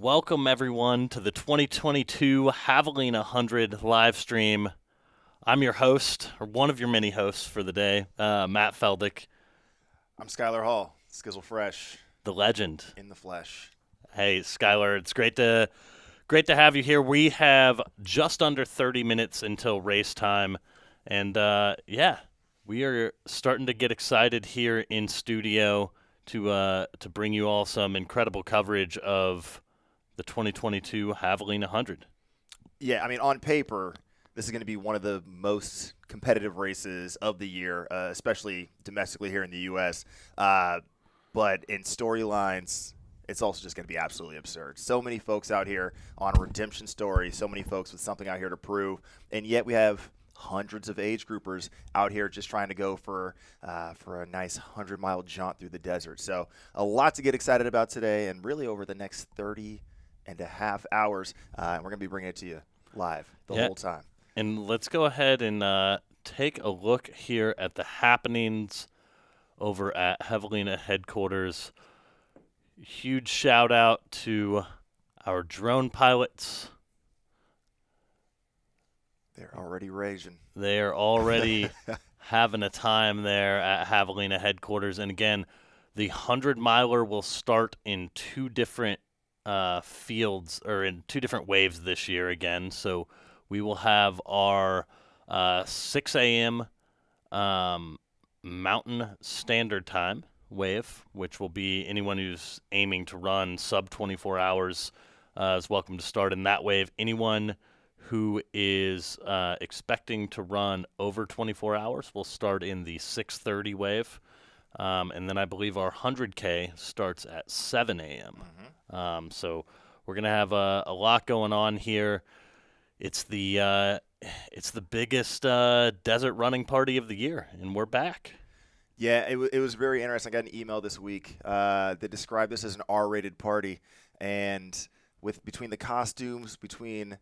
Welcome, everyone, to the 2022 Javelina 100 live stream. I'm your host, or one of your many hosts for the day, Matt Feldick, I'm Skylar Hall, Skizzle Fresh, the legend. in the flesh. Hey, Skylar, it's great to have you here. We have just under 30 minutes until race time, and we are starting to get excited here in studio to bring you all some incredible coverage of the 2022 Javelina 100. Yeah, I mean, on paper, this is going to be one of the most competitive races of the year, especially domestically here in the U.S. But in storylines, it's also just going to be absolutely absurd. So many folks out here on a redemption story, so many folks with something out here to prove, and yet we have hundreds of age groupers out here just trying to go for a nice 100-mile jaunt through the desert. So a lot to get excited about today, and really over the next 30.5 hours, and we're going to be bringing it to you live the whole time. And let's go ahead and take a look here at the happenings over at Javelina headquarters. Huge shout out to our drone pilots. They're already raging. They are already having a time there at Javelina headquarters. And again, the 100-miler will start in two different fields, or in two different waves this year again. So we will have our 6 a.m. Mountain Standard Time wave, which will be anyone who's aiming to run sub 24 hours is welcome to start in that wave. Anyone who is expecting to run over 24 hours will start in the 6:30 wave. And then I believe our 100K starts at 7 a.m. So we're going to have a lot going on here. It's the biggest desert running party of the year, and we're back. Yeah, it was very interesting. I got an email this week that described this as an R-rated party, and between the costumes, between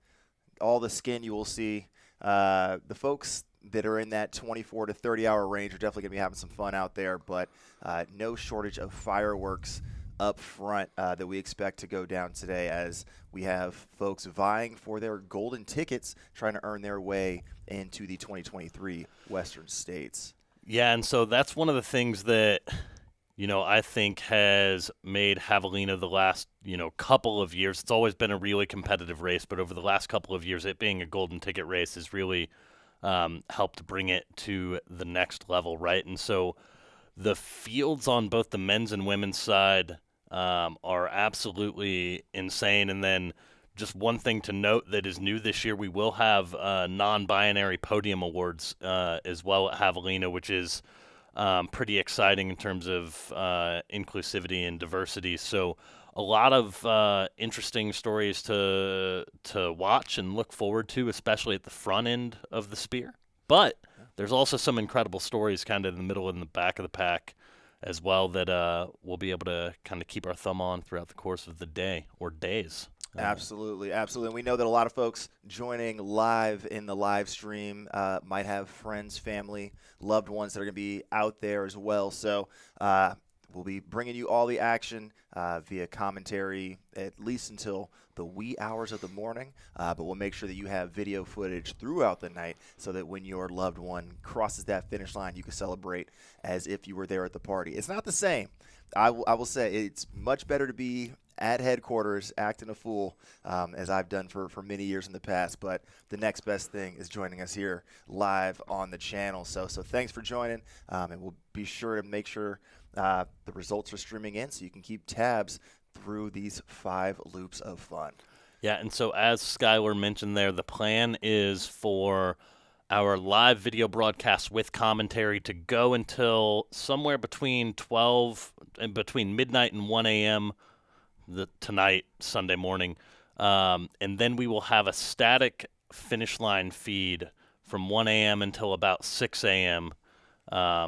all the skin you will see, the folks that are in that 24 to 30-hour range are definitely going to be having some fun out there, but no shortage of fireworks up front that we expect to go down today, as we have folks vying for their golden tickets, trying to earn their way into the 2023 Western States. Yeah, and so that's one of the things that, I think has made Javelina the last, couple of years. It's always been a really competitive race, but over the last couple of years, it being a golden ticket race has really helped bring it to the next level, right? And so the fields on both the men's and women's side are absolutely insane. And then just one thing to note that is new this year, we will have non-binary podium awards as well at Javelina, which is pretty exciting in terms of inclusivity and diversity. So a lot of interesting stories to watch and look forward to, especially at the front end of the spear. But there's also some incredible stories kind of in the middle and the back of the pack as well that we'll be able to kind of keep our thumb on throughout the course of the day or days. Absolutely, absolutely. And we know that a lot of folks joining live in the live stream might have friends, family, loved ones that are going to be out there as well. So we'll be bringing you all the action via commentary, at least until the wee hours of the morning. But we'll make sure that you have video footage throughout the night so that when your loved one crosses that finish line, you can celebrate as if you were there at the party. It's not the same. I will say it's much better to be at headquarters acting a fool, as I've done for many years in the past. But the next best thing is joining us here live on the channel. So thanks for joining, and we'll be sure to make sure the results are streaming in so you can keep tabs through these 5 loops of fun. Yeah, and so as Skylar mentioned there, the plan is for our live video broadcast with commentary to go until somewhere between midnight and 1 a.m. Tonight, Sunday morning, and then we will have a static finish line feed from 1 a.m. until about 6 a.m.,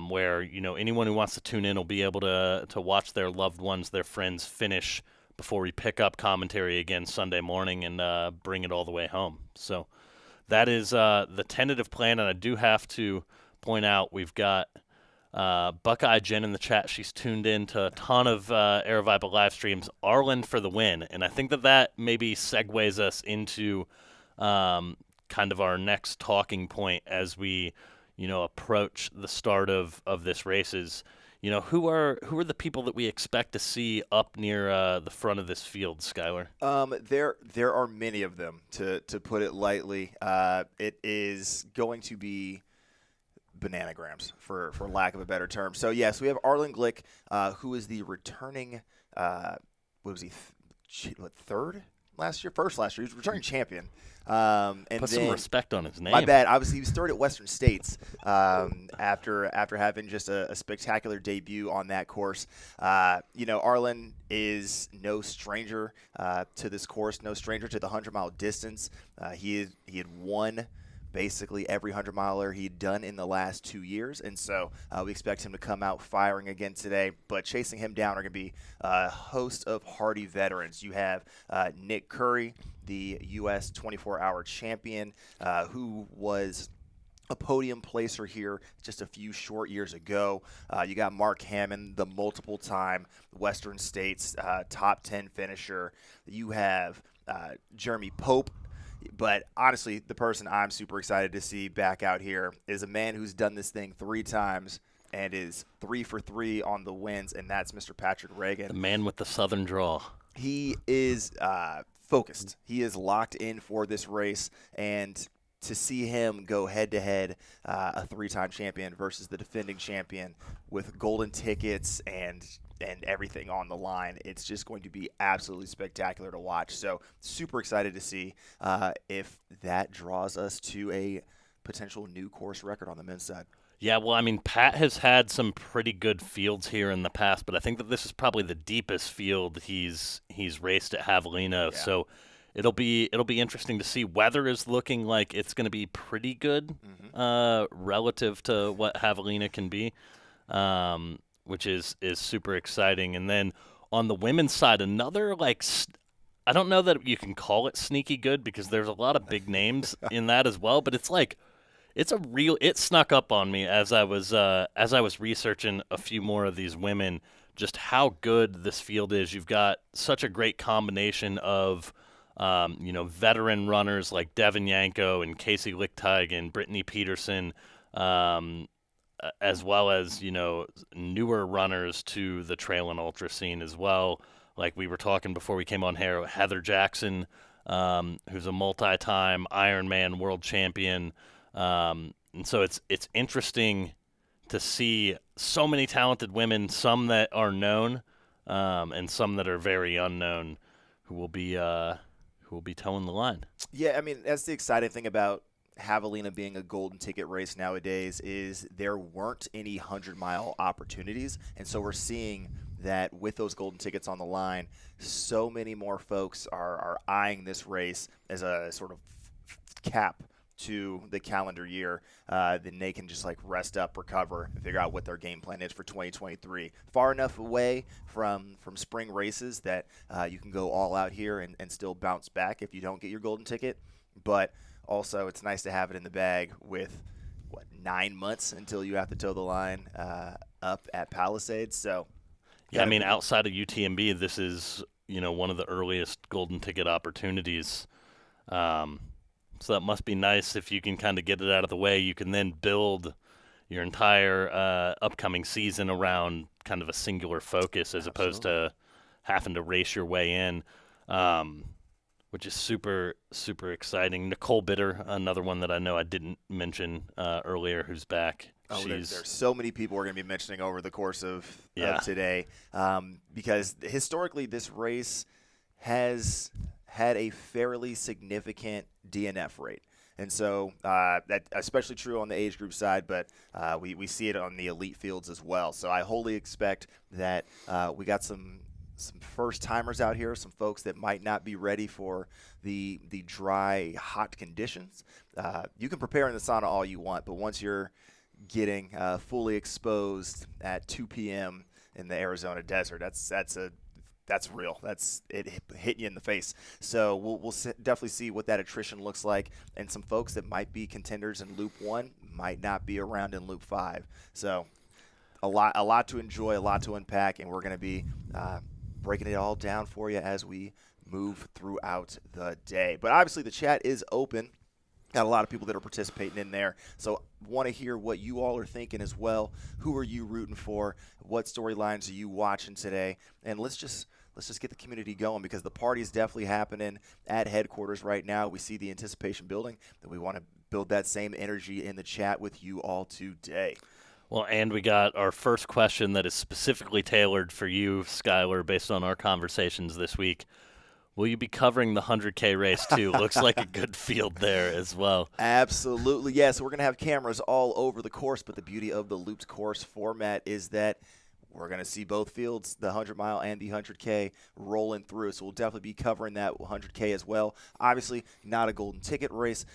where anyone who wants to tune in will be able to watch their loved ones, their friends finish before we pick up commentary again Sunday morning and bring it all the way home. So that is the tentative plan, and I do have to point out we've got Buckeye Jen in the chat, she's tuned in to a ton of Aravaipa live streams. Arlen for the win, and I think that maybe segues us into kind of our next talking point as we, approach the start of this race. Is who are the people that we expect to see up near the front of this field, Skylar? There are many of them, to put it lightly. It is going to be bananagrams, for lack of a better term. So, yes, we have Arlen Glick, who is the returning, what was he, third last year? First last year. He was returning champion. And Put some respect on his name. My bad. Obviously, he was third at Western States after having just a spectacular debut on that course. Arlen is no stranger to this course, no stranger to the 100-mile distance. He had won basically every 100-miler he'd done in the last 2 years, and so we expect him to come out firing again today. But chasing him down are going to be a host of hardy veterans. You have Nick Curry, the U.S. 24-hour champion, who was a podium placer here just a few short years ago. You got Mark Hammond, the multiple-time Western States top 10 finisher. You have Jeremy Pope. But honestly, the person I'm super excited to see back out here is a man who's done this thing 3 times and is 3 for 3 on the wins, and that's Mr. Patrick Reagan. The man with the southern draw. He is focused. He is locked in for this race, and to see him go head-to-head, a 3-time champion versus the defending champion with golden tickets and everything on the line, it's just going to be absolutely spectacular to watch. So super excited to see if that draws us to a potential new course record on the men's side. Yeah, well, I mean, Pat has had some pretty good fields here in the past, but I think that this is probably the deepest field he's raced at Javelina. Yeah. So it'll be interesting to see. Weather is looking like it's going to be pretty good relative to what Javelina can be. Which is super exciting. And then on the women's side, another, I don't know that you can call it sneaky good because there's a lot of big names in that as well, but it snuck up on me as I was researching a few more of these women, just how good this field is. You've got such a great combination of veteran runners like Devin Yanko and Casey Lichtig and Brittany Peterson, as well as, newer runners to the trail and ultra scene as well. Like we were talking before we came on here, Heather Jackson, who's a multi-time Ironman world champion. And so it's interesting to see so many talented women, some that are known and some that are very unknown, who will be towing the line. Yeah, I mean, that's the exciting thing about Javelina being a golden ticket race nowadays is there weren't any 100-mile opportunities, and so we're seeing that with those golden tickets on the line, so many more folks are eyeing this race as a sort of cap to the calendar year. Then they can just rest up, recover, and figure out what their game plan is for 2023. Far enough away from spring races that you can go all out here and still bounce back if you don't get your golden ticket, but also, it's nice to have it in the bag with, 9 months until you have to toe the line up at Palisades. So, yeah, I mean, outside of UTMB, this is, one of the earliest golden ticket opportunities. So that must be nice if you can kind of get it out of the way. You can then build your entire upcoming season around kind of a singular focus as opposed to having to race your way in. Which is super, super exciting. Nicole Bitter, another one that I know I didn't mention earlier, who's back. Oh, there's so many people we're going to be mentioning over the course of today because historically this race has had a fairly significant DNF rate. And so that especially true on the age group side, but we see it on the elite fields as well. So I wholly expect that we got some first-timers out here, some folks that might not be ready for the dry, hot conditions. You can prepare in the sauna all you want, but once you're getting fully exposed at 2 p.m. in the Arizona desert, that's real. That's it hitting you in the face. So we'll definitely see what that attrition looks like, and some folks that might be contenders in Loop 1 might not be around in Loop 5. So a lot to enjoy, a lot to unpack, and we're going to be breaking it all down for you as we move throughout the day. But obviously, the chat is open. Got a lot of people that are participating in there. So want to hear what you all are thinking as well. Who are you rooting for? What storylines are you watching today? And let's just get the community going, because the party is definitely happening at headquarters right now. We see the anticipation building, that we want to build that same energy in the chat with you all today. Well, and we got our first question that is specifically tailored for you, Skylar, based on our conversations this week. Will you be covering the 100K race too? Looks like a good field there as well. Absolutely, yeah. So we're going to have cameras all over the course, but the beauty of the Loops course format is that we're going to see both fields, the 100-mile and the 100K, rolling through. So we'll definitely be covering that 100K as well. Obviously, not a golden ticket race,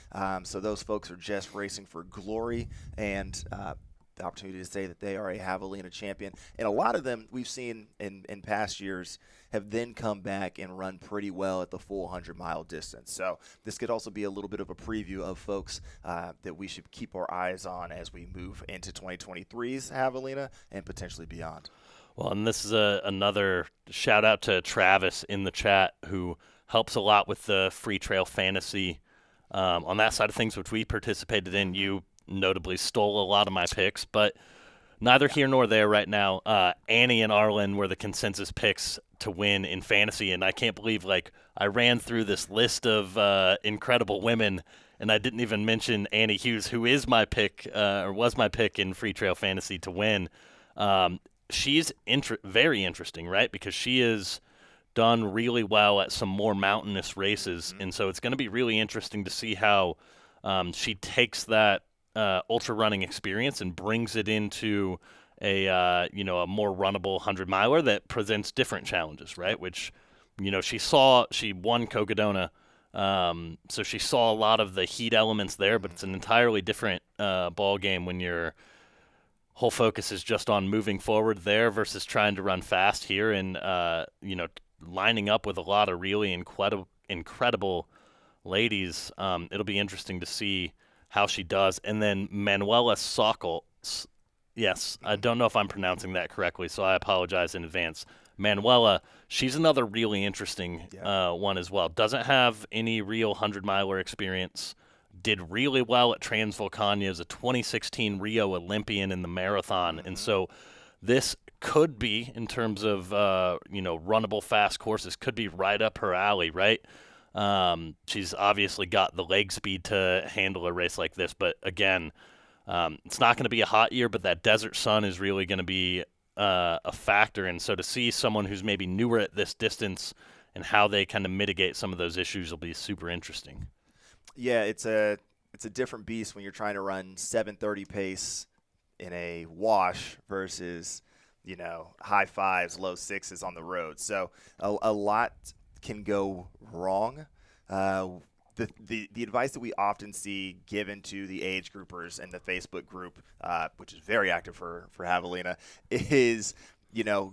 so those folks are just racing for glory and the opportunity to say that they are a Javelina champion. And a lot of them we've seen in past years have then come back and run pretty well at the full 100-mile distance. So this could also be a little bit of a preview of folks that we should keep our eyes on as we move into 2023's Javelina and potentially beyond. Well, and this is another shout out to Travis in the chat, who helps a lot with the free trail fantasy on that side of things, which we participated in. You notably stole a lot of my picks, but neither here nor there right now. Annie and Arlen were the consensus picks to win in fantasy, and I can't believe, like, I ran through this list of incredible women, and I didn't even mention Annie Hughes, who is my pick, or was my pick in Free Trail Fantasy to win. She's very interesting, right? Because she has done really well at some more mountainous races, and so it's going to be really interesting to see how she takes that ultra running experience and brings it into a more runnable 100-miler that presents different challenges, right? Which, she won Cocodona, so she saw a lot of the heat elements there, but it's an entirely different ball game when your whole focus is just on moving forward there versus trying to run fast here, and lining up with a lot of really incredible ladies. It'll be interesting to see how she does. And then Manuela Sokol, yes, I don't know if I'm pronouncing that correctly, so I apologize in advance. Manuela, she's another really interesting one as well. Doesn't have any real 100-miler experience. Did really well at Transvolcania as a 2016 Rio Olympian in the marathon. And so this could be, in terms of, runnable fast courses, could be right up her alley, right? She's obviously got the leg speed to handle a race like this, but again, it's not going to be a hot year, but that desert sun is really going to be a factor. And so to see someone who's maybe newer at this distance and how they kind of mitigate some of those issues will be super interesting. Yeah, it's a different beast when you're trying to run 7:30 pace in a wash versus, high fives, low sixes on the road. So a lot can go wrong. The advice that we often see given to the age groupers in the Facebook group, which is very active for Javelina, is,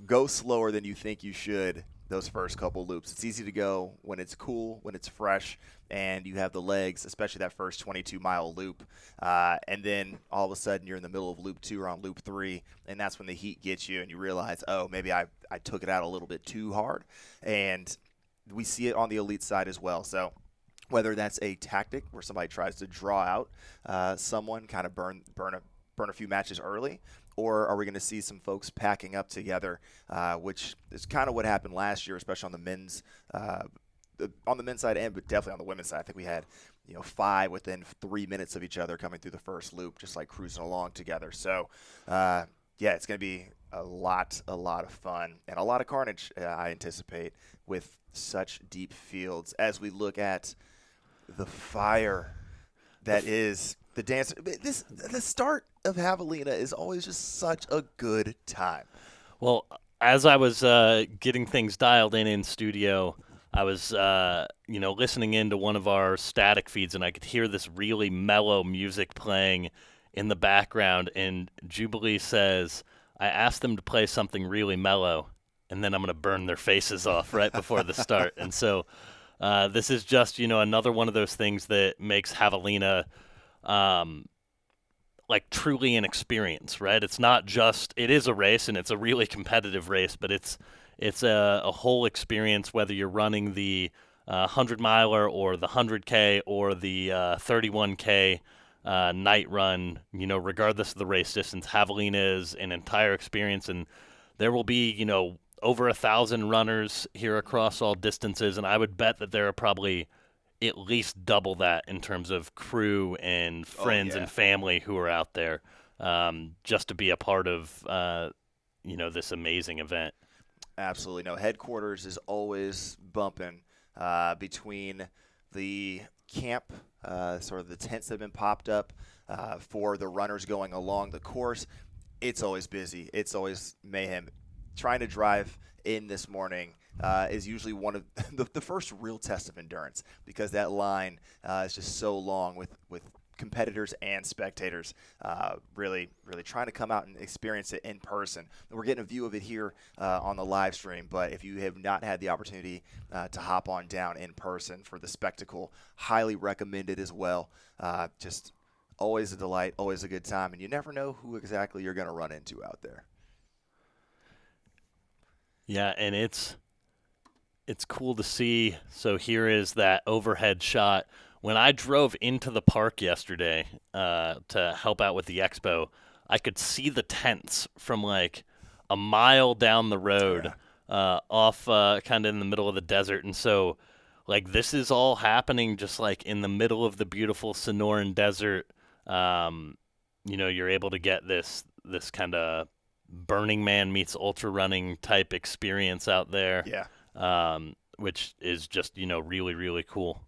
go slower than you think you should those first couple loops. It's easy to go when it's cool, when it's fresh, and you have the legs, especially that first 22-mile loop. And then all of a sudden you're in the middle of loop 2 or on loop 3, and that's when the heat gets you and you realize, oh, maybe I took it out a little bit too hard. And we see it on the elite side as well. So whether that's a tactic where somebody tries to draw out someone, kind of burn a few matches early, or are we going to see some folks packing up together, which is kind of what happened last year, especially on the men's side, and but definitely on the women's side. I think we had 5 within 3 minutes of each other coming through the first loop, just like cruising along together. So it's going to be a lot of fun and a lot of carnage, I anticipate, with such deep fields as we look at the fire that is the dance. The start of Javelina is always just such a good time. Well, as I was getting things dialed in studio, I was listening into one of our static feeds, and I could hear this really mellow music playing in the background, and Jubilee says, I asked them to play something really mellow, and then I'm going to burn their faces off right before the start. And so this is just, another one of those things that makes Javelina like truly an experience, right? It's not just it is a race and it's a really competitive race, but it's a whole experience whether you're running the 100 miler or the 100K or the 31K night run, regardless of the race distance. Javelina is an entire experience, and there will be, over 1,000 runners here across all distances, and I would bet that there are probably at least double that in terms of crew and Oh friends yeah, and family who are out there, just to be a part of, this amazing event. absolutely. No, headquarters is always bumping between the camp, sort of the tents that have been popped up for the runners going along the course. It's always busy. It's always mayhem. Trying to drive in this morning is usually one of the first real test of endurance because that line is just so long with competitors and spectators really trying to come out and experience it in person. We're getting a view of it here on the live stream, but if you have not had the opportunity to hop on down in person for the spectacle, highly recommended as well. Just always a delight, always a good time, and you never know who exactly you're going to run into out there. Yeah, and it's cool to see. So here is that overhead shot. When I drove into the park yesterday to help out with the expo, I could see the tents from like a mile down the road, Yeah. off kind of in the middle of the desert. And so, like, this is all happening just like in the middle of the beautiful Sonoran Desert. You're able to get this kind of Burning Man meets ultra running type experience out there, Yeah. which is just really really cool.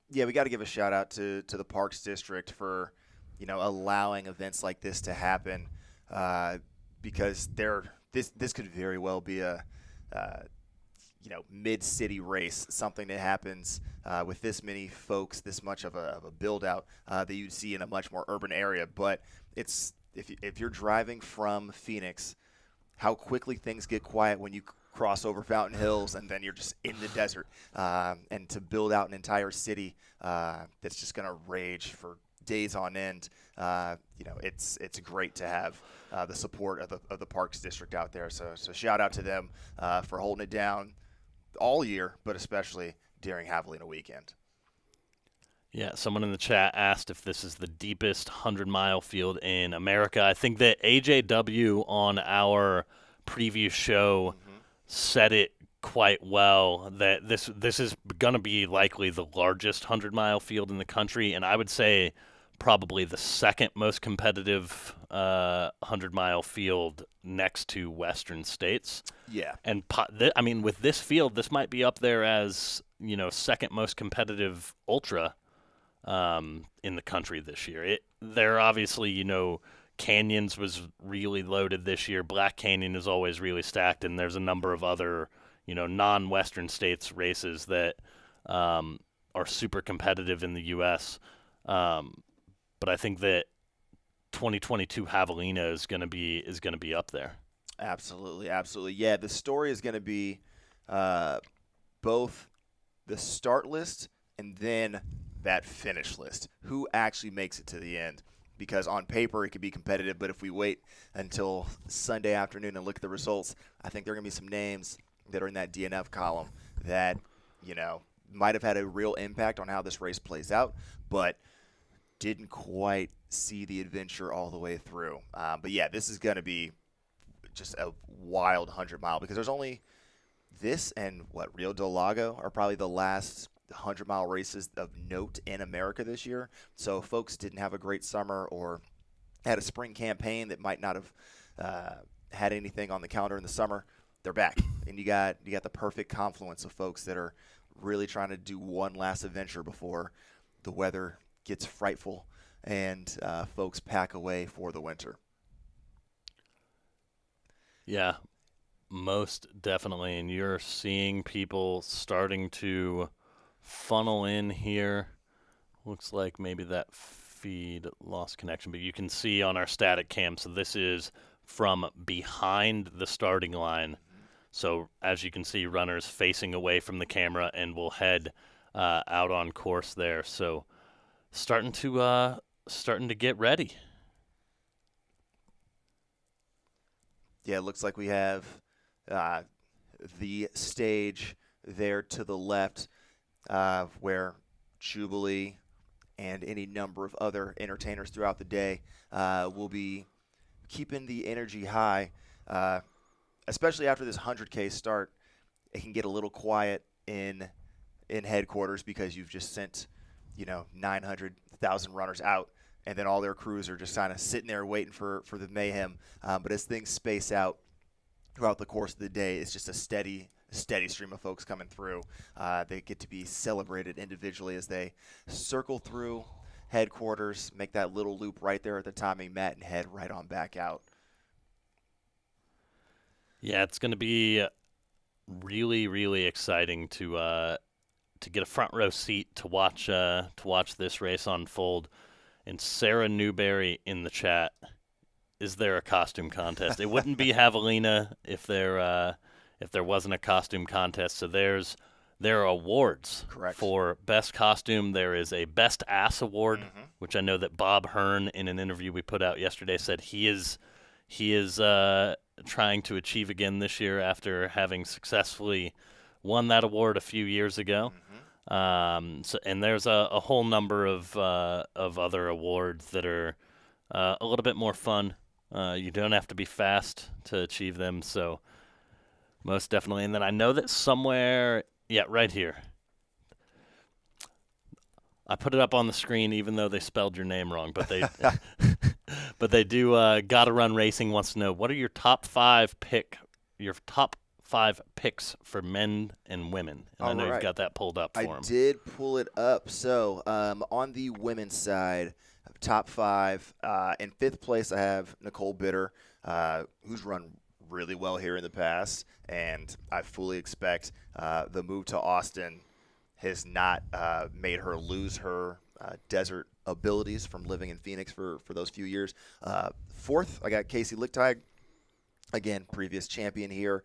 Yeah, we got to give a shout out to the Parks District for, allowing events like this to happen, because this could very well be a, mid city race, something that happens with this many folks, this much of a build out that you'd see in a much more urban area. But it's if you're driving from Phoenix, how quickly things get quiet when you cross over Fountain Hills and then you're just in the desert, and to build out an entire city that's just going to rage for days on end. It's great to have the support of the Parks District out there. So shout out to them for holding it down all year, but especially during Javelina weekend. Yeah, someone in the chat asked if this is the deepest 100-mile field in America. I think that AJW on our preview show Mm-hmm. said it quite well, that this is going to be likely the largest 100-mile field in the country, and I would say probably the second most competitive 100-mile field next to Western States. Yeah. And with this field, this might be up there as second most competitive ultra in the country this year. They're obviously, Canyons was really loaded this year. Black Canyon is always really stacked, and there's a number of other, non-Western States races that are super competitive in the U.S. But I think that 2022 Javelina is going to be up there. Absolutely, absolutely. Yeah, the story is going to be both the start list and then that finish list. Who actually makes it to the end? Because on paper it could be competitive, but if we wait until Sunday afternoon and look at the results, I think there are going to be some names that are in that DNF column that, might have had a real impact on how this race plays out, but didn't quite see the adventure all the way through. But yeah, this is going to be just a wild 100-mile because there's only this and Rio del Lago are probably the last 100-mile races of note in America this year. So folks didn't have a great summer or had a spring campaign that might not have had anything on the calendar in the summer. They're back, and you got the perfect confluence of folks that are really trying to do one last adventure before the weather gets frightful and folks pack away for the winter. Yeah, most definitely. And you're seeing people starting to funnel in here. Looks like maybe that feed lost connection, but you can see on our static cam. So this is from behind the starting line. So as you can see, runners facing away from the camera and will head out on course there. So starting to get ready. Yeah, it looks like we have uh, the stage there to the left where Jubilee and any number of other entertainers throughout the day will be keeping the energy high, uh, especially after this 100K start. It can get a little quiet in headquarters because you've just sent, 900,000 runners out, and then all their crews are just kind of sitting there waiting for the mayhem. But as things space out throughout the course of the day, it's just a steady stream of folks coming through. They get to be celebrated individually as they circle through headquarters, make that little loop right there at the timing mat, and head right on back out. Yeah, it's going to be really, really exciting to get a front row seat to watch this race unfold. And Sarah Newberry in the chat, is there a costume contest? It wouldn't be Javelina if there wasn't a costume contest. So there are awards. Correct. For best costume. There is a best ass award, Mm-hmm. which I know that Bob Hearn in an interview we put out yesterday said he is trying to achieve again this year after having successfully won that award a few years ago. Mm-hmm. And there's a whole number of other awards that are a little bit more fun. You don't have to be fast to achieve them, so most definitely. And then I know that somewhere, yeah, right here. I put it up on the screen, even though they spelled your name wrong, but they but they do. Gotta Run Racing wants to know, what are your top five picks for men and women? And I know you've got that pulled up for them. I did pull it up. So on the women's side, top five. In fifth place, I have Nicole Bitter, who's run really well here in the past, and I fully expect the move to Austin has not made her lose her desert abilities from living in Phoenix for those few years. Fourth, I got Casey Lichtig, again, previous champion here.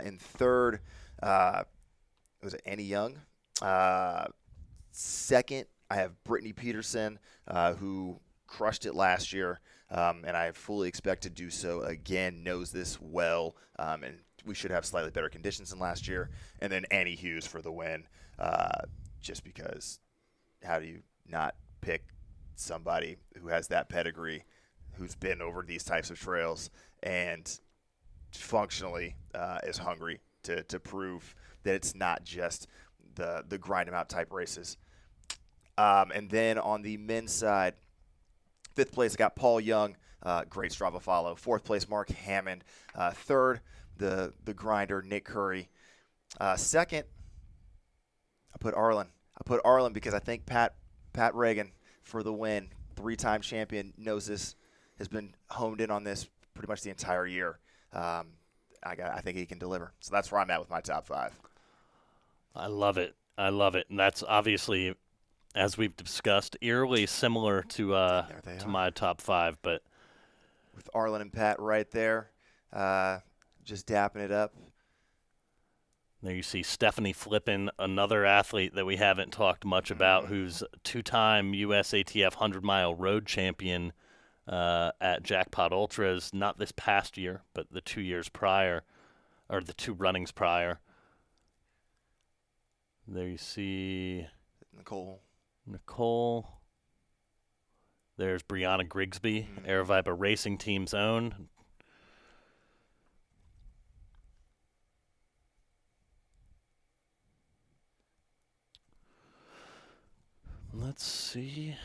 In third, was it Annie Young? Second, I have Brittany Peterson, who crushed it last year, and I fully expect to do so again, knows this well, and we should have slightly better conditions than last year. And then Annie Hughes for the win, just because how do you not pick somebody who has that pedigree, who's been over these types of trails, and functionally is hungry to prove that it's not just the grind them out type races. And then on the men's side, fifth place, I got Paul Young, great Strava follow. Fourth place, Mark Hammond. Third, the grinder, Nick Curry. Second, I put Arlen because I think Pat Reagan for the win, three-time champion, knows this, has been honed in on this pretty much the entire year. I think he can deliver. So that's where I'm at with my top five. I love it. And that's obviously, as we've discussed, eerily similar to my top five. But with Arlen and Pat right there, just dapping it up. There you see Stephanie Flippin, another athlete that we haven't talked much about, who's two-time USATF 100-mile road champion at Jackpot Ultras, not this past year, but the 2 years prior, or the two runnings prior. There you see Nicole. There's Brianna Grigsby, Aravaipa Racing Team's own. Let's see.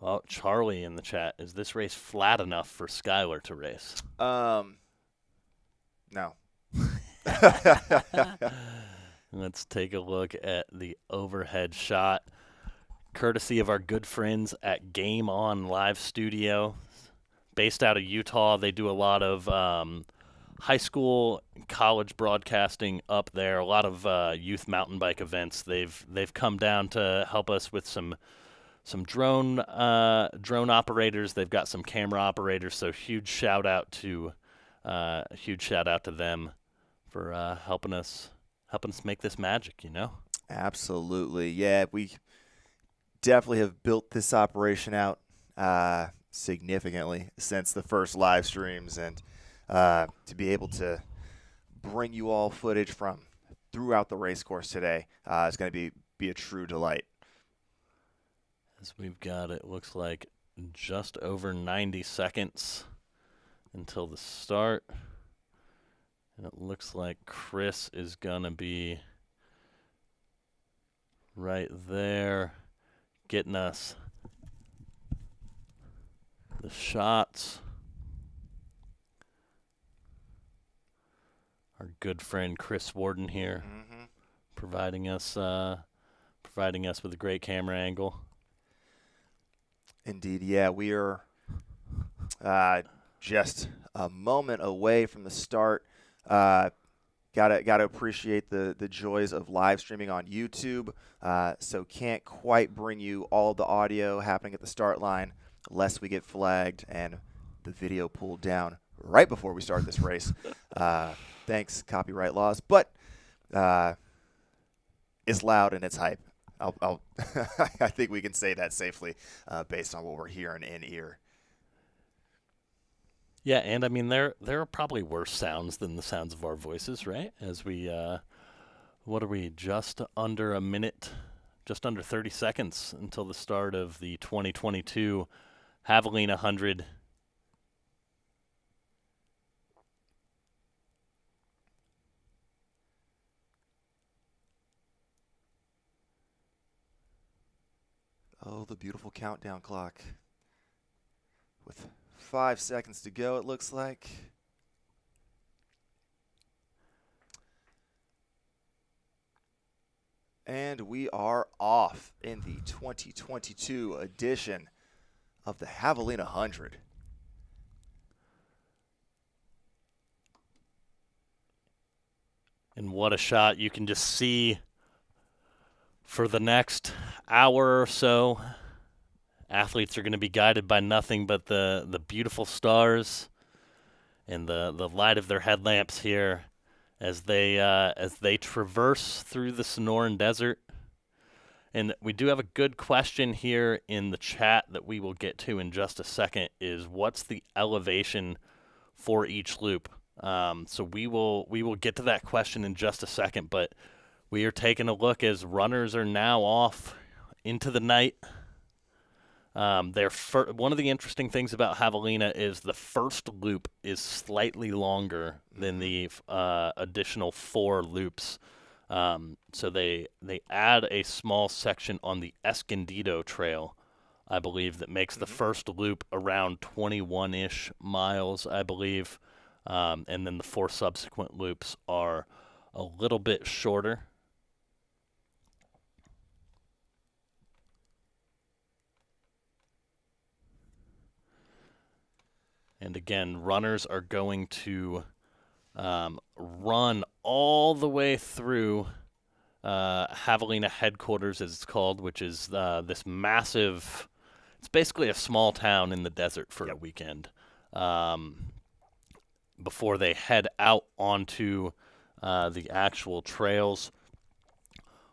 Oh, Charlie in the chat. Is this race flat enough for Skylar to race? No. Let's take a look at the overhead shot, courtesy of our good friends at Game On Live Studio. Based out of Utah, they do a lot of high school, college broadcasting up there. A lot of youth mountain bike events. They've come down to help us with some drone operators. They've got some camera operators. So huge shout out to them for helping us make this magic. Absolutely. Yeah, we definitely have built this operation out significantly since the first live streams, and to be able to bring you all footage from throughout the race course today is going to be a true delight. As we've got, it looks like just over 90 seconds until the start. And it looks like Chris is going to be right there getting us the shots. Our good friend Chris Warden here, providing us with a great camera angle. Indeed, yeah, we are just a moment away from the start. Gotta appreciate the joys of live streaming on YouTube. So can't quite bring you all of the audio happening at the start line, lest we get flagged and the video pulled down right before we start this race. Thanks, copyright laws. But it's loud and it's hype. I think we can say that safely based on what we're hearing in ear. Yeah, and I mean there are probably worse sounds than the sounds of our voices, right? As we what are we, just under a minute, just under 30 seconds until the start of the 2022 Javelina 100. Oh, the beautiful countdown clock. With 5 seconds to go, it looks like. And we are off in the 2022 edition of the Javelina 100. And what a shot. You can just see for the next hour or so, athletes are going to be guided by nothing but the beautiful stars and the light of their headlamps here as they traverse through the Sonoran Desert. And we do have a good question here in the chat that we will get to in just a second, is what's the elevation for each loop? So we will get to that question in just a second, but we are taking a look as runners are now off into the night. One of the interesting things about Javelina is the first loop is slightly longer than the additional 4 loops. So they add a small section on the Escondido Trail, I believe, that makes the first loop around 21-ish miles, I believe. And then the 4 subsequent loops are a little bit shorter. And again, runners are going to run all the way through Javelina headquarters, as it's called, which is this massive, it's basically a small town in the desert for a weekend, before they head out onto the actual trails.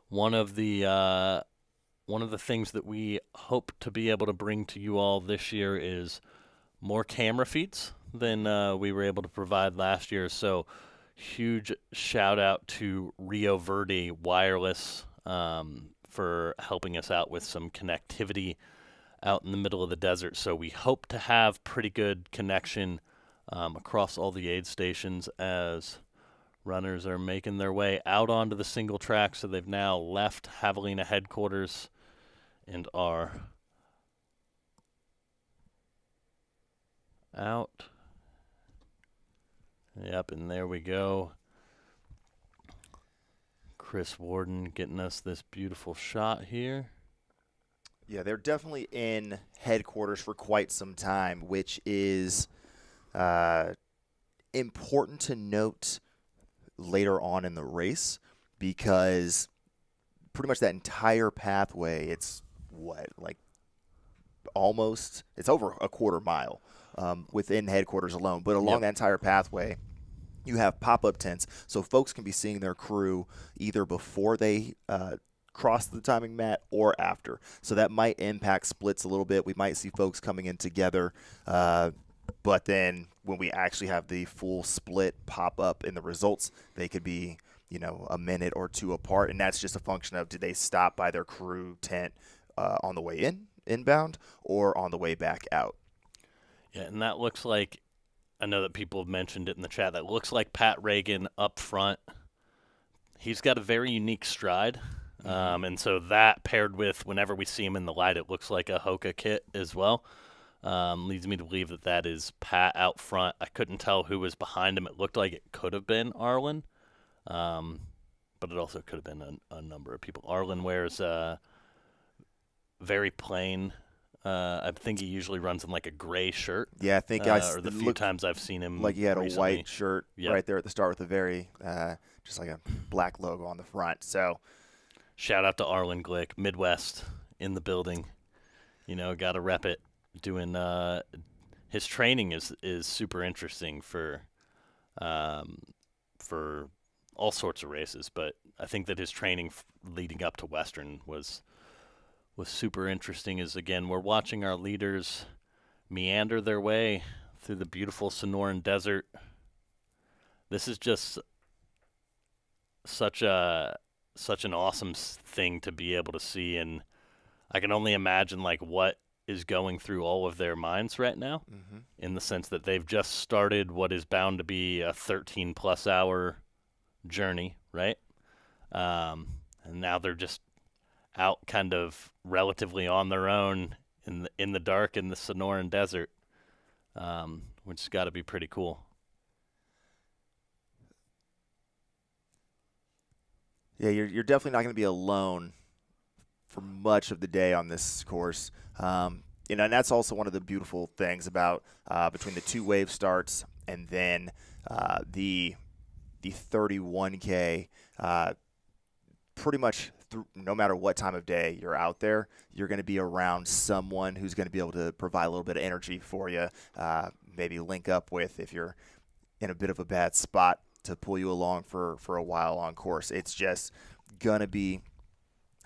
One of the things that we hope to be able to bring to you all this year is more camera feeds than we were able to provide last year. So huge shout out to Rio Verde Wireless for helping us out with some connectivity out in the middle of the desert. So we hope to have pretty good connection across all the aid stations as runners are making their way out onto the single track. So they've now left Javelina headquarters and are out. Yep, and there we go. Chris Warden getting us this beautiful shot here. Yeah, they're definitely in headquarters for quite some time, which is important to note later on in the race, because pretty much that entire pathway, it's over a quarter mile within headquarters alone. But along that entire pathway, you have pop-up tents, so folks can be seeing their crew either before they cross the timing mat or after. So that might impact splits a little bit. We might see folks coming in together, but then when we actually have the full split pop up in the results, they could be, a minute or two apart, and that's just a function of, did they stop by their crew tent on the way inbound, or on the way back out. Yeah, and that looks like, I know that people have mentioned it in the chat, that looks like Pat Reagan up front. He's got a very unique stride. And so that paired with whenever we see him in the light, it looks like a Hoka kit as well. Leads me to believe that that is Pat out front. I couldn't tell who was behind him. It looked like it could have been Arlen, but it also could have been a number of people. Arlen wears very plain. I think he usually runs in like a gray shirt. Yeah, I think or the few times I've seen him like he had recently. a white shirt right there at the start with a very just like a black logo on the front. So shout out to Arlen Glick, Midwest in the building. Got to rep it. Doing his training is super interesting for all sorts of races, but I think that his training leading up to Western was super interesting. As again, we're watching our leaders meander their way through the beautiful Sonoran Desert. This is just such an awesome thing to be able to see, and I can only imagine like what is going through all of their minds right now, in the sense that they've just started what is bound to be a 13-plus hour journey, right? And now they're just out kind of relatively on their own in the dark in the Sonoran Desert, which has got to be pretty cool. Yeah, you're definitely not going to be alone for much of the day on this course. And that's also one of the beautiful things about between the two wave starts and then the 31K. Pretty much no matter what time of day you're out there, you're going to be around someone who's going to be able to provide a little bit of energy for you. Maybe link up with, if you're in a bit of a bad spot, to pull you along for a while on course. It's just going to be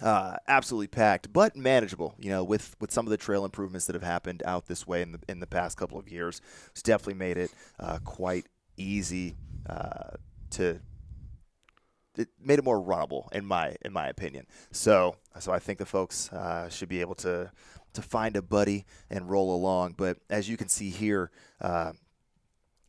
absolutely packed, but manageable. With some of the trail improvements that have happened out this way in the past couple of years, it's definitely made it quite easy to. It made it more runnable, in my opinion. So I think the folks should be able to find a buddy and roll along. But as you can see here,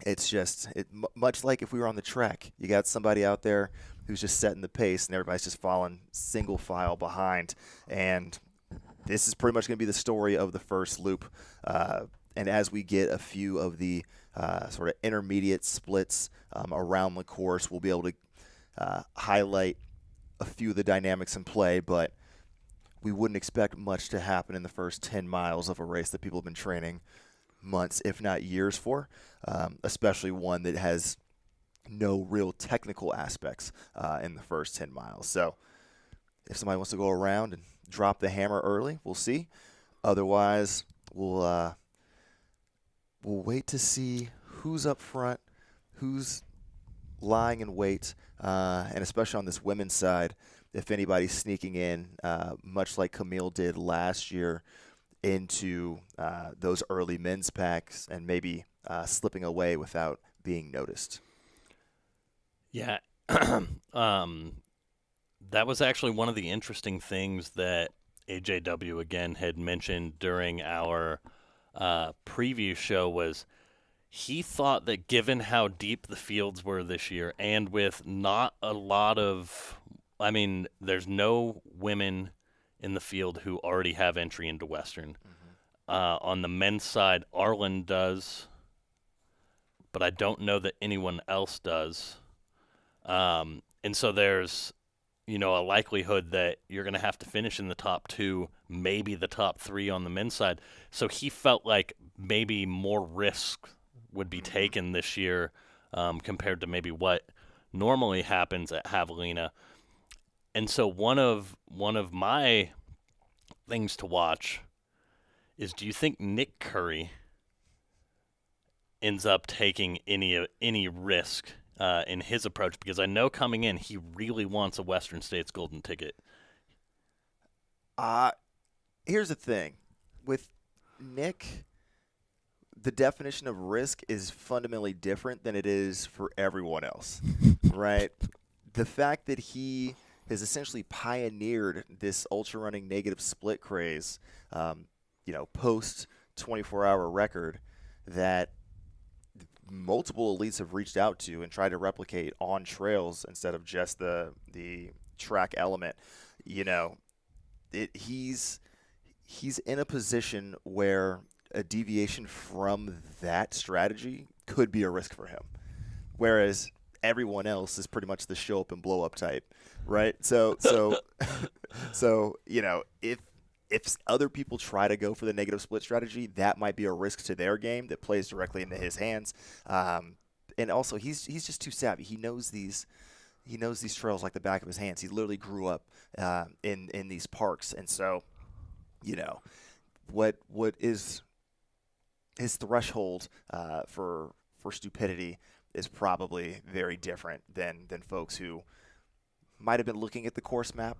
it's just much like if we were on the track. You got somebody out there who's just setting the pace, and everybody's just following single file behind. And this is pretty much going to be the story of the first loop. And as we get a few of the sort of intermediate splits around the course, we'll be able to highlight a few of the dynamics in play, but we wouldn't expect much to happen in the first 10 miles of a race that people have been training months, if not years for, especially one that has no real technical aspects in the first 10 miles. So if somebody wants to go around and drop the hammer early, we'll see. Otherwise, we'll wait to see who's up front, who's lying in wait, and especially on this women's side, if anybody's sneaking in, much like Camille did last year, into those early men's packs and maybe slipping away without being noticed. Yeah. That was actually one of the interesting things that AJW again had mentioned during our preview show was he thought that given how deep the fields were this year and with not a lot of, there's no women in the field who already have entry into Western. On the men's side, Arlen does, but I don't know that anyone else does. And so there's, a likelihood that you're going to have to finish in the top two, maybe the top three on the men's side. So he felt like maybe more risk would be taken this year compared to maybe what normally happens at Javelina. And so one of my things to watch is, do you think Nick Curry ends up taking any risk in his approach? Because I know coming in, he really wants a Western States Golden Ticket. Uh, Here's the thing. With Nick, the definition of risk is fundamentally different than it is for everyone else, right? The fact that he has essentially pioneered this ultra running negative split craze, post 24-hour record that multiple elites have reached out to and tried to replicate on trails instead of just the track element. You know, he's in a position where a deviation from that strategy could be a risk for him, whereas everyone else is pretty much the show up and blow up type, right? So if other people try to go for the negative split strategy, that might be a risk to their game that plays directly into his hands. And also, he's just too savvy. He knows these trails like the back of his hands. He literally grew up in these parks, and so what is his threshold for stupidity is probably very different than folks who might have been looking at the course map,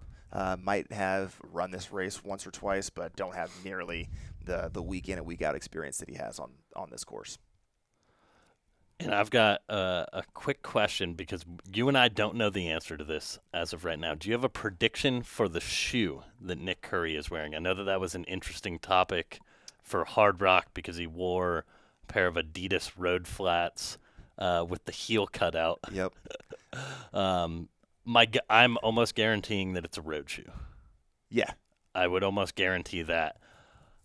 might have run this race once or twice, but don't have nearly the week in and week out experience that he has on this course. And I've got a quick question because you and I don't know the answer to this as of right now. Do you have a prediction for the shoe that Nick Curry is wearing? I know that was an interesting topic for Hard Rock because he wore a pair of Adidas road flats with the heel cut out. Yep. I'm almost guaranteeing that it's a road shoe. Yeah. I would almost guarantee that.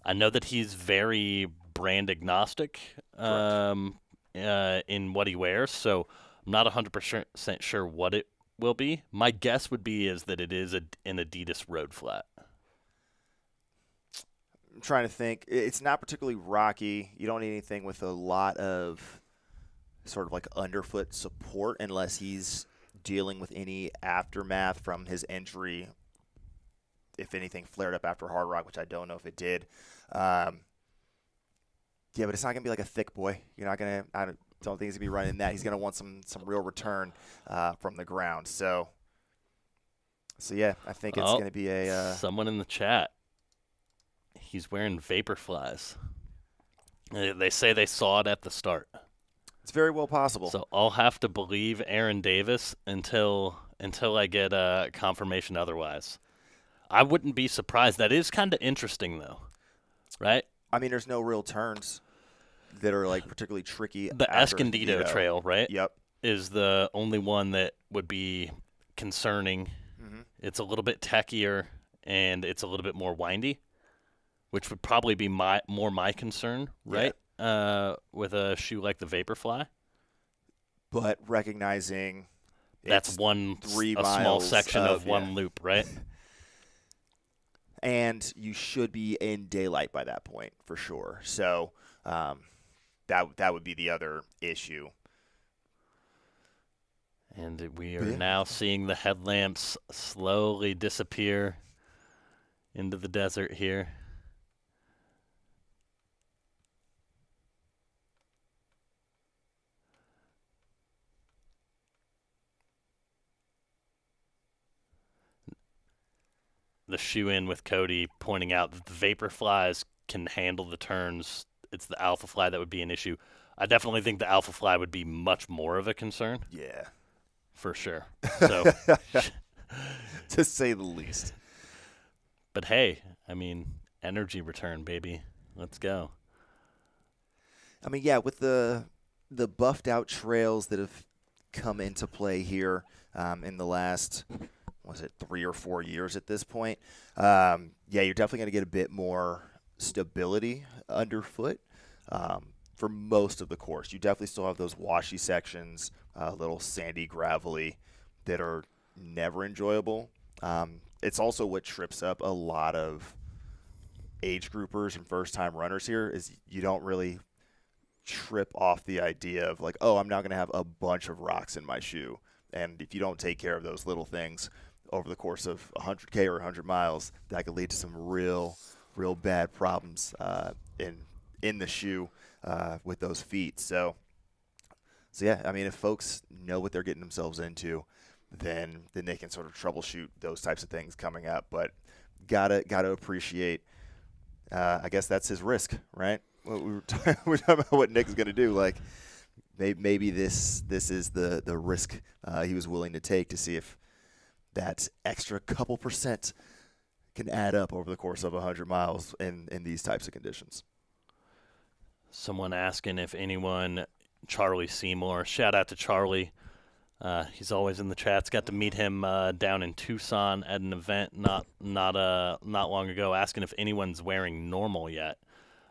I know that he's very brand agnostic. In what he wears, so I'm not 100% sure what it will be. My guess would be is that it is an Adidas road flat. I'm trying to think. It's not particularly rocky. You don't need anything with a lot of sort of like underfoot support unless he's dealing with any aftermath from his injury, if anything flared up after Hard Rock, which I don't know if it did. Yeah, but it's not going to be like a thick boy. You're not going to – I don't think he's going to be running that. He's going to want some real return from the ground. So yeah, I think it's going to be a someone in the chat. He's wearing vapor flies. They say they saw it at the start. It's very well possible. So I'll have to believe Aaron Davis until I get confirmation otherwise. I wouldn't be surprised. That is kind of interesting, though, right? I mean, there's no real turns that are like particularly tricky. The Escondido Trail, right? Yep. Is the only one that would be concerning. Mm-hmm. It's a little bit techier and it's a little bit more windy, which would probably be my concern, right? Yeah. With a shoe like the Vaporfly. But recognizing that's a small section of one loop, right? And you should be in daylight by that point for sure. So that would be the other issue. And we are now seeing the headlamps slowly disappear into the desert here. The shoe in with Cody pointing out that the vapor flies can handle the turns. It's the alpha fly that would be an issue. I definitely think the alpha fly would be much more of a concern. Yeah. For sure. So, to say the least. But hey, I mean, energy return, baby. Let's go. I mean, yeah, with the buffed out trails that have come into play here in the last – was it 3 or 4 years at this point? Yeah, you're definitely going to get a bit more stability underfoot for most of the course. You definitely still have those washy sections, little sandy, gravelly, that are never enjoyable. It's also what trips up a lot of age groupers and first-time runners here is you don't really trip off the idea of like, oh, I'm now going to have a bunch of rocks in my shoe. And if you don't take care of those little things over the course of 100K or 100 miles, that could lead to some real bad problems in the shoe with those feet. So So yeah, I mean, if folks know what they're getting themselves into, then they can sort of troubleshoot those types of things coming up. But gotta appreciate. I guess that's his risk, right? We're talking about what Nick is going to do. Like maybe this is the risk he was willing to take to see if that extra couple percent can add up over the course of 100 miles in these types of conditions. Someone asking if anyone, Charlie Seymour, shout out to Charlie. He's always in the chats. Got to meet him down in Tucson at an event not long ago, asking if anyone's wearing normal yet.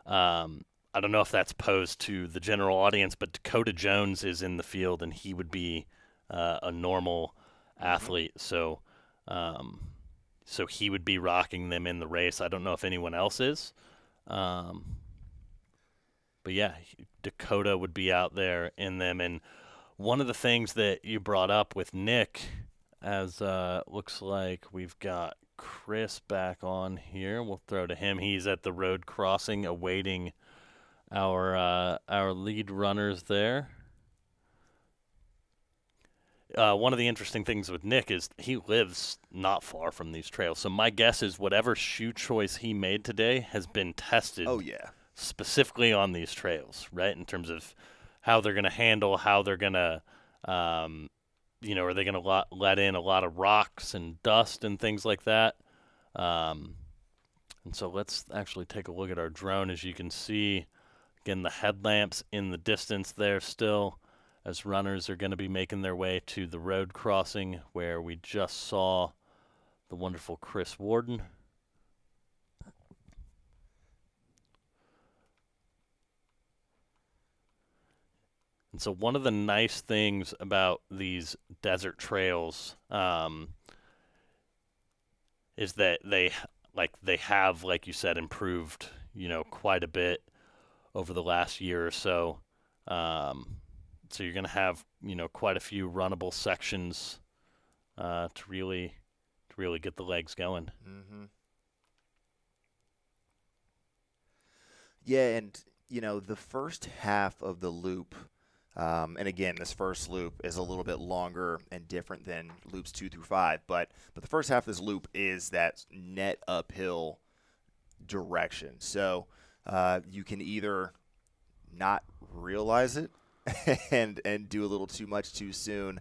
I don't know if that's posed to the general audience, but Dakota Jones is in the field, and he would be a normal athlete. So, so he would be rocking them in the race. I don't know if anyone else is. But yeah, Dakota would be out there in them. And one of the things that you brought up with Nick, as looks like we've got Chris back on here. We'll throw to him. He's at the road crossing awaiting our lead runners there. One of the interesting things with Nick is he lives not far from these trails. So my guess is whatever shoe choice he made today has been tested. Oh yeah. Specifically on these trails, right? In terms of how they're going to handle, how they're going to, are they going to let in a lot of rocks and dust and things like that? And so let's actually take a look at our drone. As you can see, again, the headlamps in the distance there still, as runners are going to be making their way to the road crossing where we just saw the wonderful Chris Warden. And so one of the nice things about these desert trails is that they have, like you said, improved, quite a bit over the last year or so. So you're going to have, quite a few runnable sections to really get the legs going. Mm-hmm. Yeah, and the first half of the loop. And again, this first loop is a little bit longer and different than loops 2 through 5. But the first half of this loop is that net uphill direction. So you can either not realize it and do a little too much too soon,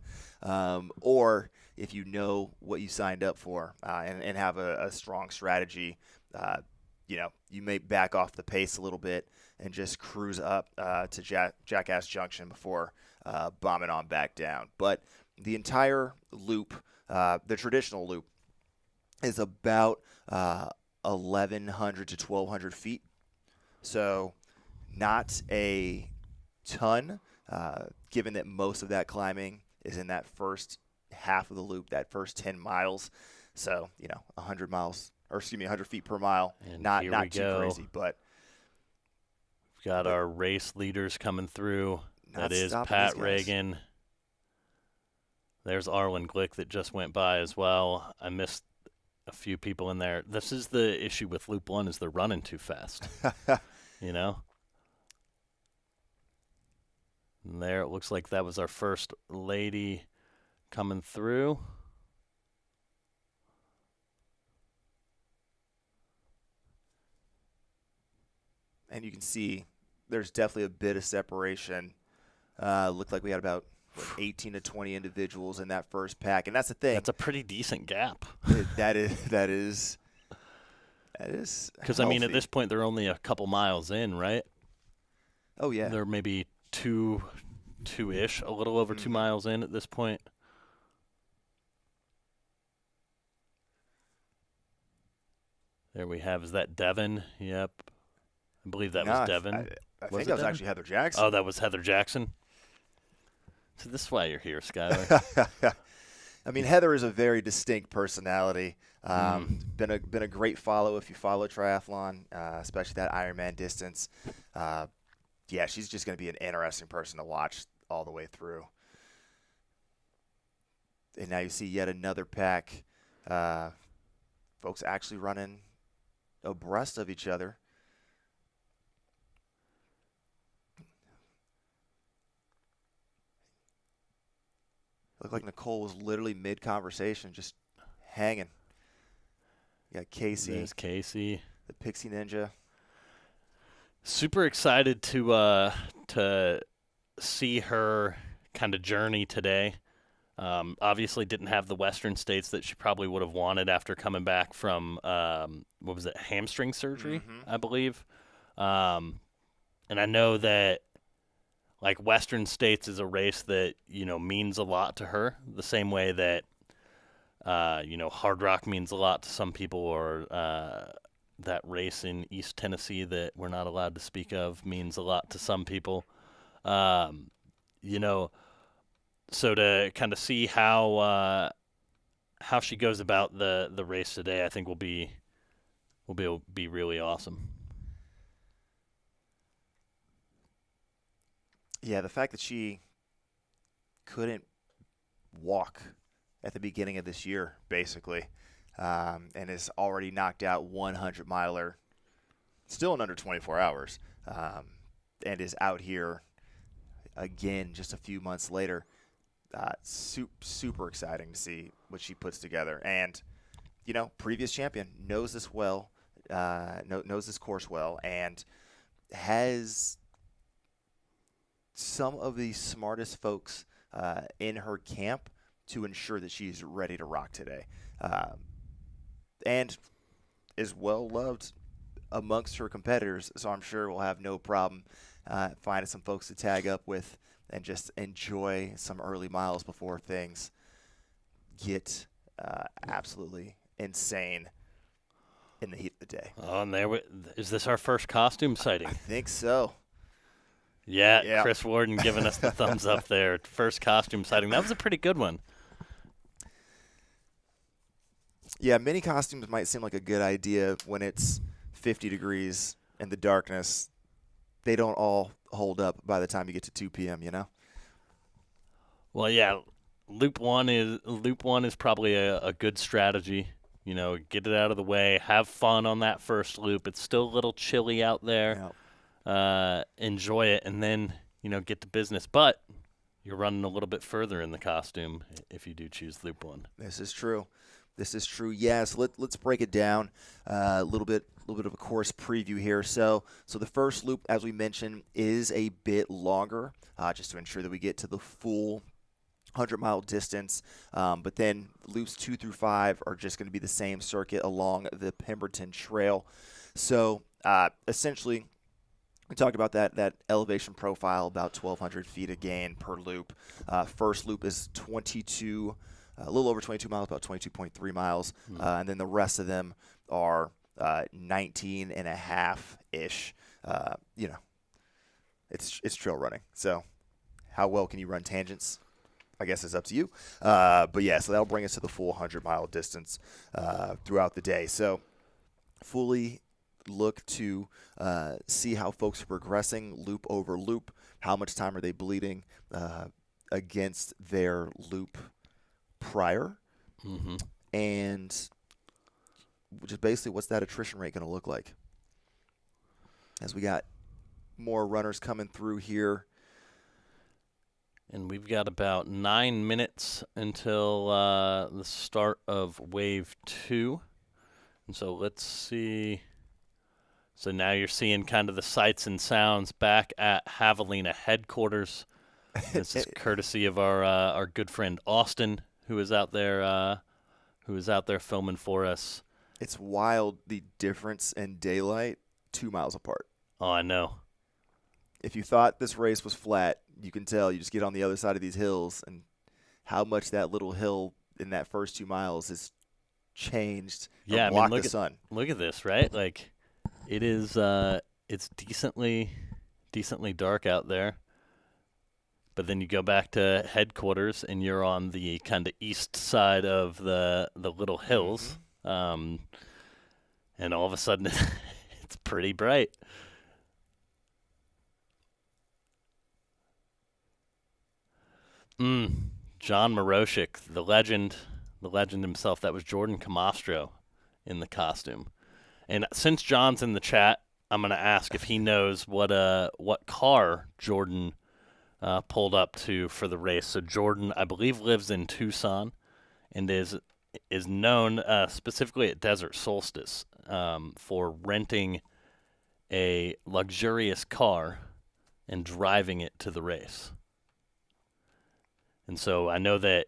or if you know what you signed up for and have a strong strategy, you may back off the pace a little bit and just cruise up to Jackass Junction before bombing on back down. But the entire loop, the traditional loop, is about 1,100 to 1,200 feet. So not a ton, given that most of that climbing is in that first half of the loop, that first 10 miles. So, 100 feet per mile. And not here we too go. crazy, but we've got our race leaders coming through. That is Pat Reagan. There's Arlen Glick that just went by as well. I missed a few people in there. This is the issue with Loop 1 is they're running too fast. And there it looks like that was our first lady coming through. And you can see there's definitely a bit of separation. Looked like we had about 18 to 20 individuals in that first pack, and that's the thing. That's a pretty decent gap. That is. Because I mean, at this point, they're only a couple miles in, right? Oh yeah. They're maybe two-ish, a little over 2 miles in at this point. There we have. Is that Devin? Yep. I believe that was Devin. I think that was actually Heather Jackson. Oh, that was Heather Jackson? So this is why you're here, Skyler. I mean, Heather is a very distinct personality. Been a great follow if you follow triathlon, especially that Ironman distance. Yeah, she's just going to be an interesting person to watch all the way through. And now you see yet another pack. Folks actually running abreast of each other. Looked like Nicole was literally mid-conversation, just hanging. You got Casey, There's Casey. the Pixie Ninja. Super excited to see her kind of journey today. Obviously, didn't have the Western states that she probably would have wanted after coming back from what was it, hamstring surgery, I believe. And I know that like Western states is a race that means a lot to her, the same way that Hard Rock means a lot to some people, or that race in East Tennessee that we're not allowed to speak of means a lot to some people. You know, so to kind of see how she goes about the race today, I think will be really awesome. Yeah, the fact that she couldn't walk at the beginning of this year, basically, and is already knocked out 100 miler, still in under 24 hours, and is out here again just a few months later. Super exciting to see what she puts together. And, previous champion, knows this well, knows this course well, and has some of the smartest folks in her camp to ensure that she's ready to rock today. And is well loved amongst her competitors, so I'm sure we'll have no problem finding some folks to tag up with and just enjoy some early miles before things get absolutely insane in the heat of the day. Oh, and is this our first costume sighting? I think so. Yeah, Chris Warden giving us the thumbs up there. First costume sighting. That was a pretty good one. Yeah, mini costumes might seem like a good idea when it's 50 degrees in the darkness. They don't all hold up by the time you get to 2 p.m., Well, yeah, loop one is probably a good strategy. Get it out of the way, have fun on that first loop. It's still a little chilly out there. Yep. Enjoy it, and then get to business. But you're running a little bit further in the costume if you do choose loop one. This is true. Yes, let's break it down a little bit of a course preview here. So the first loop, as we mentioned, is a bit longer, just to ensure that we get to the full 100-mile distance. But then loops 2 through 5 are just going to be the same circuit along the Pemberton Trail. So essentially, we talked about that elevation profile, about 1,200 feet a gain per loop. First loop is a little over 22 miles, about 22.3 miles. And then the rest of them are 19 and a half-ish. It's trail running. So how well can you run tangents? I guess it's up to you. But yeah, so that'll bring us to the full 100-mile distance throughout the day. So fully look to see how folks are progressing loop over loop. How much time are they bleeding against their loop prior? And just basically what's that attrition rate going to look like? As we got more runners coming through here. And we've got about 9 minutes until the start of Wave 2. And so let's see. So now you're seeing kind of the sights and sounds back at Javelina headquarters. This is courtesy of our good friend Austin, who is out there filming for us. It's wild, the difference in daylight 2 miles apart. Oh, I know. If you thought this race was flat, you can tell. You just get on the other side of these hills, and how much that little hill in that first 2 miles has changed. Yeah, block look the sun. Look at this, right? Like, it is. It's decently dark out there. But then you go back to headquarters, and you're on the kind of east side of the little hills, and all of a sudden, it's pretty bright. John Moroshik, the legend himself. That was Jordan Camastro in the costume. And since John's in the chat, I'm going to ask if he knows what car Jordan pulled up to for the race. So Jordan, I believe, lives in Tucson and is known specifically at Desert Solstice for renting a luxurious car and driving it to the race. And so I know that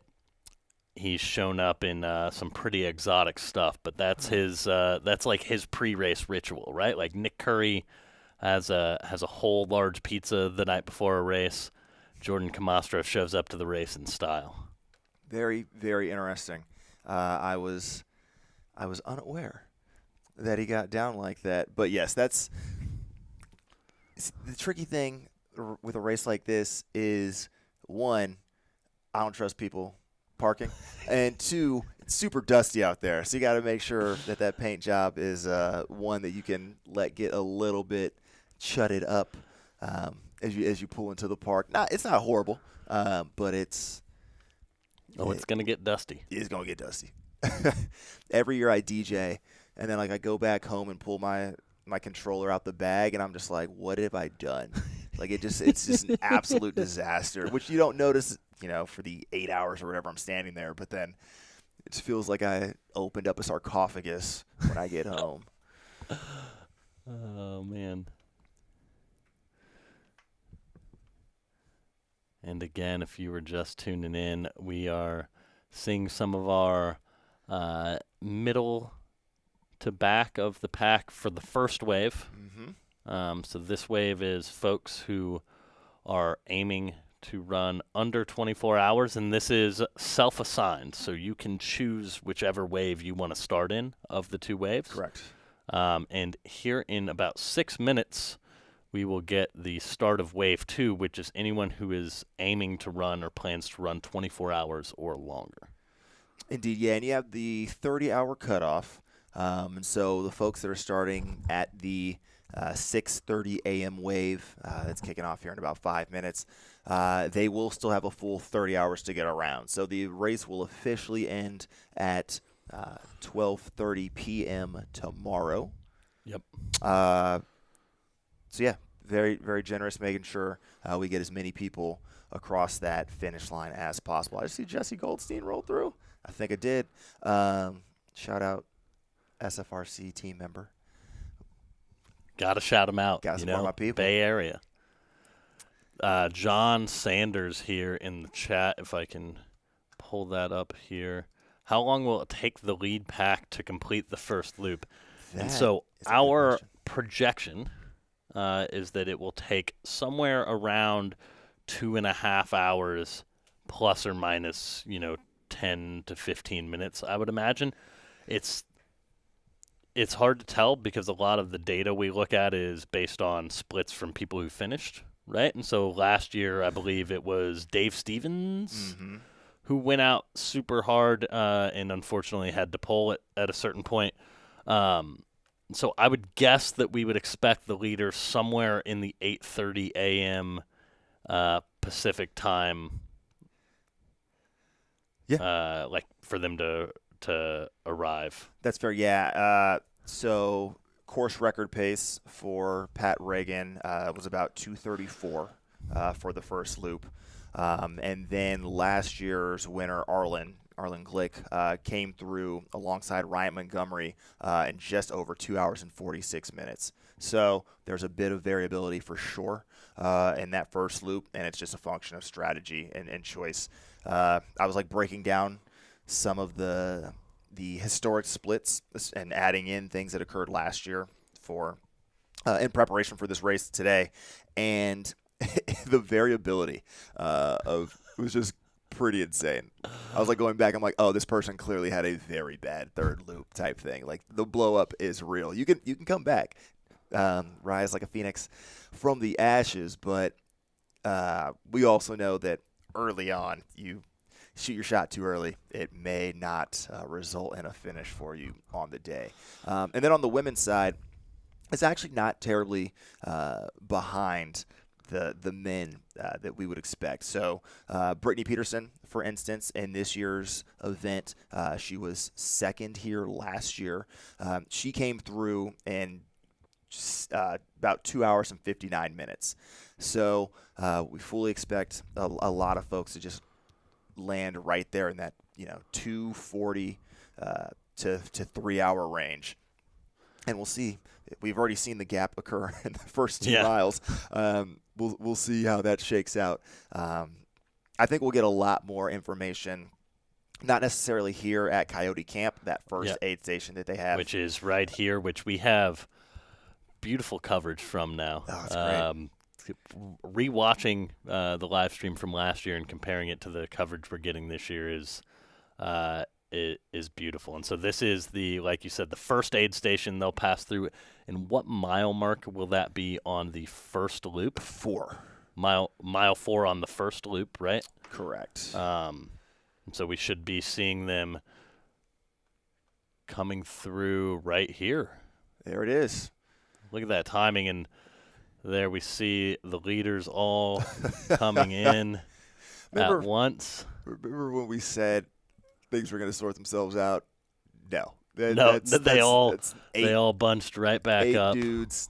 he's shown up in some pretty exotic stuff, but that's his that's like his pre-race ritual, right? Like Nick Curry has a whole large pizza the night before a race. Jordan Camastro shows up to the race in style. Very, very interesting. I was unaware that he got down like that. But yes, that's the tricky thing with a race like this is, one, I don't trust people parking, and two, it's super dusty out there. So you got to make sure that paint job is one that you can let get a little bit shutted up as you pull into the park. It's not horrible, but it's gonna get dusty. It's gonna get dusty. Every year I DJ, and then like I go back home and pull my controller out the bag, and I'm just like, what have I done? Like it's just an absolute disaster, which you don't notice, for the 8 hours or whatever I'm standing there. But then it feels like I opened up a sarcophagus when I get home. Oh man. And again, if you were just tuning in, we are seeing some of our middle to back of the pack for the first wave. Mm-hmm. So this wave is folks who are aiming to run under 24 hours, and this is self-assigned, so you can choose whichever wave you want to start in of the two waves. Correct. And here in about 6 minutes, we will get the start of Wave 2, which is anyone who is aiming to run or plans to run 24 hours or longer. Indeed, yeah, and you have the 30-hour cutoff. And so the folks that are starting at the 6:30 a.m. wave that's kicking off here in about 5 minutes, they will still have a full 30 hours to get around. So the race will officially end at 12:30 p.m. tomorrow. Yep. So, yeah, very, very generous, making sure we get as many people across that finish line as possible. I just see Jesse Goldstein roll through. I think I did. Shout out SFRC team member. Got to shout them out. Got to support my people. Bay Area. John Sanders here in the chat, if I can pull that up here. How long will it take the lead pack to complete the first loop? And so our projection is that it will take somewhere around 2.5 hours plus or minus, 10 to 15 minutes, I would imagine. It's hard to tell because a lot of the data we look at is based on splits from people who finished, right? And so last year, I believe it was Dave Stevens who went out super hard and unfortunately had to pull it at a certain point. So I would guess that we would expect the leader somewhere in the 8:30 a.m. Pacific time. Yeah. Like for them to arrive. That's fair. Yeah. So course record pace for Pat Reagan was about 2:34 for the first loop, and then last year's winner Arlen Glick came through alongside Ryan Montgomery in just over 2 hours and 46 minutes. So there's a bit of variability for sure in that first loop, and it's just a function of strategy and choice. I was like breaking down some of the historic splits and adding in things that occurred last year for in preparation for this race today, and the variability of it was just pretty insane. I was like going back, I'm like, oh, this person clearly had a very bad third loop type thing. Like the blow up is real. You can come back, rise like a phoenix from the ashes, but we also know that early on, you shoot your shot too early, it may not result in a finish for you on the day. And then on the women's side, it's actually not terribly behind the men that we would expect. So Brittany Peterson, for instance, in this year's event, she was second here last year. She came through and about 2 hours and 59 minutes. So we fully expect a lot of folks to just land right there in that 240 to 3 hour range, and we'll see. We've already seen the gap occur in the first 2 miles. We'll see how that shakes out. I think we'll get a lot more information. Not necessarily here at Coyote Camp, that first aid station that they have. Which is right here, which we have beautiful coverage from now. Oh, that's great. Rewatching the live stream from last year and comparing it to the coverage we're getting this year is beautiful. And so this is like you said, the first aid station they'll pass through. And what mile mark will that be on the first loop? 4. Mile 4 on the first loop, right? Correct. So we should be seeing them coming through right here. There it is. Look at that timing, and there we see the leaders all coming in at once. Remember when we said things were going to sort themselves out? No. They all bunched right back up. 8 dudes.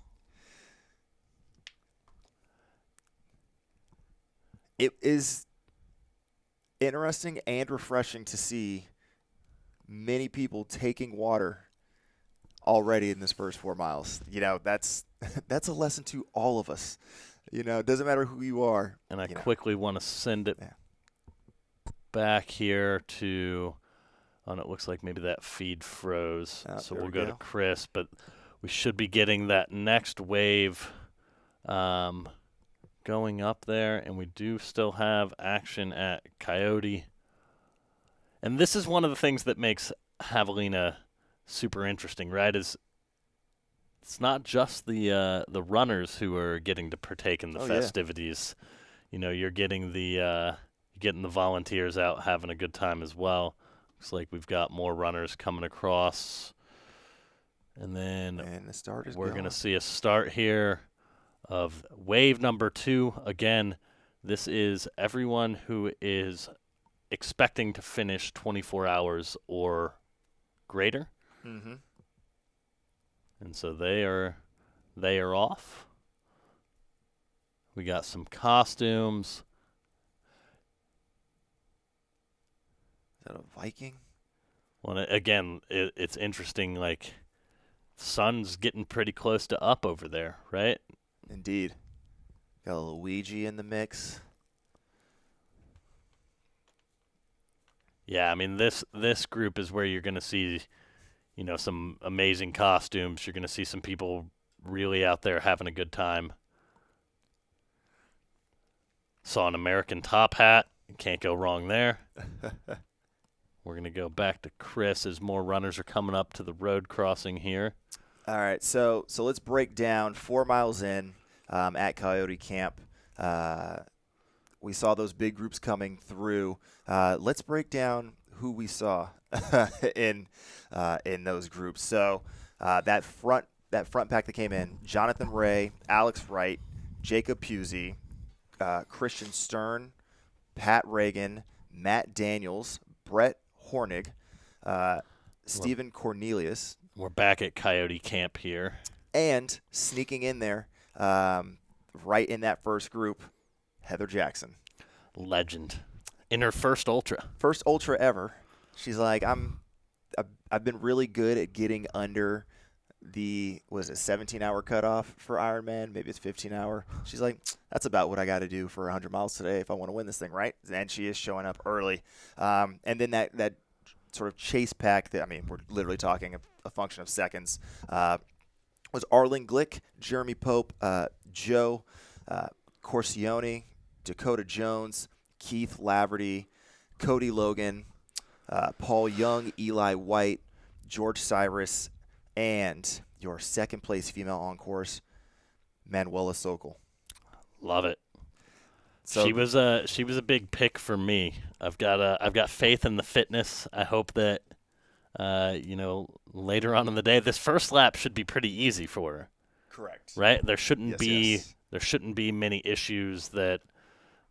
It is interesting and refreshing to see many people taking water already in this first 4 miles. That's a lesson to all of us. It doesn't matter who you are. And I quickly want to send it back here to it looks like maybe that feed froze. So we'll go to Chris, but we should be getting that next wave going up there, and we do still have action at Coyote. And this is one of the things that makes Javelina super interesting, right? Is it's not just the runners who are getting to partake in the festivities. You're getting the volunteers out having a good time as well. Looks like we've got more runners coming across, and then the start is we're going to see a start here of wave number 2. Again, this is everyone who is expecting to finish 24 hours or greater. Mm-hmm. And so they are off. We got some costumes. Is that a Viking? Well, again, it's interesting, like, sun's getting pretty close to up over there, right? Indeed. Got a Luigi in the mix. Yeah, I mean, this group is where you're going to see, some amazing costumes. You're going to see some people really out there having a good time. Saw an American top hat. Can't go wrong there. We're going to go back to Chris as more runners are coming up to the road crossing here. All right, so let's break down 4 miles in at Coyote Camp. We saw those big groups coming through. Let's break down who we saw in those groups. So that front pack that came in: Jonathan Ray, Alex Wright, Jacob Pusey, Christian Stern, Pat Reagan, Matt Daniels, Brett Hornig, Stephen Cornelius. We're back at Coyote Camp here. And sneaking in there, right in that first group, Heather Jackson. Legend. In her first ultra. First ultra ever. She's like, I've been really good at getting under the 17-hour cutoff for Ironman. Maybe it's 15-hour. She's like, that's about what I got to do for 100 miles today if I want to win this thing, right? And she is showing up early. And then that sort of chase pack that, we're literally talking a function of seconds, was Arlen Glick, Jeremy Pope, Joe Corsione, Dakota Jones, Keith Laverty, Cody Logan, Paul Young, Eli White, George Cyrus, and your second place female on course, Manuela Sokol. Love it. So she was a big pick for me. I've got faith in the fitness. I hope that later on in the day, this first lap should be pretty easy for her. Correct. Right? There shouldn't be many issues that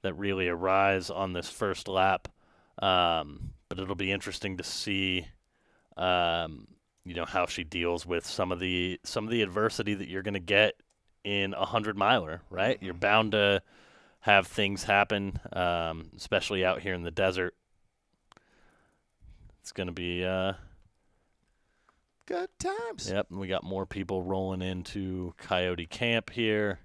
really arise on this first lap. But it'll be interesting to see how she deals with some of the adversity that you're going to get in a 100 miler, right? You're Hmm. bound to have things happen, especially out here in the desert. It's going to be, Good times. yep, and we got more people rolling into Coyote Camp here.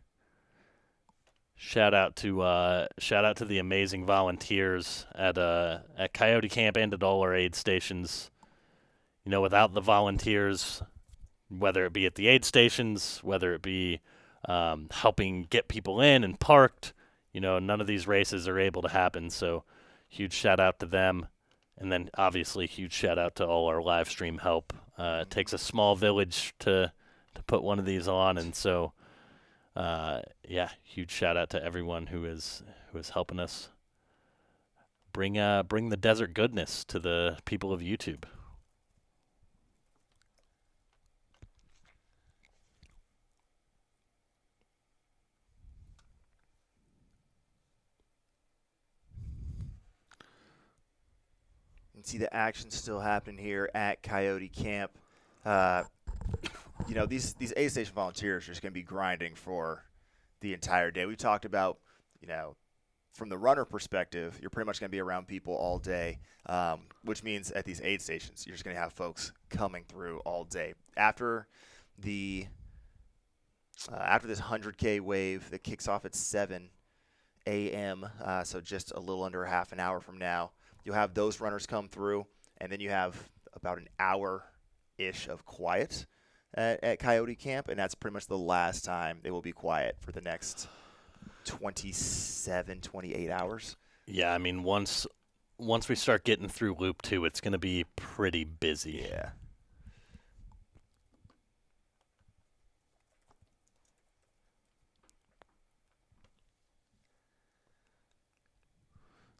Shout out to the amazing volunteers at Coyote Camp and at all our aid stations. Without the volunteers, whether it be at the aid stations, whether it be helping get people in and parked, none of these races are able to happen. So, huge shout out to them. And then, obviously, huge shout out to all our live stream help. It takes a small village to put one of these on. And so, yeah, huge shout out to everyone who is helping us bring the desert goodness to the people of YouTube. And see the action still happening here at Coyote Camp. Uh, these aid station volunteers are just going to be grinding for the entire day. We talked about, you know, from the runner perspective, you're pretty much going to be around people all day, which means at these aid stations, you're just going to have folks coming through all day. The after this 100K wave that kicks off at 7 a.m., so just a little under half an hour from now, you'll have those runners come through, and then you have about an hour-ish of quiet at Coyote Camp, and that's pretty much the last time they will be quiet for the next 27, 28 hours. Yeah, I mean once we start getting through loop 2, it's going to be pretty busy. Yeah.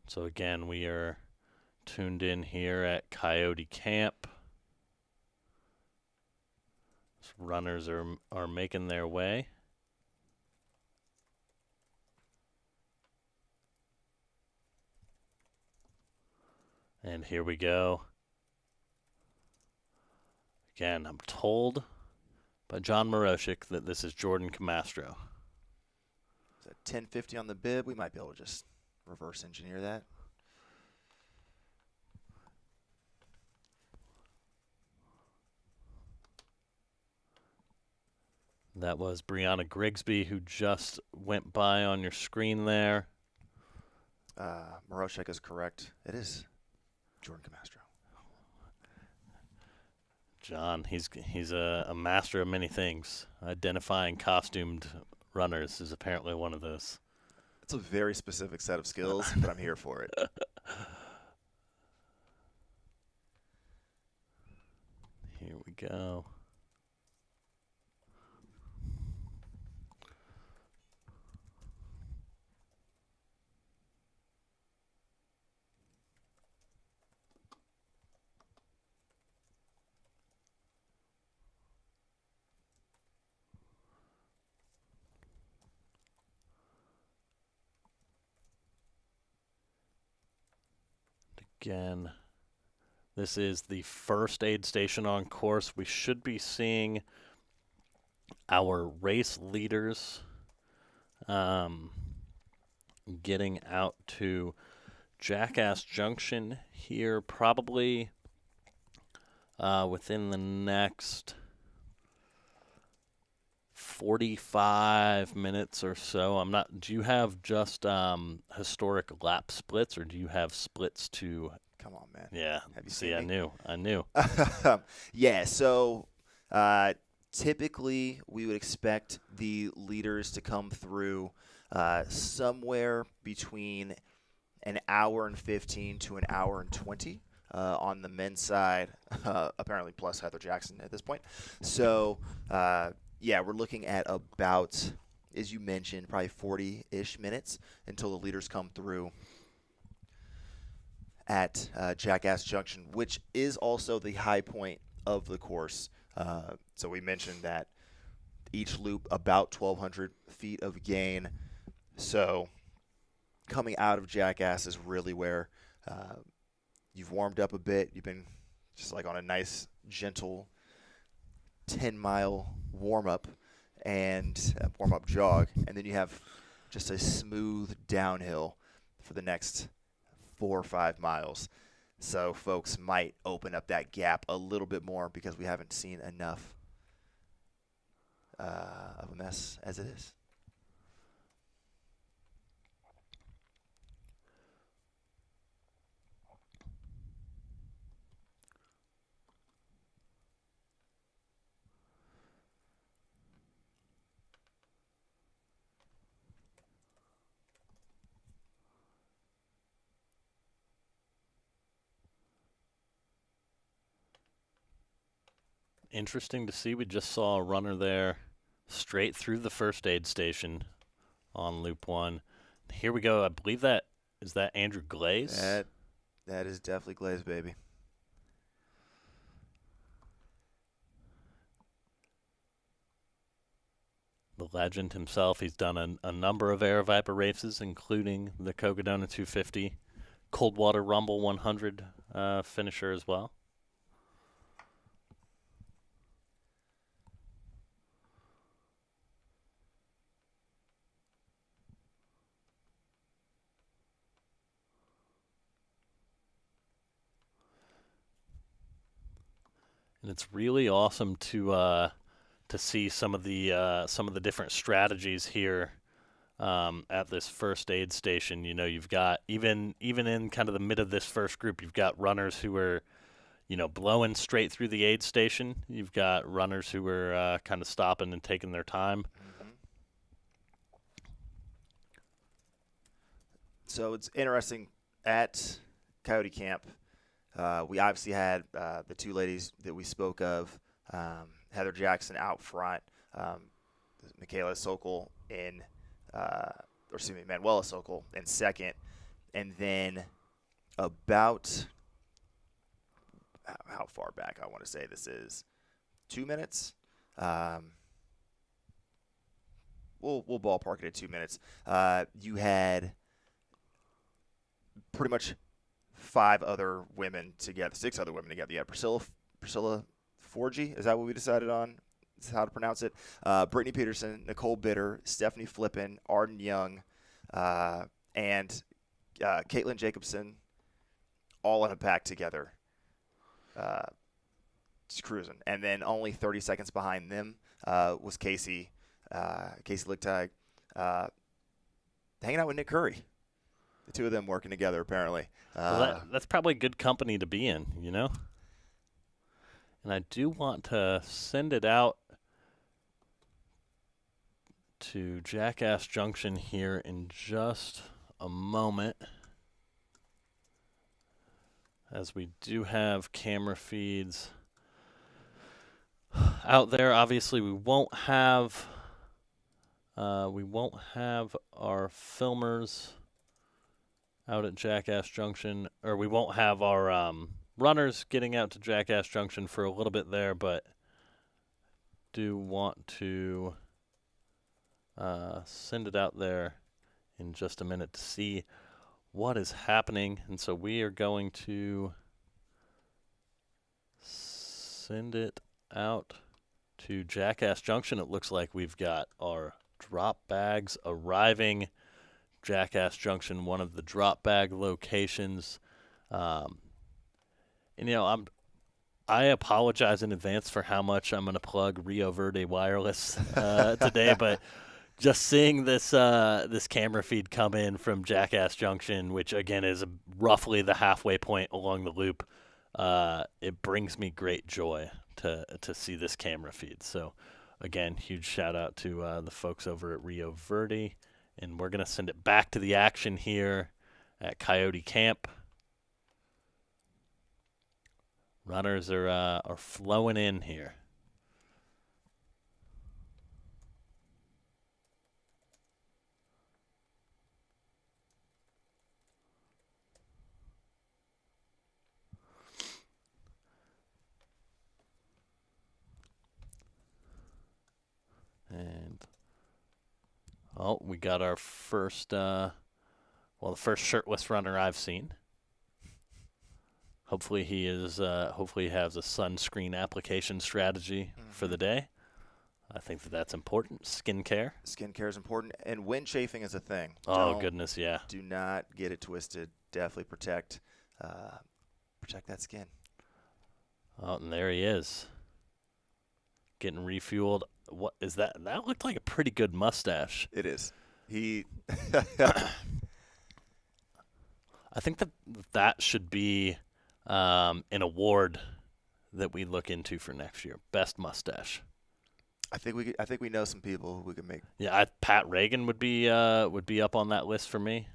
So again, we are tuned in here at Coyote Camp. Runners are making their way. And here we go. Again, I'm told by John Moroshik that this is Jordan Camastro. So 1050 on the bib, we might be able to just reverse engineer that. That was Brianna Grigsby who just went by on your screen there. Moroshek is correct. It is Jordan Camastro. John, he's a master of many things. Identifying costumed runners is apparently one of those. It's a very specific set of skills, but I'm here for it. Here we go. Again, this is the first aid station on course. We should be seeing our race leaders getting out to Jackass Junction here probably within the next 45 minutes or so. I'm not. Do you have just historic lap splits, or do you have splits to? Come on, man. Yeah. Have you See, seen I me? knew. Yeah, so typically we would expect the leaders to come through somewhere between an hour and 15 to an hour and 20 on the men's side, apparently plus Heather Jackson at this point. So, yeah, we're looking at about, as you mentioned, probably 40-ish minutes until the leaders come through at Jackass Junction, which is also the high point of the course. So we mentioned that each loop about 1,200 feet of gain. So coming out of Jackass is really where you've warmed up a bit. You've been just like on a nice, gentle 10-mile warm up and warm up jog, and then you have just a smooth downhill for the next 4 or 5 miles. So folks might open up that gap a little bit more because we haven't seen enough of a mess as it is. Interesting to see. We just saw a runner there straight through the first aid station on loop one. Here we go. I believe that is that Andrew Glaze. That is definitely Glaze, baby. The legend himself. He's done a number of Aravaipa races, including the Cocodona 250, Coldwater Rumble 100 finisher as well. And it's really awesome to see some of the different strategies here at this first aid station. You know, you've got even in kind of the mid of this first group, you've got runners who are, you know, blowing straight through the aid station. You've got runners who are kind of stopping and taking their time. Mm-hmm. So it's interesting at Coyote Camp. We obviously had the two ladies that we spoke of, Heather Jackson out front, Michaela Sokol in, Manuela Sokol in second, and then about how far back I want to say this is 2 minutes. We'll ballpark it at 2 minutes. You had pretty much 5 other women together, 6 other women together. You had Priscilla Forgy. Is that what we decided on? Is how to pronounce it? Brittany Peterson, Nicole Bitter, Stephanie Flippin, Arden Young, and Caitlin Jacobson, all in a pack together, just cruising. And then only 30 seconds behind them was Casey Lichtag, hanging out with Nick Curry. The two of them working together, apparently. Well, that's probably good company to be in, you know? And I do want to send it out to Jackass Junction here in just a moment, as we do have camera feeds out there. Obviously, we won't have our filmers out at Jackass Junction, or we won't have our runners getting out to Jackass Junction for a little bit there, but do want to send it out there in just a minute to see what is happening. And so we are going to send it out to Jackass Junction. It looks like we've got our drop bags arriving. Jackass Junction, one of the drop bag locations. And you know, I apologize in advance for how much I'm going to plug Rio Verde Wireless today, but just seeing this camera feed come in from Jackass Junction, which again is roughly the halfway point along the loop, it brings me great joy to see this camera feed. So again, huge shout out to the folks over at Rio Verde. And we're going to send it back to the action here at Coyote Camp. Runners are flowing in here. And we got our first, the first shirtless runner I've seen. Hopefully he is. Hopefully he has a sunscreen application strategy for the Hmm. day. I think that that's important. Skincare. Skincare is important, and wind chafing is a thing. Oh goodness, yeah. Do not get it twisted. Definitely uh, protect that skin. Oh, and there he is, getting refueled. What is that? That looked like a pretty good mustache. It is. He. I think that that should be an award that we look into for next year. Best mustache. I think we know some people who we can make. Yeah, Pat Reagan would be up on that list for me.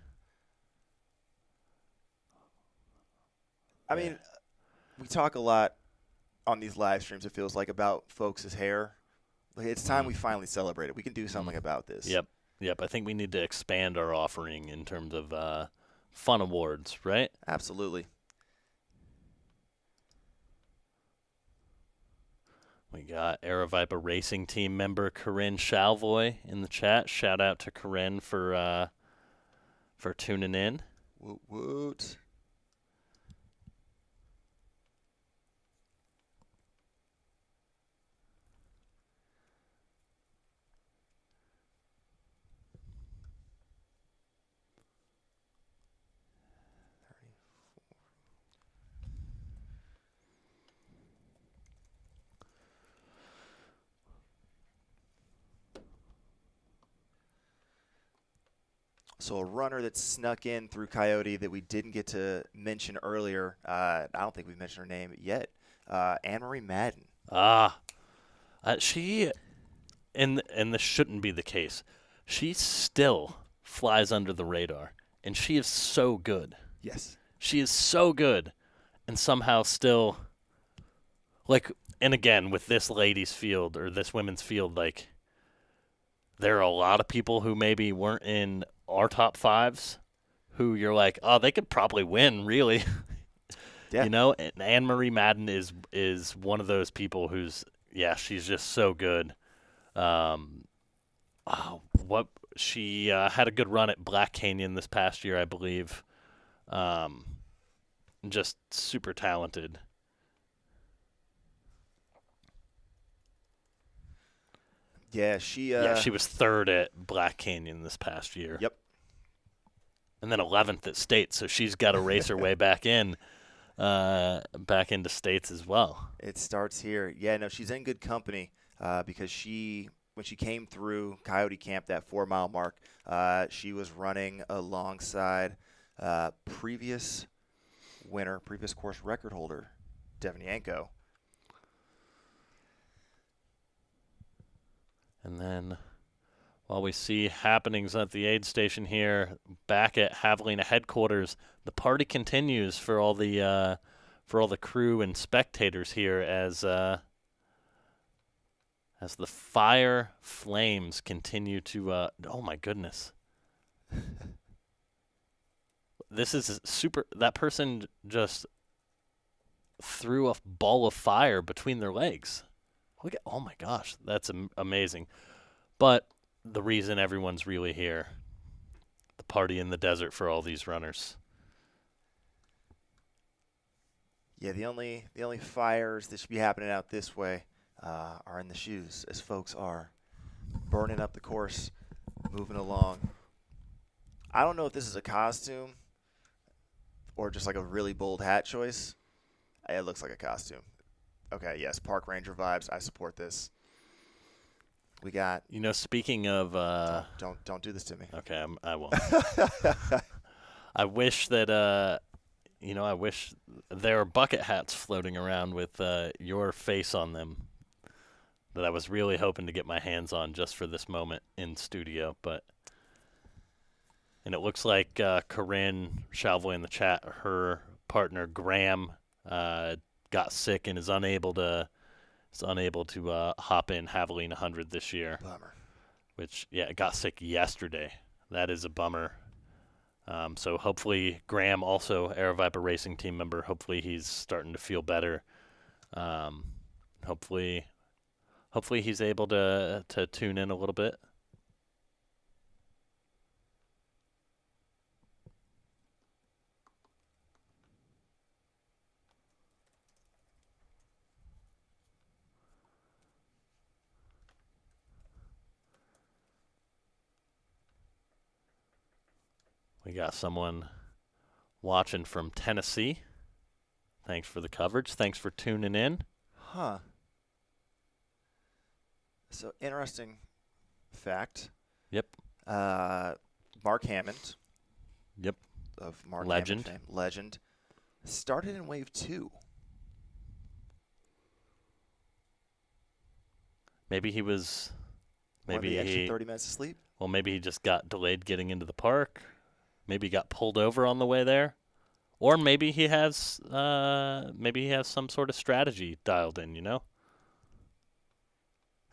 I Yeah. mean, we talk a lot on these live streams. It feels like about folks' hair. Like, it's time we finally celebrate it. We can do something about this. Yep. Yep. I think we need to expand our offering in terms of fun awards, right? Absolutely. We got Aravaipa Racing Team member Corinne Chalvoy in the chat. Shout out to Corinne for tuning in. Woot woot. So a runner that snuck in through Coyote that we didn't get to mention earlier. I don't think we've mentioned her name yet. Anne-Marie Madden. She and this shouldn't be the case. She still flies under the radar, and she is so good. Yes. She is so good, and somehow still, like, and again with this ladies' field or this women's field, like, there are a lot of people who maybe weren't in our top fives, who you're like, oh, they could probably win, really. Yeah. You know, and Anne-Marie Madden is one of those people who's, yeah, she's just so good. What she had a good run at Black Canyon this past year, I believe. Just super talented. Yeah, she. Yeah, she was third at Black Canyon this past year. Yep. And then 11th at State, so she's got to race her way back into States as well. It starts here. Yeah, no, she's in good company because when she came through Coyote Camp, that 4 mile mark, she was running alongside previous winner, previous course record holder, Devin Yanko. And then while we see happenings at the aid station here, back at Javelina headquarters, the party continues for all the crew and spectators here as the fire flames continue to. Oh my goodness! This is super. That person just threw a ball of fire between their legs. Look at, oh my gosh, that's amazing. But the reason everyone's really here, the party in the desert for all these runners. Yeah, the only fires that should be happening out this way are in the shoes, as folks are burning up the course, moving along. I don't know if this is a costume or just like a really bold hat choice. It looks like a costume. Okay, yes, park ranger vibes. I support this. We got. You know, speaking of. Don't do this to me. Okay, I won't. I wish that. I wish there are bucket hats floating around with your face on them that I was really hoping to get my hands on just for this moment in studio, and it looks like Corinne Chalvoy in the chat, her partner Graham, got sick and is unable to hop in Javelina 100 this year. Bummer. Which, yeah, got sick yesterday. That is a bummer. So hopefully Graham, also Aravaipa Racing Team member, hopefully he's starting to feel better. Hopefully he's able to tune in a little bit. We got someone watching from Tennessee. Thanks for the coverage. Thanks for tuning in. Huh. So, interesting fact. Yep. Mark Hammond. Yep. Of Mark Legend. Hammond fame. Legend. Started in wave 2. Maybe he was. Maybe the extra 30 minutes of sleep. Well, maybe he just got delayed getting into the park. Maybe he got pulled over on the way there, or maybe he has some sort of strategy dialed in. You know.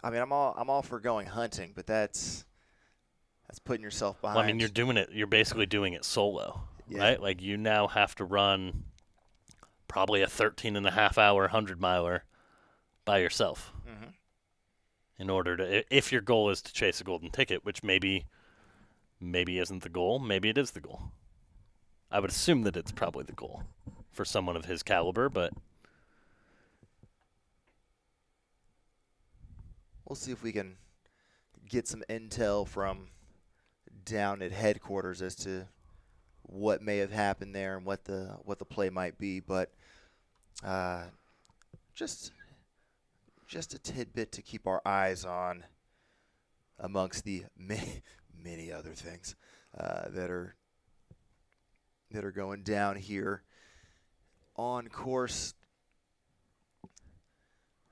I mean, I'm all for going hunting, but that's putting yourself behind. Well, I mean, you're doing it. You're basically doing it solo, right? Like you now have to run probably a 13.5-hour 100-miler by yourself. Mm-hmm. In order to, if your goal is to chase a golden ticket, which maybe isn't the goal, maybe it is the goal. I would assume that it's probably the goal for someone of his caliber, but we'll see if we can get some intel from down at headquarters as to what may have happened there and what the play might be. But just a tidbit to keep our eyes on amongst the many other things that are going down here on course,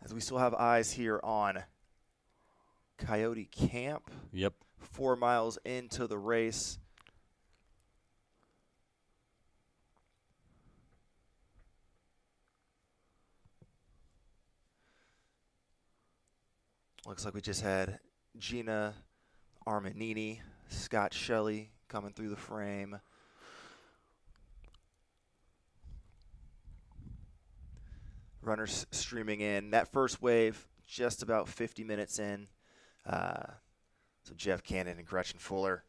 as we still have eyes here on Coyote Camp. Yep. 4 miles into the race. Looks like we just had Gina Armanini, Scott Shelley coming through the frame. Runners streaming in. That first wave, just about 50 minutes in. So Jeff Cannon and Gretchen Fuller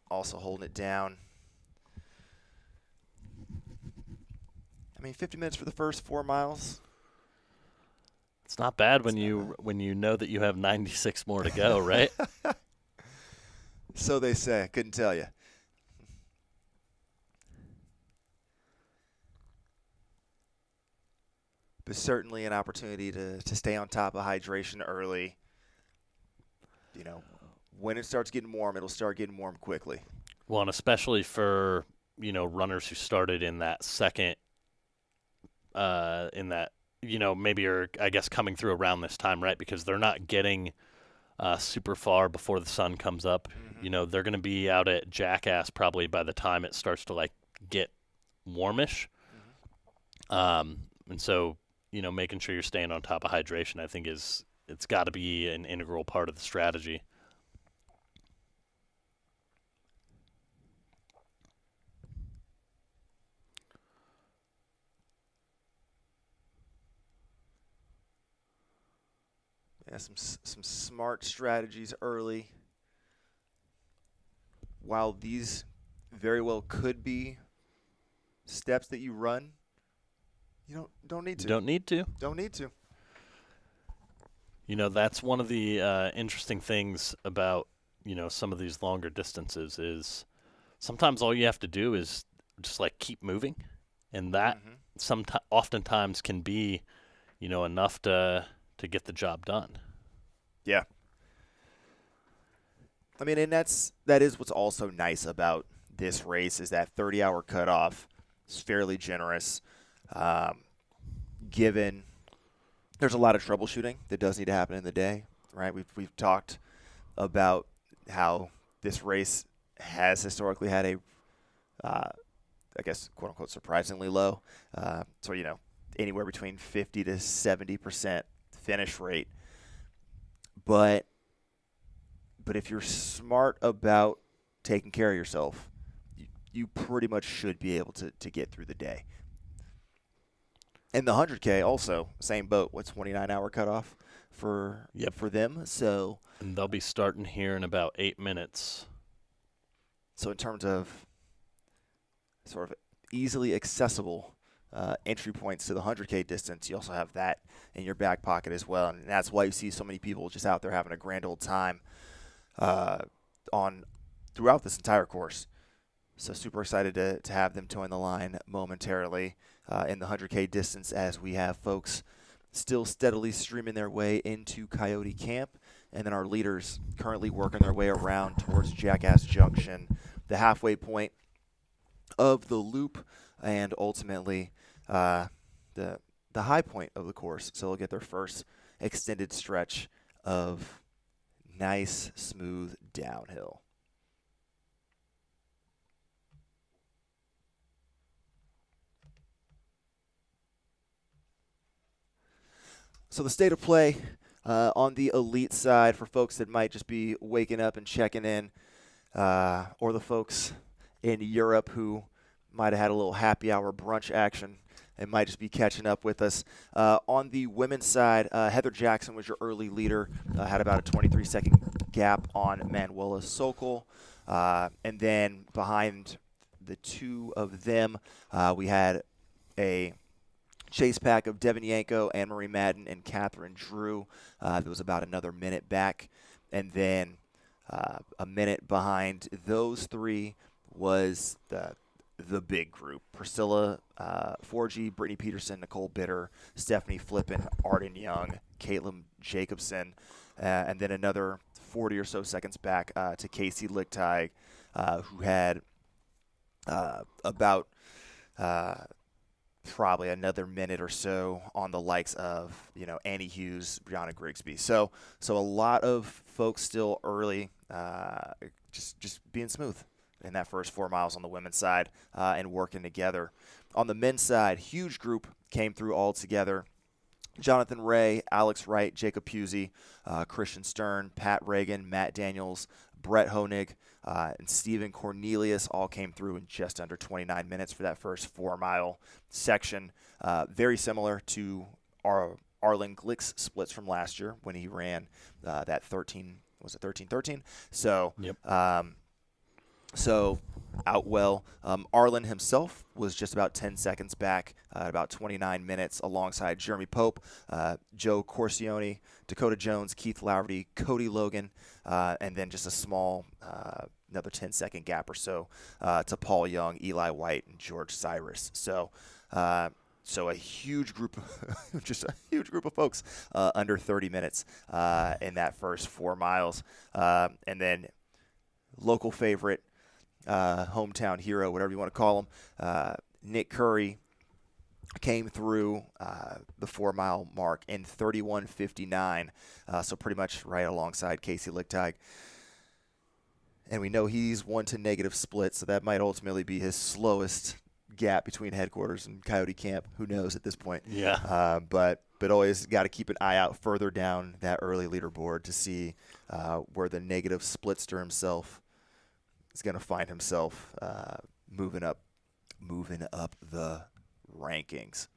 also holding it down. I mean, 50 minutes for the first 4 miles. It's not bad when you know that you have 96 more to go, right? So they say. I couldn't tell you. But certainly an opportunity to stay on top of hydration early. You know, when it starts getting warm, it'll start getting warm quickly. Well, and especially for, runners who started in that second, maybe are, I guess, coming through around this time, right? Because they're not getting super far before the sun comes up. Mm-hmm. They're going to be out at Jackass probably by the time it starts to, get warmish. Mm-hmm. And so, making sure you're staying on top of hydration, I think it's got to be an integral part of the strategy. Yeah, some smart strategies early. While these very well could be steps that you run, you don't need to. Don't need to. Don't need to. That's one of the interesting things about, some of these longer distances is sometimes all you have to do is just keep moving, and that oftentimes can be, enough to get the job done. Yeah. I mean, and that is what's also nice about this race is that 30-hour cutoff is fairly generous, given there's a lot of troubleshooting that does need to happen in the day, right? We've talked about how this race has historically had a, I guess, quote unquote, surprisingly low, so anywhere between 50 to 70% finish rate. But if you're smart about taking care of yourself, you pretty much should be able to get through the day. And the 100K also, same boat. What's 29-hour cutoff for them? So and they'll be starting here in about 8 minutes. So in terms of sort of easily accessible entry points to the 100K distance, you also have that in your back pocket as well. And that's why you see so many people just out there having a grand old time throughout this entire course. So super excited to have them join the line momentarily in the 100K distance as we have folks still steadily streaming their way into Coyote Camp. And then our leaders currently working their way around towards Jackass Junction, the halfway point of the loop, and ultimately the high point of the course. So they'll get their first extended stretch of nice, smooth downhill. So the state of play on the elite side for folks that might just be waking up and checking in, or the folks in Europe who might have had a little happy hour brunch action and might just be catching up with us. On the women's side, Heather Jackson was your early leader, had about a 23-second gap on Manuela Sokol. And then behind the two of them, we had a chase pack of Devin Yanko, Anne-Marie Madden, and Catherine Drew. There was about another minute back. And then a minute behind those three was the big group. Priscilla Forgy, Brittany Peterson, Nicole Bitter, Stephanie Flippin, Arden Young, Caitlin Jacobson, and then another 40 or so seconds back to Casey Lichtig, who had about probably another minute or so on the likes of, Annie Hughes, Brianna Grigsby. So a lot of folks still early, just being smooth in that first 4 miles on the women's side and working together. On the men's side, huge group came through all together. Jonathan Ray, Alex Wright, Jacob Pusey, Christian Stern, Pat Reagan, Matt Daniels, Brett Honig, and Stephen Cornelius all came through in just under 29 minutes for that first 4 mile section. Very similar to our Arlen Glick's splits from last year when he ran that 13-13? So, Yep. So out well. Arlen himself was just about 10 seconds back at about 29 minutes alongside Jeremy Pope, Joe Corsione, Dakota Jones, Keith Laverty, Cody Logan, and then just a small another 10-second gap or so to Paul Young, Eli White, and George Cyrus. So a huge group, just a huge group of folks under 30 minutes in that first 4 miles. And then local favorite, hometown hero, whatever you want to call him, Nick Curry came through the 4 mile mark in 31:59, so pretty much right alongside Casey Lichtig. And we know he's 1 to negative split, so that might ultimately be his slowest gap between headquarters and Coyote Camp. Who knows at this point? Yeah. But always got to keep an eye out further down that early leaderboard to see where the negative splitster himself is going to find himself moving up the rankings.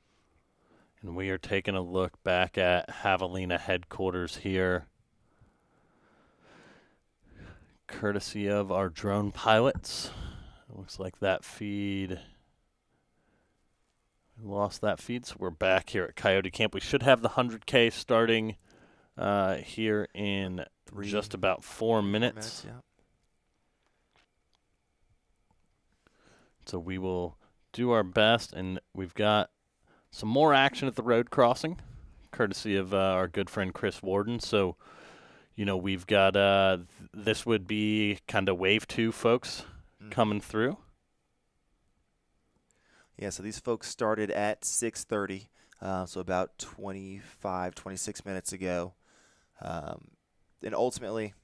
And we are taking a look back at Javelina headquarters here, courtesy of our drone pilots. It looks like that feed, we lost that feed, so we're back here at Coyote Camp. We should have the 100K starting here in just about 4 minutes. Yeah. So we will do our best, and we've got some more action at the road crossing, courtesy of our good friend Chris Warden. So, we've got this would be kind of wave 2 folks coming through. Yeah, so these folks started at 6:30, so about 26 minutes ago. And ultimately,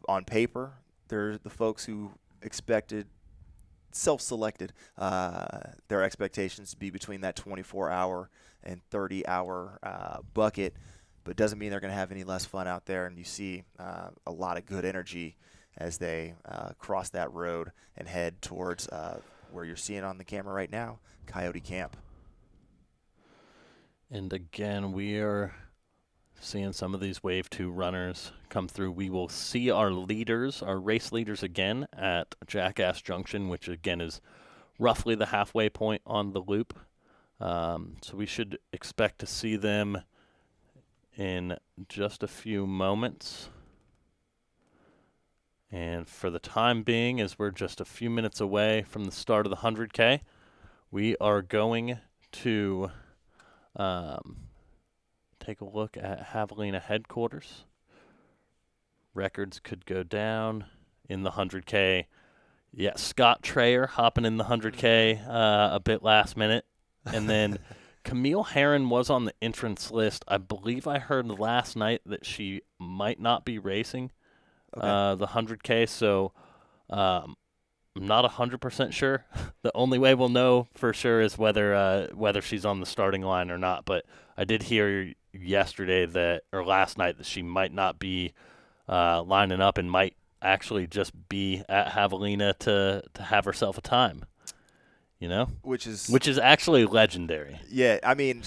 on paper, they're the folks who expected, self-selected, their expectations to be between that 24-hour and 30-hour bucket, but doesn't mean they're going to have any less fun out there. And you see a lot of good energy as they cross that road and head towards where you're seeing on the camera right now, Coyote Camp. And again, we are seeing some of these Wave 2 runners come through. We will see our race leaders again at Jackass Junction, which again is roughly the halfway point on the loop. So we should expect to see them in just a few moments. And for the time being, as we're just a few minutes away from the start of the 100K, we are going to take a look at Javelina headquarters. Records could go down in the 100K. Yeah, Scott Trayer hopping in the 100K a bit last minute. And then Camille Herron was on the entrance list. I believe I heard last night that she might not be racing the 100K, so I'm not 100% sure. The only way we'll know for sure is whether she's on the starting line or not. But I did hear last night that she might not be lining up and might actually just be at Javelina to have herself a time. Which is actually legendary. Yeah, I mean,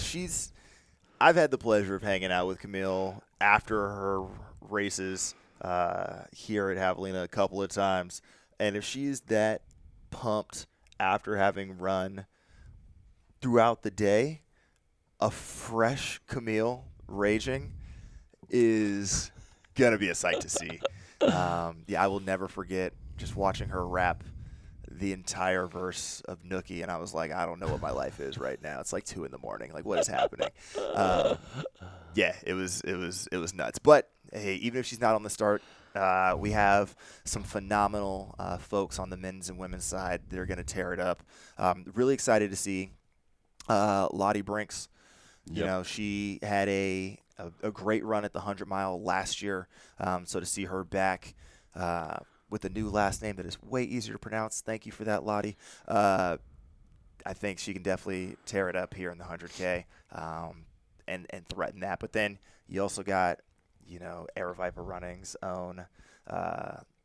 I've had the pleasure of hanging out with Camille after her races here at Javelina a couple of times, and if she's that pumped after having run throughout the day, a fresh Camille raging is gonna be a sight to see. I will never forget just watching her rap the entire verse of Nookie, and I was like, I don't know what my life is right now. It's like 2 a.m. Like, what is happening? It was nuts. But hey, even if she's not on the start, we have some phenomenal folks on the men's and women's side that are going to tear it up. Really excited to see Lottie Brinks. Yep. She had a great run at the 100-mile last year. So to see her back with a new last name that is way easier to pronounce, thank you for that, Lottie. I think she can definitely tear it up here in the 100K and threaten that. But then you also got, Aravaipa Running's own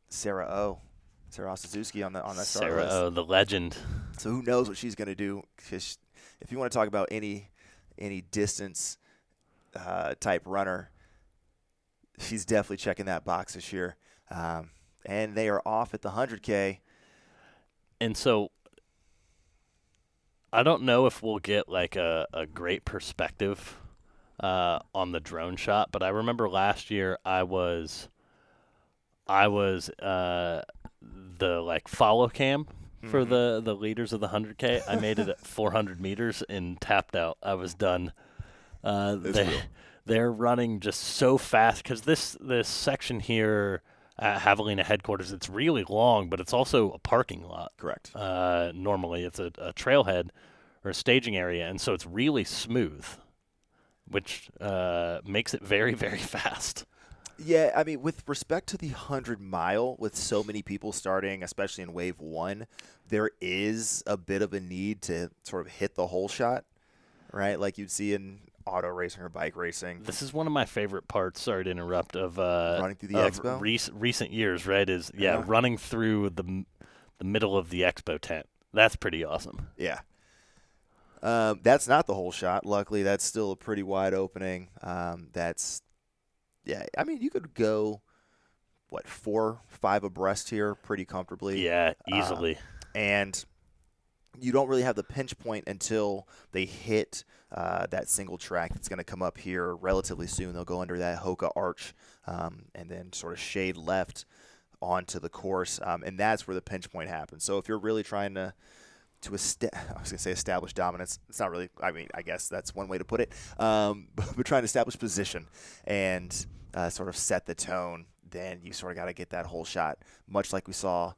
Sarah Osazuski on that start list. Sarah O, the legend. So who knows what she's going to do? Because if you want to talk about any distance type runner, she's definitely checking that box this year. And they are off at the 100K. And so I don't know if we'll get like a great perspective on the drone shot, but I remember last year I was the like follow cam for the leaders of the 100K. I made it at 400 meters and tapped out. I was done. They're running just so fast because this section here at Javelina headquarters, it's really long, but it's also a parking lot. Correct. Normally it's a trailhead or a staging area, and so it's really smooth, which makes it very, very fast. Yeah, I mean, with respect to the 100-mile, with so many people starting, especially in Wave 1, there is a bit of a need to sort of hit the whole shot, right? Like you'd see in auto racing or bike racing. This is one of my favorite parts, sorry to interrupt, of running through the expo? Recent years, right, is running through the middle of the expo tent. That's pretty awesome. Yeah. That's not the whole shot. Luckily, that's still a pretty wide opening. I mean, you could go, 4, 5 abreast here pretty comfortably. Yeah, easily. And you don't really have the pinch point until they hit that single track that's going to come up here relatively soon. They'll go under that Hoka arch and then sort of shade left onto the course, and that's where the pinch point happens. So if you're really trying to establish dominance. It's not really. I mean, I guess that's one way to put it. But trying to establish position and sort of set the tone, then you sort of got to get that whole shot, much like we saw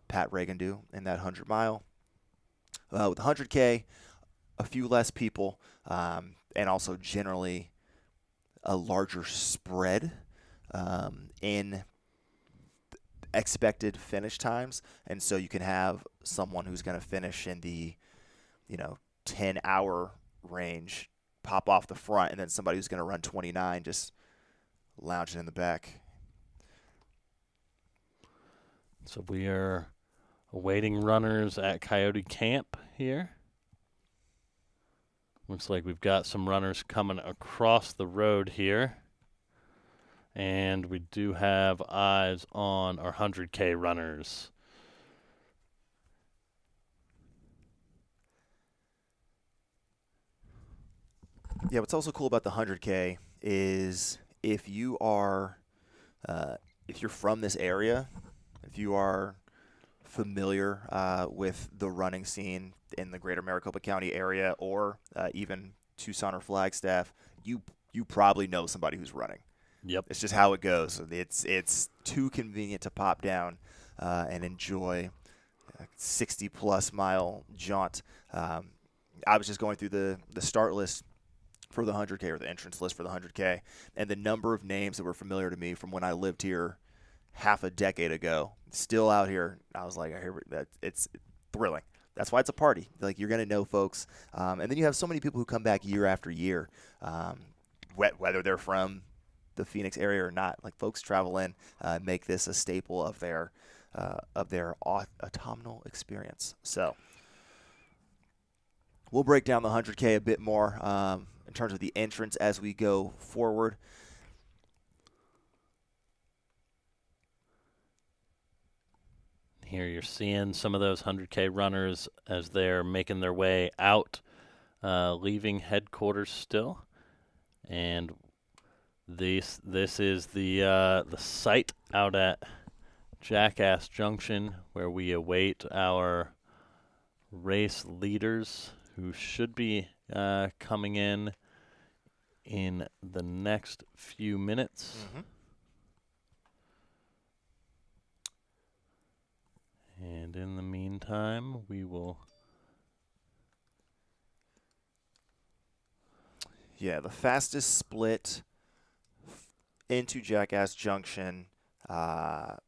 Pat Reagan do in that 100-mile. With the 100K, a few less people, and also generally a larger spread in expected finish times, and so you can have someone who's going to finish in the 10-hour range pop off the front, and then somebody who's going to run 29 just lounging in the back. So we are awaiting runners at Coyote Camp here. Looks like we've got some runners coming across the road here. And we do have eyes on our 100K runners. Yeah, what's also cool about the 100K is if you are if you're from this area, if you are familiar with the running scene in the greater Maricopa County area, or even Tucson or Flagstaff, you probably know somebody who's running. Yep. It's just how it goes. It's too convenient to pop down and enjoy a 60-plus mile jaunt. I was just going through the start list for the 100K, or the entrance list for the 100K, and the number of names that were familiar to me from when I lived here half a decade ago, still out here. I was like, I hear that. It's thrilling. That's why it's a party. Like, you're going to know folks. And then you have so many people who come back year after year, whether they're from the Phoenix area or not. Like, folks travel in, make this a staple of their autumnal experience. So we'll break down the 100K a bit more in terms of the entrance as we go forward. Here you're seeing some of those 100K runners as they're making their way out, leaving headquarters still. And this is the site out at Jackass Junction, where we await our race leaders, who should be coming in the next few minutes. Mm-hmm. And in the meantime, we will... Yeah, the fastest split into Jackass Junction that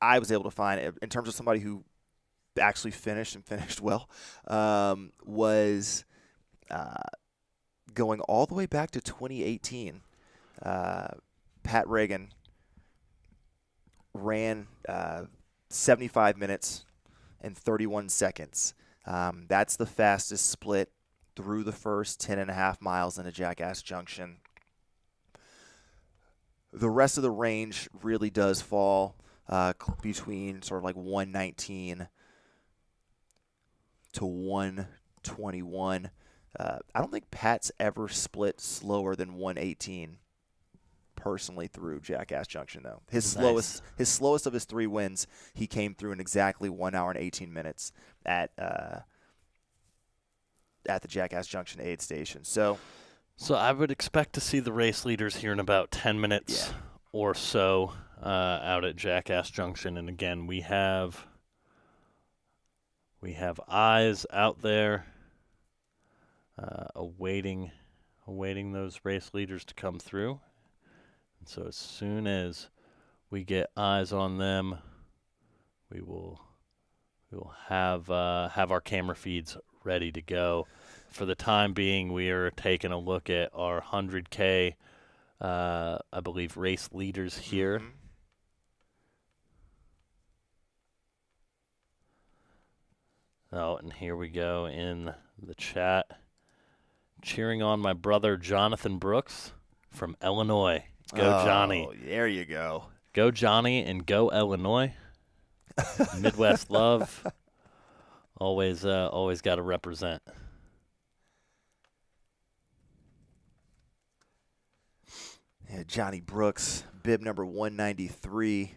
I was able to find, in terms of somebody who actually finished and finished well, was going all the way back to 2018. Pat Reagan ran 75 minutes and 31 seconds. That's the fastest split through the first 10.5 miles into Jackass Junction. The rest of the range really does fall between sort of like 119 to 121. I don't think Pat's ever split slower than 118 personally through Jackass Junction, though. His slowest of his 3 wins, he came through in exactly 1 hour and 18 minutes at the Jackass Junction aid station. So I would expect to see the race leaders here in about 10 minutes or so out at Jackass Junction. And again, we have eyes out there awaiting those race leaders to come through. And so as soon as we get eyes on them, we will have our camera feeds ready to go. For the time being, we are taking a look at our 100K, I believe, race leaders here. Mm-hmm. Oh, and here we go in the chat. Cheering on my brother Jonathan Brooks from Illinois. Go Johnny. Oh, there you go. Go Johnny and go Illinois. Midwest love. Always got to represent. Yeah, Johnny Brooks, bib number 193,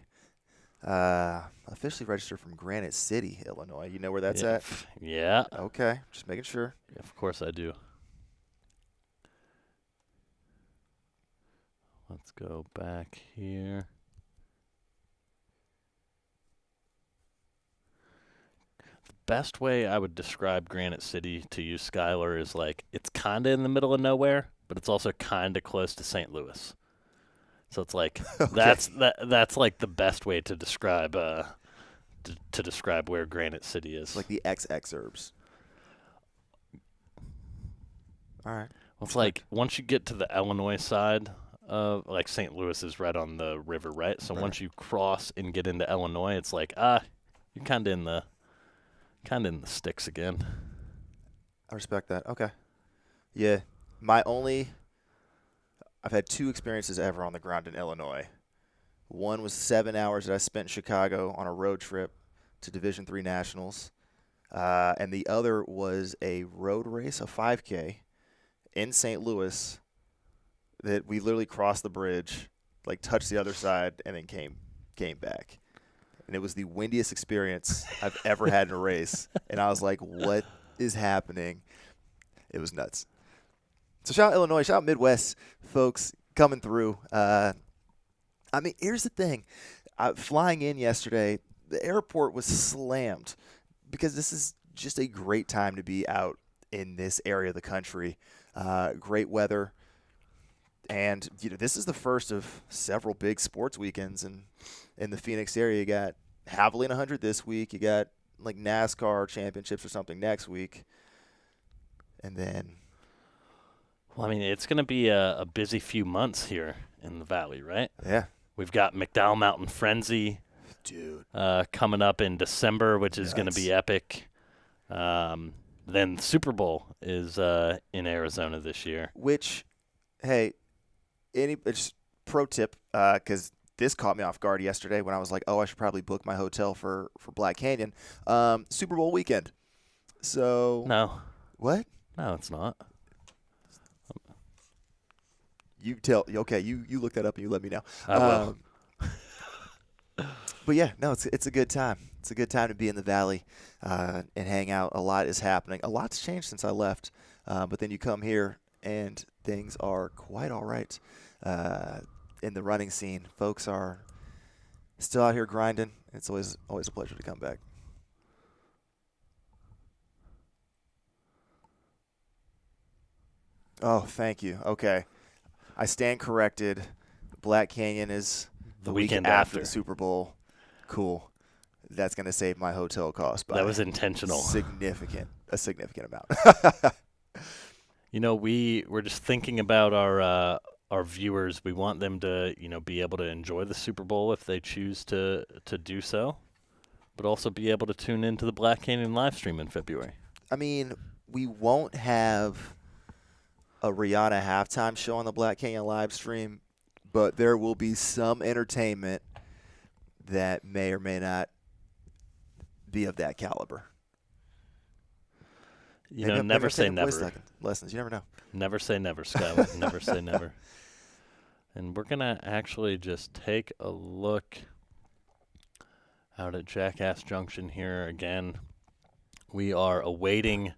officially registered from Granite City, Illinois. You know where that's at? Yeah. Okay, just making sure. Yeah, of course I do. Let's go back here. The best way I would describe Granite City to you, Skylar, is like it's kind of in the middle of nowhere, but it's also kind of close to St. Louis. So it's like Okay. that's like the best way to describe describe where Granite City is. Like the exurbs. All right. Well, it's like once you get to the Illinois side of, like, St. Louis is right on the river, right? So once you cross and get into Illinois, it's like you're kind of in the sticks again. I respect that. Okay. Yeah. I've had 2 experiences ever on the ground in Illinois. One was 7 hours that I spent in Chicago on a road trip to Division III Nationals. And the other was a road race, a 5K, in St. Louis that we literally crossed the bridge like touched the other side, and then came back. And it was the windiest experience I've ever had in a race. And I was like, what is happening? It was nuts. So shout out Illinois, shout out Midwest folks coming through. I mean, here's the thing. Flying in yesterday, the airport was slammed because this is just a great time to be out in this area of the country. Great weather. And this is the first of several big sports weekends in the Phoenix area. You got Javelina 100 this week. You got like NASCAR championships or something next week. And then Well, I mean, it's going to be a busy few months here in the Valley, right? yeah. We've got McDowell Mountain Frenzy Dude. coming up in December, which is going to Nuts. be epic. Then Super Bowl is in Arizona this year. Which, hey, just pro tip, because this caught me off guard yesterday when I was like, oh, I should probably book my hotel for Black Canyon. Super Bowl weekend. So No, what? no, it's not. You tell. Okay, you look that up and you let me know. I will. But yeah, no, it's a good time. It's a good time to be in the Valley and hang out. A lot is happening. A lot's changed since I left. But then you come here and things are quite all right in the running scene. Folks are still out here grinding. It's always a pleasure to come back. Oh, thank you. Okay. I stand corrected. Black Canyon is the weekend week after after. the Super Bowl. Cool. That's going to save my hotel cost by That was intentional. a significant amount. We're just thinking about our viewers. We want them to, be able to enjoy the Super Bowl if they choose to do so, but also be able to tune into the Black Canyon live stream in February. I mean, we won't have a Rihanna halftime show on the Black Canyon live stream, but there will be some entertainment that may or may not be of that caliber. Never say never. Lessons, you never know. Never say never, Skylar. Never say never. And we're going to actually just take a look out at Jackass Junction here again. We are awaiting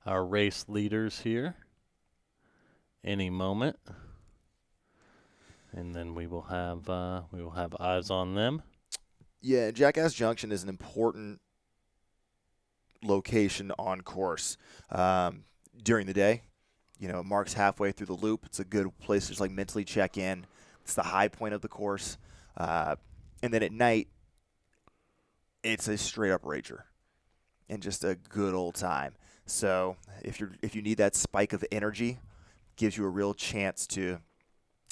our race leaders here any moment. And then we will have eyes on them. Yeah, Jackass Junction is an important location on course during the day. It marks halfway through the loop. It's a good place to just like mentally check in. It's the high point of the course. And then at night, it's a straight up rager and just a good old time. So if you need that spike of energy, gives you a real chance to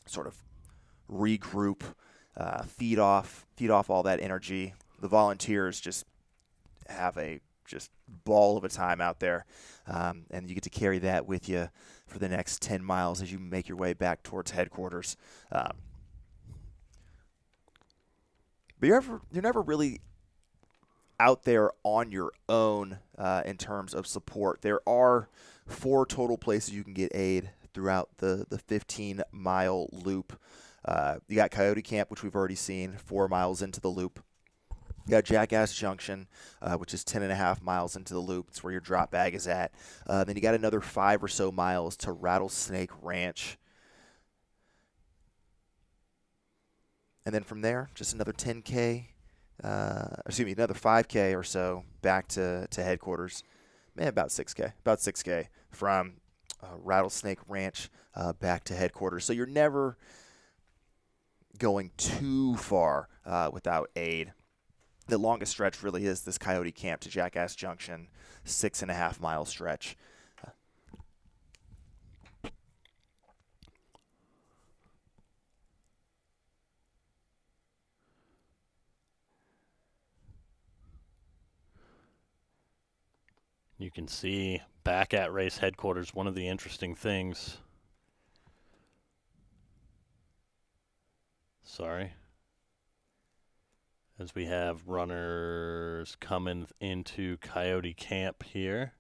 sort of regroup, feed off all that energy. The volunteers just have a just ball of a time out there, and you get to carry that with you for the next 10 miles as you make your way back towards headquarters. But you're never really out there on your own in terms of support. There are 4 total places you can get aid throughout the 15-mile loop. You got Coyote Camp, which we've already seen, 4 miles into the loop. You got Jackass Junction, which is 10.5 miles into the loop. It's where your drop bag is at. Then you got another 5 or so miles to Rattlesnake Ranch. And then from there, just another 10K, another 5K or so back to headquarters. Man, about 6K from Rattlesnake Ranch back to headquarters. So you're never going too far without aid. The longest stretch really is this Coyote Camp to Jackass Junction, 6.5 mile stretch. You can see back at race headquarters, one of the interesting things. As we have runners coming into Coyote Camp here.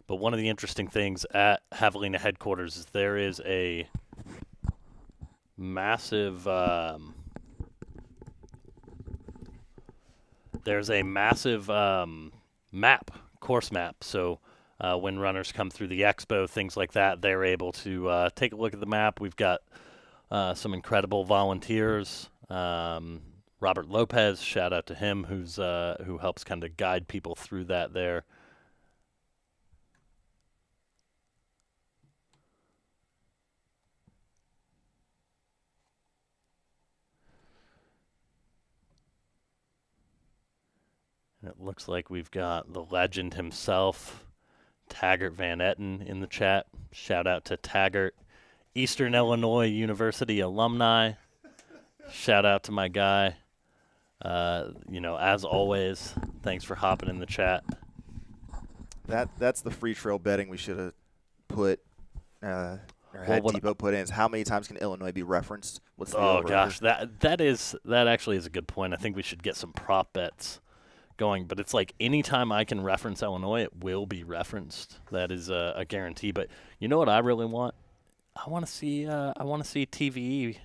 But one of the interesting things at Javelina headquarters is there is a massive there's a massive course map. So when runners come through the expo, things like that, they're able to take a look at the map. We've got some incredible volunteers. Robert Lopez, shout out to him, who helps kind of guide people through that there. And it looks like we've got the legend himself, Taggart Van Etten, in the chat. Shout out to Taggart. Eastern Illinois University alumni. Shout out to my guy. As always, thanks for hopping in the chat. That's the free trail betting we should have put or had Depot put in. Is how many times can Illinois be referenced? What's the over-under? Gosh, that actually is a good point. I think we should get some prop bets going, but it's like anytime I can reference Illinois, it will be referenced. That is a guarantee. But you know what I really want? I want to see TVE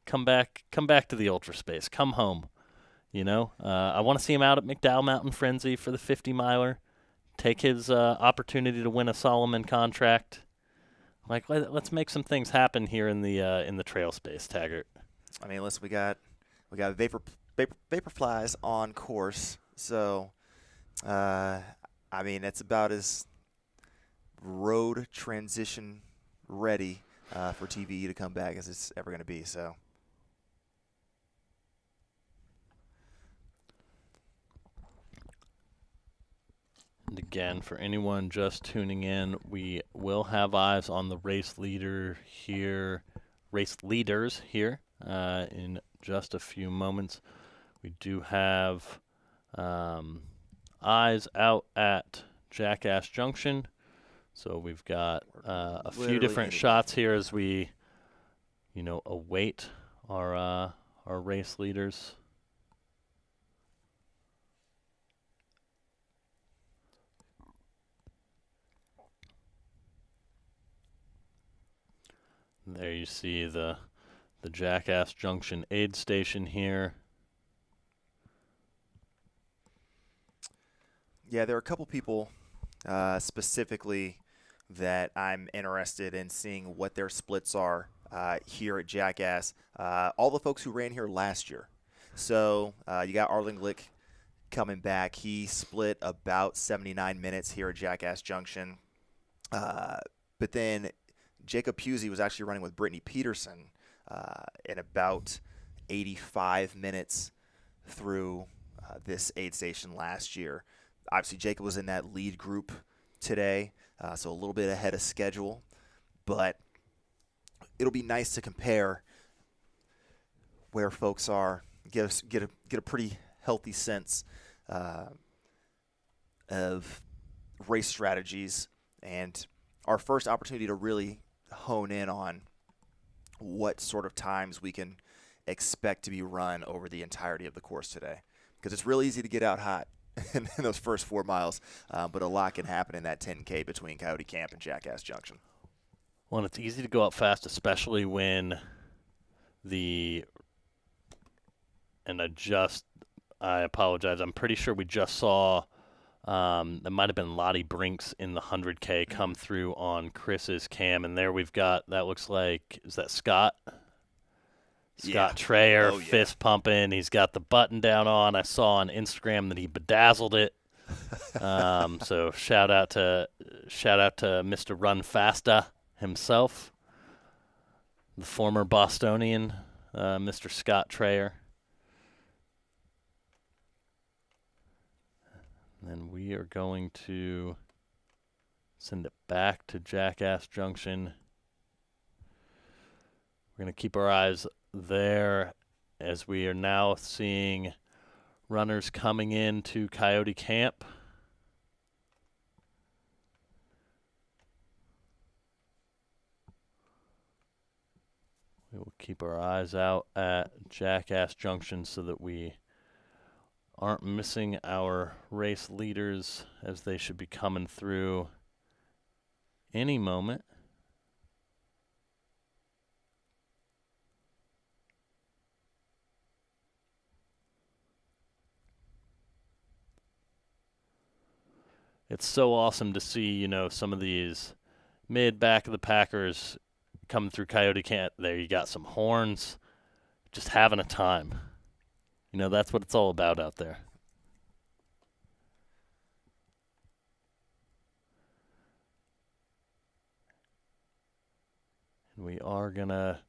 come back to the ultra space. Come home. I want to see him out at McDowell Mountain Frenzy for the 50 miler. Take his opportunity to win a Solomon contract. Like, let's make some things happen here in the trail space, Taggart. I mean, listen, we got vapor flies on course, so I mean it's about as road transition ready for TVE to come back as it's ever going to be. So. And again, for anyone just tuning in, we will have eyes on the race leaders here in just a few moments. We do have eyes out at Jackass Junction. So we've got a few different shots here as we, await our race leaders. There you see the Jackass Junction aid station here. Yeah, there are a couple people specifically that I'm interested in seeing what their splits are here at Jackass. All the folks who ran here last year. So you got Arlen Glick coming back. He split about 79 minutes here at Jackass Junction. But then Jacob Pusey was actually running with Brittany Peterson in about 85 minutes through this aid station last year. Obviously, Jacob was in that lead group today, so a little bit ahead of schedule. But it'll be nice to compare where folks are, get a pretty healthy sense of race strategies, and our first opportunity to really hone in on what sort of times we can expect to be run over the entirety of the course today. Because it's real easy to get out hot in those first 4 miles, but a lot can happen in that 10K between Coyote Camp and Jackass Junction. Well, and it's easy to go up fast, especially when I apologize, I'm pretty sure we just saw that might have been Lottie Brinks in the 100K come through on Chris's cam, and there we've got, that looks like, is that Scott? Scott Trayer, fist pumping. He's got the button down on. I saw on Instagram that he bedazzled it. So shout out to Mr. Run Fasta himself, the former Bostonian, Mr. Scott Trayer. And then we are going to send it back to Jackass Junction. We're going to keep our eyes there as we are now seeing runners coming into Coyote Camp. We will keep our eyes out at Jackass Junction so that we aren't missing our race leaders, as they should be coming through any moment. It's so awesome to see, some of these mid back of the Packers coming through Coyote Camp. There you got some horns, just having a time. That's what it's all about out there. And we are going to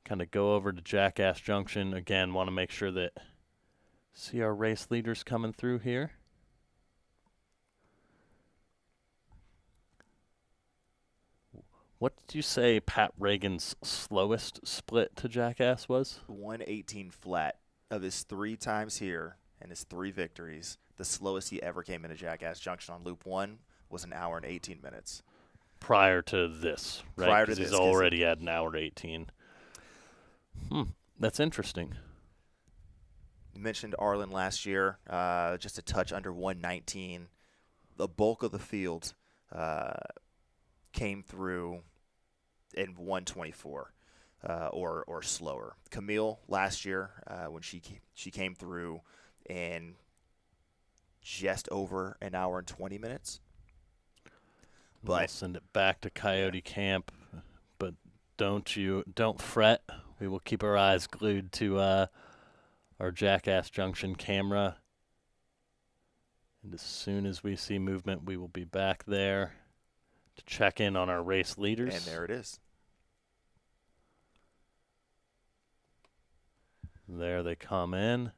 kind of go over to Jackass Junction. Again, want to make sure that see our race leaders coming through here. What did you say Pat Reagan's slowest split to Jackass was? 118 flat of his 3 times here and his 3 victories. The slowest he ever came into Jackass Junction on Loop 1 was an hour and 18 minutes. Prior to this, right? Prior to Because this, he's already at an hour 18. That's interesting. You mentioned Arlen last year, just a touch under 119. The bulk of the field came through in 124 or slower. Camille last year, when she came through in just over an hour and 20 minutes. But we'll send it back to Coyote Camp, but don't fret. We will keep our eyes glued to our Jackass Junction camera. And as soon as we see movement, we will be back there to check in on our race leaders. And there it is. There they come in.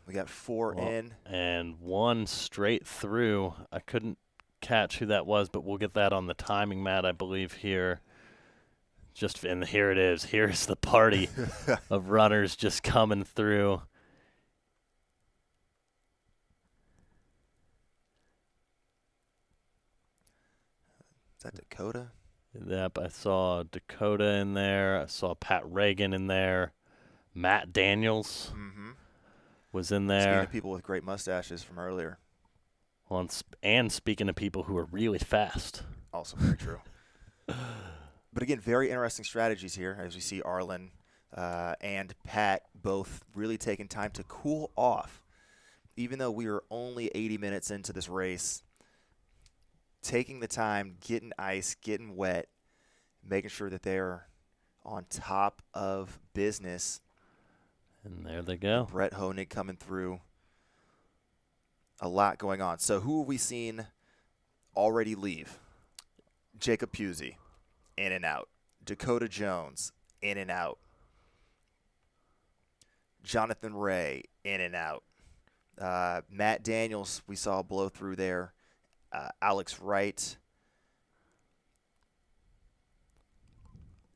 We got 4 in. And 1 straight through. I couldn't catch who that was, but we'll get that on the timing mat, I believe, here. And here it is. Here's the party of runners just coming through. Is that Dakota? Yep, I saw Dakota in there. I saw Pat Reagan in there. Matt Daniels was in there. Speaking of people with great mustaches from earlier. Well, and speaking of people who are really fast. Also very true. But again, very interesting strategies here as we see Arlen and Pat both really taking time to cool off. Even though we are only 80 minutes into this race, taking the time, getting ice, getting wet, making sure that they're on top of business. And there they go. Brett Honig coming through. A lot going on. So who have we seen already leave? Jacob Pusey, in and out. Dakota Jones, in and out. Jonathan Ray, in and out. Matt Daniels, we saw blow through there. Alex Wright.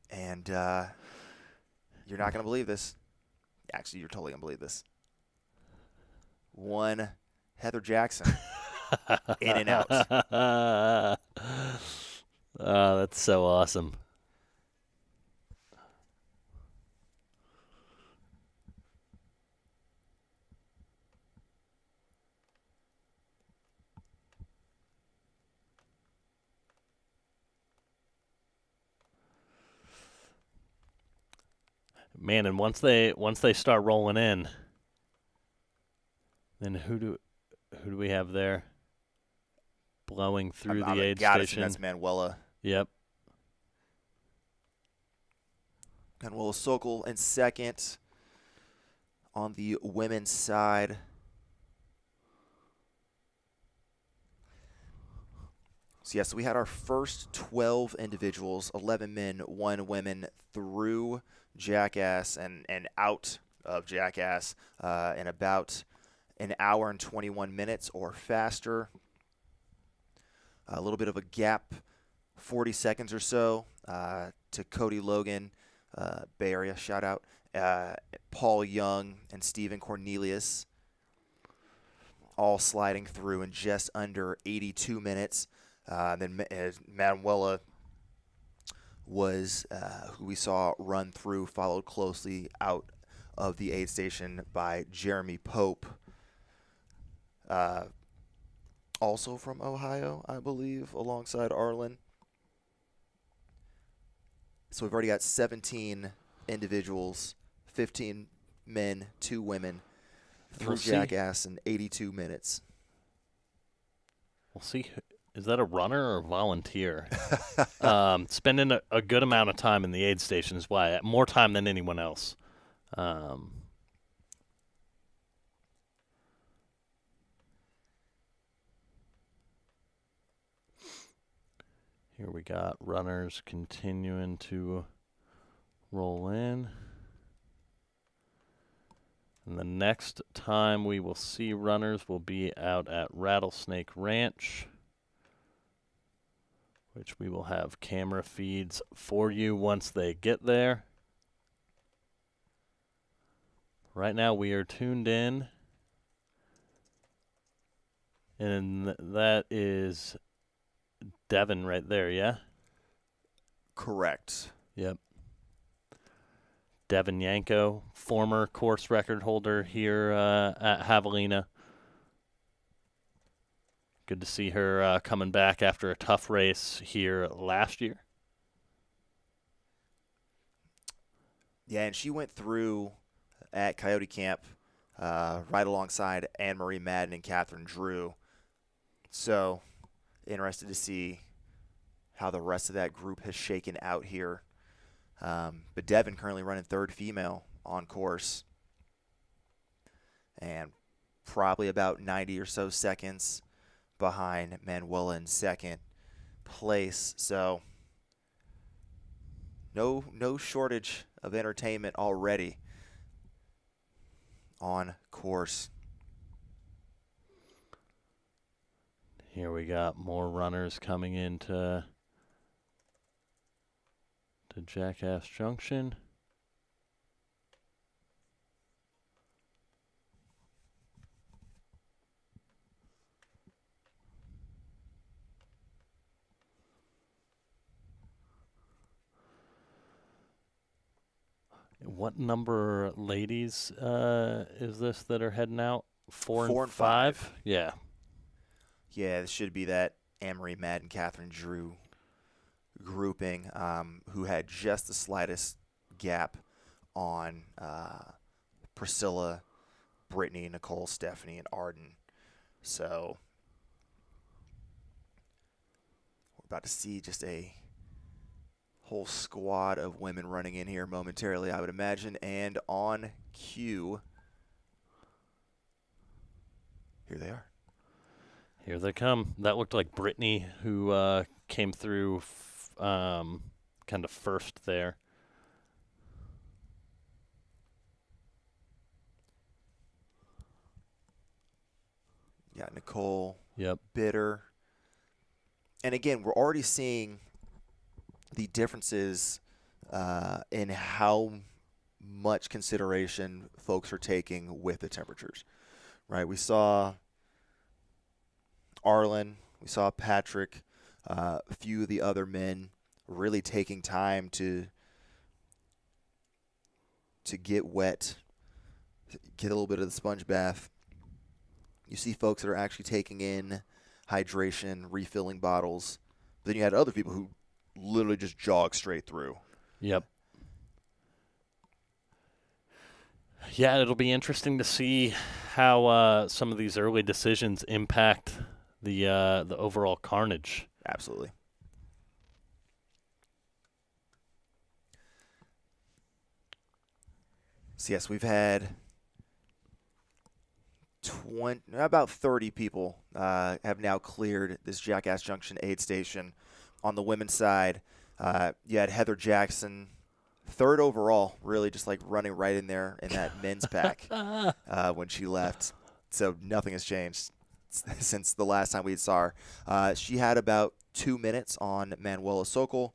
And you're not going to believe this. Actually, you're totally going to believe this. 1 Heather Jackson, in and out. Oh, that's so awesome. Man, and once they start rolling in, then who do we have there? Blowing through the aid station. That's Manuela. Yep. Manuela Sokol in second on the women's side. So, yes, we had our first 12 individuals, 11 men, 1 women, through Jackass and out of Jackass in about an hour and 21 minutes or faster. A little bit of a gap, 40 seconds or so to Cody Logan, Bay Area, shout out. Paul Young and Stephen Cornelius all sliding through in just under 82 minutes. Then Manuela was who we saw run through, followed closely out of the aid station by Jeremy Pope. Also from Ohio, I believe, alongside Arlen. So we've already got 17 individuals, 15 men, 2 women through Jackass in 82 minutes. We'll see. Is that a runner or a volunteer? Spending a good amount of time in the aid station is why. More time than anyone else. Um, Here we got runners continuing to roll in. And the next time we will see runners will be out at Rattlesnake Ranch, which we will have camera feeds for you once they get there. Right now we are tuned in, and that is Devin right there, yeah? Correct. Yep. Devin Yanko, former course record holder here at Javelina. Good to see her coming back after a tough race here last year. Yeah, and she went through at Coyote Camp right alongside Anne-Marie Madden and Catherine Drew. So interested to see how the rest of that group has shaken out here. But Devin currently running third female on course. And probably about 90 or so seconds behind Manuela in second place. So no shortage of entertainment already on course. Here we got more runners coming into Jackass Junction. What number ladies is this that are heading out? Four and five? Yeah. Yeah, this should be that Anne-Marie Madden, Catherine Drew grouping, who had just the slightest gap on Priscilla, Brittany, Nicole, Stephanie, and Arden. So we're about to see just a whole squad of women running in here momentarily, I would imagine. And on cue, here they are. Here they come. That looked like Brittany, who came through kind of first there. Yeah, Nicole. Yep. Bitter. And again, we're already seeing the differences in how much consideration folks are taking with the temperatures, right? We saw Arlen, we saw Patrick, a few of the other men really taking time to get wet, get a little bit of the sponge bath. You see folks that are actually taking in hydration, refilling bottles. Then you had other people who literally just jog straight through. Yep. Yeah, it'll be interesting to see how some of these early decisions impact the overall carnage. Absolutely. So yes, we've had about 30 people have now cleared this Jackass Junction aid station. On the women's side, you had Heather Jackson, third overall, really just like running right in there in that men's pack when she left. So nothing has changed since the last time we saw her. She had about 2 minutes on Manuela Sokol.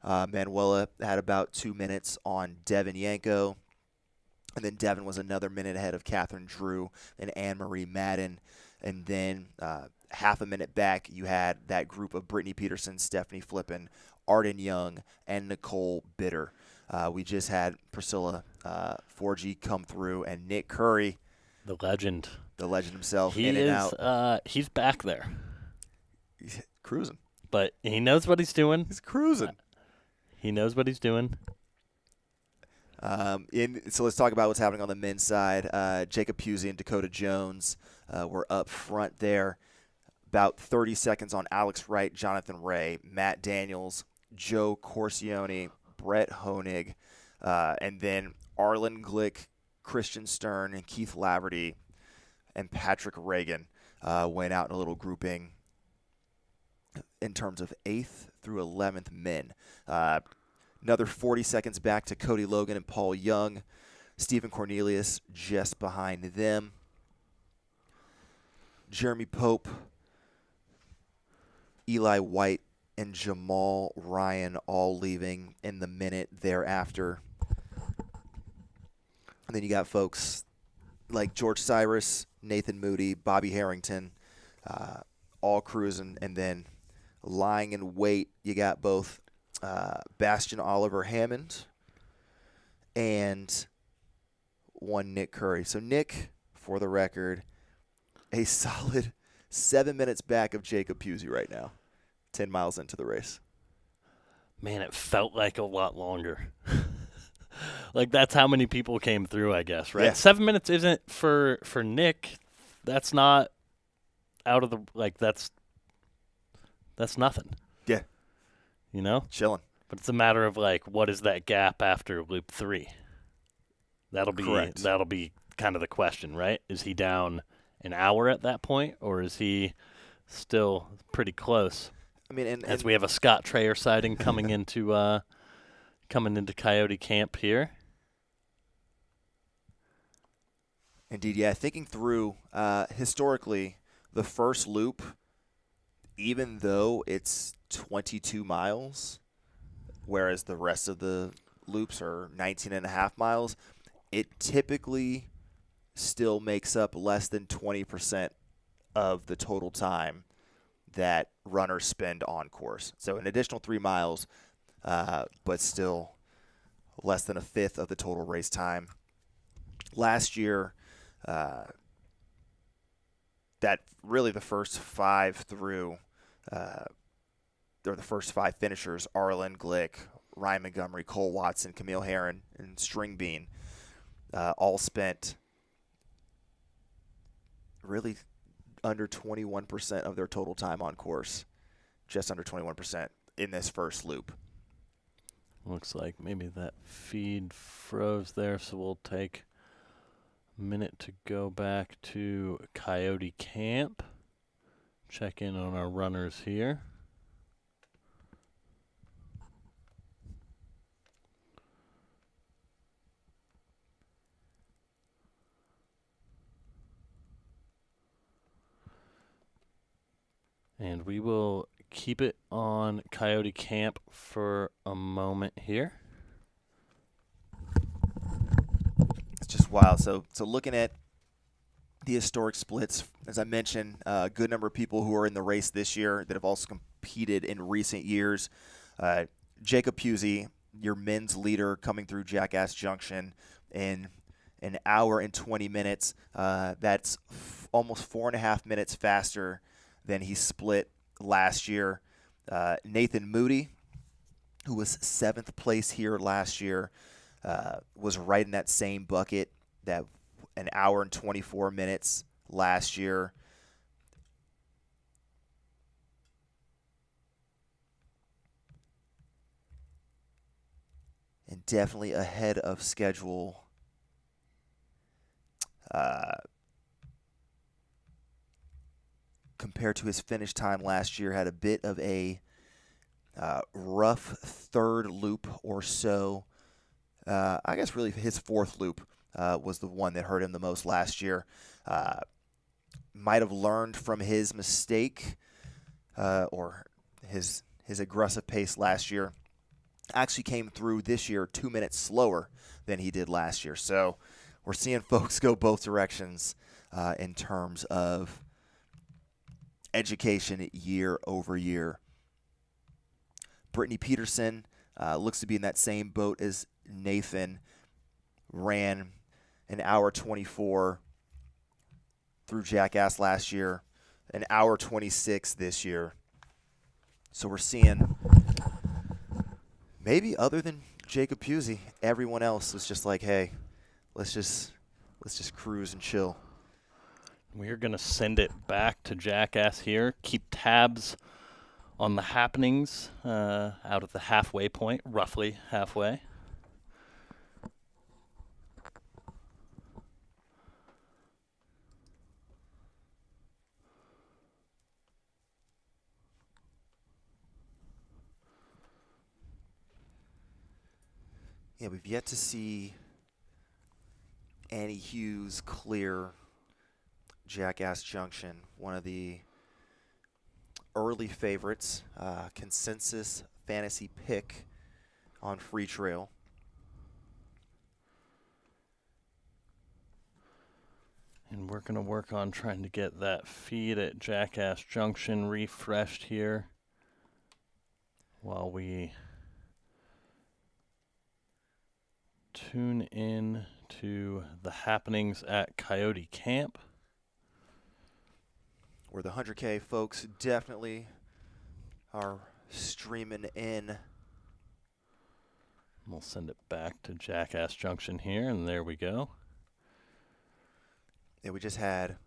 Manuela had about 2 minutes on Devin Yanko. And then Devin was another minute ahead of Catherine Drew and Anne-Marie Madden. And then half a minute back, you had that group of Brittany Peterson, Stephanie Flippin, Arden Young, and Nicole Bitter. We just had Priscilla 4G come through, and Nick Curry, the legend himself, he in is, and out. He's back there. He's cruising. But he knows what he's doing. He's cruising. He knows what he's doing. So let's talk about what's happening on the men's side. Jacob Pusey and Dakota Jones were up front there. about 30 seconds on Alex Wright, Jonathan Ray, Matt Daniels, Joe Corsione, Brett Honig, and then Arlen Glick, Christian Stern, and Keith Laverty and Patrick Reagan went out in a little grouping in terms of 8th through 11th men. Another 40 seconds back to Cody Logan and Paul Young. Stephen Cornelius just behind them. Jeremy Pope, Eli White, and Jamal Ryan all leaving in the minute thereafter. And then you got folks like George Cyrus, Nathan Moody, Bobby Harrington, all cruising. And then lying in wait, you got both Bastion Oliver Hammond and one Nick Curry. So Nick, for the record, a solid 7 minutes back of Jacob Pusey right now, 10 miles into the race. Man, it felt like a lot longer. Like, that's how many people came through, I guess, right? Yeah. 7 minutes isn't for Nick. That's not out of the – that's nothing. Yeah. You know? Chilling. But it's a matter of, what is that gap after loop 3? That'll be kind of the question, right? Is he down an hour at that point, or is he still pretty close? I mean, as we have a Scott Trayer sighting coming into Coyote Camp here. Indeed, yeah. Thinking through historically, the first loop, even though it's 22 miles, whereas the rest of the loops are 19.5 miles, it typically still makes up less than 20% of the total time that runners spend on course. So an additional 3 miles, but still less than a fifth of the total race time. Last year, that really the first 5 through, or the first 5 finishers, Arlen Glick, Ryan Montgomery, Cole Watson, Camille Herron, and String Bean, all spent really under 21% of their total time on course, just under 21% in this first loop. Looks like maybe that feed froze there, so we'll take a minute to go back to Coyote Camp. Check in on our runners here. And we will keep it on Coyote Camp for a moment here. It's just wild. So looking at the historic splits, as I mentioned, a good number of people who are in the race this year that have also competed in recent years. Jacob Pusey, your men's leader, coming through Jackass Junction in an hour and 20 minutes. That's almost 4.5 minutes faster than he split last year. Nathan Moody, who was 7th place here last year, was right in that same bucket, that an hour and 24 minutes last year. And definitely ahead of schedule. Compared to his finish time last year, had a bit of a rough third loop or so. I guess really his fourth loop was the one that hurt him the most last year. Might have learned from his mistake or his aggressive pace last year. Actually came through this year 2 minutes slower than he did last year. So we're seeing folks go both directions in terms of education year over year. Brittany Peterson looks to be in that same boat as Nathan. Ran an hour 24 through Jackass last year, an hour 26 this year. So we're seeing, maybe other than Jacob Pusey, everyone else was just like, hey, let's just cruise and chill. We're going to send it back to Jackass here. Keep tabs on the happenings out at the halfway point, roughly halfway. Yeah, we've yet to see Annie Hughes clear Jackass Junction, one of the early favorites, consensus fantasy pick on Free Trail. And we're going to work on trying to get that feed at Jackass Junction refreshed here while we tune in to the happenings at Coyote Camp, where the 100K folks definitely are streaming in. We'll send it back to Jackass Junction here, and there we go. Yeah, we just had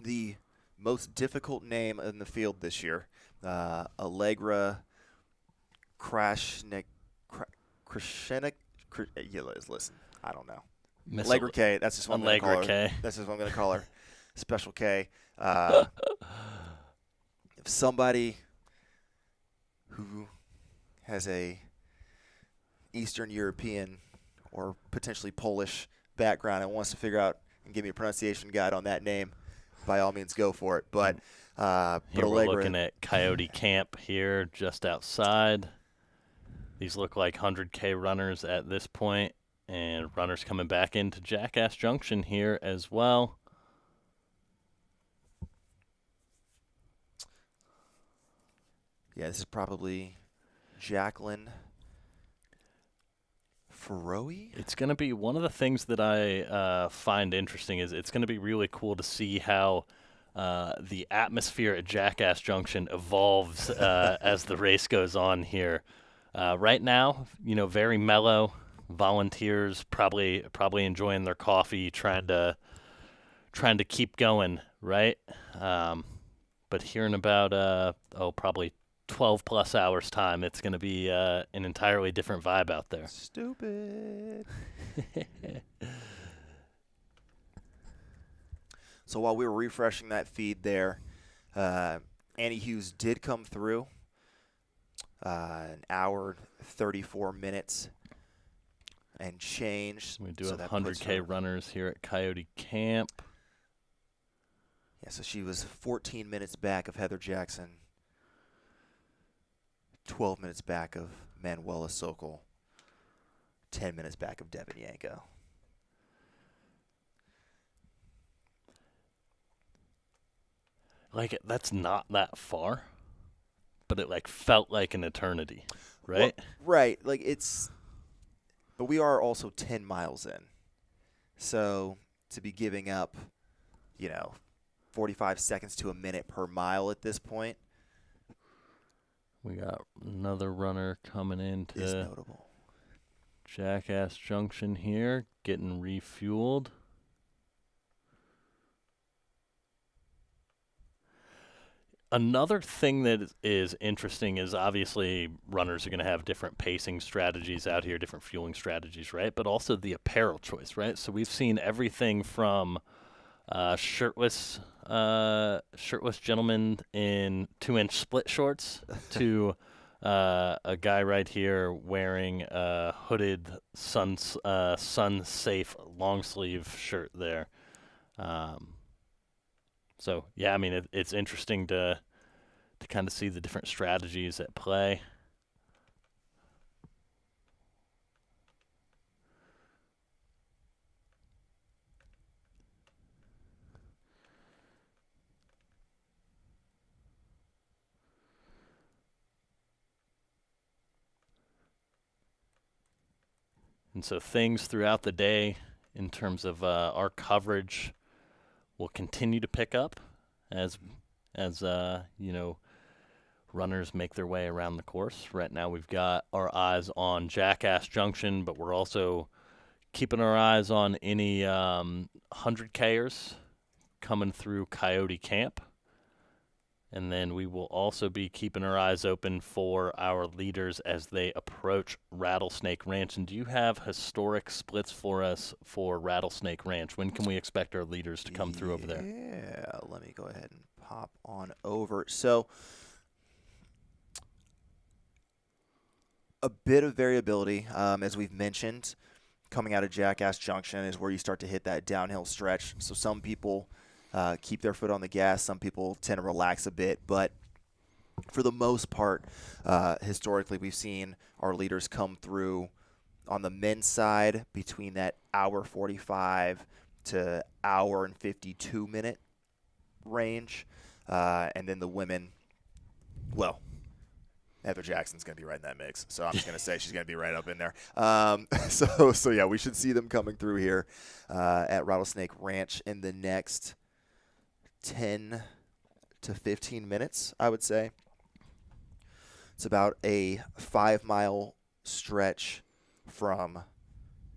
the most difficult name in the field this year, Allegra Krashnik. Listen, I don't know. Allegra K. That's just what I'm going to call her. K. That's just what I'm going to call her. Special K. If somebody who has a Eastern European or potentially Polish background and wants to figure out and give me a pronunciation guide on that name, by all means, go for it. But here we're looking at Coyote Camp here, just outside. These look like 100K runners at this point, and runners coming back into Jackass Junction here as well. Yeah, this is probably Jacqueline Ferroe. It's going to be one of the things that I find interesting is it's going to be really cool to see how the atmosphere at Jackass Junction evolves as the race goes on here. Right now, very mellow. Volunteers probably enjoying their coffee, trying to keep going, right? But here in about probably 12 plus hours time, it's going to be an entirely different vibe out there. Stupid. So while we were refreshing that feed there, Annie Hughes did come through. An hour, 34 minutes and change. We do have 100K runners here at Coyote Camp. Yeah, so she was 14 minutes back of Heather Jackson, 12 minutes back of Manuela Sokol, 10 minutes back of Devin Yanko. Like, that's not that far, but it, felt like an eternity, right? Well, right. But we are also 10 miles in. So to be giving up, 45 seconds to a minute per mile at this point. We got another runner coming into Jackass Junction here, getting refueled. Another thing that is interesting is obviously runners are going to have different pacing strategies out here, different fueling strategies, right? But also the apparel choice, right? So we've seen everything from shirtless gentlemen in 2-inch split shorts to a guy right here wearing a hooded sun-safe long-sleeve shirt there. So, yeah, I mean, it's interesting to kind of see the different strategies at play. And so things throughout the day in terms of our coverage will continue to pick up as runners make their way around the course. Right now we've got our eyes on Jackass Junction, but we're also keeping our eyes on any 100Kers coming through Coyote Camp. And then we will also be keeping our eyes open for our leaders as they approach Rattlesnake Ranch. And do you have historic splits for us for Rattlesnake Ranch? When can we expect our leaders to come through over there? Yeah, let me go ahead and pop on over. So a bit of variability, as we've mentioned, coming out of Jackass Junction is where you start to hit that downhill stretch. So some people keep their foot on the gas. Some people tend to relax a bit. But for the most part, historically, we've seen our leaders come through on the men's side between that hour 45 to hour and 52-minute range. And then the women, well, Heather Jackson's going to be right in that mix. So I'm just going to say she's going to be right up in there. So yeah, we should see them coming through here at Rattlesnake Ranch in the next 10 to 15 minutes, I would say. It's about a 5-mile stretch from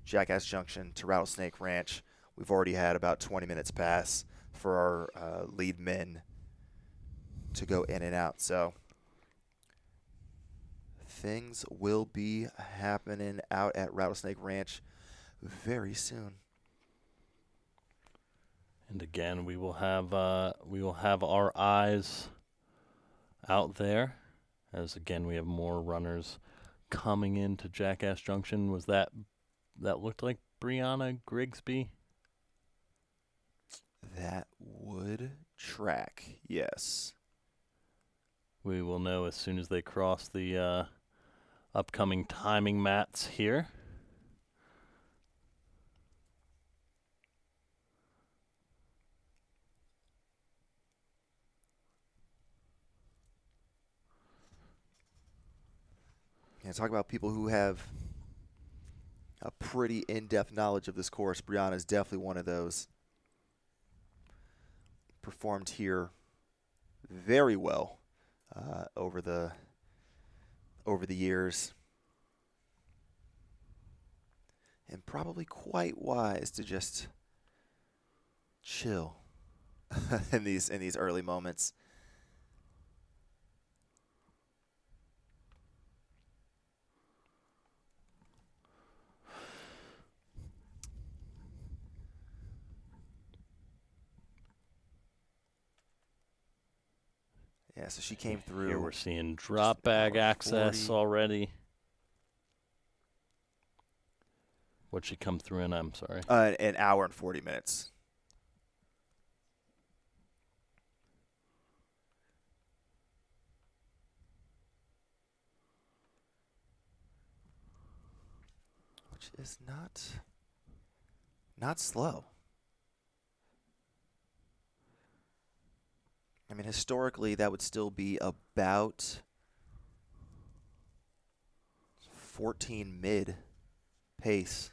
Jackass Junction to Rattlesnake Ranch. We've already had about 20 minutes pass for our lead men to go in and out. So things will be happening out at Rattlesnake Ranch very soon. And again, we will have our eyes out there, as again we have more runners coming into Jackass Junction. Was that looked like Brianna Grigsby? That would track, yes. We will know as soon as they cross the upcoming timing mats here. Yeah, talk about people who have a pretty in-depth knowledge of this course. Brianna is definitely one of those. Performed here very well over the years, and probably quite wise to just chill in these early moments. Yeah, so she came through. Here we're seeing drop bag access 40. already. What'd she come through in? I'm sorry. An hour and 40 minutes. Which is not slow. I mean, historically, that would still be about 14 mid pace.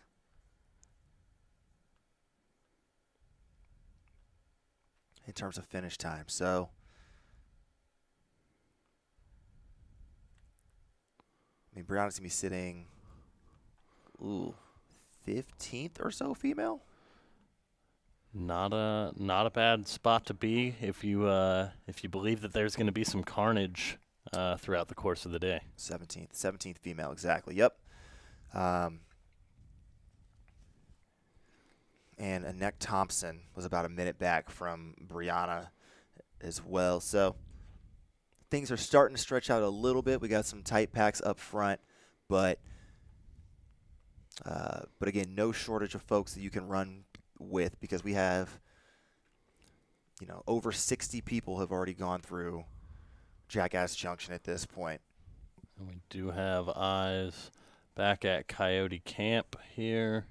In terms of finish time. So, I mean, Brianna's going to be sitting, 15th or so female. Not a bad spot to be if you believe that there's going to be some carnage throughout the course of the day. 17th female, exactly. Yep. And Annette Thompson was about a minute back from Brianna as well. So things are starting to stretch out a little bit. We got some tight packs up front, but again, no shortage of folks that you can run with, because we have, over 60 people have already gone through Jackass Junction at this point. And we do have eyes back at Coyote Camp here.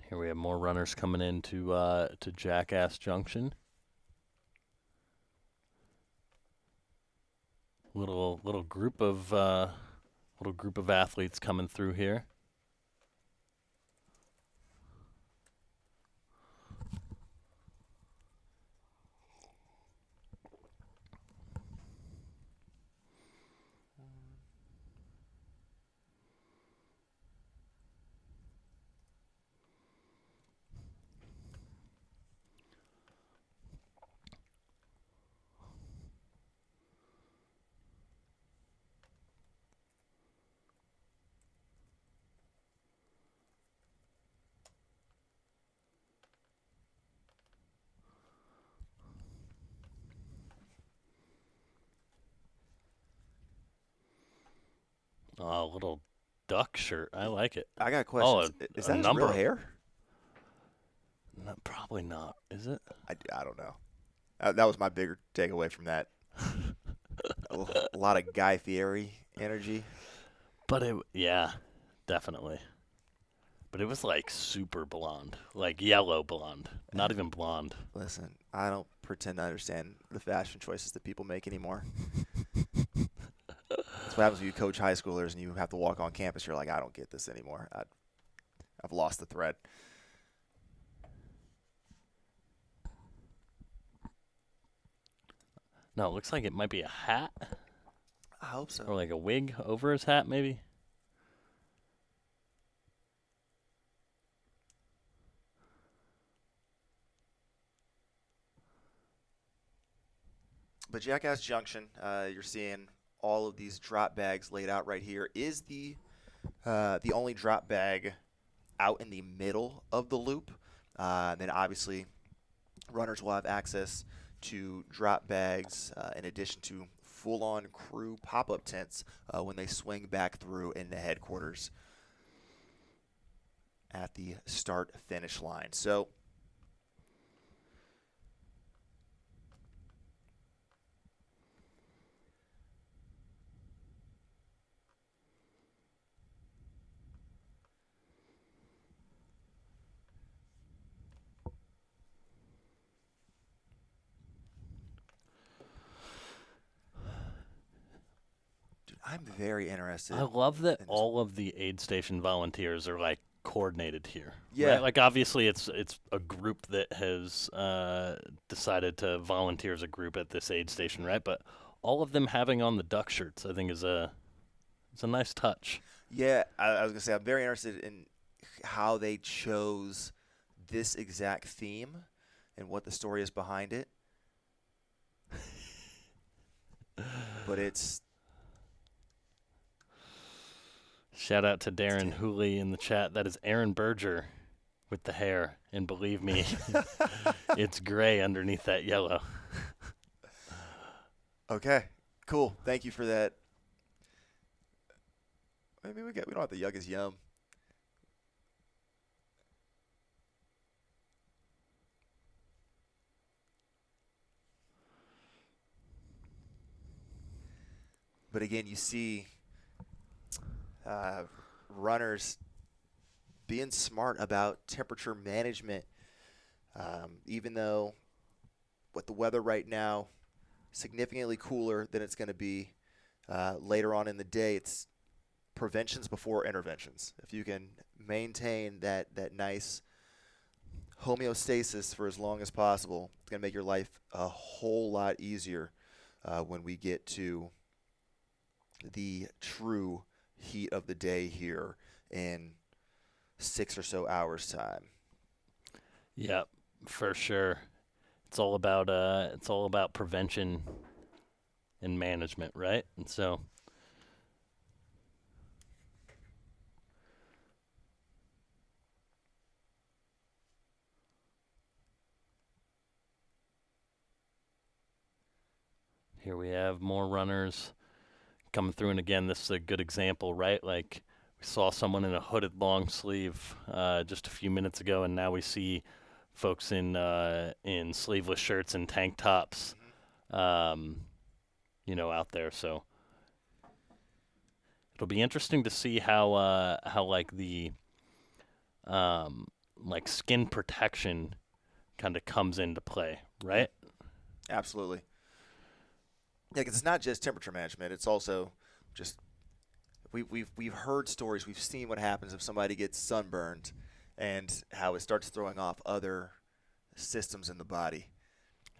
Here we have more runners coming into to Jackass Junction. Little group of athletes coming through here. Oh, little duck shirt. I like it. I got Oh, questions. Is a that his number real of. hair? No, probably not. Is it? I don't know. That was my bigger takeaway from that. A lot of Guy Fieri energy. But yeah, definitely. But it was like super blonde, like yellow blonde, not even blonde. Listen, I don't pretend to understand the fashion choices that people make anymore. That's what happens when you coach high schoolers and you have to walk on campus. You're like, I don't get this anymore. I've lost the thread. No, it looks like it might be a hat I hope or so. like a wig over his hat, maybe. But Jackass Junction, you're seeing all of these drop bags laid out right here. Is the only drop bag out in the middle of the loop? And then obviously runners will have access to drop bags in addition to full-on crew pop-up tents when they swing back through into headquarters at the start-finish line. So dude, I'm very I interested love that in this. all of the aid station volunteers are like coordinated here, right? Yeah, Like obviously it's a group that has decided to volunteer as a group at this aid station, right? But all of them having on the duck shirts, I think is a it's a nice touch. yeah. I was gonna say I'm very interested in how they chose this exact theme and what the story is behind it. But it's Shout out to it's Darren Hooley in the chat. That is Aaron Berger with the hair, and believe me, it's gray underneath that yellow. okay. Cool. Thank you for that. Maybe we don't have to yug his yum. But again, you see uh, runners being smart about temperature management. Even though with the weather right now, significantly cooler than it's going to be later on in the day, it's preventions before interventions. If you can maintain that nice homeostasis for as long as possible, it's going to make your life a whole lot easier when we get to the true heat of the day here in 6 or so hours time. Yep, for sure. It's all about prevention and management, right? And so here we have more runners coming through, and again, this is a good example, right? Like we saw someone in a hooded long sleeve just a few minutes ago, and now we see folks in sleeveless shirts and tank tops, um, out there. So it'll be interesting to see how like the um, like skin protection kind of comes into play, Yeah, right? absolutely. Yeah, because it's not just temperature management; it's also just we've heard stories, we've seen what happens if somebody gets sunburned, and how it starts throwing off other systems in the body.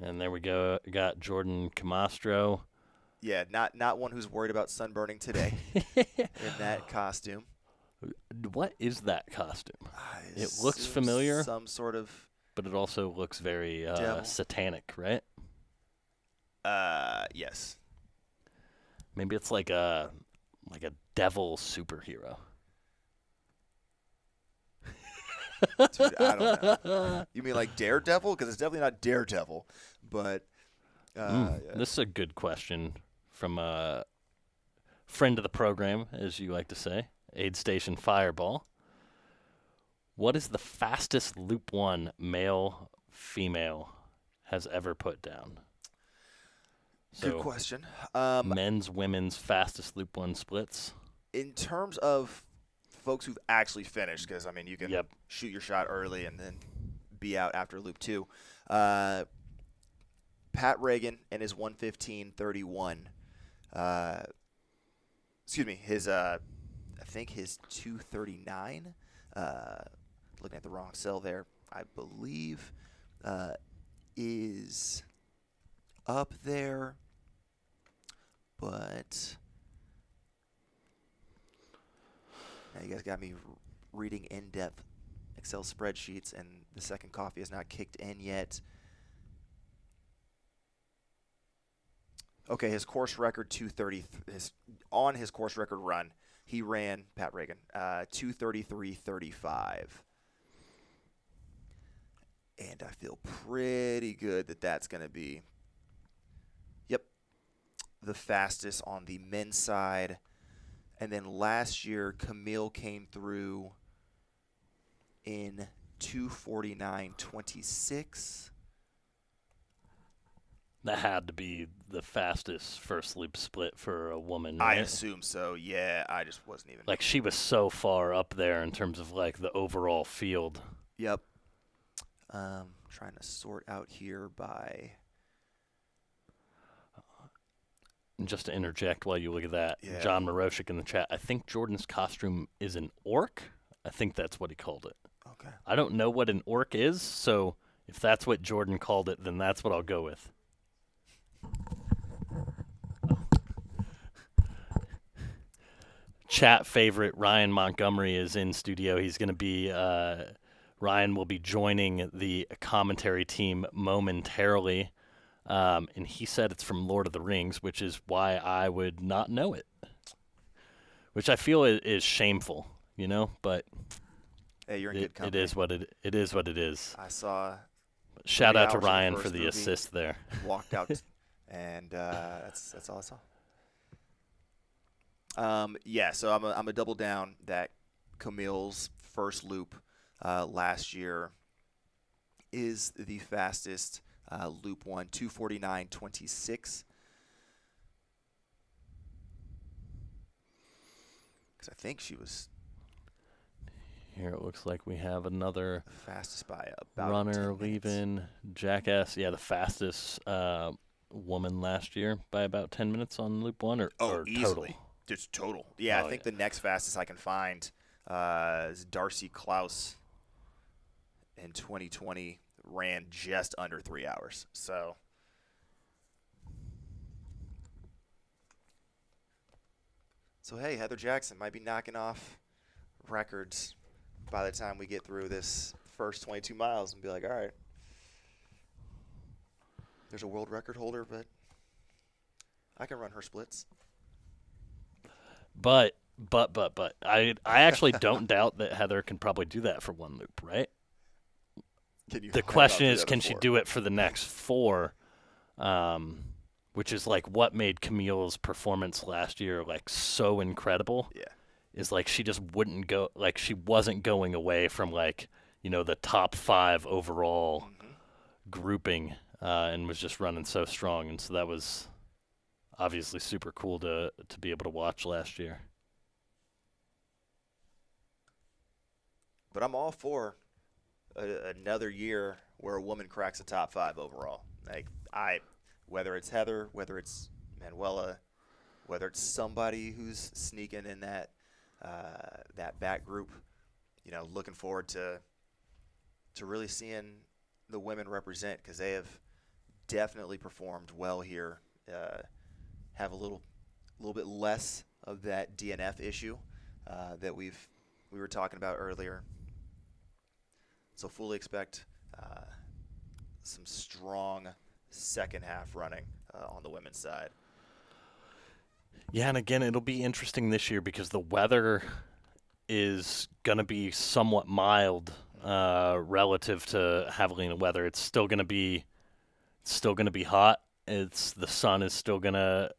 And there we go. Got Jordan Camastro. Yeah, not one who's worried about sunburning today in that costume. What is that costume? I It looks assume familiar, some sort of but it also looks very devil. satanic, right? Yes. Maybe it's like a devil superhero. Dude, I don't know. You mean like Daredevil? Because it's definitely not Daredevil, but This is a good question from friend of the program, as you like to say, Aid Station Fireball. What is the fastest Loop 1 male, female has ever put down? Good So, question. men's, women's fastest Loop 1 splits. In terms of folks who've actually finished, because, I mean, you can Yep. shoot your shot early and then be out after Loop 2. Pat Reagan and his 1:15:31. Excuse me, I think his 2:39. Looking at the wrong cell there, I believe, is up there, but now you guys got me reading in-depth Excel spreadsheets, and the second coffee has not kicked in yet. Okay, his course record 2:30. On his course record run, he ran Pat Reagan 2:33:35. And I feel pretty good that that's going to be, yep, the fastest on the men's side. And then last year, Camille came through in 2:49:26. That had to be the fastest first loop split for a woman, I right? assume so, yeah. I just wasn't even. Like, she was so far up there in terms of, like, the overall field. Yep. Trying to sort out here by. And just to interject while you look at that, Yeah. John Moroshik in the chat, I think Jordan's costume is an orc. I think that's what he called it. Okay. I don't know what an orc is, so if that's what Jordan called it, then that's what I'll go with. Chat favorite Ryan Montgomery is in studio. He's going to be Ryan will be joining the commentary team momentarily. And he said it's from Lord of the Rings, which is why I would not know it. Which I feel is shameful, you know, but Hey, you're in good it company. is what it is what it is. I saw Shout 3 out to hours of the Ryan for first the movie. assist there. Walked out, and that's all I saw. Yeah, so I'm a double down that Camille's first loop last year is the fastest loop 1, 2:49:26. Because I think she was Here it looks like we have another the fastest by about 10 runner minutes. leaving. Jackass, yeah, the fastest woman last year by about 10 minutes on loop 1 or easily. total. Just total. Yeah, Oh, I think yeah. the next fastest I can find is Darcy Klaus in 2020 ran just under 3 hours. So hey, Heather Jackson might be knocking off records by the time we get through this first 22 miles and be like, all right, there's a world record holder, but I can run her splits. But I actually don't doubt that Heather can probably do that for one loop, right? The question is, can she do it for the next 4? Which is like what made Camille's performance last year like so incredible. Yeah. Is like she just wouldn't go, like she wasn't going away from like, you know, the top 5 overall grouping and was just running so strong. And so that was obviously super cool to be able to watch last year. But I'm all for another year where a woman cracks the top 5 overall. Like whether it's Heather, whether it's Manuela, whether it's somebody who's sneaking in that back group, you know, looking forward to really seeing the women represent because they have definitely performed well here. Have a little bit less of that DNF issue that we were talking about earlier. So fully expect some strong second half running on the women's side. Yeah, and again, it'll be interesting this year because the weather is going to be somewhat mild relative to Javelina weather. It's still going to be hot. The sun is still gonna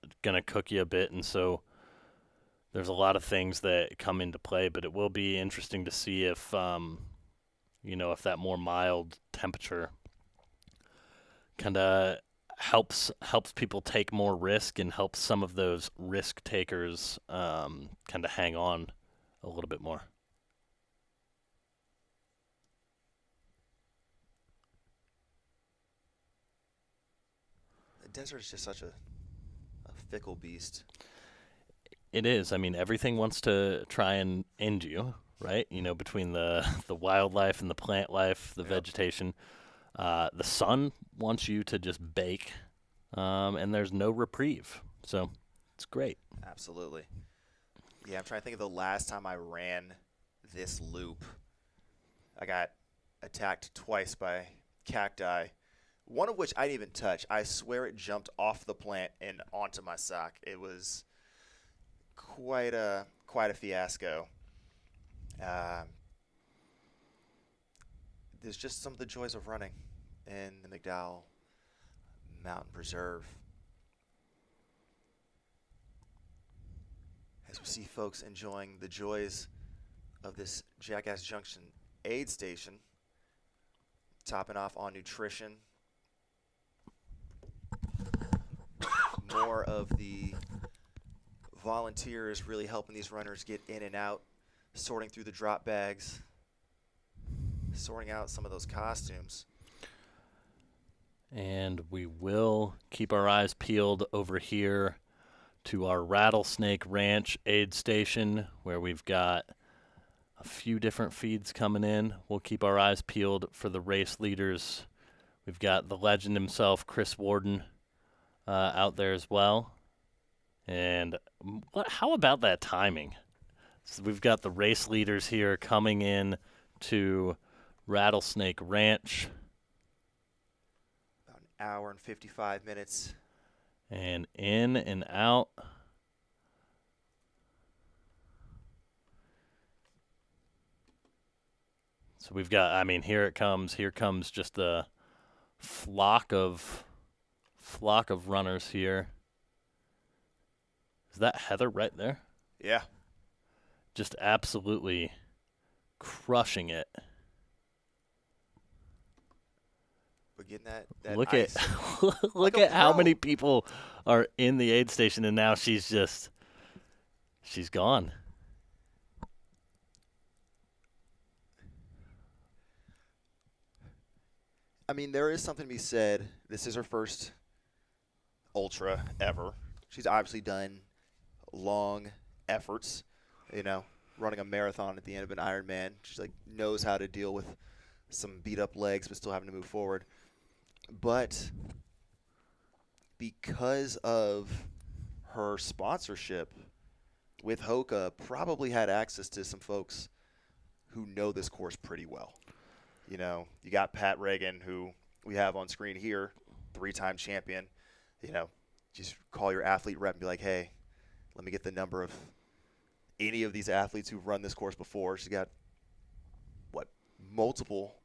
cook you a bit, and so there's a lot of things that come into play, but it will be interesting to see if if that more mild temperature kind of helps people take more risk and helps some of those risk takers kind of hang on a little bit more. The desert is just such a fickle beast. It is. I mean, everything wants to try and end you, right? Between the the wildlife and the plant life, the Yep. vegetation. The sun wants you to just bake, and there's no reprieve. So it's great. Absolutely. Yeah, I'm trying to think of the last time I ran this loop. I got attacked twice by cacti, one of which I didn't even touch. I swear it jumped off the plant and onto my sock. It was quite a fiasco. Um, there's just some of the joys of running in the McDowell Mountain Preserve. As we see folks enjoying the joys of this Jackass Junction aid station, topping off on nutrition. More of the volunteers really helping these runners get in and out, sorting through the drop bags, sorting out some of those costumes. And we will keep our eyes peeled over here to our Rattlesnake Ranch aid station where we've got a few different feeds coming in. We'll keep our eyes peeled for the race leaders. We've got the legend himself, Chris Warden, out there as well. And how about that timing? So we've got the race leaders here coming in to Rattlesnake Ranch. About an hour and 55 minutes. And in and out. So we've got, I mean, here it comes. Here comes just a flock of runners here. Is that Heather right there? Yeah. Just absolutely crushing it. But getting that Look ice. at Like look a at how pro. many people are in the aid station, and now she's gone. I mean, there is something to be said. This is her first ultra ever. She's obviously done long efforts, running a marathon at the end of an Ironman. She's knows how to deal with some beat up legs, but still having to move forward. But because of her sponsorship with Hoka, probably had access to some folks who know this course pretty well. You got Pat Reagan, who we have on screen here, 3-time champion. Just call your athlete rep and be like, hey, let me get the number of any of these athletes who've run this course before. She's got, multiple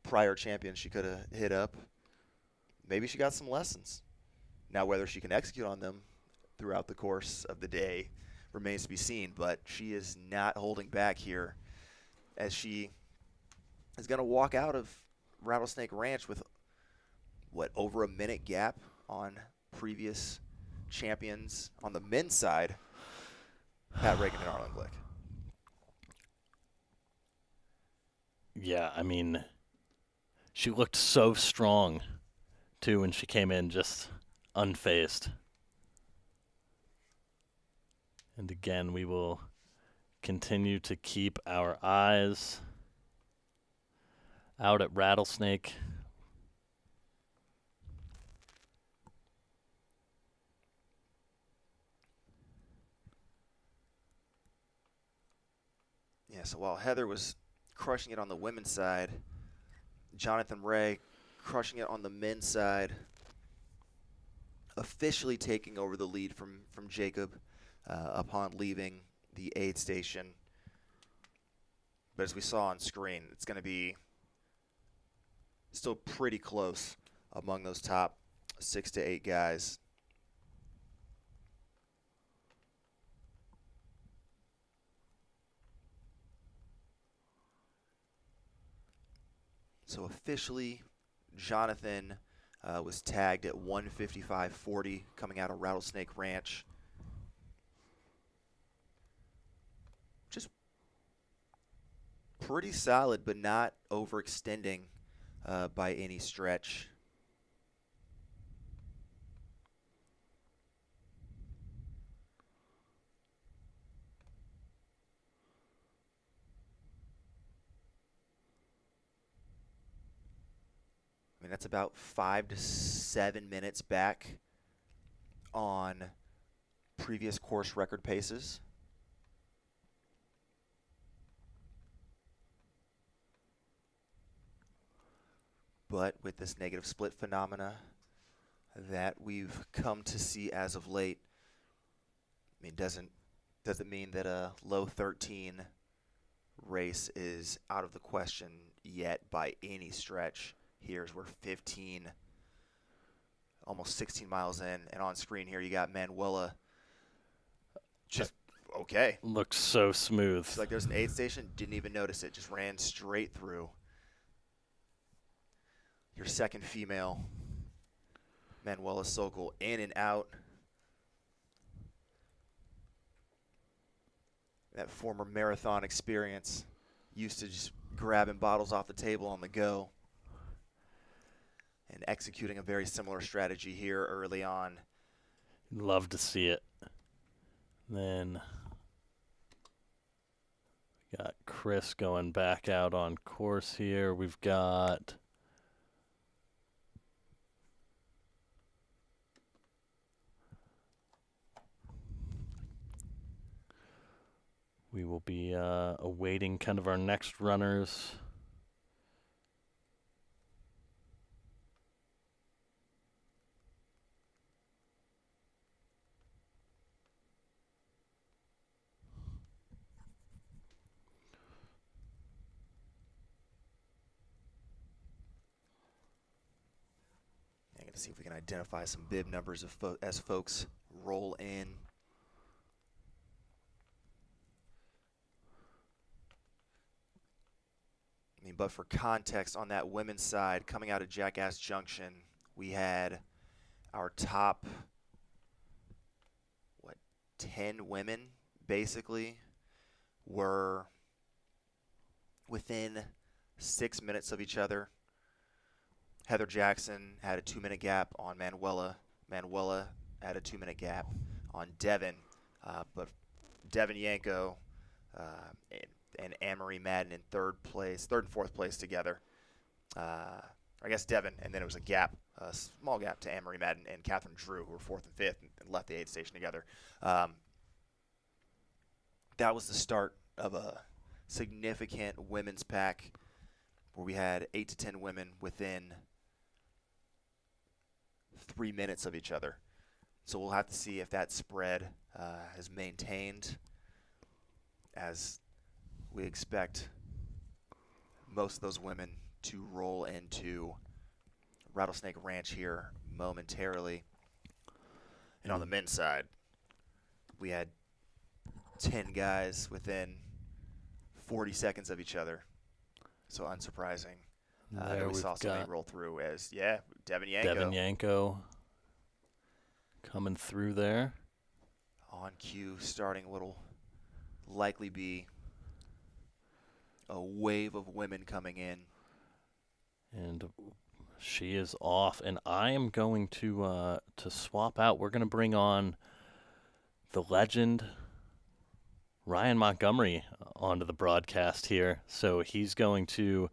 prior champions she could have hit up. Maybe she got some lessons. Now, whether she can execute on them throughout the course of the day remains to be seen, but she is not holding back here as she is going to walk out of Rattlesnake Ranch with, over a minute gap on previous champions on the men's side, Pat Reagan and Arlen Glick. Yeah, I mean, she looked so strong, too, when she came in, just unfazed. And again, we will continue to keep our eyes out at Rattlesnake. Yeah, so while Heather was crushing it on the women's side, Jonathan Ray crushing it on the men's side, officially taking over the lead from Jacob upon leaving the aid station. But as we saw on screen, it's going to be still pretty close among those top 6 to 8 guys. So officially, Jonathan was tagged at 155.40 coming out of Rattlesnake Ranch. Just pretty solid, but not overextending by any stretch. I mean, that's about 5 to 7 minutes back on previous course record paces. But with this negative split phenomena that we've come to see as of late, I mean, doesn't mean that a low 13 race is out of the question yet by any stretch. Here's we're 15, almost 16 miles in, and on screen here you got Manuela. Just okay. Looks so smooth. It's like there's an aid station, didn't even notice it, just ran straight through. Your second female, Manuela Sokol, in and out. That former marathon experience, used to just grabbing bottles off the table on the go and executing a very similar strategy here early on. Love to see it. Then we got Chris going back out on course here. We've got we will be awaiting kind of our next runners. I'm going to see if we can identify some bib numbers as folks roll in. I mean, but for context on that women's side, coming out of Jackass Junction, we had our top, 10 women basically were within 6 minutes of each other. Heather Jackson had a 2-minute gap on Manuela. Manuela had a 2-minute gap on Devin. But Devin Yanko and Anne-Marie Madden in third and fourth place together. I guess Devin, and then it was a small gap to Anne-Marie Madden and Catherine Drew, who were fourth and fifth and left the aid station together. That was the start of a significant women's pack where we had 8 to 10 women within 3 minutes of each other. So we'll have to see if that spread is maintained, as we expect most of those women to roll into Rattlesnake Ranch here momentarily. And on the men's side, we had 10 guys within 40 seconds of each other. So unsurprising that we saw somebody roll through as, Devin Yanko. Devin Yanko coming through there. On cue, starting what will likely be a wave of women coming in. And she is off, and I am going to swap out. We're going to bring on the legend Ryan Montgomery onto the broadcast here. So he's going to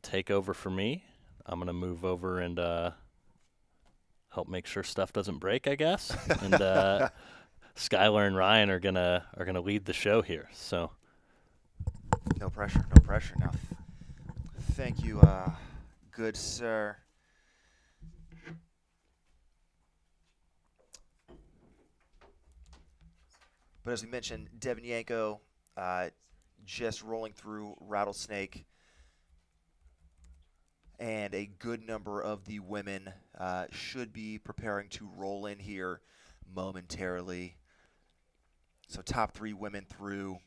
take over for me. I'm going to move over and help make sure stuff doesn't break, I guess. And Skylar and Ryan are gonna lead the show here. So no pressure. Now, thank you, good sir. But as we mentioned, Devin Yanko just rolling through Rattlesnake, and a good number of the women should be preparing to roll in here momentarily. So top 3 women through,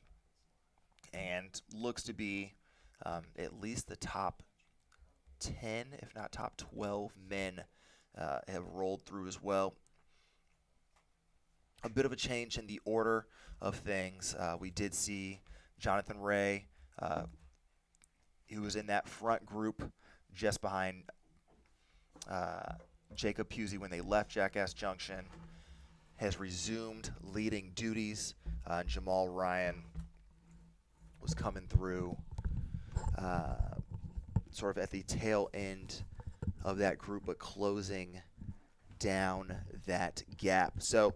and looks to be at least the top 10, if not top 12 men have rolled through as well. A bit of a change in the order of things. We did see Jonathan Ray, who was in that front group just behind Jacob Pusey when they left Jackass Junction, has resumed leading duties. Jamal Ryan was coming through sort of at the tail end of that group, but closing down that gap. So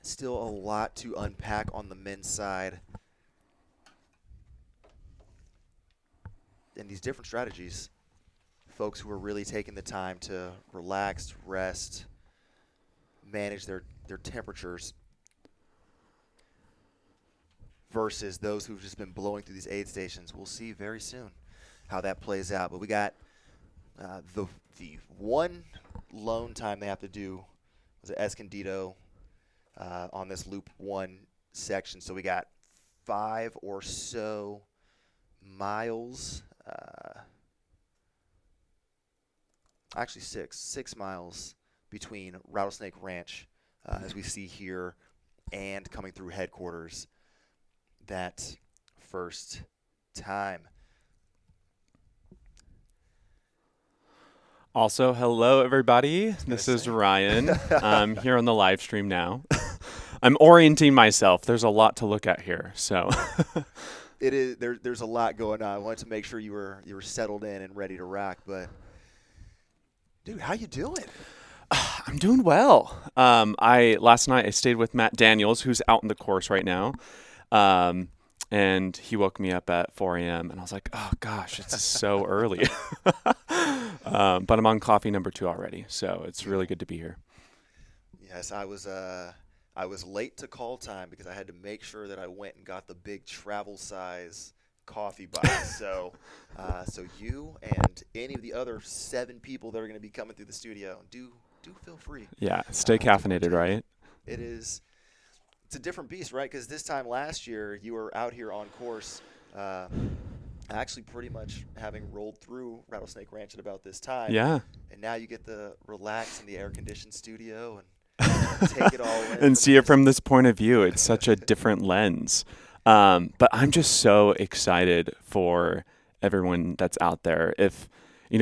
still a lot to unpack on the men's side. And these different strategies, folks who are really taking the time to relax, rest, manage their temperatures, versus those who've just been blowing through these aid stations. We'll see very soon how that plays out. But we got the one lone time they have to do was at Escondido on this Loop 1 section. So we got 5 or so miles, actually 6 miles between Rattlesnake Ranch, as we see here, and coming through headquarters that first time. Also, hello everybody. This is Ryan. I'm here on the live stream now. I'm orienting myself. There's a lot to look at here, so it is there's a lot going on. I wanted to make sure you were settled in and ready to rock, but dude, how you doing? I'm doing well. Last night I stayed with Matt Daniels, who's out in the course right now. And he woke me up at 4 a.m. and I was like, oh gosh, it's so early. But I'm on coffee number 2 already, so it's really good to be here. Yes, I was late to call time because I had to make sure that I went and got the big travel size coffee box. So you and any of the other 7 people that are going to be coming through the studio, do feel free. Yeah, stay caffeinated, right? It is. It's a different beast, right? Because this time last year, you were out here on course, actually pretty much having rolled through Rattlesnake Ranch at about this time. Yeah. And now you get to relax in the air-conditioned studio and take it all in. And see it from this point of view. It's such a different lens. But I'm just so excited for everyone that's out there.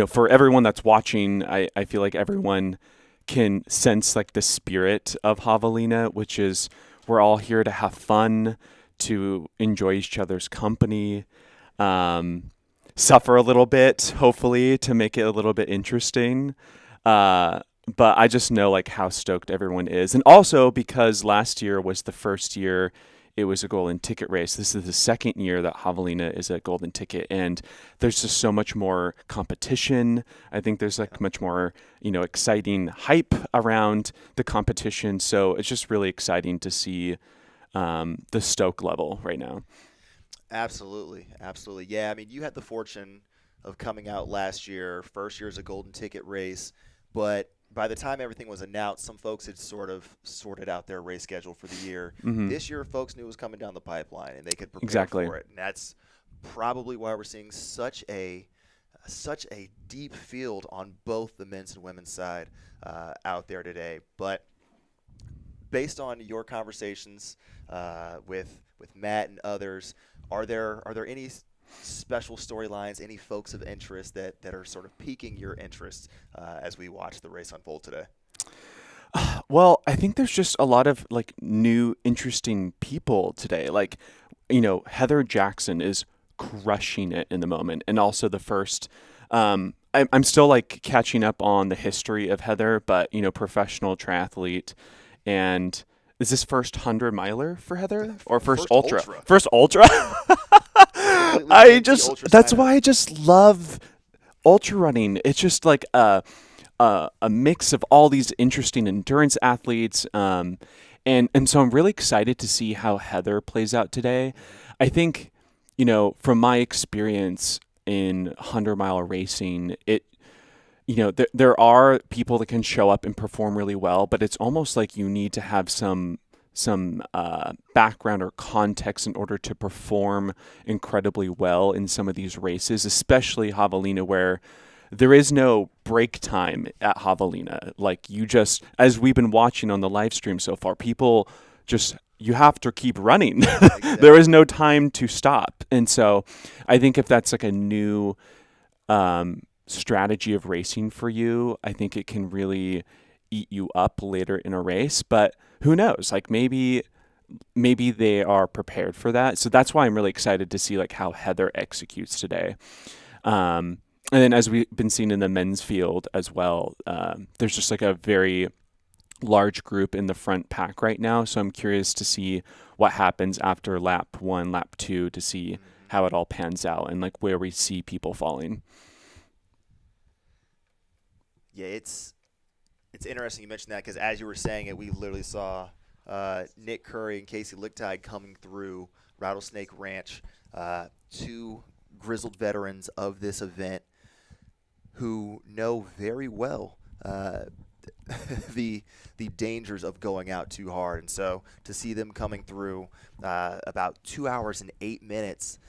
For everyone that's watching, I feel like everyone can sense like the spirit of Javelina, which is we're all here to have fun, to enjoy each other's company, suffer a little bit, hopefully, to make it a little bit interesting. But I just know like how stoked everyone is. And also because last year was the first year it was a golden ticket race. This is the second year that Javelina is a golden ticket, and there's just so much more competition. I think there's like much more, exciting hype around the competition. So it's just really exciting to see the stoke level right now. Absolutely. Yeah, I mean, you had the fortune of coming out last year. First year is a golden ticket race, but by the time everything was announced, some folks had sort of sorted out their race schedule for the year. Mm-hmm. This year, folks knew it was coming down the pipeline, and they could prepare Exactly. for it. And that's probably why we're seeing such a deep field on both the men's and women's side out there today. But based on your conversations with Matt and others, are there any special storylines, any folks of interest that are sort of piquing your interest as we watch the race unfold today? Well, I think there's just a lot of like new, interesting people today. Like, Heather Jackson is crushing it in the moment. And also the first, I'm still like catching up on the history of Heather, but, professional triathlete. And is this first 100 miler for Heather or first ultra? First ultra. That's why I just love ultra running. It's just like a mix of all these interesting endurance athletes. And so I'm really excited to see how Heather plays out today. I think, from my experience in 100-mile racing, there are people that can show up and perform really well, but it's almost like you need to have some background or context in order to perform incredibly well in some of these races, especially Javelina, where there is no break time at Javelina. Like you just, as we've been watching on the live stream so far, people just, you have to keep running. Exactly. There is no time to stop. And so I think if that's like a new strategy of racing for you, I think it can really eat you up later in a race. But who knows? Like maybe they are prepared for that. So that's why I'm really excited to see like how Heather executes today. And then as we've been seeing in the men's field as well, there's just like a very large group in the front pack right now. So I'm curious to see what happens after lap 1, lap 2, to see how it all pans out and like where we see people falling. Yeah, it's interesting you mentioned that, because as you were saying it, we literally saw Nick Curry and Casey Lichtide coming through Rattlesnake Ranch, two grizzled veterans of this event who know very well the dangers of going out too hard. And so to see them coming through about 2 hours and 8 minutes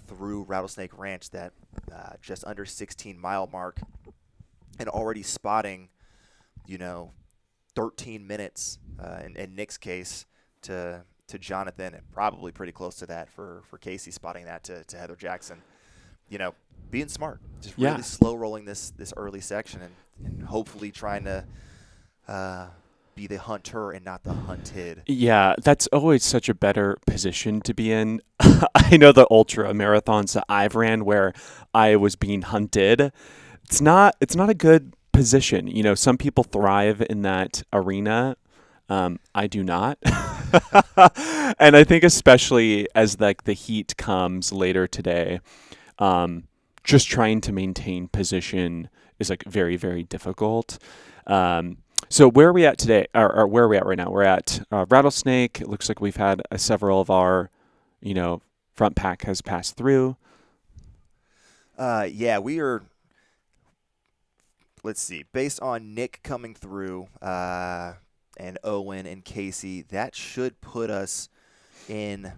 through Rattlesnake Ranch, that just under 16-mile mark, and already spotting, 13 minutes in Nick's case to Jonathan, and probably pretty close to that for Casey spotting that to Heather Jackson. Being smart, just really slow rolling this early section, and hopefully trying to be the hunter and not the hunted. Yeah, that's always such a better position to be in. I know the ultra marathons that I've ran where I was being hunted. It's not a good position. Some people thrive in that arena. I do not. And I think especially as like the heat comes later today, just trying to maintain position is like very, very difficult. So where are we at today, or where are we at right now? We're at Rattlesnake. It looks like we've had several of our, front pack has passed through. Yeah, we are. Let's see. Based on Nick coming through and Owen and Casey, that should put us in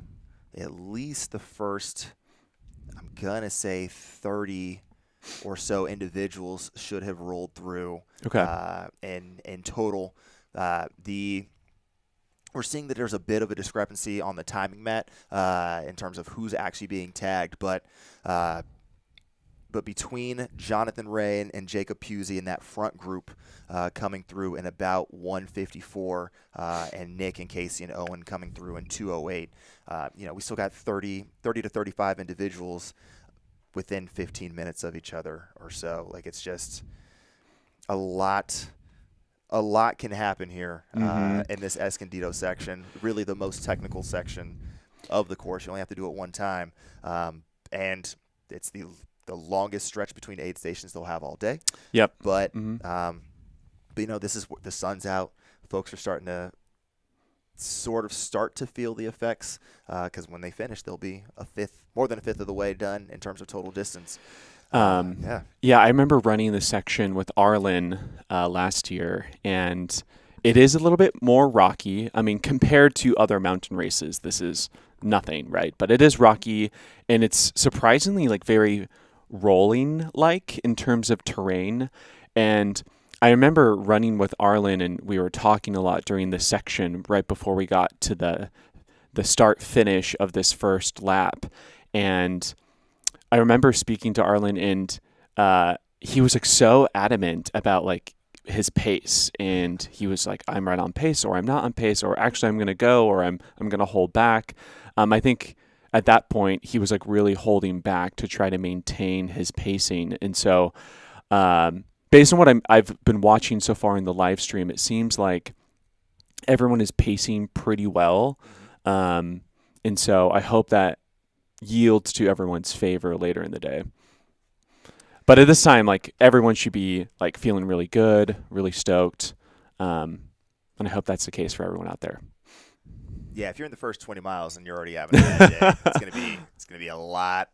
at least the first, I'm going to say 30 or so individuals should have rolled through. Okay. In total. We're seeing that there's a bit of a discrepancy on the timing, Matt, in terms of who's actually being tagged. But between Jonathan Ray and Jacob Pusey in that front group coming through in about 1:54, and Nick and Casey and Owen coming through in 2:08, we still got 30 to 35 individuals within 15 minutes of each other or so. Like, it's just a lot can happen here in this Escondido section, really the most technical section of the course. You only have to do it one time, and it's the longest stretch between aid stations they'll have all day. Yep. But this is the sun's out. Folks are starting to start to feel the effects, because when they finish, they'll be more than a fifth of the way done in terms of total distance. Yeah, I remember running the section with Arlen last year, and it is a little bit more rocky. I mean, compared to other mountain races, this is nothing, right? But it is rocky, and it's surprisingly like very rolling like in terms of terrain. And I remember running with Arlen, and we were talking a lot during the section right before we got to the start finish of this first lap. And I remember speaking to Arlen, and he was like so adamant about like his pace, and he was like, I'm right on pace, or I'm not on pace, or actually I'm going to go, or I'm going to hold back. I think at that point he was like really holding back to try to maintain his pacing. And so based on what I've been watching so far in the live stream, it seems like everyone is pacing pretty well. And so I hope that yields to everyone's favor later in the day. But at this time, like, everyone should be like feeling really good, really stoked. And I hope that's the case for everyone out there. Yeah, if you're in the first 20 miles and you're already having a bad day, it's gonna be a lot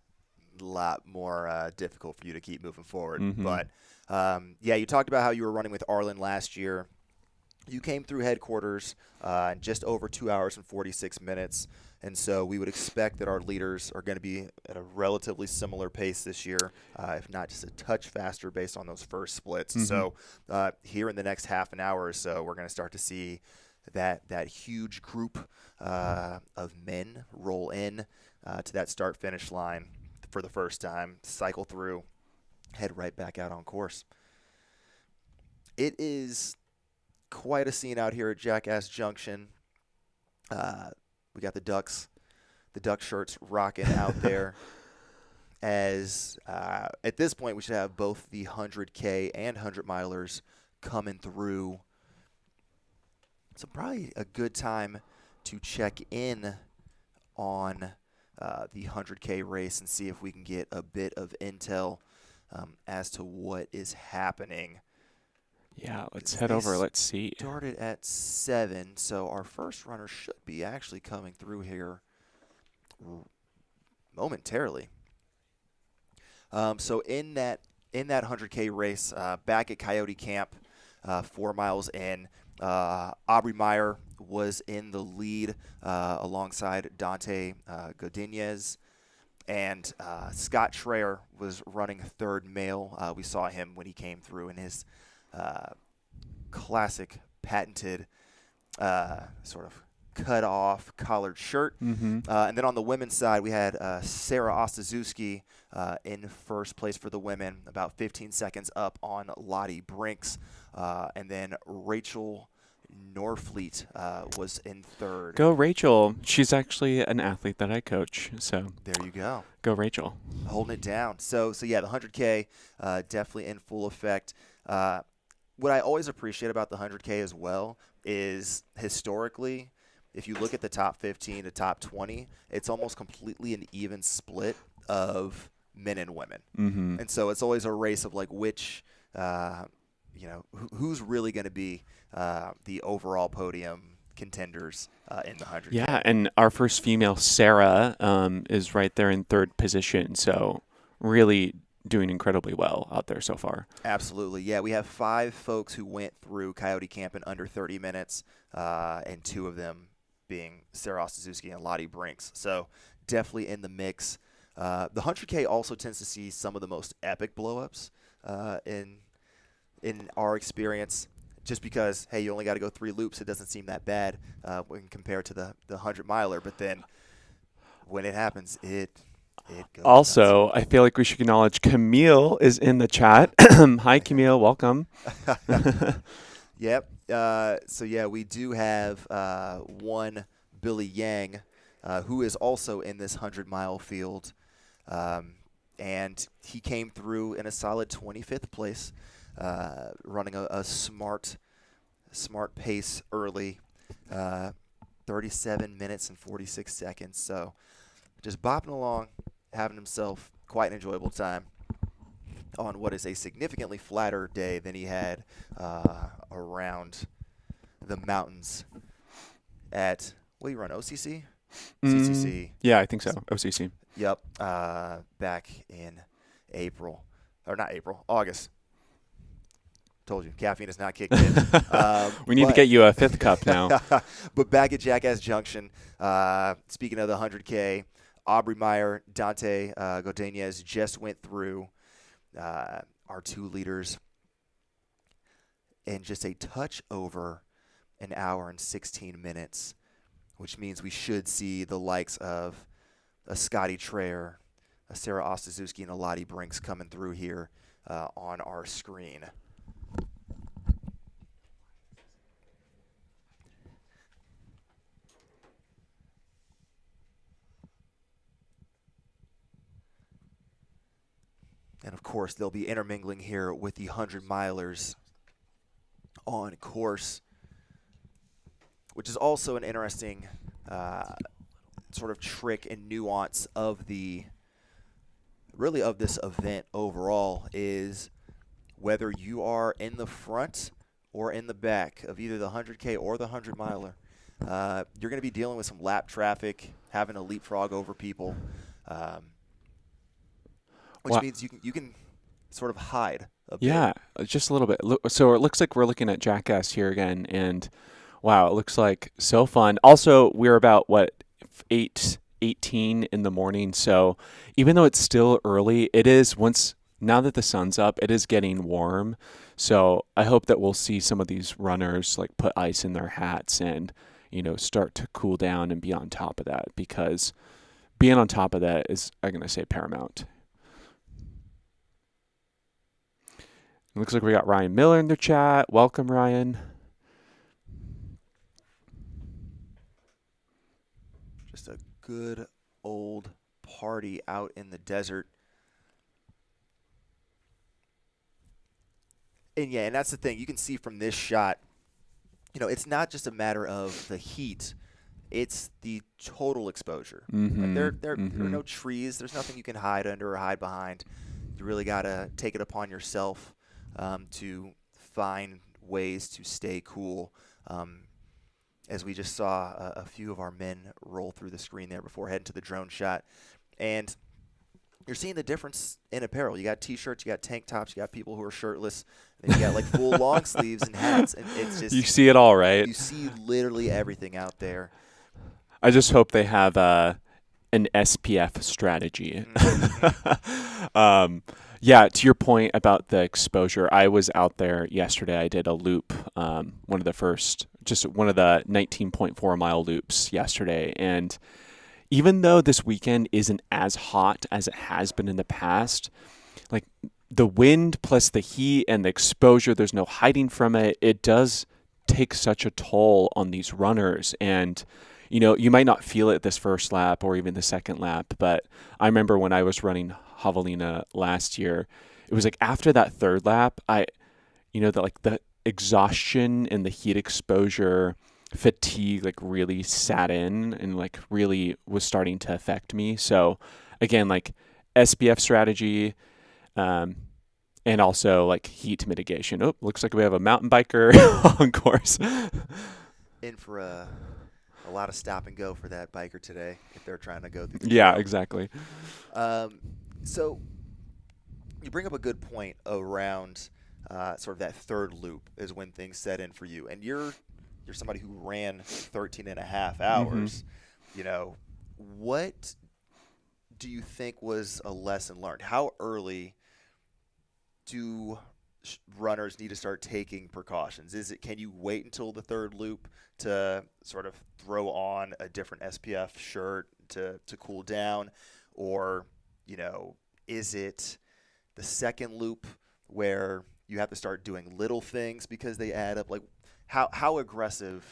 more difficult for you to keep moving forward. But you talked about how you were running with Arlen last year. You came through headquarters in just over 2 hours and 46 minutes. And so we would expect that our leaders are going to be at a relatively similar pace this year, if not just a touch faster based on those first splits. Mm-hmm. So here in the next half an hour or so, we're going to start to see that huge group of men roll in to that start-finish line for the first time, cycle through, head right back out on course. It is quite a scene out here at Jackass Junction. We got the duck shirts rocking out there. As at this point, we should have both the 100K and 100 milers coming through. So probably a good time to check in on the 100K race and see if we can get a bit of intel as to what is happening. Yeah, let's head over. Let's see. Started at 7, so our first runner should be actually coming through here momentarily. So in that 100K race, back at Coyote Camp, 4 miles in, Aubrey Meyer was in the lead alongside Dante Godinez. And Scott Schreier was running third male. We saw him when he came through in his classic patented sort of cut off collared shirt. Mm-hmm. And then on the women's side, we had Sarah Ostaszewski in first place for the women, about 15 seconds up on Lottie Brinks. And then Rachel Norfleet was in third. Go Rachel. She's actually an athlete that I coach. So There you go. go Rachel. Holding it down. So yeah, the 100K definitely in full effect. What I always appreciate about the 100K as well is historically, if you look at the top 15 to top 20, it's almost completely an even split of men and women. Mm-hmm. And so it's always a race of like which, who's really going to be the overall podium contenders in the 100K. Yeah, and our first female, Sarah, is right there in third position. So really doing incredibly well out there so far. Absolutely. Yeah, we have 5 folks who went through Coyote Camp in under 30 minutes, and 2 of them being Sarah Ostaszewski and Lottie Brinks. So definitely in the mix. The 100K also tends to see some of the most epic blowups in our experience. Just because, hey, you only got to go 3 loops, it doesn't seem that bad when compared to the 100 miler. But then when it happens, it goes Also, nuts. I feel like we should acknowledge Camille is in the chat. Hi, Camille. Welcome. Yep. So, yeah, we do have one Billy Yang who is also in this 100-mile field. And he came through in a solid 25th place, running a smart pace early, 37 minutes and 46 seconds. So just bopping along, having himself quite an enjoyable time on what is a significantly flatter day than he had around the mountains at, what do you run, OCC? CCC. Yeah, I think so. OCC. Yep. Back in April. Or not April, August. Told you, caffeine is not kicked in. We need to get you a 5th cup now. But back at Jackass Junction, speaking of the 100K, Aubrey Meyer, Dante Godinez just went through our 2 leaders in just a touch over an hour and 16 minutes, which means we should see the likes of a Scotty Trayer, a Sarah Ostaszewski, and a Lottie Brinks coming through here on our screen. And, of course, they'll be intermingling here with the 100 milers on course, which is also an interesting sort of trick and nuance of this event overall, is whether you are in the front or in the back of either the 100K or the 100 miler, you're going to be dealing with some lap traffic, having to leapfrog over people. Which means you can sort of hide a bit. Yeah, just a little bit. So it looks like we're looking at Jackass here again, and wow, it looks like so fun. Also, we're about what 8:18 in the morning, so even though it's still early, it is once now that the sun's up, it is getting warm. So I hope that we'll see some of these runners like put ice in their hats and start to cool down and be on top of that, because being on top of that is, I'm gonna say, paramount. It looks like we got Ryan Miller in the chat. Welcome, Ryan. Just a good old party out in the desert. And yeah, and that's the thing. You can see from this shot, it's not just a matter of the heat. It's the total exposure. Like there are no trees. There's nothing you can hide under or hide behind. You really got to take it upon yourself to find ways to stay cool. As we just saw a few of our men roll through the screen there before heading to the drone shot. And you're seeing the difference in apparel. You got T-shirts, you got tank tops, you got people who are shirtless, and you got like full long sleeves and hats. And it's just, you see it all, right? You see literally everything out there. I just hope they have an SPF strategy. Yeah, to your point about the exposure, I was out there yesterday. I did a loop, one of the 19.4 mile loops yesterday. And even though this weekend isn't as hot as it has been in the past, like the wind plus the heat and the exposure, there's no hiding from it. It does take such a toll on these runners. And you might not feel it this first lap or even the second lap, but I remember when I was running Javelina last year, it was like after that third lap, the exhaustion and the heat exposure, fatigue like really sat in and like really was starting to affect me. So again, like SPF strategy, and also like heat mitigation. Oh, looks like we have a mountain biker on course. In for a lot of stop and go for that biker today if they're trying to go through the Yeah, trail. exactly. So you bring up a good point around sort of that third loop is when things set in for you. And you're somebody who ran 13 and a half hours. What do you think was a lesson learned? How early do runners need to start taking precautions? Can you wait until the third loop to sort of throw on a different SPF shirt to cool down? Or, is it the second loop where you have to start doing little things because they add up? Like how aggressive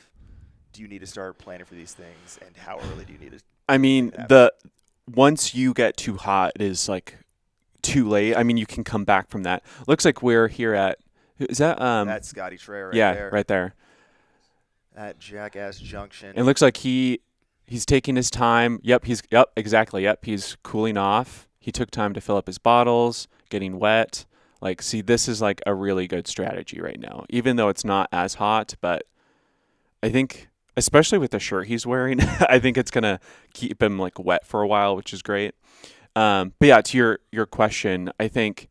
do you need to start planning for these things, and how early do you need to? I mean, once you get too hot, it is like too late. I mean, you can come back from that. Looks like we're here at, is that that's Scotty Trey there. Right there at Jackass Junction. It looks like he's taking his time. Exactly. He's cooling off. He took time to fill up his bottles, getting wet. Like, see, this is like a really good strategy right now, even though it's not as hot. But I think, especially with the shirt he's wearing, I think it's gonna keep him like wet for a while, which is great. But yeah, to your question, I think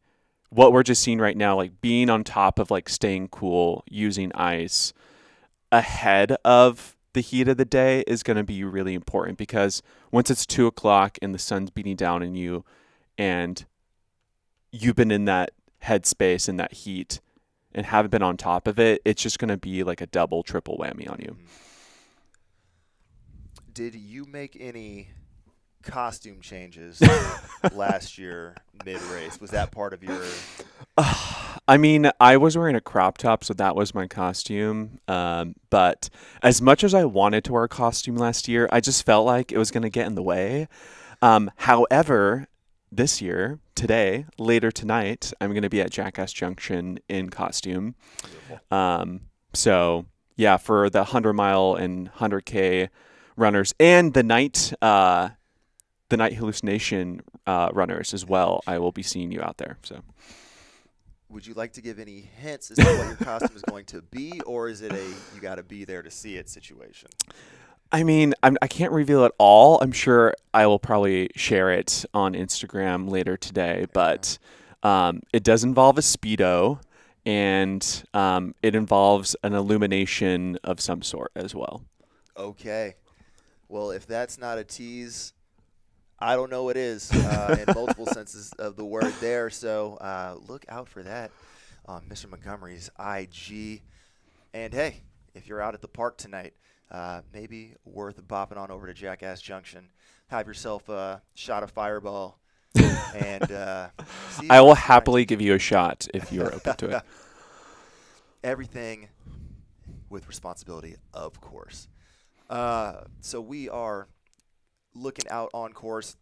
what we're just seeing right now, like being on top of like staying cool, using ice ahead of the heat of the day is going to be really important, because once it's 2:00 and the sun's beating down on you and you've been in that headspace and that heat and haven't been on top of it, it's just going to be like a double, triple whammy on you. Did you make any costume changes last year mid-race? Was that part of your... I mean, I was wearing a crop top, so that was my costume. But as much as I wanted to wear a costume last year, I just felt like it was going to get in the way. However, this year, later tonight, I'm going to be at Jackass Junction in costume. So, yeah, for the 100-mile and 100K runners and the night hallucination runners as well, I will be seeing you out there. So, would you like to give any hints as to what your costume is going to be, or is it you got to be there to see it situation? I mean, I can't reveal it all. I'm sure I will probably share it on Instagram later today, but It does involve a speedo, and it involves an illumination of some sort as well. Okay. Well, if that's not a tease, I don't know what is in multiple senses of the word there. So look out for that on Mr. Montgomery's IG. And hey, if you're out at the park tonight, maybe worth bopping on over to Jackass Junction. Have yourself a shot of Fireball. And see I will what happily give you a shot if you're open to it. Everything with responsibility, of course. So we are looking out on course.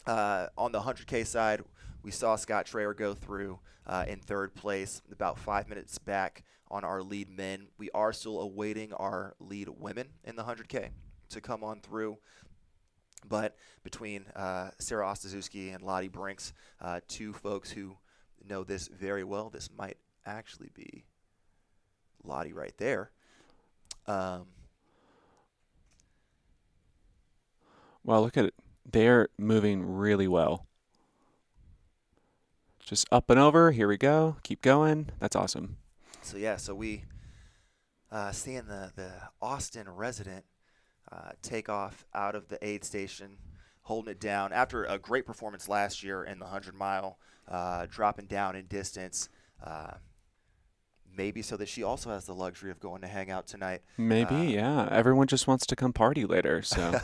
On the 100K side, we saw Scott Traer go through in third place, about 5 minutes back on our lead men. We are still awaiting our lead women in the 100K to come on through. But between Sarah Ostaszewski and Lottie Brinks, two folks who know this very well, this might actually be Lottie right there. Well, look at it. They're moving really well. Just up and over. Here we go. Keep going. That's awesome. So we seeing the Austin resident take off out of the aid station, holding it down after a great performance last year in the 100-mile, dropping down in distance. Maybe so that she also has the luxury of going to hang out tonight. Maybe, yeah. Everyone just wants to come party later, so.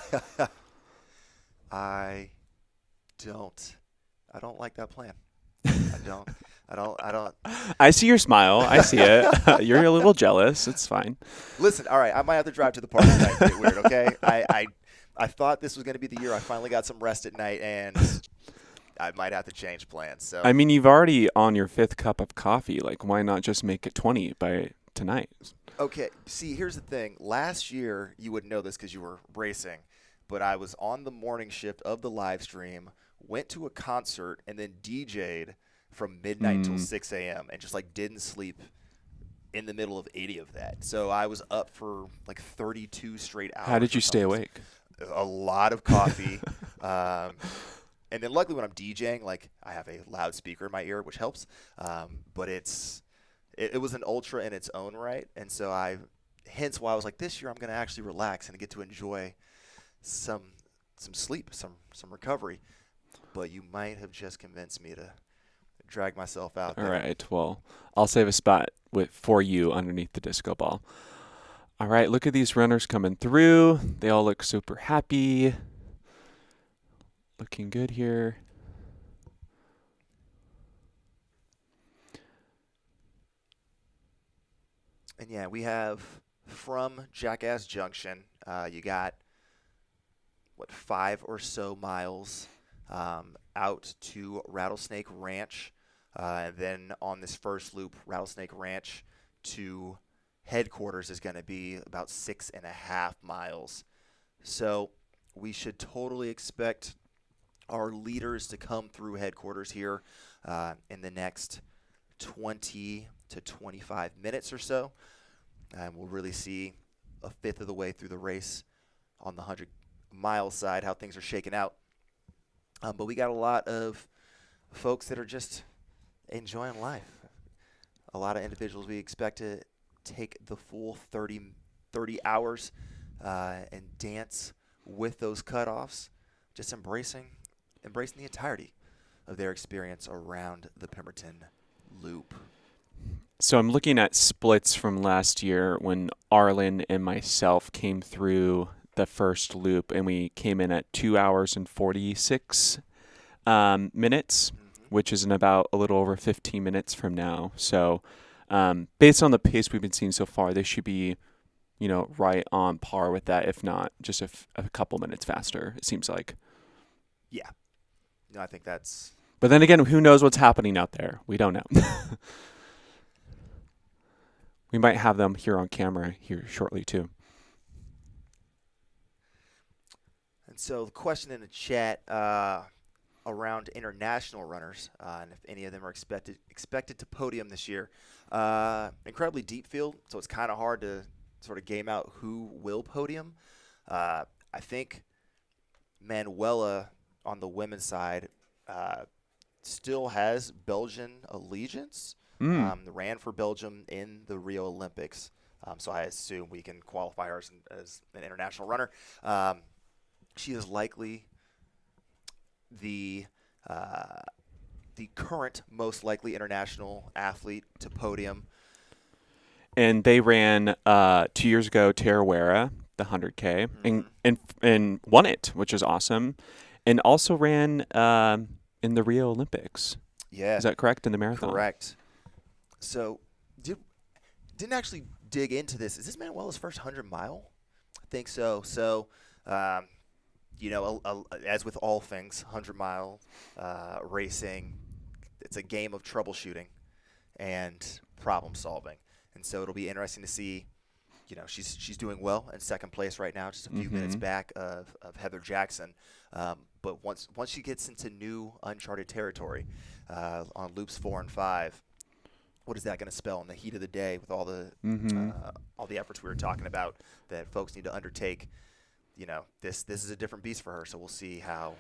I don't like that plan. I don't. I see your smile. I see it. You're a little jealous. It's fine. Listen, all right, I might have to drive to the park tonight and get weird, okay? I thought this was going to be the year I finally got some rest at night, and I might have to change plans. So I mean, you've already on your 5th cup of coffee. Like, why not just make it 20 by tonight? Okay, see, here's the thing. Last year, you wouldn't know this because you were racing, but I was on the morning shift of the live stream, went to a concert, and then DJ'd from midnight till 6 a.m. and just, like, didn't sleep in the middle of 80 of that. So I was up for, like, 32 straight hours. How did you stay awake? A lot of coffee. And then luckily when I'm DJing, like, I have a loudspeaker in my ear, which helps. But it was an ultra in its own right. And so hence why I was like, this year I'm going to actually relax and get to enjoy some sleep, some recovery. But you might have just convinced me to drag myself out there. All right. Well, I'll save a spot for you underneath the disco ball. All right. Look at these runners coming through. They all look super happy. Looking good here. And yeah, we have from Jackass Junction, you got, 5 or so miles out to Rattlesnake Ranch. And then on this first loop, Rattlesnake Ranch to headquarters is going to be about 6.5 miles. So we should totally expect our leaders to come through headquarters here in the next 20 to 25 minutes or so. And we'll really see a fifth of the way through the race on the 100-mile side how things are shaking out. But we got a lot of folks that are just enjoying life. A lot of individuals we expect to take the full 30 hours and dance with those cutoffs, just embracing the entirety of their experience around the Pemberton Loop. So I'm looking at splits from last year when Arlen and myself came through the first loop, and we came in at 2 hours and 46 minutes, which is in about a little over 15 minutes from now. So based on the pace we've been seeing so far, they should be, right on par with that, if not just a couple minutes faster, it seems like. Yeah. No, I think that's... But then again, who knows what's happening out there? We don't know. We might have them here on camera here shortly, too. And so the question in the chat around international runners, and if any of them are expected to podium this year. Incredibly deep field, so it's kind of hard to sort of game out who will podium. I think Manuela on the women's side still has Belgian allegiance. Mm. Ran for Belgium in the Rio Olympics. So I assume we can qualify her as an international runner. She is likely the current most likely international athlete to podium. And they ran 2 years ago Tarawera, the 100K, and won it, which is awesome. And also ran in the Rio Olympics. Yeah. Is that correct, in the marathon? Correct. So didn't actually dig into this. Is this Manuela's first 100-mile? I think so. So, as with all things, 100-mile racing, it's a game of troubleshooting and problem solving. And so it'll be interesting to see. She's doing well in second place right now, just a few minutes back of Heather Jackson. But once she gets into new uncharted territory on loops 4 and 5, what is that going to spell in the heat of the day with all the efforts we were talking about that folks need to undertake? This is a different beast for her. So we'll see how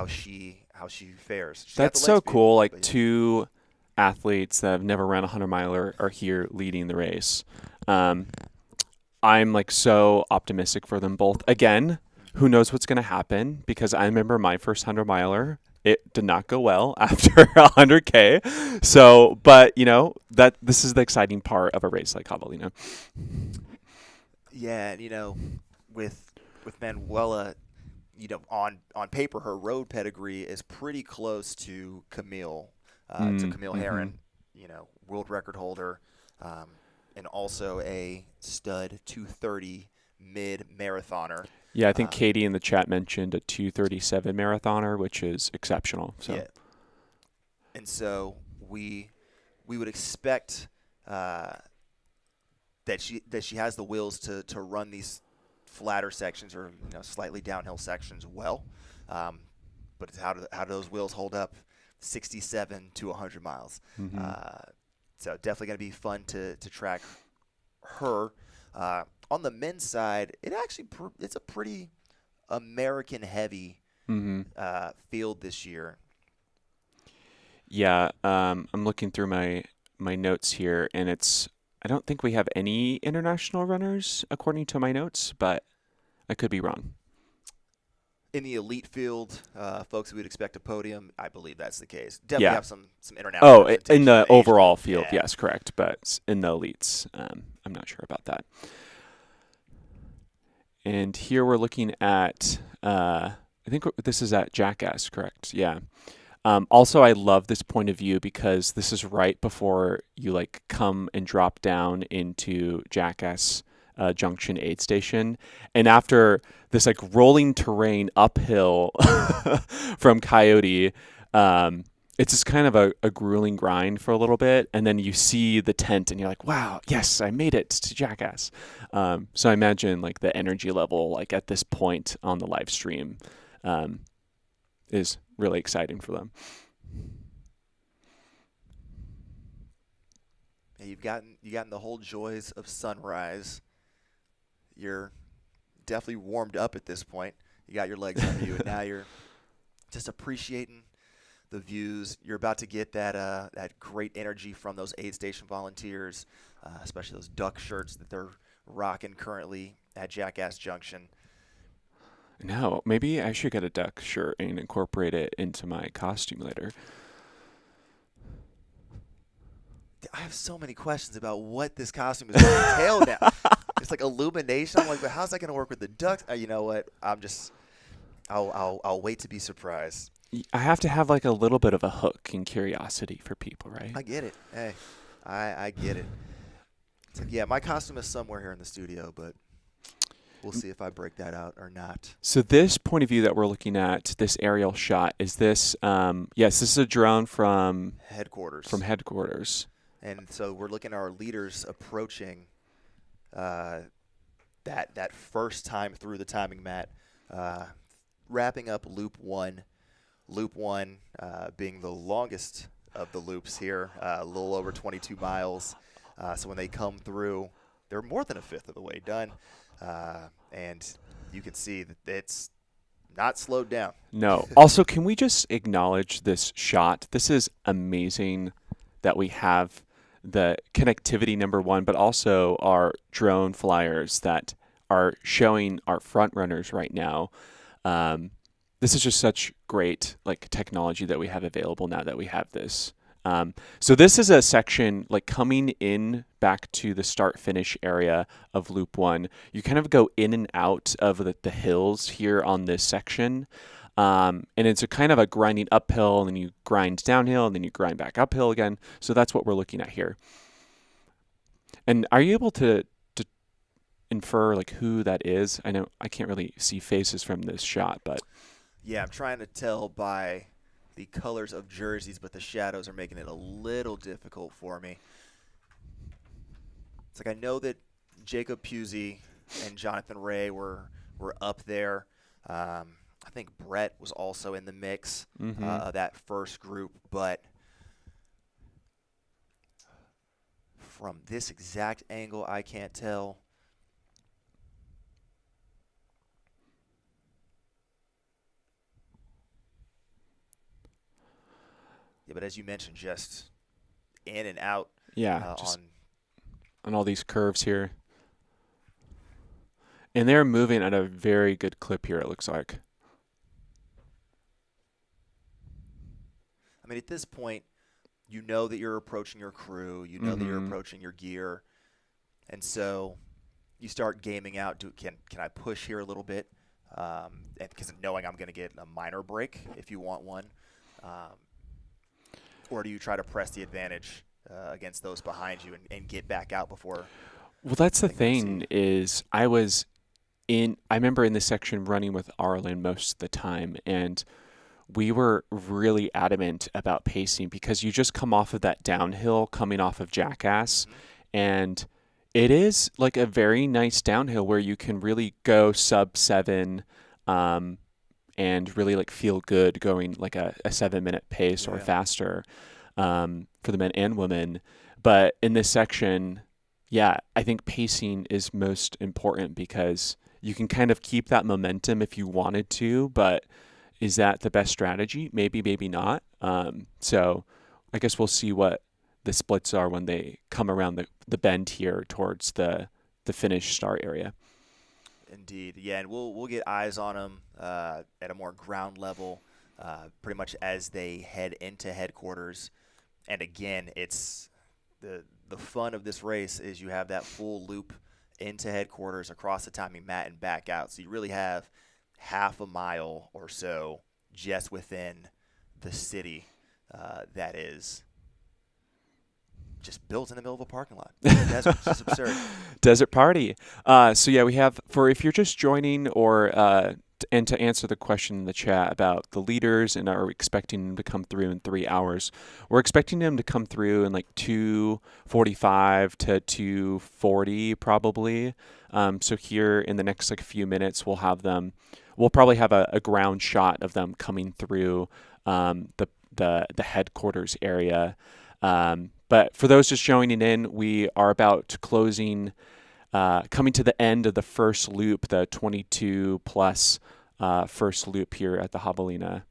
she fares. That's so cool. Like, two athletes that have never ran a 100-miler are here leading the race. I'm like so optimistic for them both. Again, who knows what's going to happen, because I remember my first 100-miler. It did not go well after 100K. So, but that this is the exciting part of a race like Javelina. Yeah, and with Manuela, on paper her road pedigree is pretty close to Camille Herron, world record holder, and also a stud 2:30 mid-marathoner. Yeah, I think Katie in the chat mentioned a 2:37 marathoner, which is exceptional. So. Yeah. And so we would expect that she has the wheels to run these flatter sections or slightly downhill sections well. But it's how do those wheels hold up 67 to 100 miles? So definitely going to be fun to track her. On the men's side, it's a pretty American heavy field this year. Yeah, I'm looking through my notes here, and I don't think we have any international runners according to my notes, but I could be wrong. In the elite field, folks who would expect a podium, I believe that's the case. Definitely have some international. Oh, in the overall field, yes, correct. But in the elites, I'm not sure about that. And here we're looking at, I think this is at Jackass, correct? Yeah. Also, I love this point of view because this is right before you come and drop down into Jackass Junction aid station, and after this rolling terrain uphill from Coyote, it's just kind of a grueling grind for a little bit, and then you see the tent and you're like, wow, yes, I made it to Jackass. So I imagine the energy level at this point on the live stream is really exciting for them. You've gotten the whole joys of sunrise. You're definitely warmed up at this point. You got your legs under you, and now you're just appreciating the views. You're about to get that great energy from those aid station volunteers, especially those duck shirts that they're rocking currently at Jackass Junction. No, maybe I should get a duck shirt and incorporate it into my costume later. I have so many questions about what this costume is going to entail now. It's like illumination. I'm like, but how's that going to work with the ducks? You know what? I'll wait to be surprised. I have to have a little bit of a hook and curiosity for people, right? I get it. Hey, I get it. It's like, yeah, my costume is somewhere here in the studio, but we'll see if I break that out or not. So this point of view that we're looking at, this aerial shot, is this? Yes, this is a drone from headquarters. And so we're looking at our leaders approaching that first time through the timing mat, wrapping up loop one. Loop one being the longest of the loops here, a little over 22 miles. So when they come through, they're more than a fifth of the way done. And you can see that it's not slowed down. No. Also, can we just acknowledge this shot? This is amazing that we have the connectivity, number one, but also our drone flyers that are showing our front runners right now. This is just such great like technology that we have available now that we have this. So this is a section like coming in back to the start finish area of loop one. You kind of go in and out of the hills here on this section. And it's a kind of a grinding uphill, and then you grind downhill, and then you grind back uphill again. So that's what we're looking at here. And are you able to infer like who that is? I know I can't really see faces from this shot, but Yeah, I'm trying to tell by the colors of jerseys, but the shadows are making it a little difficult for me. It's like I know that Jacob Pusey and Jonathan Ray were up there. I think Brett was also in the mix of that first group, but from this exact angle, I can't tell. Yeah, but as you mentioned, just in and out. yeah, just on all these curves here. And they're moving at a very good clip here, it looks like. I mean, at this point, you know that you're approaching your crew. You know that you're approaching your gear. And so you start gaming out. Can I push here a little bit? Because knowing I'm going to get a minor break if you want one. Or do you try to press the advantage against those behind you and get back out before? Well, that's the thing is I remember in this section running with Arlen most of the time, and we were really adamant about pacing because you just come off of that downhill coming off of Jackass, and it is like a very nice downhill where you can really go sub 7 and really like feel good going like a 7-minute pace or faster for the men and women. But in this section, yeah, I think pacing is most important because you can kind of keep that momentum if you wanted to, but is that the best strategy? Maybe, maybe not. So I guess we'll see what the splits are when they come around the bend here towards the finish start area. Indeed, yeah, and we'll get eyes on them at a more ground level, pretty much as they head into headquarters. And again, it's the fun of this race is you have that full loop into headquarters across the timing mat and back out. So you really have half a mile or so just within the city that is just built in the middle of a parking lot. That's just absurd. Desert party. So yeah, we have for if you're just joining or and to answer the question in the chat about the leaders and are we expecting them to come through in 3 hours, we're expecting them to come through in like 2:45 to 2:40 probably. So here in the next like few minutes, we'll probably have a ground shot of them coming through the headquarters area. But for those just joining in, we are about closing, coming to the end of the first loop, the 22 plus first loop here at the Javelina.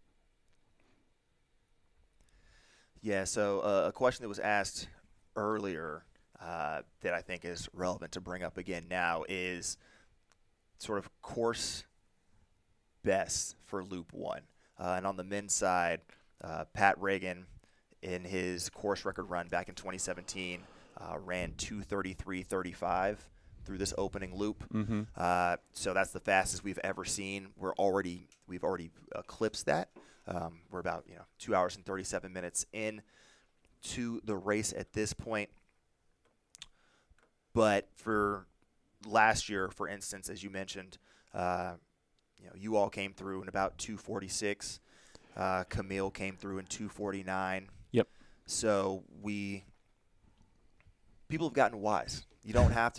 Yeah, so a question that was asked earlier that I think is relevant to bring up again now is sort of course best for loop one. And on the men's side, Pat Reagan, in his course record run back in 2017, ran 2:33.35 through this opening loop. So that's the fastest we've ever seen. We've already eclipsed that. We're about 2 hours and 37 minutes in to the race at this point. But for last year, for instance, as you mentioned, you all came through in about 2:46. Camille came through in 2:49. Yep. So people have gotten wise. You don't have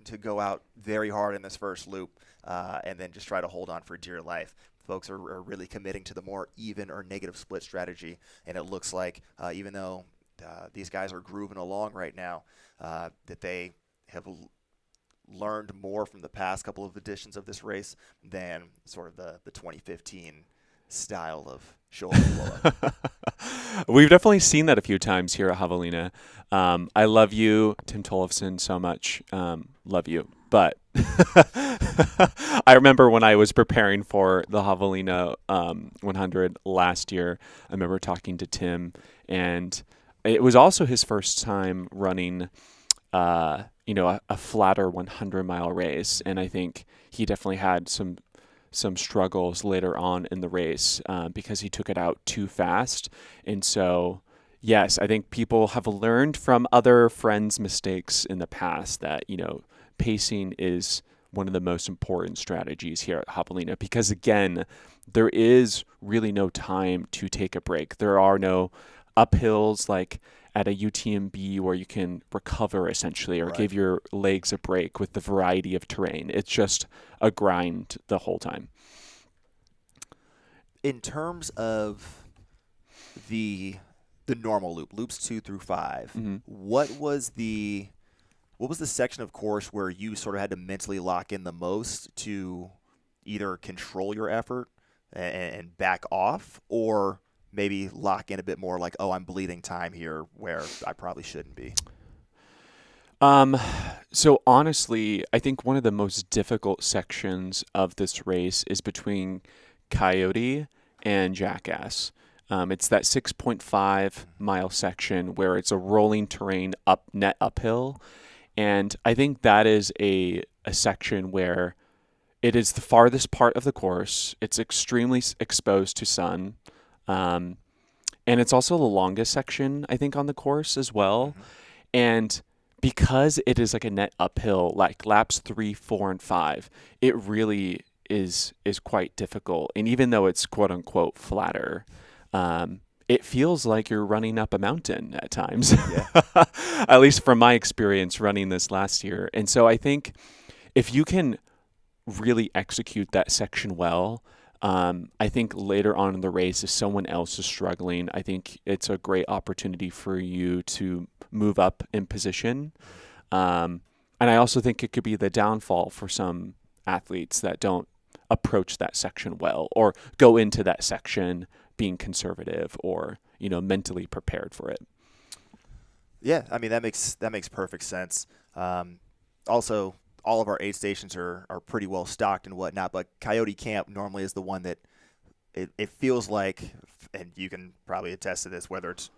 to go out very hard in this first loop and then just try to hold on for dear life. Folks are really committing to the more even or negative split strategy, and it looks like even though these guys are grooving along right now, that they have learned more from the past couple of editions of this race than sort of the 2015 style of shoulder blow up? We've definitely seen that a few times here at Javelina. I love you, Tim Tollefson, so much. Love you. But I remember when I was preparing for the Javelina 100 last year, I remember talking to Tim, and it was also his first time running a flatter 100-mile race. And I think he definitely had some struggles later on in the race because he took it out too fast. And so, yes, I think people have learned from other friends' mistakes in the past that, pacing is one of the most important strategies here at Javelina because, again, there is really no time to take a break. There are no uphills like at a UTMB where you can recover essentially or give your legs a break with the variety of terrain. It's just a grind the whole time. In terms of the normal loops 2 through 5, what was the section of course where you sort of had to mentally lock in the most to either control your effort and back off, or maybe lock in a bit more like, oh, I'm bleeding time here where I probably shouldn't be? So honestly, I think one of the most difficult sections of this race is between Coyote and Jackass. It's that 6.5 mile section where it's a rolling terrain net uphill. And I think that is a section where it is the farthest part of the course. It's extremely exposed to sun. And it's also the longest section, I think, on the course as well. And because it is like a net uphill, like laps 3, 4, and 5, it really is quite difficult. And even though it's quote unquote flatter, it feels like you're running up a mountain at times. At least from my experience running this last year. And so I think if you can really execute that section well, I think later on in the race, if someone else is struggling, I think it's a great opportunity for you to move up in position. And I also think it could be the downfall for some athletes that don't approach that section well or go into that section being conservative or, mentally prepared for it. Yeah, I mean, that makes perfect sense. Also, all of our aid stations are pretty well stocked and whatnot, but Coyote Camp normally is the one that it feels like, and you can probably attest to this, whether it's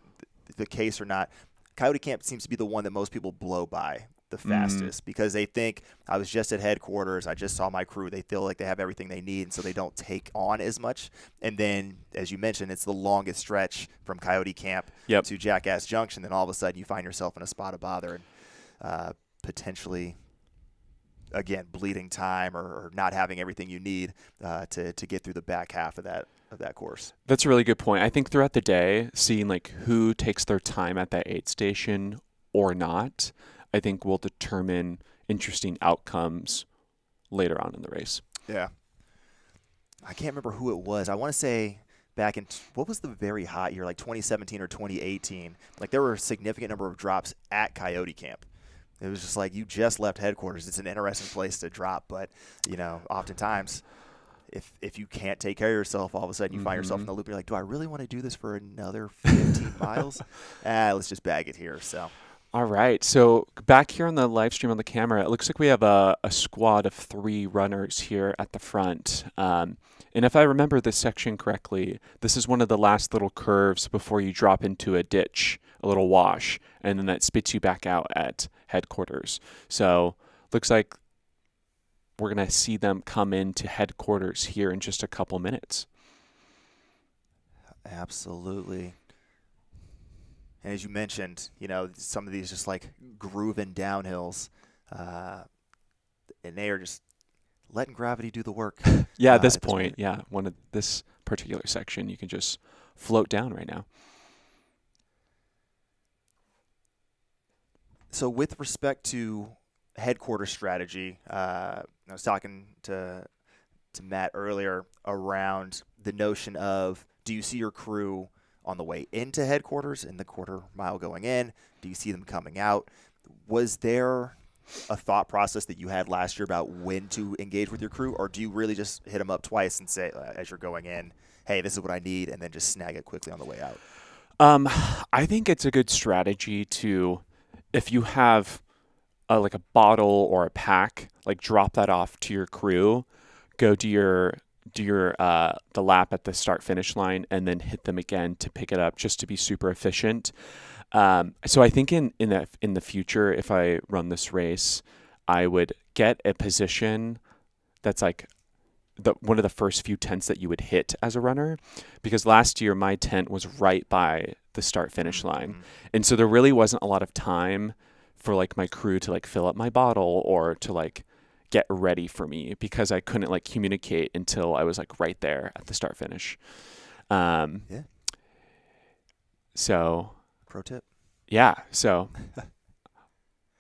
the case or not, Coyote Camp seems to be the one that most people blow by the fastest because they think, I was just at headquarters, I just saw my crew, they feel like they have everything they need, and so they don't take on as much. And then, as you mentioned, it's the longest stretch from Coyote Camp to Jackass Junction, then all of a sudden you find yourself in a spot of bother and potentially, again, bleeding time or not having everything you need to get through the back half of that course. That's a really good point. I think throughout the day, seeing like who takes their time at that aid station or not, I think will determine interesting outcomes later on in the race. Yeah. I can't remember who it was. I want to say back in, what was the very hot year, like 2017 or 2018? Like there were a significant number of drops at Coyote Camp. It was just like, you just left headquarters. It's an interesting place to drop, but, oftentimes if you can't take care of yourself, all of a sudden you find yourself in the loop. You're like, do I really want to do this for another 15 miles? Let's just bag it here. So. All right. So back here on the live stream on the camera, it looks like we have a squad of 3 runners here at the front. And if I remember this section correctly, this is one of the last little curves before you drop into a ditch, a little wash, and then that spits you back out at headquarters. So looks like we're going to see them come into headquarters here in just a couple minutes. Absolutely. And as you mentioned, some of these just like grooving downhills, and they are just letting gravity do the work. Yeah, at this point, one of this particular section, you can just float down right now. So with respect to headquarters strategy, I was talking to Matt earlier around the notion of, do you see your crew on the way into headquarters in the quarter mile going in? Do you see them coming out? Was there a thought process that you had last year about when to engage with your crew, or do you really just hit them up twice and say, as you're going in, hey, this is what I need, and then just snag it quickly on the way out? Um, I think it's a good strategy to, if you have like a bottle or a pack, like drop that off to your crew, go do your the lap at the start finish line, and then hit them again to pick it up, just to be super efficient. So I think in the future, if I run this race, I would get a position that's like one of the first few tents that you would hit as a runner, because last year my tent was right by the start finish line. Mhm. And so there really wasn't a lot of time for like my crew to like fill up my bottle or to like get ready for me, because I couldn't like communicate until I was like right there at the start finish. Yeah. So Pro tip. yeah. So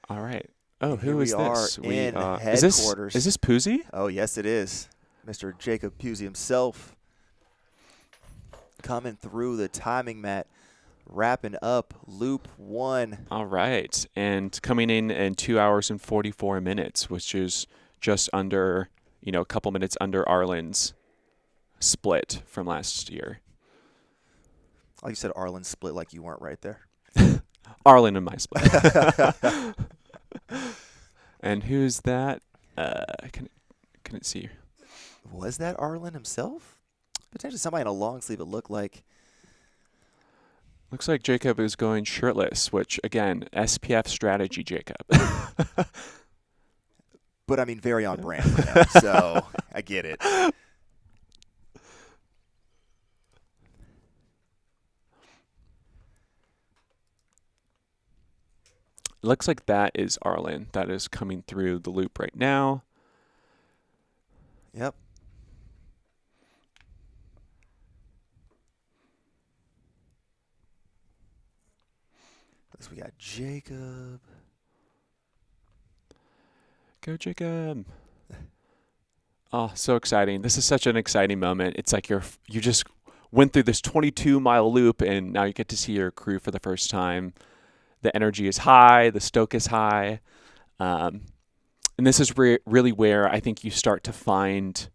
all right. Oh, And here who we is are this? in Is this headquarters. Poozy? Oh, yes, it is. Mr. Jacob Pusey himself coming through the timing mat, wrapping up loop 1. All right. And coming in 2 hours and 44 minutes, which is just under, a couple minutes under Arlen's split from last year. Like you said, Arlen split like you weren't right there. Arlen and my split. And who's that? I couldn't see. Was that Arlen himself? Potentially somebody in a long sleeve, it looked like. Looks like Jacob is going shirtless, which, again, SPF strategy, Jacob. But, I mean, very on brand for him, so I get it. Looks like that is Arlen. That is coming through the loop right now. Yep. So we got Jacob. Go, Jacob. Oh, so exciting. This is such an exciting moment. It's like you just went through this 22-mile loop, and now you get to see your crew for the first time. The energy is high. The stoke is high. And this is really where I think you start to find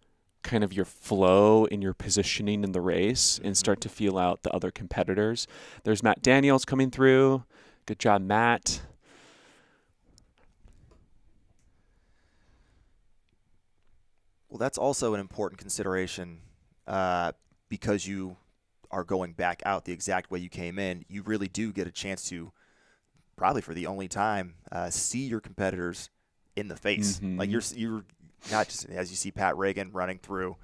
kind of your flow in your positioning in the race and start to feel out the other competitors. There's Matt Daniels coming through. Good job, Matt. Well, that's also an important consideration because you are going back out the exact way you came in. You really do get a chance to, probably for the only time, see your competitors in the face. Mm-hmm. Like you're not just as you see Pat Reagan running through.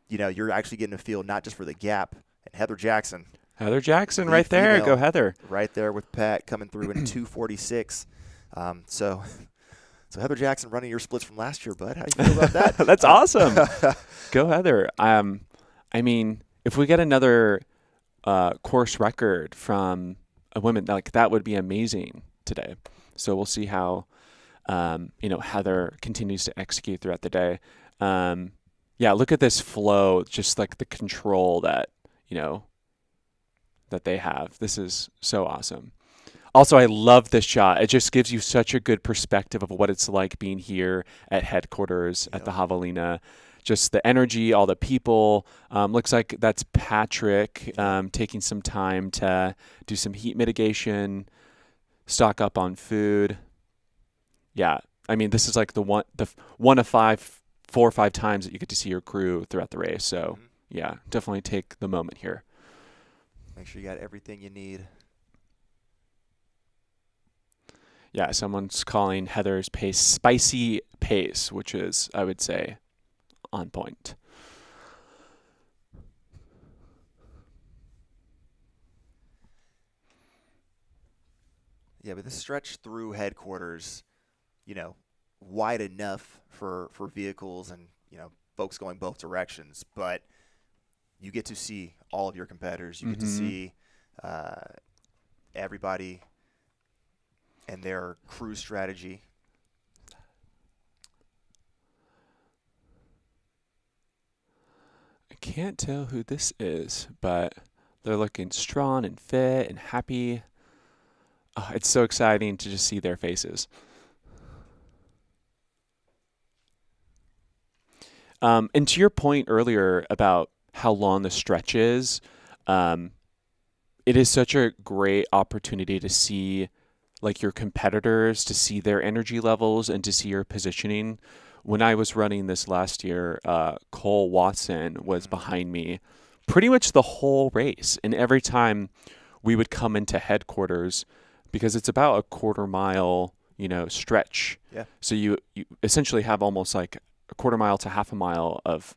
You're actually getting a feel not just for the gap and Heather Jackson. Heather Jackson The right there. female. Go, Heather. Right there with Pat coming through in 2:46. So Heather Jackson running your splits from last year, bud. How do you feel about that? That's awesome. Go, Heather. I mean, if we get another course record from a woman, like that would be amazing today. So we'll see how Heather continues to execute throughout the day. Yeah, look at this flow, just like the control that that they have. This is so awesome. Also, I love this shot. It just gives you such a good perspective of what it's like being here at headquarters at the Javelina. Just the energy, all the people. Looks like that's Patrick taking some time to do some heat mitigation, stock up on food. Yeah, I mean, this is like the one of 4 or 5 times that you get to see your crew throughout the race. So yeah, definitely take the moment here. Make sure you got everything you need. Yeah, someone's calling Heather's pace spicy pace, which is, I would say, on point. Yeah, but this stretch through headquarters, wide enough for vehicles and, folks going both directions. But you get to see all of your competitors. You get to see everybody and their crew strategy. I can't tell who this is, but they're looking strong and fit and happy. Oh, it's so exciting to just see their faces. And to your point earlier about how long the stretch is, um, it is such a great opportunity to see like your competitors, to see their energy levels and to see your positioning. When I was running this last year, Cole Watson was behind me pretty much the whole race. And every time we would come into headquarters, because it's about a quarter mile, stretch. Yeah. So you essentially have almost like a quarter mile to half a mile of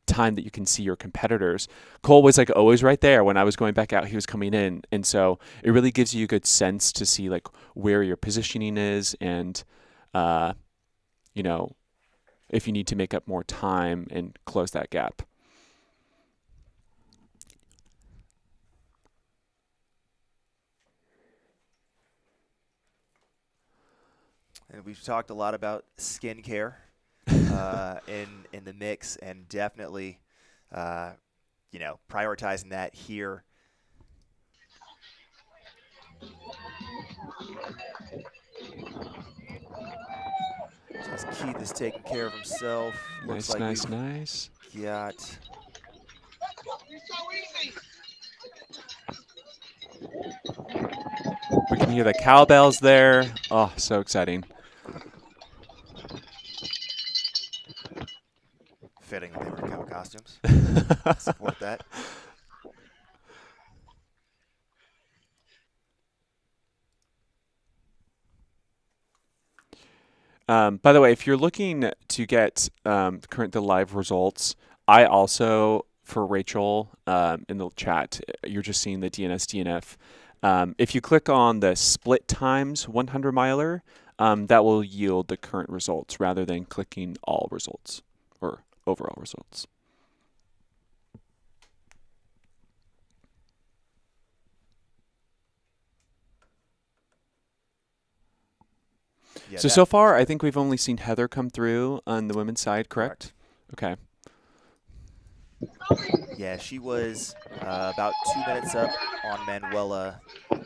time that you can see your competitors. Cole was like always right there. When I was going back out, he was coming in. And so it really gives you a good sense to see like where your positioning is and, if you need to make up more time and close that gap. And we've talked a lot about skincare in the mix, and definitely, prioritizing that here. So as Keith is taking care of himself, looks like Nice. we've got. We can hear the cowbells there. Oh, so exciting. Fitting that they were in cow costumes. Support that. By the way, if you're looking to get the live results, I also, for Rachel in the chat, you're just seeing the DNS DNF. If you click on the split times 100 miler, that will yield the current results rather than clicking all results or overall results. Yeah, so far, I think we've only seen Heather come through on the women's side, correct? Okay. Yeah, she was about 2 minutes up on Manuela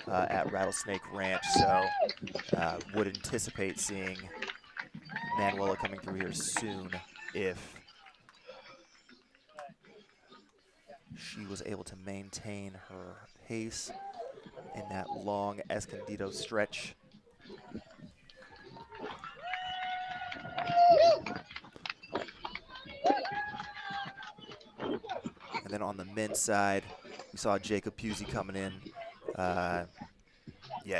at Rattlesnake Ranch, so would anticipate seeing Manuela coming through here soon if she was able to maintain her pace in that long Escondido stretch. And then on the men's side, we saw Jacob Pusey coming in.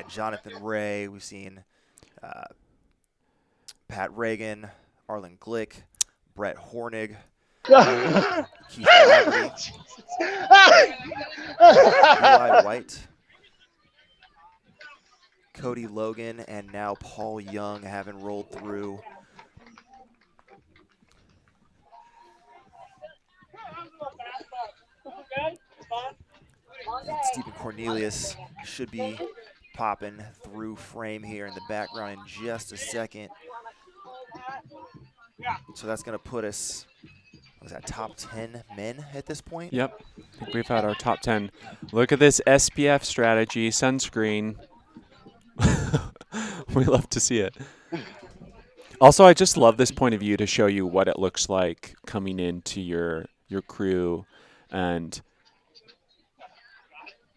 Jonathan Ray. We've seen Pat Reagan, Arlen Glick, Brett Hornig, Keith Laverty, Eli White, Cody Logan, and now Paul Young having rolled through. And Stephen Cornelius should be popping through frame here in the background in just a second. So that's going to put us, what was that, top 10 men at this point? Yep. I think we've had our top 10. Look at this SPF strategy, sunscreen. We love to see it. Also, I just love this point of view to show you what it looks like coming into your crew. And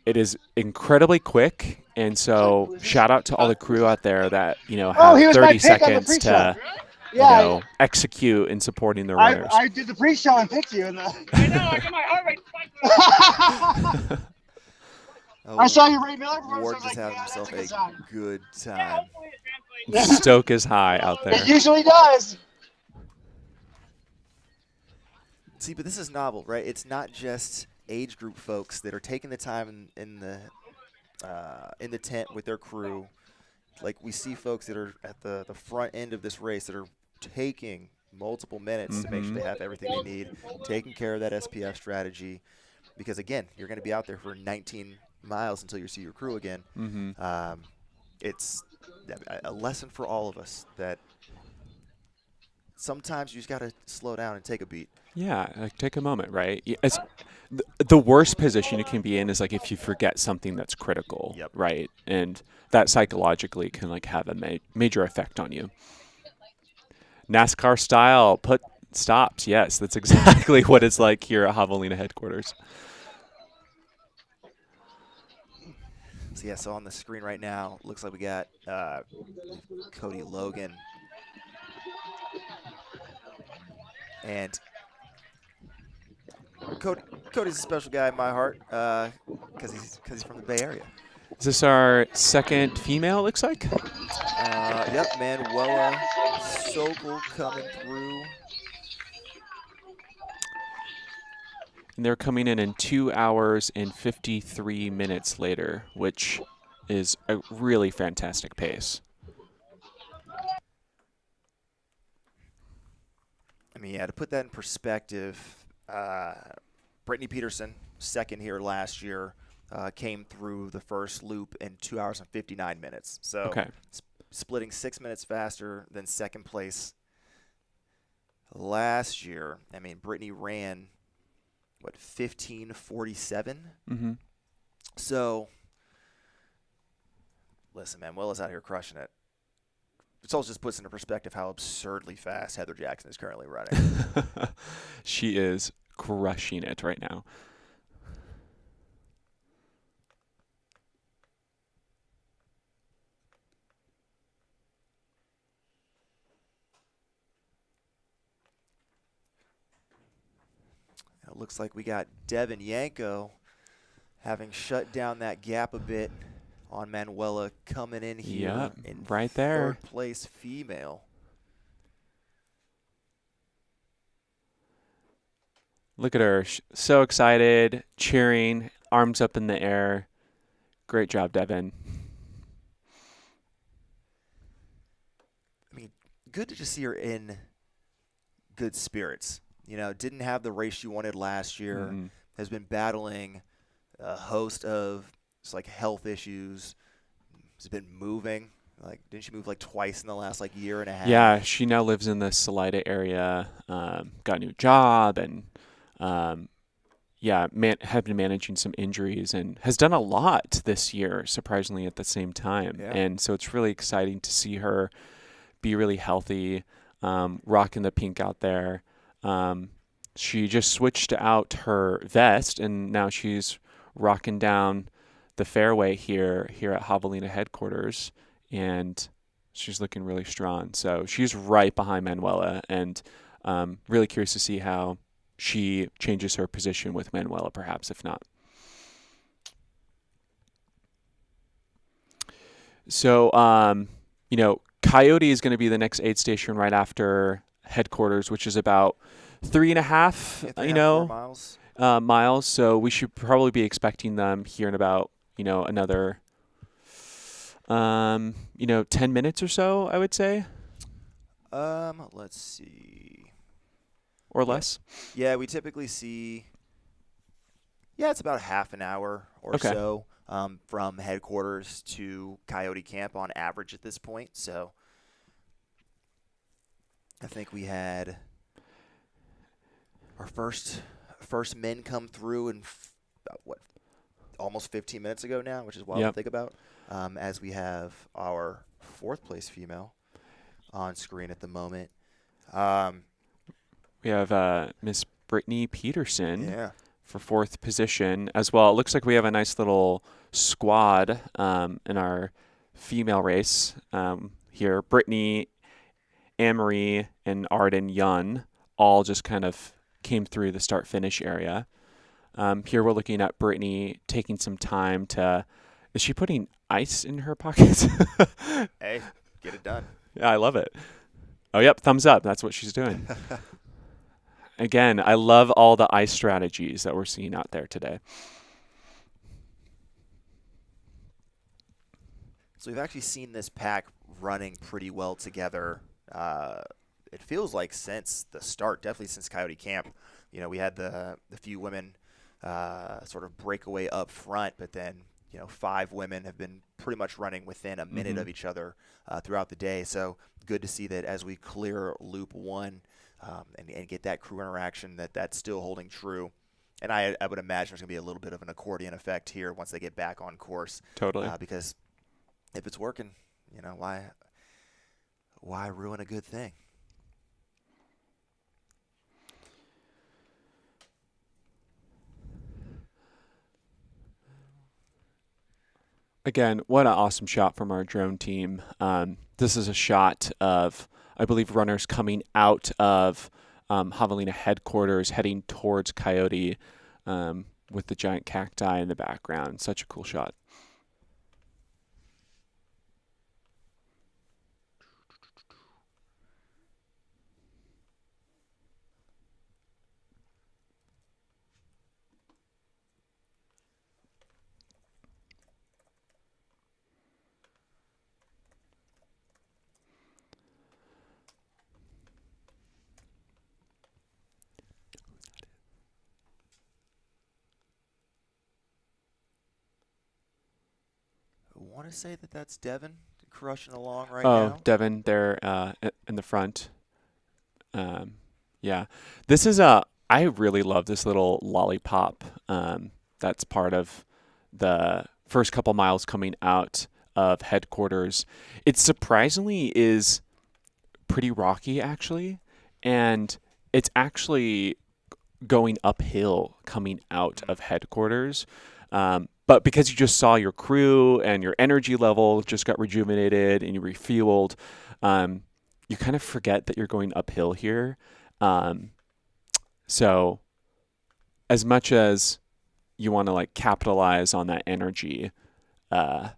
it is incredibly quick. And so shout out to all the crew out there that, have 30 seconds to execute in supporting their runners. I did the pre-show and picked you. I know, I got my heart rate. I saw you, Ray Miller. Ward just having himself a good time. Stoke is high out there. It usually does. See, but this is novel, right? It's not just age group folks that are taking the time in the tent with their crew. Like, we see folks that are at the front end of this race that are taking multiple minutes to make sure they have everything they need, taking care of that SPF strategy. Because, again, you're going to be out there for 19 miles until you see your crew again. It's a lesson for all of us that sometimes you just got to slow down and take a beat. Yeah, like take a moment, right? The worst position you can be in is like if you forget something that's critical, right? And that psychologically can like have a major effect on you. NASCAR style, put stops. Yes, that's exactly what it's like here at Javelina headquarters. So yeah, so on the screen right now, looks like we got Cody Logan, and Cody's a special guy in my heart because he's from the Bay Area. Is this our second female, it looks like? Yep, Manuela Sokol coming through. And they're coming in 2 hours and 53 minutes later, which is a really fantastic pace. I mean, yeah, to put that in perspective, Brittany Peterson, second here last year, came through the first loop in 2 hours and 59 minutes. So Okay. splitting 6 minutes faster than second place last year. I mean, Brittany ran, 15:47? Mm-hmm. So, listen, man, Willa's out here crushing it. It also just puts into perspective how absurdly fast Heather Jackson is currently running. She is crushing it right now. It looks like we got Devin Yanko having shut down that gap a bit on Manuela coming in here Yep, in right there. third place female. Look at her. So excited, cheering, arms up in the air. Great job, Devin. I mean, good to just see her in good spirits. You know, didn't have the race she wanted last year, Mm-hmm. has been battling a host of just like health issues, has been moving. Like, didn't she move like twice in the last like year and a half? Yeah, she now lives in the Salida area, got a new job, and have been managing some injuries and has done a lot this year, surprisingly, at the same time. Yeah. And so it's really exciting to see her be really healthy, rocking the pink out there. She just switched out her vest, and now she's rocking down the fairway here at Javelina headquarters, and she's looking really strong. So she's right behind Manuela, and really curious to see how she changes her position with Manuela, perhaps, if not. So, Coyote is going to be the next aid station right after headquarters, which is about 3.5, 4 miles. miles. So we should probably be expecting them here in about, another, 10 minutes or so, I would say, Let's see. or less. Yeah, we typically see. Yeah, it's about half an hour or Okay. so from headquarters to Coyote Camp on average at this point. So I think we had our first men come through in almost 15 minutes ago now, which is wild to think about. As we have our fourth place female on screen at the moment. We have Miss Brittany Peterson. Yeah. For fourth position as well. It looks like we have a nice little squad in our female race here. Brittany, Anne-Marie, and Arden Yun all just kind of came through the start-finish area. Here we're looking at Brittany taking some time to... Is she putting ice in her pockets? Hey, get it done. Yeah, I love it. Oh, yep, thumbs up. That's what she's doing. Again, I love all the ice strategies that we're seeing out there today. So we've actually seen this pack running pretty well together. It feels like since the start, definitely since Coyote Camp. We had the few women sort of breakaway up front, but then 5 women have been pretty much running within a minute of each other throughout the day. So good to see that as we clear Loop 1 and get that crew interaction, that's still holding true. And I would imagine there's going to be a little bit of an accordion effect here once they get back on course. Totally. Because if it's working, why ruin a good thing? Again, what an awesome shot from our drone team. This is a shot of, I believe, runners coming out of Javelina headquarters, heading towards Coyote, with the giant cacti in the background. Such a cool shot. I want to say that that's Devin crushing along right Oh, now. Devin there in the front. Yeah, this is a. I really love this little lollipop. That's part of the first couple miles coming out of headquarters. It surprisingly is pretty rocky actually, and it's actually going uphill coming out of headquarters. But because you just saw your crew and your energy level just got rejuvenated and you refueled, you kind of forget that you're going uphill here. Um, so as much as you want to like capitalize on that energy, I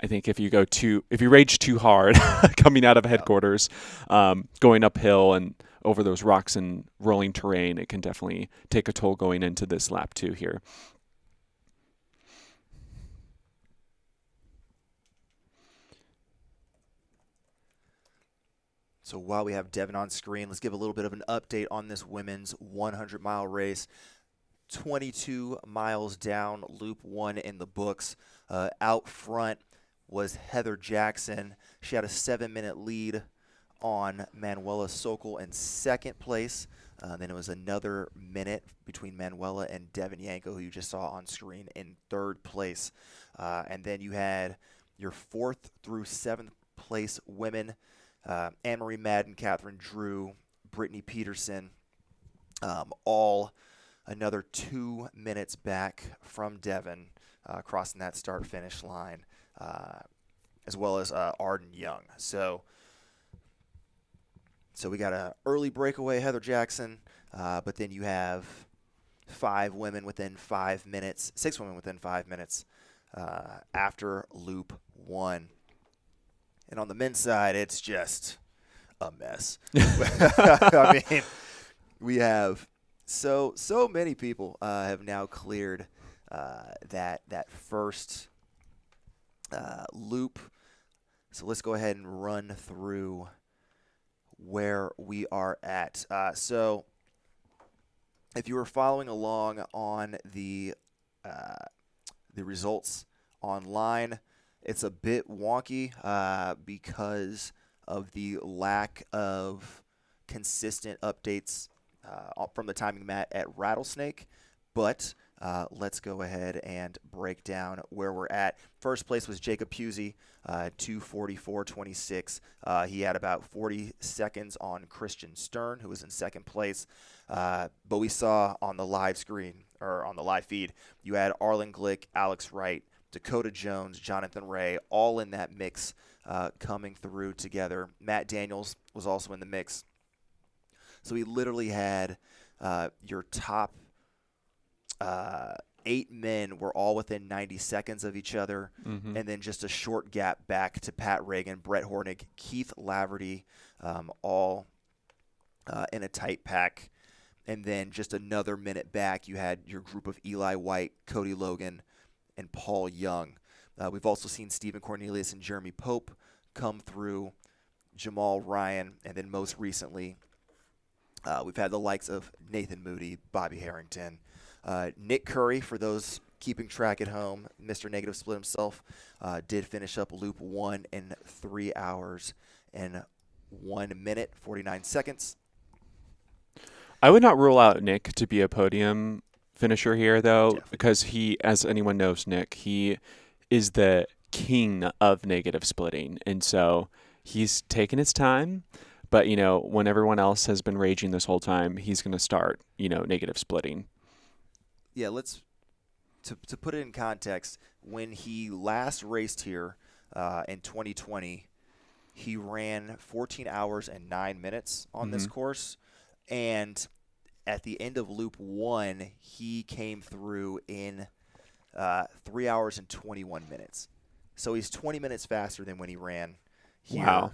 think if you rage too hard coming out of headquarters, going uphill and over those rocks and rolling terrain, it can definitely take a toll going into this lap two here. So while we have Devin on screen, let's give a little bit of an update on this women's 100-mile race. 22 miles down, loop 1 in the books. Out front was Heather Jackson. She had a 7-minute lead on Manuela Sokol in second place. Then it was another minute between Manuela and Devin Yanko, who you just saw on screen, in third place. And then you had your 4th through 7th place women, Anne-Marie Madden, Catherine Drew, Brittany Peterson, all another 2 minutes back from Devin, crossing that start-finish line, as well as Arden Young. So we got an early breakaway, Heather Jackson, but then you have 5 women within 5 minutes, 6 women within 5 minutes after loop 1. And on the men's side, it's just a mess. I mean, we have so many people have now cleared that first loop. So let's go ahead and run through where we are at. So if you were following along on the results online, it's a bit wonky because of the lack of consistent updates from the timing mat at Rattlesnake. But let's go ahead and break down where we're at. First place was Jacob Pusey, 2:44.26. He had about 40 seconds on Christian Stern, who was in second place. But we saw on the live screen, or on the live feed, you had Arlen Glick, Alex Wright, Dakota Jones, Jonathan Ray, all in that mix coming through together. Matt Daniels was also in the mix. So we literally had your top 8 men were all within 90 seconds of each other, and then just a short gap back to Pat Reagan, Brett Hornig, Keith Laverty, all in a tight pack. And then just another minute back, you had your group of Eli White, Cody Logan, and Paul Young. We've also seen Stephen Cornelius and Jeremy Pope come through, Jamal Ryan, and then most recently, we've had the likes of Nathan Moody, Bobby Harrington, Nick Curry, for those keeping track at home, Mr. Negative Split himself, did finish up loop 1 in 3 hours and 1 minute, 49 seconds. I would not rule out Nick to be a podium finisher here, though, Definitely. because he, as anyone knows, Nick, he is the king of negative splitting. And so he's taken his time. But, when everyone else has been raging this whole time, he's going to start, negative splitting. Yeah, let's to put it in context, when he last raced here in 2020, he ran 14 hours and 9 minutes on this course. And at the end of Loop 1, he came through in 3 hours and 21 minutes. So he's 20 minutes faster than when he ran here. Wow.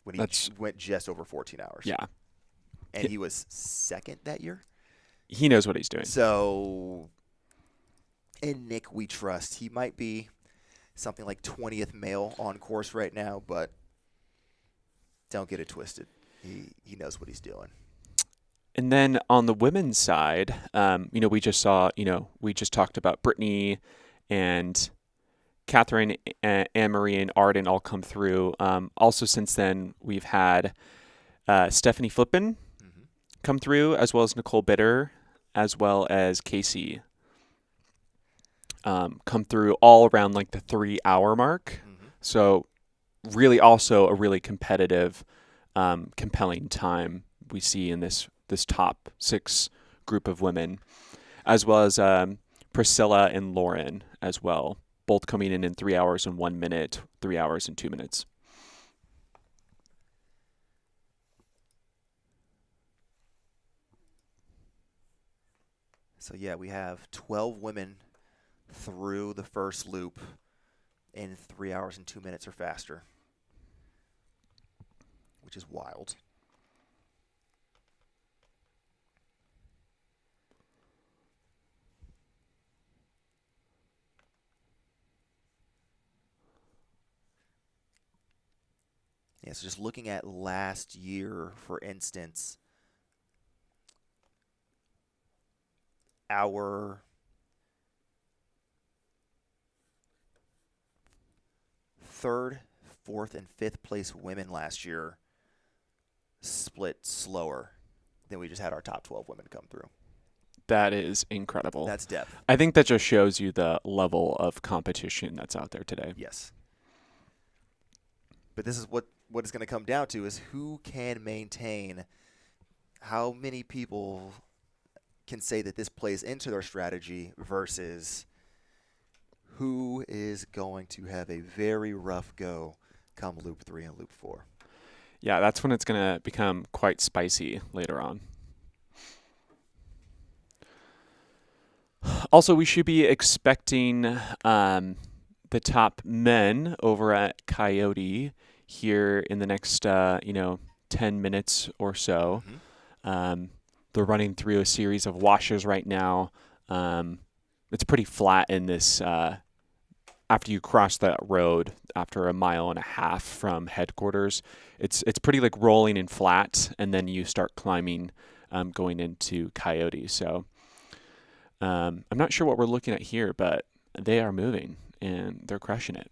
When he went just over 14 hours. Yeah. And he was second that year. He knows what he's doing. So, in Nick, we trust. He might be something like 20th male on course right now, but don't get it twisted. He knows what he's doing. And then on the women's side, we just talked about Brittany and Catherine, Anne-Marie, and Arden all come through. Also, since then, we've had Stephanie Flippen come through, as well as Nicole Bitter, as well as Casey come through all around like the 3 hour mark. So really also a really competitive, compelling time we see in this top 6 group of women, as well as Priscilla and Lauren as well, both coming in 3 hours and 1 minute, 3 hours and 2 minutes. So, yeah, we have 12 women through the first loop in 3 hours and 2 minutes or faster, which is wild. Yeah, so just looking at last year, for instance, our third, fourth, and fifth place women last year split slower than we just had our top 12 women come through. That is incredible. That's depth. I think that just shows you the level of competition that's out there today. Yes. But this is what it's going to come down to, is who can maintain, how many people can say that this plays into their strategy versus who is going to have a very rough go come Loop 3 and Loop 4. Yeah, that's when it's going to become quite spicy later on. Also, we should be expecting the top men over at Coyote here in the next 10 minutes or so. They're running through a series of washes right now. It's pretty flat in this after you cross that road after a mile and a half from headquarters. It's pretty like rolling and flat, and then you start climbing going into Coyote. So I'm not sure what we're looking at here, but they are moving and they're crushing it.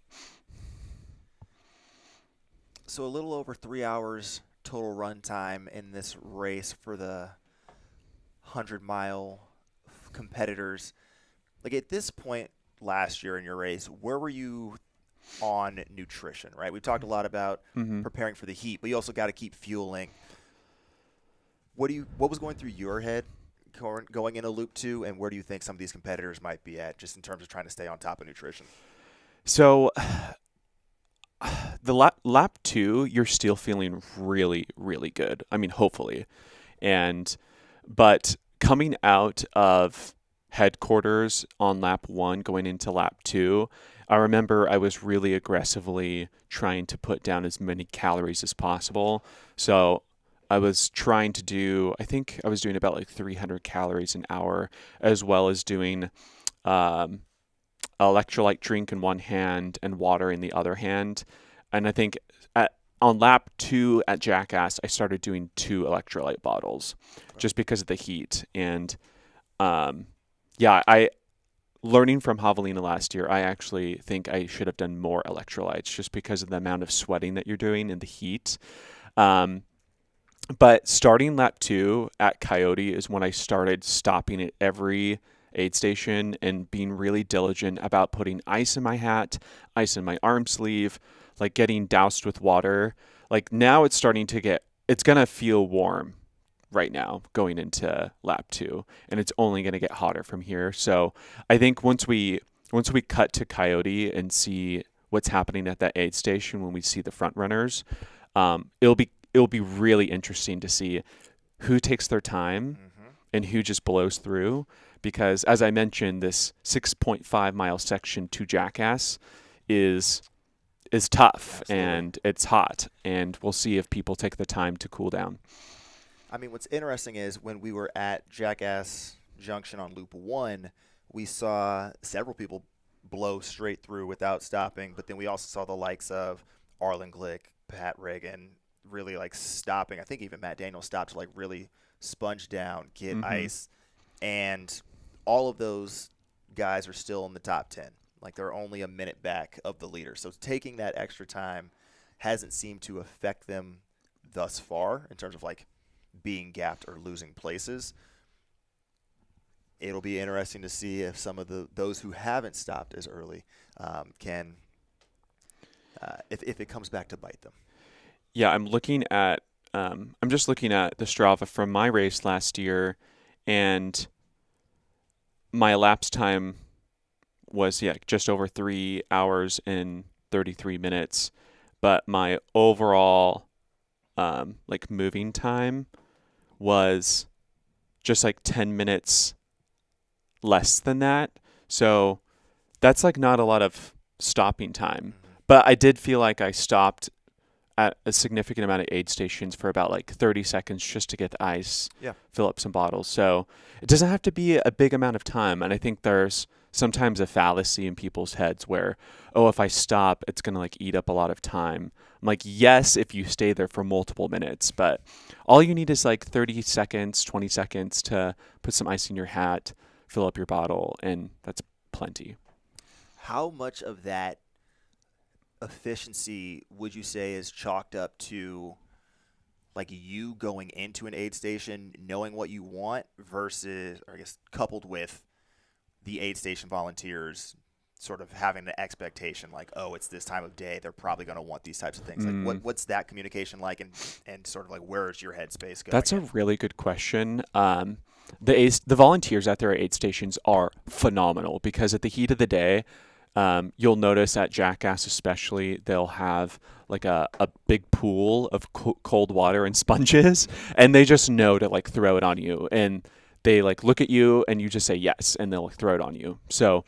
So a little over 3 hours total run time in this race for the 100-mile competitors. Like, at this point last year in your race, where were you on nutrition, right? We've talked a lot about preparing for the heat, but you also got to keep fueling. What was going through your head going into Loop 2, and where do you think some of these competitors might be at, just in terms of trying to stay on top of nutrition? So the lap 2, you're still feeling really, really good. I mean, hopefully. But coming out of headquarters on lap 1, going into lap 2, I remember I was really aggressively trying to put down as many calories as possible. So I was trying to do, I think I was doing about like 300 calories an hour, as well as doing electrolyte drink in one hand and water in the other hand. And I think on lap 2 at Jackass, I started doing 2 electrolyte bottles just because of the heat. And learning from Javelina last year, I actually think I should have done more electrolytes just because of the amount of sweating that you're doing in the heat. But starting lap 2 at Coyote is when I started stopping at every aid station and being really diligent about putting ice in my hat, ice in my arm sleeve, like getting doused with water. Like now it's starting to it's going to feel warm right now going into lap 2, and it's only going to get hotter from here. So I think once we cut to Coyote and see what's happening at that aid station, when we see the front runners, it'll be really interesting to see who takes their time and who just blows through. Because as I mentioned, this 6.5 mile section to Jackass is tough. Absolutely. And it's hot, and we'll see if people take the time to cool down. I mean, what's interesting is when we were at Jackass Junction on Loop 1, we saw several people blow straight through without stopping, but then we also saw the likes of Arlen Glick, Pat Reagan really like stopping. I think even Matt Daniels stopped to like really sponge down, get ice, and all of those guys are still in the top 10. Like they're only a minute back of the leader. So taking that extra time hasn't seemed to affect them thus far in terms of like being gapped or losing places. It'll be interesting to see if some of those who haven't stopped as early can if it comes back to bite them. Yeah, I'm just looking at the Strava from my race last year, and my elapsed time was just over 3 hours and 33 minutes, but my overall like moving time was just like 10 minutes less than that. So that's like not a lot of stopping time. But I did feel like I stopped at a significant amount of aid stations for about like 30 seconds just to get the ice, fill up some bottles. So it doesn't have to be a big amount of time. And I think there's sometimes a fallacy in people's heads where, oh, if I stop, it's going to like eat up a lot of time. I'm like, yes, if you stay there for multiple minutes, but all you need is like 30 seconds, 20 seconds to put some ice in your hat, fill up your bottle, and that's plenty. How much of that efficiency would you say is chalked up to like you going into an aid station knowing what you want versus, or I guess coupled with the aid station volunteers sort of having the expectation like, oh, it's this time of day, they're probably going to want these types of things. Like what's that communication like, and sort of like where's your headspace going? That's a really good question. The volunteers at their aid stations are phenomenal because at the heat of the day, you'll notice at Jackass especially, they'll have like a big pool of cold water and sponges, and they just know to like throw it on you. And they like look at you and you just say yes, and they'll like, throw it on you. So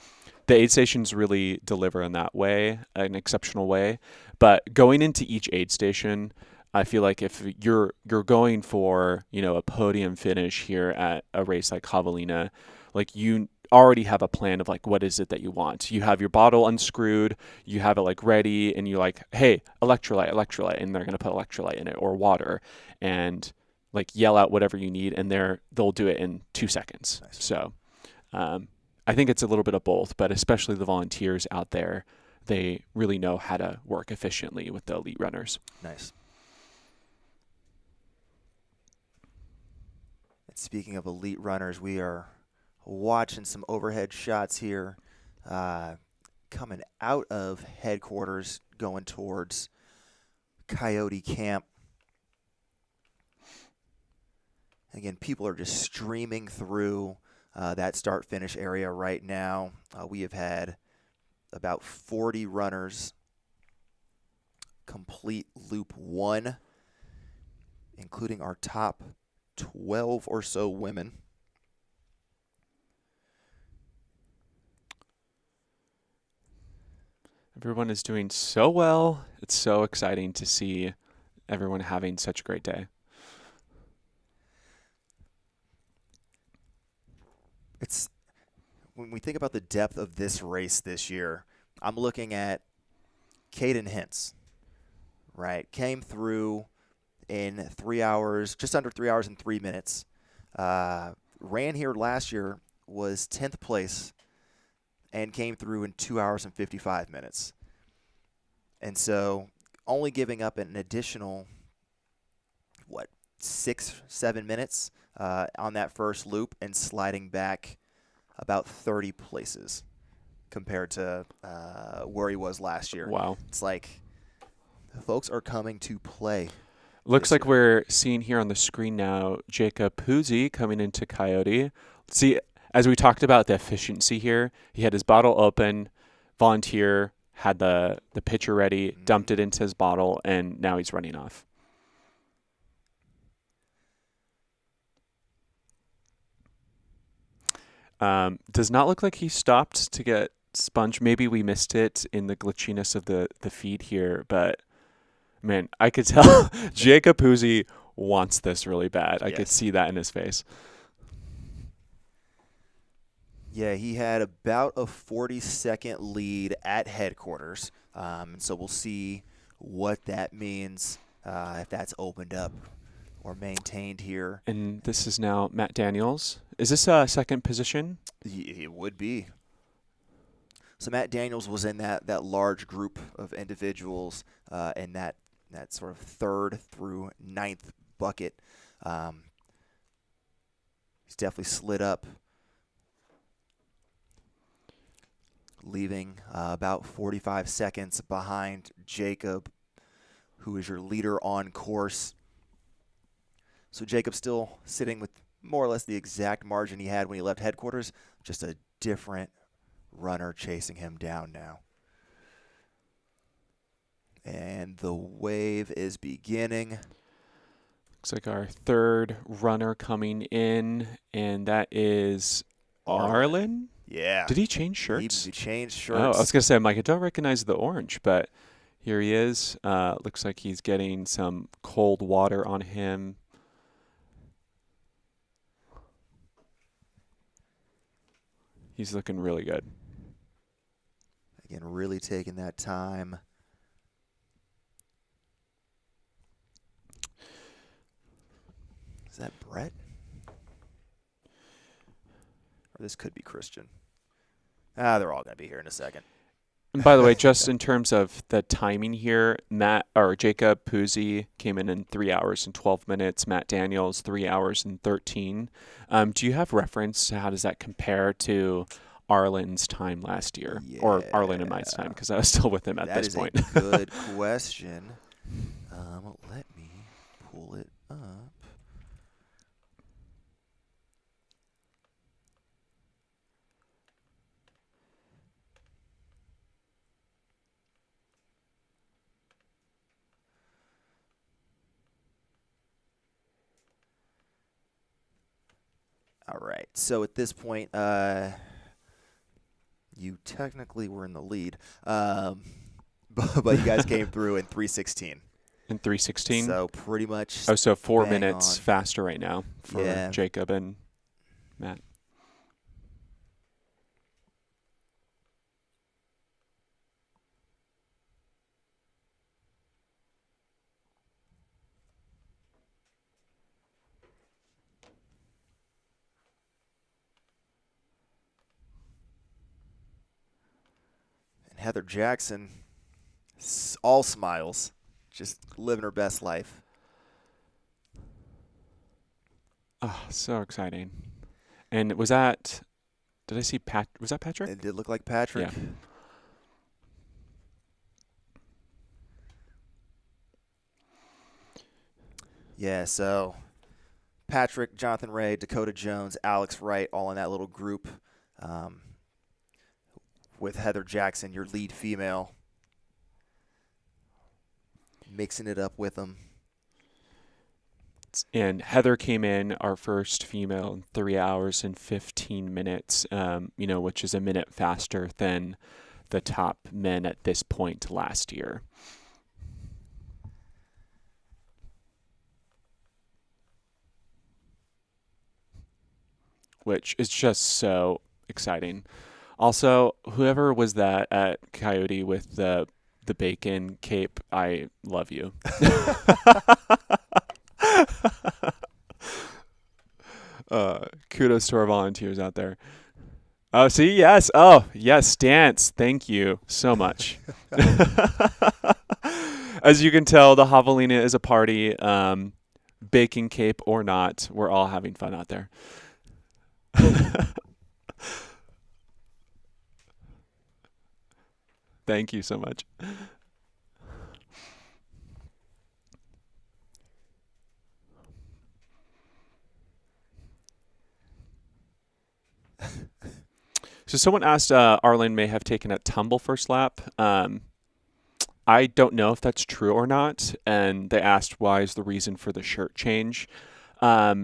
the aid stations really deliver in that way, an exceptional way. But going into each aid station, I feel like if you're going for, a podium finish here at a race like Javelina, like you already have a plan of like what is it that you want. You have your bottle unscrewed, you have it like ready, and you're like, hey, electrolyte, and they're gonna put electrolyte in it or water, and like yell out whatever you need, and they'll do it in 2 seconds. Nice. So I think it's a little bit of both, but especially the volunteers out there, they really know how to work efficiently with the elite runners. Nice. And speaking of elite runners, we are watching some overhead shots here coming out of headquarters going towards Coyote Camp. Again, people are just streaming through that start-finish area right now. We have had about 40 runners complete Loop 1, including our top 12 or so women. Everyone is doing so well. It's so exciting to see everyone having such a great day. It's when we think about the depth of this race this year, I'm looking at Caden Hintz, right? Came through in 3 hours, just under 3 hours and 3 minutes. Ran here last year, was 10th place, and came through in 2 hours and 55 minutes. And so only giving up an additional, 6-7 minutes on that first loop and sliding back about 30 places compared to where he was last year. Wow. It's like folks are coming to play. Looks Yes, like sir. we're seeing here on the screen now Jacob Puzzi coming into Coyote. See, as we talked about the efficiency here, he had his bottle open, volunteer, had the pitcher ready, dumped it into his bottle, and now he's running off. Does not look like he stopped to get sponge. Maybe we missed it in the glitchiness of the feed here, but man, I could tell Jacob Puzzi wants this really bad. I could Yes. see that in his face. Yeah, he had about a 40-second lead at headquarters. So we'll see what that means, if that's opened up or maintained here. And this is now Matt Daniels. Is this a second position? It would be. So Matt Daniels was in that large group of individuals in that sort of 3rd through 9th bucket. He's definitely slid up, leaving about 45 seconds behind Jacob, who is your leader on course. So Jacob's still sitting with more or less the exact margin he had when he left headquarters, just a different runner chasing him down now. And the wave is beginning. Looks like our third runner coming in, and that is Arlen. Yeah. Did he change shirts? He changed Oh, shirts. I was going to say, I'm like, I don't recognize the orange, but here he is. Looks like he's getting some cold water on him. He's looking really good. Again, really taking that time. Is that Brett? Or this could be Christian. They're all going to be here in a second. And by the way, just in terms of the timing here, Jacob Puzzi came in 3 hours and 12 minutes. Matt Daniels, 3 hours and 13. Do you have reference to how does that compare to Arlen's time last year? Or Arlen and my time, because I was still with him at this point. That is a good question. Let me pull it up. All right. So at this point, you technically were in the lead, but you guys came through in 3:16. In 3:16? So pretty much. So 4 bang minutes on. faster right now for Yeah. Jacob and Matt. And Heather Jackson, all smiles, just living her best life. Oh, so exciting. And was that, did I see was that Patrick? It did look like Patrick. Yeah. Yeah, so Patrick, Jonathan Ray, Dakota Jones, Alex Wright, all in that little group, with Heather Jackson, your lead female, mixing it up with them. And Heather came in, our first female, in 3 hours and 15 minutes, which is a minute faster than the top men at this point last year. Which is just so exciting. Also, whoever was that at Coyote with the bacon cape, I love you. Kudos to our volunteers out there. Oh, see, yes. Oh, yes, dance. Thank you so much. As you can tell, the Javelina is a party. Bacon cape or not, we're all having fun out there. Thank you so much. So someone asked, Arlen may have taken a tumble first lap. I don't know if that's true or not. And they asked, why is the reason for the shirt change? I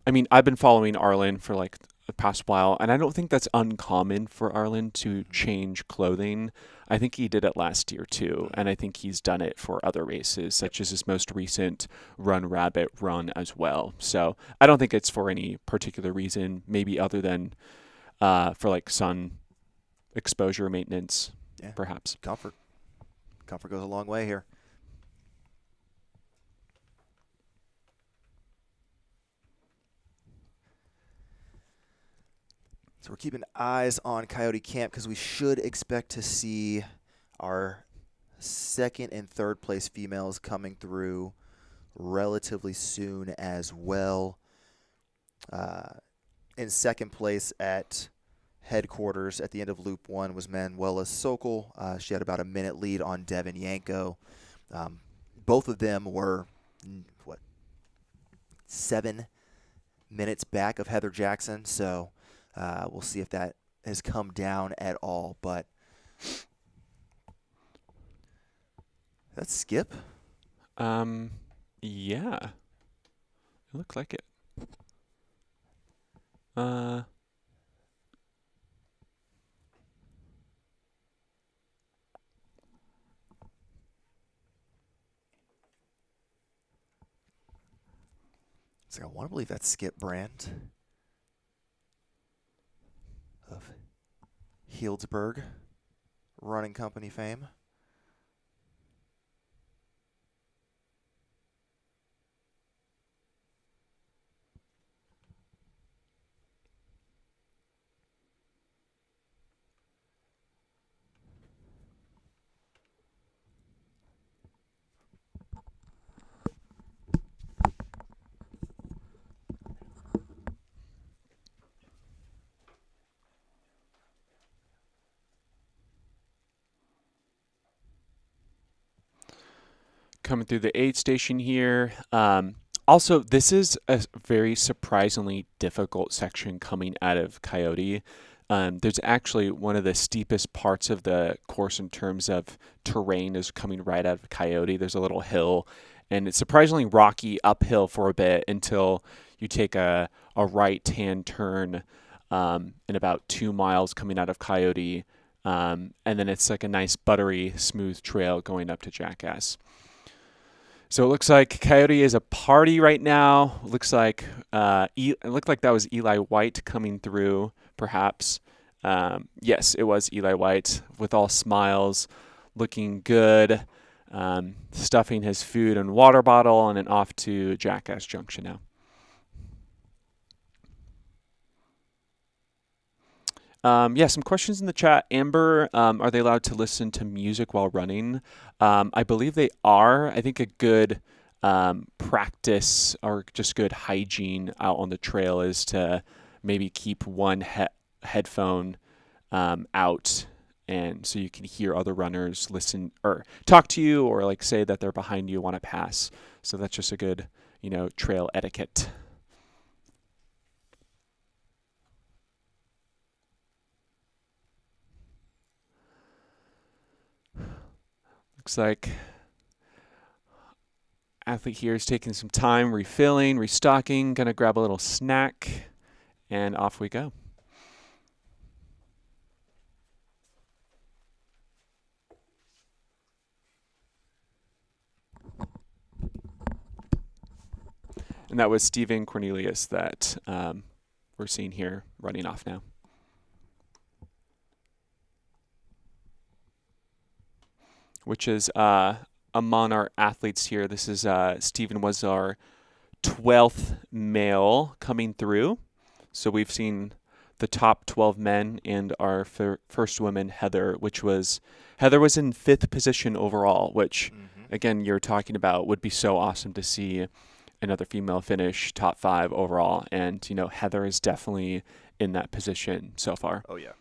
mean, I've been following Arlen for like the past while, and I don't think that's uncommon for Arlen to change clothing. I think he did it last year too, and I think he's done it for other races, such as his most recent Run Rabbit run as well. So I don't think it's for any particular reason, maybe other than for like sun exposure maintenance, perhaps. Comfort. Comfort goes a long way here. So we're keeping eyes on Coyote Camp because we should expect to see our second and third place females coming through relatively soon as well. In second place at headquarters at the end of Loop 1 was Manuela Sokol. She had about a minute lead on Devin Yanko. Both of them were, 7 minutes back of Heather Jackson. So we'll see if that has come down at all. But that's Skip. Yeah. It looked like it. So I want to believe that's Skip Brandt of Healdsburg Running Company fame. Coming through the aid station here. Also, this is a very surprisingly difficult section coming out of Coyote. There's actually one of the steepest parts of the course in terms of terrain is coming right out of Coyote. There's a little hill, and it's surprisingly rocky uphill for a bit until you take a right-hand turn in about 2 miles coming out of Coyote, and then it's like a nice buttery, smooth trail going up to Jackass. So it looks like Coyote is a party right now. Looks like it looked like that was Eli White coming through, perhaps. Yes, it was Eli White with all smiles, looking good, stuffing his food and water bottle, and then off to Jackass Junction now. Some questions in the chat. Amber, are they allowed to listen to music while running? I believe they are. I think a good practice or just good hygiene out on the trail is to maybe keep one headphone out, and so you can hear other runners listen or talk to you or like say that they're behind you want to pass. So that's just a good, trail etiquette. Looks like athlete here is taking some time, refilling, restocking, gonna grab a little snack, and off we go. And that was Stephen Cornelius that we're seeing here running off now. Which is among our athletes here. This is Stephen was our 12th male coming through. So we've seen the top 12 men and our first woman, Heather, Heather was in 5th position overall, which, again, you're talking about would be so awesome to see another female finish top 5 overall. And, Heather is definitely in that position so far. Oh, yeah.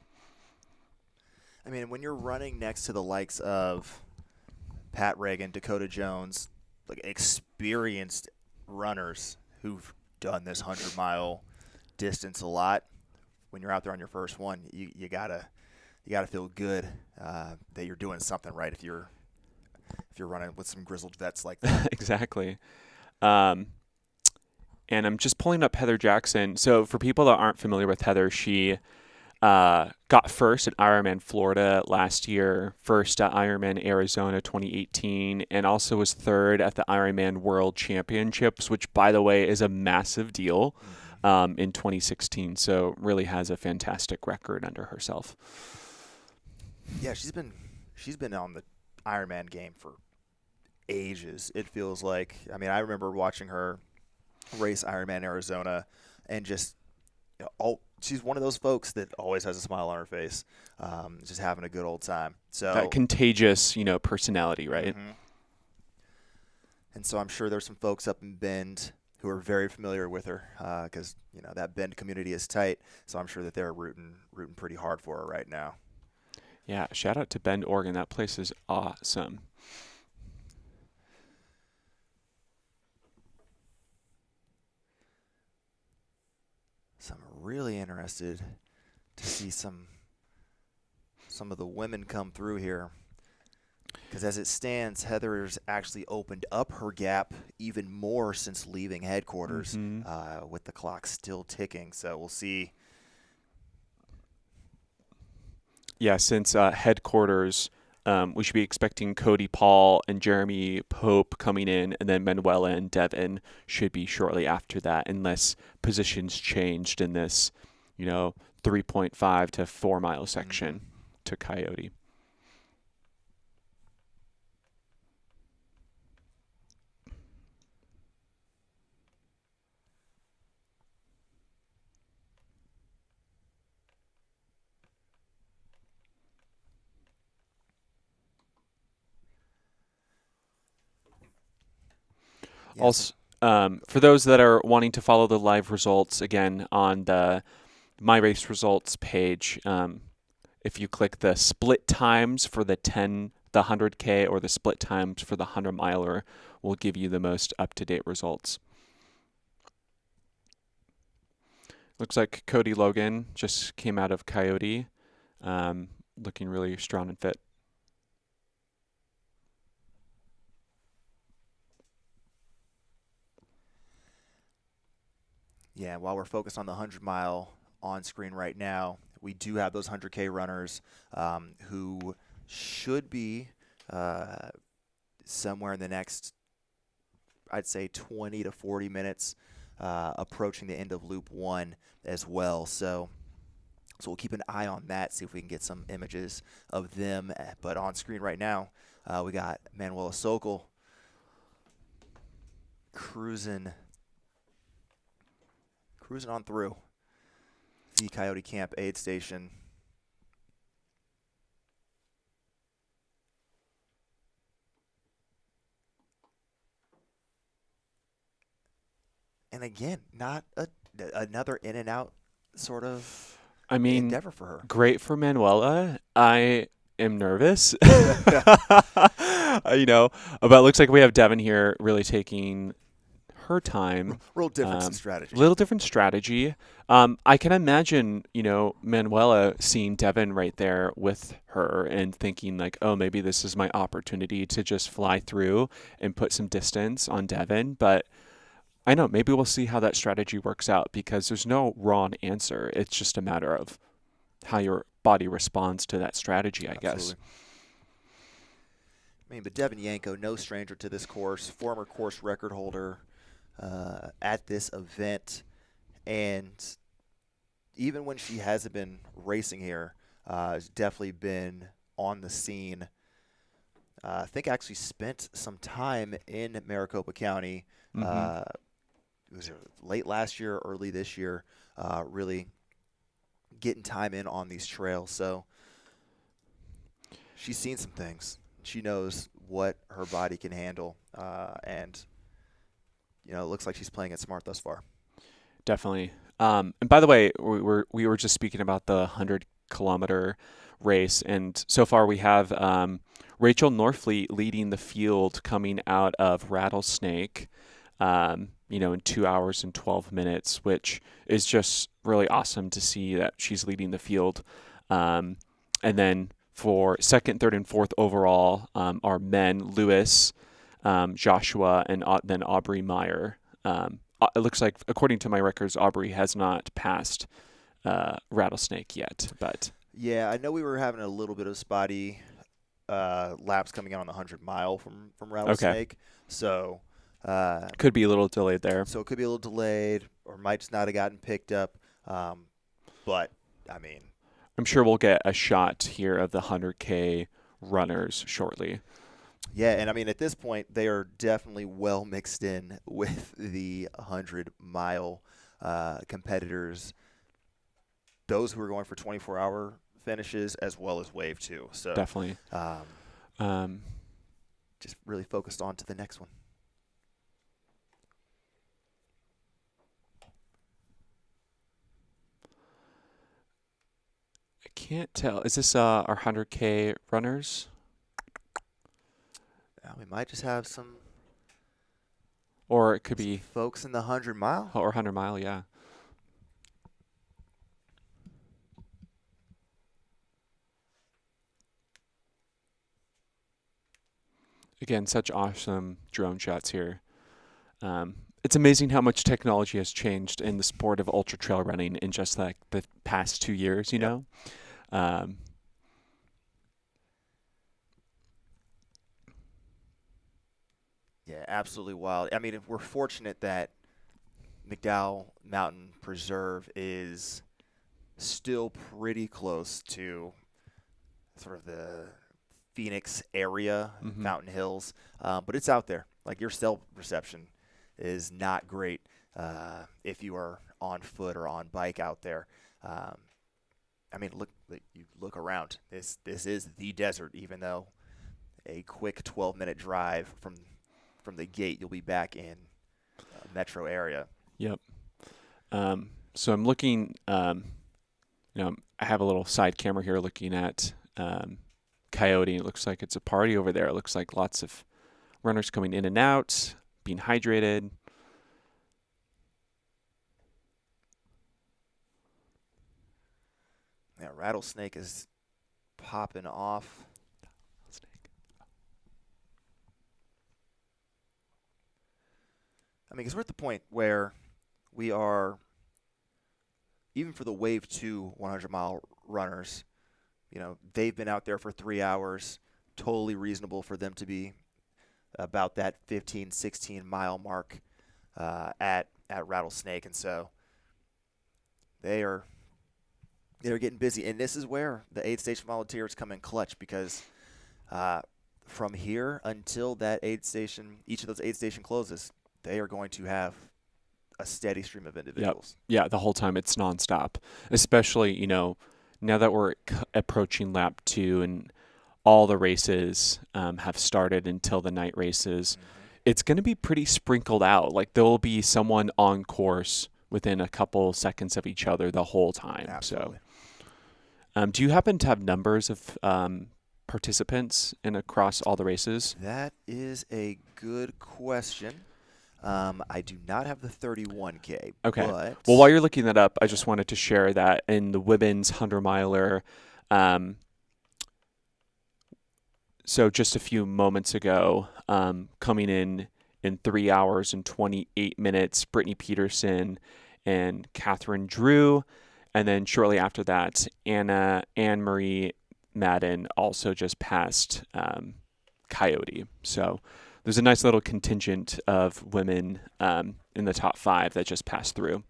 I mean, when you're running next to the likes of Pat Reagan, Dakota Jones, like experienced runners who've done this 100-mile distance a lot, when you're out there on your first one, you gotta feel good that you're doing something right if you're running with some grizzled vets like that. Exactly. And I'm just pulling up Heather Jackson. So for people that aren't familiar with Heather, she got first at Ironman Florida last year, first at Ironman Arizona 2018, and also was third at the Ironman World Championships, which, by the way, is a massive deal in 2016. So really has a fantastic record under herself. Yeah, she's been on the Ironman game for ages, it feels like. I mean, I remember watching her race Ironman Arizona, and just she's one of those folks that always has a smile on her face, just having a good old time. So that contagious, personality, right? Mm-hmm. And so I'm sure there's some folks up in Bend who are very familiar with her because that Bend community is tight. So I'm sure that they're rooting pretty hard for her right now. Yeah, shout out to Bend, Oregon. That place is awesome. So I'm really interested to see some of the women come through here. Because as it stands, Heather's actually opened up her gap even more since leaving headquarters, with the clock still ticking. So we'll see. Yeah, since headquarters, we should be expecting Cody Paul and Jeremy Pope coming in, and then Manuela and Devin should be shortly after that, unless positions changed in this, 3.5 to 4 mile section to Coyote. Also, for those that are wanting to follow the live results, again, on the My Race Results page, if you click the split times for the 100K or the split times for the 100 miler, will give you the most up-to-date results. Looks like Cody Logan just came out of Coyote, looking really strong and fit. Yeah, while we're focused on the 100-mile on screen right now, we do have those 100K runners who should be somewhere in the next, I'd say, 20 to 40 minutes approaching the end of Loop 1 as well. So we'll keep an eye on that, see if we can get some images of them. But on screen right now, we got Manuela Sokol cruising on through the Coyote Camp aid station. And again, not another in and out sort of endeavor for her. Great for Manuela. I am nervous. But it looks like we have Devin here really taking her time. Real difference in strategy. Little different strategy. I can imagine, Manuela seeing Devin right there with her and thinking like, oh, maybe this is my opportunity to just fly through and put some distance on Devin. But I know maybe we'll see how that strategy works out, because there's no wrong answer. It's just a matter of how your body responds to that strategy, I guess. But Devin Yanko, no stranger to this course, former course record holder at this event, and even when she hasn't been racing here, has definitely been on the scene. I think actually spent some time in Maricopa County. It was late last year, early this year, really getting time in on these trails. So she's seen some things. She knows what her body can handle, and it looks like she's playing it smart thus far. Definitely. And by the way, we were just speaking about the 100-kilometer race, and so far we have Rachel Norfleet leading the field coming out of Rattlesnake. in 2 hours and 12 minutes, which is just really awesome to see that she's leading the field. And then for second, third, and fourth overall are men, Lewis, Joshua, and then Aubrey Meyer. It looks like, according to my records, Aubrey has not passed Rattlesnake yet. But yeah, I know we were having a little bit of spotty laps coming in on the 100-mile from Rattlesnake. So could be a little delayed there. So it could be a little delayed, or might just not have gotten picked up. But I mean, I'm sure we'll get a shot here of the 100K runners shortly. Yeah, and I mean, at this point, they are definitely well mixed in with the 100-mile competitors, those who are going for 24-hour finishes as well as Wave 2. So definitely. Just really focused on to the next one. I can't tell. Is this our 100K runners? We might just have some. Or it could be folks in the 100-mile. Or 100-mile, yeah. Again, such awesome drone shots here. It's amazing how much technology has changed in the sport of ultra trail running in just like the past 2 years, you know? Yeah, absolutely wild. I mean, we're fortunate that McDowell Mountain Preserve is still pretty close to sort of the Phoenix area, Mountain Hills, but it's out there. Like, your cell reception is not great if you are on foot or on bike out there. I mean, you look around. This is the desert, even though a quick 12-minute drive from the gate, you'll be back in metro area. Yep. So I'm looking, I have a little side camera here looking at Coyote. It looks like it's a party over there. It looks like lots of runners coming in and out, being hydrated. Yeah, Rattlesnake is popping off. I mean, because we're at the point where we are, even for the Wave 2 100-mile runners, they've been out there for 3 hours, totally reasonable for them to be about that 15, 16-mile mark at Rattlesnake. And so they're getting busy. And this is where the aid station volunteers come in clutch, because from here until that aid station, each of those aid station closes, they are going to have a steady stream of individuals. Yep. Yeah, the whole time. It's nonstop. Especially, now that we're approaching lap 2 and all the races have started until the night races, it's going to be pretty sprinkled out. Like, there will be someone on course within a couple seconds of each other the whole time. Absolutely. So, do you happen to have numbers of participants across all the races? That is a good question. I do not have the 31K. Okay. But well, while you're looking that up, I just wanted to share that in the women's 100-miler, so just a few moments ago, coming in 3 hours and 28 minutes, Brittany Peterson and Catherine Drew. And then shortly after that, Anne-Marie Madden also just passed Coyote. So there's a nice little contingent of women in the top 5 that just passed through.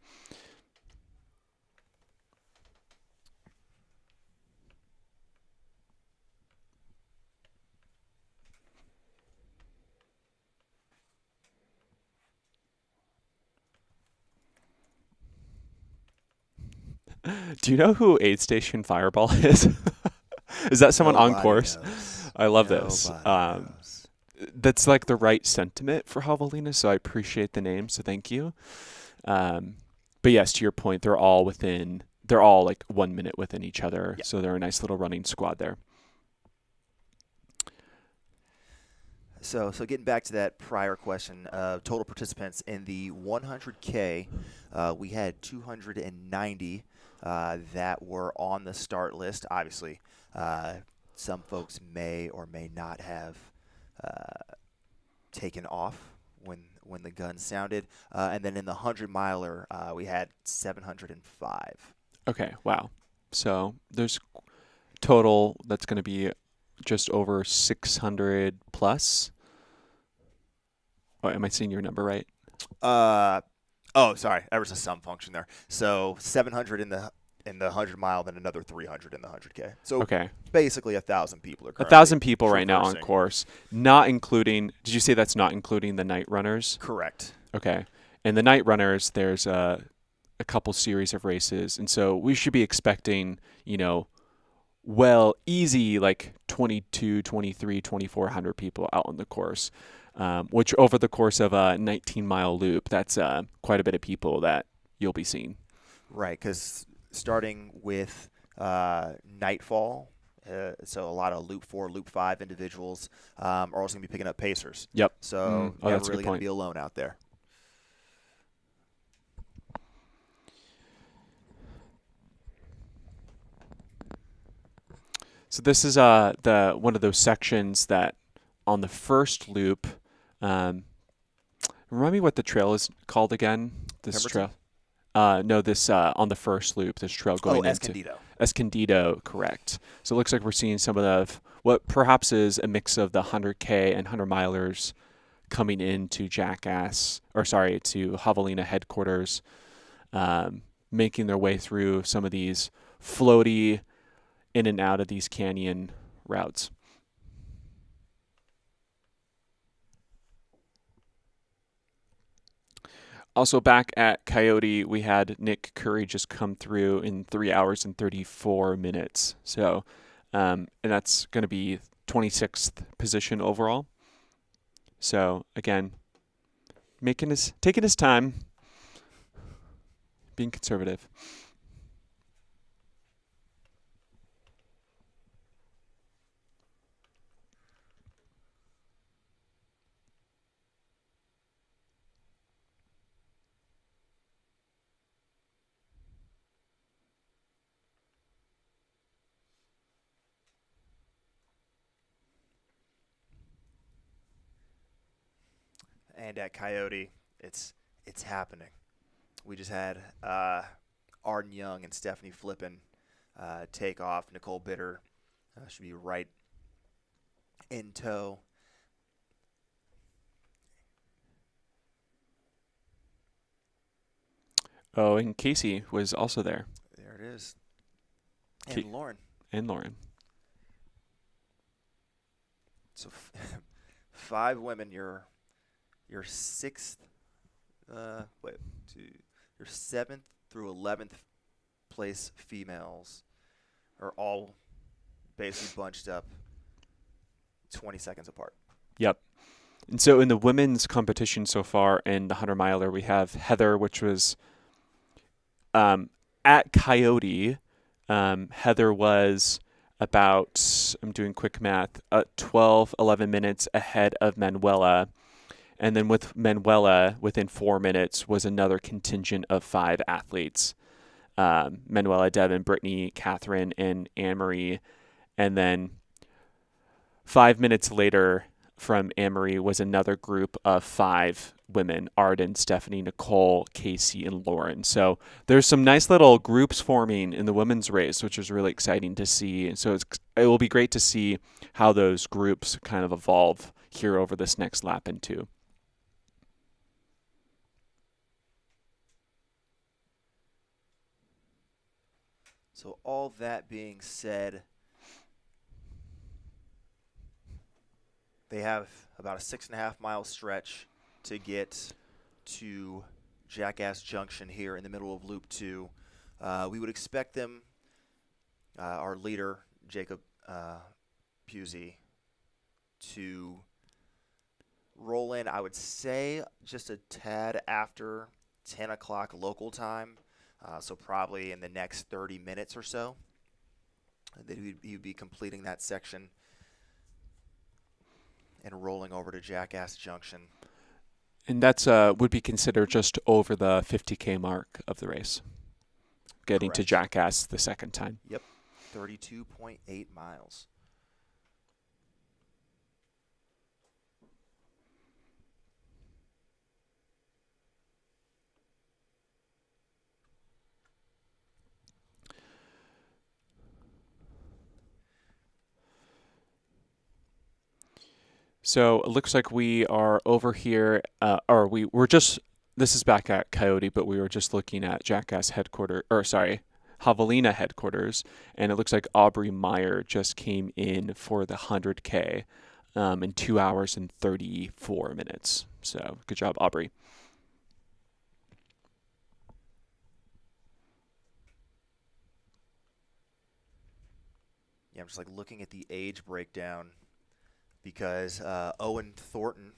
Do you know who Aid Station Fireball is? Is that someone on course? Knows. I love this. Knows. That's like the right sentiment for Javelina, so I appreciate the name, so thank you. But yes, to your point, they're all like 1 minute within each other, so they're a nice little running squad there. So getting back to that prior question, total participants in the 100K, we had 290 that were on the start list. Obviously, some folks may or may not have taken off when the gun sounded. And then in the 100-miler, we had 705. Okay, wow. So there's total that's going to be just over 600 plus. Oh, am I seeing your number right? Oh, sorry, there was a sum function there. So 700 in the 100-mile, then another 300 in the 100K. So Okay, basically 1,000 people are currently 1,000 people right now on traversing. course, not including. Did you say that's not including the night runners? Correct. Okay, and the night runners, there's a couple series of races, and so we should be expecting, well, easy like 22, 23, 2,400 people out on the course, which over the course of a 19-mile loop, that's quite a bit of people that you'll be seeing. Right, because starting with nightfall, so a lot of Loop 4, Loop 5 individuals are also going to be picking up pacers. Yep. So Oh, never that's a really good going point. to be alone out there. So this is the one of those sections that on the first loop. Remind me what the trail is called again. This Pemberton? trail. No, this on the first loop. This trail going into Escondido. Escondido, correct. So it looks like we're seeing some of the what perhaps is a mix of the 100K and 100-milers coming into to Javelina headquarters, making their way through some of these floaty in and out of these canyon routes. Also back at Coyote, we had Nick Curry just come through in 3 hours and 34 minutes. So, and that's going to be 26th position overall. So again, taking his time, being conservative. And at Coyote, it's happening. We just had Arden Young and Stephanie Flippin take off. Nicole Bitter should be right in tow. Oh, and Casey was also there. There it is. And Lauren. And Lauren. So 5 women. Your 6th, your 7th through 11th place females are all basically bunched up 20 seconds apart. Yep. And so in the women's competition so far in the 100-miler, we have Heather, which was at Coyote. Heather was about, I'm doing quick math, 12, 11 minutes ahead of Manuela. And then with Manuela, within 4 minutes, was another contingent of 5 athletes. Manuela, Devin, Brittany, Catherine, and Anne-Marie. And then 5 minutes later from Anne-Marie was another group of 5 women, Arden, Stephanie, Nicole, Casey, and Lauren. So there's some nice little groups forming in the women's race, which is really exciting to see. And so it will be great to see how those groups kind of evolve here over this next lap and two. So all that being said, they have about a 6.5-mile stretch to get to Jackass Junction here in the middle of Loop 2. We would expect them, our leader, Jacob Pusey, to roll in, I would say, just a tad after 10 o'clock local time. So probably in the next 30 minutes or so, that he would be completing that section. and rolling over to Jackass Junction. And that's would be considered just over the 50K mark of the race. Getting to Correct. Jackass the second time. Yep, 32.8 miles. So it looks like we are over here, this is back at Coyote, but we were just looking at Jackass Javelina headquarters, and it looks like Aubrey Meyer just came in for the 100K in 2 hours and 34 minutes. So good job, Aubrey. Yeah, I'm just like looking at the age breakdown because Owen Thornton,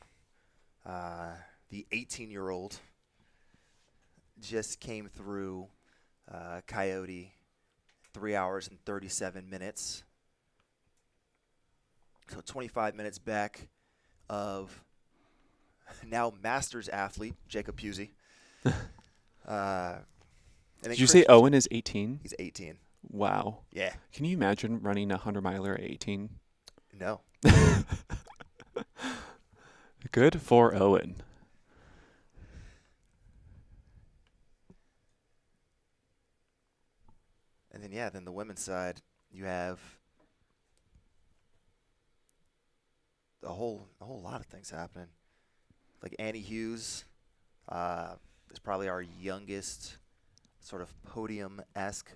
the 18-year-old, just came through Coyote 3 hours and 37 minutes. So 25 minutes back of now Masters athlete Jacob Pusey. Did you say Owen is 18? He's 18. Wow. Yeah. Can you imagine running a 100-miler at 18? No. Good for Owen. And then the women's side, you have a whole lot of things happening. Like Annie Hughes is probably our youngest sort of podium-esque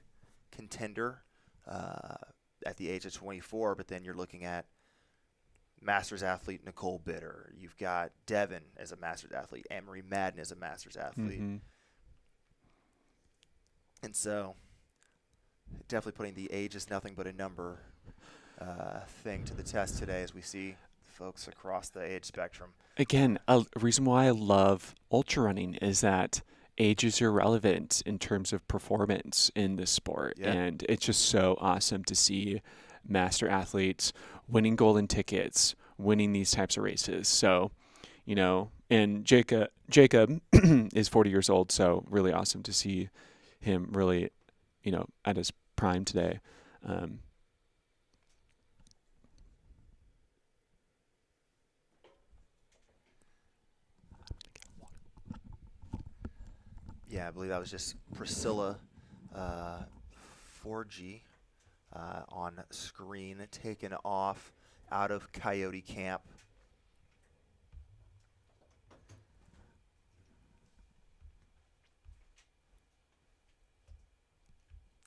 contender at the age of 24, but then you're looking at Masters athlete Nicole Bitter. You've got Devin as a Masters athlete. Anne-Marie Madden as a Masters athlete. Mm-hmm. And so definitely putting the age is nothing but a number thing to the test today as we see folks across the age spectrum. Again, a reason why I love ultra running is that age is irrelevant in terms of performance in this sport. Yeah. And it's just so awesome to see master athletes winning golden tickets, winning these types of races. So, and Jacob is 40 years old, so really awesome to see him really, at his prime today. Yeah, I believe that was just Priscilla 4G on screen, taken off out of Coyote Camp.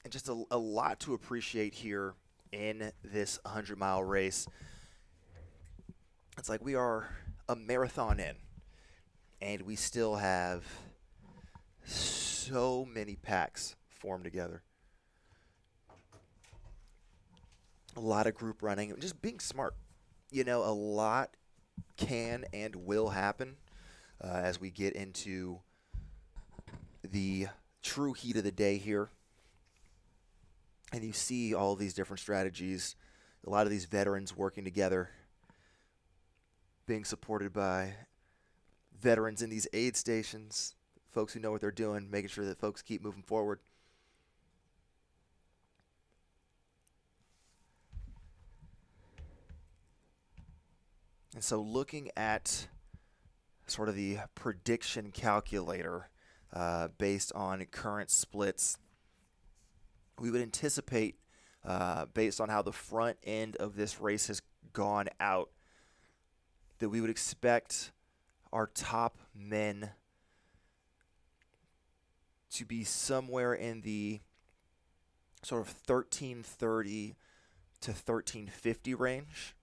And just a lot to appreciate here in this 100-mile race. It's like we are a marathon in, and we still have so many packs formed together. A lot of group running, just being smart. A lot can and will happen as we get into the true heat of the day here. And you see all these different strategies, a lot of these veterans working together, being supported by veterans in these aid stations, folks who know what they're doing, making sure that folks keep moving forward. And so looking at sort of the prediction calculator based on current splits, we would anticipate, based on how the front end of this race has gone out, that we would expect our top men to be somewhere in the sort of 13:30 to 13:50 range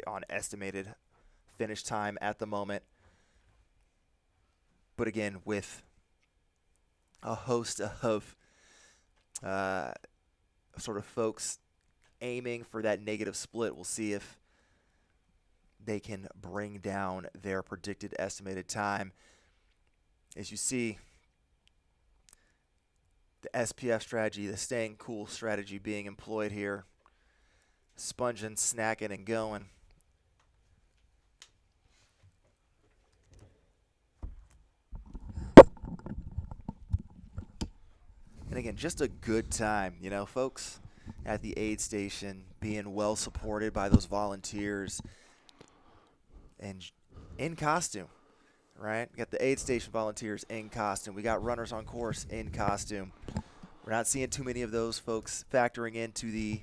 on estimated finish time at the moment. But again, with a host of sort of folks aiming for that negative split, we'll see if they can bring down their predicted estimated time. As you see, the SPF strategy, the staying cool strategy being employed here. Sponging, snacking, and going. again, just a good time, you know, folks at the aid station being well supported by those volunteers and in costume, right? We got the aid station volunteers in costume. We got runners on course in costume. We're not seeing too many of those folks factoring into the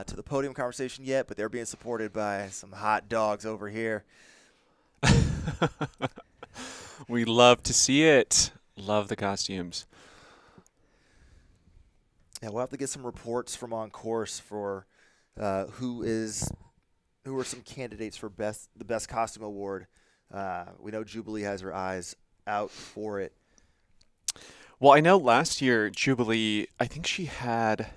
to the podium conversation yet, but they're being supported by some hot dogs over here. We love to see it. Love the costumes. Yeah, we'll have to get some reports from on course for who are some candidates for the best costume award. We know Jubilee has her eyes out for it. Well, I know last year Jubilee, I think she had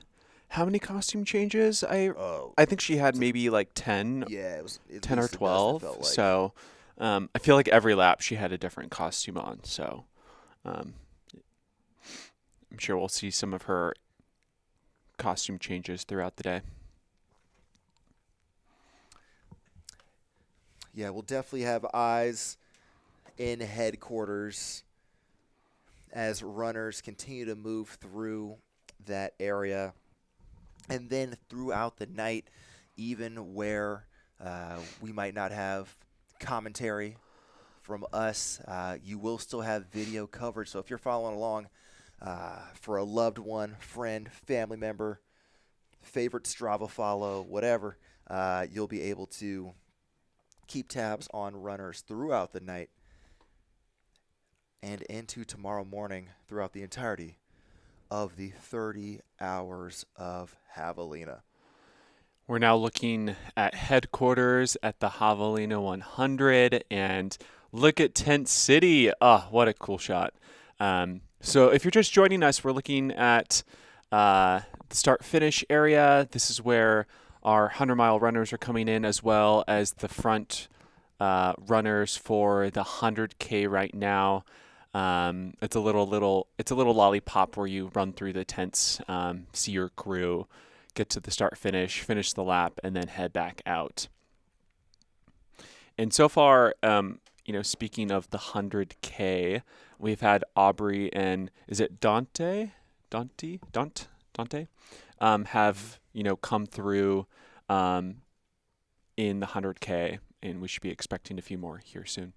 how many costume changes? I think she had maybe like 10. Yeah, it was 10 or 12. Like. So I feel like every lap she had a different costume on. So I'm sure we'll see some of her costume changes throughout the day. Yeah, we'll definitely have eyes in headquarters as runners continue to move through that area. And then throughout the night, even where we might not have commentary from us, you will still have video coverage. So if you're following along for a loved one, friend, family member, favorite Strava follow, whatever, you'll be able to keep tabs on runners throughout the night and into tomorrow morning throughout the entirety of the 30 hours of Javelina. We're now looking at headquarters at the Javelina 100, and look at Tent City. Oh, what a cool shot. So if you're just joining us, we're looking at the start-finish area. This is where our 100-mile runners are coming in, as well as the front runners for the 100K right now. It's a little lollipop where you run through the tents, see your crew, get to the start finish the lap, and then head back out. And so far, speaking of the 100K, we've had Aubrey and is it Dante have come through in the 100K, and we should be expecting a few more here soon.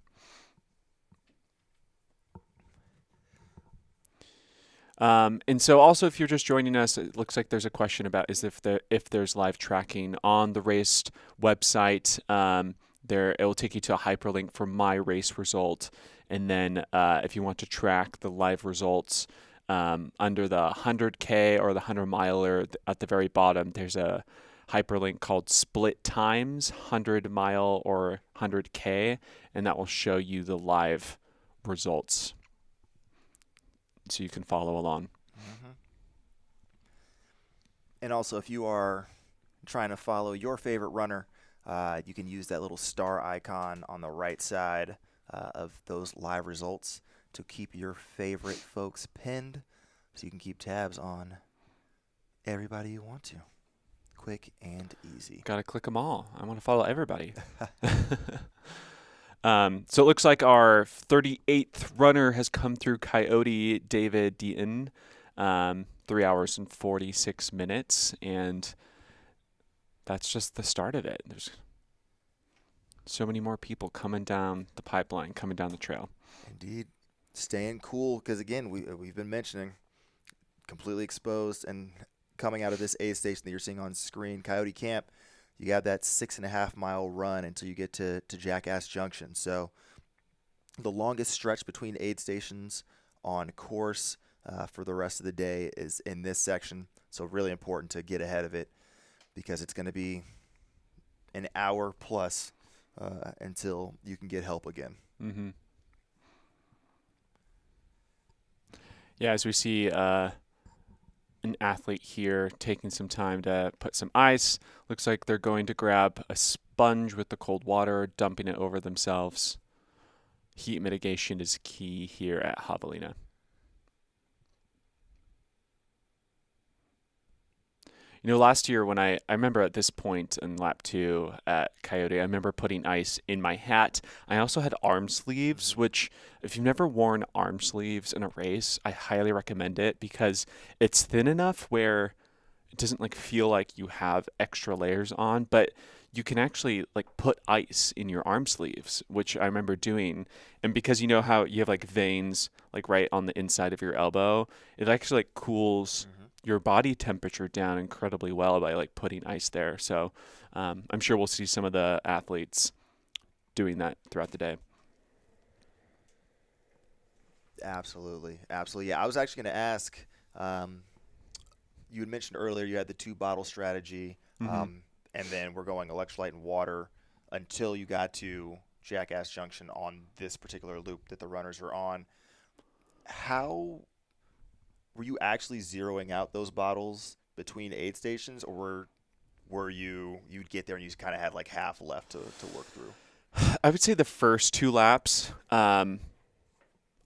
And so also, if you're just joining us, it looks like there's a question about if there's live tracking on the race website. It will take you to a hyperlink for my race result. And then if you want to track the live results under the 100K or the 100-miler at the very bottom, there's a hyperlink called Split Times, 100-mile or 100K, and that will show you the live results, so you can follow along. Mm-hmm. And also, if you are trying to follow your favorite runner, you can use that little star icon on the right side of those live results to keep your favorite folks pinned, so you can keep tabs on everybody you want to. Quick and easy. Got to click them all. I want to follow everybody. So it looks like our 38th runner has come through Coyote, David Deaton, 3 hours and 46 minutes, and that's just the start of it. There's so many more people coming down the pipeline, coming down the trail. Indeed. Staying cool, because, again, we've been mentioning completely exposed, and coming out of this aid station that you're seeing on screen, Coyote Camp, you have that 6.5-mile run until you get to Jackass Junction. So the longest stretch between aid stations on course for the rest of the day is in this section. So really important to get ahead of it, because it's going to be an hour plus until you can get help again. Mm-hmm. Yeah, as we see an athlete here taking some time to put some ice. Looks like they're going to grab a sponge with the cold water, dumping it over themselves. Heat mitigation is key here at Javelina. Last year when I remember at this point in lap 2 at Coyote, I remember putting ice in my hat. I also had arm sleeves, which if you've never worn arm sleeves in a race, I highly recommend it because it's thin enough where it doesn't like feel like you have extra layers on, but you can actually like put ice in your arm sleeves, which I remember doing. And because you know how you have like veins like right on the inside of your elbow, it actually like cools your body temperature down incredibly well by like putting ice there. So I'm sure we'll see some of the athletes doing that throughout the day. Absolutely. Absolutely. Yeah, I was actually going to ask, you had mentioned earlier you had the 2-bottle strategy, and then we're going electrolyte and water until you got to Jackass Junction on this particular loop that the runners are on. How were you actually zeroing out those bottles between aid stations, or were you'd get there and you just kind of had like half left to work through? I would say the first 2 laps, I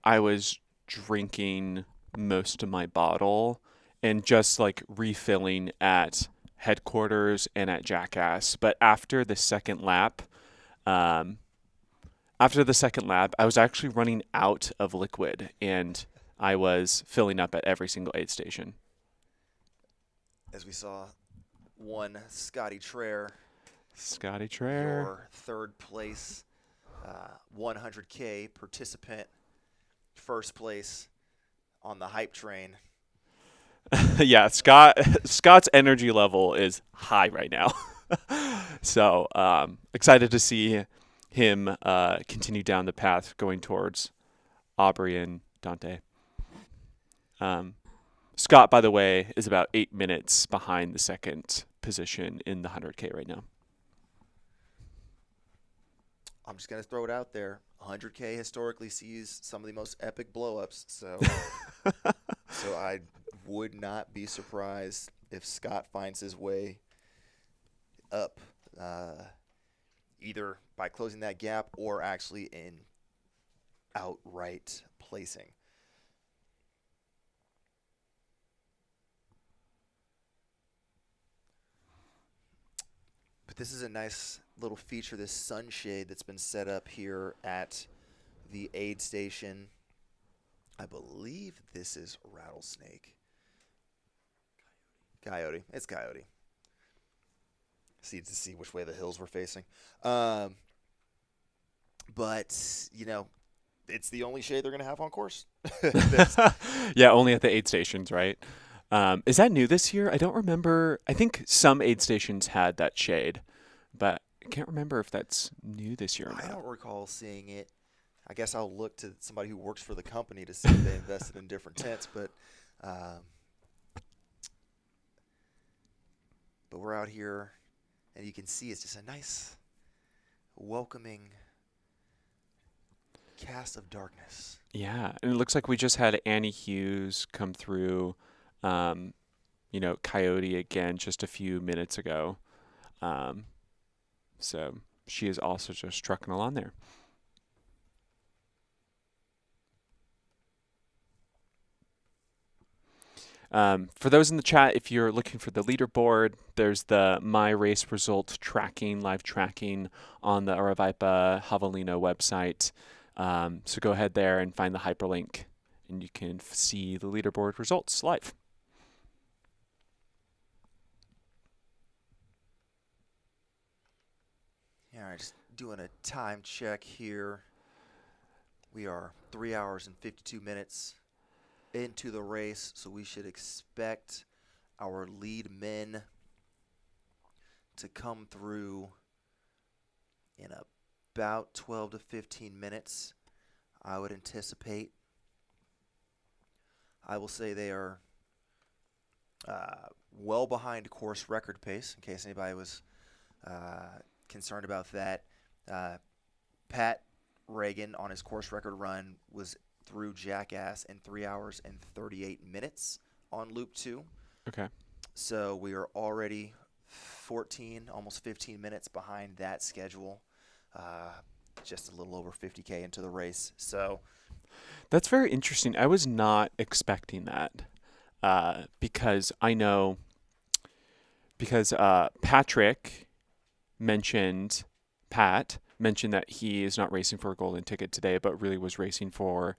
was drinking most of my bottle and just like refilling at headquarters and at Jackass. But after the second lap, I was actually running out of liquid and I was filling up at every single aid station. As we saw, one Scotty Traer, Traer, your third place 100K participant, first place on the hype train. Yeah, Scott's energy level is high right now. So excited to see him continue down the path going towards Aubrey and Dante. Scott, by the way, is about 8 minutes behind the second position in the 100K right now. I'm just going to throw it out there. 100K historically sees some of the most epic blowups, so I would not be surprised if Scott finds his way up either by closing that gap or actually in outright placing. But this is a nice little feature, this sunshade that's been set up here at the aid station. I believe this is Rattlesnake. Coyote. It's Coyote. See which way the hills were facing. But, you know, it's the only shade they're going to have on course. Yeah, only at the aid stations, right? Is that new this year? I don't remember. I think some aid stations had that shade, but I can't remember if that's new this year or not. I don't recall seeing it. I guess I'll look to somebody who works for the company to see if they invested in different tents, but we're out here, and you can see it's just a nice, welcoming cast of darkness. Yeah, and it looks like we just had Annie Hughes come through, Coyote again just a few minutes ago. So she is also just trucking along there. For those in the chat, if you're looking for the leaderboard, there's the My Race Result tracking, live tracking on the Aravaipa Javelina website. So go ahead there and find the hyperlink, and you can see the leaderboard results live. All right, just doing a time check here. We are 3 hours and 52 minutes into the race, so we should expect our lead men to come through in about 12 to 15 minutes, I would anticipate. I will say they are well behind course record pace, in case anybody was concerned about that. Pat Reagan on his course record run was through Jackass in 3 hours and 38 minutes on Loop 2. Okay. So we are already 14, almost 15 minutes behind that schedule. Just a little over 50K into the race. So that's very interesting. I was not expecting that because I know because Pat mentioned that he is not racing for a golden ticket today, but really was racing for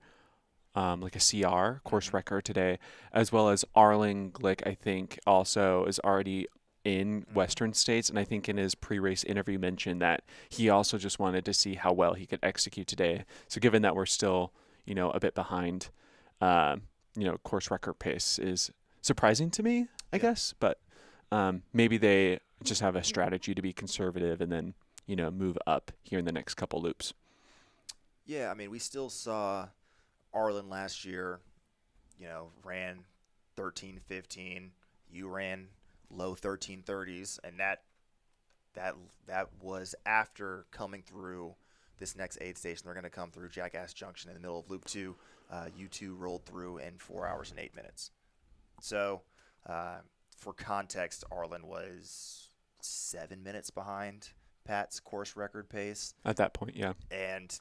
like a CR course record today, as well as Arlen Glick, I think, also is already in Western States, and I think in his pre-race interview mentioned that he also just wanted to see how well he could execute today. So given that we're still, a bit behind, course record pace is surprising to me, I guess, but maybe they just have a strategy to be conservative and then, move up here in the next couple loops. Yeah, I mean, we still saw Arlen last year, ran 13:15. You ran low 13:30s, and that was after coming through this next aid station. They're going to come through Jackass Junction in the middle of Loop 2. You two rolled through in 4 hours and 8 minutes. So, for context, Arlen was 7 minutes behind Pat's course record pace. At that point, yeah. And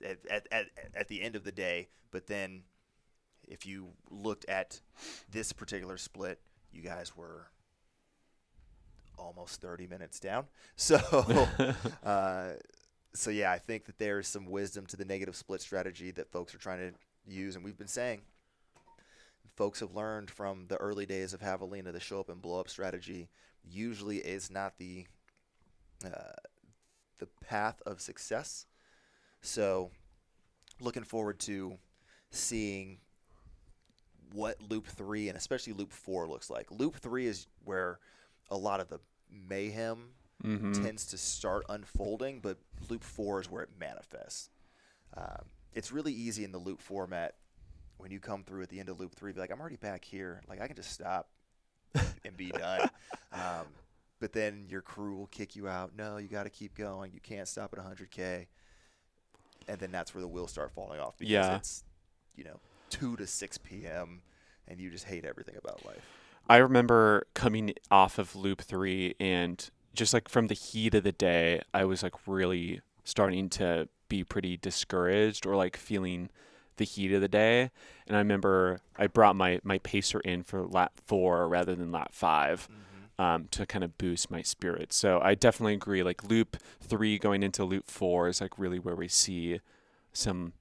at the end of the day, but then if you looked at this particular split, you guys were almost 30 minutes down. So, so yeah, I think that there's some wisdom to the negative split strategy that folks are trying to use, and we've been saying folks have learned from the early days of Javelina, the show up and blow up strategy usually is not the path of success. So, looking forward to seeing what Loop 3 and especially Loop 4 looks like. Loop 3 is where a lot of the mayhem tends to start unfolding, but Loop 4 is where it manifests. It's really easy in the Loop format when you come through at the end of Loop 3, be like, I'm already back here. Like, I can just stop and be done. But then your crew will kick you out. No, you got to keep going. You can't stop at 100K. And then that's where the wheels start falling off because it's, 2 to 6 p.m. and you just hate everything about life. I remember coming off of Loop 3 and just like from the heat of the day, I was like really starting to be pretty discouraged or like feeling the heat of the day. And I remember I brought my pacer in for lap 4 rather than lap 5. To kind of boost my spirits. So I definitely agree. Like Loop 3 going into Loop 4 is like really where we see some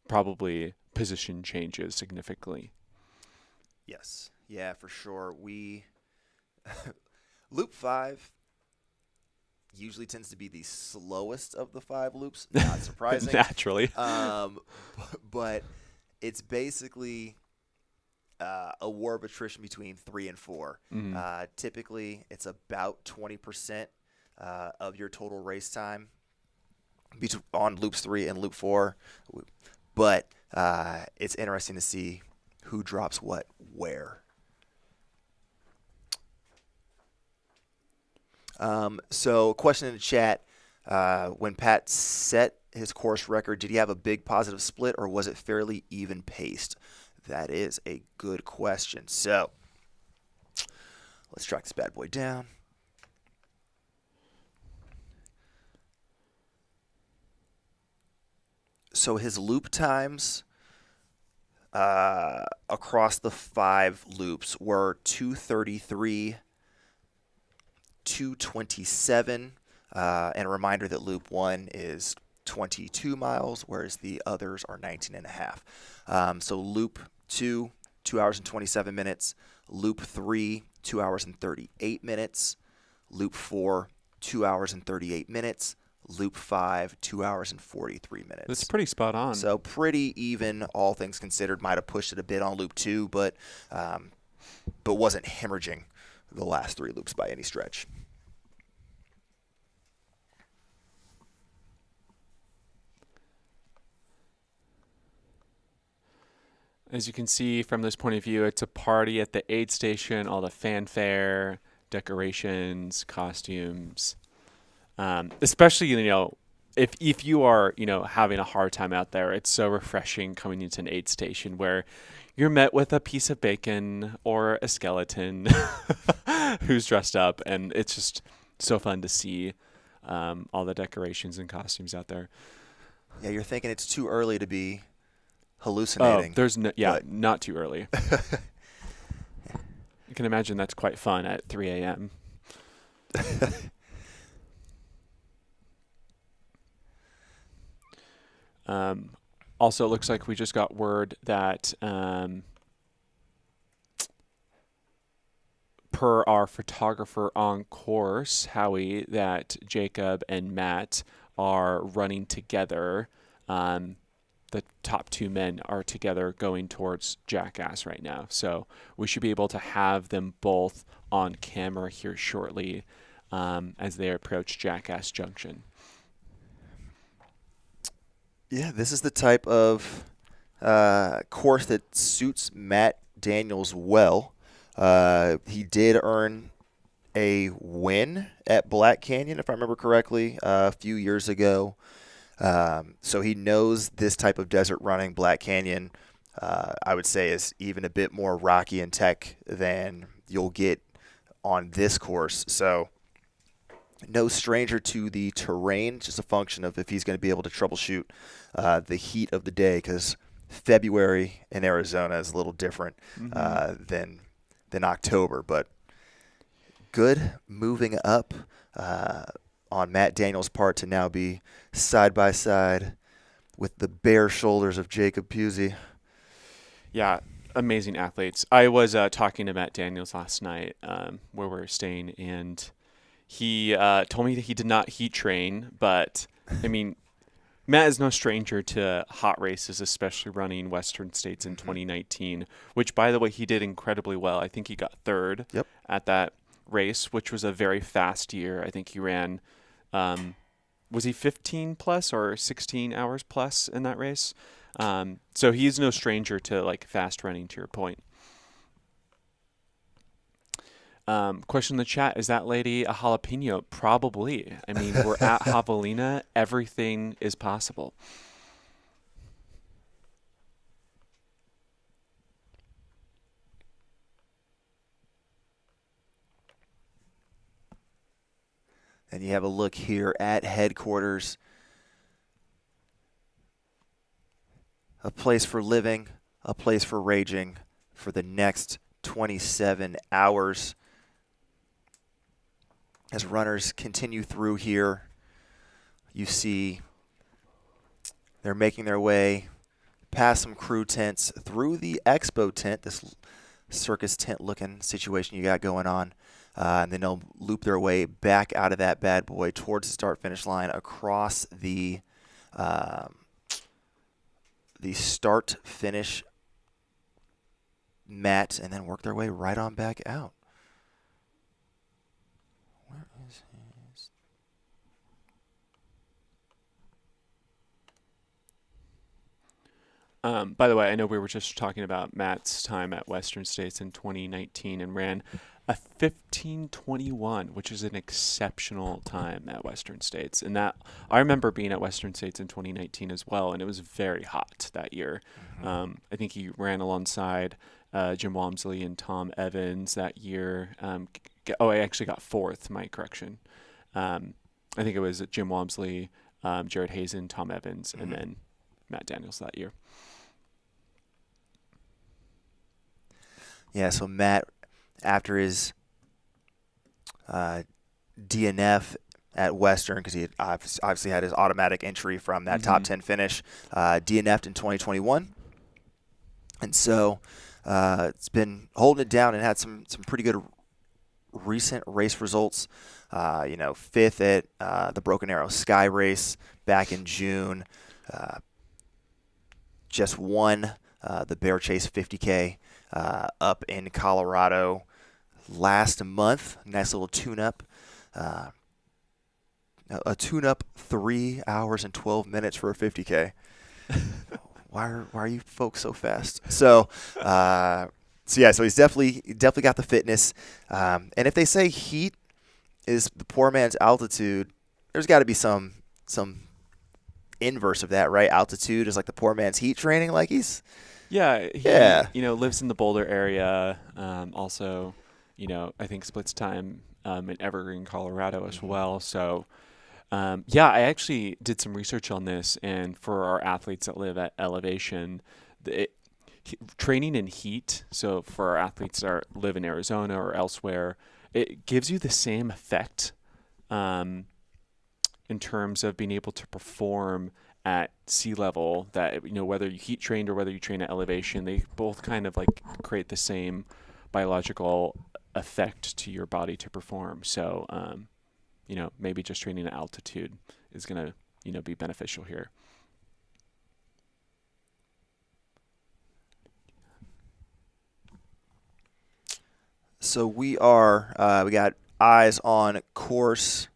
probably position changes significantly. Yes. Yeah, for sure. Loop 5 usually tends to be the slowest of the 5 loops. Not surprising. Naturally. But it's basically a war of attrition between 3 and 4. Typically, it's about 20% of your total race time on loops 3 and loop 4. But it's interesting to see who drops what where. So, question in the chat: when Pat set his course record, did he have a big positive split, or was it fairly even paced? That is a good question. So, let's track this bad boy down. So his loop times across the 5 loops were 2:33, 2:27, and a reminder that loop 1 is 22 miles, whereas the others are 19 and a half. So loop 2, 2 hours and 27 minutes. Loop 3, 2 hours and 38 minutes. Loop 4, 2 hours and 38 minutes. Loop 5, 2 hours and 43 minutes. That's pretty spot on. So pretty even, all things considered. Might have pushed it a bit on loop 2, but wasn't hemorrhaging the last 3 loops by any stretch. As you can see from this point of view, it's a party at the aid station, all the fanfare, decorations, costumes. Especially, if you are, having a hard time out there, it's so refreshing coming into an aid station where you're met with a piece of bacon or a skeleton who's dressed up, and it's just so fun to see all the decorations and costumes out there. Yeah, you're thinking it's too early to be hallucinating. Oh, not too early. You can imagine that's quite fun at 3 a.m. Also, it looks like we just got word that per our photographer on course, Howie, that Jacob and Matt are running together. The top two men are together going towards Jackass right now. So we should be able to have them both on camera here shortly as they approach Jackass Junction. Yeah, this is the type of course that suits Matt Daniels well. He did earn a win at Black Canyon, if I remember correctly, a few years ago. So he knows this type of desert running. Black Canyon, I would say, is even a bit more rocky in tech than you'll get on this course. So no stranger to the terrain, just a function of if he's going to be able to troubleshoot the heat of the day, because February in Arizona is a little different than October. But good moving up on Matt Daniels' part to now be side by side with the bare shoulders of Jacob Pusey. Yeah, amazing athletes. I was talking to Matt Daniels last night where we were staying, and he told me that he did not heat train, but I mean, Matt is no stranger to hot races, especially running Western States in 2019, which, by the way, he did incredibly well. I think he got third at that race, which was a very fast year. I think he ran, was he 15 plus or 16 hours plus in that race? So he's no stranger to like fast running, to your point. Question in the chat, is that lady a jalapeno? Probably. I mean, we're at Javelina. Everything is possible. And you have a look here at headquarters. A place for living, a place for raging for the next 27 hours. As runners continue through here, you see they're making their way past some crew tents through the expo tent, this circus tent looking situation you got going on. And then they'll loop their way back out of that bad boy towards the start-finish line across the start-finish mat, and then work their way right on back out. Where is his? By the way, I know we were just talking about Matt's time at Western States in 2019 and ran a 15:21, which is an exceptional time at Western States. And that I remember being at Western States in 2019 as well, and it was very hot that year. I think he ran alongside Jim Walmsley and Tom Evans that year. I actually got fourth, my correction. I think it was Jim Walmsley, Jared Hazen, Tom Evans, and then Matt Daniels that year. Yeah, so Matt, after his DNF at Western, because he had obviously had his automatic entry from that top 10 finish, DNF'd in 2021. And so it's been holding it down and had some pretty good recent race results. Fifth at the Broken Arrow Sky Race back in June. Just won the Bear Chase 50K up in Colorado last month. Nice little tune-up. A tune-up 3 hours and 12 minutes for a 50K. Why are you folks so fast? So he's definitely got the fitness. And if they say heat is the poor man's altitude, there's got to be some inverse of that, right? Altitude is like the poor man's heat training. Like he lives in the Boulder area. Also, I think splits time in Evergreen, Colorado as well. So, I actually did some research on this, and for our athletes that live at elevation, training in heat. So for our athletes that live in Arizona or elsewhere, it gives you the same effect in terms of being able to perform at sea level, that whether you heat trained or whether you train at elevation, they both kind of like create the same biological effect to your body to perform. So maybe just training at altitude is going to be beneficial here. So we got eyes on course.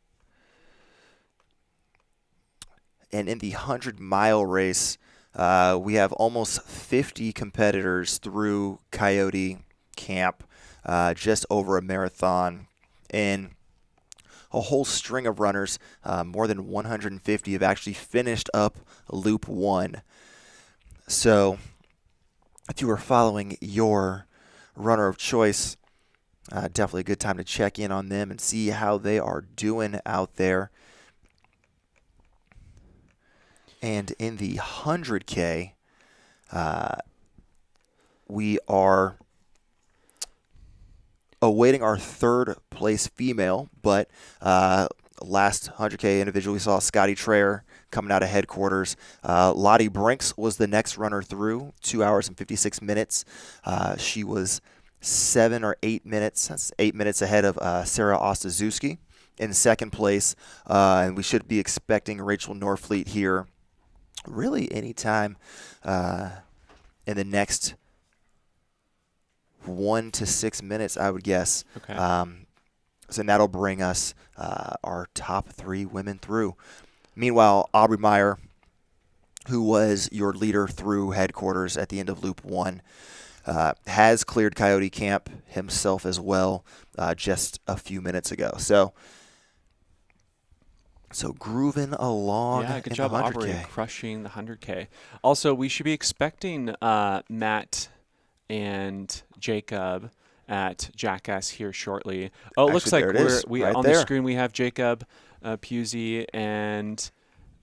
And in the 100-mile race, we have almost 50 competitors through Coyote Camp, just over a marathon. And a whole string of runners, more than 150, have actually finished up Loop 1. So if you are following your runner of choice, definitely a good time to check in on them and see how they are doing out there. And in the 100K, we are awaiting our third place female, but last 100K individual, we saw Scotty Traer coming out of headquarters. Lottie Brinks was the next runner through, 2 hours and 56 minutes. She was 7 or 8 minutes, that's 8 minutes ahead of Sarah Ostaszewski in second place. And we should be expecting Rachel Norfleet here really anytime in the next 1 to 6 minutes, I would guess. Okay. So that'll bring us our top 3 women through. Meanwhile, Aubrey Meyer, who was your leader through headquarters at the end of Loop 1, has cleared Coyote Camp himself as well just a few minutes ago. So grooving along. Yeah, good in job, the 100K. Aubrey, crushing the 100K. Also, we should be expecting Matt and Jacob at Jackass here shortly. Oh, it looks like right on there. the screen we have Jacob Pusey, and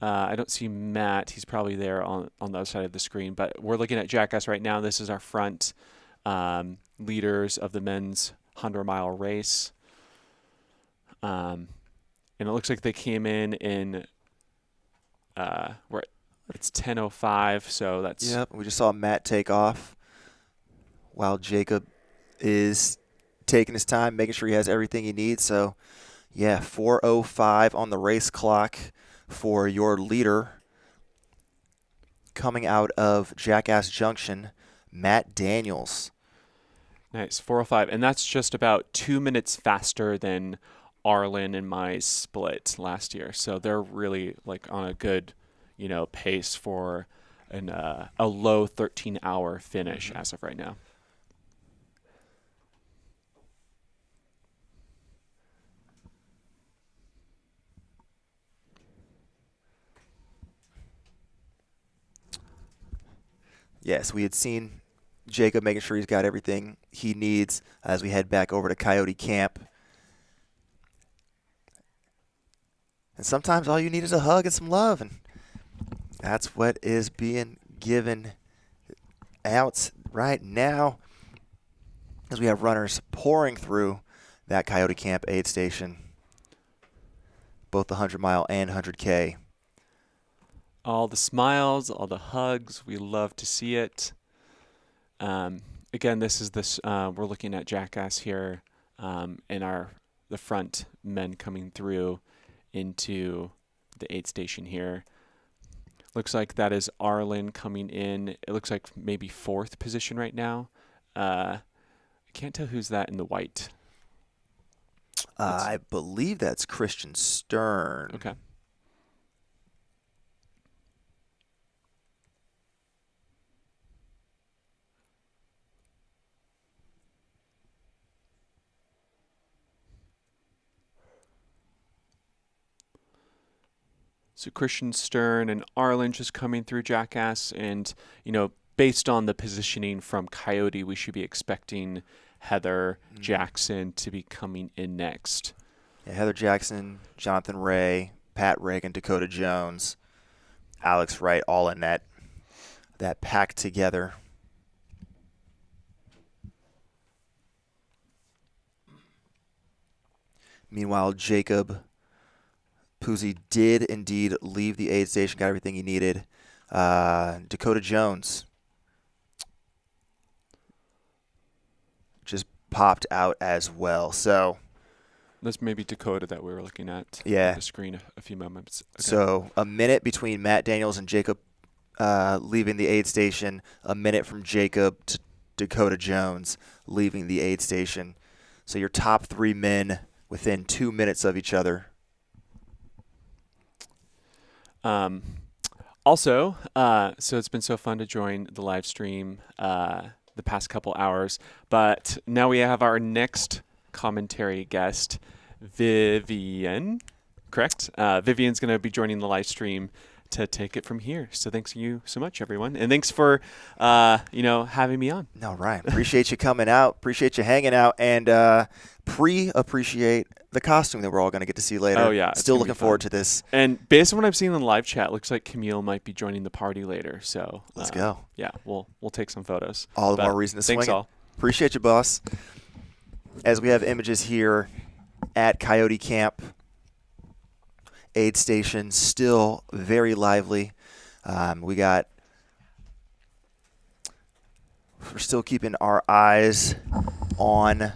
I don't see Matt. He's probably there on the other side of the screen. But we're looking at Jackass right now. This is our front leaders of the men's 100-mile race. And it looks like they came in it's 10:05, so that's... Yep, we just saw Matt take off while Jacob is taking his time, making sure he has everything he needs. So, yeah, 4:05 on the race clock for your leader coming out of Jackass Junction, Matt Daniels. Nice, 4:05, and that's just about 2 minutes faster than Arlen and my split last year. So they're really like on a good, pace for a low 13-hour finish as of right now. Yes, we had seen Jacob making sure he's got everything he needs as we head back over to Coyote Camp. And sometimes all you need is a hug and some love, and that's what is being given out right now as we have runners pouring through that Coyote Camp aid station, both the 100-mile and 100K. All the smiles, all the hugs, we love to see it. Again, we're looking at Jackass here, and the front men coming through into the aid station here. Looks like that is Arlen coming in. It looks like maybe 4th position right now. I can't tell who's that in the white. I believe that's Christian Stern. Okay. So Christian Stern and Arlen just coming through Jackass, and based on the positioning from Coyote, we should be expecting Heather Jackson to be coming in next. Yeah, Heather Jackson, Jonathan Ray, Pat Reagan, Dakota Jones, Alex Wright, all in that pack together. Meanwhile, Jacob Puzzi did indeed leave the aid station, got everything he needed. Dakota Jones just popped out as well. So That's maybe Dakota that we were looking at Yeah. on the screen a few moments ago. So a minute between Matt Daniels and Jacob leaving the aid station, a minute from Jacob to Dakota Jones leaving the aid station. So your top 3 men within 2 minutes of each other. Also, so it's been so fun to join the live stream the past couple hours, but now we have our next commentary guest, Vivian, correct? Vivian's going to be joining the live stream to take it from here. So thanks you so much, everyone. And thanks for, having me on. No, Ryan, appreciate you coming out. Appreciate you hanging out. And appreciate the costume that we're all going to get to see later. Oh, yeah. it's Still gonna be looking forward fun. to this. And based on what I've seen in the live chat, looks like Camille might be joining the party later. So Let's go. Yeah, we'll take some photos. All the But more reason to swing thanks it. all. Appreciate you, boss. As we have images here at Coyote Camp, aid station still very lively. We're still keeping our eyes on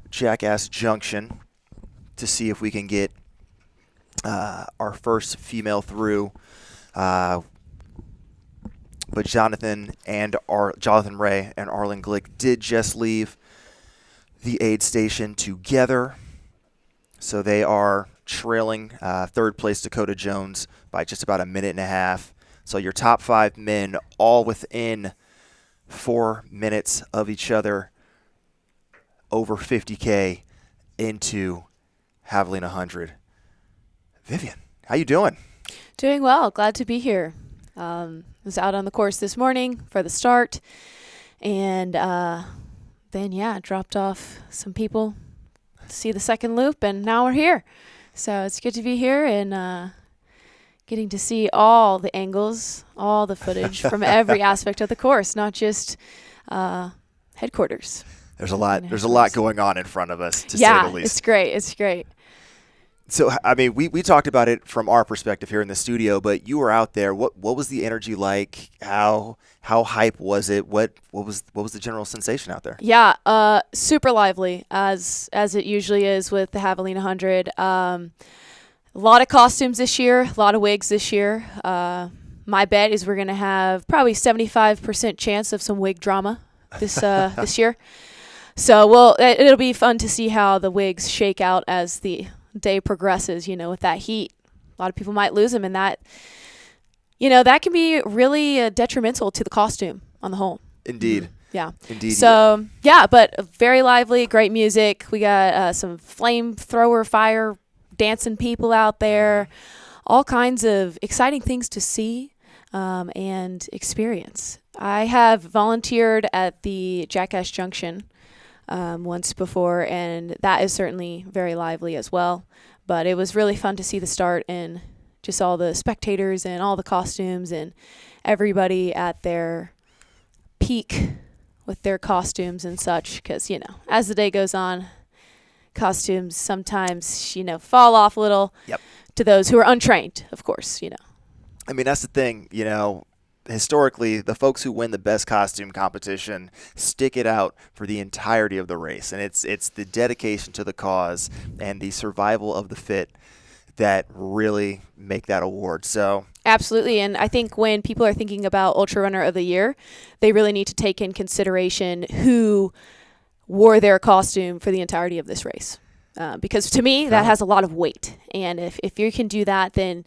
Jackass Junction to see if we can get our first female through. But Jonathan Ray and Arlen Glick did just leave the aid station together. So they are trailing third place Dakota Jones by just about a minute and a half. So your top 5 men all within 4 minutes of each other, over 50K into Javelina 100. Vivian, how you doing? Doing well. Glad to be here. Was out on the course this morning for the start, and then dropped off some people to see the second loop, and now we're here. So it's good to be here and getting to see all the angles, all the footage from every aspect of the course, not just headquarters. There's a lot going on in front of us, to say the least. It's great. It's great. So, I mean, we talked about it from our perspective here in the studio, but you were out there. What was the energy like? How hype was it? What was the general sensation out there? Yeah, super lively as it usually is with the Javelina 100. A lot of costumes this year, a lot of wigs this year. My bet is we're gonna have probably 75% chance of some wig drama this this year. So it'll be fun to see how the wigs shake out as the day progresses, with that heat. A lot of people might lose them, and that can be really detrimental to the costume on the whole. Indeed. Yeah. Indeed. So, but very lively, great music. We got some flamethrower fire dancing people out there, all kinds of exciting things to see and experience. I have volunteered at the Jackass Junction once before, and that is certainly very lively as well. But it was really fun to see the start and just all the spectators and all the costumes and everybody at their peak with their costumes and such, because, as the day goes on, costumes sometimes, fall off a little. Yep. To those who are untrained, of course, I mean, that's the thing, historically, the folks who win the best costume competition stick it out for the entirety of the race. And it's the dedication to the cause and the survival of the fit that really make that award. So absolutely. And I think when people are thinking about Ultra Runner of the Year, they really need to take in consideration who wore their costume for the entirety of this race. Because to me, that has a lot of weight. And if you can do that, then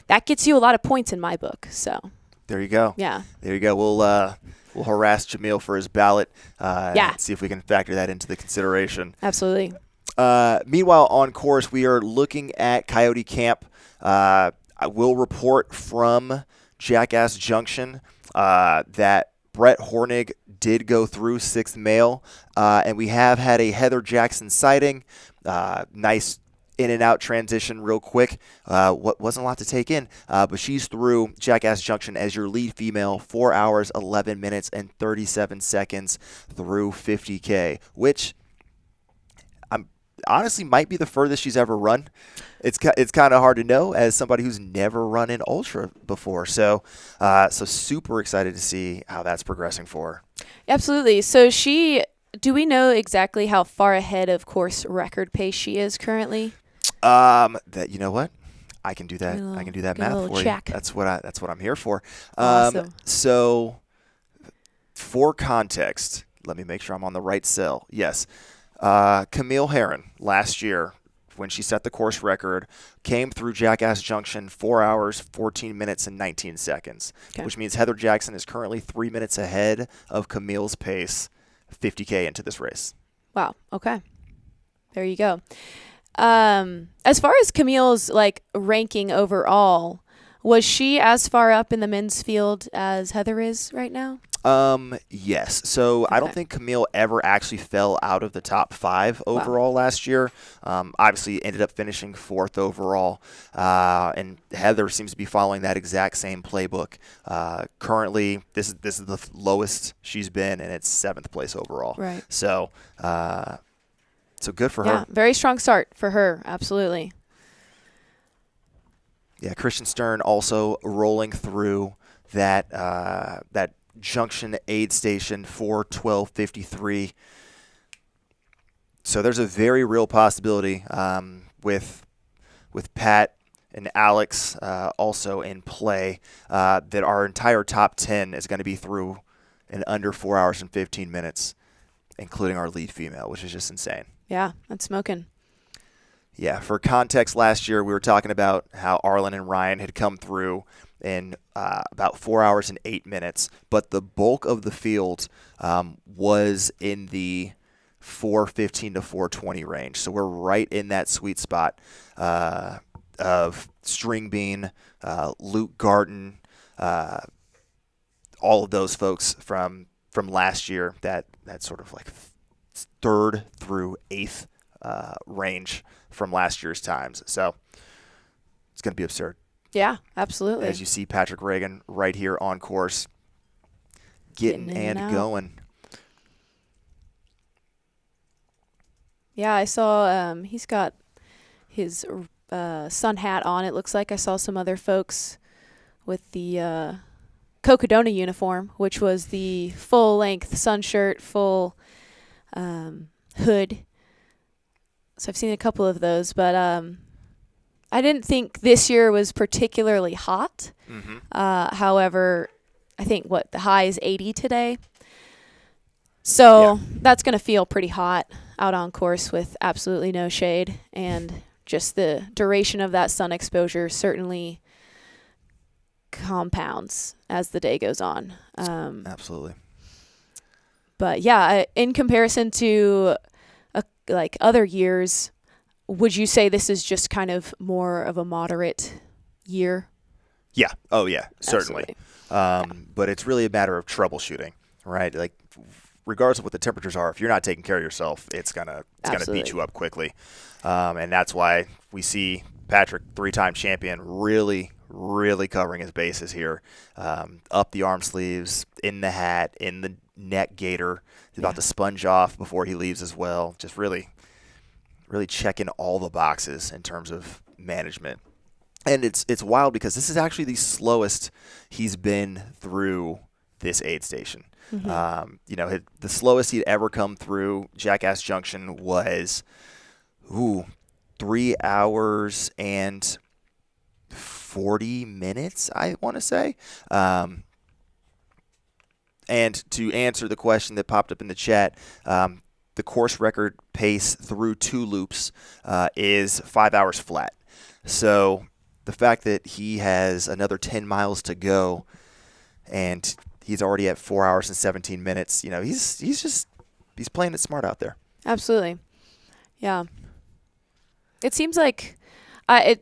that gets you a lot of points in my book. So there you go. Yeah. There you go. We'll harass Jamil for his ballot. And see if we can factor that into the consideration. Absolutely. Meanwhile, on course, we are looking at Coyote Camp. I will report from Jackass Junction that Brett Hornig did go through 6th male, and we have had a Heather Jackson sighting. Nice in and out transition real quick. What wasn't a lot to take in, but she's through Jackass Junction as your lead female, 4 hours, 11 minutes, and 37 seconds through 50K, which honestly might be the furthest she's ever run. It's kind of hard to know as somebody who's never run an ultra before. So super excited to see how that's progressing for her. Absolutely. So do we know exactly how far ahead of course record pace she is currently? You know what? I can do that. I can do that math for check. you. That's what I'm here for. Awesome. So for context, let me make sure I'm on the right cell. Yes. Camille Herron last year, when she set the course record, came through Jackass Junction 4 hours, 14 minutes, and 19 seconds, which means Heather Jackson is currently 3 minutes ahead of Camille's pace 50K into this race. Wow. Okay. There you go. As far as Camille's ranking overall, was she as far up in the men's field as Heather is right now? Yes. So I don't think Camille ever actually fell out of the top 5 overall last year. Obviously ended up finishing 4th overall. And Heather seems to be following that exact same playbook. Currently, this is the lowest she's been, and it's 7th place overall. Right. So good for her. Very strong start for her. Absolutely. Yeah, Christian Stern also rolling through that junction aid station for 12:53. So there's a very real possibility with Pat and Alex also in play that our entire top 10 is going to be through in under 4 hours and 15 minutes, including our lead female, which is just insane. Yeah, that's smoking. Yeah, for context, last year we were talking about how Arlen and Ryan had come through in about 4 hours and 8 minutes, but the bulk of the field was in the 4:15 to 4:20 range. So we're right in that sweet spot of String Bean, Luke Garten, all of those folks from last year, that sort of 3rd through 8th range from last year's times. So it's going to be absurd. Yeah, absolutely. As you see Patrick Reagan right here on course, getting and going. Yeah, I saw he's got his sun hat on. It looks like I saw some other folks with the Cocodona uniform, which was the full-length sun shirt, full hood. So I've seen a couple of those, but I didn't think this year was particularly hot. Mm-hmm. However, I think the high is 80 today. So that's going to feel pretty hot out on course with absolutely no shade, and just the duration of that sun exposure certainly compounds as the day goes on. Absolutely. But yeah, in comparison to other years, would you say this is just kind of more of a moderate year? Yeah. Oh, yeah. Certainly. But it's really a matter of troubleshooting, right? Regardless of what the temperatures are, if you're not taking care of yourself, it's gonna beat you up quickly. And that's why we see Patrick, 3-time champion, really, really covering his bases here. Up the arm sleeves, in the hat, in the neck gaiter. He's about to sponge off before he leaves as well. Just really, really checking all the boxes in terms of management. And it's wild because this is actually the slowest he's been through this aid station. Mm-hmm. The slowest he'd ever come through Jackass Junction was 3 hours and 40 minutes, I want to say. And to answer the question that popped up in the chat, the course record pace through 2 loops is 5 hours flat. So the fact that he has another 10 miles to go and he's already at 4 hours and 17 minutes, he's playing it smart out there. Absolutely. Yeah. It seems like I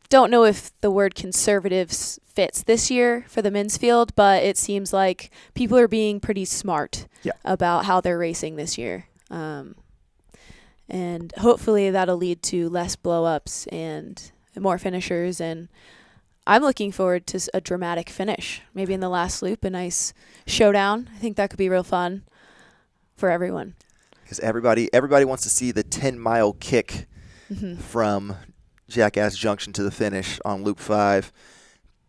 don't know if the word conservatives fits this year for the men's field, but it seems like people are being pretty smart about how they're racing this year. And hopefully that'll lead to less blow-ups and more finishers. And I'm looking forward to a dramatic finish. Maybe in the last loop, a nice showdown. I think that could be real fun for everyone. because everybody wants to see the 10-mile kick from Jackass Junction to the finish on Loop 5.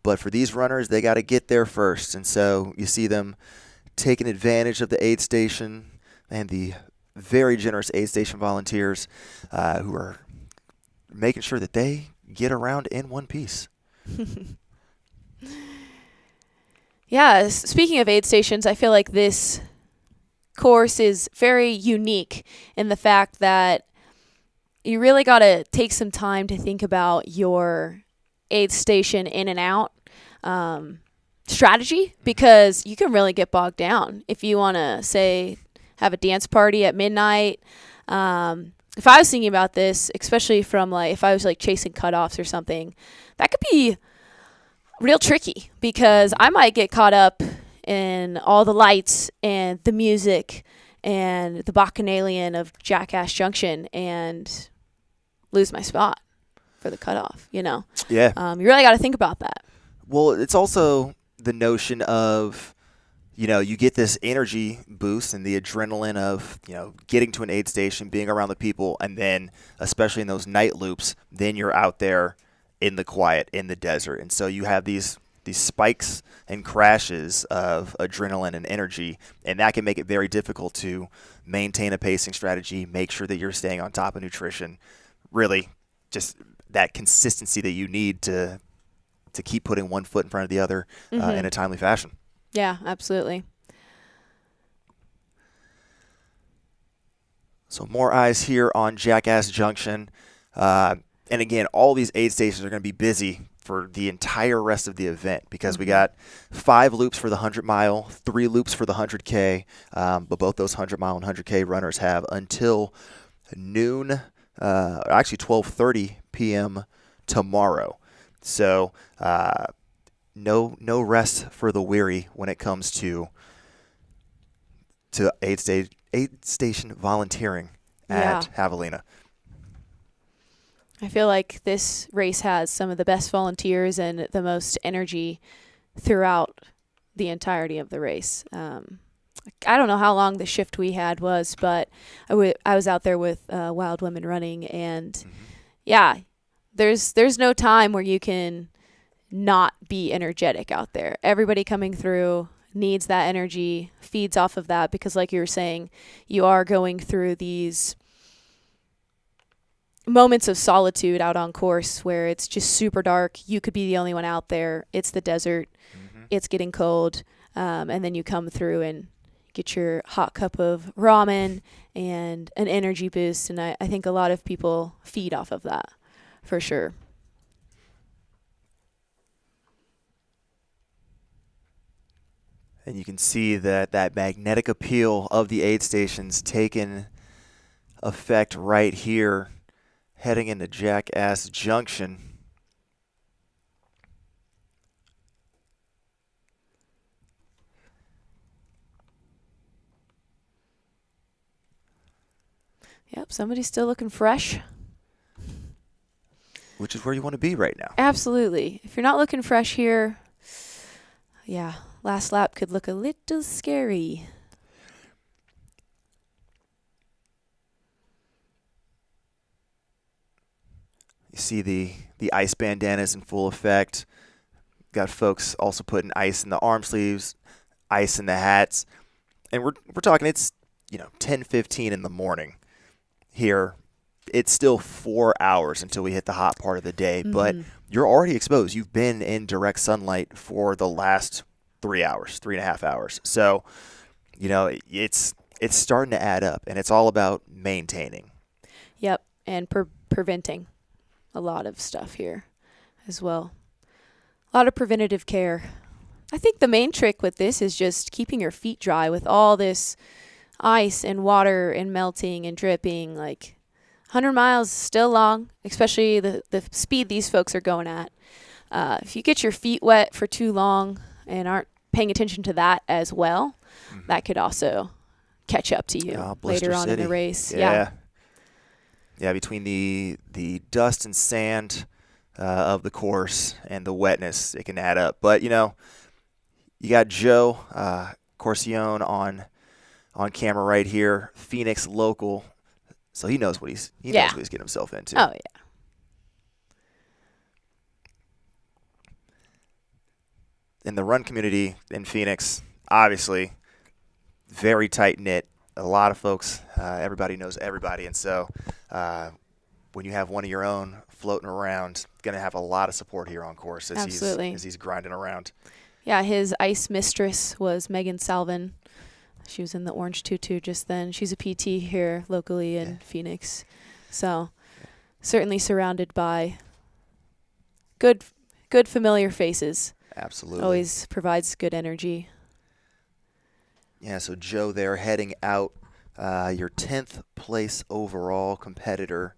But for these runners, they got to get there first. And so you see them taking advantage of the aid station and the very generous aid station volunteers who are making sure that they get around in one piece. Yeah, speaking of aid stations, I feel like this course is very unique in the fact that you really got to take some time to think about your aid station in and out strategy, because you can really get bogged down if you want to, say, have a dance party at midnight. If I was thinking about this, especially from like if I was like chasing cutoffs or something, that could be real tricky, because I might get caught up in all the lights and the music and the bacchanalian of Jackass Junction and lose my spot for the cutoff, you know? Yeah. You really got to think about that. Well, it's also the notion of, you know, you get this energy boost and the adrenaline of, you know, getting to an aid station, being around the people, and then, especially in those night loops, then you're out there in the quiet, in the desert. And so you have these spikes and crashes of adrenaline and energy, and that can make it very difficult to maintain a pacing strategy, make sure that you're staying on top of nutrition, really just that consistency that you need to keep putting one foot in front of the other in a timely fashion. Yeah, absolutely. So more eyes here on Jackass Junction. And again, all these aid stations are going to be busy for the entire rest of the event, because we got 5 loops for the 100-mile, 3 loops for the 100K. But both those 100-mile and 100K runners have until noon, actually 12:30 p.m. tomorrow. So no rest for the weary when it comes to aid station volunteering at Javelina. I feel like this race has some of the best volunteers and the most energy throughout the entirety of the race. I don't know how long the shift we had was, but I was out there with Wild Women Running, and yeah, there's no time where you can not be energetic out there. Everybody coming through needs that energy, feeds off of that, because like you were saying, you are going through these moments of solitude out on course where it's just super dark. You could be the only one out there. It's the desert. It's getting cold. And then you come through and get your hot cup of ramen and an energy boost. And I think a lot of people feed off of that for sure. And you can see that magnetic appeal of the aid stations taking effect right here, heading into Jackass Junction. Yep, somebody's still looking fresh. Which is where you want to be right now. Absolutely. If you're not looking fresh here, yeah, last lap could look a little scary. You see the ice bandanas in full effect. Got folks also putting ice in the arm sleeves, ice in the hats. And we're talking, it's 10:15 in the morning here. It's still 4 hours until we hit the hot part of the day, but you're already exposed. You've been in direct sunlight for the last 3 hours, 3.5 hours. So, it's starting to add up, and it's all about maintaining. Yep, and preventing a lot of stuff here as well. A lot of preventative care. I think the main trick with this is just keeping your feet dry with all this ice and water and melting and dripping. Like 100 miles is still long, especially the speed these folks are going at. If you get your feet wet for too long and aren't paying attention to that as well, that could also catch up to you later on in the race. Yeah, between the dust and sand of the course and the wetness, it can add up. But, you got Joe Corcione on on camera right here, Phoenix local. So he knows what he's knows what he's getting himself into. Oh yeah. In the run community in Phoenix, obviously very tight knit. A lot of folks, everybody knows everybody, and so when you have one of your own floating around, going to have a lot of support here on course as he's grinding around. Yeah, his ice mistress was Megan Salvin. She was in the orange tutu just then. She's a PT here locally in Phoenix. So certainly surrounded by good familiar faces. Absolutely. Always provides good energy. Yeah, so Joe there heading out, your 10th place overall competitor,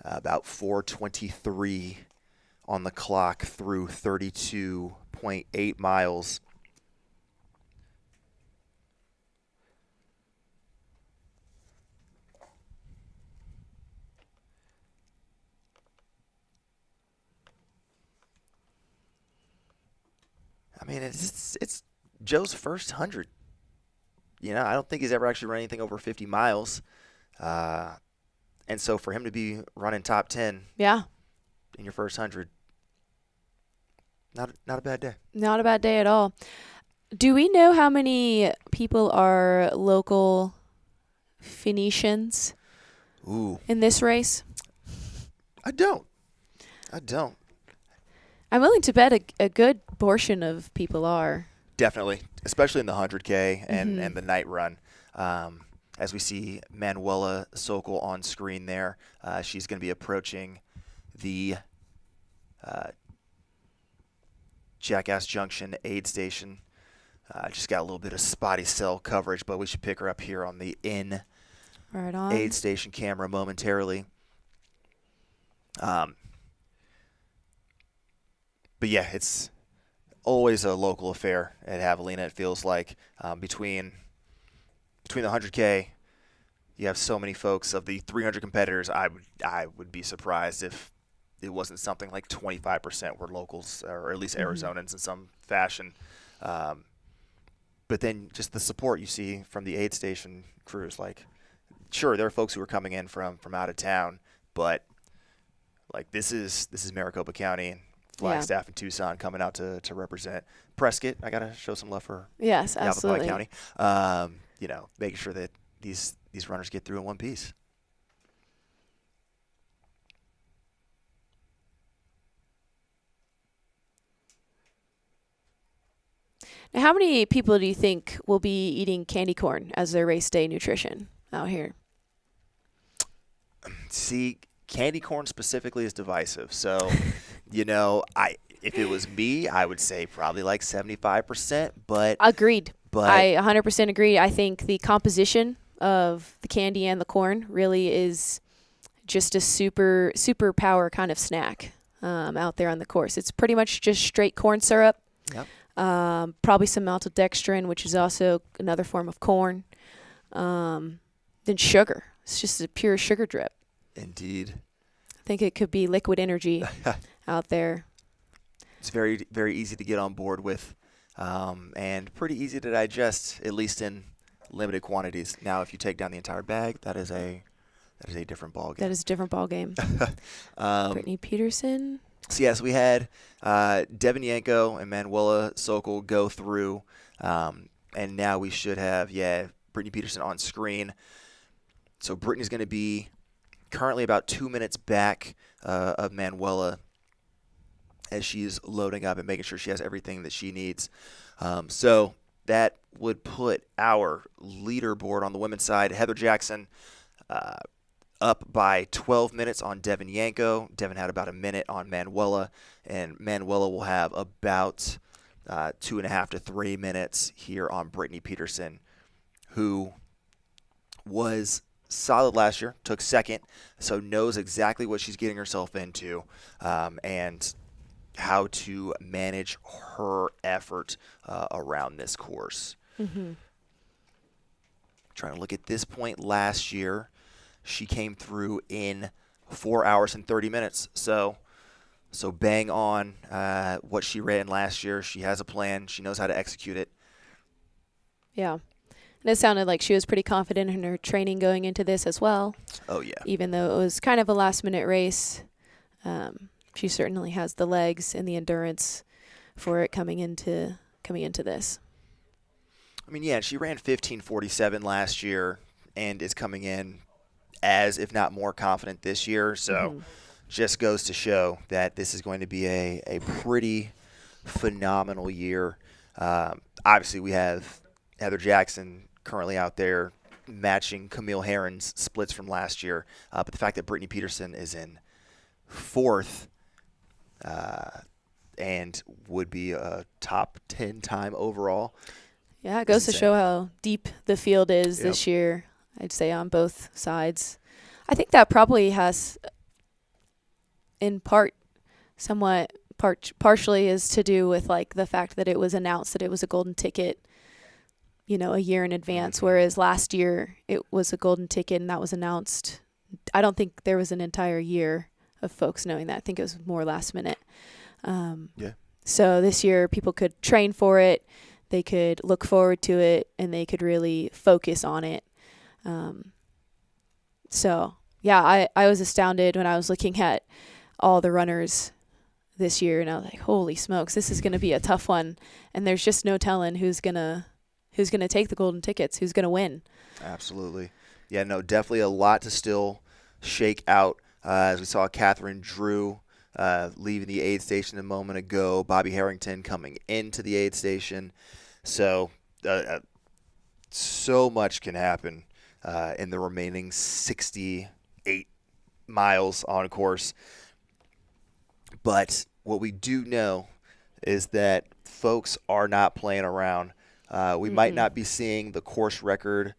about 4:23 on the clock through 32.8 miles. I mean, it's Joe's first 100. You know, I don't think he's ever actually run anything over 50 miles. And so for him to be running top 10 Yeah. in your first 100, not a bad day. Not a bad day at all. Do we know how many people are local Phoenicians Ooh, in this race? I don't. I'm willing to bet a good portion of people are. Definitely, especially in the 100K and the night run. As we see Manuela Sokol on screen there, she's going to be approaching the Jackass Junction aid station. Just got a little bit of spotty cell coverage, but we should pick her up here on the Right on. aid station camera momentarily. But yeah, it's always a local affair at Javelina. It feels like between the 100K, you have so many folks. Of the 300 competitors, I would be surprised if it wasn't something like 25% were locals, or at least Arizonans in some fashion. But then just the support you see from the aid station crews, like, sure, there are folks who are coming in from out of town, but like this is Maricopa County, Flagstaff and Tucson coming out to represent Prescott. I gotta show some love for Yes, absolutely. County. You know, making sure that these runners get through in one piece. Now, how many people do you think will be eating candy corn as their race day nutrition out here? See, candy corn specifically is divisive. So, you know, if it was me, I would say probably like 75%. But Agreed. But I 100% agree. I think the composition of the candy and the corn really is just a super power kind of snack out there on the course. It's pretty much just straight corn syrup. Yep. Probably some maltodextrin, which is also another form of corn. Then sugar. It's just a pure sugar drip. Indeed. I think it could be liquid energy out there. It's very, very easy to get on board with, and pretty easy to digest, at least in limited quantities. Now, if you take down the entire bag, that is a different ballgame. That is a different ballgame. Brittany Peterson. So yes, we had Devin Yanko and Manuela Sokol go through, and now we should have Brittany Peterson on screen. So Brittany's going to be currently about 2 minutes back of Manuela as she's loading up and making sure she has everything that she needs. So that would put our leaderboard on the women's side. Heather Jackson up by 12 minutes on Devin Yanko. Devin had about a minute on Manuela, and Manuela will have about 2.5 to 3 minutes here on Brittany Peterson, who was solid last year, took second, so knows exactly what she's getting herself into, and how to manage her effort around this course. Mm-hmm. Trying to look at this point last year, she came through in 4 hours and 30 minutes. So bang on what she ran last year. She has a plan. She knows how to execute it. Yeah. And it sounded like she was pretty confident in her training going into this as well. Oh yeah. Even though it was kind of a last-minute race, she certainly has the legs and the endurance for it coming into this. I mean, yeah, she ran 15:47 last year and is coming in as, if not more, confident this year. So just goes to show that this is going to be a pretty phenomenal year. Obviously, we have Heather Jackson currently out there matching Camille Herron's splits from last year. But the fact that Brittany Peterson is in fourth and would be a top 10 time overall. Yeah, it goes to show how deep the field is Yep. this year, I'd say, on both sides. I think that probably has, in part, partially is to do with, like, the fact that it was announced that it was a golden ticket, you know, a year in advance, whereas last year it was a golden ticket and that was announced. I don't think there was an entire year of folks knowing that. I think it was more last minute. Yeah. So this year people could train for it. They could look forward to it, and they could really focus on it. So, yeah, I was astounded when I was looking at all the runners this year, and I was like, holy smokes, this is going to be a tough one. And there's just no telling who's gonna take the golden tickets, who's going to win. Absolutely. Yeah, no, definitely a lot to still shake out. As we saw Catherine Drew leaving the aid station a moment ago, Bobby Harrington coming into the aid station. So, so much can happen in the remaining 68 miles on course. But what we do know is that folks are not playing around. We might not be seeing the course record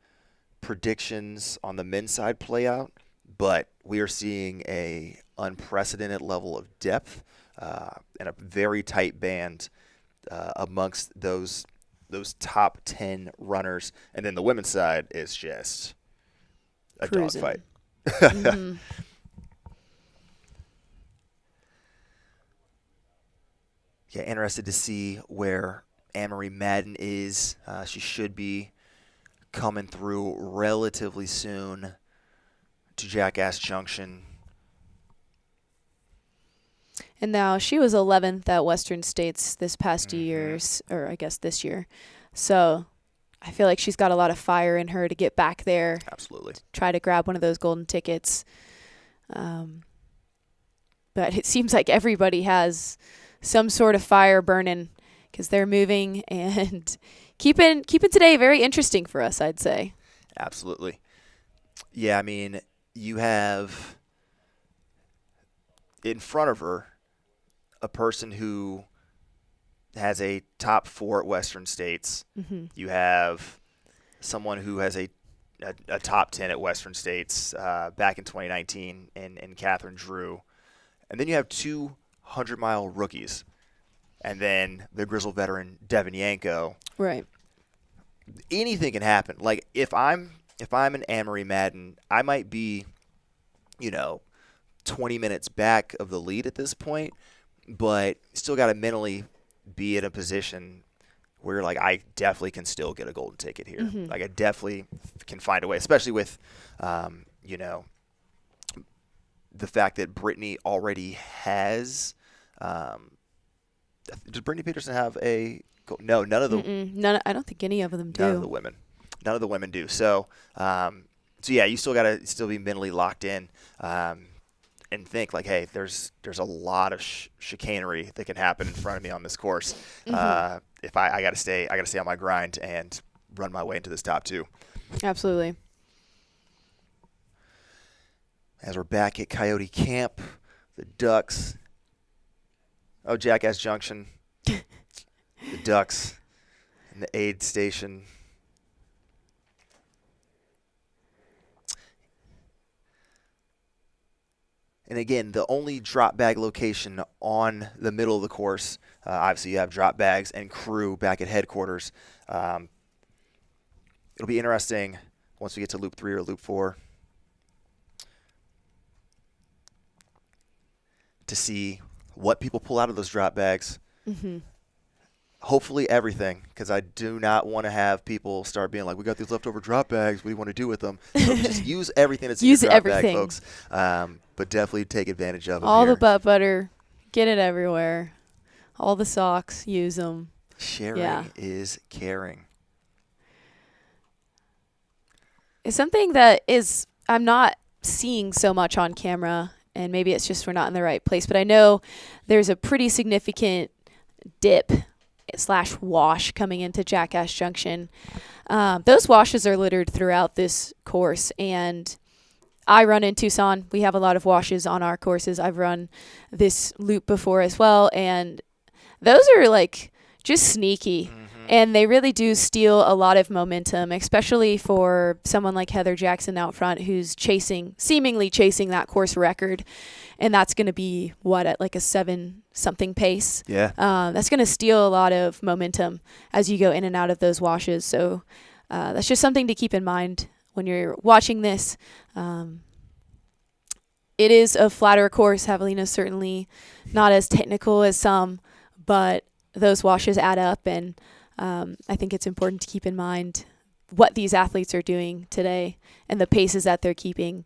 predictions on the men's side play out, but we are seeing a unprecedented level of depth and a very tight band amongst those top 10 runners. And then the women's side is just a Cruising. dogfight. Yeah, interested to see where Anne-Marie Madden is. She should be coming through relatively soon to Jackass Junction. And now she was 11th at Western States this past years, or I guess this year. So I feel like she's got a lot of fire in her to get back there, Absolutely. try to grab one of those golden tickets. But it seems like everybody has some sort of fire burning because they're moving and keeping today very interesting for us, I'd say. Absolutely. Yeah, I mean, you have in front of her a person who has a top 4 at Western States. You have someone who has a top 10 at Western States back in 2019 in Catherine Drew. And then you have 2 100-mile rookies. And then the grizzled veteran Devin Yanko. Right. Anything can happen. Like if I'm an Anne-Marie Madden, I might be, 20 minutes back of the lead at this point, but still got to mentally be in a position where like I definitely can still get a golden ticket here. Like I definitely can find a way, especially with, the fact that Brittany already has. Does Brittany Peterson have a? No, none of the. None. I don't think any of them do. None of the women. None of the women do. So yeah, you still got to be mentally locked in and think like, hey, there's a lot of chicanery that can happen in front of me on this course. If I got to stay on my grind and run my way into this top 2. Absolutely. As we're back at Coyote Camp, the Ducks. Oh, Jackass Junction. The Ducks and the aid station. And again, the only drop bag location on the middle of the course, obviously you have drop bags and crew back at headquarters. It'll be interesting once we get to Loop 3 or Loop 4 to see what people pull out of those drop bags. hopefully everything, because I do not want to have people start being like, we got these leftover drop bags. What do you want to do with them? So just use everything that's in your drop bag, folks. But definitely take advantage of them. All the butt butter, get it everywhere. All the socks, use them. Sharing is caring. It's something that is I'm not seeing so much on camera, and maybe it's just we're not in the right place, but I know there's a pretty significant dip / wash coming into Jackass Junction. Those washes are littered throughout this course, and I run in Tucson. We have a lot of washes on our courses. I've run this loop before as well, and those are like just sneaky. And they really do steal a lot of momentum, especially for someone like Heather Jackson out front who's seemingly chasing that course record. And that's going to be, at like a 7-something pace? Yeah. That's going to steal a lot of momentum as you go in and out of those washes. So that's just something to keep in mind when you're watching this. It is a flatter course. Javelina's certainly not as technical as some, but those washes add up, and I think it's important to keep in mind what these athletes are doing today and the paces that they're keeping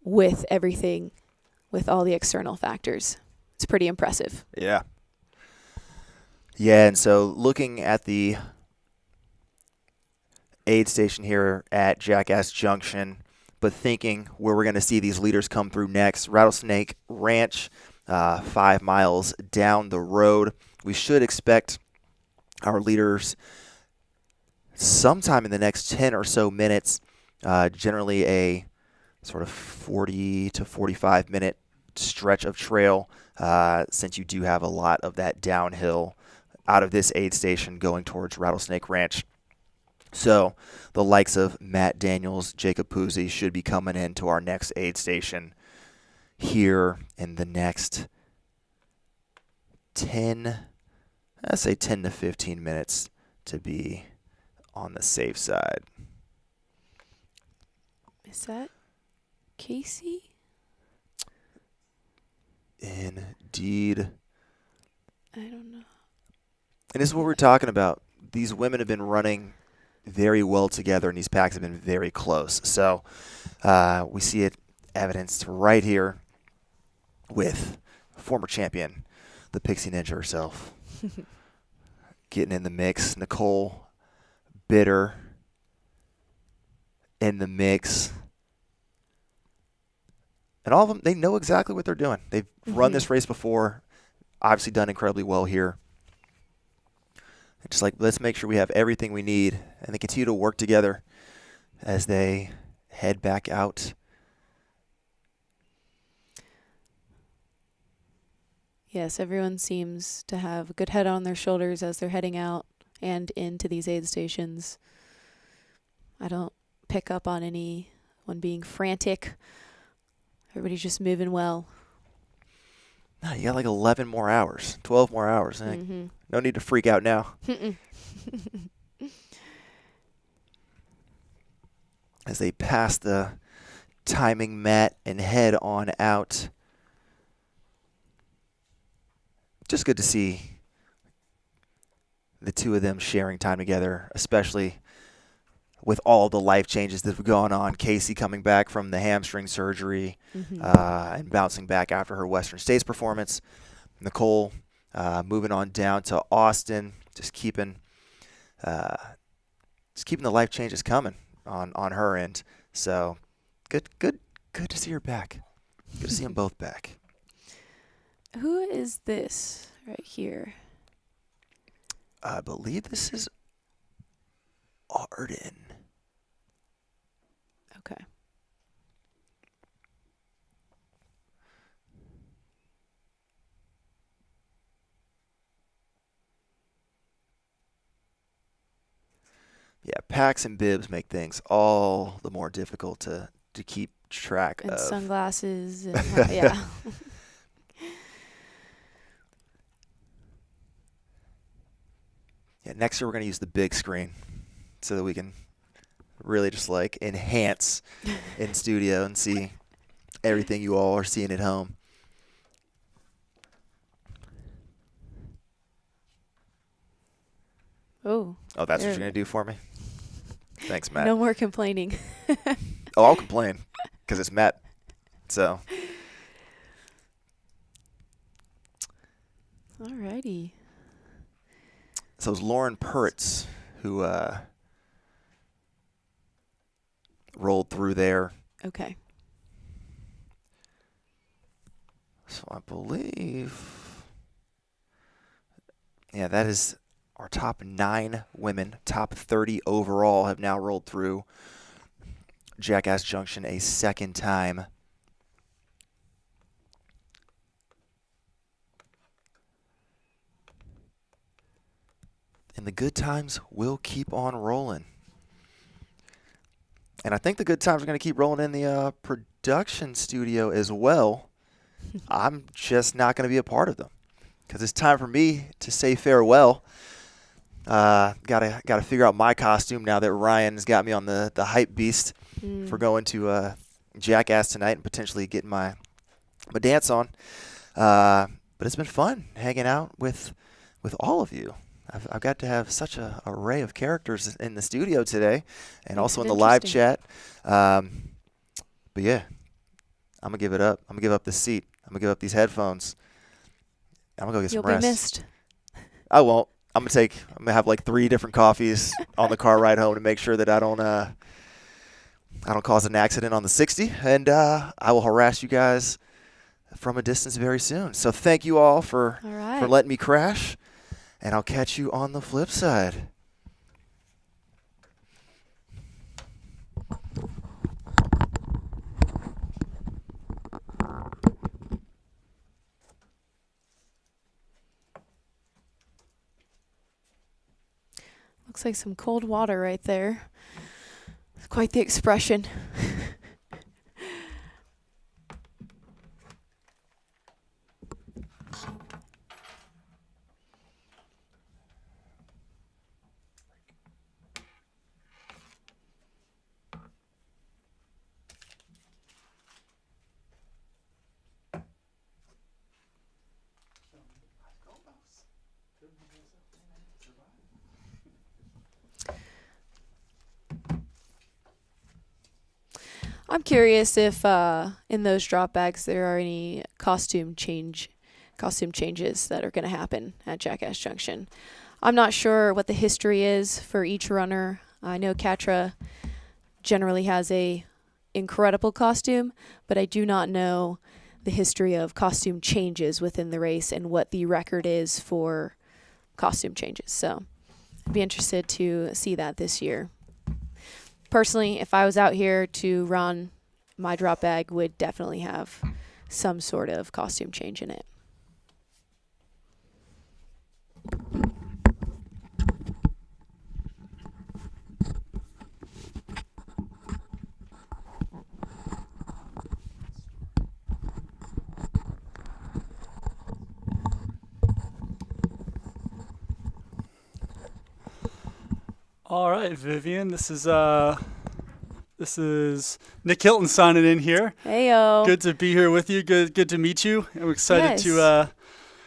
with everything, with all the external factors. It's pretty impressive. Yeah. Yeah, and so looking at the aid station here at Jackass Junction, but thinking where we're going to see these leaders come through next, Rattlesnake Ranch, 5 miles down the road. We should expect our leaders sometime in the next 10 or so minutes, generally a sort of 40 to 45 minute stretch of trail, since you do have a lot of that downhill out of this aid station going towards Rattlesnake Ranch. So the likes of Matt Daniels, Jacob Puzzi should be coming into our next aid station here in the next 10 to 15 minutes to be on the safe side. Is that Casey? Indeed. I don't know. And this is what we're talking about. These women have been running very well together, and these packs have been very close. So we see it evidenced right here with former champion, the Pixie Ninja herself, getting in the mix. Nicole Bitter in the mix. And all of them, they know exactly what they're doing. They've run this race before, obviously done incredibly well here. Just like, let's make sure we have everything we need, and they continue to work together as they head back out. Yes, everyone seems to have a good head on their shoulders as they're heading out and into these aid stations. I don't pick up on anyone being frantic. Everybody's just moving well. No, you got like 11 more hours, 12 more hours. No need to freak out now. As they pass the timing mat and head on out. Just good to see the two of them sharing time together, especially with all the life changes that have gone on. Casey coming back from the hamstring surgery and bouncing back after her Western States performance. Nicole moving on down to Austin, just keeping the life changes coming on her end. So good to see her back. Good to see them both back. Who is this right here? I believe this is Arden. Okay. Yeah, packs and bibs make things all the more difficult to keep track And of. sunglasses. And yeah. Yeah, next year we're going to use the big screen so that we can really just like enhance in studio and see everything you all are seeing at home. Oh, Oh, that's what there. you're going to do for me? Thanks, Matt. No more complaining. Oh, I'll complain because it's Matt. So, Alrighty. so it was Lauren Pertz who rolled through there. Okay. So I believe, yeah, that is our top 9 women. Top 30 overall have now rolled through Jackass Junction a second time. And the good times will keep on rolling. And I think the good times are going to keep rolling in the production studio as well. I'm just not going to be a part of them because it's time for me to say farewell. Gotta figure out my costume now that Ryan's got me on the hype beast for going to Jackass tonight and potentially getting my dance on. But it's been fun hanging out with all of you. I've got to have such an array of characters in the studio today and also in the live chat. But yeah, I'm going to give it up. I'm going to give up this seat. I'm going to give up these headphones. I'm going to go get some rest. You'll be missed. I won't. I'm going to have like 3 different coffees on the car ride home to make sure that I don't cause an accident on the 60. And I will harass you guys from a distance very soon. So thank you all for letting me crash. And I'll catch you on the flip side. Looks like some cold water right there. Quite the expression. I'm curious if in those drop bags there are any costume changes that are going to happen at Jackass Junction. I'm not sure what the history is for each runner. I know Katra generally has a incredible costume, but I do not know the history of costume changes within the race and what the record is for costume changes. So I'd be interested to see that this year. Personally, if I was out here to run, my drop bag would definitely have some sort of costume change in it. All right, Vivian, this is Nick Hilton signing in here. Heyo. Good to be here with you. Good to meet you. I'm excited Yes.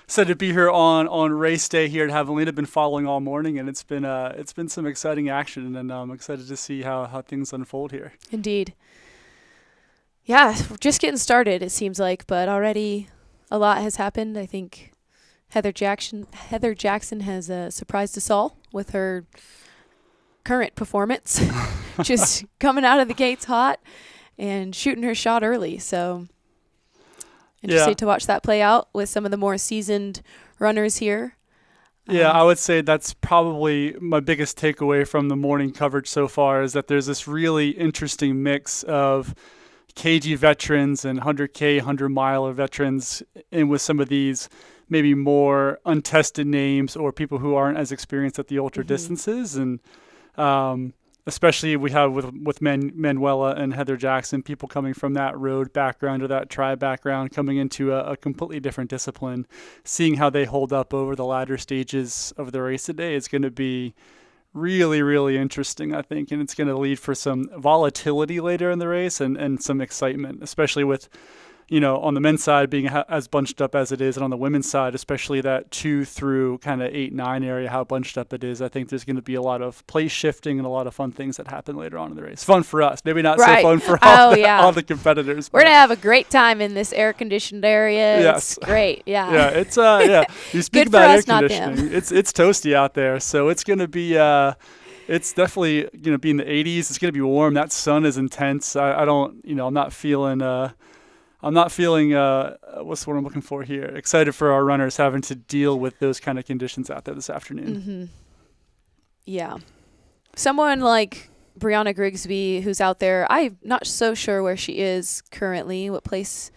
to be here on race day here at Javelina. Been following all morning, and it's been some exciting action, and I'm excited to see how things unfold here. Indeed. Yeah, we're just getting started, it seems like, but already a lot has happened. I think Heather Jackson has surprised us all with her current performance. Just coming out of the gates hot and shooting her shot early. So interested to watch that play out with some of the more seasoned runners here. Yeah, I would say that's probably my biggest takeaway from the morning coverage so far is that there's this really interesting mix of KG veterans and 100K, 100-miler veterans, and with some of these maybe more untested names or people who aren't as experienced at the ultra distances. And especially we have with Manuela and Heather Jackson, people coming from that road background or that tribe background coming into a completely different discipline, seeing how they hold up over the latter stages of the race today is going to be really, really interesting, I think. And it's going to lead for some volatility later in the race and some excitement, especially with on the men's side being as bunched up as it is, and on the women's side, especially that 2 through kind of 8, 9 area, how bunched up it is, I think there's going to be a lot of place shifting and a lot of fun things that happen later on in the race. Fun for us, maybe not so fun for all the competitors. We're going to have a great time in this air-conditioned area. Yes. It's great, yeah. Yeah, it's, you speak Good about for air us, not conditioning. It's toasty out there, so it's going to be, it's definitely going to be in the 80s. It's going to be warm. That sun is intense. I'm not feeling, what's the word I'm looking for here? Excited for our runners having to deal with those kind of conditions out there this afternoon. Mm-hmm. Yeah. Someone like Brianna Grigsby, who's out there, I'm not so sure where she is currently, what place.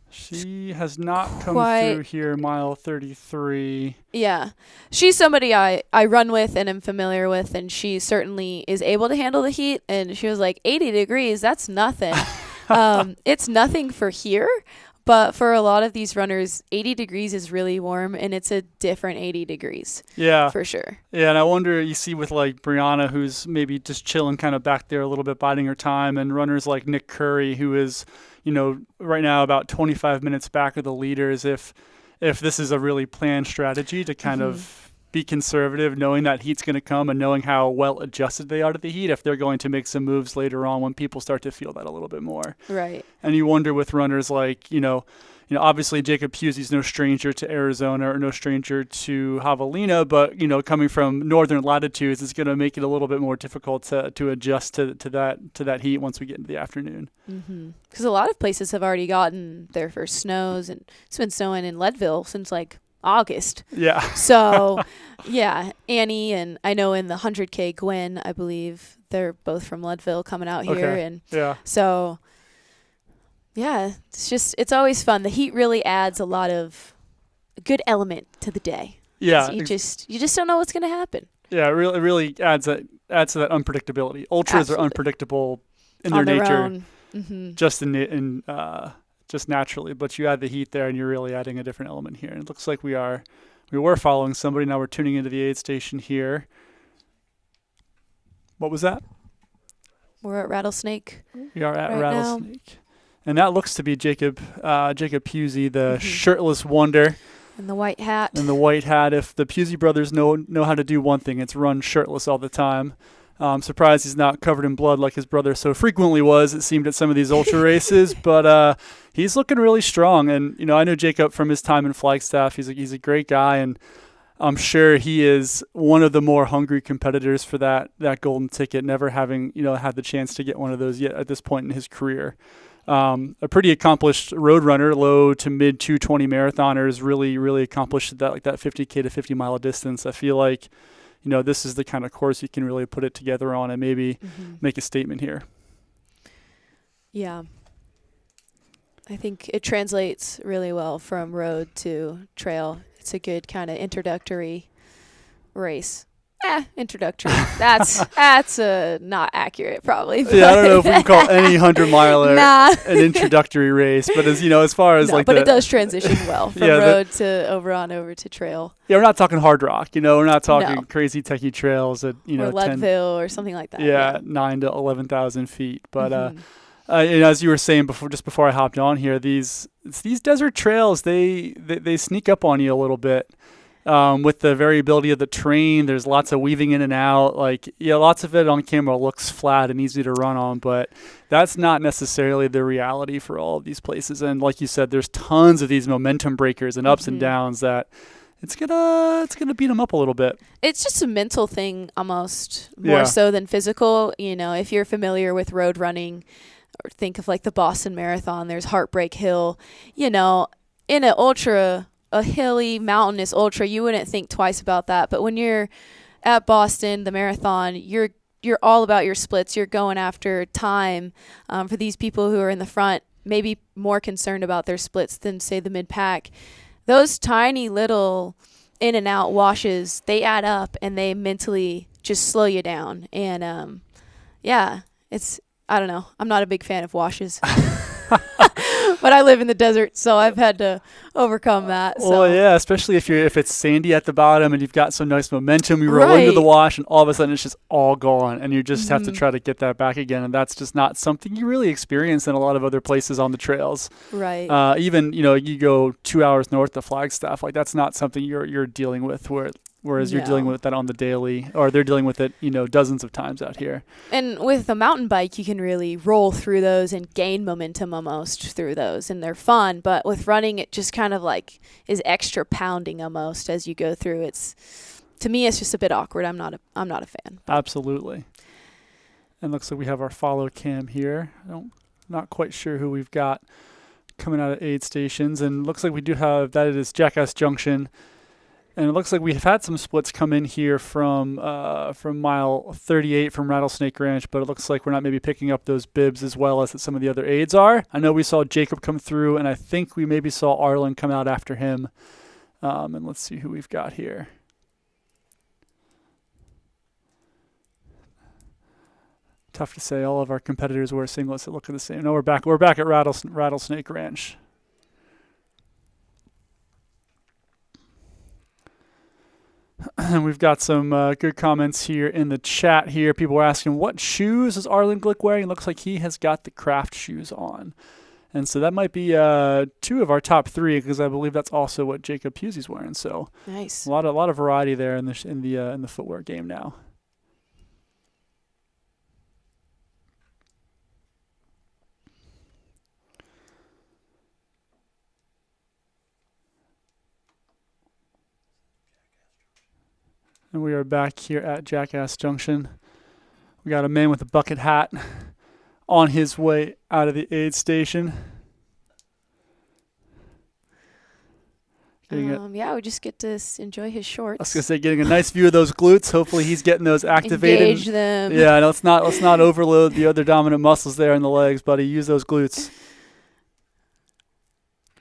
She has not come through here, mile 33. Yeah. She's somebody I run with and am familiar with, and she certainly is able to handle the heat. And she was like, 80 degrees, that's nothing. It's nothing for here, but for a lot of these runners, 80 degrees is really warm, and it's a different 80 degrees. Yeah. For sure. Yeah, and I wonder, you see with like Brianna, who's maybe just chilling kind of back there a little bit, biding her time, and runners like Nick Curry, who is, right now about 25 minutes back of the leaders, if this is a really planned strategy to kind of be conservative, knowing that heat's going to come and knowing how well adjusted they are to the heat, if they're going to make some moves later on when people start to feel that a little bit more. Right. And you wonder with runners like, obviously Jacob Pusey's no stranger to Arizona or no stranger to Javelina, but, coming from northern latitudes, it's going to make it a little bit more difficult to adjust to that heat once we get into the afternoon. Because a lot of places have already gotten their first snows, and it's been snowing in Leadville since like August. Yeah. So, yeah, Annie and I know in the 100K, Gwen, I believe they're both from Leadville coming out here. Okay. And yeah. So, yeah, it's always fun. The heat really adds a lot of good element to the day. Yeah. You just don't know what's going to happen. Yeah, it really adds to that unpredictability. Ultras are unpredictable in their nature, just naturally. But you add the heat there, and you're really adding a different element here. And it looks like we were following somebody. Now we're tuning into the aid station here. What was that? We're at Rattlesnake. We are at right Rattlesnake, now. And that looks to be Jacob Pusey, the shirtless wonder. And the white hat. And the white hat. If the Pusey brothers know how to do one thing, it's run shirtless all the time. I'm surprised he's not covered in blood like his brother so frequently was, it seemed, at some of these ultra races. But he's looking really strong. And, I know Jacob from his time in Flagstaff. He's a great guy. And I'm sure he is one of the more hungry competitors for that golden ticket, never having, had the chance to get one of those yet at this point in his career. A pretty accomplished road runner, low to mid 220 marathoners, really, really accomplished that 50K to 50 mile distance. I feel like, this is the kind of course you can really put it together on and maybe make a statement here. Yeah. I think it translates really well from road to trail. It's a good kind of introductory race. Introductory. That's not accurate, probably. Yeah, I don't know if we can call any 100-miler an introductory race, but as far as but it does transition well from road to over to trail. Yeah, we're not talking hard rock. We're not talking crazy techie trails at or Leadville or something like that. Yeah, 9,000 to 11,000 feet. But as you were saying before I hopped on here, these desert trails they sneak up on you a little bit. With the variability of the terrain, there's lots of weaving in and out. Lots of it on camera looks flat and easy to run on, but that's not necessarily the reality for all of these places. And like you said, there's tons of these momentum breakers and ups and downs that it's gonna beat them up a little bit. It's just a mental thing almost more so than physical. If you're familiar with road running, or think of like the Boston Marathon, there's Heartbreak Hill. In an ultra. A hilly, mountainous ultra, you wouldn't think twice about that. But when you're at Boston, the marathon, you're all about your splits. You're going after time. For these people who are in the front, maybe more concerned about their splits than, say, the mid-pack. Those tiny little in and out washes, they add up and they mentally just slow you down. And I don't know. I'm not a big fan of washes. but I live in the desert, so I've had to overcome that. So. Well, yeah, especially if it's sandy at the bottom and you've got some nice momentum, you roll into the wash, and all of a sudden it's just all gone, and you just have to try to get that back again, and that's just not something you really experience in a lot of other places on the trails. Right. Even you go 2 hours north of Flagstaff, like that's not something you're dealing with whereas you're dealing with that on the daily, or they're dealing with it, dozens of times out here. And with a mountain bike, you can really roll through those and gain momentum almost through those, and they're fun. But with running, it just kind of like is extra pounding almost as you go through. To me, it's just a bit awkward. I'm not a fan. Absolutely. And looks like we have our follow cam here. Not quite sure who we've got coming out of aid stations, and looks like we do have that. It is Jackass Junction. And it looks like we've had some splits come in here from mile 38 from Rattlesnake Ranch, but it looks like we're not maybe picking up those bibs as well as some of the other aids are. I know we saw Jacob come through, and I think we maybe saw Arlen come out after him. And let's see who we've got here. Tough to say. All of our competitors wear singlets that look the same. No, we're back at Rattlesnake Ranch. And we've got some good comments here in the chat here. People are asking, what shoes is Arlen Glick wearing? It looks like he has got the craft shoes on. And so that might be two of our top three, because I believe that's also what Jacob Pusey's wearing. So nice. A lot of variety there in the footwear game now. And we are back here at Jackass Junction. We got a man with a bucket hat on his way out of the aid station. We just get to enjoy his shorts. I was gonna say, getting a nice view of those glutes. Hopefully, he's getting those activated. Engage them. Yeah, let's not overload the other dominant muscles there in the legs, buddy. Use those glutes.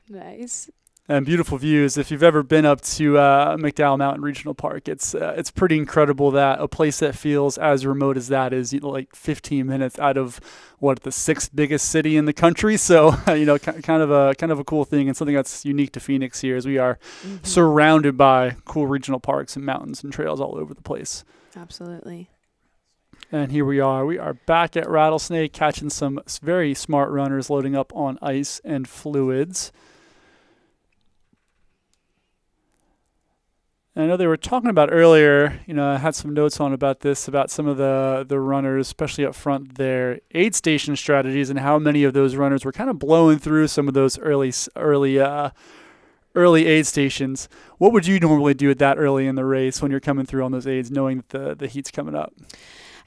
Nice. And beautiful views. If you've ever been up to McDowell Mountain Regional Park, it's pretty incredible that a place that feels as remote as that is like 15 minutes out of the sixth biggest city in the country. So kind of a cool thing, and something that's unique to Phoenix here is we are surrounded by cool regional parks and mountains and trails all over the place. Absolutely. And here we are. We are back at Rattlesnake, catching some very smart runners loading up on ice and fluids. And I know they were talking about earlier, I had some notes about some of the runners, especially up front, their aid station strategies and how many of those runners were kind of blowing through some of those early aid stations. What would you normally do at that early in the race when you're coming through on those aids, knowing that the heat's coming up?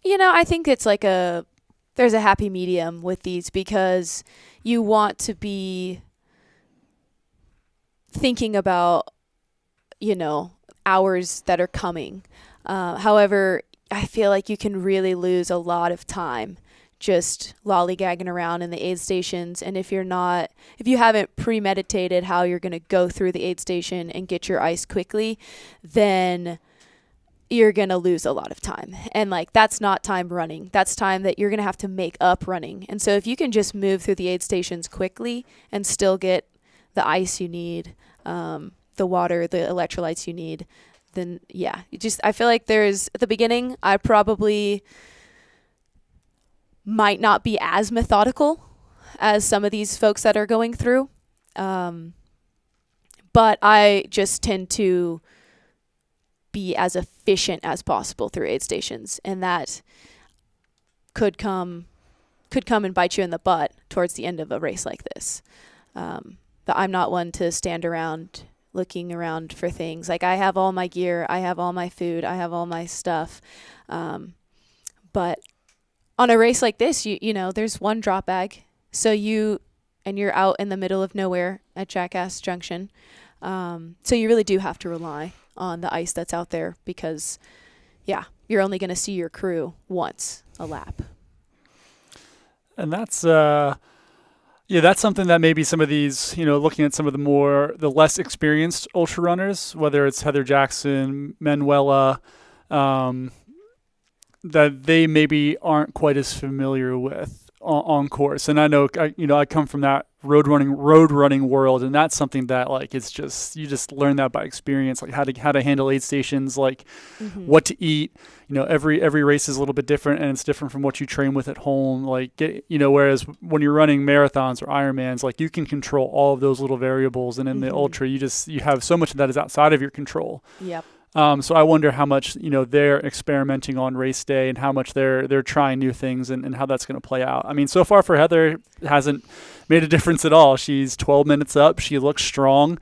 I think it's there's a happy medium with these, because you want to be thinking about, hours that are coming. However, I feel like you can really lose a lot of time just lollygagging around in the aid stations. And if you haven't premeditated how you're going to go through the aid station and get your ice quickly, then you're going to lose a lot of time. And that's not time running. That's time that you're going to have to make up running. And so if you can just move through the aid stations quickly and still get the ice you need, the water, the electrolytes you need, then I feel like at the beginning, I probably might not be as methodical as some of these folks that are going through. But I just tend to be as efficient as possible through aid stations, and that could come and bite you in the butt towards the end of a race like this. But I'm not one to stand around looking around for things. I have all my gear, I have all my food, I have all my stuff. But on a race like this, there's one drop bag. So you're out in the middle of nowhere at Jackass Junction. So you really do have to rely on the ice that's out there, because you're only going to see your crew once a lap. And that's that's something that maybe some of these, looking at some of the less experienced ultra runners, whether it's Heather Jackson, Manuela, that they maybe aren't quite as familiar with on course. And I know, I come from that road running world, and that's something that like it's just you just learn that by experience, like how to handle aid stations, like what to eat. Every race is a little bit different, and it's different from what you train with at home. Like whereas when you're running marathons or Ironmans, like you can control all of those little variables, and in the ultra, you have so much of that is outside of your control. Yep. So I wonder how much they're experimenting on race day, and how much they're trying new things, and how that's going to play out. I mean, so far for Heather, it hasn't made a difference at all. She's 12 minutes up. She looks strong.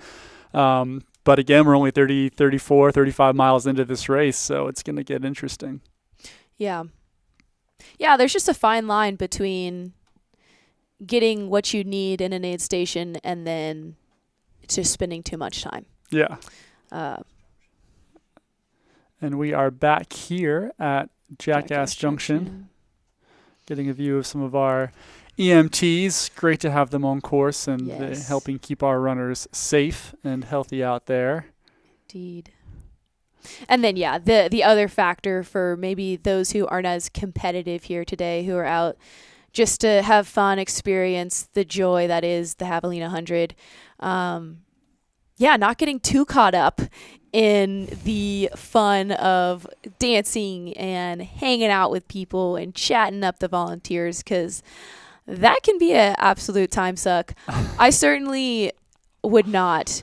But again, we're only 30, 34, 35 miles into this race, so it's going to get interesting. Yeah. Yeah, there's just a fine line between getting what you need in an aid station and then just spending too much time. Yeah. And we are back here at Jackass Junction, getting a view of some of our EMTs. Great to have them on course and helping keep our runners safe and healthy out there. Indeed. And then, the other factor for maybe those who aren't as competitive here today, who are out just to have fun, experience the joy that is the Javelina 100. Not getting too caught up in the fun of dancing and hanging out with people and chatting up the volunteers, because that can be an absolute time suck. I certainly would not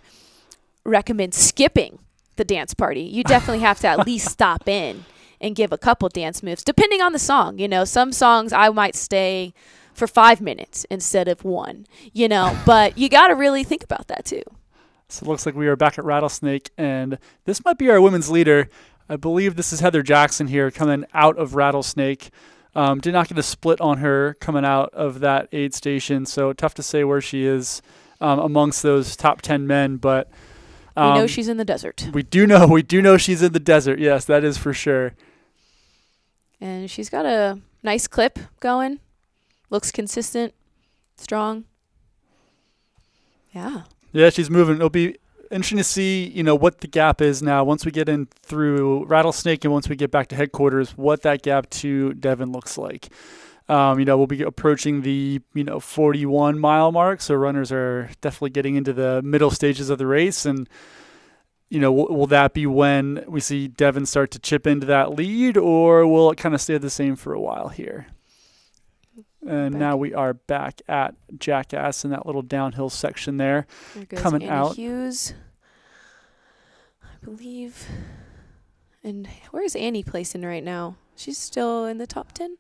recommend skipping the dance party. You definitely have to at least stop in and give a couple dance moves, depending on the song. Some songs I might stay for 5 minutes instead of 1, but you got to really think about that too. So it looks like we are back at Rattlesnake, and this might be our women's leader. I believe this is Heather Jackson here coming out of Rattlesnake. Did not get a split on her coming out of that aid station, so tough to say where she is amongst those top 10 men. But we know she's in the desert. We do know she's in the desert. Yes, that is for sure. And she's got a nice clip going. Looks consistent, strong. Yeah. Yeah, she's moving. It'll be interesting to see, what the gap is now once we get in through Rattlesnake and once we get back to headquarters, what that gap to Devon looks like. We'll be approaching the, 41-mile mark, so runners are definitely getting into the middle stages of the race. And, will that be when we see Devon start to chip into that lead, or will it kind of stay the same for a while here? And now we are back at Jackass in that little downhill section there. There goes coming Annie out. Hughes, I believe. And where's Annie placing right now? She's still in the top 10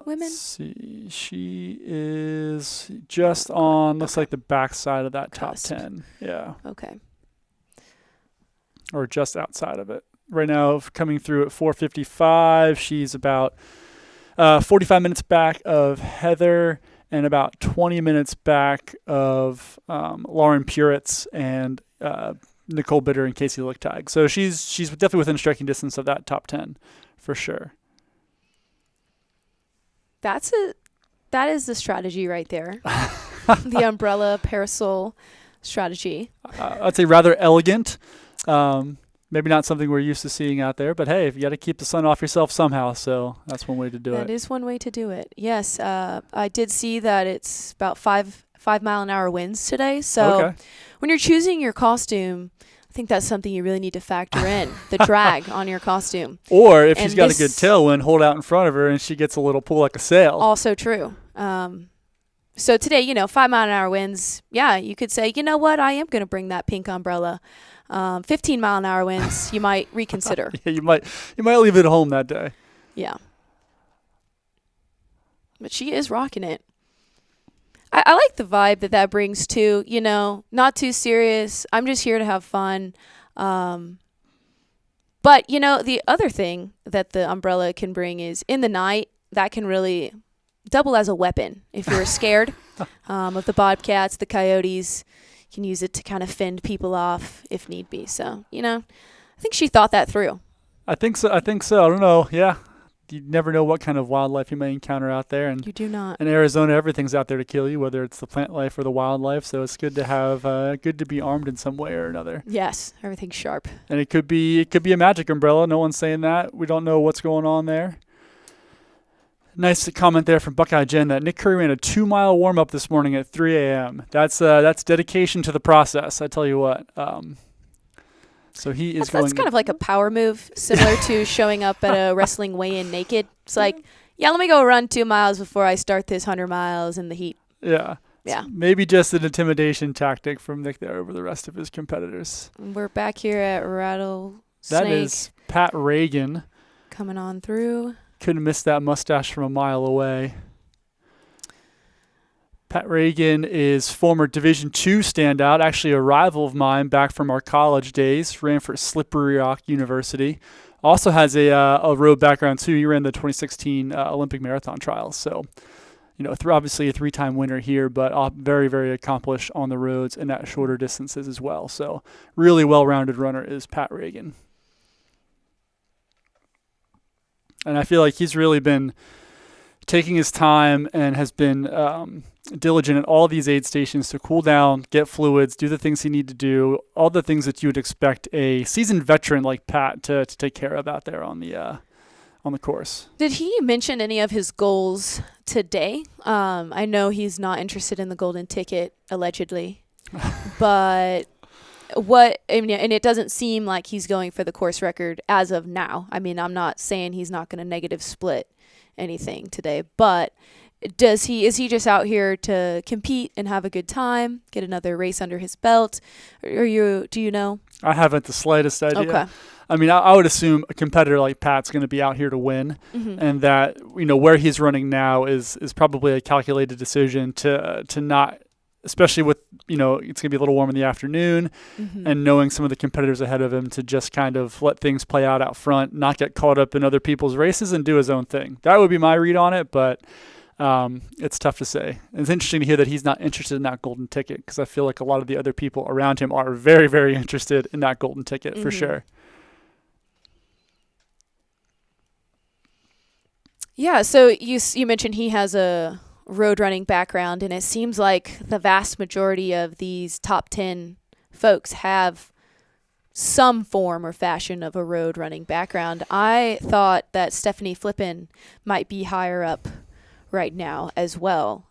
women? Let's see. She is just on, looks like the backside of that top 10. Yeah. Okay. Or just outside of it. Right now, coming through at 4:55, she's about 45 minutes back of Heather and about 20 minutes back of Lauren Puritz and Nicole Bitter and Casey Lichtig. So she's definitely within striking distance of that top 10 for sure. That is the strategy right there. The umbrella parasol strategy. I'd say rather elegant. Maybe not something we're used to seeing out there, but hey, if you got to keep the sun off yourself somehow, so that's one way to do it. That is one way to do it. Yes, I did see that it's about 5-mile-an-hour winds today. So when you're choosing your costume, I think that's something you really need to factor in, the drag on your costume. Or if she's got a good tailwind, hold out in front of her and she gets a little pull like a sail. Also true. So today, 5-mile-an-hour winds, you could say, you know what, I am going to bring that pink umbrella. 15-mile-an-hour winds, you might reconsider. Yeah, you might leave it at home that day. Yeah. But she is rocking it. I like the vibe that brings too, not too serious. I'm just here to have fun. But, the other thing that the umbrella can bring is in the night, that can really double as a weapon. If you're scared of the bobcats, the coyotes, you can use it to kind of fend people off if need be. So, I think she thought that through. I think so. I don't know. Yeah. You never know what kind of wildlife you may encounter out there. And you do not. In Arizona, everything's out there to kill you, whether it's the plant life or the wildlife. So it's good to have, good to be armed in some way or another. Yes, everything's sharp. And it could be a magic umbrella. No one's saying that. We don't know what's going on there. Nice comment there from Buckeye Jen that Nick Curry ran a 2-mile warm-up this morning at 3 a.m. That's dedication to the process, I tell you what. So he is That's kind of like a power move, similar to showing up at a wrestling weigh-in naked. It's like, yeah, let me go run 2 miles before I start this 100 miles in the heat. Yeah. Yeah. Maybe just an intimidation tactic from Nick there over the rest of his competitors. We're back here at Rattlesnake. That is Pat Reagan. Coming on through. Couldn't miss that mustache from a mile away. Pat Reagan is former Division II standout, actually a rival of mine back from our college days. Ran for Slippery Rock University. Also has a road background too. He ran the 2016 Olympic marathon trials. So, obviously a 3-time winner here, but very, very accomplished on the roads and at shorter distances as well. So, really well-rounded runner is Pat Reagan. And I feel like he's really been taking his time and has been diligent at all these aid stations to cool down, get fluids, do the things he need to do, all the things that you would expect a seasoned veteran like Pat to take care of out there on the course. Did he mention any of his goals today? I know he's not interested in the golden ticket, allegedly. But and it doesn't seem like he's going for the course record as of now. I mean, I'm not saying he's not going to negative split anything today, but is he just out here to compete and have a good time, get another race under his belt? Do you know? I haven't the slightest idea. Okay. I mean, I would assume a competitor like Pat's going to be out here to win, and that where he's running now is probably a calculated decision to not, especially with it's going to be a little warm in the afternoon, and knowing some of the competitors ahead of him, to just kind of let things play out front, not get caught up in other people's races, and do his own thing. That would be my read on it, but it's tough to say. It's interesting to hear that he's not interested in that golden ticket, because I feel like a lot of the other people around him are very, very interested in that golden ticket for sure. Yeah, so you mentioned he has a road running background, and it seems like the vast majority of these top 10 folks have some form or fashion of a road running background. I thought that Stephanie Flippin might be higher up right now as well.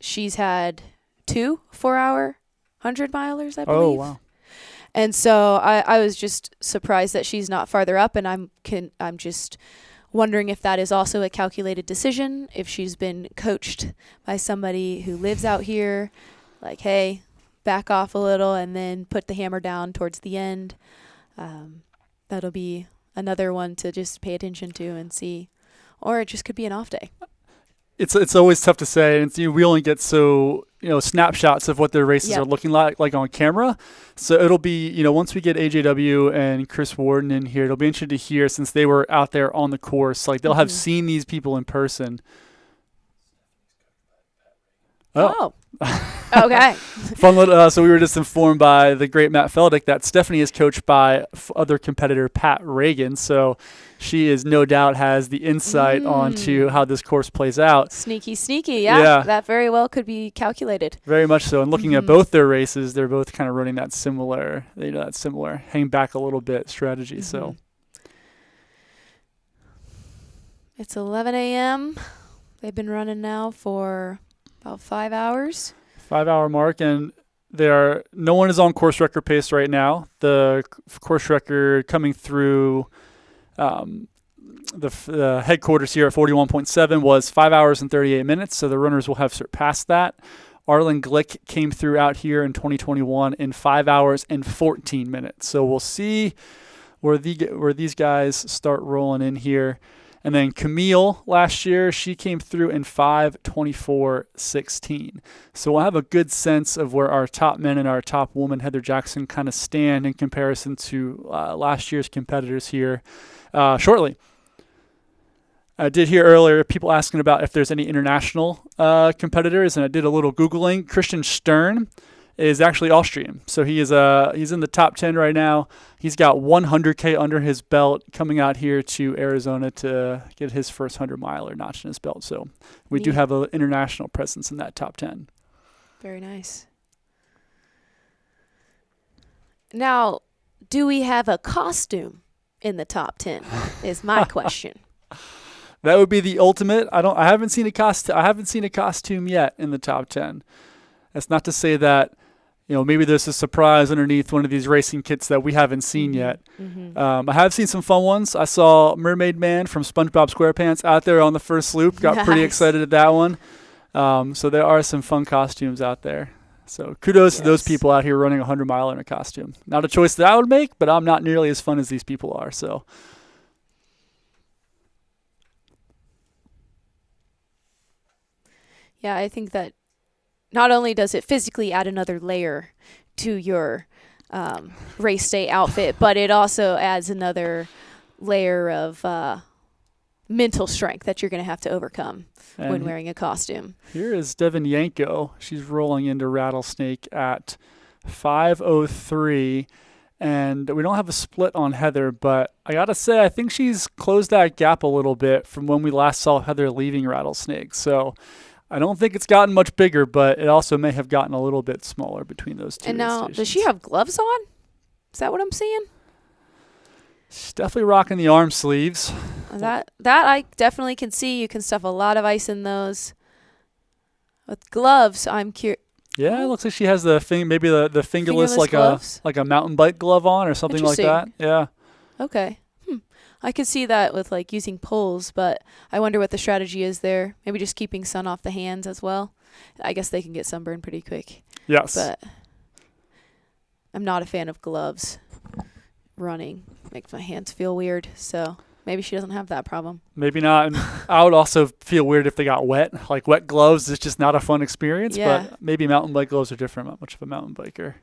She's had 2 4-hour 100-milers, I believe. Oh, wow. And so I was just surprised that she's not farther up, and I'm just wondering if that is also a calculated decision, if she's been coached by somebody who lives out here, like, hey, back off a little and then put the hammer down towards the end. That'll be another one to just pay attention to and see. Or it just could be an off day. It's always tough to say, and we only get snapshots of what their races are looking like on camera. So it'll be once we get AJW and Chris Warden in here, it'll be interesting to hear, since they were out there on the course, like they'll have seen these people in person. Oh. Okay. Fun little, so we were just informed by the great Matt Feldick that Stephanie is coached by other competitor Pat Reagan. So she is no doubt has the insight onto how this course plays out. Sneaky. Yeah. That very well could be calculated. Very much so. And looking at both their races, they're both kind of running that similar, hang back a little bit strategy. So it's 11 a.m. They've been running now for about 5 hours. 5-hour mark, and no one is on course record pace right now. The course record coming through the headquarters here at 41.7 was 5 hours and 38 minutes, so the runners will have surpassed that. Arlen Glick came through out here in 2021 in 5 hours and 14 minutes. So we'll see where these guys start rolling in here. And then Camille last year, she came through in 5:24:16. So we'll have a good sense of where our top men and our top woman, Heather Jackson, kind of stand in comparison to last year's competitors here shortly. I did hear earlier people asking about if there's any international competitors, and I did a little Googling. Christian Stern is actually Austrian. So he's in the top 10 right now. He's got 100K under his belt, coming out here to Arizona to get his first 100-miler notched in his belt. So we do have an international presence in that top 10. Very nice. Now, do we have a costume in the top 10 is my question. That would be the ultimate. I haven't seen a costume yet in the top 10. That's not to say that, maybe there's a surprise underneath one of these racing kits that we haven't seen yet. I have seen some fun ones. I saw Mermaid Man from SpongeBob SquarePants out there on the first loop. Got pretty excited at that one. So there are some fun costumes out there. So kudos to those people out here running a 100-mile in a costume. Not a choice that I would make, but I'm not nearly as fun as these people are. So. Yeah, I think that not only does it physically add another layer to your race day outfit, but it also adds another layer of mental strength that you're going to have to overcome when wearing a costume. Here is Devin Yanko. She's rolling into Rattlesnake at 5:03, and we don't have a split on Heather, but I got to say, I think she's closed that gap a little bit from when we last saw Heather leaving Rattlesnake. So I don't think it's gotten much bigger, but it also may have gotten a little bit smaller between those two. And now, stations. does she have gloves on? Is that what I'm seeing? She's definitely rocking the arm sleeves. That I definitely can see. You can stuff a lot of ice in those. With gloves, I'm curious. Yeah, it looks like she has maybe the fingerless gloves? like a mountain bike glove on or something like that. Yeah. Okay. I could see that with like using poles, but I wonder what the strategy is there. Maybe just keeping sun off the hands as well. I guess they can get sunburned pretty quick. Yes. But I'm not a fan of gloves running. Makes my hands feel weird. So maybe she doesn't have that problem. Maybe not. And I would also feel weird if they got wet. Like wet gloves is just not a fun experience. Yeah. But maybe mountain bike gloves are different. I'm not much of a mountain biker.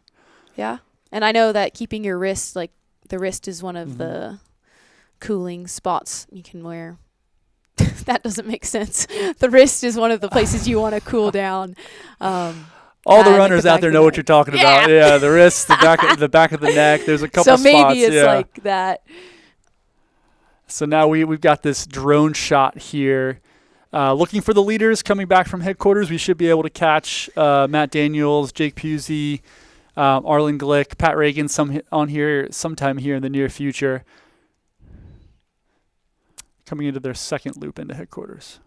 Yeah. And I know that keeping your wrist, like the wrist is one of the cooling spots you can wear. That doesn't make sense. The wrist is one of the places you want to cool down. All the runners out there know what you're talking about. Yeah, the wrist, the back of the neck. There's a couple spots. So maybe it's like that. So now we've got this drone shot here. Looking for the leaders coming back from headquarters. We should be able to catch Matt Daniels, Jake Pusey, Arlen Glick, Pat Reagan sometime here in the near future. Coming into their second loop into headquarters.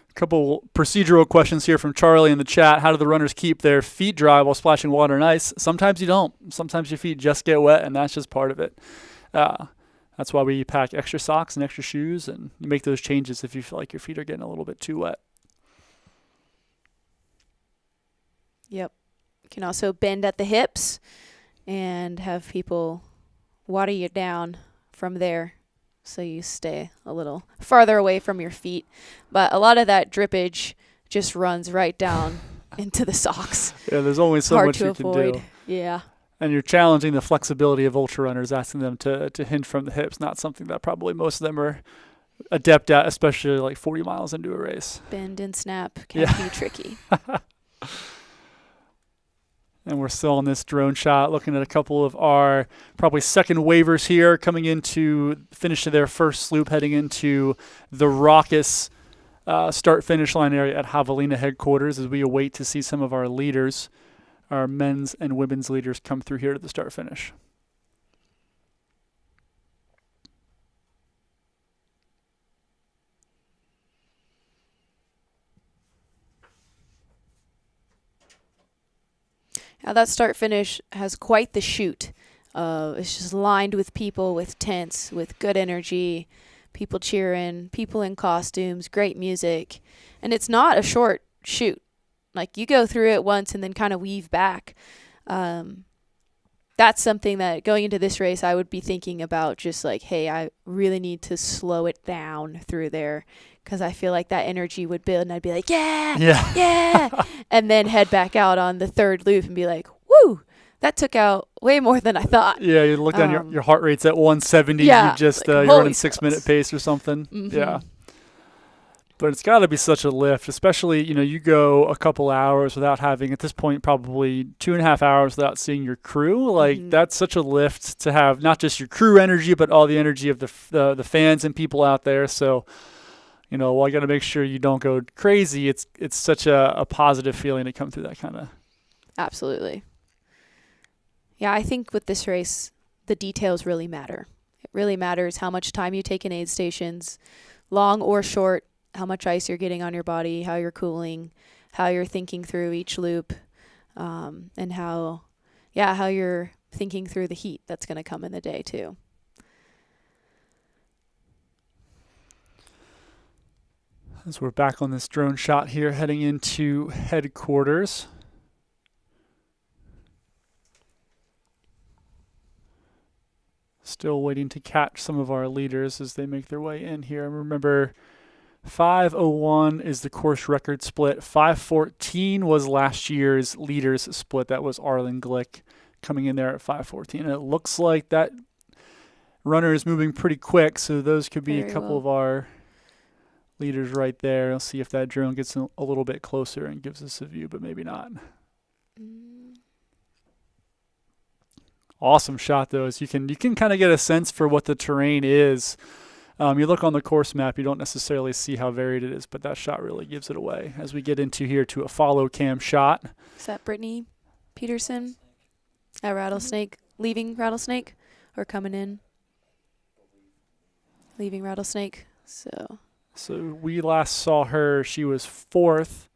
A couple procedural questions here from Charlie in the chat. How do the runners keep their feet dry while splashing water and ice? Sometimes you don't. Sometimes your feet just get wet, and that's just part of it. That's why we pack extra socks and extra shoes, and you make those changes if you feel like your feet are getting a little bit too wet. Yep. You can also bend at the hips and have people water you down from there so you stay a little farther away from your feet. But a lot of that drippage just runs right down into the socks. Yeah, there's only so Hard much to you avoid. can do. Yeah. And you're challenging the flexibility of ultra runners, asking them to hinge from the hips, not something that probably most of them are adept at, especially like 40 miles into a race. Bend and snap can be tricky. And we're still on this drone shot, looking at a couple of our probably second waivers here coming into finish of their first loop, heading into the raucous start-finish line area at Javelina headquarters as we await to see some of our leaders, our men's and women's leaders, come through here to the start-finish. Now that start finish has quite the shoot. It's just lined with people, with tents, with good energy, people cheering, people in costumes, great music. And it's not a short shoot. Like you go through it once and then kind of weave back. That's something that going into this race I would be thinking about, just like, hey, I really need to slow it down through there. Because I feel like that energy would build, and I'd be like, yeah, and then head back out on the third loop and be like, woo, that took out way more than I thought. Yeah, you look down, your heart rate's at 170. Yeah, you just like, you're running 6-minute pace or something. Mm-hmm. Yeah, but it's got to be such a lift, especially you go a couple hours without having, at this point, probably 2.5 hours without seeing your crew. Like that's such a lift to have, not just your crew energy, but all the energy of the fans and people out there. So. Well, you got to make sure you don't go crazy. It's such a positive feeling to come through that kind of. Absolutely. Yeah, I think with this race, the details really matter. It really matters how much time you take in aid stations, long or short, how much ice you're getting on your body, how you're cooling, how you're thinking through each loop, and how you're thinking through the heat that's going to come in the day too. As we're back on this drone shot here, heading into headquarters. Still waiting to catch some of our leaders as they make their way in here. Remember, 5:01 is the course record split. 5:14 was last year's leaders split. That was Arlen Glick coming in there at 5:14. And it looks like that runner is moving pretty quick, so those could be Very a couple well. of our leaders right there. I'll see if that drone gets a little bit closer and gives us a view, but maybe not. Awesome shot, though, as you can kind of get a sense for what the terrain is. You look on the course map, you don't necessarily see how varied it is, but that shot really gives it away. As we get into here to a follow cam shot. Is that Brittany Peterson at Rattlesnake, leaving Rattlesnake or coming in? Leaving Rattlesnake. So we last saw her, she was 4th,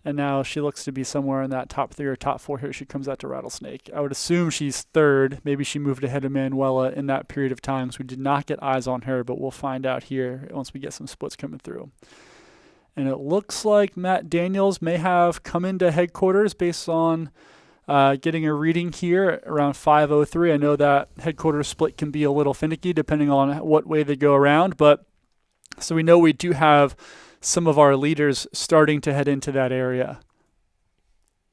and now she looks to be somewhere in that top 3 or top 4 here. She comes out to Rattlesnake. I would assume she's 3rd. Maybe she moved ahead of Manuela in that period of time, so we did not get eyes on her, but we'll find out here once we get some splits coming through. And it looks like Matt Daniels may have come into headquarters based on getting a reading here around 5:03. I know that headquarters split can be a little finicky depending on what way they go around, but so we know we do have some of our leaders starting to head into that area.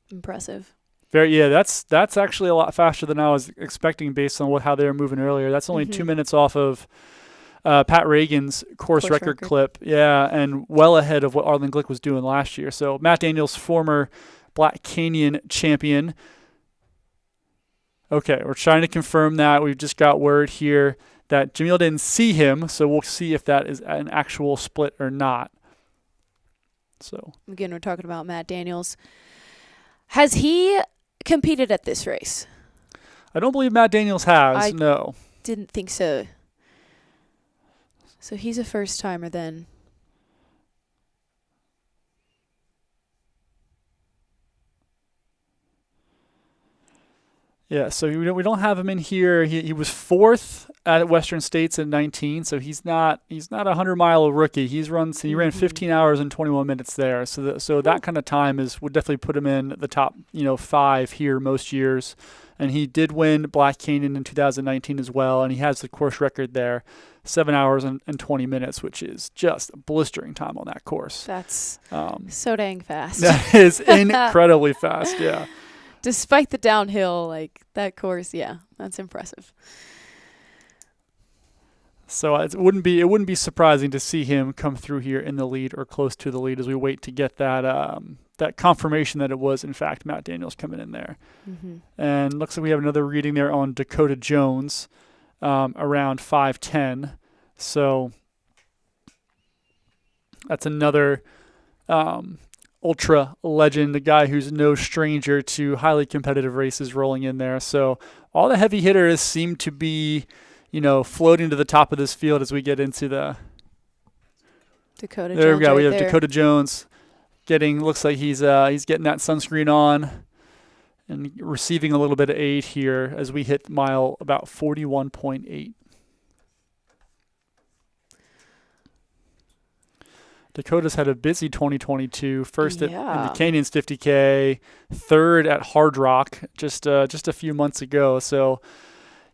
Impressive. That's actually a lot faster than I was expecting based on how they were moving earlier. That's only 2 minutes off of Pat Reagan's course record clip. Yeah, and well ahead of what Arlen Glick was doing last year. So Matt Daniels, former Black Canyon champion. Okay, we're trying to confirm that. We've just got word here that Jamil didn't see him, so we'll see if that is an actual split or not. So Again, we're talking about Matt Daniels. Has he competed at this race? I don't believe Matt Daniels has, no. Didn't think so. So he's a first timer then. Yeah, so we don't have him in here. He was 4th at Western States in 19, so he's not a 100-mile rookie. He ran 15 hours and 21 minutes there. So that kind of time would definitely put him in the top 5 here most years. And he did win Black Canyon in 2019 as well, and he has the course record there, 7 hours and 20 minutes, which is just a blistering time on that course. That's so dang fast. That is incredibly fast, yeah. Despite the downhill, like that course, yeah, that's impressive. So it wouldn't be surprising to see him come through here in the lead or close to the lead as we wait to get that confirmation that it was in fact Matt Daniels coming in there. And looks like we have another reading there on Dakota Jones around 5:10. So that's another ultra legend, a guy who's no stranger to highly competitive races rolling in there. So all the heavy hitters seem to be, floating to the top of this field as we get into the Dakota There Jones. we go. We right have there. Dakota Jones looks like he's getting that sunscreen on and receiving a little bit of aid here as we hit mile about 41.8. Dakota's had a busy 2022. First in the Canyons 50K, 3rd at Hard Rock just a few months ago. So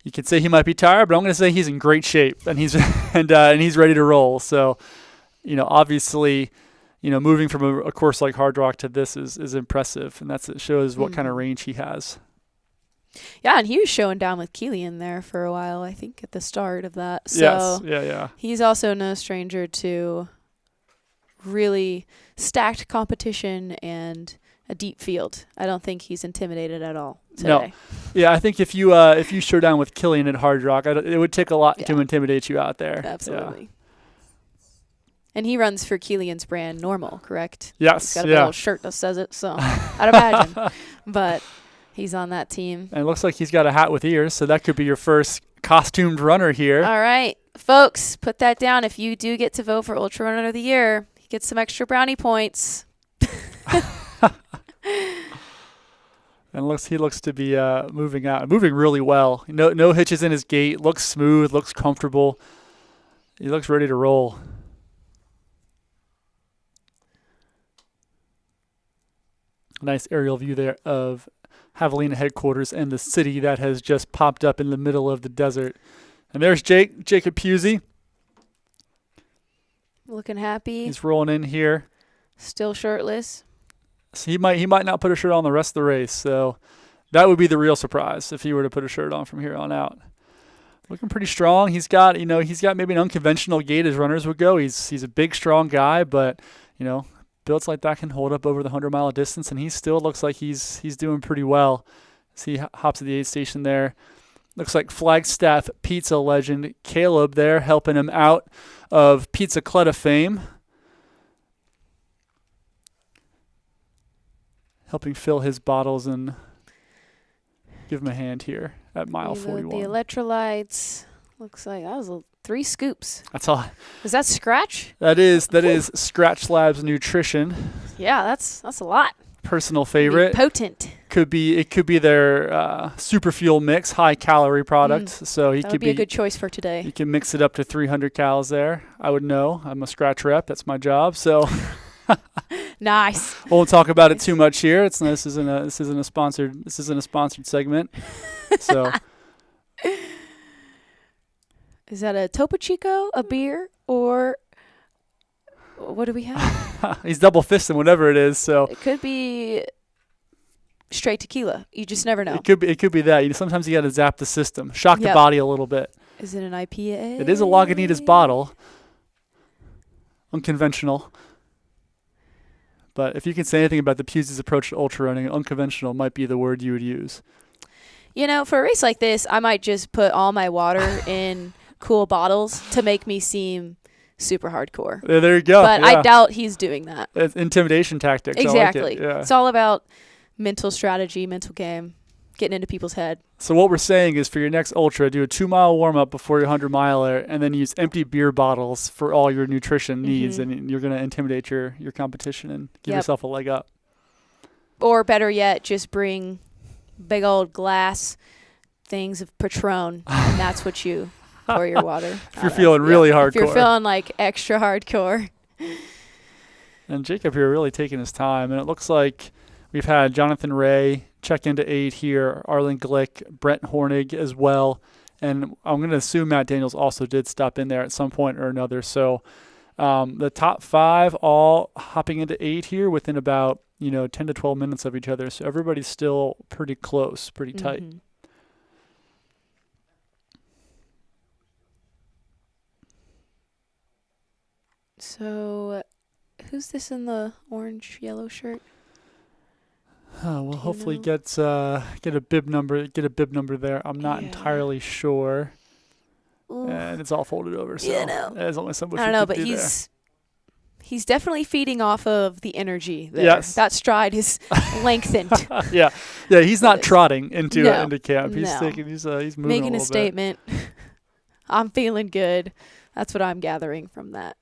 you could say he might be tired, but I'm going to say he's in great shape and he's and he's ready to roll. So, obviously, moving from a course like Hard Rock to this is impressive, and it shows what kind of range he has. Yeah, and he was showing down with Keelan there for a while, I think, at the start of that. So yes, yeah. He's also no stranger to really stacked competition and a deep field. I don't think he's intimidated at all today. No. Yeah, I think if you show down with Killian at Hard Rock, it would take a lot to intimidate you out there. Absolutely. Yeah. And he runs for Keelan's brand Normal, correct? Yes. He's got a little shirt that says it, so I'd imagine. But He's on that team. And it looks like he's got a hat with ears, so that could be your first costumed runner here. All right, folks, put that down. If you do get to vote for Ultra Runner of the Year, you get some extra brownie points. And he looks to be moving really well. No hitches in his gait. Looks smooth. Looks comfortable. He looks ready to roll. Nice aerial view there of Javelina headquarters and the city that has just popped up in the middle of the desert. And there's Jacob Pusey. Looking happy. He's rolling in here. Still shirtless. So he might not put a shirt on the rest of the race. So that would be the real surprise if he were to put a shirt on from here on out. Looking pretty strong. He's got maybe an unconventional gait as runners would go. He's a big, strong guy, but builds like that can hold up over the 100-mile distance, and he still looks like he's doing pretty well. So he hops at the aid station there. Looks like Flagstaff pizza legend Caleb there helping him out of Pizza Clutta fame. Helping fill his bottles and give him a hand here at mile 41. The electrolytes. Looks like that was 3 scoops. That's all. Is that Scratch? That is Scratch Labs Nutrition. Yeah, that's a lot. Personal favorite. Potent. It could be their super fuel mix, high calorie product. So That would be a good choice for today. You can mix it up to 300 calories there. I would know. I'm a Scratch rep. That's my job. So Nice. won't talk about it too much here. This isn't a sponsored segment. So is that a Topo Chico, a beer, or what do we have? he's double fisting whatever it is. So It could be straight tequila. You just never know. it could be that. Sometimes you got to zap the system, shock the Yep. body a little bit. Is it an IPA? It is a Lagunitas bottle, unconventional. But if you can say anything about the Pusey's approach to ultra running, unconventional might be the word you would use. For a race like this, I might just put all my water in cool bottles to make me seem super hardcore. There you go. But yeah. I doubt he's doing that. It's intimidation tactics. Exactly. I like it. Yeah. It's all about mental strategy, mental game, getting into people's head. So what we're saying is for your next ultra, do a 2-mile warm-up before your 100-miler, and then use empty beer bottles for all your nutrition needs, and you're going to intimidate your competition and give yourself a leg up. Or better yet, just bring big old glass things of Patron, and that's what you pour your water. If you're feeling really hardcore. If you're feeling like extra hardcore. And Jacob here really taking his time, and it looks like we've had Jonathan Ray check into 8 here, Arlen Glick, Brent Hornig as well, and I'm going to assume Matt Daniels also did stop in there at some point or another. So the top 5 all hopping into 8 here within about 10 to 12 minutes of each other. So everybody's still pretty close, pretty tight. So, who's this in the orange yellow shirt? We'll hopefully get a bib number there. I'm not entirely sure. Ooh. And it's all folded over, so there's only so much I don't you know, can but do there. he's definitely feeding off of the energy there. Yes. That stride is lengthened. yeah, he's not trotting into camp. He's No. taking he's moving Making a a little bit. statement. I'm feeling good. That's what I'm gathering from that.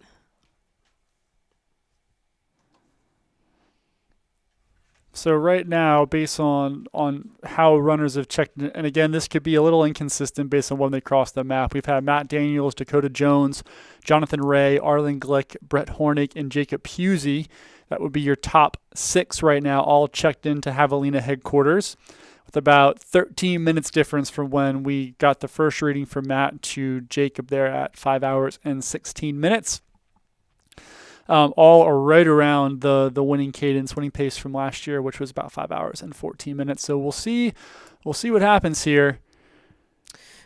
So right now, based on how runners have checked, and again, this could be a little inconsistent based on when they cross the map. We've had Matt Daniels, Dakota Jones, Jonathan Ray, Arlen Glick, Brett Hornick, and Jacob Pusey. That would be your top 6 right now, all checked into Javelina headquarters, with about 13 minutes difference from when we got the first reading from Matt to Jacob there at 5 hours and 16 minutes. All are right around the winning pace from last year, which was about 5 hours and 14 minutes. So we'll see what happens here.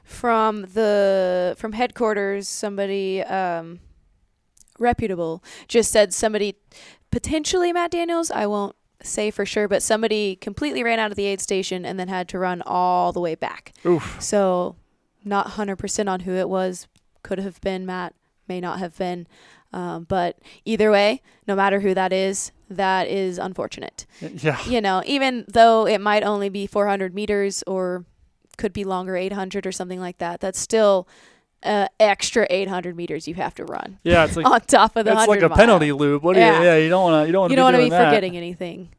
From headquarters, somebody reputable just said somebody, potentially Matt Daniels, I won't say for sure, but somebody completely ran out of the aid station and then had to run all the way back. Oof. So not 100% on who it was. Could have been Matt may not have been. But either way, no matter who that is unfortunate. Yeah. Even though it might only be 400 meters or could be longer, 800 or something like that, that's still extra 800 meters you have to run. Yeah, it's like on top of the 100 it's like a mile. penalty loop. What do you don't want to be forgetting anything.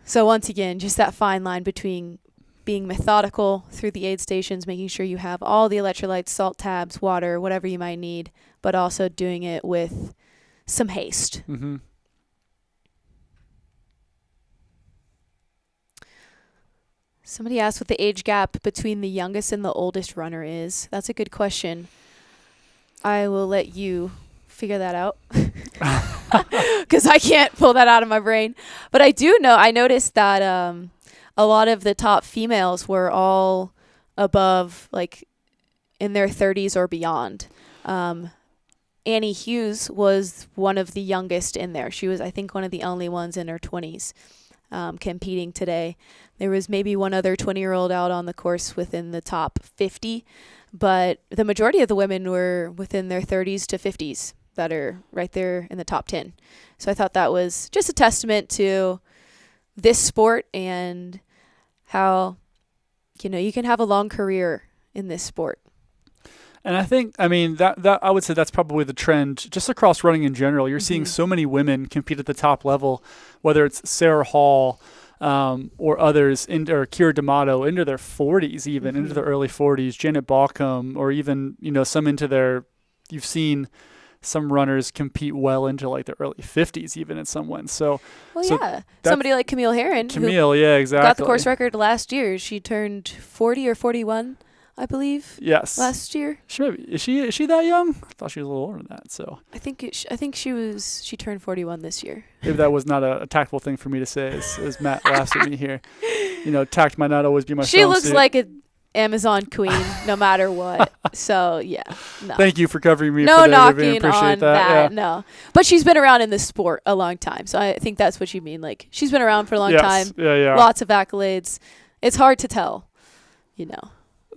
So once again, just that fine line between being methodical through the aid stations, making sure you have all the electrolytes, salt tabs, water, whatever you might need, but also doing it with some haste. Mm-hmm. Somebody asked what the age gap between the youngest and the oldest runner is. That's a good question. I will let you figure that out because I can't pull that out of my brain. But I do know, I noticed that a lot of the top females were all above, like, in their 30s or beyond. Annie Hughes was one of the youngest in there. She was, I think, one of the only ones in her 20s competing today. There was maybe one other 20-year-old out on the course within the top 50, but the majority of the women were within their 30s to 50s that are right there in the top 10. So I thought that was just a testament to this sport and how, you can have a long career in this sport. And I think, that I would say that's probably the trend just across running in general. You're seeing so many women compete at the top level, whether it's Sarah Hall or others, or Kira D'Amato, into their 40s even, into their early 40s, Janet Balcom, or even, some into their, you've seen some runners compete well into like the early 50s even in some ones. So somebody like Camille Herron, exactly, got the course record last year. She turned 40 or 41, I believe. Yes. Last year. Is she that young? I thought she was a little older than that. So I think she turned 41 this year. Maybe that was not a tactful thing for me to say as Matt laughs at me here. Tact might not always be my She strong looks suit. like an Amazon queen no matter what. So, yeah. No. Thank you for covering me no for that, Vivian. knocking Appreciate on that. Yeah. no. But she's been around in this sport a long time. So I think that's what you mean. Like, she's been around for a long time. Yeah. Lots of accolades. It's hard to tell,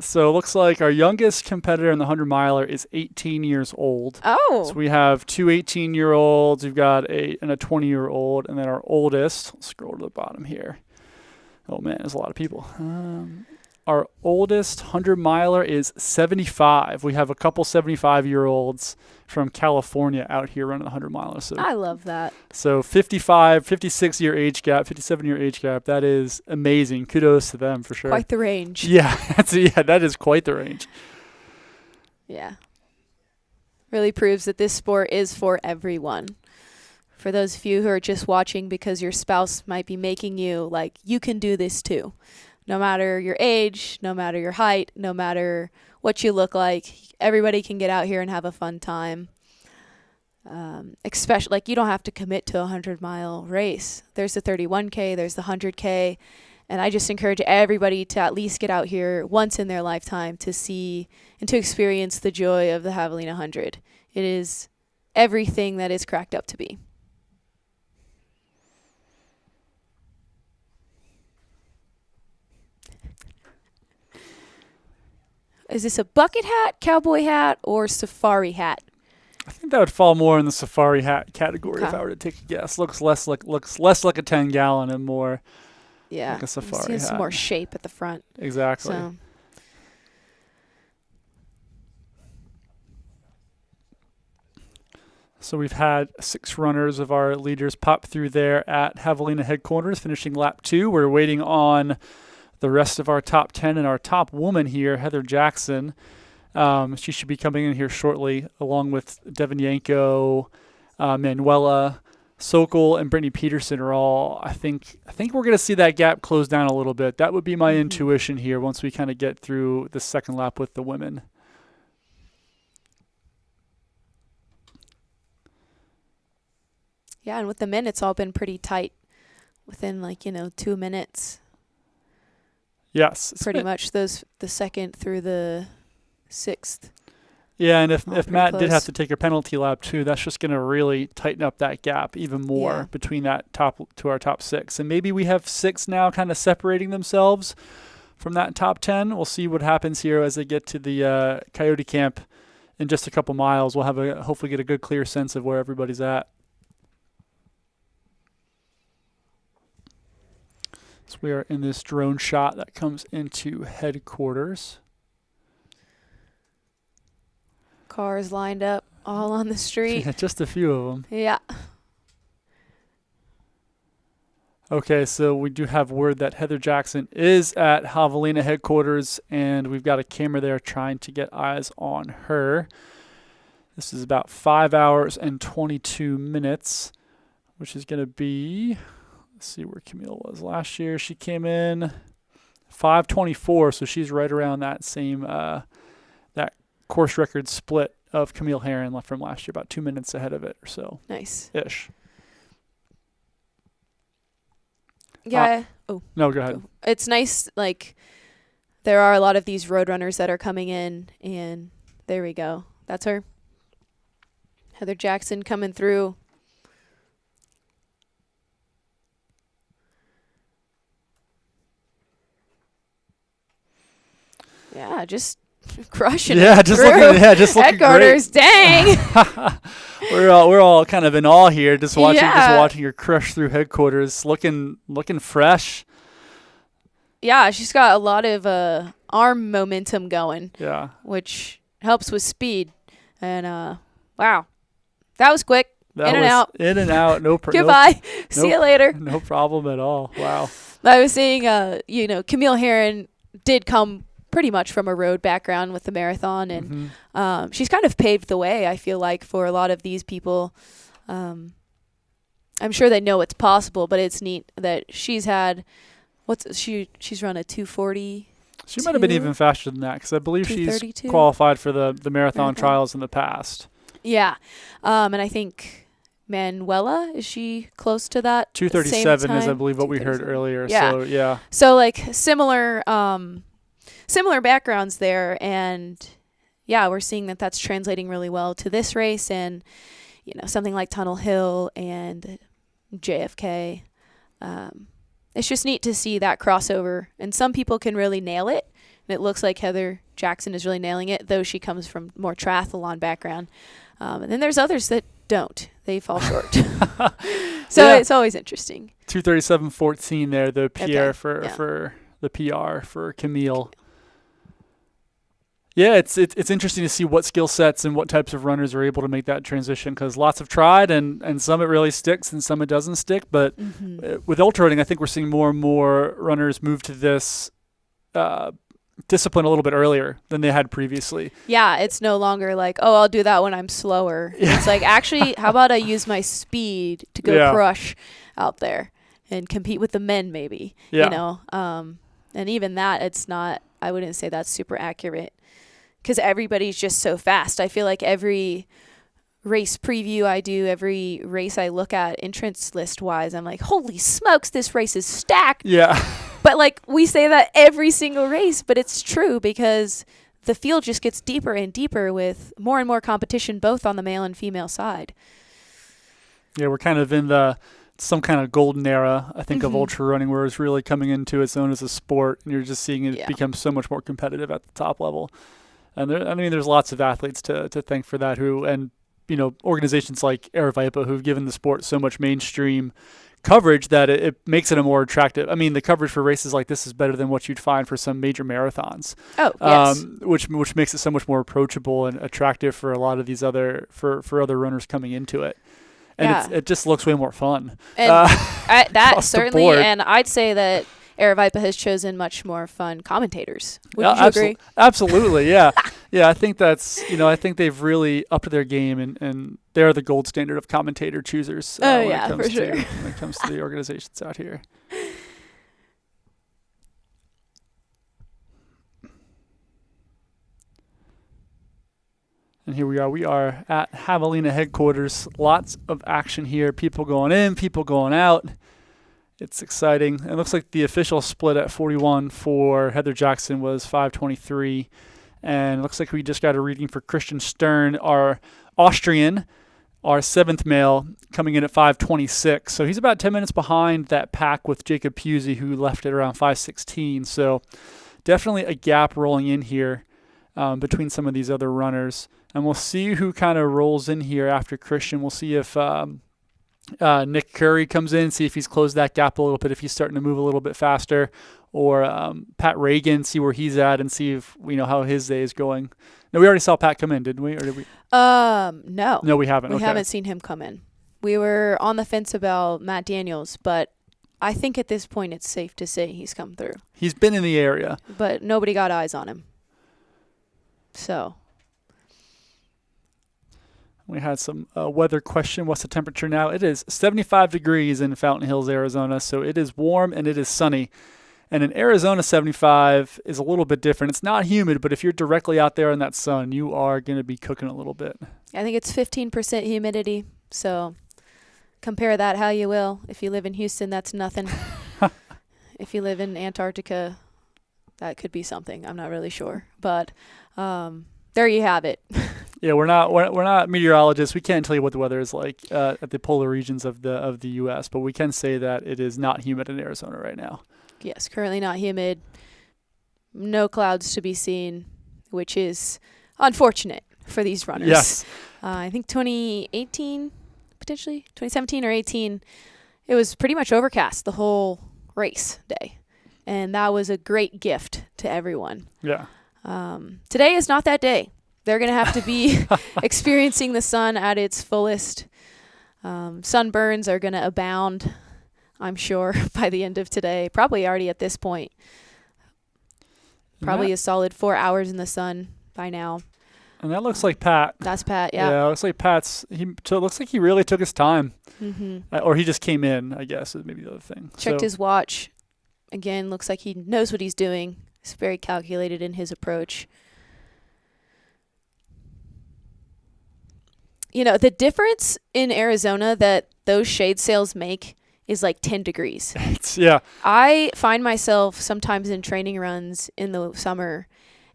So it looks like our youngest competitor in the 100-miler is 18 years old. Oh. So we have two 18-year-olds. We've got a 20-year-old. And then our oldest, let's scroll to the bottom here. Oh, man, there's a lot of people. Our oldest 100-miler is 75. We have a couple 75-year-olds from California out here running the 100-miler. So I love that. So 55, 56-year age gap, 57-year age gap. That is amazing. Kudos to them for sure. Quite the range. Yeah, that is quite the range. Yeah. Really proves that this sport is for everyone. For those of you who are just watching because your spouse might be making you, like, you can do this too. No matter your age, no matter your height, no matter what you look like, everybody can get out here and have a fun time. Especially, like, you don't have to commit to a 100-mile race. There's the 31K, there's the 100K, and I just encourage everybody to at least get out here once in their lifetime to see and to experience the joy of the Javelina 100. It is everything that it's cracked up to be. Is this a bucket hat, cowboy hat, or safari hat? I think that would fall more in the safari hat category if I were to take a guess. Looks less like a 10-gallon and more like a safari hat. Some more shape at the front. Exactly. So we've had 6 runners of our leaders pop through there at Javelina headquarters, finishing lap 2. We're waiting on the rest of our top 10 and our top woman here, Heather Jackson. She should be coming in here shortly, along with Devin Yanko, Manuela, Sokol, and Brittany Peterson are all. I think we're going to see that gap close down a little bit. That would be my intuition here once we kind of get through the second lap with the women. Yeah, and with the men, it's all been pretty tight within 2 minutes. Yes. Pretty much the second through the 6th. Yeah, and if Matt did close. have to take a penalty lap too, that's just going to really tighten up that gap even more between that top to our top 6. And maybe we have 6 now kind of separating themselves from that top 10. We'll see what happens here as they get to the Coyote Camp in just a couple miles, we'll hopefully get a good clear sense of where everybody's at. So we are in this drone shot that comes into headquarters. Cars lined up all on the street. Yeah, just a few of them. Yeah. Okay, so we do have word that Heather Jackson is at Javelina headquarters, and we've got a camera there trying to get eyes on her. This is about 5 hours and 22 minutes, which is going to be, let's see where Camille was last year. She came in 5:24, so she's right around that same that course record split of Camille Herron left from last year, about 2 minutes ahead of it or so. Nice. Ish. Yeah. No, go ahead. It's nice, like, there are a lot of these road runners that are coming in, and there we go. That's her. Heather Jackson coming through. Yeah, just crushing it. Yeah, just looking headquarters. great. Dang. We're all kind of in awe here, just watching Yeah. her crush through headquarters, looking fresh. Yeah, she's got a lot of arm momentum going, Yeah. which helps with speed. And wow, that was quick. In and out. In and out. Goodbye. See you later. No problem at all. Wow. I was saying, Camille Herron did come pretty much from a road background with the marathon, and she's kind of paved the way, I feel like, for a lot of these people. I'm sure they know it's possible, but it's neat that she's had, she's run a 240. She might have been even faster than that, because I believe she's 232. qualified for the marathon trials in the past. Yeah. And I think Manuela, is she close to that? 237 same is, I time? believe, what we heard earlier. Yeah. So, yeah. So, like, similar backgrounds there, and yeah, we're seeing that that's translating really well to this race, and something like Tunnel Hill and JFK. It's just neat to see that crossover, and some people can really nail it, and it looks like Heather Jackson is really nailing it, though she comes from more triathlon background. And then there's others that don't. They fall short. So Yeah. It's always interesting. 237.14 there, the PR Okay, for the PR for Camille. Yeah, it's interesting to see what skill sets and what types of runners are able to make that transition, because lots have tried, and some it really sticks and some it doesn't stick. But with ultra running, I think we're seeing more and more runners move to this discipline a little bit earlier than they had previously. Yeah, it's no longer like, oh, I'll do that when I'm slower. Yeah. It's like, actually, how about I use my speed to go crush out there and compete with the men, maybe. Yeah. And even that, it's not, I wouldn't say that's super accurate, because everybody's just so fast. I feel like every race preview I do, every race I look at entrance list wise, I'm like, holy smokes, this race is stacked. Yeah. But like, we say that every single race, but it's true, because the field just gets deeper and deeper with more and more competition, both on the male and female side. Yeah, we're kind of in some kind of golden era, I think, of ultra running, where it's really coming into its own as a sport, and you're just seeing it become so much more competitive at the top level. And there's lots of athletes to thank for that, and organizations like Aravaipa, who've given the sport so much mainstream coverage that it makes it a more attractive. I mean, the coverage for races like this is better than what you'd find for some major marathons. Oh, yes. Which makes it so much more approachable and attractive for a lot of these other runners coming into it. And it just looks way more fun. And that certainly, board. and I'd say that Aravaipa has chosen much more fun commentators. Would you agree? Absolutely, yeah. Yeah, I think that's, I think they've really upped their game, and they're the gold standard of commentator choosers when it comes to the organizations out here. And here we are. We are at Javelina headquarters. Lots of action here. People going in, people going out. It's exciting. It looks like the official split at 41 for Heather Jackson was 5:23. And it looks like we just got a reading for Christian Stern, our Austrian, our seventh male, coming in at 5:26. So he's about 10 minutes behind that pack with Jacob Pusey, who left at around 5:16. So definitely a gap rolling in here. between some of these other runners. And we'll see who kind of rolls in here after Christian. We'll see if Nick Curry comes in, see if he's closed that gap a little bit, if he's starting to move a little bit faster, or Pat Reagan, see where he's at and see if we know how his day is going. No, we already saw Pat come in, didn't we? Or did we? No. No, we haven't. We haven't seen him come in. We were on the fence about Matt Daniels, but I think at this point it's safe to say he's come through. He's been in the area. But nobody got eyes on him. So. We had some weather question. What's the temperature now? It is 75 degrees in Fountain Hills, Arizona, so it is warm and it is sunny. And in Arizona, 75 is a little bit different. It's not humid, but if you're directly out there in that sun, you are going to be cooking a little bit. I think it's 15% humidity, so compare that how you will. If you live in Houston, that's nothing. If you live in Antarctica, that could be something. I'm not really sure. But there you have it. Yeah, we're not meteorologists. We can't tell you what the weather is like at the polar regions of the U.S., but we can say that it is not humid in Arizona right now. Yes, currently not humid. No clouds to be seen, which is unfortunate for these runners. Yes. I think 2018, potentially 2017 or 18, it was pretty much overcast the whole race day, and that was a great gift to everyone. Yeah. Today is not that day. They're going to have to be experiencing the sun at its fullest. Sunburns are going to abound, I'm sure, by the end of today. Probably already at this point. Probably a solid 4 hours in the sun by now. And that looks like Pat. That's Pat, yeah. Yeah, it looks like it looks like he really took his time. Mm-hmm. Or he just came in, I guess, is maybe the other thing. Checked his watch. Again, looks like he knows what he's doing. He's very calculated in his approach. You know, the difference in Arizona that those shade sails make is like 10 degrees. Yeah. I find myself sometimes in training runs in the summer,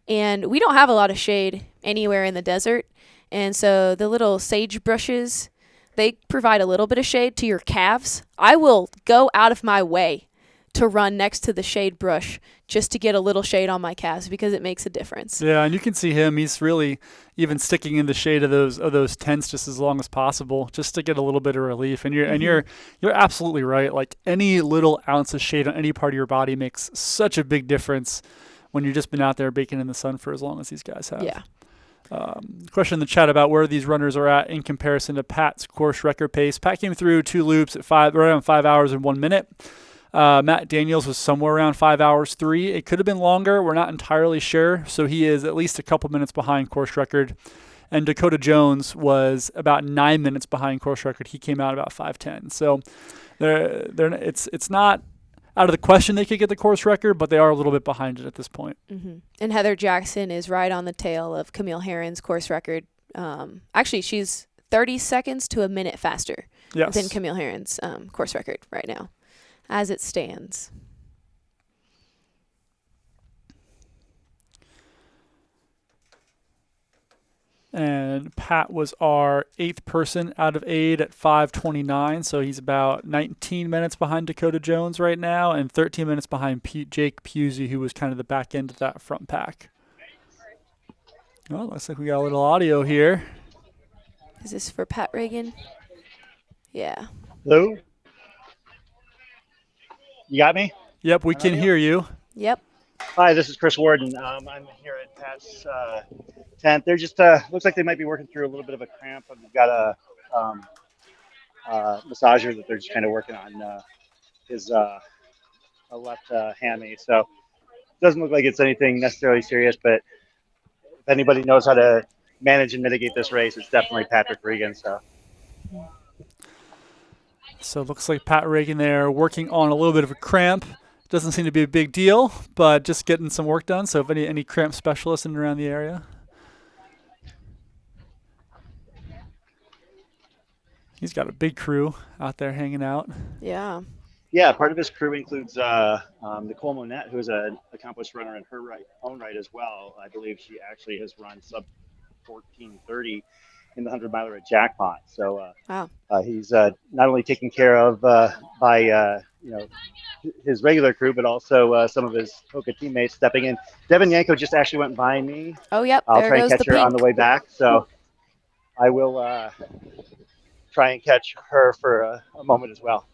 and we don't have a lot of shade anywhere in the desert. And so the little sage bushes, they provide a little bit of shade to your calves. I will go out of my way to run next to the shade brush just to get a little shade on my calves because it makes a difference. Yeah, and you can see him. He's really even sticking in the shade of those tents just as long as possible, just to get a little bit of relief. And you're absolutely right. Like any little ounce of shade on any part of your body makes such a big difference when you've just been out there baking in the sun for as long as these guys have. Yeah. Question in the chat about where these runners are at in comparison to Pat's course record pace. Pat came through 2 loops at around 5 hours and 1 minute. Matt Daniels was somewhere around 5 hours 3. It could have been longer. We're not entirely sure. So he is at least a couple minutes behind course record. And Dakota Jones was about 9 minutes behind course record. He came out about 5:10. So it's not out of the question they could get the course record, but they are a little bit behind it at this point. Mm-hmm. And Heather Jackson is right on the tail of Camille Herron's course record. Actually, she's 30 seconds to a minute faster than Camille Herron's course record right now, as it stands. And Pat was our 8th person out of 8 at 5:29, so he's about 19 minutes behind Dakota Jones right now and 13 minutes behind Jake Pusey, who was kind of the back end of that front pack. Well, looks like we got a little audio here. Is this for Pat Reagan? Yeah. Hello? You got me? Yep, we can hear you. Yep. Hi, this is Chris Warden. I'm here at Pat's tent. They're just looks like they might be working through a little bit of a cramp. We've got a massager that they're just kind of working on his left hammy. So it doesn't look like it's anything necessarily serious, but if anybody knows how to manage and mitigate this race, it's definitely Patrick Regan. So it looks like Pat Reagan there working on a little bit of a cramp. Doesn't seem to be a big deal, but just getting some work done. So if any cramp specialists in and around the area. He's got a big crew out there hanging out. Yeah. Yeah, part of his crew includes Nicole Monette, who is an accomplished runner in her own right as well. I believe she actually has run sub 14:30 in the 100-miler at Jackpot. So Wow. he's not only taken care of by his regular crew, but also some of his Hoka teammates stepping in. Devin Yanko just actually went by me. Oh, yep. I'll There try and goes the catch her on pink. the way back. So I will try and catch her for a moment as well.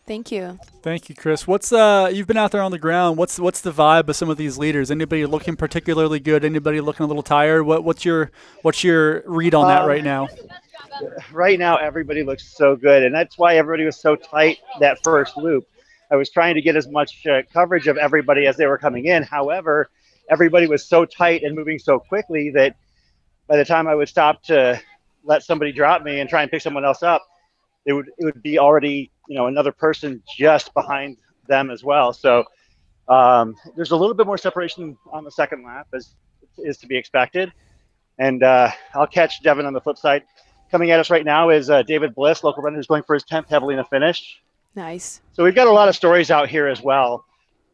Thank you. Thank you, Chris. What's you've been out there on the ground. What's the vibe of some of these leaders? Anybody looking particularly good? Anybody looking a little tired? What's your read on that right now? Right now, everybody looks so good, and that's why everybody was so tight that first loop. I was trying to get as much coverage of everybody as they were coming in. However, everybody was so tight and moving so quickly that by the time I would stop to let somebody drop me and try and pick someone else up, it would be already another person just behind them as well. So there's a little bit more separation on the second lap, as is to be expected. And I'll catch Devin on the flip side. Coming at us right now is David Bliss, local runner, who's going for his 10th Javelina finish. Nice. So we've got a lot of stories out here as well.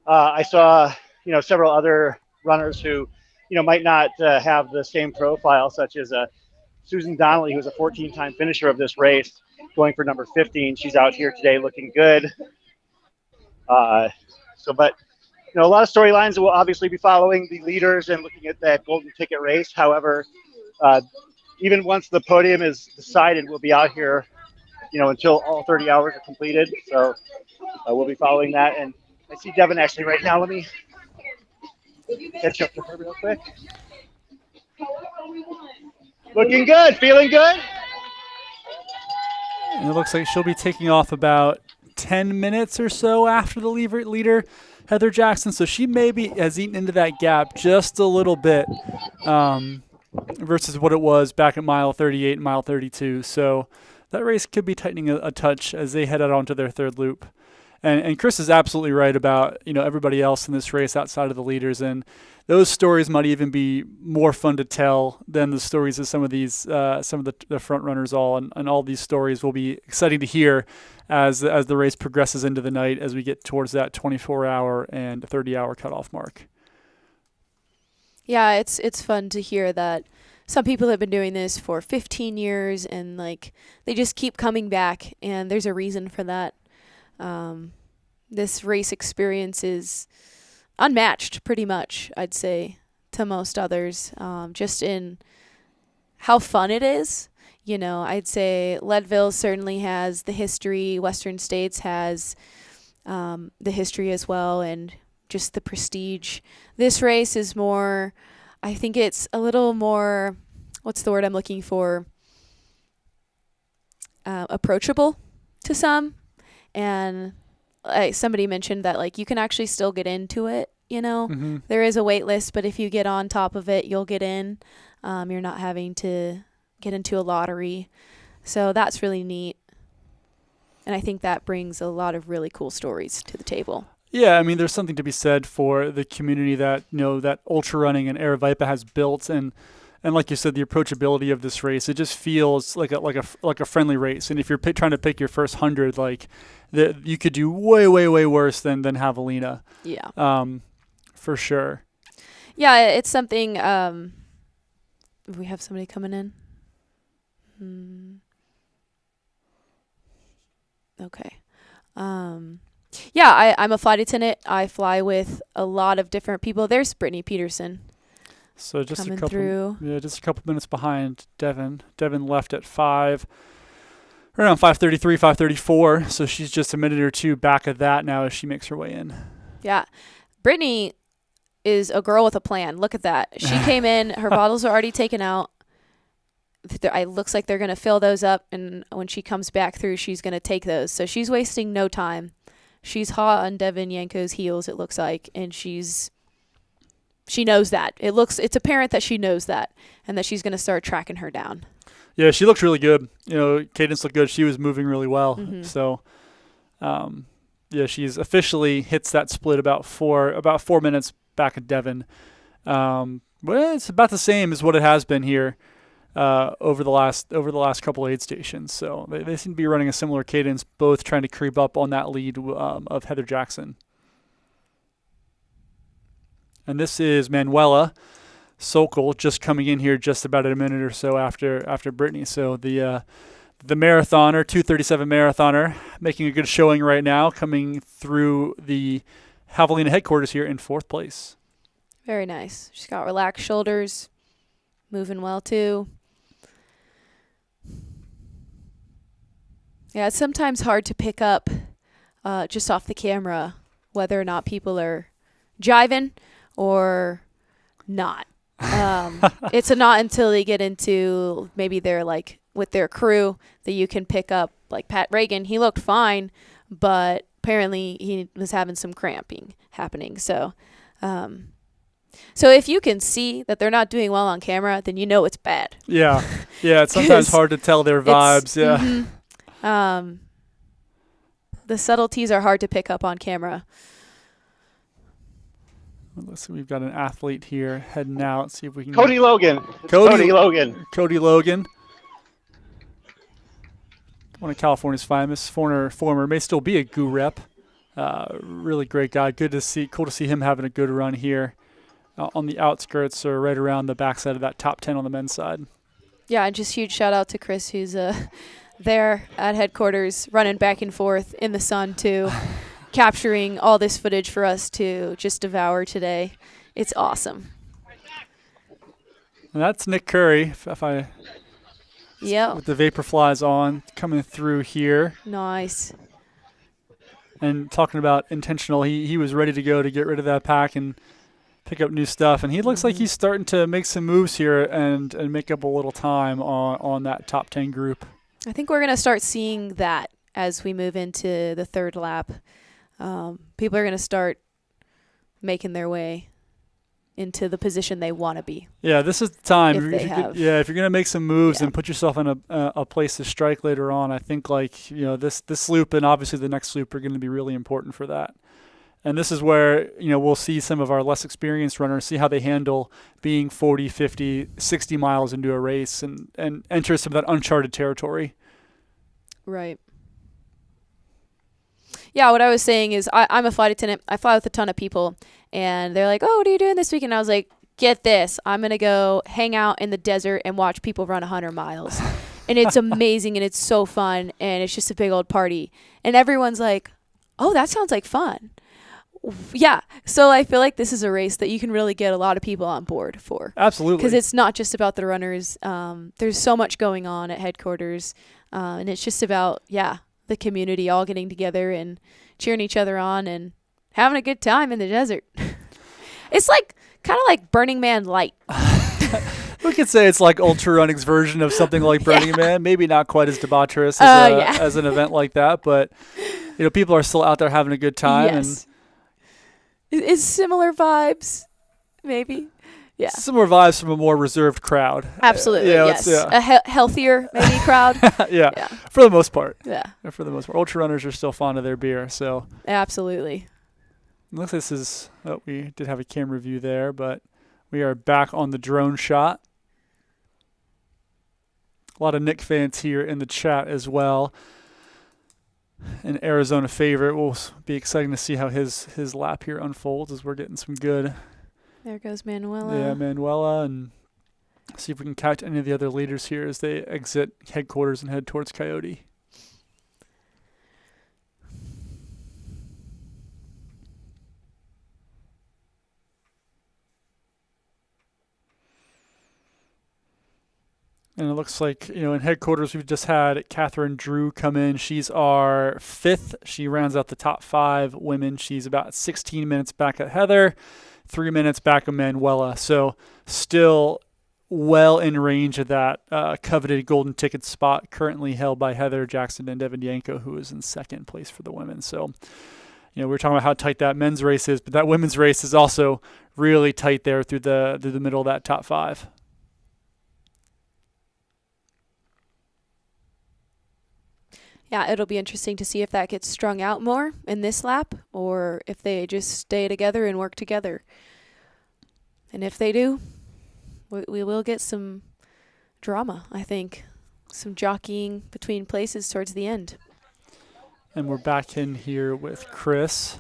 I saw several other runners who might not have the same profile, such as Susan Donnelly, who's a 14-time finisher of this race, going for number 15. She's out here today looking good. But a lot of storylines that we'll obviously be following the leaders and looking at that golden ticket race. However, even once the podium is decided, we'll be out here, until all 30 hours are completed. So we'll be following that. And I see Devin actually right now. Let me catch up to her real quick. Looking good, feeling good. And it looks like she'll be taking off about 10 minutes or so after the leader, Heather Jackson. So she maybe has eaten into that gap just a little bit versus what it was back at mile 38 and mile 32. So that race could be tightening a touch as they head out onto their third loop. And Chris is absolutely right about everybody else in this race outside of the leaders, and those stories might even be more fun to tell than the stories of some of these some of the front runners. And all these stories will be exciting to hear as the race progresses into the night, as we get towards that 24-hour and 30-hour cutoff mark. Yeah, it's fun to hear that some people have been doing this for 15 years and they just keep coming back, and there's a reason for that. This race experience is unmatched, pretty much, I'd say, to most others, just in how fun it is. I'd say Leadville certainly has the history. Western States has the history as well, and just the prestige. This race is more, I think it's a little more, what's the word I'm looking for? Approachable to some. And somebody mentioned that you can actually still get into it. Mm-hmm. There is a wait list, but if you get on top of it, you'll get in. You're not having to get into a lottery. So that's really neat. And I think that brings a lot of really cool stories to the table. Yeah, I mean, there's something to be said for the community that that ultra running and Aravaipa has built, and like you said, the approachability of this race. It just feels like a friendly race. And if you're trying to pick your first 100, you could do way worse than Javelina. Yeah. For sure. Yeah, it's something. We have somebody coming in. Okay. Yeah, I'm a flight attendant. I fly with a lot of different people. There's Brittany Peterson. So just coming a couple, through. just a couple minutes behind Devin. Devin left at around 5:33, 5:34. So she's just a minute or two back of that now as she makes her way in. Yeah, Brittany is a girl with a plan. Look at that. She came in. Her bottles are already taken out. It looks like they're going to fill those up, and when she comes back through, she's going to take those. So she's wasting no time. She's hot on Devin Yanko's heels, it looks like, and she knows that. It's apparent that she knows that, and that she's going to start tracking her down. Yeah, she looked really good. Cadence looked good. She was moving really well. Mm-hmm. So, yeah, she's officially hits that split about 4 minutes back at Devin. Well, it's about the same as what it has been here over the last couple aid stations. So they seem to be running a similar cadence, both trying to creep up on that lead of Heather Jackson. And this is Manuela. Sokol just coming in here just about a minute or so after Brittany. So the marathoner, 2:37 marathoner, making a good showing right now, coming through the Javelina headquarters here in 4th place. Very nice. She's got relaxed shoulders, moving well too. Yeah, it's sometimes hard to pick up just off the camera whether or not people are jiving or not. It's not until they get into maybe they're like with their crew that you can pick up. Like Pat Reagan, he looked fine, but apparently he was having some cramping happening. So if you can see that they're not doing well on camera, then you know it's bad. Yeah, it's sometimes hard to tell their vibes. Yeah. The subtleties are hard to pick up on camera. Let's see, we've got an athlete here heading out. See if we can. Cody Logan. Cody Logan. Cody Logan. One of California's finest, former, may still be a GU rep. Really great guy. Cool to see him having a good run here on the outskirts or right around the backside of that top 10 on the men's side. Yeah, and just huge shout out to Chris, who's there at headquarters, running back and forth in the sun too, capturing all this footage for us to just devour today. It's awesome. And that's Nick Curry. Yep. With the vapor flies on, coming through here. Nice. And talking about intentional, he was ready to go to get rid of that pack and pick up new stuff. And he looks like he's starting to make some moves here and make up a little time on that top 10 group. I think we're going to start seeing that as we move into the 3rd lap. People are going to start making their way into the position they want to be. Yeah, this is the time. If you're going to make some moves and put yourself in a place to strike later on, I think this loop and obviously the next loop are going to be really important for that. And this is where, we'll see some of our less experienced runners, see how they handle being 40, 50, 60 miles into a race and enter some of that uncharted territory. Right. Yeah, what I was saying is I'm a flight attendant. I fly with a ton of people, and they're like, oh, what are you doing this weekend? And I was like, get this. I'm going to go hang out in the desert and watch people run 100 miles. And it's amazing, and it's so fun, and it's just a big old party. And everyone's like, oh, that sounds like fun. Yeah, so I feel like this is a race that you can really get a lot of people on board for. Absolutely. Because it's not just about the runners. There's so much going on at headquarters, and it's just about, the community all getting together and cheering each other on and having a good time in the desert. It's like kind of like Burning Man light. We could say it's like ultra running's version of something like Burning Man. Maybe not quite as debaucherous as an event like that, but people are still out there having a good time. Yes. And it's similar vibes, maybe. Yeah. Similar vibes from a more reserved crowd. Absolutely, yes. A healthier, maybe, crowd. yeah, for the most part. Yeah. For the most part. Ultra runners are still fond of their beer, so. Absolutely. Looks like this is, we did have a camera view there, but we are back on the drone shot. A lot of Nick fans here in the chat as well. An Arizona favorite. We'll be exciting to see how his lap here unfolds as we're getting some good. There goes Manuela. Yeah, Manuela, and see if we can catch any of the other leaders here as they exit headquarters and head towards Coyote. And it looks like, in headquarters, we've just had Catherine Drew come in. She's our 5th. She rounds out the top 5 women. She's about 16 minutes back at Heather, 3 minutes back of Manuela. So still well in range of that coveted golden ticket spot currently held by Heather Jackson and Devin Yanko, who is in 2nd place for the women. So, we were talking about how tight that men's race is, but that women's race is also really tight there through the middle of that top 5. Yeah, it'll be interesting to see if that gets strung out more in this lap or if they just stay together and work together. And if they do, we will get some drama, I think. Some jockeying between places towards the end. And we're back in here with Chris.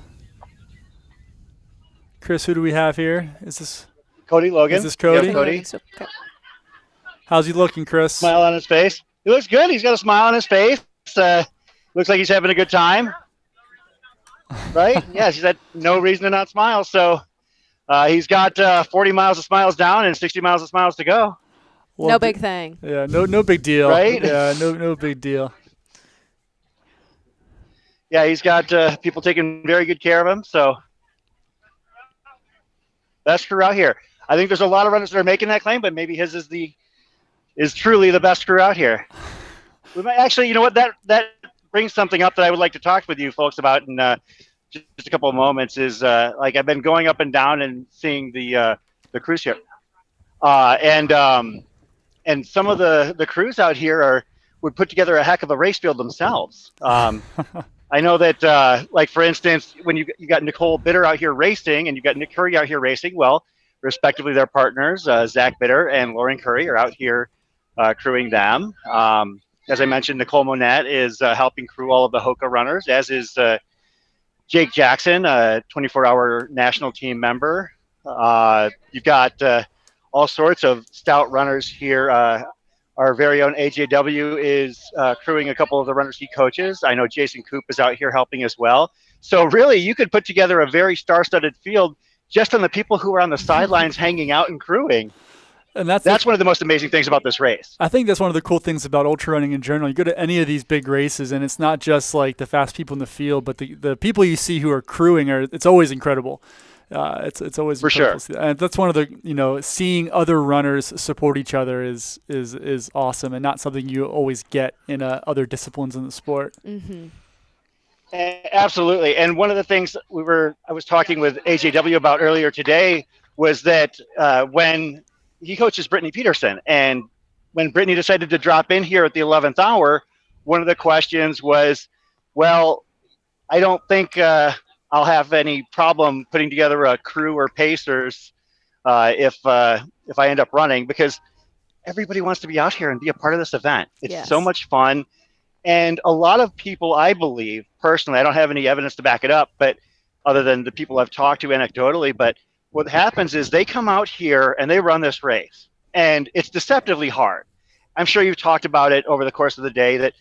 Chris, who do we have here? Is this Cody Logan. Is this Cody? Yep, Cody. Okay. How's he looking, Chris? Smile on his face. He looks good. He's got a smile on his face. Looks like he's having a good time. Right? Yes, he's had no reason to not smile. So he's got 40 miles of smiles down and 60 miles of smiles to go. No big thing. Yeah, no big deal. Right? Yeah, no big deal. Yeah, he's got people taking very good care of him. So best crew out here. I think there's a lot of runners that are making that claim, but maybe his is truly the best crew out here. We might actually, you know what, that brings something up that I would like to talk with you folks about in just a couple of moments. Is like I've been going up and down and seeing the cruise here, and some of the crews out here would put together a heck of a race field themselves. I know that, like for instance, when you got Nicole Bitter out here racing and you got Nick Curry out here racing, well, respectively, their partners, Zach Bitter and Lauren Curry, are out here crewing them. As I mentioned, Nicole Monette is helping crew all of the Hoka runners, as is Jake Jackson, a 24-hour national team member. You've got all sorts of stout runners here. Our very own AJW is crewing a couple of the runners he coaches. I know Jason Coop is out here helping as well. So really, you could put together a very star-studded field just on the people who are on the sidelines hanging out and crewing. And that's one of the most amazing things about this race. I think that's one of the cool things about ultra running in general. You go to any of these big races, and it's not just like the fast people in the field, but the people you see who are crewing it's always incredible. It's always for incredible. Sure. And that's one of the seeing other runners support each other is awesome, and not something you always get in other disciplines in the sport. Mm-hmm. Absolutely. And one of the things I was talking with AJW about earlier today was that when he coaches Brittany Peterson, and when Brittany decided to drop in here at the 11th hour, one of the questions was, well, I don't think I'll have any problem putting together a crew or pacers if I end up running, because everybody wants to be out here and be a part of this event. It's so much fun. And a lot of people, I believe, personally, I don't have any evidence to back it up, but other than the people I've talked to anecdotally, but what happens is they come out here and they run this race, and it's deceptively hard. I'm sure you've talked about it over the course of the day that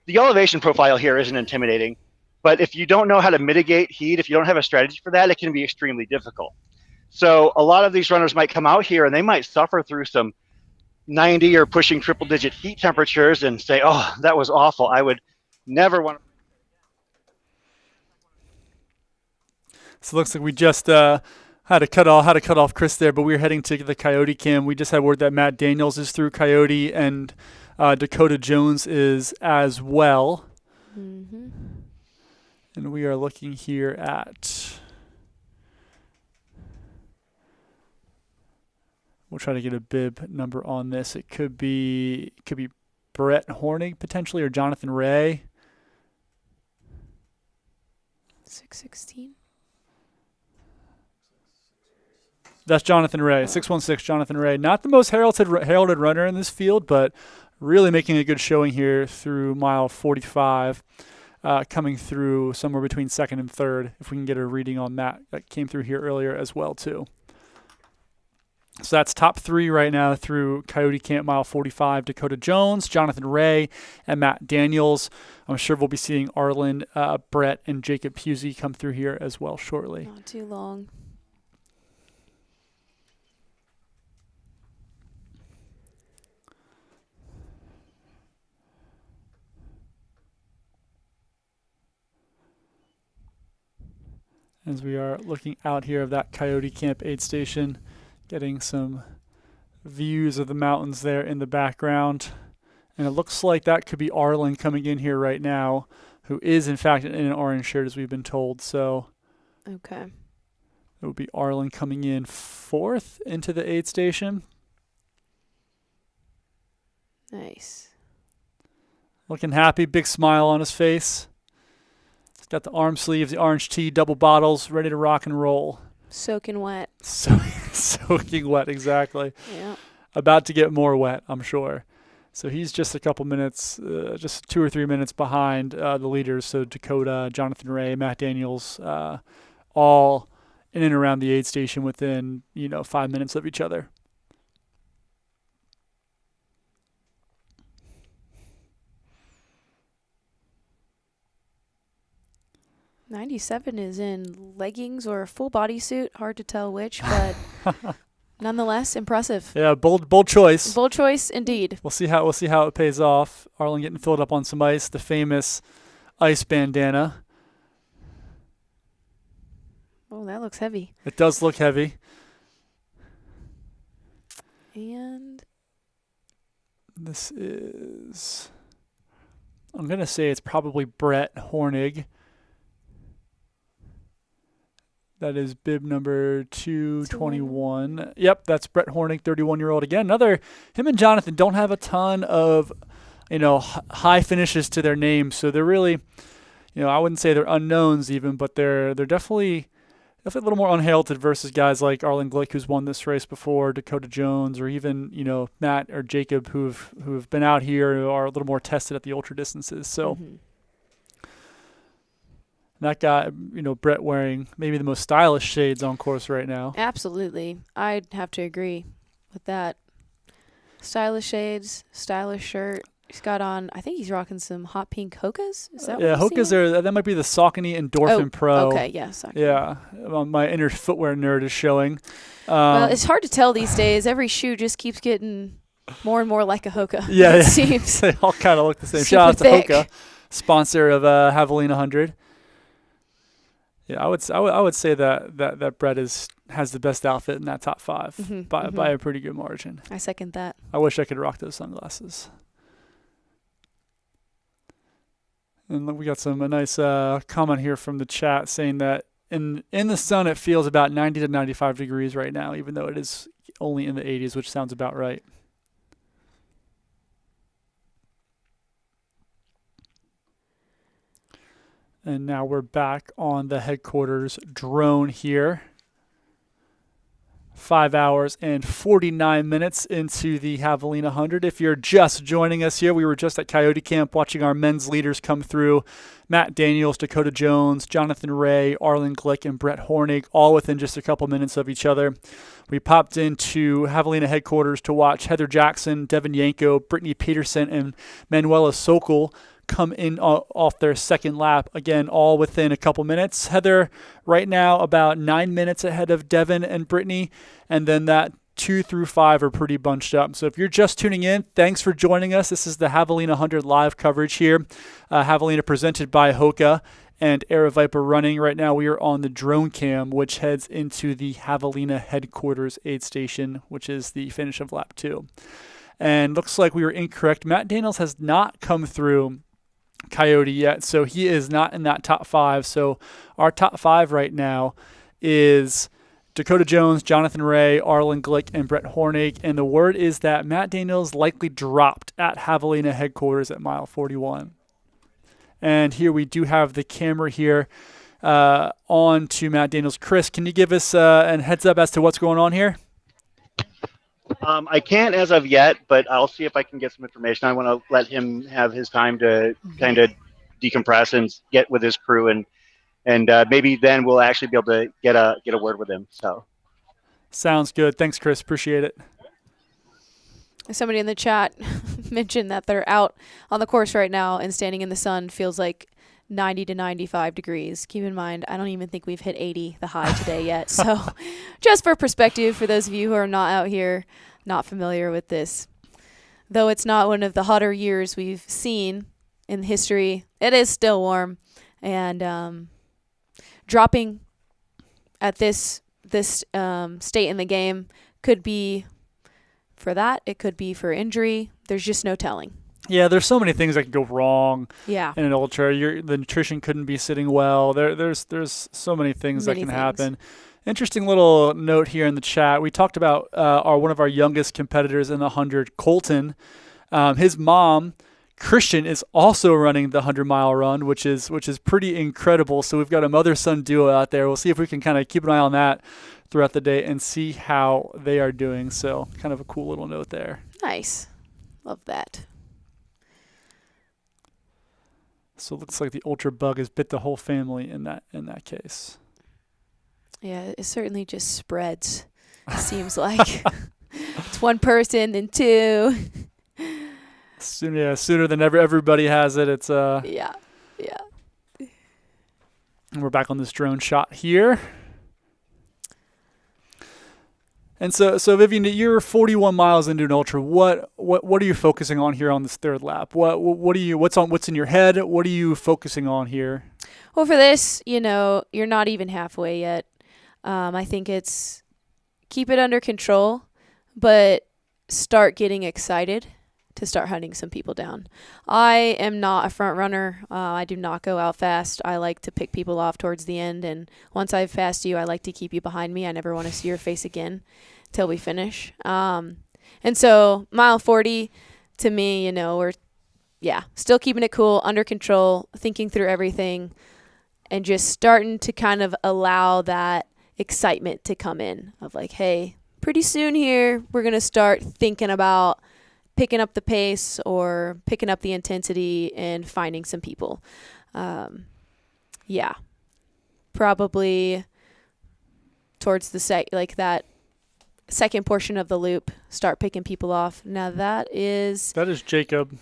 the elevation profile here isn't intimidating, but if you don't know how to mitigate heat, if you don't have a strategy for that, it can be extremely difficult. So a lot of these runners might come out here and they might suffer through some 90 or pushing triple-digit heat temperatures and say, oh, that was awful. I would never want to. So it looks like we just had to cut off Chris there, but we were heading to the Coyote Cam. We just had word that Matt Daniels is through Coyote, and Dakota Jones is as well. Mm-hmm. And we are looking here at. We'll try to get a bib number on this. It could be Brett Hornig potentially, or Jonathan Ray. 616. That's Jonathan Ray, 616 Jonathan Ray. Not the most heralded runner in this field, but really making a good showing here through mile 45, coming through somewhere between second and third, if we can get a reading on that. That came through here earlier as well, too. So that's top three right now through Coyote Camp mile 45. Dakota Jones, Jonathan Ray, and Matt Daniels. I'm sure we'll be seeing Arlen, Brett, and Jacob Pusey come through here as well shortly. Not too long. As we are looking out here of that Coyote Camp aid station, getting some views of the mountains there in the background. And it looks like that could be Arlen coming in here right now, who is in fact in an orange shirt as we've been told. So okay, it would be Arlen coming in fourth into the aid station. Nice. Looking happy, big smile on his face. He's got the arm sleeves, the orange tee, double bottles, ready to rock and roll. Soaking wet. Soaking wet, exactly. Yeah. About to get more wet, I'm sure. So he's just a couple minutes, just 2 or 3 minutes behind the leaders. So Dakota, Jonathan Ray, Matt Daniels, all in and around the aid station within 5 minutes of each other. '97 is in leggings or a full bodysuit. Hard to tell which, but nonetheless impressive. Yeah, bold choice. Bold choice indeed. We'll see how it pays off. Arlen getting filled up on some ice. The famous ice bandana. Oh, that looks heavy. It does look heavy. And this is, I'm going to say it's probably Brett Hornig. That is bib number 221. Yep, that's Brett Hornig, 31-year-old. Again, him and Jonathan don't have a ton of, high finishes to their names. So they're really, I wouldn't say they're unknowns even, but they're definitely a little more unheralded versus guys like Arlen Glick, who's won this race before, Dakota Jones, or even, Matt or Jacob, who've been out here, who are a little more tested at the ultra distances. So. Mm-hmm. That guy, Brett wearing maybe the most stylish shades on course right now. Absolutely. I'd have to agree with that. Stylish shades, stylish shirt. He's got on, I think he's rocking some hot pink Hokas. Is that yeah, what Hokas are, that might be the Saucony Endorphin Pro. Okay, yeah, Saucony. Yeah, my inner footwear nerd is showing. Well, it's hard to tell these days. Every shoe just keeps getting more and more like a Hoka. Yeah, it seems. They all kind of look the same. Super Shout out to thick. Hoka, sponsor of Javelina 100. Yeah, I would say that Brett has the best outfit in that top 5 by a pretty good margin. I second that. I wish I could rock those sunglasses. And we got a nice comment here from the chat saying that in the sun it feels about 90 to 95 degrees right now, even though it is only in the 80s, which sounds about right. And now we're back on the headquarters drone here. 5 hours and 49 minutes into the Javelina 100. If you're just joining us here, we were just at Coyote Camp watching our men's leaders come through. Matt Daniels, Dakota Jones, Jonathan Ray, Arlen Glick, and Brett Hornig, all within just a couple minutes of each other. We popped into Javelina headquarters to watch Heather Jackson, Devin Yanko, Brittany Peterson, and Manuela Sokol come in off their second lap. Again, all within a couple minutes. Heather right now about 9 minutes ahead of Devin and Brittany, and then that 2 through 5 are pretty bunched up. So if you're just tuning in, thanks for joining us. This is the Javelina 100 live coverage here. Javelina presented by Hoka and Aravaipa Running. Right now we are on the drone cam, which heads into the Javelina headquarters aid station, which is the finish of lap 2. And looks like we were incorrect. Matt Daniels has not come through Coyote yet, so he is not in that top 5. So our top 5 right now is Dakota Jones, Jonathan Ray, Arlen Glick, and Brett Hornig. And the word is that Matt Daniels likely dropped at Javelina headquarters at mile 41. And here we do have the camera here on to Matt Daniels. Chris, can you give us a heads up as to what's going on here? I can't as of yet, but I'll see if I can get some information. I want to let him have his time to kind of decompress and get with his crew, and maybe then we'll actually be able to get a word with him. So, sounds good. Thanks, Chris. Appreciate it. Somebody in the chat mentioned that they're out on the course right now and standing in the sun feels like 90 to 95 degrees. Keep in mind, I don't even think we've hit 80, the high today yet. So just for perspective, for those of you who are not out here, not familiar with this, though it's not one of the hotter years we've seen in history, it is still warm. And dropping at this state in the game could be for that. It could be for injury. There's just no telling. Yeah, there's so many things that can go wrong. Yeah. In an ultra, the nutrition couldn't be sitting well. There's so many things that can happen. Interesting little note here in the chat. We talked about one of our youngest competitors in the 100, Colton. His mom, Christian, is also running the 100-mile run, which is pretty incredible. So we've got a mother-son duo out there. We'll see if we can kind of keep an eye on that throughout the day and see how they are doing. So kind of a cool little note there. Nice. Love that. So it looks like the ultra bug has bit the whole family in that case. Yeah, it certainly just spreads. Seems like it's one person, then two. Sooner than ever, everybody has it. It's Yeah. We're back on this drone shot here. And so Vivian, you're 41 miles into an ultra. What are you focusing on here on this third lap? What's in your head? What are you focusing on here? Well, for this, you're not even halfway yet. I think it's keep it under control, but start getting excited to start hunting some people down. I am not a front runner. I do not go out fast. I like to pick people off towards the end, and once I've passed you, I like to keep you behind me. I never want to see your face again till we finish. And so mile 40, to me, we're still keeping it cool, under control, thinking through everything, and just starting to kind of allow that excitement to come in of like, hey, pretty soon here, we're going to start thinking about picking up the pace or picking up the intensity and finding some people. Probably towards that second portion of the loop, start picking people off. Now that is Jacob,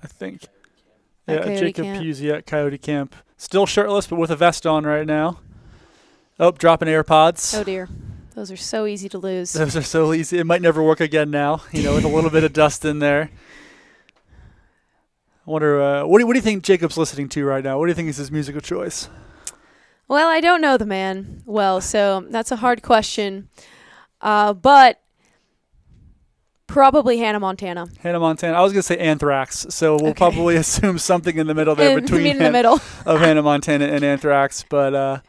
I think. At Yeah, Coyote Jacob Camp. Pusey at Coyote Camp. Still shirtless, but with a vest on right now. Oh, dropping AirPods. Oh dear. Those are so easy to lose. Those are so easy. It might never work again now, with a little bit of dust in there. I wonder, what do you think Jacob's listening to right now? What do you think is his musical choice? Well, I don't know the man well, so that's a hard question. But probably Hannah Montana. Hannah Montana. I was going to say Anthrax, so we'll probably assume something in the middle there between in the middle of Hannah Montana and Anthrax. But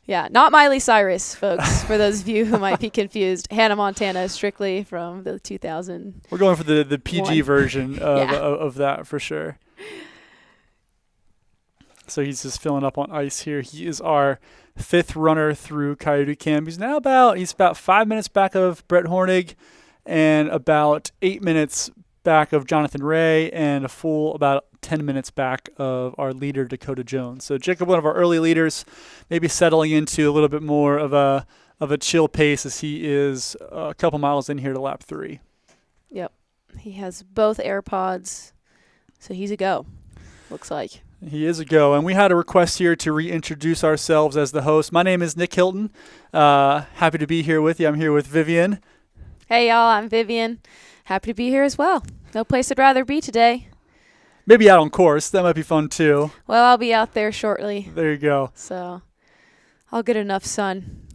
yeah, not Miley Cyrus, folks. For those of you who might be confused, Hannah Montana is strictly from the 2000. We're going for the PG version Yeah. of that for sure. So he's just filling up on ice here. He is our fifth runner through Coyote Camp. He's about 5 minutes back of Brett Hornig and about 8 minutes back of Jonathan Ray and a full about 10 minutes back of our leader, Dakota Jones. So Jacob, one of our early leaders, maybe settling into a little bit more of a chill pace as he is a couple miles in here to lap 3. Yep. He has both AirPods, so he's a go, looks like. He is a go, and we had a request here to reintroduce ourselves as the host. My name is Nick Hilton. Happy to be here with you. I'm here with Vivian. Hey, y'all, I'm Vivian. Happy to be here as well. No place I'd rather be today. Maybe out on course. That might be fun, too. Well, I'll be out there shortly, There you go. so I'll get enough sun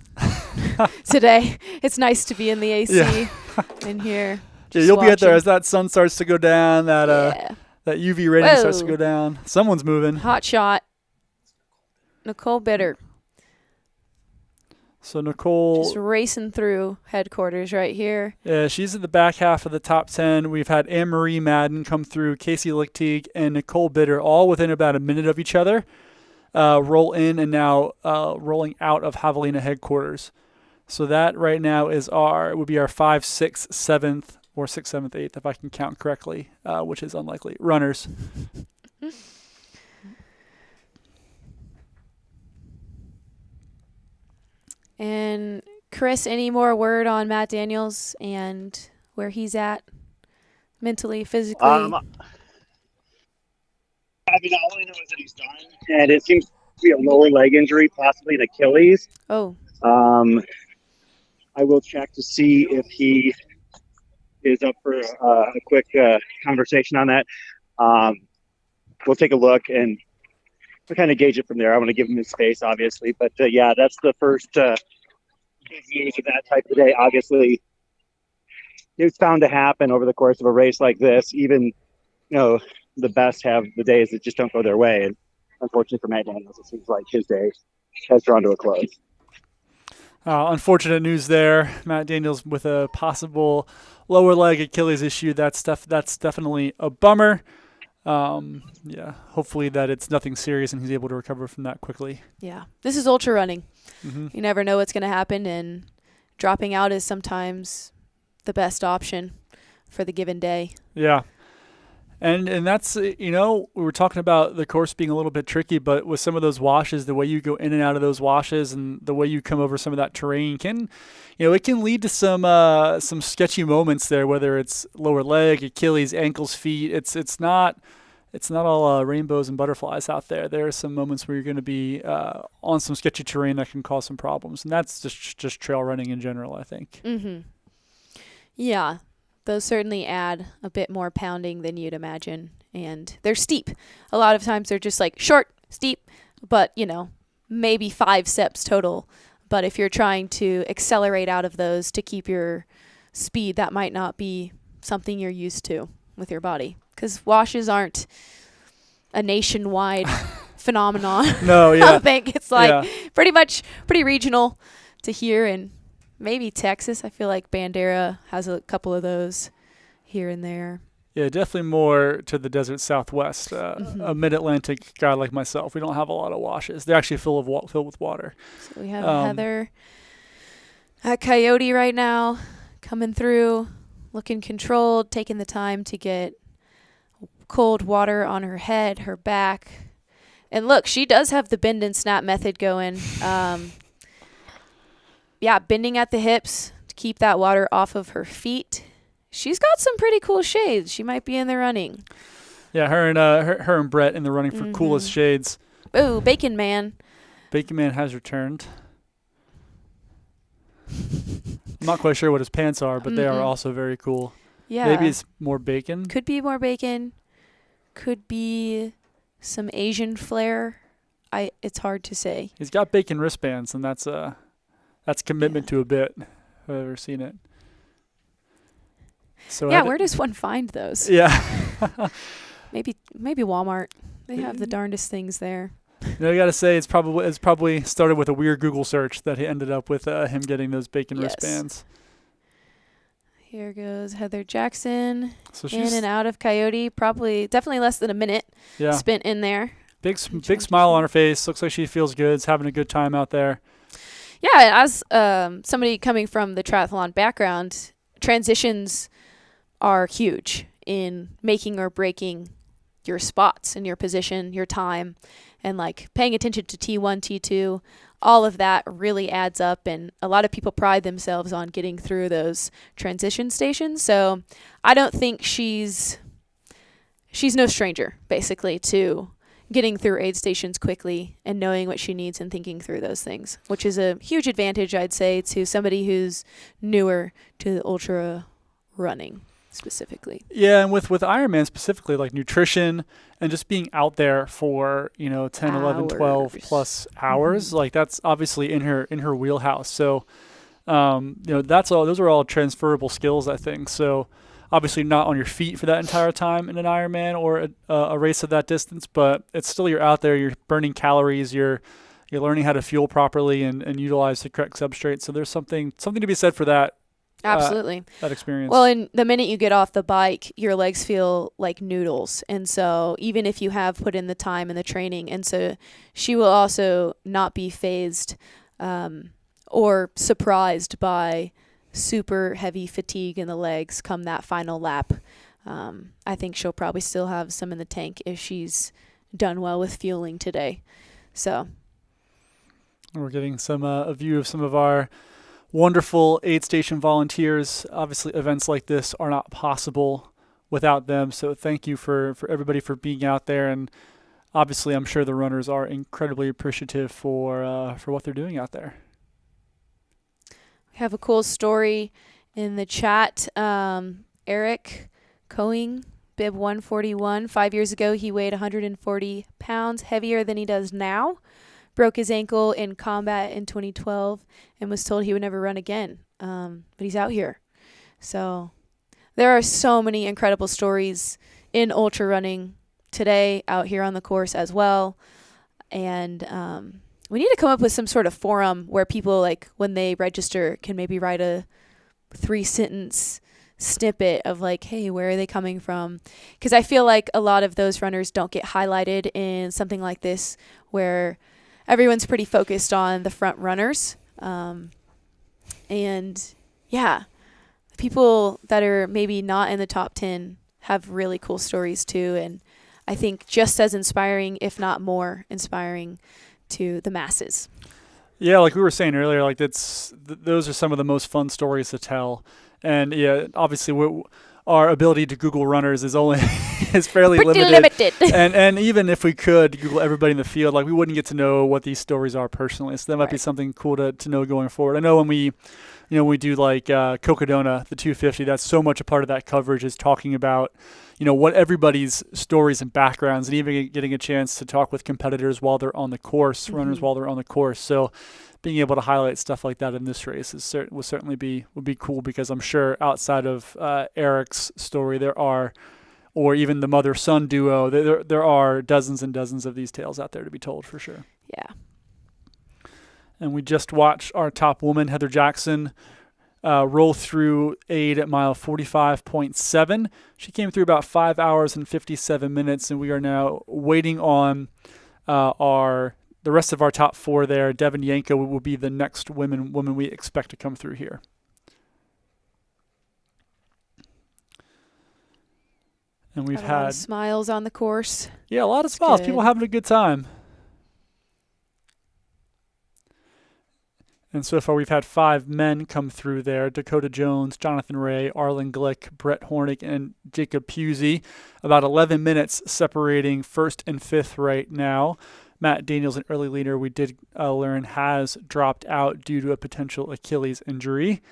today. It's nice to be in the AC in here. Yeah, just you'll be out there watching. as that sun starts to go down, that UV rating starts to Whoa. go down. Someone's moving. Hot shot. Nicole Bitter. So Nicole, Just racing through headquarters right here. she's at the back half of the top 10. We've had Anne-Marie Madden come through, Casey Lichtig, and Nicole Bitter, all within about a minute of each other, roll in and now rolling out of Javelina headquarters. So that right now would be our 5th, 6th, 7th, or 6th, 7th, 8th, if I can count correctly, which is unlikely, runners. And Chris, any more word on Matt Daniels and where he's at mentally, physically? I mean, all I know is that he's done, and it seems to be a lower leg injury, possibly an Achilles. Oh, I will check to see if he is up for a quick conversation on that. We'll take a look and we'll kind of gauge it from there. I want to give him his space, obviously, but that's the first big news of that type of day. Obviously, it's bound to happen over the course of a race like this. Even the best have the days that just don't go their way, and unfortunately for Matt Daniels, it seems like his day has drawn to a close. Unfortunate news there. Matt Daniels with a possible lower leg Achilles issue. That's definitely a bummer. Hopefully that it's nothing serious and he's able to recover from that quickly. yeah. This is ultra running. Mm-hmm. You never know what's going to happen, and dropping out is sometimes the best option for the given day. Yeah. And that's, we were talking about the course being a little bit tricky, but with some of those washes, the way you go in and out of those washes and the way you come over some of that terrain can, it can lead to some sketchy moments there, whether it's lower leg, Achilles, ankles, feet. It's not all rainbows and butterflies out there. There are some moments where you're going to be on some sketchy terrain that can cause some problems, and that's just trail running in general, I think. Mm-hmm. Yeah. Those certainly add a bit more pounding than you'd imagine. And they're steep. A lot of times they're just like short, steep, but, maybe 5 steps total. But if you're trying to accelerate out of those to keep your speed, that might not be something you're used to with your body. Because washes aren't a nationwide phenomenon. No, yeah. I don't think. It's pretty regional to here and maybe Texas. I feel like Bandera has a couple of those here and there. Yeah, definitely more to the desert Southwest. A mid-Atlantic guy like myself, we don't have a lot of washes. They're actually filled with water. So we have Heather at Coyote right now, coming through, looking controlled, taking the time to get cold water on her head, her back. And look, she does have the bend and snap method going. Bending at the hips to keep that water off of her feet. She's got some pretty cool shades. She might be in the running. Yeah, her and Brett in the running for coolest shades. Ooh, Bacon Man. Bacon Man has returned. I'm not quite sure what his pants are, but they are also very cool. Yeah. Maybe it's more bacon. Could be more bacon. Could be some Asian flair. It's hard to say. He's got bacon wristbands, and that's commitment to a bit. If I've ever seen it. So where does one find those? Yeah. Maybe Walmart. They have the darndest things there. I gotta say it's probably started with a weird Google search that he ended up with him getting those bacon wristbands. Here goes Heather Jackson So in and out of Coyote. Definitely less than a minute spent in there. Big smile on her face. Looks like she feels good. Is having a good time out there. Yeah, as somebody coming from the triathlon background, transitions are huge in making or breaking your spots and your position, your time, and like paying attention to T1, T2. All of that really adds up, and a lot of people pride themselves on getting through those transition stations. So I don't think she's no stranger, basically, to getting through aid stations quickly and knowing what she needs and thinking through those things, which is a huge advantage, I'd say, to somebody who's newer to the ultra running specifically. Yeah, and with Ironman specifically, like nutrition and just being out there for 10, 11, 12 plus hours, like that's obviously in her wheelhouse. So those are all transferable skills, I think. So obviously not on your feet for that entire time in an Ironman or a race of that distance, but it's still, you're out there, you're burning calories, you're learning how to fuel properly and utilize the correct substrate. So there's something to be said for that. Absolutely. That experience. Well, and the minute you get off the bike, your legs feel like noodles. And so even if you have put in the time and the training, and so she will also not be phased or surprised by super heavy fatigue in the legs come that final lap. I think she'll probably still have some in the tank if she's done well with fueling today. So we're getting a view of some of our wonderful aid station volunteers. Obviously, events like this are not possible without them. So thank you for everybody for being out there. And obviously, I'm sure the runners are incredibly appreciative for what they're doing out there. We have a cool story in the chat. Eric Coing, bib 141. 5 years ago, he weighed 140 pounds, heavier than he does now. Broke his ankle in combat in 2012 and was told he would never run again. But he's out here. So there are so many incredible stories in ultra running today out here on the course as well. And we need to come up with some sort of forum where people, like, when they register, can maybe write a 3-sentence snippet of like, hey, where are they coming from? Because I feel like a lot of those runners don't get highlighted in something like this where everyone's pretty focused on the front runners. And yeah, people that are maybe not in the top 10 have really cool stories too, and I think just as inspiring, if not more inspiring, to the masses. Yeah, like we were saying earlier, like those are some of the most fun stories to tell, and yeah, obviously our ability to Google runners is only is fairly Pretty limited. limited. and even if we could Google everybody in the field, like we wouldn't get to know what these stories are personally. So that might be Right. something cool to know going forward. I know when we do like Cocodona, the 250, that's so much a part of that coverage is talking about, what everybody's stories and backgrounds, and even getting a chance to talk with competitors while they're on the course, runners while they're on the course. So being able to highlight stuff like that in this race would certainly be cool, because I'm sure outside of Eric's story, or even the mother-son duo, there are dozens and dozens of these tales out there to be told for sure. Yeah. And we just watched our top woman, Heather Jackson, roll through aid at mile 45.7. She came through about 5 hours and 57 minutes, and we are now waiting on the rest of our top four there. Devin Yanko will be the next woman we expect to come through here. And we've Had a lot had of smiles on the course. a lot of smiles. good. People having a good time. And so far, we've had 5 men come through there: Dakota Jones, Jonathan Ray, Arlen Glick, Brett Hornick, and Jacob Pusey. About 11 minutes separating first and fifth right now. Matt Daniels, an early leader, we did learn has dropped out due to a potential Achilles injury.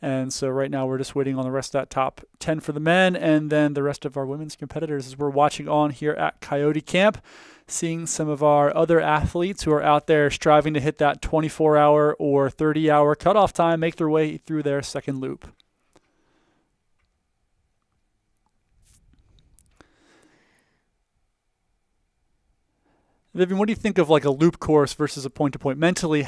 And so right now we're just waiting on the rest of that top 10 for the men, and then the rest of our women's competitors as we're watching on here at Coyote Camp, seeing some of our other athletes who are out there striving to hit that 24-hour or 30-hour cutoff time, make their way through their second loop. Vivian, what do you think of like a loop course versus a point-to-point? Mentally,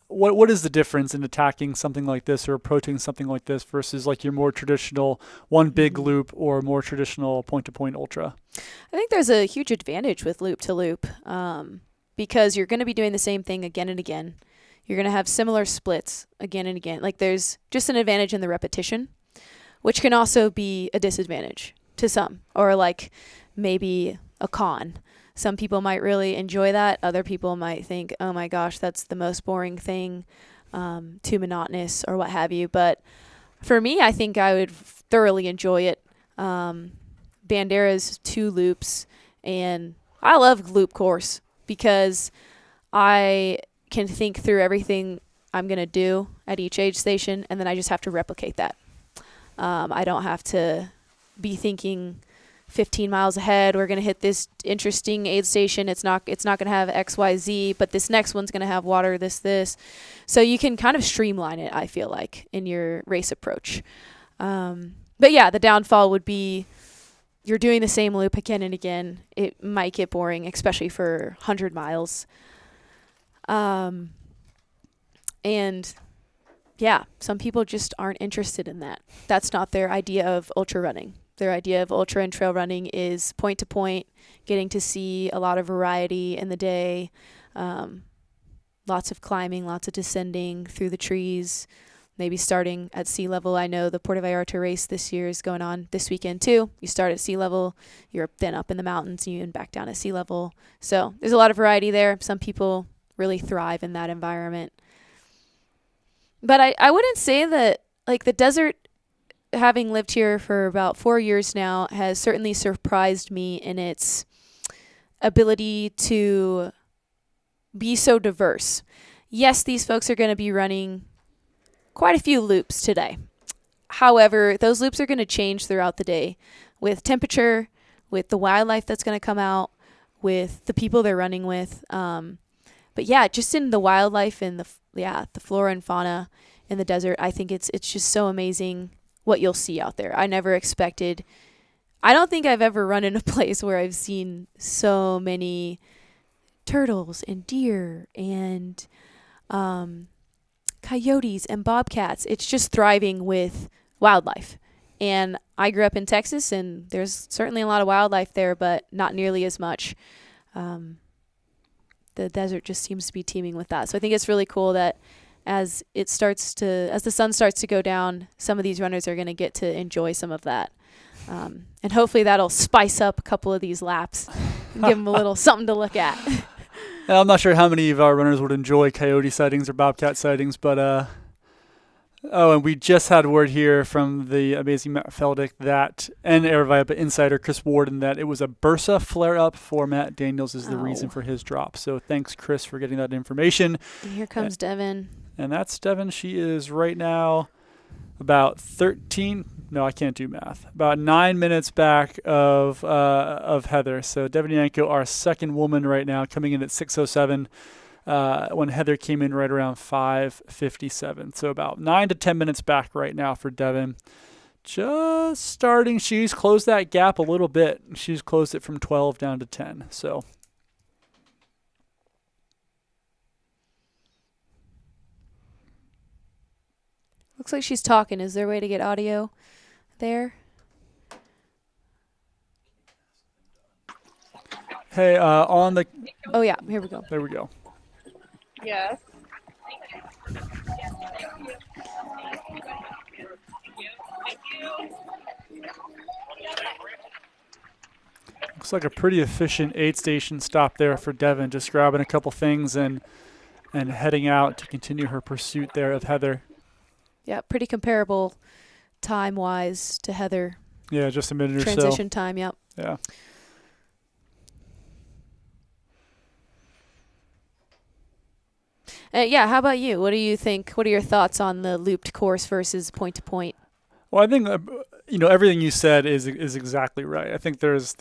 what is the difference in attacking something like this or approaching something like this versus like your more traditional one big loop or more traditional point-to-point ultra? I think there's a huge advantage with loop to loop, because you're going to be doing the same thing again and again. You're going to have similar splits again and again. Like there's just an advantage in the repetition, which can also be a disadvantage to some, or like maybe a con. Some people might really enjoy that. Other people might think, oh my gosh, that's the most boring thing, too monotonous or what have you. But for me, I think I would thoroughly enjoy it. Bandera's 2 loops, and I love loop course because I can think through everything I'm going to do at each aid station, and then I just have to replicate that. I don't have to be thinking 15 miles ahead, we're going to hit this interesting aid station. It's not going to have XYZ, but this next one's going to have water, this. So you can kind of streamline it, I feel like, in your race approach. But yeah, the downfall would be you're doing the same loop again and again. It might get boring, especially for 100 miles. And yeah, some people just aren't interested in that. That's not their idea of ultra running. Their idea of ultra and trail running is point to point, getting to see a lot of variety in the day, lots of climbing, lots of descending through the trees, maybe starting at sea level. I know the Puerto Vallarta race this year is going on this weekend too. You start at sea level, you're then up in the mountains, and you end back down at sea level. So there's a lot of variety there. Some people really thrive in that environment. But I wouldn't say that, like, the desert, having lived here for about 4 years now, has certainly surprised me in its ability to be so diverse. Yes, these folks are going to be running quite a few loops today. However, those loops are going to change throughout the day with temperature, with the wildlife that's going to come out, with the people they're running with. But yeah, just in the wildlife and the flora and fauna in the desert, I think it's just so amazing what you'll see out there. I never expected. I don't think I've ever run in a place where I've seen so many turtles and deer and coyotes and bobcats. It's just thriving with wildlife. And I grew up in Texas, and there's certainly a lot of wildlife there, but not nearly as much. The desert just seems to be teeming with that. So I think it's really cool that as the sun starts to go down, some of these runners are going to get to enjoy some of that. And hopefully that'll spice up a couple of these laps and give them a little something to look at. And I'm not sure how many of our runners would enjoy coyote sightings or bobcat sightings, but and we just had word here from the amazing Matt Feldick and Aravaipa insider Chris Warden that it was a bursa flare-up for Matt Daniels is the reason for his drop. So thanks, Chris, for getting that information. And here comes Devin. And that's Devin. She is right now about 13. No, I can't do math. About 9 minutes back of Heather. So Devin Yanko, our second woman right now, coming in at 6:07. When Heather came in right around 5:57. So about 9 to 10 minutes back right now for Devin. Just starting. She's closed that gap a little bit. She's closed it from 12 down to 10. So Looks like she's talking. Is there a way to get audio there? hey, on the Oh, yeah. Here we go. there we go. Yes. Looks like a pretty efficient aid station stop there for Devin, just grabbing a couple things and heading out to continue her pursuit there of Heather. Yeah, pretty comparable time-wise to Heather. Yeah, just a minute or so. Transition time, yep. Yeah. Yeah, how about you? What do you think? What are your thoughts on the looped course versus point-to-point? Well, I think everything you said is exactly right. I think there's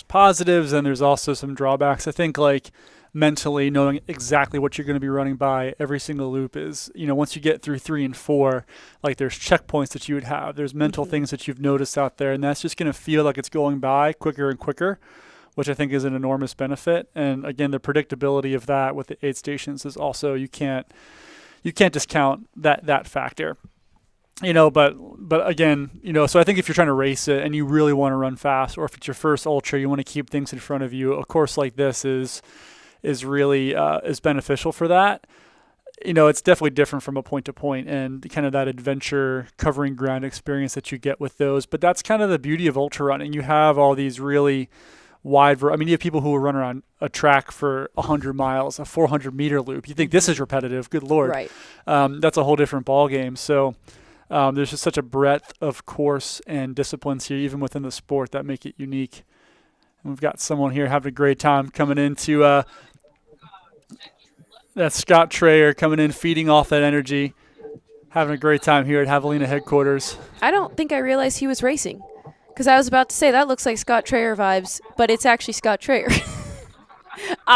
positives and there's also some drawbacks. I think like mentally knowing exactly what you're going to be running by every single loop is, once you get through 3 and 4, like there's checkpoints that you would have. There's mental things that you've noticed out there, and that's just going to feel like it's going by quicker and quicker, which I think is an enormous benefit. And again, the predictability of that with the aid stations is also you can't discount that factor. But again, so I think if you're trying to race it and you really want to run fast, or if it's your first ultra, you want to keep things in front of you. A course like this is really is beneficial for that. It's definitely different from a point to point and kind of that adventure covering ground experience that you get with those. But that's kind of the beauty of ultra running. You have all these really wide. You have people who will run around a track for 100 miles, a 400-meter loop. You think this is repetitive? Good Lord. Right. That's a whole different ball game. So. There's just such a breadth of course and disciplines here, even within the sport, that make it unique. And we've got someone here having a great time coming into that's Scott Trayer coming in, feeding off that energy, having a great time here at Javelina headquarters. I don't think I realized he was racing, because I was about to say that looks like Scott Trayer vibes, but it's actually Scott Trayer.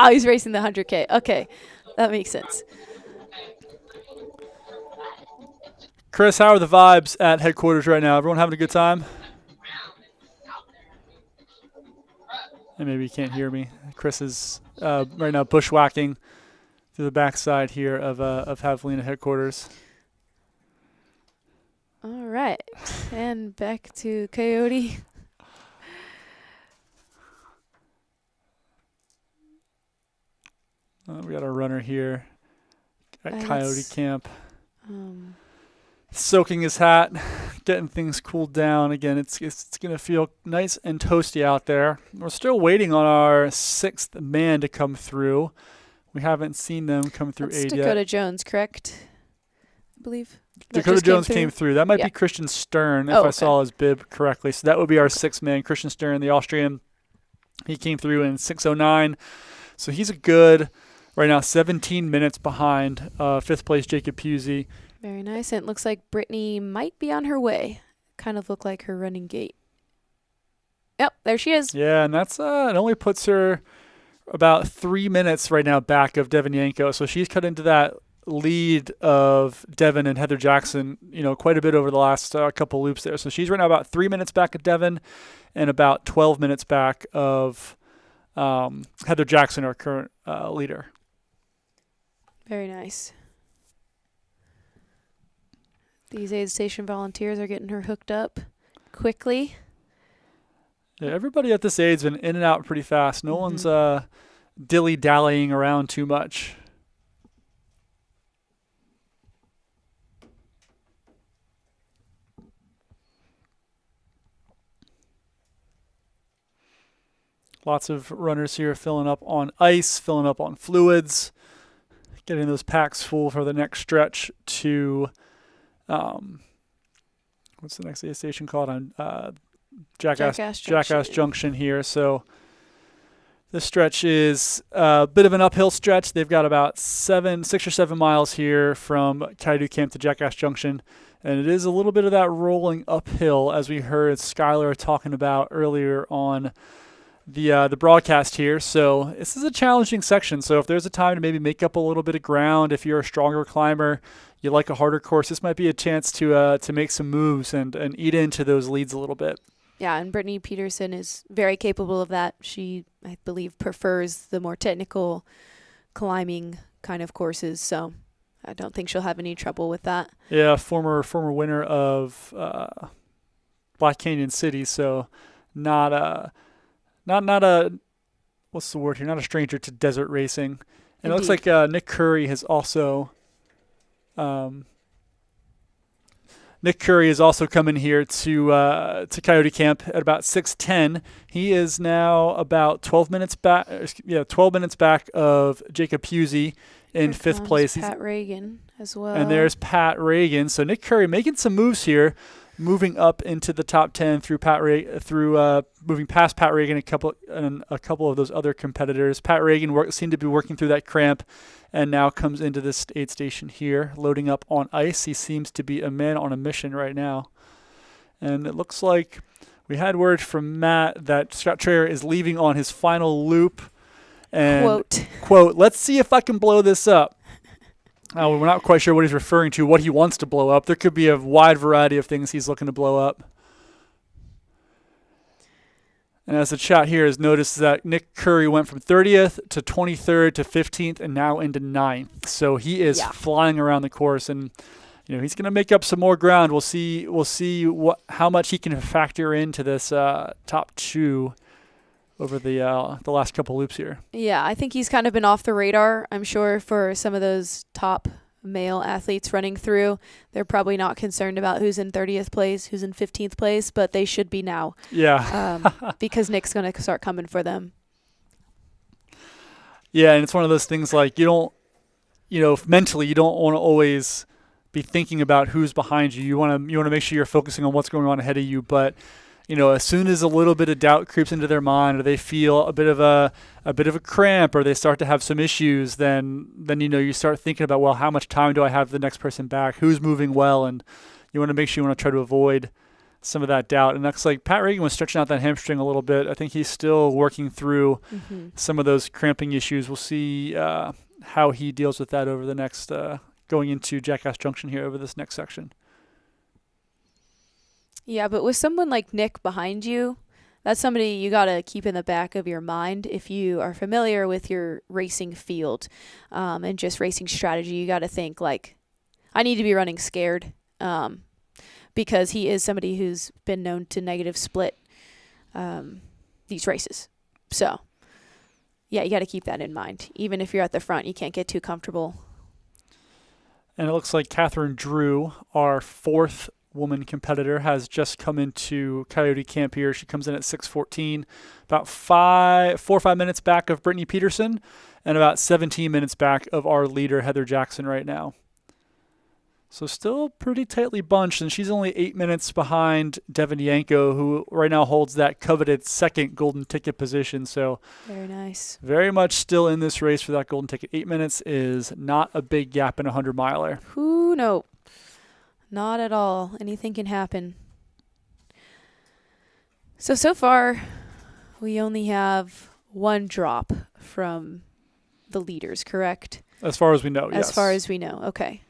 He's racing the 100K. Okay, that makes sense. Chris, how are the vibes at headquarters right now? Everyone having a good time? And maybe you can't hear me. Chris is right now bushwhacking through the backside here of Javelina headquarters. All right, and back to Coyote. We got a runner here at Coyote Camp. Soaking his hat, getting things cooled down. Again, it's going to feel nice and toasty out there. We're still waiting on our 6th man to come through. We haven't seen them come through That's aid Dakota yet. Jones, correct? I believe. Dakota Jones came through. That might Yeah. be Christian Stern, if Oh, I okay. saw his bib correctly. So that would be our 6th man, Christian Stern, the Austrian. He came through in 6:09. So he's a good, right now, 17 minutes behind 5th place Jacob Pusey. Very nice. And it looks like Brittany might be on her way. Kind of look like her running gait. Yep, there she is. Yeah, and that's it only puts her about 3 minutes right now back of Devin Yanko. So she's cut into that lead of Devin and Heather Jackson, quite a bit over the last couple loops there. So she's right now about 3 minutes back of Devin and about 12 minutes back of Heather Jackson, our current leader. Very nice. These aid station volunteers are getting her hooked up quickly. Yeah, everybody at this aid's been in and out pretty fast. No one's dilly-dallying around too much. Lots of runners here filling up on ice, filling up on fluids, getting those packs full for the next stretch to, what's the next aid station called? On Jackass Junction here. So this stretch is a bit of an uphill stretch. They've got about 6 or 7 miles here from Coyote Camp to Jackass Junction. And it is a little bit of that rolling uphill, as we heard Skylar talking about earlier on the broadcast here. So this is a challenging section. So if there's a time to maybe make up a little bit of ground, if you're a stronger climber, you like a harder course, this might be a chance to make some moves and eat into those leads a little bit. Yeah, and Brittany Peterson is very capable of that. She, I believe, prefers the more technical climbing kind of courses, so I don't think she'll have any trouble with that. Yeah, former winner of Black Canyon City, so not a what's the word here? Not a stranger to desert racing. And Indeed. It looks like Nick Curry has also Nick Curry is also coming here to Coyote Camp at about 6:10. He is now about 12 minutes back. 12 minutes back of Jacob Pusey in fifth place. Pat Reagan as well. And there's Pat Reagan. So Nick Curry making some moves here, moving up into the top 10 through moving past Pat Reagan and a couple of those other competitors. Pat Reagan seemed to be working through that cramp, and now comes into this aid station here, loading up on ice. He seems to be a man on a mission right now. And it looks like we had word from Matt that Scott Traer is leaving on his final loop. And quote, let's see if I can blow this up. We're not quite sure what he's referring to, what he wants to blow up. There could be a wide variety of things he's looking to blow up. And as the chat here has noticed that Nick Curry went from 30th to 23rd to 15th and now into 9th. So he is flying around the course, and he's going to make up some more ground. We'll see how much he can factor into this top 2 over the last couple loops here. Yeah, I think he's kind of been off the radar, I'm sure, for some of those top male athletes running through. They're probably not concerned about who's in 30th place, who's in 15th place, but they should be now. Yeah. Because Nick's going to start coming for them. Yeah, and it's one of those things like mentally you don't want to always be thinking about who's behind you. You want to make sure you're focusing on what's going on ahead of you, but as soon as a little bit of doubt creeps into their mind, or they feel a bit of a cramp, or they start to have some issues, then you start thinking about, well, how much time do I have the next person back? Who's moving well? And you want to make sure you want to try to avoid some of that doubt. And that's like Pat Reagan was stretching out that hamstring a little bit. I think he's still working through some of those cramping issues. We'll see how he deals with that over the next going into Jackass Junction here over this next section. Yeah, but with someone like Nick behind you, that's somebody you got to keep in the back of your mind. If you are familiar with your racing field and just racing strategy, you got to think like, I need to be running scared because he is somebody who's been known to negative split these races. So, yeah, you got to keep that in mind. Even if you're at the front, you can't get too comfortable. And it looks like Catherine Drew, our 4th woman competitor, has just come into Coyote Camp here. She comes in at 6:14, about 4 or 5 minutes back of Brittany Peterson, and about 17 minutes back of our leader, Heather Jackson, right now. So still pretty tightly bunched, and she's only 8 minutes behind Devin Yanko, who right now holds that coveted 2nd golden ticket position. So very nice. Very much still in this race for that golden ticket. 8 minutes is not a big gap in a 100-miler. No. Not at all. Anything can happen. So far, we only have 1 drop from the leaders, correct? As far as we know, yes. As far as we know, okay.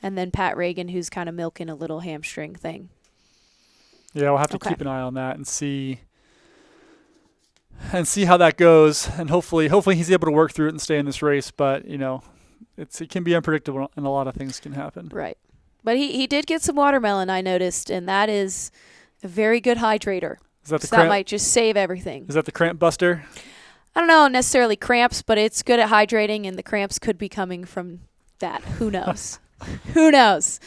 And then Pat Reagan, who's kind of milking a little hamstring thing. Yeah, we'll have to keep an eye on that and see how that goes. And hopefully he's able to work through it and stay in this race. But, it can be unpredictable and a lot of things can happen. Right. But he did get some watermelon, I noticed, and that is a very good hydrator. That might just save everything. Is that the cramp buster? I don't know necessarily cramps, but it's good at hydrating, and the cramps could be coming from that. Who knows? Who knows?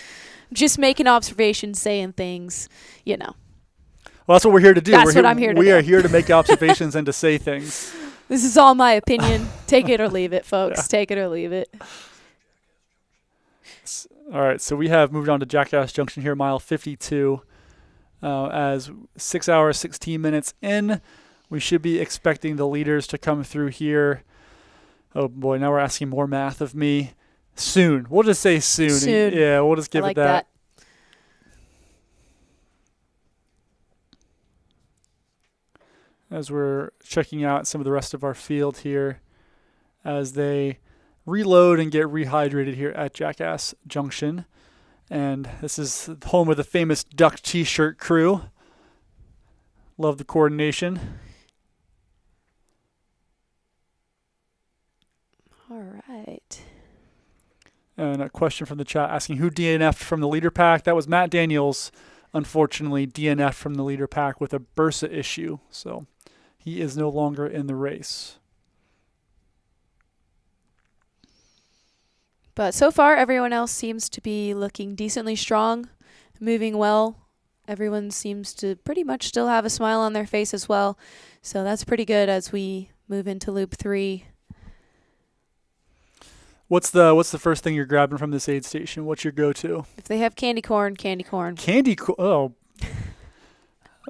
Just making observations, saying things, Well, that's what we're here to do. That's what I'm here to We do. are here to make observations and to say things. This is all my opinion. Take it or leave it, folks. Yeah. Take it or leave it. All right, so we have moved on to Jackass Junction here, mile 52. As 6 hours, 16 minutes in, we should be expecting the leaders to come through here. Oh boy, now we're asking more math of me. Soon. We'll just say soon. Soon. Yeah, we'll just give I like it that. As we're checking out some of the rest of our field here as they reload and get rehydrated here at Jackass Junction. And this is home of the famous duck t-shirt crew. Love the coordination. All right. And a question from the chat asking who DNF'd from the leader pack. That was Matt Daniels, unfortunately, DNF'd from the leader pack with a bursa issue. So he is no longer in the race. But so far, everyone else seems to be looking decently strong, moving well. Everyone seems to pretty much still have a smile on their face as well. So that's pretty good as we move into loop 3. What's the first thing you're grabbing from this aid station? What's your go-to? If they have candy corn, candy corn. Oh.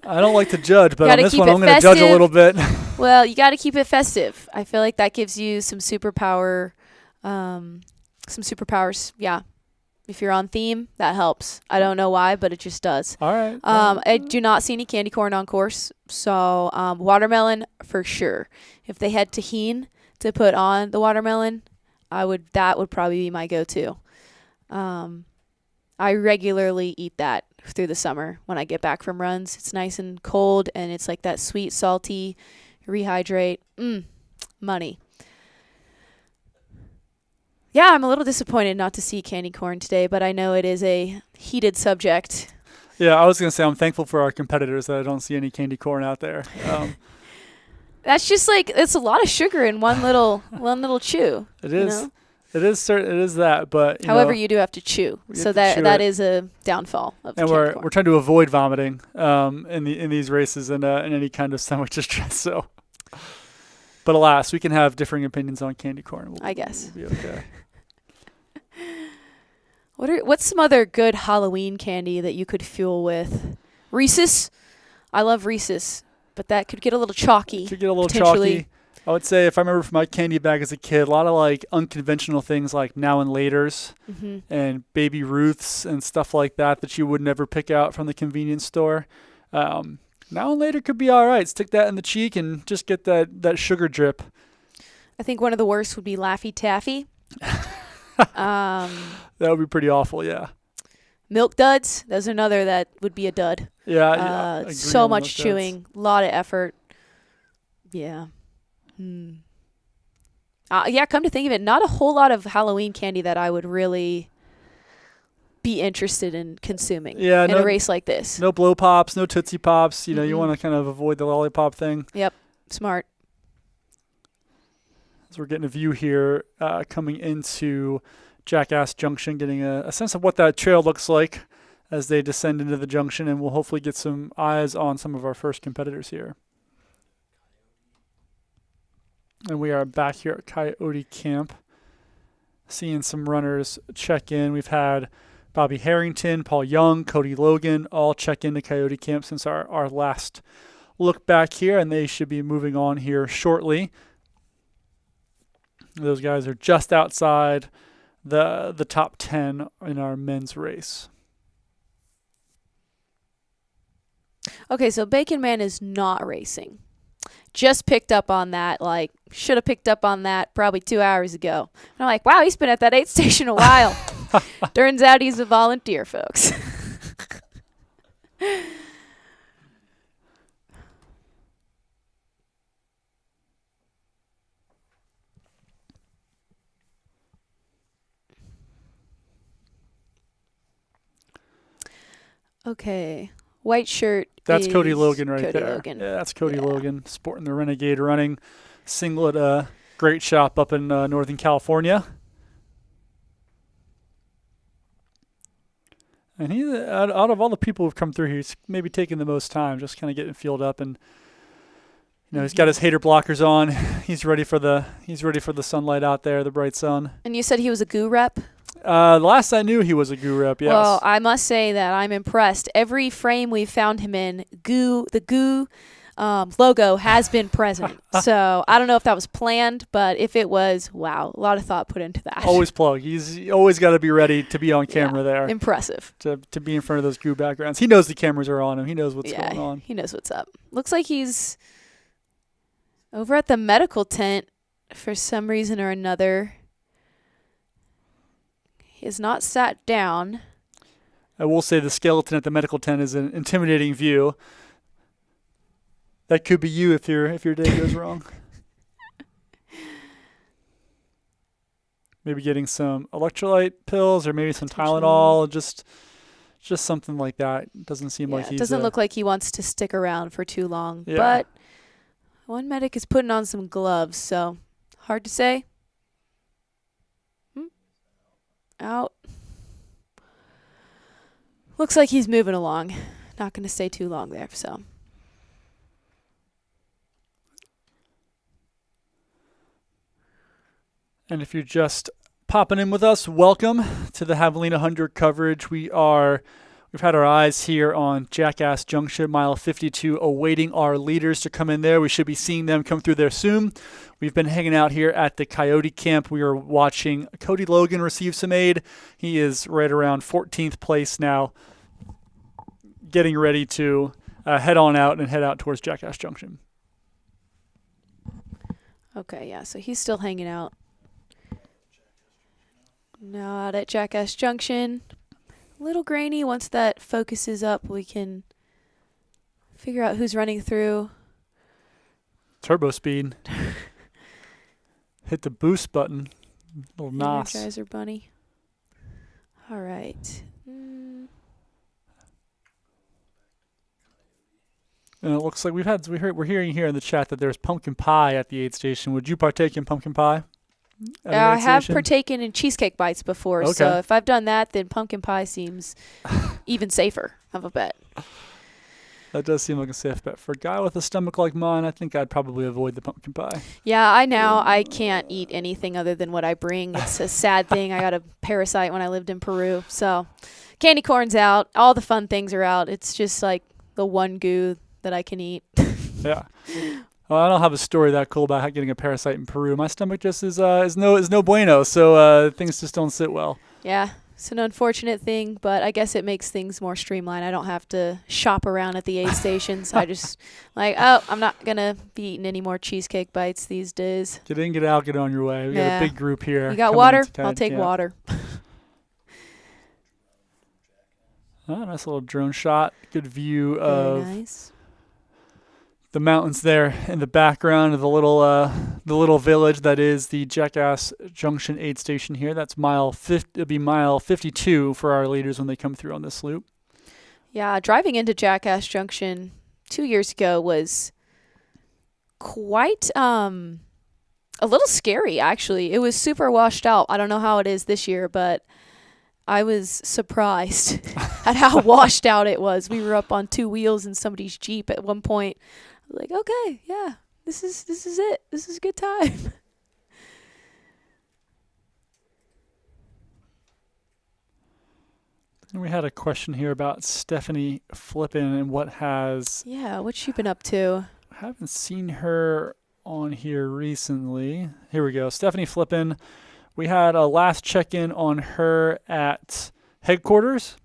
I don't like to judge, but on Gotta this keep one it I'm going to judge a festive. little bit. Well, you got to keep it festive. I feel like that gives you some superpowers. Yeah. If you're on theme, that helps. I don't know why, but it just does. All right. I do not see any candy corn on course, so watermelon for sure. If they had tahini to put on the watermelon, that would probably be my go-to. I regularly eat that through the summer when I get back from runs. It's nice and cold, and it's like that sweet, salty, rehydrate. Money. Yeah, I'm a little disappointed not to see candy corn today, but I know it is a heated subject. Yeah, I was going to say I'm thankful for our competitors that I don't see any candy corn out there. That's just like it's a lot of sugar in one little chew. It you is. know? It is that, but However, you do have to chew, we so have to chew that it. is a downfall of the and candy we're corn. trying to avoid vomiting in these races and any kind of stomach distress. So, but alas, we can have differing opinions on candy corn. I guess. We'll be okay. What's some other good Halloween candy that you could fuel with? Reese's. I love Reese's, but that could get a little chalky. Could get a little potentially. chalky. I would say if I remember from my candy bag as a kid, a lot of like unconventional things like Now and Laters and Baby Ruths and stuff like that you would never pick out from the convenience store. Now and Later could be all right. Stick that in the cheek and just get that sugar drip. I think one of the worst would be Laffy Taffy. That would be pretty awful, yeah. Milk duds. There's another that would be a dud. Yeah, I agree so on much those duds. chewing, a lot of effort. Yeah. Yeah, come to think of it, not a whole lot of Halloween candy that I would really be interested in consuming in a race like this. No blow pops, no Tootsie Pops. You know, you want to kind of avoid the lollipop thing. Yep, smart. So we're getting a view here coming into Jackass Junction, getting a sense of what that trail looks like as they descend into the junction, and we'll hopefully get some eyes on some of our first competitors here. And we are back here at Coyote Camp, seeing some runners check in. We've had Bobby Harrington, Paul Young, Cody Logan all check into Coyote Camp since our last look back here, and they should be moving on here shortly. Those guys are just outside the top 10 in our men's race. Okay, so Bacon Man is not racing. Just picked up on that, should have picked up on that probably 2 hours ago. And I'm like, wow, he's been at that aid station a while. Turns out he's a volunteer, folks. Okay. White shirt. That's Cody is Logan right Cody there. Logan. Yeah, that's Cody Logan sporting the Renegade Running singlet. Great shop up in Northern California. And he, out of all the people who've come through here, he's maybe taking the most time, just kind of getting fueled up, and he's got his hater blockers on. He's ready for the sunlight out there, the bright sun. And you said he was a goo rep? Last I knew, he was a goo rep. Yes. Well, I must say that I'm impressed. Every frame we've found him in, the goo logo has been present. So I don't know if that was planned, but if it was, wow, a lot of thought put into that. Always plug. He's always got to be ready to be on camera there. Impressive. To be in front of those goo backgrounds. He knows the cameras are on him. He knows what's going on. He knows what's up. Looks like he's over at the medical tent for some reason or another. He has not sat down. I will say the skeleton at the medical tent is an intimidating view. That could be you if your day goes wrong. Maybe getting some electrolyte pills or maybe some Tylenol, just something like that. Doesn't seem like he's... It doesn't look like he wants to stick around for too long. Yeah. But one medic is putting on some gloves, so hard to say. Out. Looks like he's moving along. Not going to stay too long there, so... And if you're just popping in with us, welcome to the Javelina 100 coverage. We've had our eyes here on Jackass Junction, mile 52, awaiting our leaders to come in there. We should be seeing them come through there soon. We've been hanging out here at the Coyote Camp. We are watching Cody Logan receive some aid. He is right around 14th place now, getting ready to head on out and head out towards Jackass Junction. Okay, yeah, so he's still hanging out. Now out at Jackass Junction. A little grainy. Once that focuses up, we can figure out who's running through. Turbo speed. Hit the boost button. Little nos. Energizer bunny. All right. And it looks like we're hearing here in the chat that there's pumpkin pie at the aid station. Would you partake in pumpkin pie? I have partaken in cheesecake bites before, Okay. so if I've done that, then pumpkin pie seems even safer of a bet. That does seem like a safe bet. For a guy with a stomach like mine, I think I'd probably avoid the pumpkin pie. Yeah, I can't eat anything other than what I bring. It's a sad thing. I got a parasite when I lived in Peru, so candy corn's out. All the fun things are out. It's just like the one goo that I can eat. Yeah. Well, I don't have a story that cool about getting a parasite in Peru. My stomach just is no bueno, so things just don't sit well. Yeah, it's an unfortunate thing, but I guess it makes things more streamlined. I don't have to shop around at the aid stations. I just I'm not gonna be eating any more cheesecake bites these days. Get in, get out, get on your way. We got a big group here. You got coming water? into I'll take water. Oh, nice little drone shot. Good view of Very nice. the mountains there in the background of the little village that is the Jackass Junction aid station here. That's mile 52 for our leaders when they come through on this loop. Yeah, driving into Jackass Junction 2 years ago was quite a little scary, actually. It was super washed out. I don't know how it is this year, but I was surprised at how washed out it was. We were up on two wheels in somebody's Jeep at one point. I was like, okay, yeah, this is it. This is a good time. And we had a question here about Stephanie Flippin and what's she been up to? I haven't seen her on here recently. Here we go. Stephanie Flippin. We had a last check-in on her at headquarters,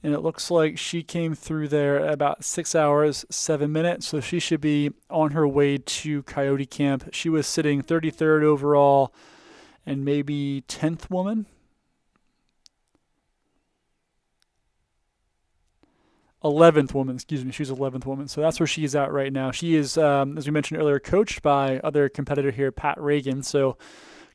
and it looks like she came through there at about 6 hours, 7 minutes, so she should be on her way to Coyote Camp. She was sitting 33rd overall and maybe 10th woman. 11th woman, excuse me. She's 11th woman. So that's where she's at right now. She is, as we mentioned earlier, coached by other competitor here, Pat Reagan. So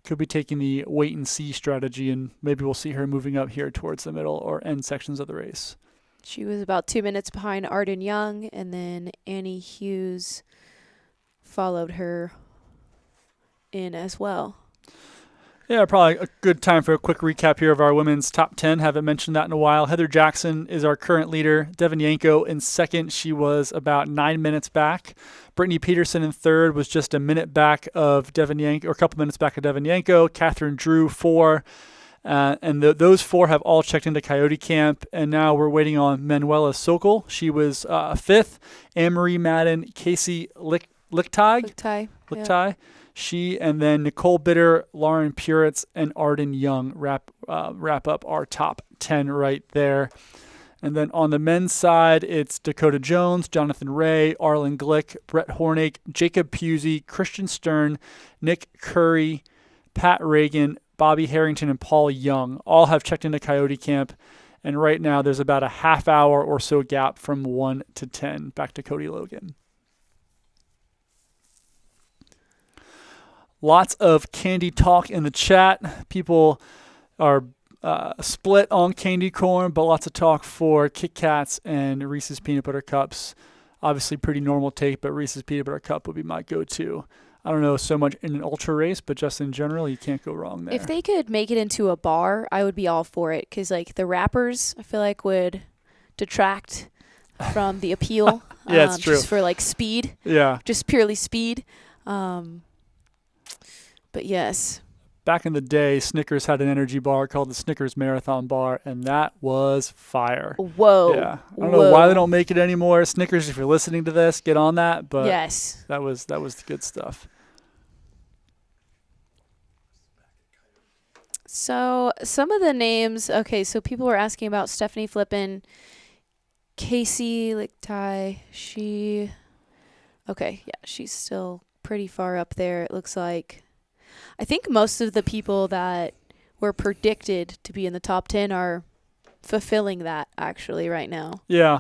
could be taking the wait and see strategy, and maybe we'll see her moving up here towards the middle or end sections of the race. She was about 2 minutes behind Arden Young, and then Annie Hughes followed her in as well. Yeah, probably a good time for a quick recap here of our women's top 10. Haven't mentioned that in a while. Heather Jackson is our current leader. Devin Yanko in second. She was about 9 minutes back. Brittany Peterson in third was just a minute back of Devin Yanko, or a couple minutes back of Devin Yanko. Catherine Drew, 4. And those 4 have all checked into Coyote Camp. And now we're waiting on Manuela Sokol. She was 5th. Anne-Marie Madden, Casey Lichtai. Yeah. She and then Nicole Bitter, Lauren Puritz, and Arden Young wrap up our top 10 right there. And then on the men's side, it's Dakota Jones, Jonathan Ray, Arlen Glick, Brett Hornick, Jacob Pusey, Christian Stern, Nick Curry, Pat Reagan, Bobby Harrington, and Paul Young all have checked into Coyote Camp. And right now, there's about a half hour or so gap from 1 to 10. Back to Cody Logan. Lots of candy talk in the chat. People are split on candy corn, but lots of talk for Kit Kats and Reese's Peanut Butter Cups. Obviously pretty normal take, but Reese's Peanut Butter Cup would be my go-to. I don't know so much in an ultra race, but just in general, you can't go wrong there. If they could make it into a bar, I would be all for it, because like the wrappers, I feel like would detract from the appeal. Yeah, it's true. Just for like speed. Yeah. Just purely speed. But yes. Back in the day, Snickers had an energy bar called the Snickers Marathon Bar, and that was fire. Whoa. Yeah. I don't know why they don't make it anymore. Snickers, if you're listening to this, get on that. But yes, that was the good stuff. So some of the names, okay, so people were asking about Stephanie Flippin, Casey Lichtai. She's still pretty far up there, it looks like. I think most of the people that were predicted to be in the top 10 are fulfilling that actually right now. Yeah.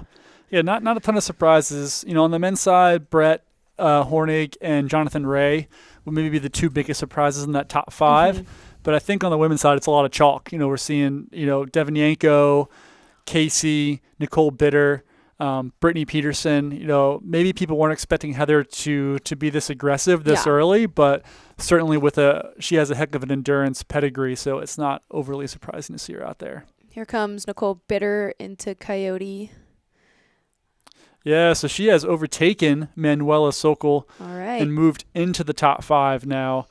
Yeah, not a ton of surprises. On the men's side, Brett Hornig and Jonathan Ray will maybe be the 2 biggest surprises in that top 5. Mm-hmm. But I think on the women's side, it's a lot of chalk. We're seeing, Devin Yanko, Casey, Nicole Bitter, Brittany Peterson. Maybe people weren't expecting Heather to be this aggressive this early, but certainly she has a heck of an endurance pedigree, so it's not overly surprising to see her out there. Here comes Nicole Bitter into Coyote. Yeah, so she has overtaken Manuela Sokol and moved into the top 5 now.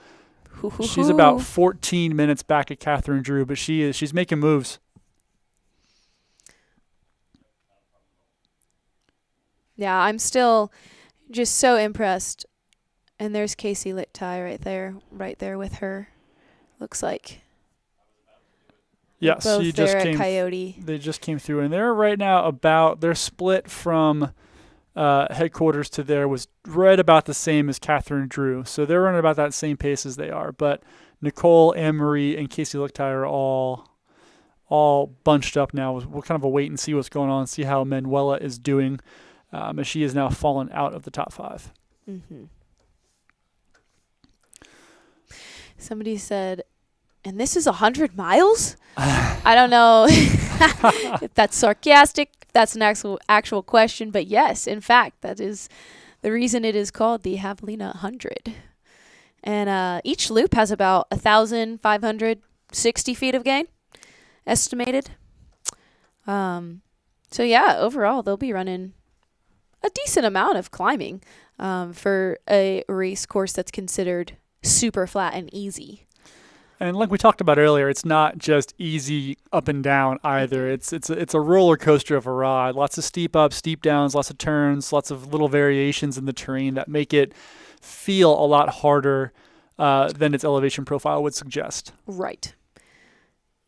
She's about 14 minutes back at Catherine Drew, but she's making moves. Yeah, I'm still just so impressed. And there's Casey Lichtai right there with her. Looks like. Yeah, both she there just at came. Coyote. They just came through, and they're right now they're split from headquarters to there was right about the same as Catherine Drew. So they're running about that same pace as they are. But Nicole, Anne-Marie, and Casey Lichtai are all bunched up now. We'll kind of wait and see what's going on, see how Manuela is doing, as she is now fallen out of the top 5. Mm-hmm. Somebody said, and this is 100 miles? I don't know if that's sarcastic, if that's an actual question, but yes, in fact, that is the reason it is called the Javelina 100. And each loop has about 1,560 feet of gain, estimated. So yeah, overall, they'll be running a decent amount of climbing for a race course that's considered super flat and easy. And like we talked about earlier, it's not just easy up and down either. It's a roller coaster of a ride. Lots of steep ups, steep downs, lots of turns, lots of little variations in the terrain that make it feel a lot harder than its elevation profile would suggest. Right.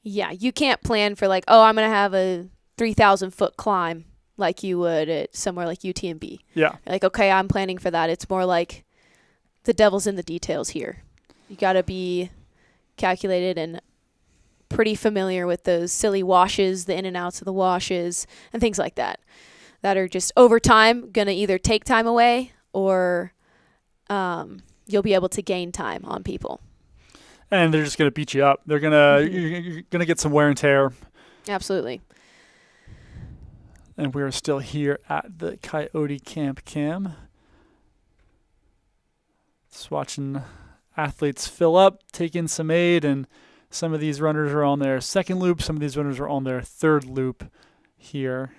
Yeah, you can't plan for like, oh, I'm going to have a 3,000 foot climb like you would at somewhere like UTMB. Yeah. Like, okay, I'm planning for that. It's more like the devil's in the details here. You got to be calculated and pretty familiar with those silly washes, the in and outs of the washes, and things like that are just over time going to either take time away or you'll be able to gain time on people. And they're just going to beat you up. They're you're going to get some wear and tear. Absolutely. And we're still here at the Coyote Camp Cam. Just watching athletes fill up, take in some aid, and some of these runners are on their second loop. Some of these runners are on their third loop here.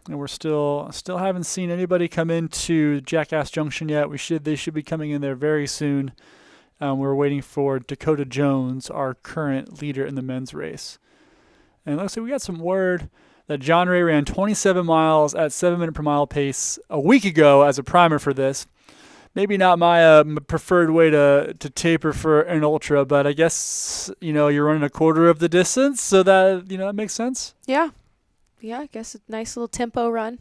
And we're still haven't seen anybody come into Jackass Junction yet. They should be coming in there very soon. We're waiting for Dakota Jones, our current leader in the men's race. And let's see, we got some word that Jundred ran 27 miles at 7 minute per mile pace a week ago as a primer for this. Maybe not my preferred way to taper for an ultra, but I guess, you're running a quarter of the distance, so that, that makes sense. Yeah. Yeah, I guess a nice little tempo run.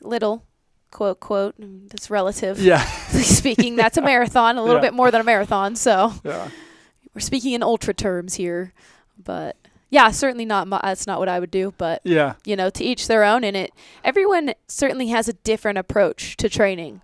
Little, quote, that's relative. Yeah. Speaking, that's a marathon, a little bit more than a marathon, so yeah. We're speaking in ultra terms here. But yeah, certainly that's not what I would do, but yeah. To each their own, and everyone certainly has a different approach to training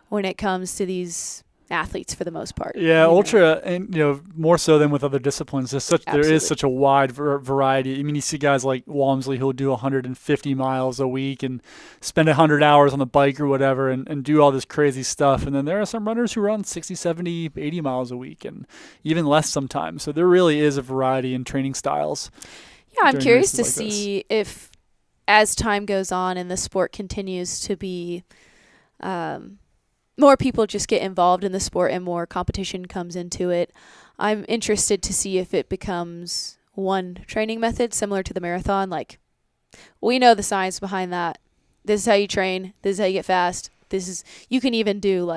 when it comes to these athletes for the most part. Yeah, ultra, and more so than with other disciplines. There is such a wide variety. I mean, you see guys like Walmsley who'll do 150 miles a week and spend 100 hours on the bike or whatever and do all this crazy stuff. And then there are some runners who run 60, 70, 80 miles a week and even less sometimes. So there really is a variety in training styles. Yeah, I'm curious to see if, as time goes on and the sport continues to be more people just get involved in the sport and more competition comes into it, I'm interested to see if it becomes one training method similar to the marathon. Like, we know the science behind that. This is how you train. This is how you get fast. You can even do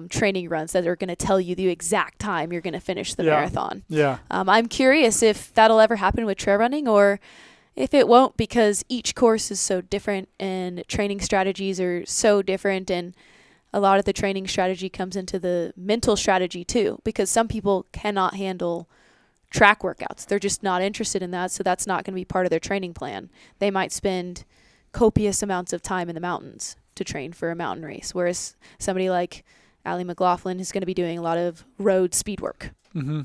training runs that are going to tell you the exact time you're going to finish the marathon. Yeah. I'm curious if that'll ever happen with trail running or if it won't, because each course is so different and training strategies are so different, and a lot of the training strategy comes into the mental strategy too, because some people cannot handle track workouts. They're just not interested in that, so that's not going to be part of their training plan. They might spend copious amounts of time in the mountains to train for a mountain race, whereas somebody like Allie McLaughlin is going to be doing a lot of road speed work. Mm-hmm.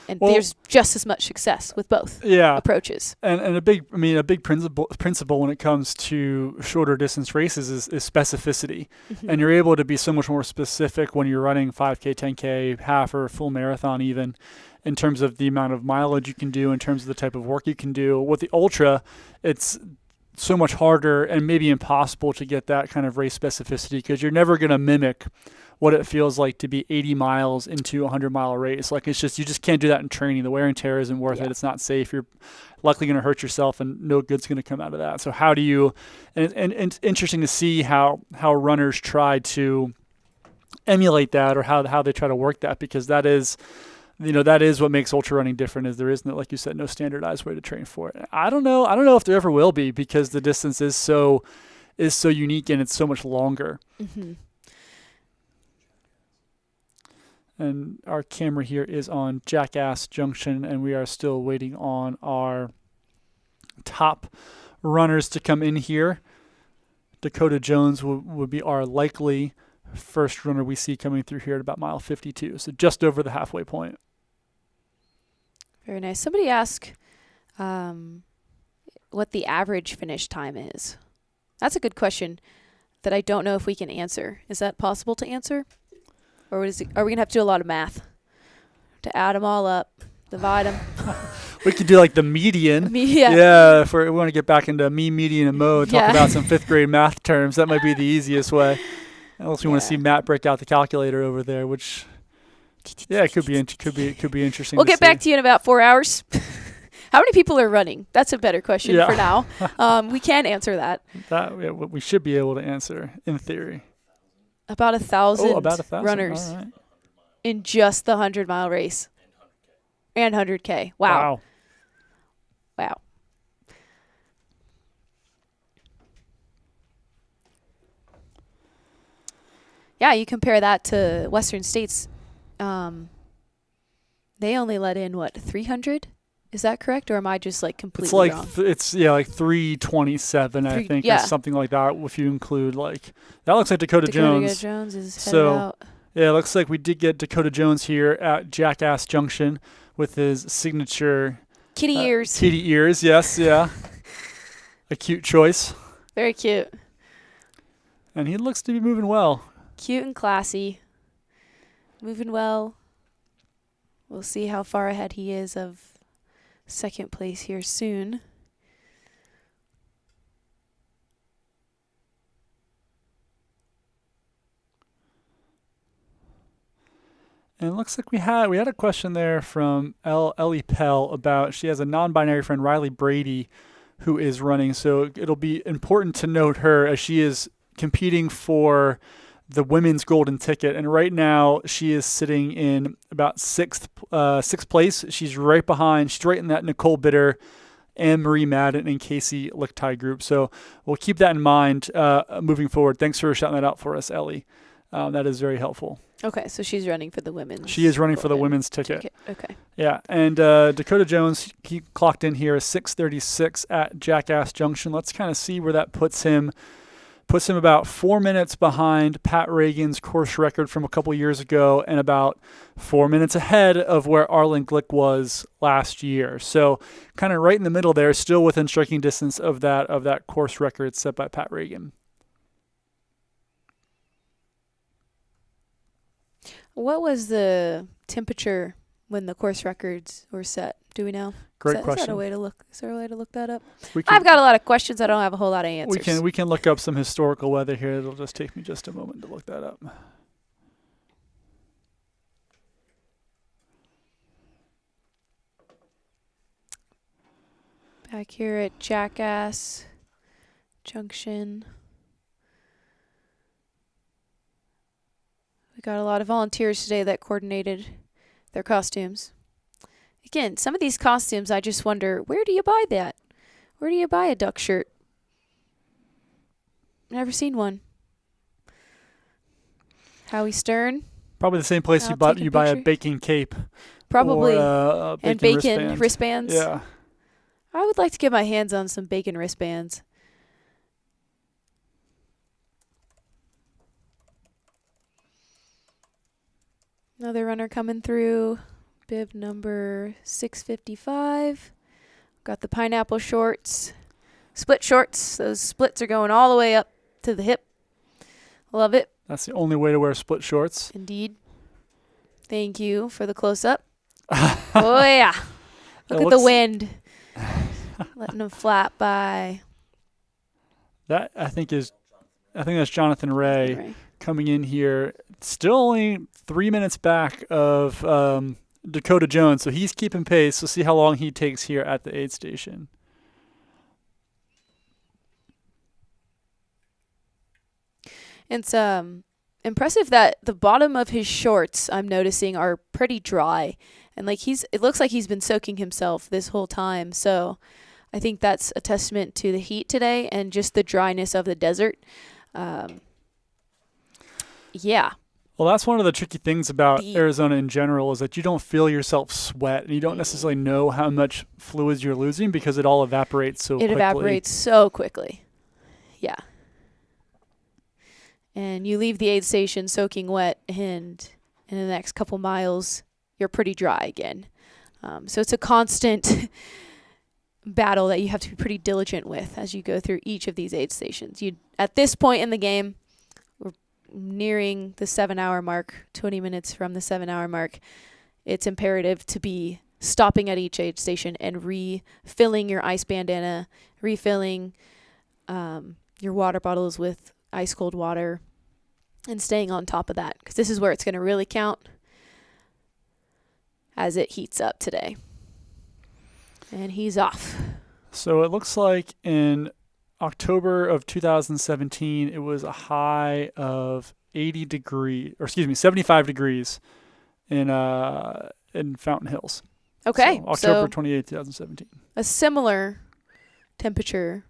And there's just as much success with both approaches. And a big principle when it comes to shorter distance races is specificity. Mm-hmm. And you're able to be so much more specific when you're running 5K, 10K, half or full marathon even, in terms of the amount of mileage you can do, in terms of the type of work you can do. With the ultra, it's so much harder and maybe impossible to get that kind of race specificity, because you're never going to mimic what it feels like to be 80 miles into a 100-mile race. Like, you just can't do that in training. The wear and tear isn't worth it. It's not safe. You're likely going to hurt yourself, and no good's going to come out of that. So how do you, and it's interesting to see how runners try to emulate that, or how they try to work that, because that is what makes ultra running different, is there is no, like you said, no standardized way to train for it. I don't know if there ever will be, because the distance is so unique and it's so much longer. Mm-hmm. And our camera here is on Jackass Junction, and we are still waiting on our top runners to come in here. Dakota Jones would be our likely first runner we see coming through here at about mile 52, so just over the halfway point. Very nice. Somebody asked what the average finish time is. That's a good question that I don't know if we can answer. Is that possible to answer? Or are we going to have to do a lot of math to add them all up, divide them? We could do like the median. Yeah, if we want to get back into median and mode, talk about some fifth grade math terms. That might be the easiest way. Unless we want to see Matt break out the calculator over there, which, it could be interesting. We'll get back to you in about 4 hours. How many people are running? That's a better question for now. We can answer that. We should be able to answer in theory. About 1,000 runners right. in just the 100-mile race and 100K. Wow. Yeah, you compare that to Western states. They only let in, 300? Is that correct, or am I just completely wrong? It's like 327, I think, or something like that. If you include that, looks like Dakota Jones. Dakota Jones is headed out. Yeah, it looks like we did get Dakota Jones here at Jackass Junction with his signature kitty ears. Kitty ears, yes, yeah, a cute choice. Very cute. And he looks to be moving well. Cute and classy. moving well. We'll see how far ahead he is of second place here soon. And it looks like we had a question there from Ellie Pell about she has a non-binary friend, Riley Brady, who is running. So it'll be important to note her as she is competing for the women's golden ticket. And right now she is sitting in about sixth place. She's right in that Nicole Bitter, Anne Marie Madden, and Casey Lichtai group. So we'll keep that in mind moving forward. Thanks for shouting that out for us, Ellie. That is very helpful. Okay, so she's running for the women's. She is running for the women's ticket. Okay. Yeah, and Dakota Jones, he clocked in here 6:36 at Jackass Junction. Let's kind of see where that puts him. Puts him about 4 minutes behind Pat Reagan's course record from a couple years ago, and about 4 minutes ahead of where Arlen Glick was last year. So kind of right in the middle there, still within striking distance of that course record set by Pat Reagan. What was the temperature when the course records were set? Do we know? Great question. Is there a way to look that up? Can, I've got a lot of questions. I don't have a whole lot of answers. We can look up some historical weather here. It'll just take me just a moment to look that up. Back here at Jackass Junction. We got a lot of volunteers today that coordinated their costumes. Again, some of these costumes, I just wonder, where do you buy that? Where do you buy a duck shirt? Never seen one. Howie Stern. Probably the same place you buy a baking cape. Probably. Or, and bacon wristbands. Yeah. I would like to get my hands on some bacon wristbands. Another runner coming through. Bib number 655. Got the pineapple shorts. Split shorts. Those splits are going all the way up to the hip. Love it. That's the only way to wear split shorts. Indeed. Thank you for the close-up. Oh, yeah. Look at the wind. Letting them flap by. That, I think that's Jonathan Ray coming in here. Still only 3 minutes back of Dakota Jones, so he's keeping pace. We'll see how long he takes here at the aid station. It's impressive that the bottom of his shorts, I'm noticing, are pretty dry. And it looks like he's been soaking himself this whole time. So I think that's a testament to the heat today and just the dryness of the desert. Yeah. Well, that's one of the tricky things about Arizona in general is that you don't feel yourself sweat and you don't necessarily know how much fluids you're losing because it all evaporates so quickly. It evaporates so quickly. Yeah. And you leave the aid station soaking wet, and in the next couple miles, you're pretty dry again. So it's a constant battle that you have to be pretty diligent with as you go through each of these aid stations. At this point in the game, we're nearing the 7-hour mark, 20 minutes from the 7-hour mark. It's imperative to be stopping at each aid station and refilling your ice bandana, refilling your water bottles with ice cold water, and staying on top of that, because this is where it's going to really count as it heats up today. And he's off. So it looks like in October of 2017, it was a high of 75 degrees in Fountain Hills. Okay. So October 28, 2017. A similar temperature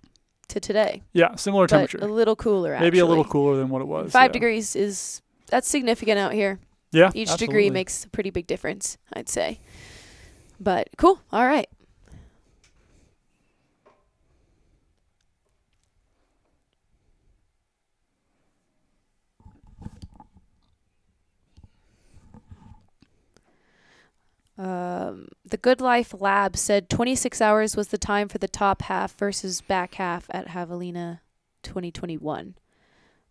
to today. Yeah, similar temperature. But a little cooler, actually. Maybe a little cooler than what it was. 5 degrees that's significant out here. Yeah, Each absolutely. degree makes a pretty big difference, I'd say. But cool. All right. The Good Life Lab said 26 hours was the time for the top half versus back half at Javelina 2021.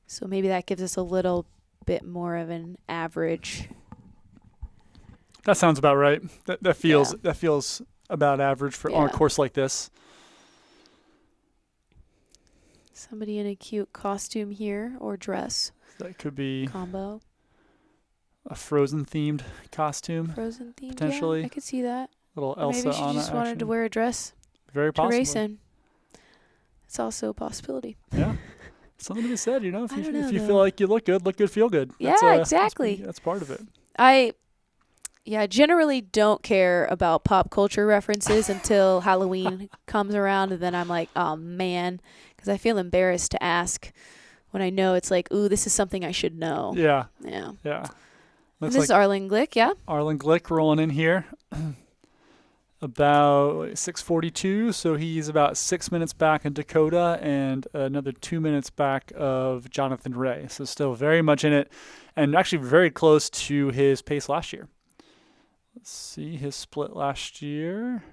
So maybe that gives us a little bit more of an average That sounds about right. That feels about average for on a Yeah. course like this. Somebody in a cute costume here or dress That could be combo. a Frozen themed costume, Frozen themed. potentially. Yeah, I could see that. little Or Elsa maybe she Anna just wanted to action. wear a dress Very to race possibly. in. It's also a possibility. Yeah. Something to be said, you know. If I you, don't know, if you though. feel like you look good, feel good. Yeah, That's, exactly. That's part of it. I generally don't care about pop culture references until Halloween comes around, and then I'm like, oh man, because I feel embarrassed to ask when I know it's like, ooh, this is something I should know. Yeah. Yeah. Yeah. And Looks this is like Arlen Glick, yeah? Arlen Glick rolling in here. About 6:42, so he's about 6 minutes back in Dakota and another 2 minutes back of Jonathan Ray. So still very much in it, and actually very close to his pace last year. Let's see his split last year.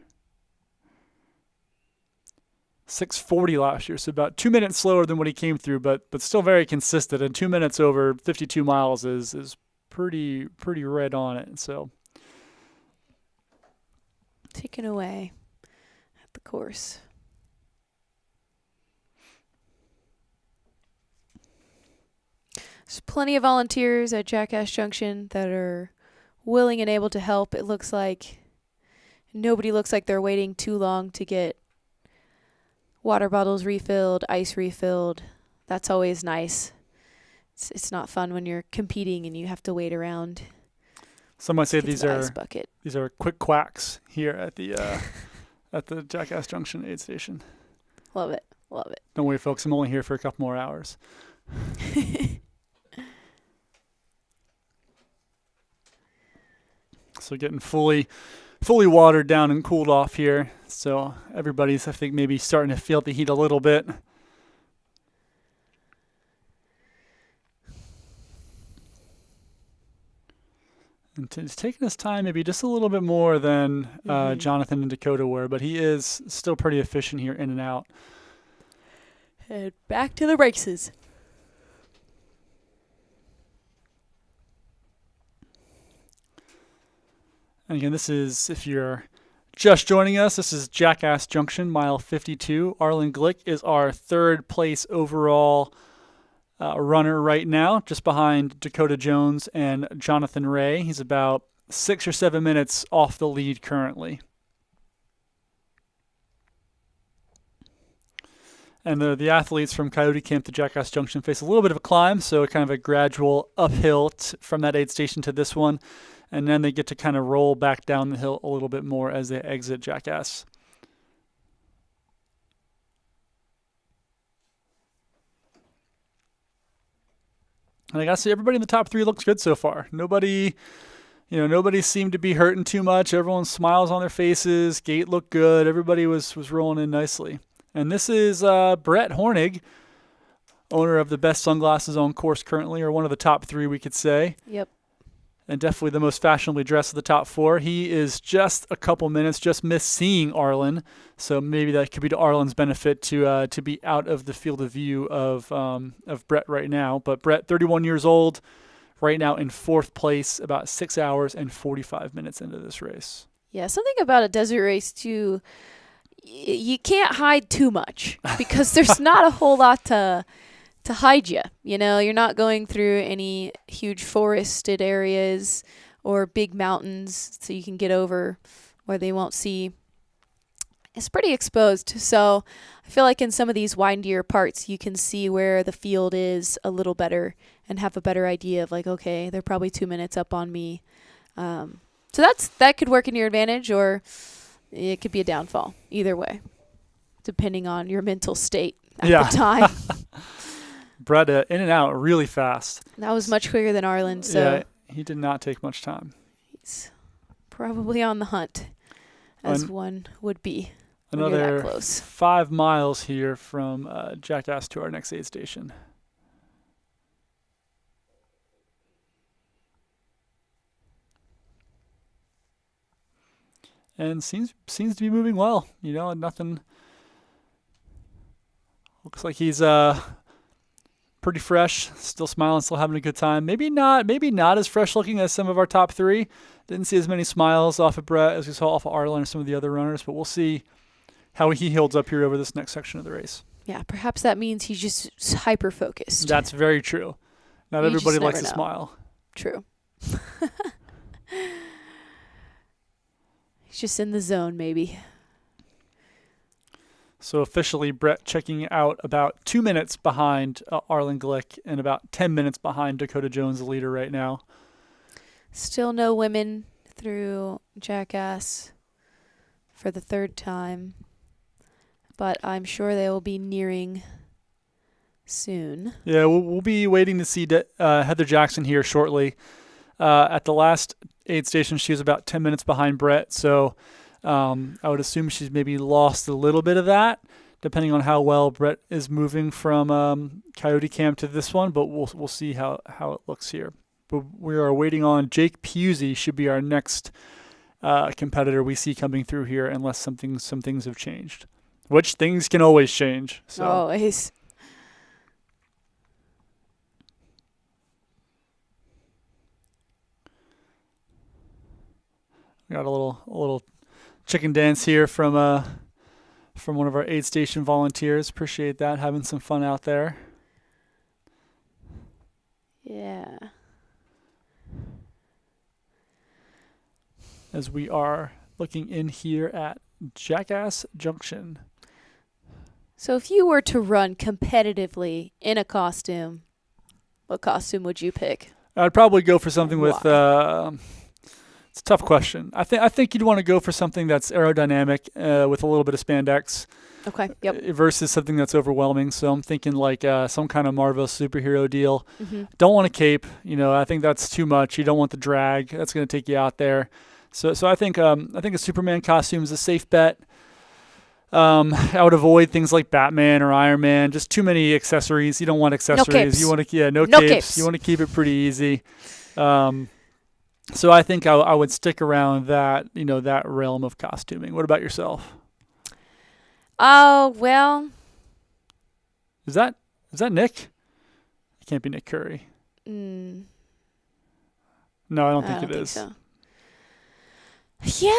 6:40 last year, so about 2 minutes slower than what he came through, but still very consistent. And 2 minutes over 52 miles is pretty right on it. So. Taken away at the course. There's plenty of volunteers at Jackass Junction that are willing and able to help. It looks like nobody looks like they're waiting too long to get water bottles refilled, ice refilled. That's always nice. It's not fun when you're competing and you have to wait around. Some might say Get to these the are ice bucket. quick quacks here at the at the Jackass Junction aid station. Love it. Love it. Don't worry, folks. I'm only here for a couple more hours. So getting fully watered down and cooled off here. So everybody's, I think, maybe starting to feel the heat a little bit. And he's taking his time maybe just a little bit more than Jonathan and Dakota were, but he is still pretty efficient here in and out. And back to the races. And again, this is, if you're just joining us, this is Jackass Junction, mile 52. Arlen Glick is our third place overall runner right now, just behind Dakota Jones and Jonathan Ray. He's about 6 or 7 minutes off the lead currently. And the athletes from Coyote Camp to Jackass Junction face a little bit of a climb, so kind of a gradual uphill from that aid station to this one. And then they get to kind of roll back down the hill a little bit more as they exit Jackass. And I gotta say, everybody in the top three looks good so far. Nobody seemed to be hurting too much. Everyone's smiles on their faces. Gait looked good. Everybody was rolling in nicely. And this is Brett Hornig, owner of the best sunglasses on course currently, or one of the top three, we could say. Yep. And definitely the most fashionably dressed of the top four. He is just a couple minutes, just missed seeing Arlen. So maybe that could be to Arlen's benefit to be out of the field of view of Brett right now. But Brett, 31 years old, right now in fourth place, about 6 hours and 45 minutes into this race. Yeah, something about a desert race too. You can't hide too much because there's not a whole lot to hide you. You know, you're not going through any huge forested areas or big mountains so you can get over where they won't see. It's pretty exposed. So I feel like in some of these windier parts, you can see where the field is a little better and have a better idea of like, okay, they're probably 2 minutes up on me. So that could work in your advantage, or it could be a downfall. Either way, depending on your mental state at the time. Brett in and out really fast. That was much quicker than Arlen, so yeah, he did not take much time. he's probably on the hunt, as one would be when you're Another that close. 5 miles here from Jackass to our next aid station. And seems to be moving well. You know, nothing. Looks like he's pretty fresh, still smiling, still having a good time. Maybe not as fresh looking as some of our top three. Didn't see as many smiles off of Brett as we saw off of Arlen and some of the other runners, but we'll see how he holds up here over this next section of the race. Yeah, perhaps that means he's just hyper focused. That's very true. Not You everybody just likes never to know. smile. True. He's just in the zone, maybe. So officially, Brett checking out about 2 minutes behind Arlen Glick and about 10 minutes behind Dakota Jones, the leader right now. Still no women through Jackass for the third time, but I'm sure they will be nearing soon. Yeah, we'll be waiting to see Heather Jackson here shortly. At the last aid station, she was about 10 minutes behind Brett, so I would assume she's maybe lost a little bit of that, depending on how well Brett is moving from Coyote Camp to this one, but we'll see how it looks here. But we are waiting on Jake Pusey, should be our next competitor we see coming through here, unless some things have changed, which things can always change. So. Always. Got a little chicken dance here from one of our aid station volunteers. Appreciate that, having some fun out there. Yeah. As we are looking in here at Jackass Junction. So if you were to run competitively in a costume, what costume would you pick? I'd probably go for something with. Why? It's a tough question. I think you'd want to go for something that's aerodynamic with a little bit of spandex. Okay. Yep. Versus something that's overwhelming. So I'm thinking like some kind of Marvel superhero deal. Mm-hmm. Don't want a cape. I think that's too much. You don't want the drag. That's going to take you out there. So I think a Superman costume is a safe bet. I would avoid things like Batman or Iron Man. Just too many accessories. You don't want accessories. No capes. You want to No capes. capes. You want to keep it pretty easy. So I think I would stick around that realm of costuming. What about yourself? Oh, well. Is that Nick? It can't be Nick Curry. Mm, No, I don't I think don't it think is. so. Yeah,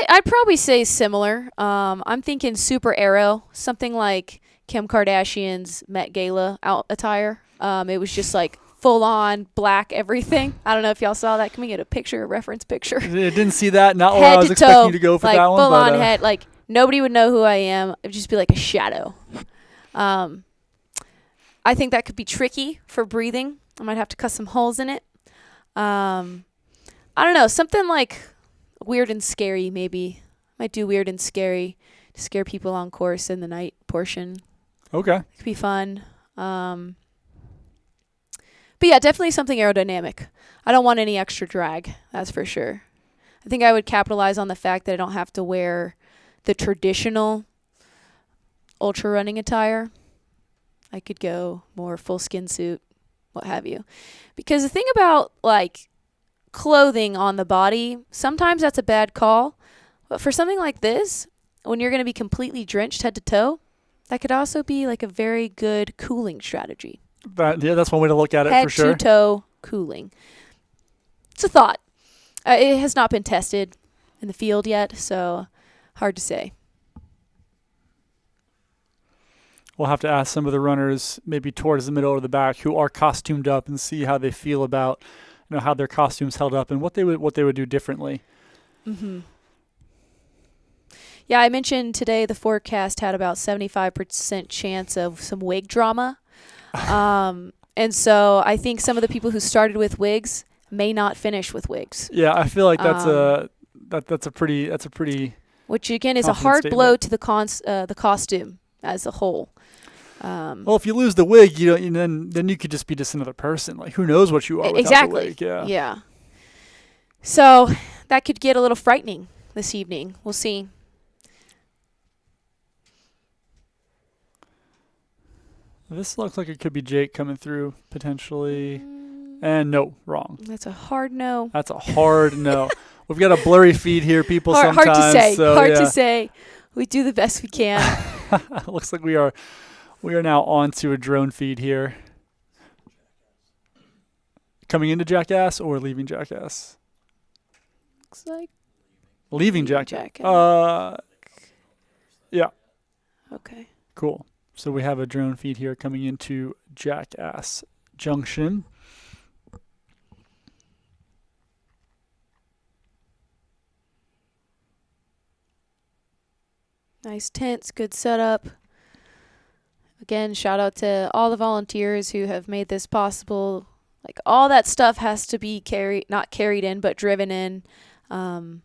I'd probably say similar. I'm thinking super aero, something like Kim Kardashian's Met Gala attire. It was just like full on black everything. I don't know if y'all saw that. Can we get a reference picture? I didn't see that. Not what Head I was to expecting toe, you to go for like that one. full But, on head. Like nobody would know who I am. It would just be like a shadow. I think that could be tricky for breathing. I might have to cut some holes in it. I don't know, something like weird and scary maybe. Might do weird and scary to scare people on course in the night portion. Okay. It could be fun. But yeah, definitely something aerodynamic. I don't want any extra drag, that's for sure. I think I would capitalize on the fact that I don't have to wear the traditional ultra running attire. I could go more full skin suit, what have you. Because the thing about like clothing on the body, sometimes that's a bad call. But for something like this, when you're going to be completely drenched head to toe, that could also be like a very good cooling strategy. That's one way to look at it Head for sure. to toe cooling. It's a thought. It has not been tested in the field yet, so hard to say. We'll have to ask some of the runners maybe towards the middle or the back who are costumed up and see how they feel about how their costumes held up and what they would do differently. Mm-hmm. Yeah, I mentioned today the forecast had about 75% chance of some wig drama. And so I think some of the people who started with wigs may not finish with wigs. Yeah, I feel like that's a pretty which again is a confident hard blow statement. to the costume as a whole. Well, if you lose the wig, then you could just be another person. Like who knows what you are without exactly. the wig? Yeah. So that could get a little frightening this evening. We'll see. This looks like it could be Jake coming through potentially. And no, wrong. That's a hard no. That's a hard no. We've got a blurry feed here, people. Hard sometimes to say. So, hard yeah. to say. We do the best we can. Looks like we are now onto a drone feed here. coming into Jackass or leaving Jackass? Looks like Leaving Leaving Jackass. Yeah, okay. cool. So we have a drone feed here coming into Jackass Junction. Nice tents, good setup. Again, shout out to all the volunteers who have made this possible. Like all that stuff has to be not carried in, but driven in on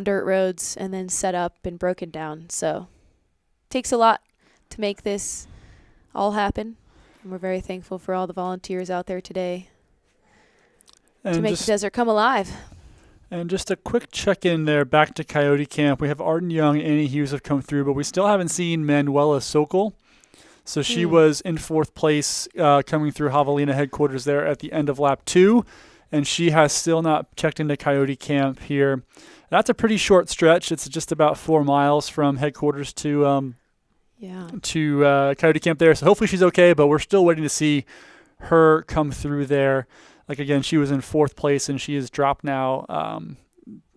dirt roads and then set up and broken down. So it takes a lot to make this all happen. And we're very thankful for all the volunteers out there today to make the desert come alive. And just a quick check-in there back to Coyote Camp. We have Arden Young and Annie Hughes have come through, but we still haven't seen Manuela Sokol. So she was in 4th place coming through Javelina headquarters there at the end of lap 2, and she has still not checked into Coyote Camp here. That's a pretty short stretch. It's just about 4 miles from headquarters to Coyote Camp there. So hopefully she's okay, but we're still waiting to see her come through there. Like, again, she was in 4th place, and she has dropped now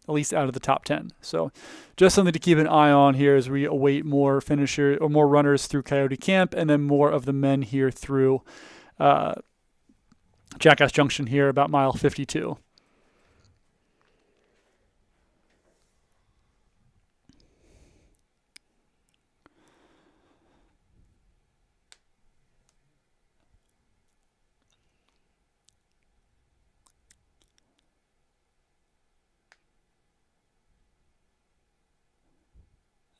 at least out of the top 10. So just something to keep an eye on here as we await more more runners through Coyote Camp, and then more of the men here through Jackass Junction here about mile 52.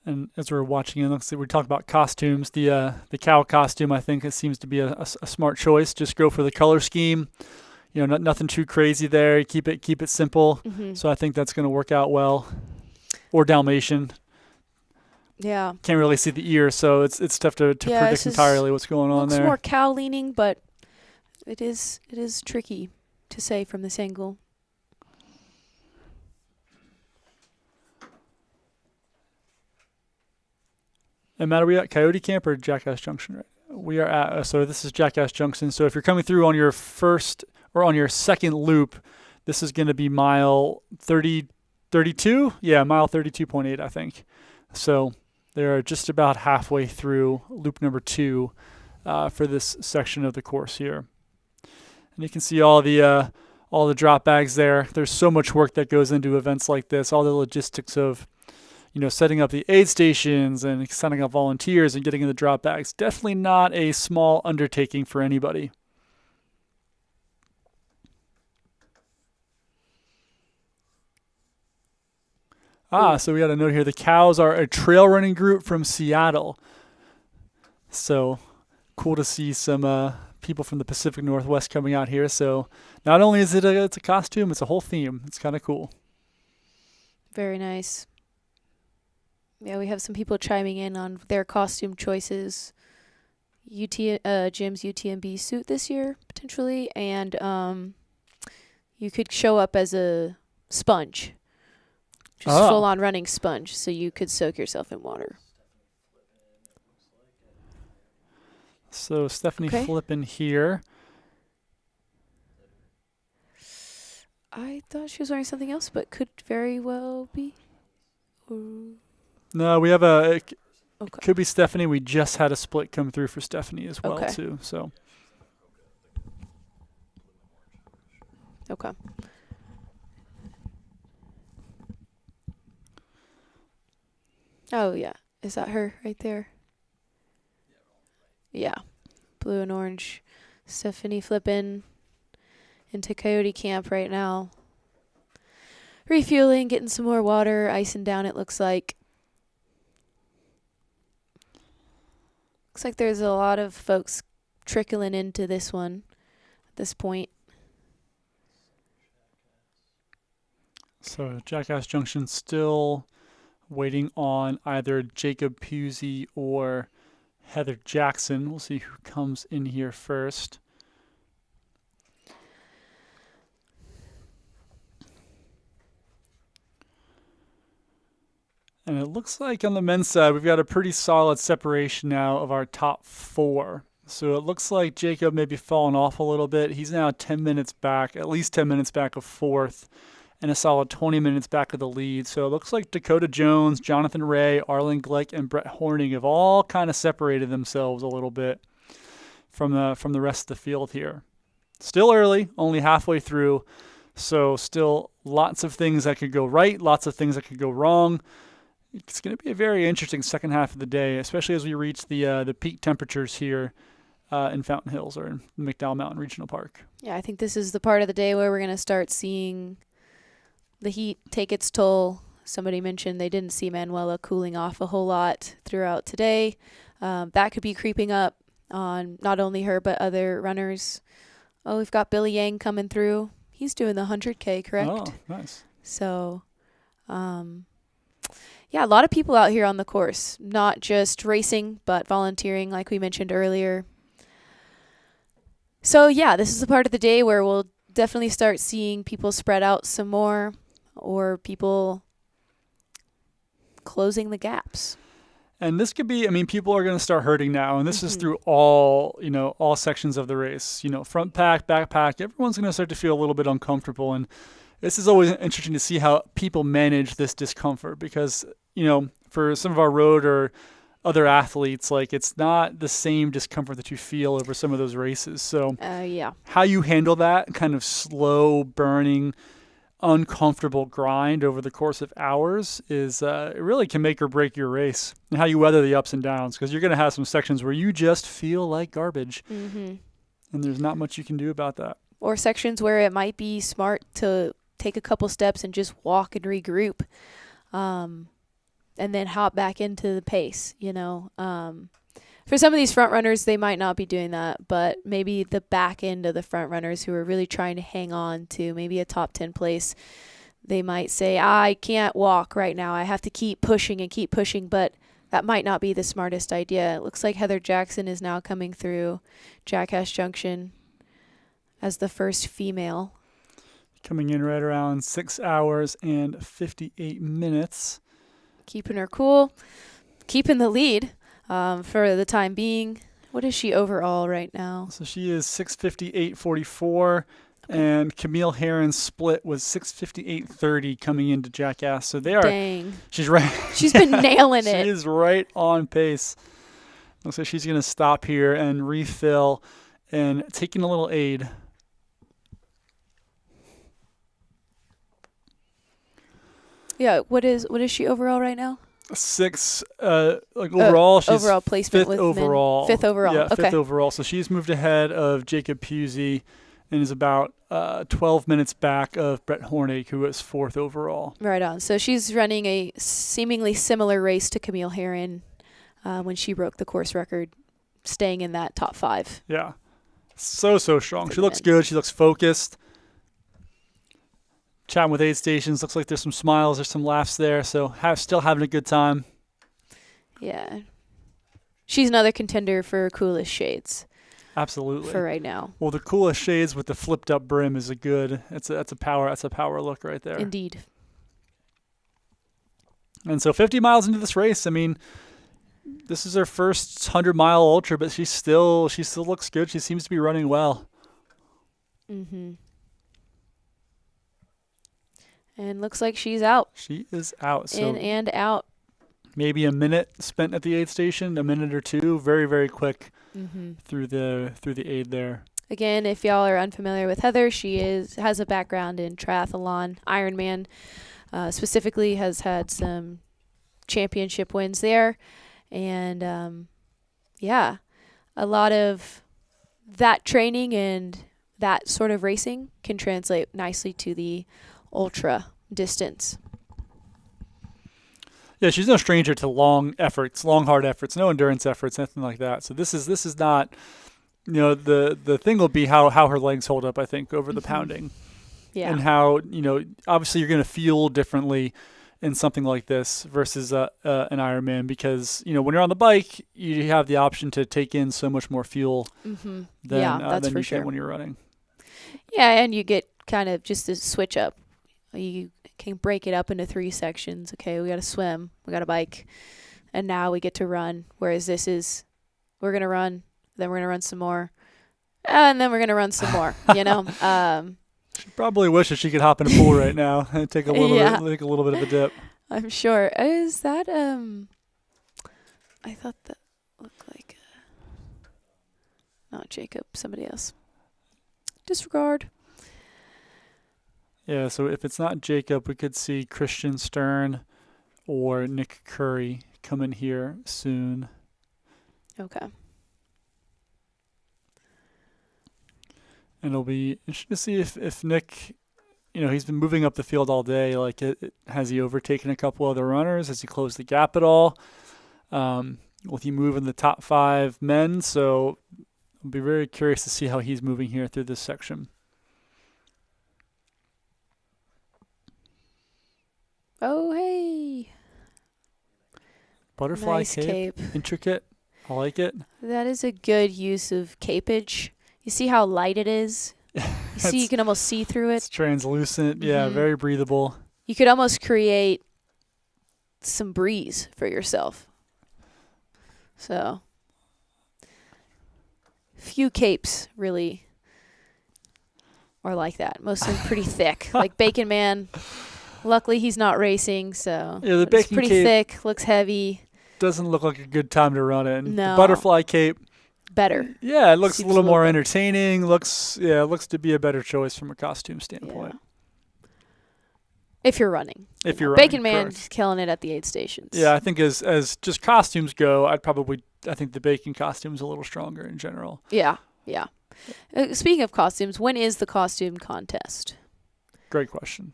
And as we're watching it, let's see, we talk about costumes. The cow costume, I think, it seems to be a smart choice. Just go for the color scheme. You know, nothing too crazy there. Keep it simple. Mm-hmm. So I think that's going to work out well. Or Dalmatian. Yeah. Can't really see the ear, so it's tough to predict entirely what's going on there. Looks more cow leaning, but it is tricky to say from this angle. And Matt, are we at Coyote Camp or Jackass Junction? Right? We are at, so this is Jackass Junction. So if you're coming through on your first or on your second loop, this is going to be mile 32? Yeah, mile 32.8, I think. So they're just about halfway through loop number 2 for this section of the course here. And you can see all the drop bags there. There's so much work that goes into events like this, all the logistics of setting up the aid stations and signing up volunteers and getting in the drop bags. Definitely not a small undertaking for anybody. So we got a note here. The cows are a trail running group from Seattle. So cool to see some people from the Pacific Northwest coming out here. So not only is it's a costume, it's a whole theme. It's kind of cool. Very nice. Yeah, we have some people chiming in on their costume choices. Jim's UTMB suit this year, potentially, and you could show up as a sponge. Just full-on running sponge, so you could soak yourself in water. So Stephanie Flippin here. I thought she was wearing something else, but could very well be. No, we have could be Stephanie. We just had a split come through for Stephanie as well, too. So. Okay. Oh, yeah. Is that her right there? Yeah. Blue and orange. Stephanie Flippin into Coyote Camp right now. Refueling, getting some more water, icing down, it looks like. Looks like there's a lot of folks trickling into this one at this point. So Jackass Junction still waiting on either Jacob Pusey or Heather Jackson. We'll see who comes in here first. And it looks like on the men's side, we've got a pretty solid separation now of our top 4. So it looks like Jacob may be falling off a little bit. He's now 10 minutes back, at least 10 minutes back of fourth, and a solid 20 minutes back of the lead. So it looks like Dakota Jones, Jonathan Ray, Arlen Glick, and Brett Horning have all kind of separated themselves a little bit from the rest of the field here. Still early, only halfway through, so still lots of things that could go right, lots of things that could go wrong. It's going to be a very interesting second half of the day, especially as we reach the peak temperatures here in Fountain Hills or in McDowell Mountain Regional Park. Yeah, I think this is the part of the day where we're going to start seeing the heat take its toll. Somebody mentioned they didn't see Manuela cooling off a whole lot throughout today. That could be creeping up on not only her but other runners. Oh, we've got Billy Yang coming through. He's doing the 100K, correct? Oh, nice. So, yeah, a lot of people out here on the course, not just racing, but volunteering, like we mentioned earlier. So, yeah, this is the part of the day where we'll definitely start seeing people spread out some more, or people closing the gaps. And this could be, I mean, people are going to start hurting now, and this is through all sections of the race. Front pack, back pack, everyone's going to start to feel a little bit uncomfortable. And this is always interesting to see how people manage this discomfort because, for some of our road or other athletes, like it's not the same discomfort that you feel over some of those races. So Yeah. how you handle that kind of slow burning, uncomfortable grind over the course of hours is it really can make or break your race and how you weather the ups and downs because you're going to have some sections where you just feel like garbage and there's not much you can do about that. Or sections where it might be smart to take a couple steps and just walk and regroup and then hop back into the pace, For some of these front runners, they might not be doing that, but maybe the back end of the front runners who are really trying to hang on to maybe a top 10 place, they might say, I can't walk right now. I have to keep pushing, but that might not be the smartest idea. It looks like Heather Jackson is now coming through Jackass Junction as the first female. Coming in right around 6 hours and 58 minutes. Keeping her cool, keeping the lead. For the time being. What is she overall right now? So she is 6:58.44, and Camille Herron's split was 6:58.30 coming into Jackass. So they are. Dang. She's right. She's been nailing it. She is right on pace. Looks like she's going to stop here and refill and taking a little aid. Yeah, what is she overall right now? 6 overall. She's overall placement fifth with overall. men. Fifth overall. Yeah, okay. Fifth overall. So she's moved ahead of Jacob Pusey and is about 12 minutes back of Brett Hornig, who is 4th overall. Right on. So she's running a seemingly similar race to Camille Herron when she broke the course record, staying in that top 5. Yeah. So strong. She looks men. good. She looks focused. Chatting with aid stations. Looks like there's some smiles. There's some laughs there. So still having a good time. Yeah. She's another contender for coolest shades. Absolutely. For right now. Well, the coolest shades with the flipped up brim is that's a power look right there. Indeed. And so 50 miles into this race, I mean, this is her first 100-mile ultra, but she still looks good. She seems to be running well. And looks like she's out. She is out. So In and out. maybe a minute spent at the aid station, a minute or two, very, very quick through the aid there. Again, if y'all are unfamiliar with Heather, she has a background in triathlon, Ironman, specifically has had some championship wins there. And, a lot of that training and that sort of racing can translate nicely to the ultra distance. Yeah, she's no stranger to long efforts, long hard efforts, no endurance efforts, nothing like that. So this is not, the thing will be how her legs hold up, I think, over the pounding. Yeah. And how, obviously you're going to feel differently in something like this versus an Ironman because, when you're on the bike, you have the option to take in so much more fuel than that's for you sure. can when you're running. Yeah, and you get kind of just a switch up. You can break it up into 3 sections. Okay, we got to swim, we got to bike, and now we get to run. Whereas we're going to run, Then we're gonna run some more, and then we're gonna run some more. You know. She probably wishes she could hop in a pool right now and take a little Yeah. take a little bit of a dip. I'm sure. Is that I thought that looked like not Jacob, somebody else. Disregard. Yeah, so if it's not Jacob, we could see Christian Stern or Nick Curry come in here soon. Okay. And it'll be interesting to see if Nick, he's been moving up the field all day. Like, has he overtaken a couple other runners? Has he closed the gap at all? Will he move in the top 5 men? So I'll be very curious to see how he's moving here through this section. Oh, hey. Butterfly Nice cape. Intricate. I like it. That is a good use of capage. You see how light it is? You see, you can almost see through It's it. translucent. Yeah, Mhm. very breathable. You could almost create some breeze for yourself. So, few capes really are like that. Most of them pretty thick. Like Bacon Man. Luckily, he's not racing, so Yeah, the but it's Bacon pretty cape thick, looks heavy. doesn't look like a good time to run it. No. The butterfly cape, Better. yeah, it looks a Seems little a little more better. entertaining. Looks to be a better choice from a costume standpoint. Yeah. If you're running. If You you're know, Bacon running, Man correct. is killing it at the aid stations. Yeah, I think as just costumes go, I think the Bacon costume's a little stronger in general. Yeah. Speaking of costumes, when is the costume contest? Great question.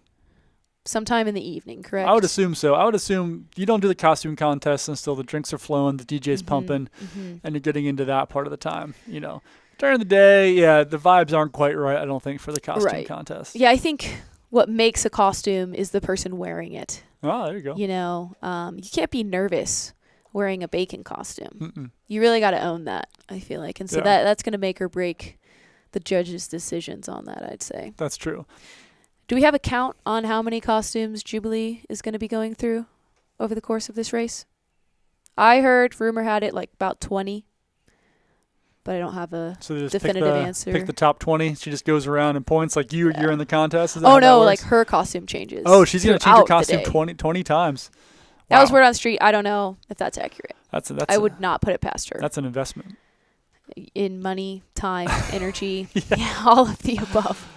Sometime in the evening, correct? I would assume so. I would assume you don't do the costume contest until the drinks are flowing, the DJ's Mhm, pumping, mhm. and you're getting into that part of the time. During the day, yeah, the vibes aren't quite right, I don't think, for the costume Right. contest. Yeah, I think what makes a costume is the person wearing it. Oh, there you go. You can't be nervous wearing a Bacon costume. Mm-mm. You really got to own that, I feel like. And so Yeah. that's going to make or break the judges' decisions on that, I'd say. That's true. Do we have a count on how many costumes Jubilee is going to be going through over the course of this race? I heard, rumor had it, like about 20. But I don't have a So they just definitive answer. pick the top 20. She just goes around and points like you're in the contest. Is that Oh, how that no, works? like her costume changes. Oh, she's going to change her throughout the costume day. 20 times. That was Wow. word on the street. I don't know if that's accurate. I would not put it past her. That's an investment. In money, time, energy, Yeah. all of the above.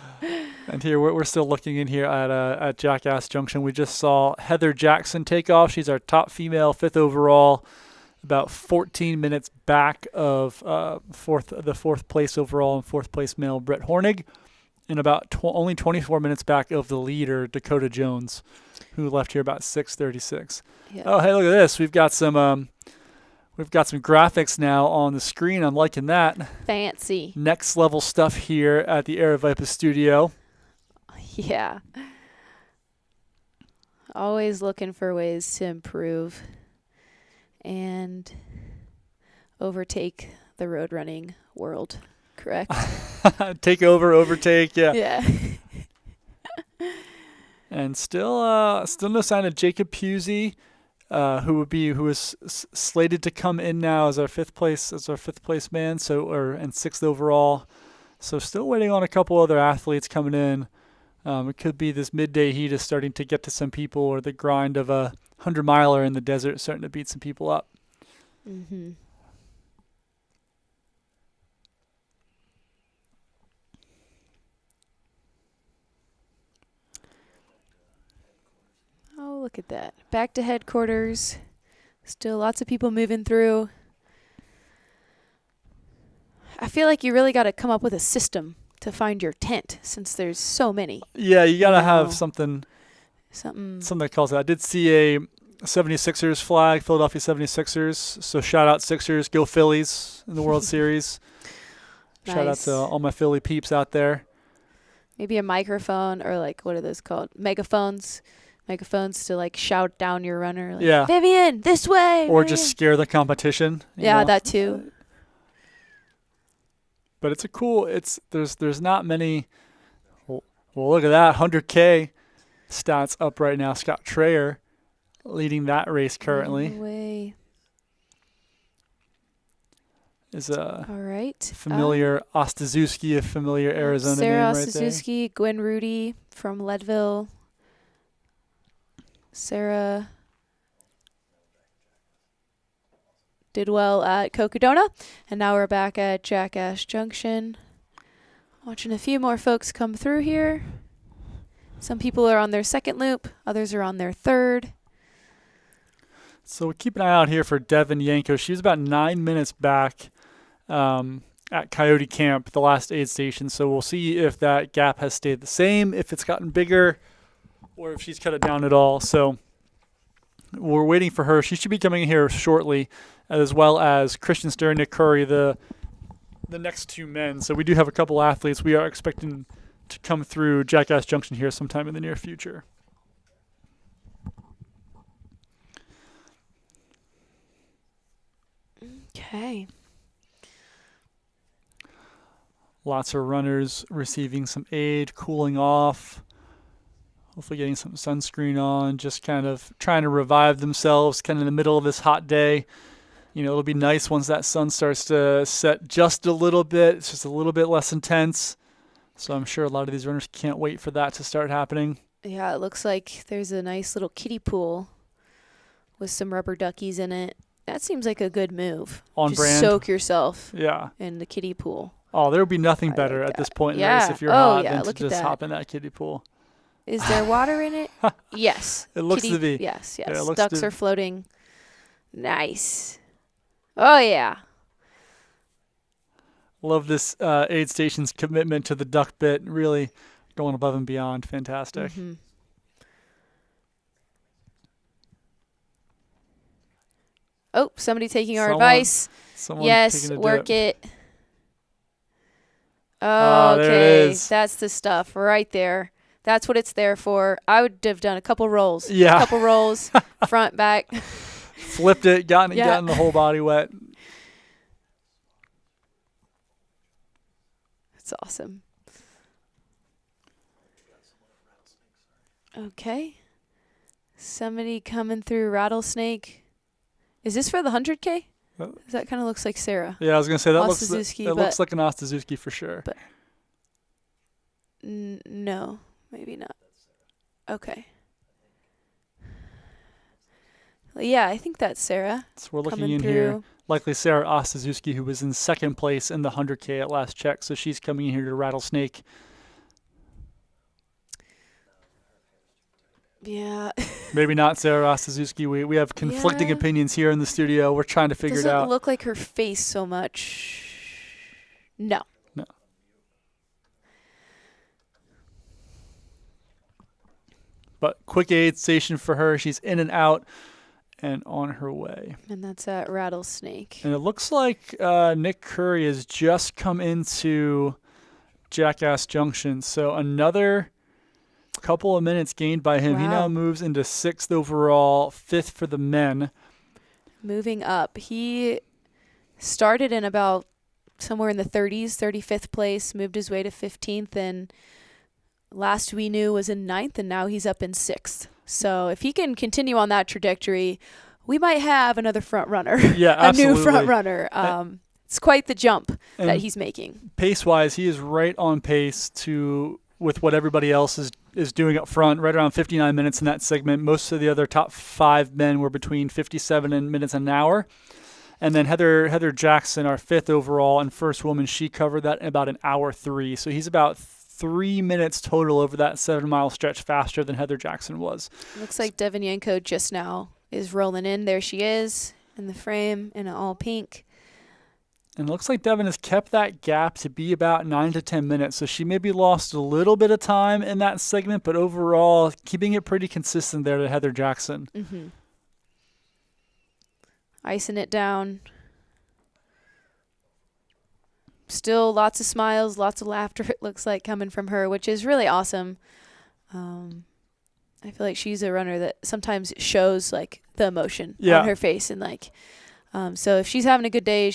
And here we're still looking in here at Jackass Junction. We just saw Heather Jackson take off. She's our top female, 5th overall, about 14 minutes back of the fourth place overall and 4th place male Brett Hornig, and about only 24 minutes back of the leader Dakota Jones, who left here about 6:36. Yeah. Oh, hey, look at this. We've got some graphics now on the screen. I'm liking that. Fancy. Next level stuff here at the Aravaipa studio. Yeah. Always looking for ways to improve and overtake the road running world, correct? Take over, overtake, yeah. Yeah. And still no sign of Jacob Pusey, who is slated to come in now as our fifth place man, and 6th overall. So still waiting on a couple other athletes coming in. It could be this midday heat is starting to get to some people, or the grind of a 100-miler in the desert starting to beat some people up. Mm-hmm. Oh, look at that. Back to headquarters. Still lots of people moving through. I feel like you really got to come up with a system to find your tent, since there's so many. Yeah, you got to Wow. have something that calls it. I did see a 76ers flag, Philadelphia 76ers. So shout out Sixers, go Phillies in the World Series. Shout out Nice. to all my Philly peeps out there. Maybe a microphone, or like, what are those called? Megaphones to like shout down your runner. Like, Yeah. Vivian, this way. Or Vivian. just scare the competition. you Yeah, know. that too. But it's a cool. There's not many. Well, look at that 100K stats up right now. Scott Trayer leading that race currently. No way. is a All right. familiar Ostaszewski, a familiar Arizona Sarah name right there. Ostaszewski, Gwen Rudy from Leadville. Sarah did well at Cocodona, and now we're back at Jackass Junction. Watching a few more folks come through here. Some people are on their second loop, others are on their third. So keep an eye out here for Devin Yanko. She was about 9 minutes back at Coyote Camp, the last aid station. So we'll see if that gap has stayed the same, if it's gotten bigger, or if she's cut it down at all. So we're waiting for her. She should be coming in here shortly, as well as Christian Stern, Nick Curry, the next two men. So we do have a couple athletes we are expecting to come through Jackass Junction here sometime in the near future. Okay. Lots of runners receiving some aid, cooling off, hopefully getting some sunscreen on, just kind of trying to revive themselves kind of in the middle of this hot day. You know, it'll be nice once that sun starts to set just a little bit. It's just a little bit less intense. So I'm sure a lot of these runners can't wait for that to start happening. Yeah, it looks like there's a nice little kiddie pool with some rubber duckies in it. That seems like a good move. On Just brand. soak yourself Yeah. in the kiddie pool. Oh, there would be nothing I better like at this that. point in the Yeah. race if you're Oh, hot yeah, than to look at just that. hop in that kiddie pool. Is there water in it? Yes. It looks to be. Yes, yes. Yeah, it looks Ducks to- are floating. Nice. Oh, yeah. Love this aid station's commitment to the duck bit. Really going above and beyond. Fantastic. Mm-hmm. Oh, somebody taking our advice. Someone Yes, taking a work dip. it. Ah, there it Okay, is. that's the stuff right there. That's what it's there for. I would have done a couple rolls. Yeah. A couple rolls, front, back. Flipped it, gotten Yeah. the whole body wet. It's awesome. Okay. Somebody coming through Rattlesnake. Is this for the 100K? Uh, That kind of looks like Sarah. Yeah, I was gonna say that Ostaszewski, looks but- like an Ostaszewski for sure. but- No, maybe not. Okay. Well, yeah, I think that's Sarah So we're looking coming in through. here. Likely Sarah Ostaszewski, who was in second place in the 100K at last check. So she's coming in here to Rattlesnake. Yeah. Maybe not Sarah Ostaszewski. We have conflicting Yeah. opinions here in the studio. We're trying to figure it Doesn't out. look like her face so much. No. No. But quick aid station for her. She's in and out and on her way. And that's at Rattlesnake. And it looks like Nick Curry has just come into Jackass Junction. So another couple of minutes gained by him. He Wow. now moves into 6th overall, 5th for the men. Moving up. He started in about somewhere in the 30s, 35th place, moved his way to 15th, and last we knew was in 9th, and now he's up in 6th. So if he can continue on that trajectory, we might have another front runner. Yeah, a absolutely. new front runner. It's quite the jump that And he's making. pace-wise, he is right on pace with what everybody else is doing up front, right around 59 minutes in that segment. Most of the other top 5 men were between 57 minutes and an hour. And then Heather Jackson, our 5th overall and first woman, she covered that in about an hour 3. So he's about 3 minutes total over that 7-mile stretch faster than Heather Jackson was. Looks like Devin Yanko just now is rolling in. There she is in the frame in all pink. And it looks like Devin has kept that gap to be about 9 to 10 minutes. So she maybe lost a little bit of time in that segment, but overall keeping it pretty consistent there to Heather Jackson. Mm-hmm. Icing it down. Still lots of smiles, lots of laughter, it looks like, coming from her, which is really awesome. I feel like she's a runner that sometimes shows, like, the emotion Yeah. on her face. And, like, so if she's having a good day,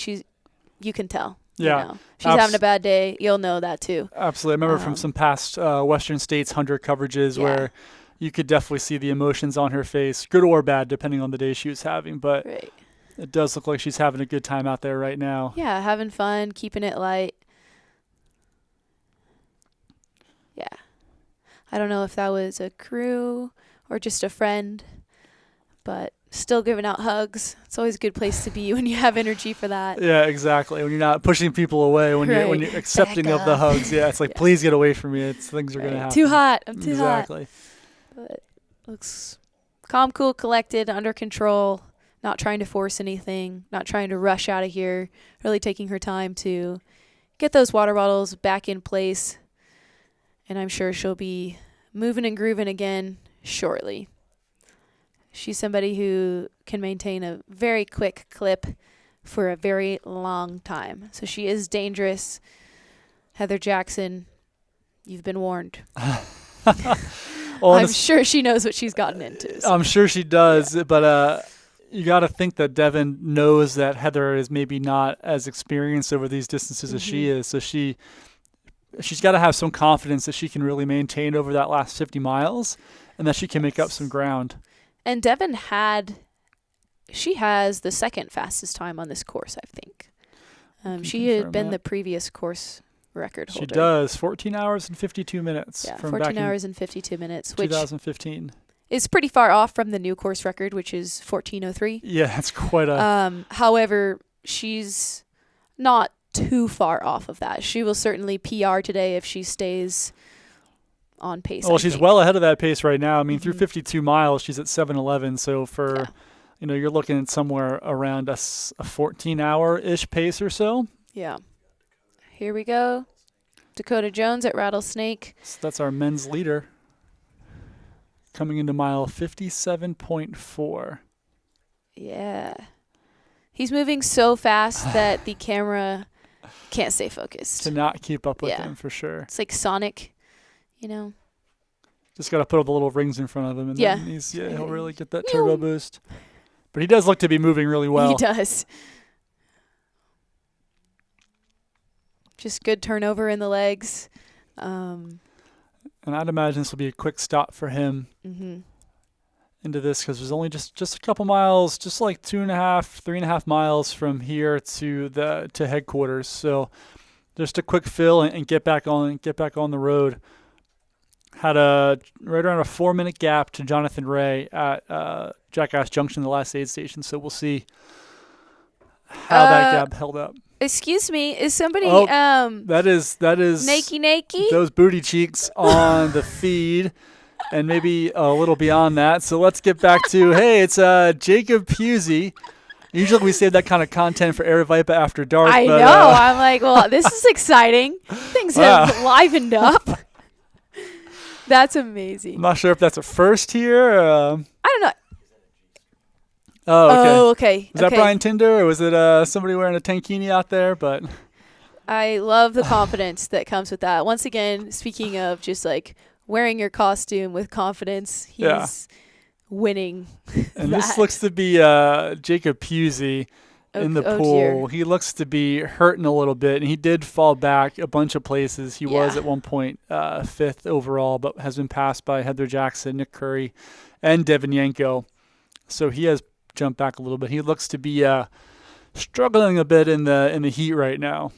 you can tell. Yeah. You know. If she's having a bad day, you'll know that, too. Absolutely. I remember from some past Western States 100 coverages Yeah. where you could definitely see the emotions on her face, good or bad, depending on the day she was having. But Right. It does look like she's having a good time out there right now. Yeah, having fun, keeping it light. Yeah. I don't know if that was a crew or just a friend, but still giving out hugs. It's always a good place to be when you have energy for that. Yeah, exactly. When you're not pushing people away, when you're accepting of the hugs. Yeah, it's like, please get away from me. Things are going to happen. Too hot. I'm too exactly. hot. But looks calm, cool, collected, under control, not trying to force anything, not trying to rush out of here, really taking her time to get those water bottles back in place. And I'm sure she'll be moving and grooving again shortly. She's somebody who can maintain a very quick clip for a very long time. So she is dangerous. Heather Jackson, you've been warned. I'm sure she knows what she's gotten into. So. I'm sure she does, but you got to think that Devin knows that Heather is maybe not as experienced over these distances as she is. So she's got to have some confidence that she can really maintain over that last 50 miles and that she can make up some ground. And Devin she has the second fastest time on this course, I think. She had been the previous course record holder. She does. 14 hours and 52 minutes. Yeah, from 14 hours and 52 minutes, which 2015. Is pretty far off from the new course record, which is 14:03. Yeah, that's quite a... However, she's not too far off of that. She will certainly PR today if she stays on pace. Well, she's well ahead of that pace right now. I mean, through 52 miles, she's at 7:11. So for, you're looking at somewhere around a 14-hour-ish pace or so. Yeah. Here we go. Dakota Jones at Rattlesnake. So that's our men's leader. Coming into mile 57.4. Yeah. He's moving so fast that the camera can't stay focused. Cannot keep up with him for sure. It's like Sonic, Just got to put up the little rings in front of him, and then he'll really get that turbo boost. But he does look to be moving really well. He does. Just good turnover in the legs. And I'd imagine this will be a quick stop for him into this because there's only just a couple miles, just like 3.5 miles from here to headquarters. So just a quick fill and get back on the road. Had right around a 4-minute gap to Jonathan Ray at Jackass Junction, the last aid station. So we'll see how that gap held up. Excuse me, is somebody that is nakey? Those booty cheeks on the feed, and maybe a little beyond that. So let's get back to it's Jacob Pusey. Usually we save that kind of content for Aravaipa After Dark. I know. I'm like, well, this is exciting. Things have livened up. That's amazing. I'm not sure if that's a first here. I don't know. Oh, okay. Was that Brian Tinder, or was it somebody wearing a tankini out there? But I love the confidence that comes with that. Once again, speaking of just like wearing your costume with confidence, he's winning. And this looks to be Jacob Pusey in the pool. Dear. He looks to be hurting a little bit, and he did fall back a bunch of places. He was at one point 5th overall, but has been passed by Heather Jackson, Nick Curry, and Devin Yanko. So he has jumped back a little bit. He looks to be struggling a bit in the heat right now.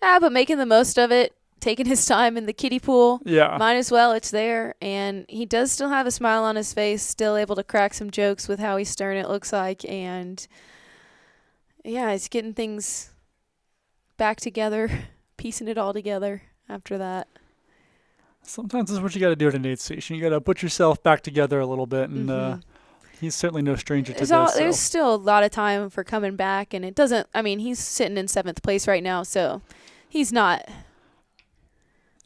Yeah, but making the most of it, taking his time in the kiddie pool. Yeah. Might as well. It's there. And he does still have a smile on his face, still able to crack some jokes with how he's stern, it looks like. And yeah, he's getting things back together, piecing it all together after that. Sometimes this is what you got to do at an aid station. You got to put yourself back together a little bit, and he's certainly no stranger to this. There's still a lot of time for coming back, and he's sitting in 7th place right now, so he's not.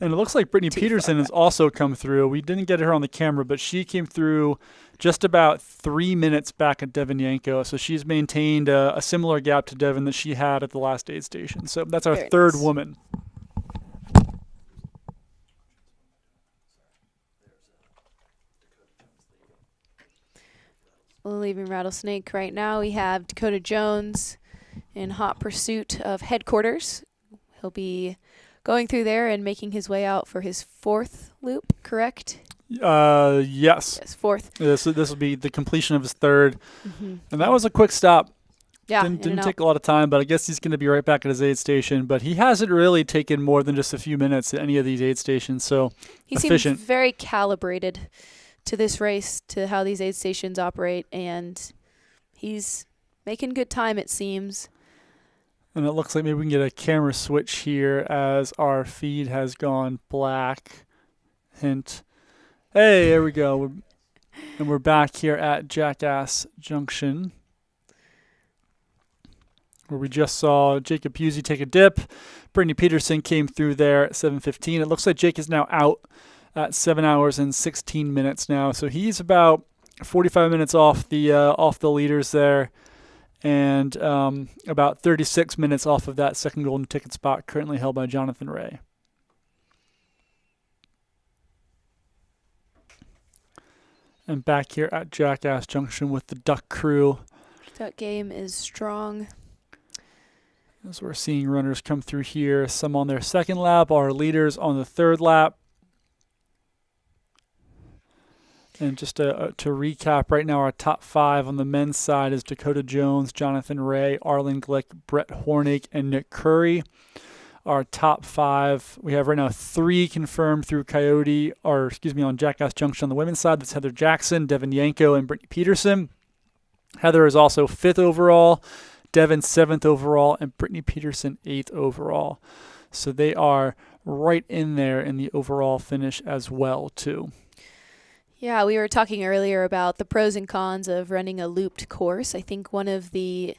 And it looks like Brittany Peterson has also come through. We didn't get her on the camera, but she came through just about 3 minutes back at Devin Yanko. So she's maintained a similar gap to Devin that she had at the last aid station. So that's our third woman. Leaving Rattlesnake right now, we have Dakota Jones in hot pursuit of headquarters. He'll be going through there and making his way out for his 4th loop, correct? Yes. Yes, fourth. This will be the completion of his third. Mm-hmm. And that was a quick stop. Yeah, Didn't take a lot of time, but I guess he's going to be right back at his aid station. But he hasn't really taken more than just a few minutes at any of these aid stations, so he efficient. seems very calibrated to this race, to how these aid stations operate, and he's making good time, it seems. And it looks like maybe we can get a camera switch here as our feed has gone black. Hint. Hey, there we go. We're back here at Jackass Junction, where we just saw Jacob Pusey take a dip. Brittany Peterson came through there at 7:15. It looks like Jake is now out at 7 hours and 16 minutes now. So he's about 45 minutes off the leaders there, and about 36 minutes off of that second golden ticket spot currently held by Jonathan Ray. And back here at Jackass Junction with the Duck crew. That game is strong. As we're seeing runners come through here, some on their second lap, our leaders on the third lap. And just to recap, right now our top 5 on the men's side is Dakota Jones, Jonathan Ray, Arlen Glick, Brett Hornig, and Nick Curry. Our top 5, we have right now 3 confirmed through on Jackass Junction on the women's side. That's Heather Jackson, Devin Yanko, and Brittany Peterson. Heather is also 5th overall, Devin 7th overall, and Brittany Peterson 8th overall. So they are right in there in the overall finish as well, too. Yeah, we were talking earlier about the pros and cons of running a looped course. I think one of the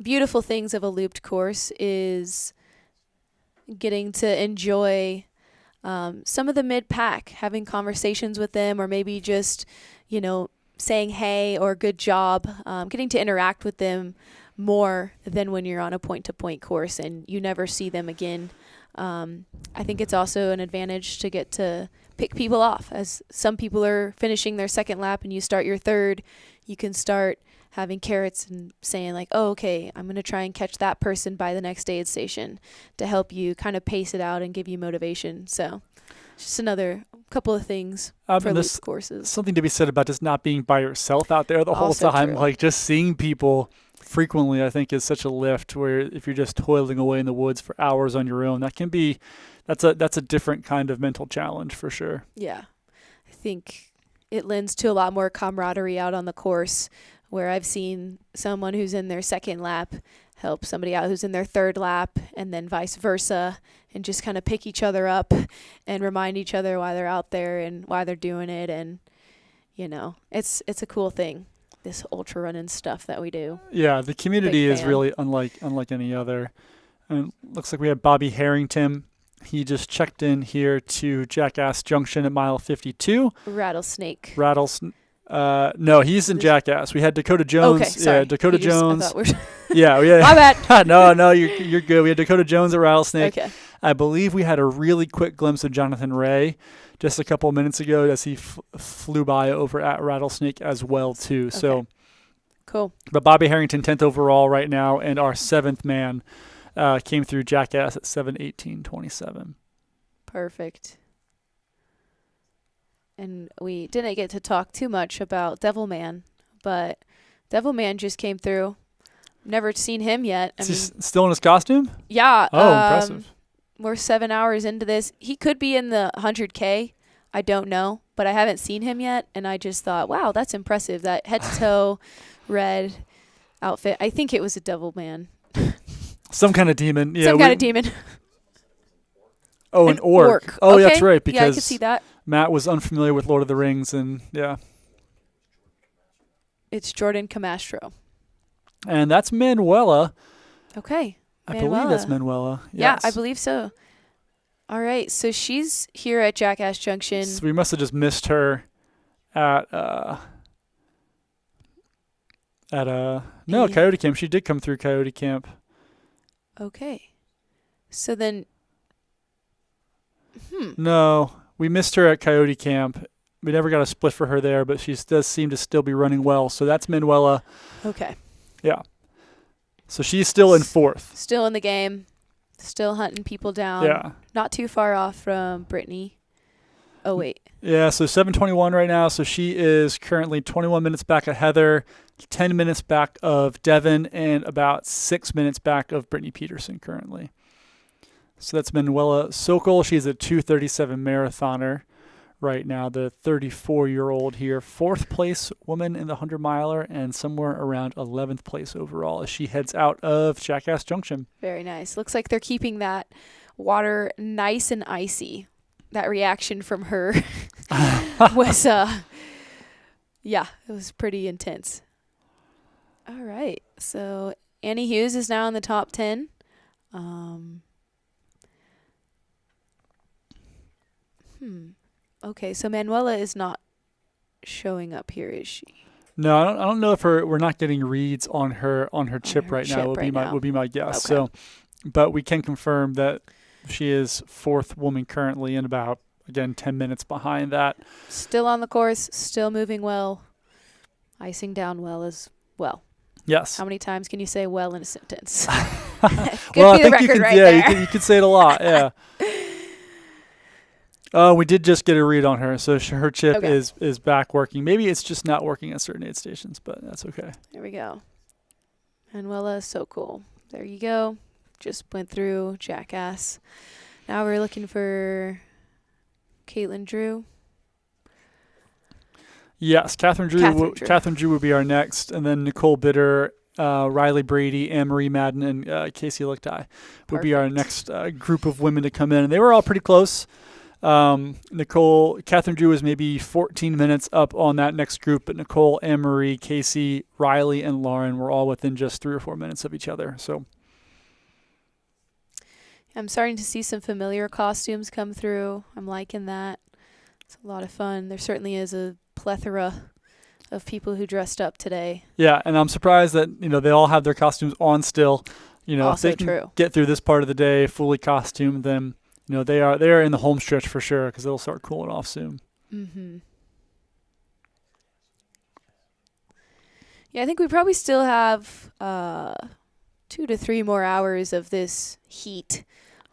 beautiful things of a looped course is getting to enjoy some of the mid-pack, having conversations with them, or maybe just, saying hey or good job, getting to interact with them more than when you're on a point-to-point course and you never see them again. I think it's also an advantage to get to pick people off. As some people are finishing their second lap and you start your third, you can start having carrots and saying like, oh, okay, I'm going to try and catch that person by the next aid station to help you kind of pace it out and give you motivation. So just another couple of things for loop courses. Something to be said about just not being by yourself out there the whole Also time. true. Like just seeing people frequently, I think, is such a lift, where if you're just toiling away in the woods for hours on your own, that's a different kind of mental challenge for sure. Yeah. I think it lends to a lot more camaraderie out on the course, where I've seen someone who's in their second lap help somebody out who's in their third lap, and then vice versa, and just kind of pick each other up and remind each other why they're out there and why they're doing it. And, it's a cool thing, this ultra running stuff that we do. Yeah, the community is fan. really unlike any other. And it looks like we have Bobby Harrington. He just checked in here to Jackass Junction at mile 52. Rattlesnake. No, he's in Jackass. We had Dakota Jones. Okay, sorry. Yeah, Dakota Jones. I thought Yeah. My bad. No, you're good. We had Dakota Jones at Rattlesnake. Okay. I believe we had a really quick glimpse of Jonathan Ray just a couple of minutes ago as he flew by over at Rattlesnake as well too. Okay. So Cool. But Bobby Harrington 10th overall right now, and our 7th man came through Jackass at 7:18:27. Perfect. And we didn't get to talk too much about Devilman, but Devilman just came through. Never seen him yet. Is he still in his costume? Yeah. Oh, impressive. We're 7 hours into this. He could be in the 100K. I don't know, but I haven't seen him yet, and I just thought, wow, that's impressive. That head-to-toe red outfit. I think it was a Devilman. Some kind of demon. Yeah, Some kind of demon. Oh, an orc. Oh, okay. yeah, that's right, Yeah, I because could see that. Matt was unfamiliar with Lord of the Rings, and yeah. It's Jordan Camastro. And that's Manuela. Okay. I believe that's Manuela. Yeah, Yes. I believe so. All right, so she's here at Jackass Junction. So we must have just missed her at Coyote Camp. She did come through Coyote Camp. Okay. So then No, we missed her at Coyote Camp. We never got a split for her there, but she does seem to still be running well. So that's Manuela. Okay. Yeah. So she's still in 4th. Still in the game. Still hunting people down. Yeah. Not too far off from Brittany. Oh, wait. Yeah, so 7:21 right now. So she is currently 21 minutes back of Heather, 10 minutes back of Devin, and about 6 minutes back of Brittany Peterson currently. So that's Manuela Sokol. She's a 2:37 marathoner right now, the 34-year-old here. 4th place woman in the 100-miler and somewhere around 11th place overall as she heads out of Jackass Junction. Very nice. Looks like they're keeping that water nice and icy. That reaction from her was, yeah, it was pretty intense. All right. So Annie Hughes is now in the top 10. Okay, so Manuela is not showing up here, is she? No, I don't know if we're not getting reads on her chip her right chip now. Would be my guess. Okay. So, but we can confirm that she is 4th woman currently, and about, again, 10 minutes behind that. Still on the course, still moving well, icing down well as well. Yes. How many times can you say "well" in a sentence? Well, I think you could. You could say it a lot. Yeah. We did just get a read on her, so her chip Okay. is back working. Maybe it's just not working at certain aid stations, but that's okay. There we go. Manuela, so cool. There you go. Just went through Jackass. Now we're looking for Caitlin Drew. Yes, Catherine Drew would be our next, and then Nicole Bitter, Riley Brady, Anne-Marie Madden, and Casey Lichtai would be our next group of women to come in. And they were all pretty close. Catherine Drew is maybe 14 minutes up on that next group, but Nicole, Anne-Marie, Casey, Riley, and Lauren were all within just 3 or 4 minutes of each other. So I'm starting to see some familiar costumes come through. I'm liking that. It's a lot of fun. There certainly is a plethora of people who dressed up today. yeah, and I'm surprised that they all have their costumes on still. Also if they can true. get through this part of the day fully costumed, then they are in the home stretch for sure, because it'll start cooling off soon. Mm-hmm. Yeah, I think we probably still have 2 to 3 more hours of this heat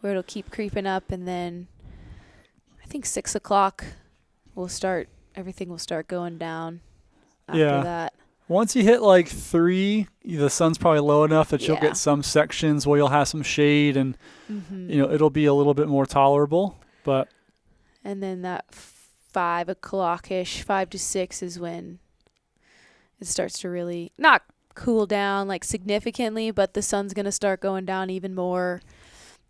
where it'll keep creeping up, and then I think 6 o'clock everything will start going down after that. Once you hit like 3, the sun's probably low enough that you'll get some sections where you'll have some shade, and it'll be a little bit more tolerable. But and then that 5 o'clock-ish, 5 to 6 is when it starts to really not cool down like significantly, but the sun's going to start going down even more,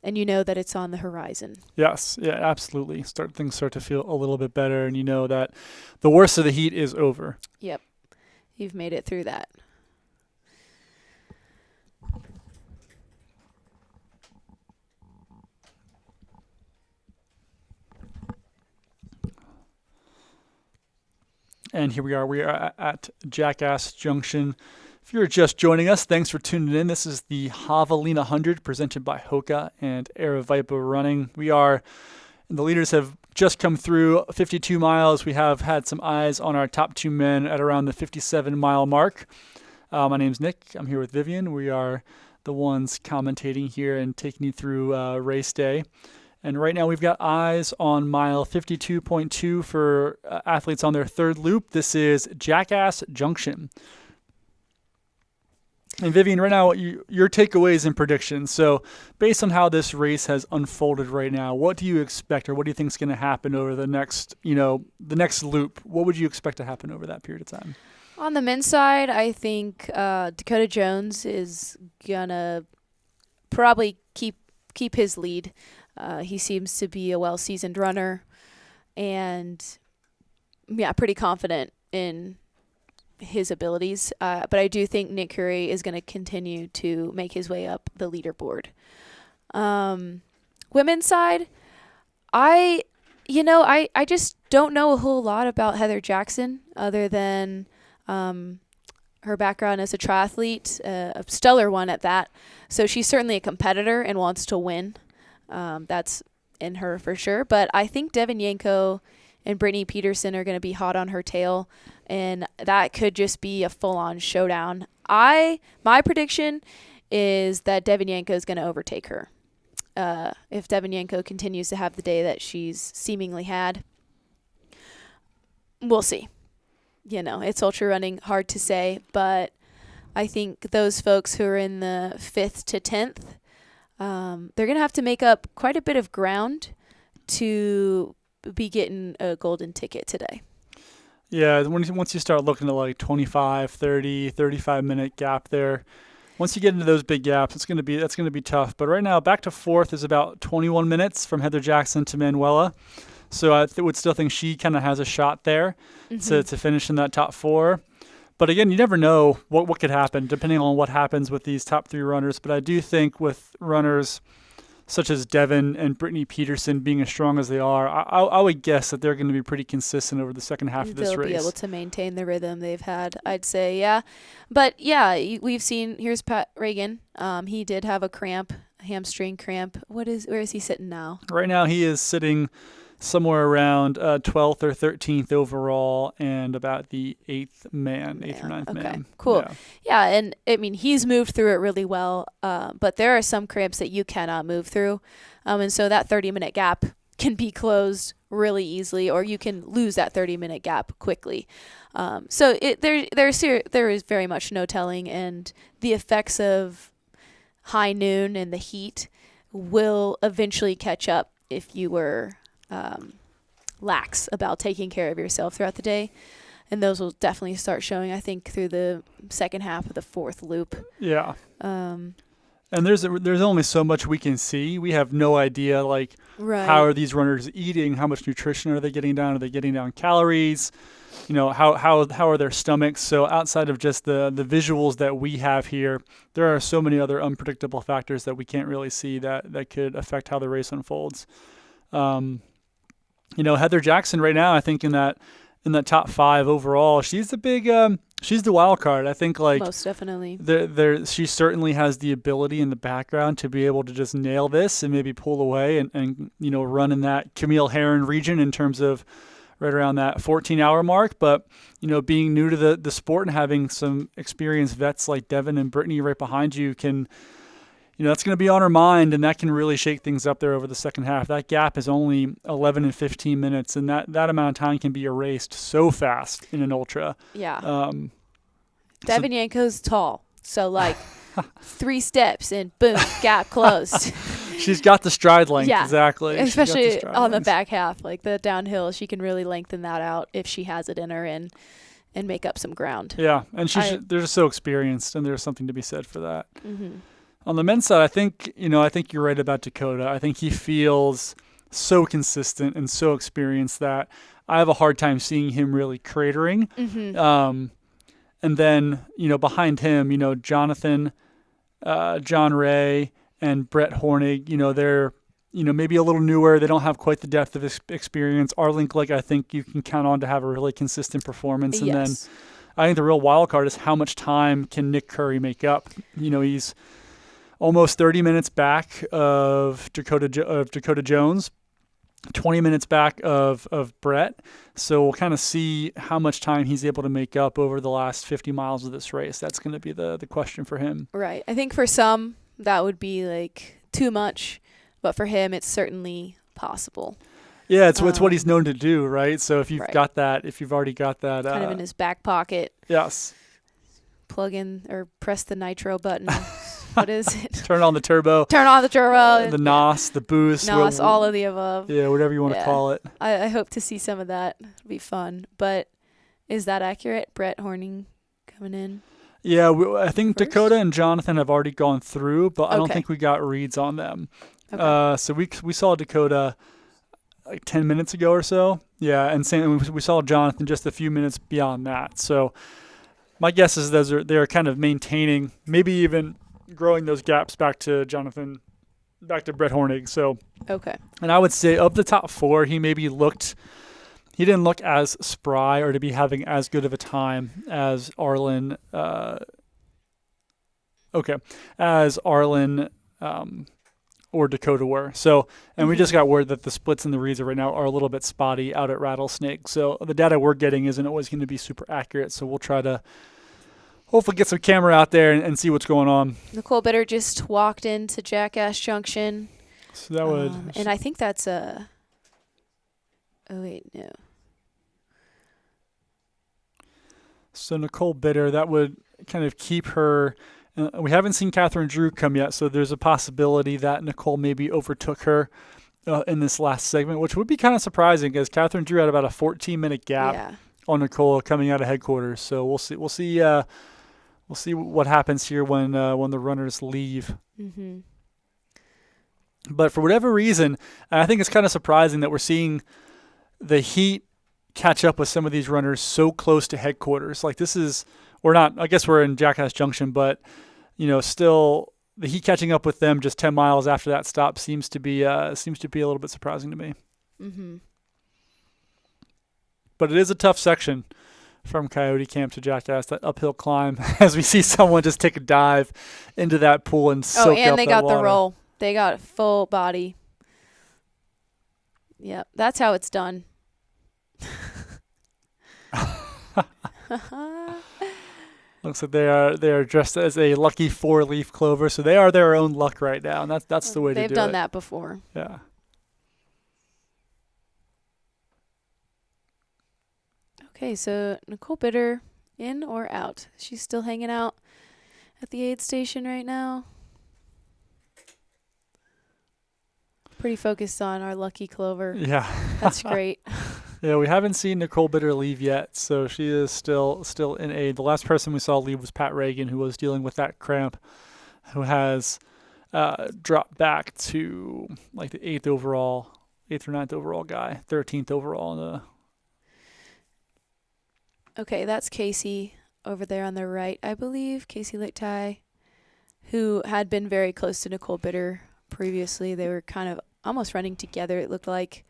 and you know that it's on the horizon. yes, yeah, absolutely. Things start to feel a little bit better, and you know that the worst of the heat is over. Yep. You've made it through that. And here we are. We are at Jackass Junction. If you're just joining us, thanks for tuning in. This is the Javelina 100 presented by Hoka and Aravaipa Running. The leaders have just come through 52 miles. We have had some eyes on our top 2 men at around the 57-mile mark. My name's Nick. I'm here with Vivian. We are the ones commentating here and taking you through race day. And right now we've got eyes on mile 52.2 for athletes on their 3rd loop. This is Jackass Junction. And Vivian, right now, your takeaways and predictions. So based on how this race has unfolded right now, what do you expect, or what do you think is going to happen over the next loop? What would you expect to happen over that period of time? On the men's side, I think Dakota Jones is going to probably keep his lead. He seems to be a well-seasoned runner, and pretty confident in his abilities. But I do think Nick Curry is going to continue to make his way up the leaderboard. Women's side, I just don't know a whole lot about Heather Jackson other than her background as a triathlete, a stellar one at that. So she's certainly a competitor and wants to win. That's in her for sure. But I think Devin Yanko and Brittany Peterson are going to be hot on her tail, and that could just be a full-on showdown. My prediction is that Devin Yanko is going to overtake her. If Devin Yanko continues to have the day that she's seemingly had, we'll see. It's ultra running, hard to say, but I think those folks who are in the 5th to 10th, they're going to have to make up quite a bit of ground to be getting a golden ticket today. Yeah, once you start looking at like 25, 30, 35-minute gap there, once you get into those big gaps, that's going to be tough. But right now, back to 4th is about 21 minutes from Heather Jackson to Manuela. So I would still think she kind of has a shot there to finish in that top 4. But again, you never know what could happen depending on what happens with these top 3 runners. But I do think with runners such as Devin and Brittany Peterson being as strong as they are, I would guess that they're going to be pretty consistent over the second half of this race. They'll be able to maintain the rhythm they've had, I'd say, yeah. But, yeah, we've seen, here's Pat Reagan. He did have a hamstring cramp. Where is he sitting now? Right now he is sitting somewhere around 12th or 13th overall and about the 8th or 9th man. Okay, cool. Yeah, and I mean, he's moved through it really well, but there are some cramps that you cannot move through. And so that 30-minute gap can be closed really easily, or you can lose that 30-minute gap quickly. So there is very much no telling, and the effects of high noon and the heat will eventually catch up if you were lax about taking care of yourself throughout the day. And those will definitely start showing, I think, through the second half of the 4th loop. Yeah. And there's only so much we can see. We have no idea, how are these runners eating? How much nutrition are they getting down? Are they getting down calories? How are their stomachs? So outside of just the visuals that we have here, there are so many other unpredictable factors that we can't really see that could affect how the race unfolds. Heather Jackson right now, I think in that top 5 overall, she's the wild card. I think most definitely. She certainly has the ability in the background to be able to just nail this and maybe pull away and run in that Camille Herron region in terms of right around that 14-hour mark. But being new to the sport and having some experienced vets like Devin and Brittany right behind you can. That's going to be on her mind, and that can really shake things up there over the second half. That gap is only 11 and 15 minutes, and that amount of time can be erased so fast in an ultra. Yeah. Devin Yanko's tall, so 3 steps and boom, gap closed. She's got the stride length, yeah, exactly. Especially on the back half, the downhill, she can really lengthen that out if she has it in her and make up some ground. Yeah, and they're just so experienced, and there's something to be said for that. Mm-hmm. On the men's side, I think you're right about Dakota. I think he feels so consistent and so experienced that I have a hard time seeing him really cratering. Mm-hmm. And then, behind him, Jonathan, John Ray, and Brett Hornig, they're, maybe a little newer. They don't have quite the depth of experience. Arlink, I think you can count on to have a really consistent performance. And then I think the real wild card is how much time can Nick Curry make up. He's almost 30 minutes back of Dakota Jones, 20 minutes back of Brett. So we'll kind of see how much time he's able to make up over the last 50 miles of this race. That's going to be the question for him. Right. I think for some that would be too much, but for him it's certainly possible. Yeah, it's what he's known to do, right? So if you've got that, if you've already got that, kind of in his back pocket. Yes. Plug in or press the nitro button. What is it? Turn on the turbo. The NOS, the boost. NOS, all of the above. Yeah, whatever you want to call it. I hope to see some of that. It'll be fun. But is that accurate? Brett Horning coming in? Yeah, I think first? Dakota and Jonathan have already gone through, but I don't think we got reads on them. Okay. So we saw Dakota 10 minutes ago or so. Yeah, and we saw Jonathan just a few minutes beyond that. So my guess is they're kind of maintaining, maybe even growing those gaps back to Brett Hornig. So okay. And I would say of the top 4, he didn't look as spry or to be having as good of a time as Arlen. Or Dakota were. So, and we just got word that the splits in the reads right now are a little bit spotty out at Rattlesnake. So the data we're getting isn't always going to be super accurate. So we'll try to hopefully get some camera out there and see what's going on. Nicole Bitter just walked into Jackass Junction. So that would... and I think that's a... Oh, wait, no. So Nicole Bitter, that would kind of keep her. We haven't seen Catherine Drew come yet, so there's a possibility that Nicole maybe overtook her in this last segment, which would be kind of surprising because Catherine Drew had about a 14-minute gap on Nicole coming out of headquarters. So we'll see. We'll see what happens here when the runners leave. Mm-hmm. But for whatever reason, I think it's kind of surprising that we're seeing the heat catch up with some of these runners so close to headquarters. Like we're not, I guess we're in Jackass Junction, but still the heat catching up with them just 10 miles after that stop seems to be a little bit surprising to me. Mm-hmm. But it is a tough section from Coyote Camp to Jackass, that uphill climb, as we see someone just take a dive into that pool and soak up that water. Oh, and they got the roll. They got full body. Yep, that's how it's done. Looks like they are dressed as a lucky 4-leaf clover, so they are their own luck right now, and that's the way to do it. They've done that before. Yeah. Okay, so Nicole Bitter, in or out? She's still hanging out at the aid station right now. Pretty focused on our lucky clover. Yeah. That's great. Yeah, we haven't seen Nicole Bitter leave yet, so she is still in aid. The last person we saw leave was Pat Reagan, who was dealing with that cramp, who has dropped back to like the 8th or 9th overall guy, 13th overall. Okay, that's Casey over there on the right, I believe. Casey Lichtai, who had been very close to Nicole Bitter previously. They were kind of almost running together, it looked like.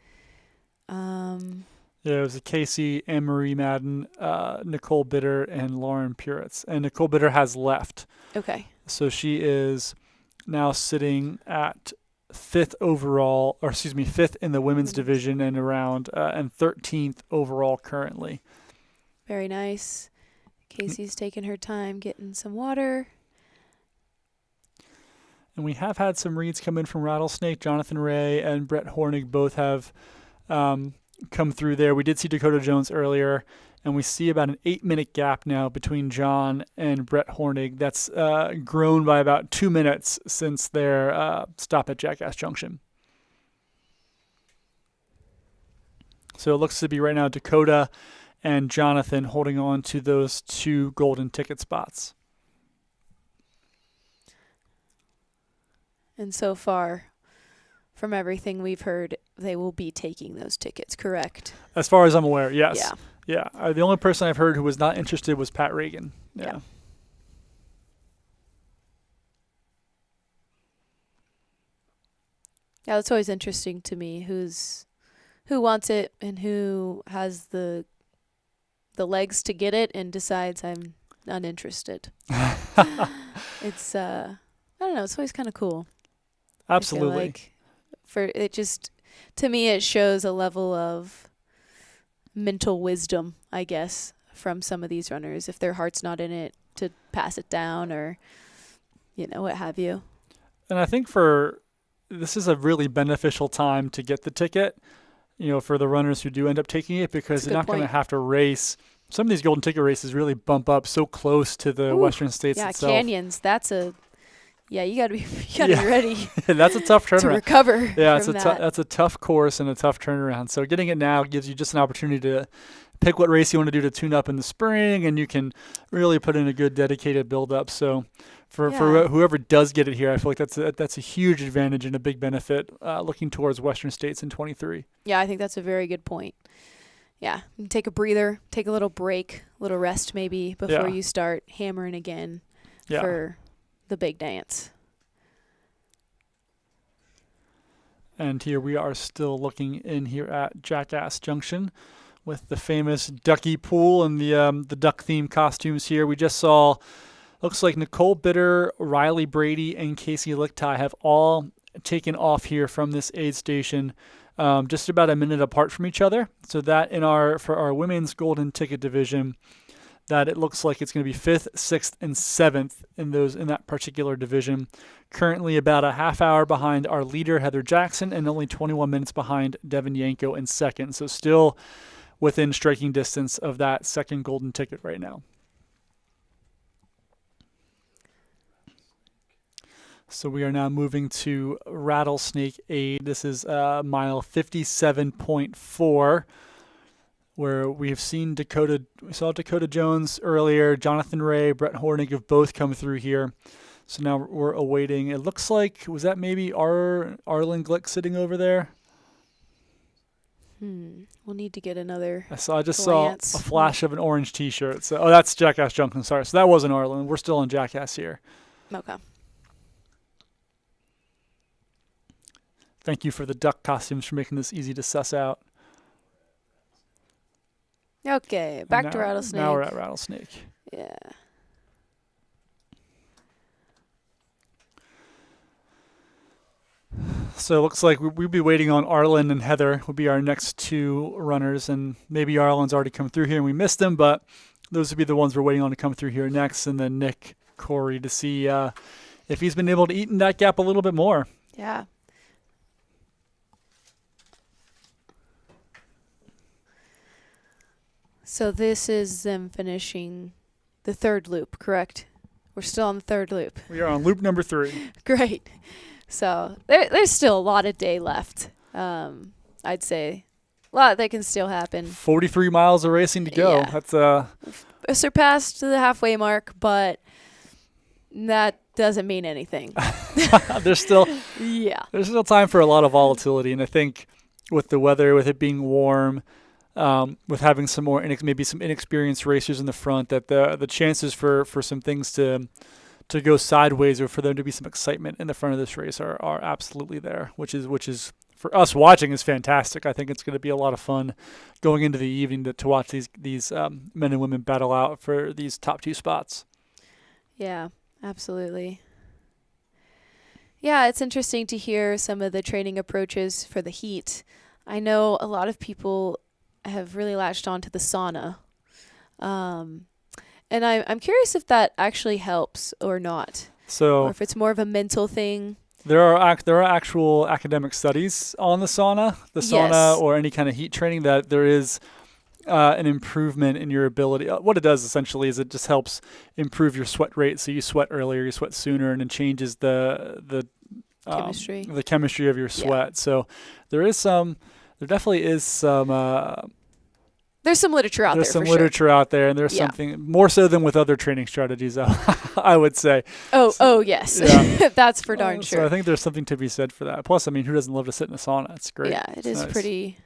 Yeah, it was a Casey, Anne-Marie Madden, Nicole Bitter, and Lauren Puritz. And Nicole Bitter has left. Okay. So she is now sitting at 5th overall, or excuse me, 5th in the women's division and and 13th overall currently. Very nice. Casey's taking her time getting some water. And we have had some reads come in from Rattlesnake. Jonathan Ray and Brett Hornig both have come through there. We did see Dakota Jones earlier, and we see about an 8-minute gap now between John and Brett Hornig. That's grown by about 2 minutes since their stop at Jackass Junction. So it looks to be right now Dakota and Jonathan holding on to those 2 golden ticket spots. And so far, from everything we've heard, they will be taking those tickets, correct? As far as I'm aware, yes. Yeah. The only person I've heard who was not interested was Pat Reagan. Yeah. Yeah, that's always interesting to me. Who wants it and who has the legs to get it and decides I'm uninterested. It's I don't know. It's always kind of cool. Absolutely. Like to me, it shows a level of mental wisdom, I guess, from some of these runners. If their heart's not in it, to pass it down or, what have you. And I think this is a really beneficial time to get the ticket, for the runners who do end up taking it, because they're not going to have to race. Some of these golden ticket races really bump up so close to the Western States itself. Yeah, canyons. You got to be ready. That's a tough turnaround to recover. Yeah, that's a tough course and a tough turnaround. So getting it now gives you just an opportunity to pick what race you want to do to tune up in the spring, and you can really put in a good dedicated build up. So for whoever does get it here, I feel like that's a huge advantage and a big benefit looking towards Western States in 23. Yeah, I think that's a very good point. Yeah, take a breather, take a little break, a little rest maybe before you start hammering again for the big dance. And here we are still looking in here at Jackass Junction with the famous ducky pool and the duck themed costumes here. We just saw, looks like Nicole Bitter, Riley Brady, and Casey Lichtai have all taken off here from this aid station just about a minute apart from each other. So that for our women's golden ticket division, that it looks like it's going to be 5th, 6th, and 7th in that particular division. Currently about a half hour behind our leader, Heather Jackson, and only 21 minutes behind Devin Yanko in second. So still within striking distance of that second golden ticket right now. So we are now moving to Rattlesnake Aid. This is mile 57.4, where we saw Dakota Jones earlier, Jonathan Ray, Brett Hornig have both come through here. So now we're awaiting. It looks like, was that maybe Arlen Glick sitting over there? We'll need to get another. I just glance. saw a flash of an orange T-shirt. So, that's Jackass Junction. Sorry. So that wasn't Arlen. We're still on Jackass here. Okay. Thank you for the duck costumes for making this easy to suss out. Okay, back to Rattlesnake. Now we're at Rattlesnake. Yeah. So it looks like we'd be waiting on Arlen and Heather would be our next two runners, and maybe Arlen's already come through here and we missed him, but those would be the ones we're waiting on to come through here next, and then Nick Corey to see if he's been able to eat in that gap a little bit more. Yeah. So this is them finishing the third loop, correct? We're still on the third loop. We are on loop number 3. Great. So there's still a lot of day left. I'd say a lot that can still happen. 43 miles of racing to go. Yeah. That's Surpassed the halfway mark, but that doesn't mean anything. there's still time for a lot of volatility, and I think with the weather, with it being warm, with having some more maybe some inexperienced racers in the front, that the chances for some things to go sideways or for there to be some excitement in the front of this race are absolutely there, which is for us watching is fantastic. I think it's going to be a lot of fun going into the evening to watch these men and women battle out for these top 2 spots. Yeah, absolutely. Yeah, it's interesting to hear some of the training approaches for the heat. I know a lot of people have really latched on to the sauna. And I'm curious if that actually helps or not. So, or if it's more of a mental thing. There are actual academic studies on the sauna, Yes. or any kind of heat training, that there is an improvement in your ability. What it does essentially is it just helps improve your sweat rate. So you sweat earlier, you sweat sooner, and it changes the Chemistry. the chemistry of your sweat. Yeah. So there definitely is some. There's some literature out there. There's some literature out there, and there's something more so than with other training strategies, I would say. Oh, yes. Yeah. That's for darn sure. So I think there's something to be said for that. Plus, I mean, who doesn't love to sit in a sauna? It's great. Yeah, it is nice. pretty.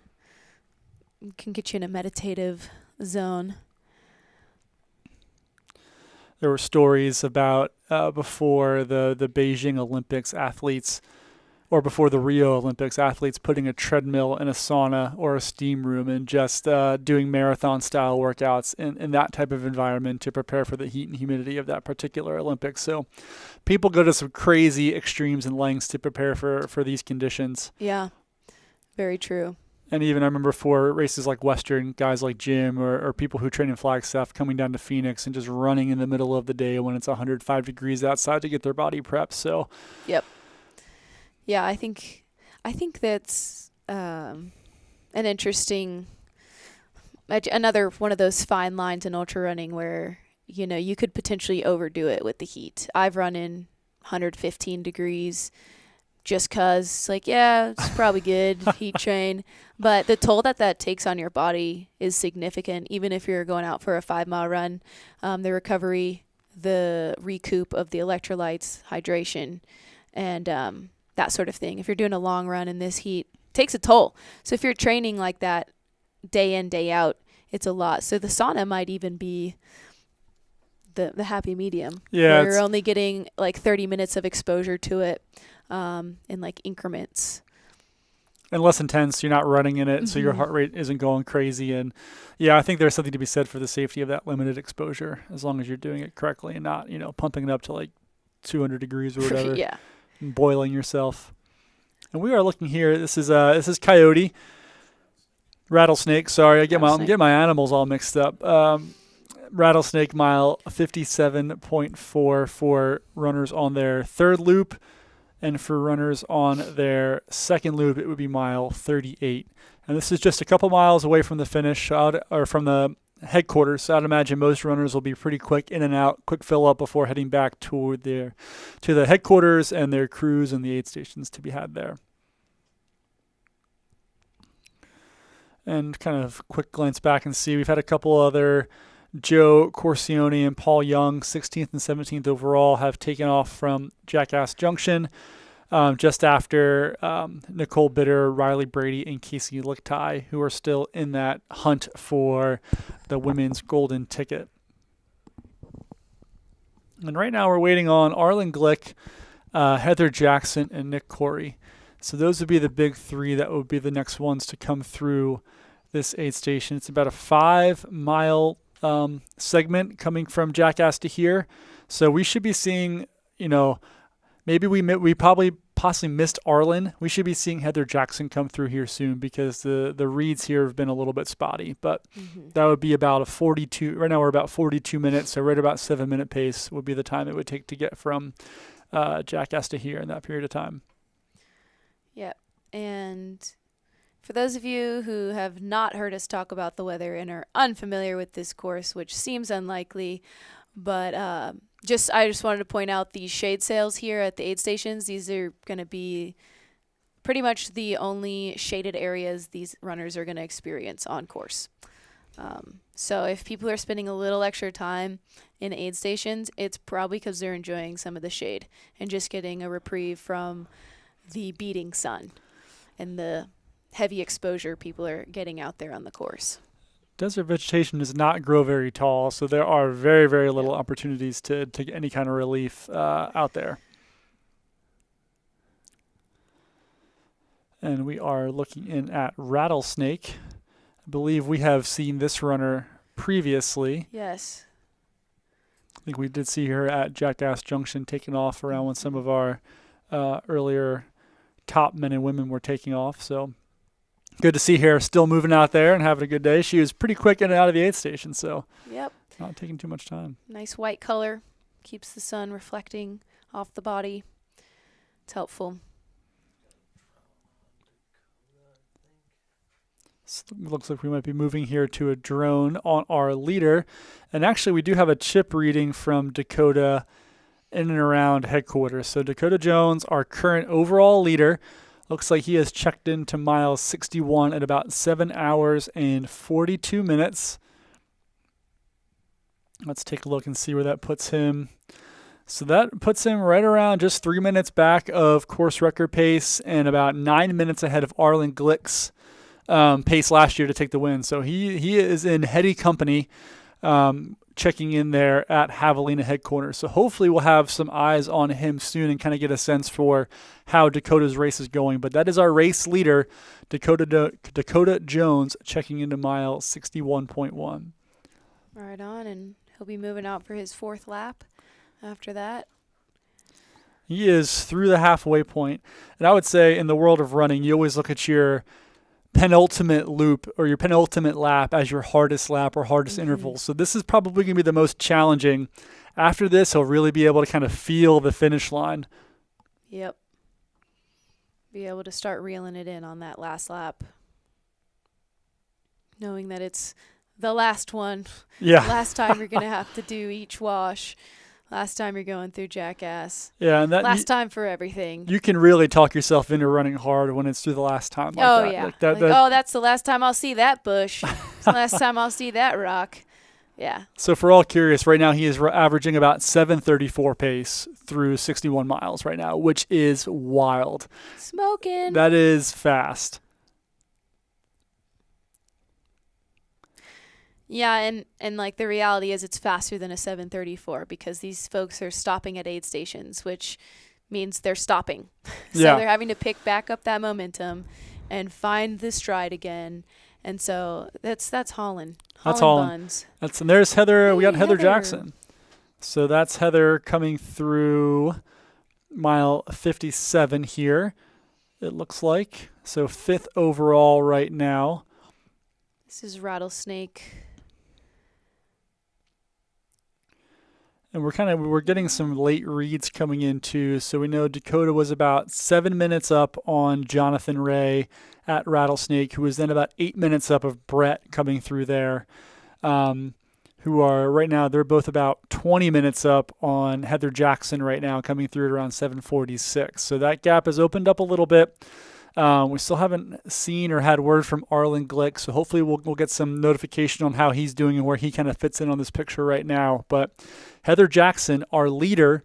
Can get you in a meditative zone. There were stories about before the Beijing Olympics athletes, or before the Rio Olympics, athletes putting a treadmill in a sauna or a steam room and just doing marathon-style workouts in that type of environment to prepare for the heat and humidity of that particular Olympics. So people go to some crazy extremes and lengths to prepare for these conditions. Yeah, very true. And even I remember for races like Western, guys like Jim or people who train in Flagstaff coming down to Phoenix and just running in the middle of the day when it's 105 degrees outside to get their body prepped. So Yep. Yeah, I think that's an interesting, another one of those fine lines in ultra running where, you could potentially overdo it with the heat. I've run in 115 degrees just 'cause, it's probably good, heat train. But the toll that takes on your body is significant, even if you're going out for a 5-mile run. The recovery, the recoup of the electrolytes, hydration, and that sort of thing. If you're doing a long run in this heat, it takes a toll. So if you're training like that day in, day out, it's a lot. So the sauna might even be the happy medium. Yeah, where you're only getting 30 minutes of exposure to it in increments. And less intense, you're not running in it, so your Mhm. heart rate isn't going crazy. And yeah, I think there's something to be said for the safety of that limited exposure, as long as you're doing it correctly and not, pumping it up to 200 degrees or whatever. Yeah. And boiling yourself. And we are looking here. This is Coyote, Rattlesnake. Sorry, I'm getting my animals all mixed up. Rattlesnake mile 57.4 for runners on their third loop, and for runners on their second loop, it would be mile 38. And this is just a couple miles away from the finish, or from the headquarters. So I'd imagine most runners will be pretty quick in and out, quick fill up before heading back to the headquarters and their crews and the aid stations to be had there. And kind of quick glance back and see, we've had a couple other, Joe Corsione and Paul Young, 16th and 17th overall, have taken off from Jackass Junction just after Nicole Bitter, Riley Brady, and Casey Lichtai, who are still in that hunt for the women's golden ticket. And right now we're waiting on Arlen Glick, Heather Jackson, and Nick Corey. So those would be the big three that would be the next ones to come through this aid station. It's about a 5-mile segment coming from Jackass to here. So we should be seeing, maybe we probably possibly missed Arlen. We should be seeing Heather Jackson come through here soon because the reads here have been a little bit spotty. But that would be about a 42. Right now we're about 42 minutes. So right about 7-minute pace would be the time it would take to get from Jackass to here in that period of time. Yep. And for those of you who have not heard us talk about the weather and are unfamiliar with this course, which seems unlikely, but I just wanted to point out the shade sails here at the aid stations. These are going to be pretty much the only shaded areas these runners are going to experience on course. So if people are spending a little extra time in aid stations, it's probably because they're enjoying some of the shade and just getting a reprieve from the beating sun and the heavy exposure people are getting out there on the course. Desert vegetation does not grow very tall, so there are very, very little opportunities to get any kind of relief out there. And we are looking in at Rattlesnake. I believe we have seen this runner previously. Yes. I think we did see her at Jackass Junction taking off around when some of our earlier top men and women were taking off. So good to see her still moving out there and having a good day. She was pretty quick in and out of the aid station, so Yep. not taking too much time. Nice white color. Keeps the sun reflecting off the body. It's helpful. So looks like we might be moving here to a drone on our leader. And actually, we do have a chip reading from Dakota in and around headquarters. So Dakota Jones, our current overall leader, looks like he has checked into mile 61 at about 7 hours and 42 minutes. Let's take a look and see where that puts him. So that puts him right around just 3 minutes back of course record pace and about 9 minutes ahead of Arlen Glick's pace last year to take the win. So he is in heady company, checking in there at Javelina headquarters. So hopefully we'll have some eyes on him soon and kind of get a sense for how Dakota's race is going. But that is our race leader, Dakota Jones, checking into mile 61.1. Right on, and he'll be moving out for his 4th lap after that. He is through the halfway point. And I would say in the world of running, you always look at your penultimate loop or your penultimate lap as your hardest lap or hardest interval. So this is probably going to be the most challenging. After this, he'll really be able to kind of feel the finish line. Yep. Be able to start reeling it in on that last lap. Knowing that it's the last one. Yeah. Last time you're going to have to do each wash. Last time you're going through Jackass. Yeah, and that last time for everything. You can really talk yourself into running hard when it's through the last time like that. Yeah. Like oh, that's the last time I'll see that bush. It's the last time I'll see that rock. Yeah. So for all curious, right now he is averaging about 7:34 pace through 61 miles right now, which is wild. Smoking. That is fast. Yeah, and like the reality is it's faster than a 7:34 because these folks are stopping at aid stations, which means they're stopping. So they're having to pick back up that momentum and find the stride again. And so that's Holland. That's Holland. Buns. And there's Heather. Hey, we got Heather Heather Jackson. So that's Heather coming through mile 57 here, it looks like. So 5th overall right now. This is Rattlesnake. And we're getting some late reads coming in too. So we know Dakota was about 7 minutes up on Jonathan Ray at Rattlesnake, who was then about 8 minutes up of Brett coming through there. who are right now, they're both about 20 minutes up on Heather Jackson right now, coming through at around 7:46. So that gap has opened up a little bit. We still haven't seen or had word from Arlen Glick, so hopefully we'll get some notification on how he's doing and where he kind of fits in on this picture right now. But Heather Jackson, our leader,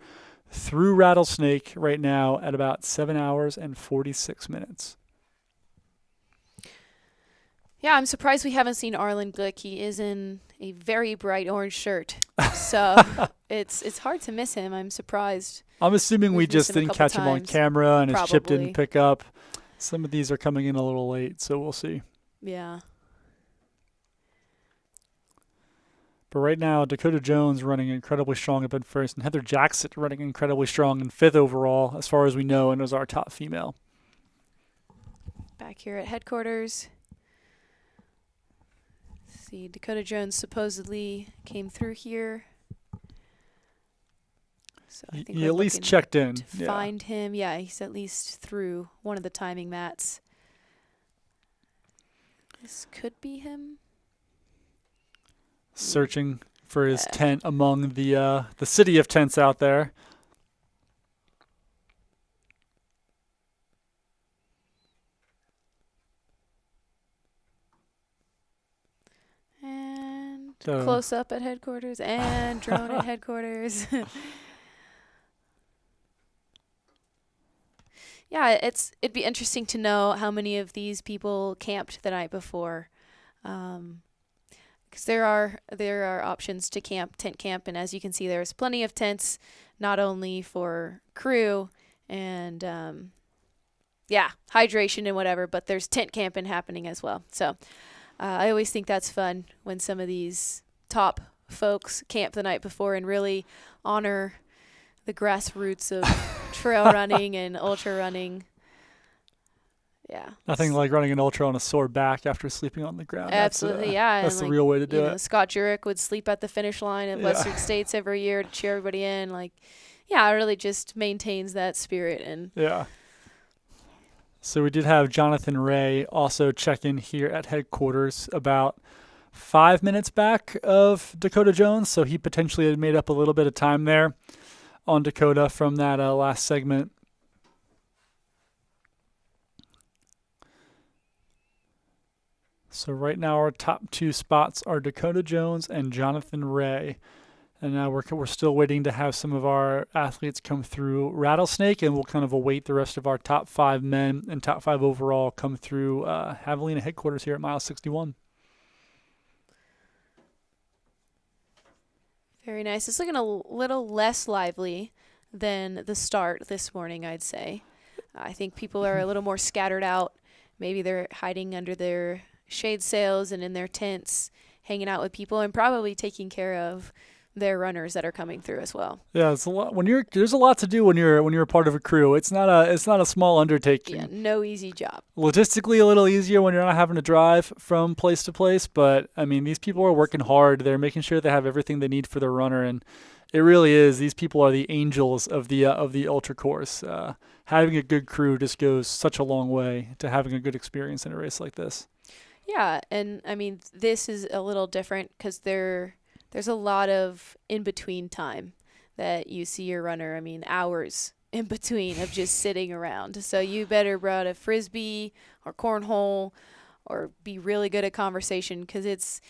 through Rattlesnake right now at about 7 hours and 46 minutes. Yeah, I'm surprised we haven't seen Arlen Glick. He is in a very bright orange shirt, so it's hard to miss him. I'm surprised. I'm assuming we We've just missed him a didn't couple catch him on times. camera and his chip Probably. didn't pick up. Some of these are coming in a little late, so we'll see. Yeah. But right now, Dakota Jones running incredibly strong up in first, and Heather Jackson running incredibly strong in fifth overall, as far as we know, and is our top female. Back here at headquarters. Let's see, Dakota Jones supposedly came through here. So I think He we're at least looking checked in. to Yeah. find him. Yeah, he's at least through one of the timing mats. This could be him. Searching for his Yeah. tent among the city of tents out there. And So- close up at headquarters and drone at headquarters. Yeah, it'd be interesting to know how many of these people camped the night before, because there are options to tent camp, and as you can see, there's plenty of tents, not only for crew and hydration and whatever, but there's tent camping happening as well. So I always think that's fun when some of these top folks camp the night before and really honor the grassroots of trail running and ultra running. Yeah. Nothing like running an ultra on a sore back after sleeping on the ground. Absolutely, yeah. That's and the real way to do it. Scott Jurek would sleep at the finish line at Yeah. Western States every year to cheer everybody in. Like, yeah, it really just maintains that spirit. And Yeah. So we did have Jonathan Ray also check in here at headquarters about 5 minutes back of Dakota Jones. So he potentially had made up a little bit of time there on Dakota from that last segment. So right now our top two spots are Dakota Jones and Jonathan Ray. And now we're still waiting to have some of our athletes come through Rattlesnake, and we'll kind of await the rest of our top 5 men and top 5 overall come through Javelina headquarters here at mile 61. very nice. It's looking a little less lively than the start this morning, I'd say. I think people are a little more scattered out. Maybe they're hiding under their shade sails and in their tents, hanging out with people, and probably taking care of their runners that are coming through as well. Yeah, it's a lot. There's a lot to do when you're a part of a crew. It's not a small undertaking. Yeah, no easy job. Logistically, a little easier when you're not having to drive from place to place. But I mean, these people are working hard. They're making sure they have everything they need for their runner, and it really is. These people are the angels of the ultra course. Having a good crew just goes such a long way to having a good experience in a race like this. Yeah, and I mean, this is a little different because there's a lot of in-between time that you see your runner. I mean, hours in between of just sitting around. So you better brought a Frisbee or cornhole or be really good at conversation, because it's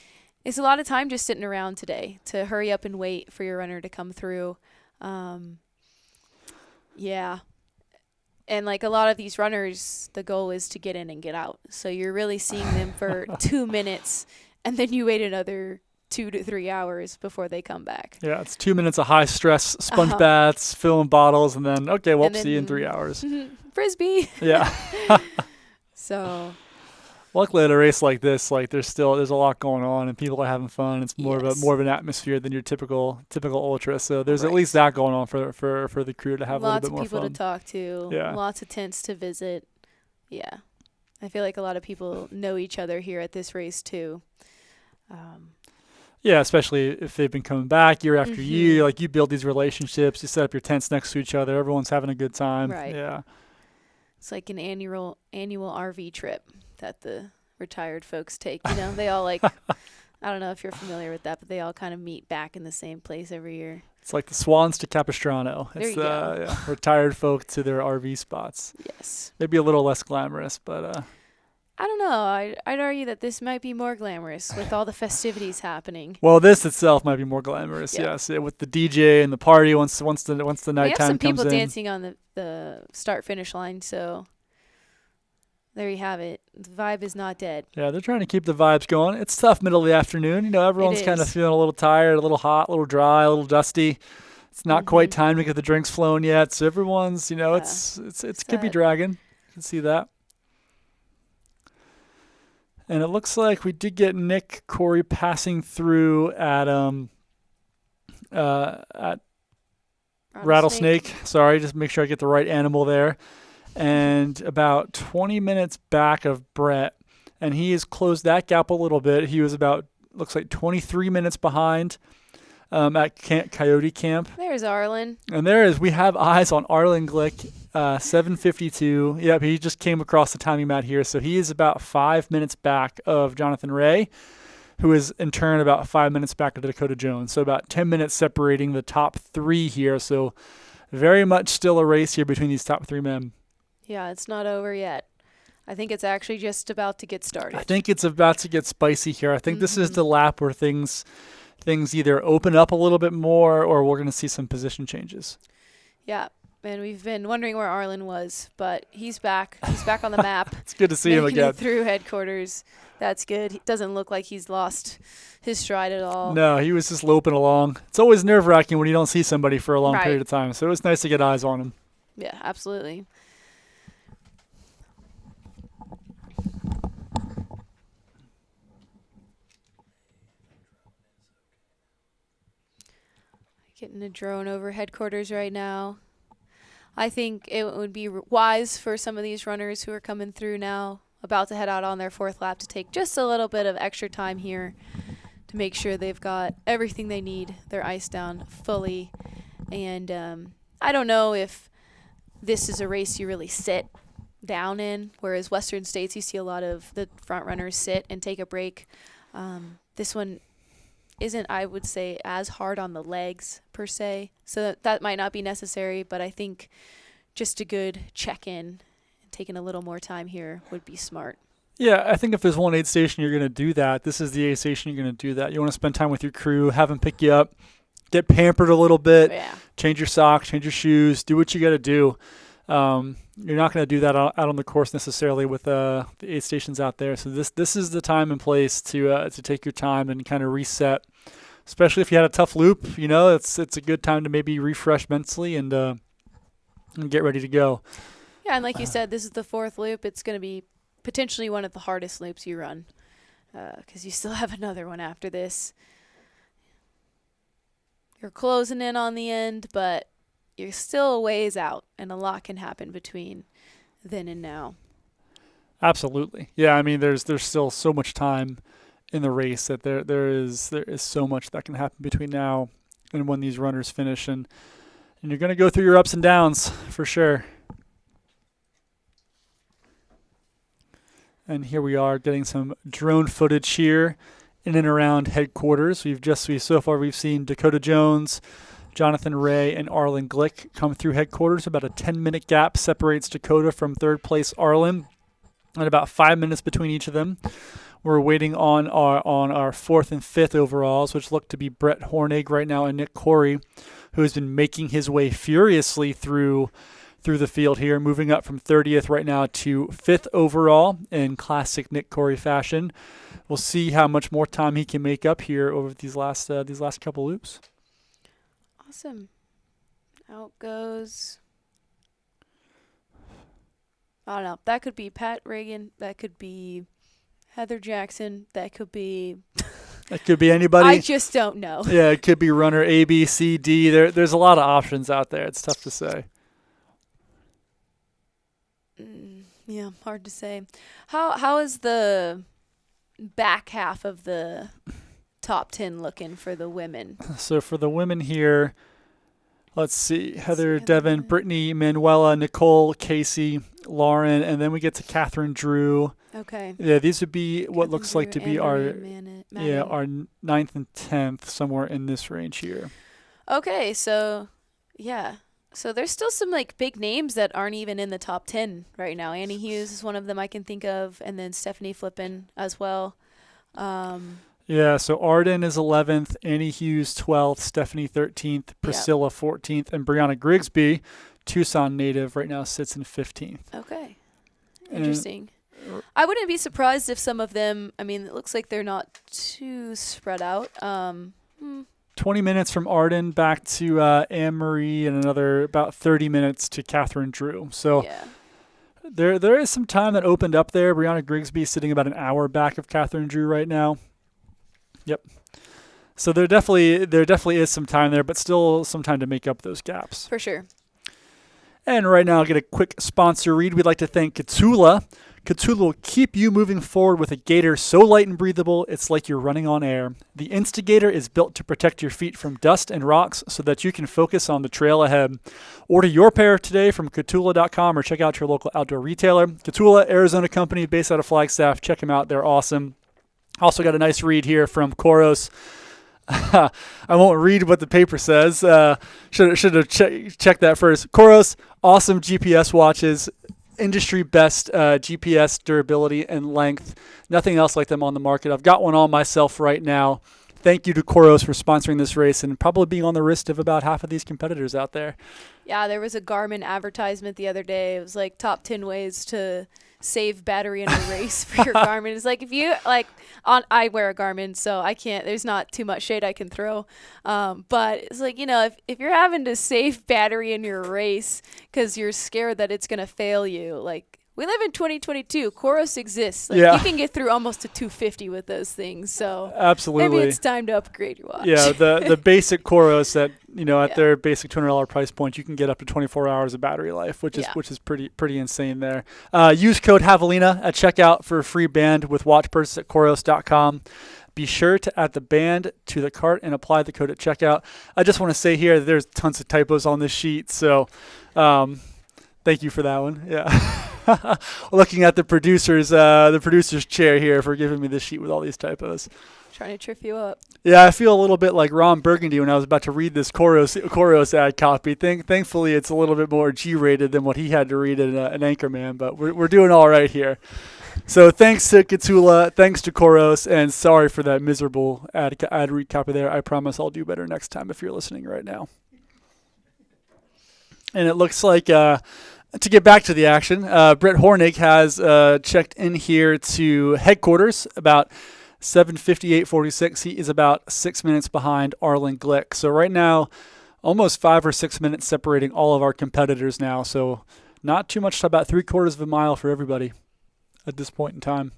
a lot of time just sitting around today to hurry up and wait for your runner to come through. Yeah. And like a lot of these runners, the goal is to get in and get out. So you're really seeing them for 2 minutes, and then you wait another 2 to 3 hours before they come back. Yeah, it's 2 minutes of high stress sponge baths, filling bottles, and then we'll And see you in then- 3 hours. Frisbee. Yeah. So Luckily, at a race like this, there's a lot going on and people are having fun. It's more Yes. of an atmosphere than your typical ultra. So there's at Right. least that going on for the crew to have lots a of little bit more people fun. to talk to. Yeah. Lots of tents to visit. Yeah. I feel like a lot of people know each other here at this race too. Yeah, especially if they've been coming back year after Mhm. year. Like, you build these relationships, you set up your tents next to each other. Everyone's having a good time. Right. Yeah. It's like an annual RV trip that the retired folks take. You know, they all like I don't know if you're familiar with that, but they all kind of meet back in the same place every year. It's like the Swans to Capistrano. There It's you go. yeah, retired folk to their RV spots. Yes. Maybe a little less glamorous, but I don't know. I'd argue that this might be more glamorous with all the festivities happening. well, this itself might be more glamorous. Yeah. Yes, with the DJ and the party once the We have nighttime some comes people in. dancing on the start finish line, so there you have it. The vibe is not dead. Yeah, they're trying to keep the vibes going. It's tough middle of the afternoon. You know, everyone's kind of is. feeling a little tired, a little hot, a little dry, a little dusty. It's not quite Mhm. time to get the drinks flowing yet. So everyone's, Yeah. it's could be that. dragging. You can see that. And it looks like we did get Nick Corey passing through at Rattlesnake. Sorry, just make sure I get the right animal there. And about 20 minutes back of Brett. And he has closed that gap a little bit. He was about, looks like 23 minutes behind at Coyote Camp. There's Arlen. And we have eyes on Arlen Glick, 7:52. Yep, he just came across the timing mat here. So he is about 5 minutes back of Jonathan Ray, who is in turn about 5 minutes back of Dakota Jones. So about 10 minutes separating the top three here. So very much still a race here between these top three men. Yeah, it's not over yet. I think it's actually just about to get started. I think it's about to get spicy here. I think this is Mhm. the lap where things either open up a little bit more or we're going to see some position changes. Yeah, and we've been wondering where Arlen was, but he's back. He's back on the map. It's good to see him making again. it through headquarters. That's good. He doesn't look like he's lost his stride at all. No, he was just loping along. It's always nerve-wracking when you don't see somebody for a long Right. period of time. So it was nice to get eyes on him. Yeah, absolutely. Getting a drone over headquarters right now. I think it would be wise for some of these runners who are coming through now, about to head out on their fourth lap, to take just a little bit of extra time here to make sure they've got everything they need, their ice down fully. And I don't know if this is a race you really sit down in, whereas Western States you see a lot of the front runners sit and take a break. This one isn't, I would say, as hard on the legs per se, so that might not be necessary, but I think just a good check-in and taking a little more time here would be smart. Yeah, I think if there's one aid station you're going to do that, this is the aid station you're going to do that. You want to spend time with your crew, have them pick you up, get pampered a little bit, Yeah. change your socks, change your shoes, do what you got to do. You're not going to do that out on the course necessarily with the aid stations out there. So this is the time and place to take your time and kind of reset. Especially if you had a tough loop, you know, it's a good time to maybe refresh mentally and get ready to go. Yeah, and like you said, this is the fourth loop. It's going to be potentially one of the hardest loops you run because you still have another one after this. You're closing in on the end, but you're still a ways out, and a lot can happen between then and now. Absolutely. Yeah, I mean, there's still so much time in the race that there is so much that can happen between now and when these runners finish, and you're going to go through your ups and downs for sure. And here we are getting some drone footage here in and around headquarters. So far we've seen Dakota Jones, Jonathan Ray, and Arlen Glick come through headquarters. About a 10-minute gap separates Dakota from third place Arlen, and about 5 minutes between each of them. We're waiting on our fourth and fifth overalls, which look to be Brett Hornig right now and Nick Corey, who has been making his way furiously through the field here, moving up from 30th right now to 5th overall in classic Nick Corey fashion. We'll see how much more time he can make up here over these last couple loops. Awesome. Out goes. I don't know. That could be Pat Reagan. That could be Heather Jackson. That could be. It could be anybody. I just don't know. Yeah, it could be runner A, B, C, D. There's a lot of options out there. It's tough to say. Yeah, hard to say. How is the back half of the top 10 looking for the women? So for the women here, let's see. Heather, Heather, Devon, Brittany, Manuela, Nicole, Casey, Lauren, and then we get to Catherine Drew. Okay. Yeah, these would be what Catherine looks like to Drew, be Anne-Marie our Manet. Yeah, our ninth and 10th, somewhere in this range here. Okay, so yeah. So there's still some like big names that aren't even in the top 10 right now. Annie Hughes is one of them I can think of, and then Stephanie Flippin as well. Yeah, so Arden is 11th, Annie Hughes 12th, Stephanie 13th, Priscilla 14th, and Brianna Grigsby, Tucson native, right now sits in 15th. Okay. Interesting. I wouldn't be surprised if some of them, I mean, it looks like they're not too spread out. 20 minutes from Arden back to Anne-Marie, and another about 30 minutes to Catherine Drew. So yeah. there is some time that opened up there. Brianna Grigsby sitting about an hour back of Catherine Drew right now. Yep. So there definitely is some time there, but still some time to make up those gaps. For sure. And right now, I'll get a quick sponsor read. We'd like to thank Katula. Katula will keep you moving forward with a gaiter so light and breathable, it's like you're running on air. The Instigator is built to protect your feet from dust and rocks so that you can focus on the trail ahead. Order your pair today from Katula.com or check out your local outdoor retailer. Katula, Arizona company based out of Flagstaff. Check them out. They're awesome. Also got a nice read here from Koros. I won't read what the paper says. Should have checked that first. Koros, awesome GPS watches, industry best GPS durability and length. Nothing else like them on the market. I've got one on myself right now. Thank you to Koros for sponsoring this race and probably being on the wrist of about half of these competitors out there. Yeah, there was a Garmin advertisement the other day. It was like top 10 ways to save battery in a race for your Garmin. It's like if you I wear a Garmin, so I can't, there's not too much shade I can throw. But it's like, if you're having to save battery in your race because you're scared that it's going to fail you, like, we live in 2022. Koros exists. Like, yeah. You can get through almost a 250 with those things. So absolutely, maybe it's time to upgrade your watch. Yeah, the basic Koros at at their basic $200 price point, you can get up to 24 hours of battery life, which is pretty insane there. Use code Javelina at checkout for a free band with watch purchase at Koros.com. Be sure to add the band to the cart and apply the code at checkout. I just want to say here that there's tons of typos on this sheet, so thank you for that one. Yeah. Looking at the producer's chair here for giving me this sheet with all these typos. Trying to trip you up. Yeah, I feel a little bit like Ron Burgundy when I was about to read this Koros ad copy. Thankfully, it's a little bit more G-rated than what he had to read in an Anchorman, but we're doing all right here. So thanks to Katula, thanks to Koros, and sorry for that miserable ad read copy there. I promise I'll do better next time if you're listening right now. And it looks like... to get back to the action, Brett Hornig has checked in here to headquarters about 7:58:46. He is about 6 minutes behind Arlen Glick. So right now, almost 5 or 6 minutes separating all of our competitors now. So not too much, about 3/4 of a mile for everybody at this point in time.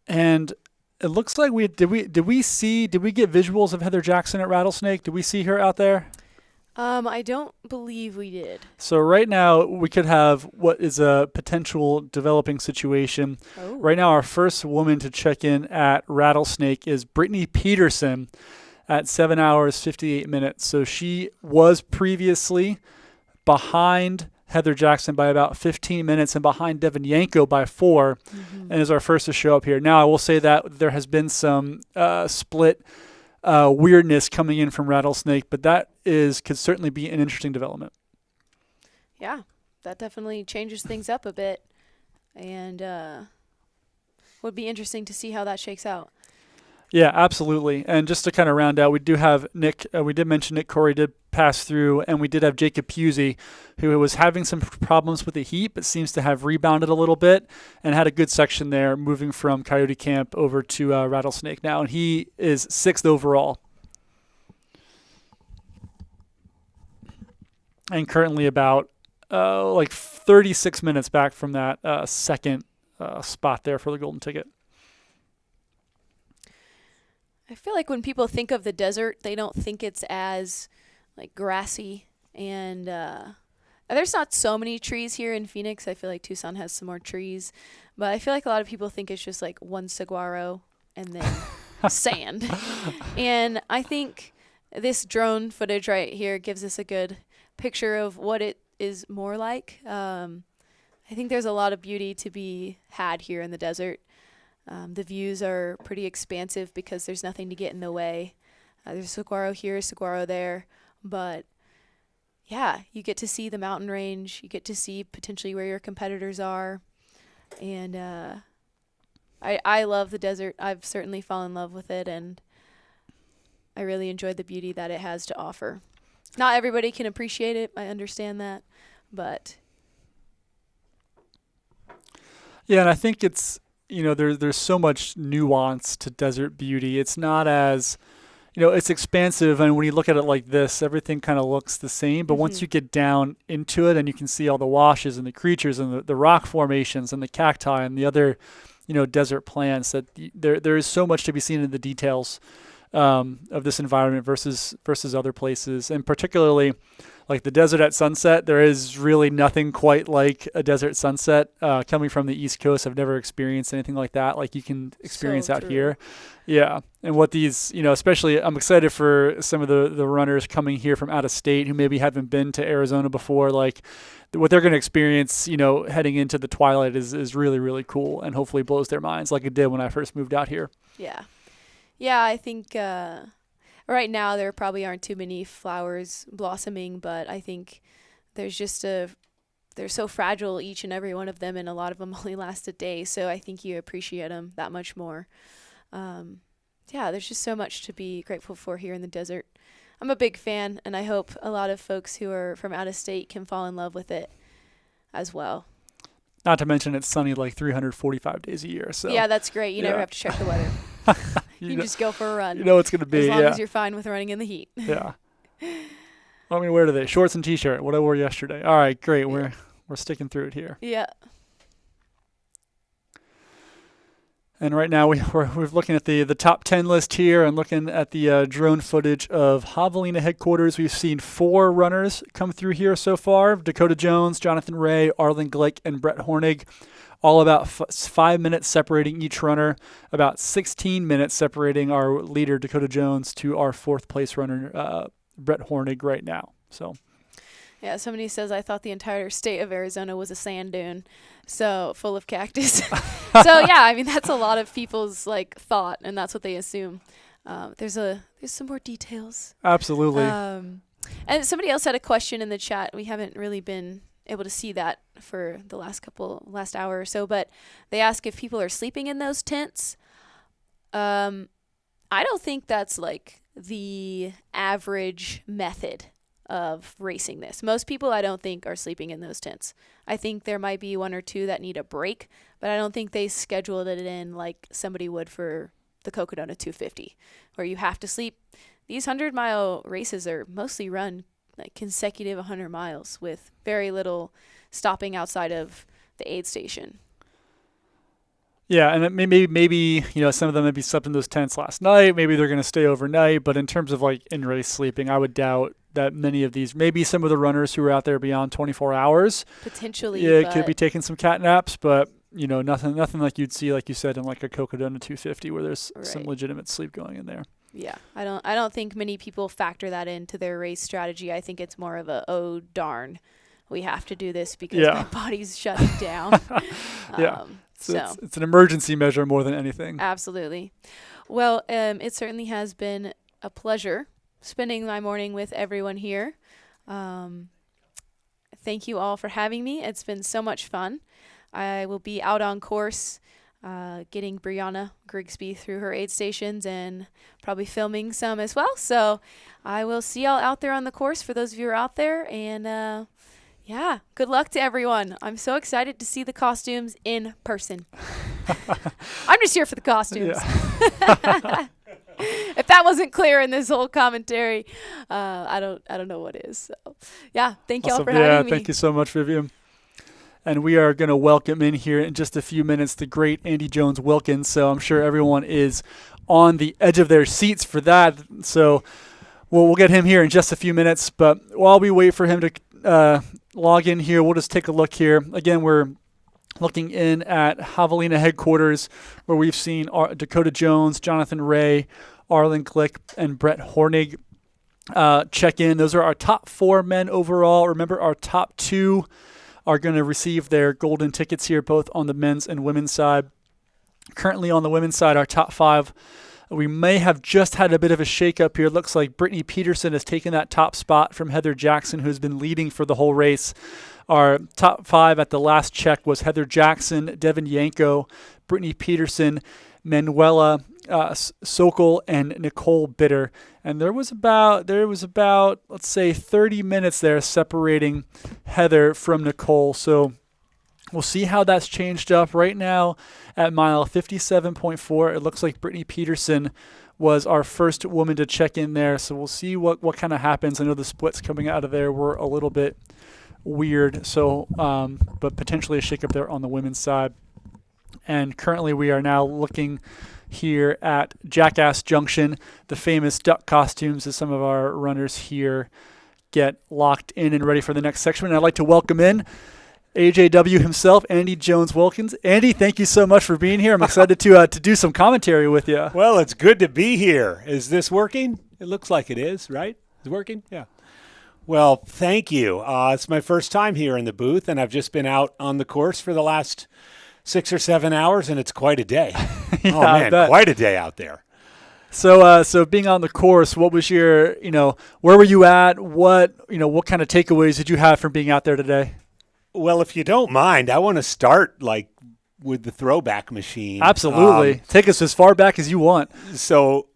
And it looks like did we get visuals of Heather Jackson at Rattlesnake? Did we see her out there? I don't believe we did. So right now we could have what is a potential developing situation. Oh. Right now our first woman to check in at Rattlesnake is Brittany Peterson at 7 hours, 58 minutes. So she was previously behind Heather Jackson by about 15 minutes and behind Devin Yanko by 4, and is our first to show up here. Now I will say that there has been some split weirdness coming in from Rattlesnake, but that could certainly be an interesting development. Yeah, that definitely changes things up a bit, and would be interesting to see how that shakes out. Yeah, absolutely. And just to kind of round out, we do have Nick. We did mention Nick Corey did pass through, and we did have Jacob Pusey, who was having some problems with the heat, but seems to have rebounded a little bit and had a good section there, moving from Coyote Camp over to Rattlesnake now, and he is 6th overall. And currently about 36 minutes back from that second spot there for the golden ticket. I feel like when people think of the desert, they don't think it's as grassy, and there's not so many trees here in Phoenix. I feel like Tucson has some more trees, but I feel like a lot of people think it's just like one saguaro and then sand. And I think this drone footage right here gives us a good picture of what it is more like. I think there's a lot of beauty to be had here in the desert. The views are pretty expansive because there's nothing to get in the way. There's saguaro here, saguaro there, but yeah, you get to see the mountain range. You get to see potentially where your competitors are, and I love the desert. I've certainly fallen in love with it, and I really enjoyed the beauty that it has to offer. Not everybody can appreciate it. I understand that, but Yeah, and I think it's, there's so much nuance to desert beauty. It's not as, it's expansive, and when you look at it like this, everything kind of looks the same. But once you get down into it and you can see all the washes and the creatures and the rock formations and the cacti and the other, desert plants, that there is so much to be seen in the details of this environment versus other places. And particularly like the desert at sunset, there is really nothing quite like a desert sunset. Coming from the East Coast, I've never experienced anything like that, like you can experience out here. Yeah. And what these, especially I'm excited for some of the runners coming here from out of state who maybe haven't been to Arizona before, like what they're going to experience, heading into the twilight is really, really cool, and hopefully blows their minds like it did when I first moved out here. yeah. Yeah, I think right now there probably aren't too many flowers blossoming, but I think there's just they're so fragile, each and every one of them, and a lot of them only last a day. So I think you appreciate them that much more. Yeah, there's just so much to be grateful for here in the desert. I'm a big fan, and I hope a lot of folks who are from out of state can fall in love with it as well. Not to mention it's sunny like 345 days a year. So yeah, that's great. You never have to check the weather. You can just go for a run. You know it's going to be. As long as you're fine with running in the heat. Yeah. I mean, wear today? Shorts and t-shirt. What I wore yesterday. All right, great. We're sticking through it here. Yeah. And right now we're looking at the top 10 list here and looking at the drone footage of Javelina headquarters. We've seen 4 runners come through here so far: Dakota Jones, Jonathan Ray, Arlen Glick, and Brett Hornig. All about 5 minutes separating each runner, about 16 minutes separating our leader, Dakota Jones, to our 4th place runner, Brett Hornig, right now. So, yeah, somebody says, I thought the entire state of Arizona was a sand dune, so full of cactus. So, yeah, I mean, that's a lot of people's, thought, and that's what they assume. There's some more details. Absolutely. And somebody else had a question in the chat. We haven't really been able to see that for the last hour or so, but they ask if people are sleeping in those tents. I don't think that's the average method of racing this. Most people, I don't think, are sleeping in those tents. I think there might be 1 or 2 that need a break, but I don't think they scheduled it in like somebody would for the Cocodona 250, where you have to sleep. These 100-mile races are mostly run consecutive 100 miles with very little stopping outside of the aid station. Yeah, and maybe some of them maybe slept in those tents last night. Maybe they're going to stay overnight. But in terms of in race sleeping, I would doubt that many of these. Maybe some of the runners who are out there beyond 24 hours potentially. Yeah, could be taking some cat naps, but nothing like you'd see, like you said, in like a Cocodona 250 where there's some legitimate sleep going in there. Yeah, I don't think many people factor that into their race strategy. I think it's more of a, oh darn, we have to do this because my body's shutting down. So it's an emergency measure more than anything. Absolutely. Well, it certainly has been a pleasure spending my morning with everyone here. Thank you all for having me. It's been so much fun. I will be out on course getting Brianna Grigsby through her aid stations and probably filming some as well. So I will see y'all out there on the course for those of you who are out there. And good luck to everyone. I'm so excited to see the costumes in person. I'm just here for the costumes. Yeah. If that wasn't clear in this whole commentary, I don't know what is. So, thank y'all for having me. Thank you so much, Vivian. And we are going to welcome in here in just a few minutes the great Andy Jones Wilkins. So I'm sure everyone is on the edge of their seats for that. So we'll get him here in just a few minutes. But while we wait for him to log in here, we'll just take a look here. Again, we're looking in at Javelina headquarters, where we've seen Dakota Jones, Jonathan Ray, Arlen Glick, and Brett Hornig check in. Those are our top 4 men overall. Remember, our top 2 are going to receive their golden tickets here, both on the men's and women's side. Currently on the women's side, our top 5, we may have just had a bit of a shakeup here. It looks like Brittany Peterson has taken that top spot from Heather Jackson, who's been leading for the whole race. Our top 5 at the last check was Heather Jackson, Devin Yanko, Brittany Peterson, Manuela Sokol, and Nicole Bitter. And there was about let's say 30 minutes there separating Heather from Nicole. So we'll see how that's changed up. Right now at mile 57.4, it looks like Brittany Peterson was our first woman to check in there. So we'll see what kind of happens. I know the splits coming out of there were a little bit weird. So, but potentially a shakeup there on the women's side. And currently we are now looking here at Jackass Junction, the famous duck costumes as some of our runners here get locked in and ready for the next section. And I'd like to welcome in AJW himself, Andy Jones-Wilkins. Andy, thank you so much for being here. I'm excited to do some commentary with you. Well, it's good to be here. Is this working? It looks like it is, right? Is it working? Yeah. Well, thank you. It's my first time here in the booth, and I've just been out on the course for the last 6 or 7 hours, and it's quite a day. Yeah, oh, man, quite a day out there. So being on the course, what was your, where were you at? What kind of takeaways did you have from being out there today? Well, if you don't mind, I want to start with the throwback machine. Absolutely. Take us as far back as you want. So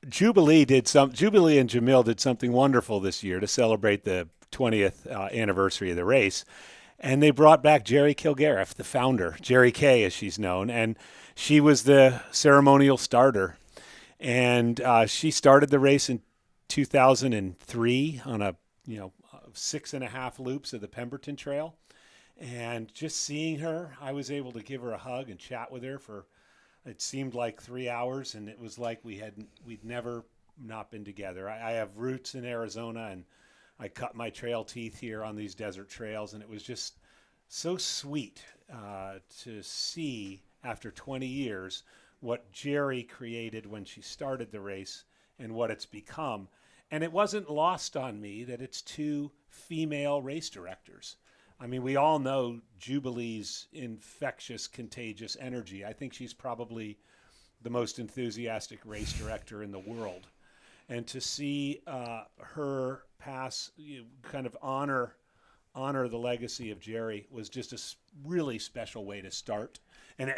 Jubilee and Jamil did something wonderful this year to celebrate the 20th anniversary of the race. And they brought back Jerry Kilgariff, the founder, Jerry K as she's known. And she was the ceremonial starter. And she started the race in 2003 on a 6.5 loops of the Pemberton Trail. And just seeing her, I was able to give her a hug and chat with her for, it seemed like 3 hours. And it was like we'd never not been together. I have roots in Arizona, and I cut my trail teeth here on these desert trails. And it was just so sweet to see after 20 years what Jerry created when she started the race and what it's become. And it wasn't lost on me that it's 2 female race directors. I mean, we all know Jubilee's infectious, contagious energy. I think she's probably the most enthusiastic race director in the world. And to see her pass, kind of honor the legacy of Jerry was just a really special way to start. And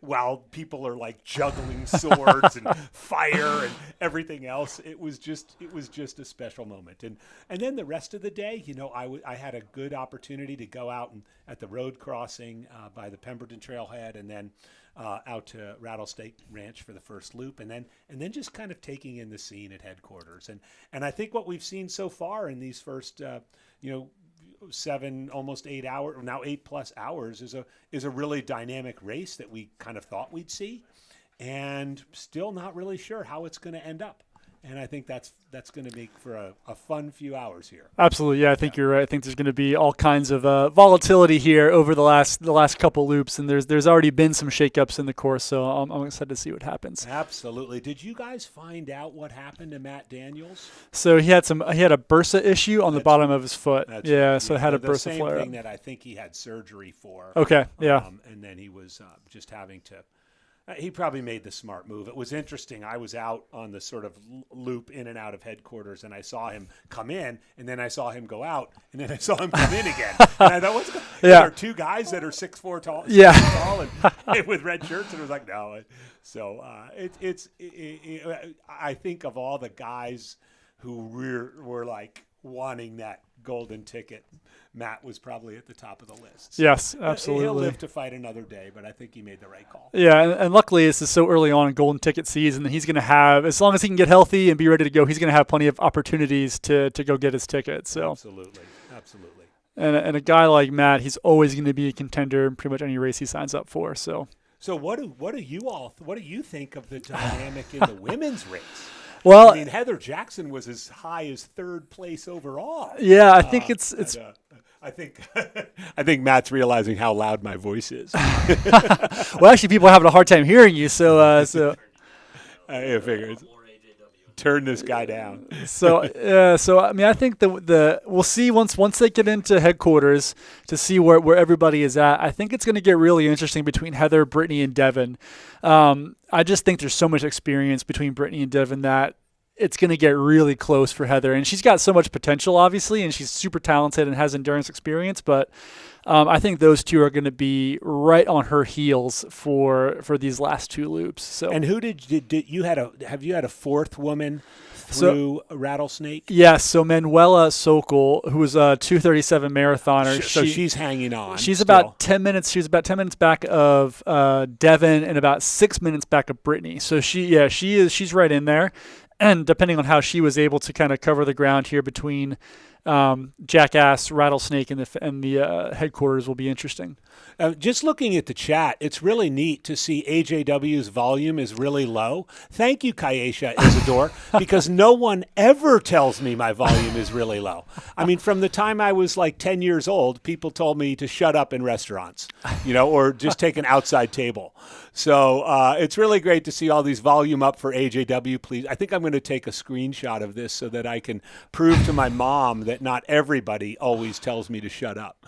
while people are like juggling swords and fire and everything else, it was just a special moment. And then the rest of the day, I had a good opportunity to go out at the road crossing by the Pemberton Trailhead, and then out to Rattlesnake Ranch for the first loop, and then just kind of taking in the scene at headquarters. And I think what we've seen so far in these first 7, almost 8 hours, now 8+ hours, is a really dynamic race that we kind of thought we'd see, and still not really sure how it's going to end up. And I think that's going to make for a fun few hours here. Absolutely, yeah. I think you're right. I think there's going to be all kinds of volatility here over the last couple loops, and there's already been some shakeups in the course, so I'm excited to see what happens. Absolutely. Did you guys find out what happened to Matt Daniels? So he had a bursa issue on the bottom of his foot. So it had a bursa flare. The same thing that I think he had surgery for. Okay, yeah. And then he was just having to. He probably made the smart move. It was interesting. I was out on the sort of loop in and out of headquarters, and I saw him come in, and then I saw him go out, and then I saw him come in again. And I thought, what's going on? There are 2 guys that are 6'4" tall, tall and with red shirts, and it was like, no. So I think of all the guys who were like wanting that golden ticket, Matt was probably at the top of the list. So yes, absolutely. He'll live to fight another day, but I think he made the right call. Yeah, and luckily this is so early on in golden ticket season that he's going to have, as long as he can get healthy and be ready to go, he's going to have plenty of opportunities to go get his ticket. So absolutely. And a guy like Matt, he's always going to be a contender in pretty much any race he signs up for. So what do you think of the dynamic in the women's race? Well, I mean, Heather Jackson was as high as 3rd place overall. Yeah, I think it's. I think Matt's realizing how loud my voice is. Well, actually, people are having a hard time hearing you. So. I figure. turn this guy down. So I mean, I think the we'll see once they get into headquarters to see where everybody is at. I think it's going to get really interesting between Heather, Brittany, and Devin. I just think there's so much experience between Brittany and Devin that it's going to get really close for Heather. And she's got so much potential, obviously, and she's super talented and has endurance experience. But I think those two are going to be right on her heels for these last two loops. So, and who did you have you had a fourth woman through Rattlesnake? Yes, so Manuela Sokol, who was a 2:37 marathoner. So she's hanging on. She's still. about 10 minutes. She was about 10 minutes back of Devin and about 6 minutes back of Brittany. So she's right in there. And depending on how she was able to kind of cover the ground here between Jackass, Rattlesnake, and the headquarters will be interesting. Just looking at the chat, it's really neat to see AJW's volume is really low. Thank you, Kaisha Isidore, because no one ever tells me my volume is really low. I mean, from the time I was like 10 years old, people told me to shut up in restaurants, or just take an outside table. So it's really great to see all these volume up for AJW, please. I think I'm going to take a screenshot of this so that I can prove to my mom that not everybody always tells me to shut up.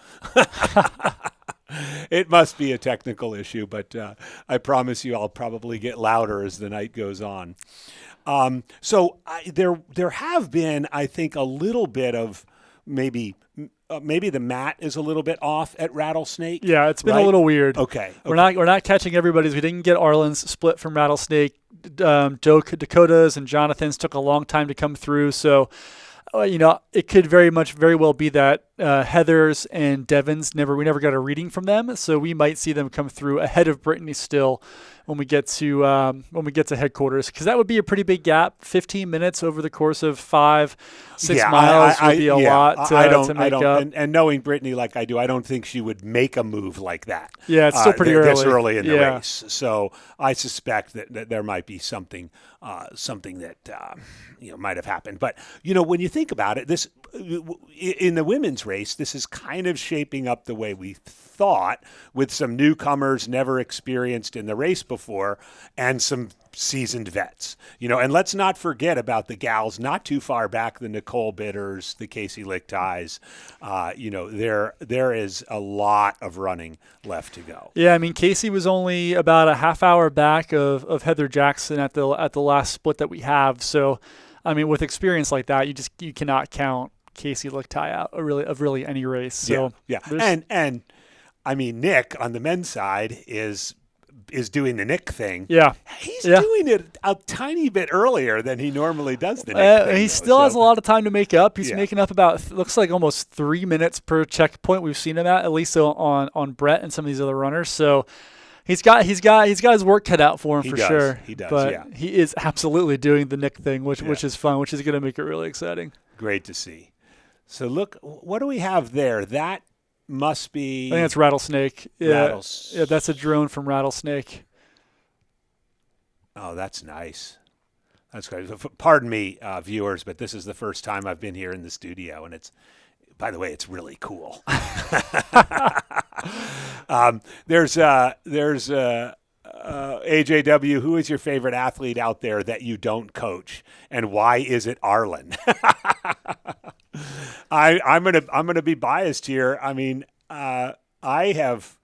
It must be a technical issue, but I promise you I'll probably get louder as the night goes on. There have been, I think, a little bit of maybe the mat is a little bit off at Rattlesnake. Yeah, it's been right? a little weird. Okay. We're not catching everybody's. We didn't get Arlen's split from Rattlesnake. Dakota's and Jonathan's took a long time to come through, so it could very well be that Heather's and Devin's we never got a reading from them, so we might see them come through ahead of Brittany still when we get to headquarters, because that would be a pretty big gap. 15 minutes over the course of 5-6 miles would be a lot to make up. And knowing Brittany like I do, I don't think she would make a move like that. Yeah, it's still pretty early. This early in the race, so I suspect that there might be something that might have happened. But when you think about it, this in the women's race, this is kind of shaping up the way we thought, with some newcomers never experienced in the race before and some seasoned vets. And let's not forget about the gals not too far back, the Nicole Bitters, the Casey Lichtais. There is a lot of running left to go. Yeah, I mean, Casey was only about a half hour back of Heather Jackson at the last split that we have. So, I mean, with experience like that, you cannot count Casey Lichtais out of really any race. So yeah. And I mean, Nick on the men's side is doing the Nick thing. Yeah. He's doing it a tiny bit earlier than he normally does the Nick thing. He still has a lot of time to make up. He's making up looks like almost 3 minutes per checkpoint we've seen him at least on Brett and some of these other runners. So he's got his work cut out for him sure. He does. But he is absolutely doing the Nick thing, which is fun, which is going to make it really exciting. Great to see. So look, what do we have there? That must be... I think it's Rattlesnake. Yeah, that's a drone from Rattlesnake. Oh, that's nice. That's great. Pardon me, viewers, but this is the first time I've been here in the studio, and by the way, it's really cool. There's AJW. Who is your favorite athlete out there that you don't coach, and why is it Arlen? I'm gonna be biased here. I mean, I have,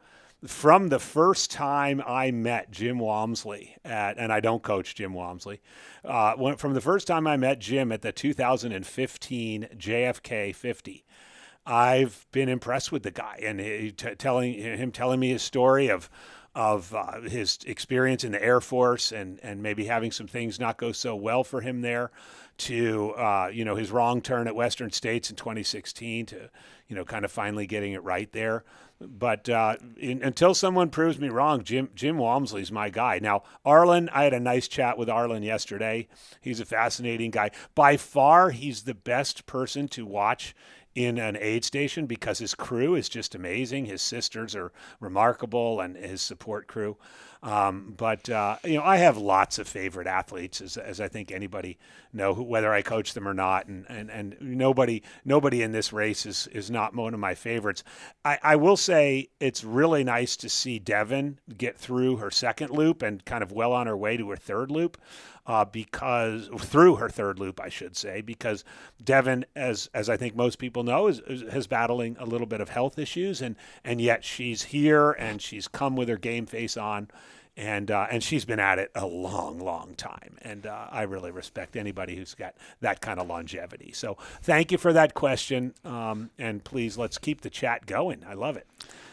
from the first time I met Jim Walmsley and I don't coach Jim Walmsley, from the first time I met Jim at the 2015 JFK 50, I've been impressed with the guy, and telling me his story of his experience in the Air Force and maybe having some things not go so well for him there, to his wrong turn at Western States in 2016, to kind of finally getting it right there. But until someone proves me wrong, Jim Walmsley's my guy. Now, Arlen, I had a nice chat with Arlen yesterday. He's a fascinating guy. By far, he's the best person to watch in an aid station because his crew is just amazing. His sisters are remarkable, and his support crew. But I have lots of favorite athletes, as I think anybody know, whether I coach them or not, and nobody in this race is not one of my favorites. I will say it's really nice to see Devin get through her second loop and kind of well on her way to her third loop. Because through her third loop, I should say, because Devin, as I think most people know, is battling a little bit of health issues, and yet she's here and she's come with her game face on, and she's been at it a long time, and I really respect anybody who's got that kind of longevity. So thank you for that question, and please let's keep the chat going. I love it.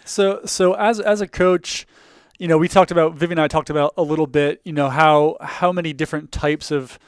So as a coach, we talked about, Vivian and I talked about a little bit, how many different types of,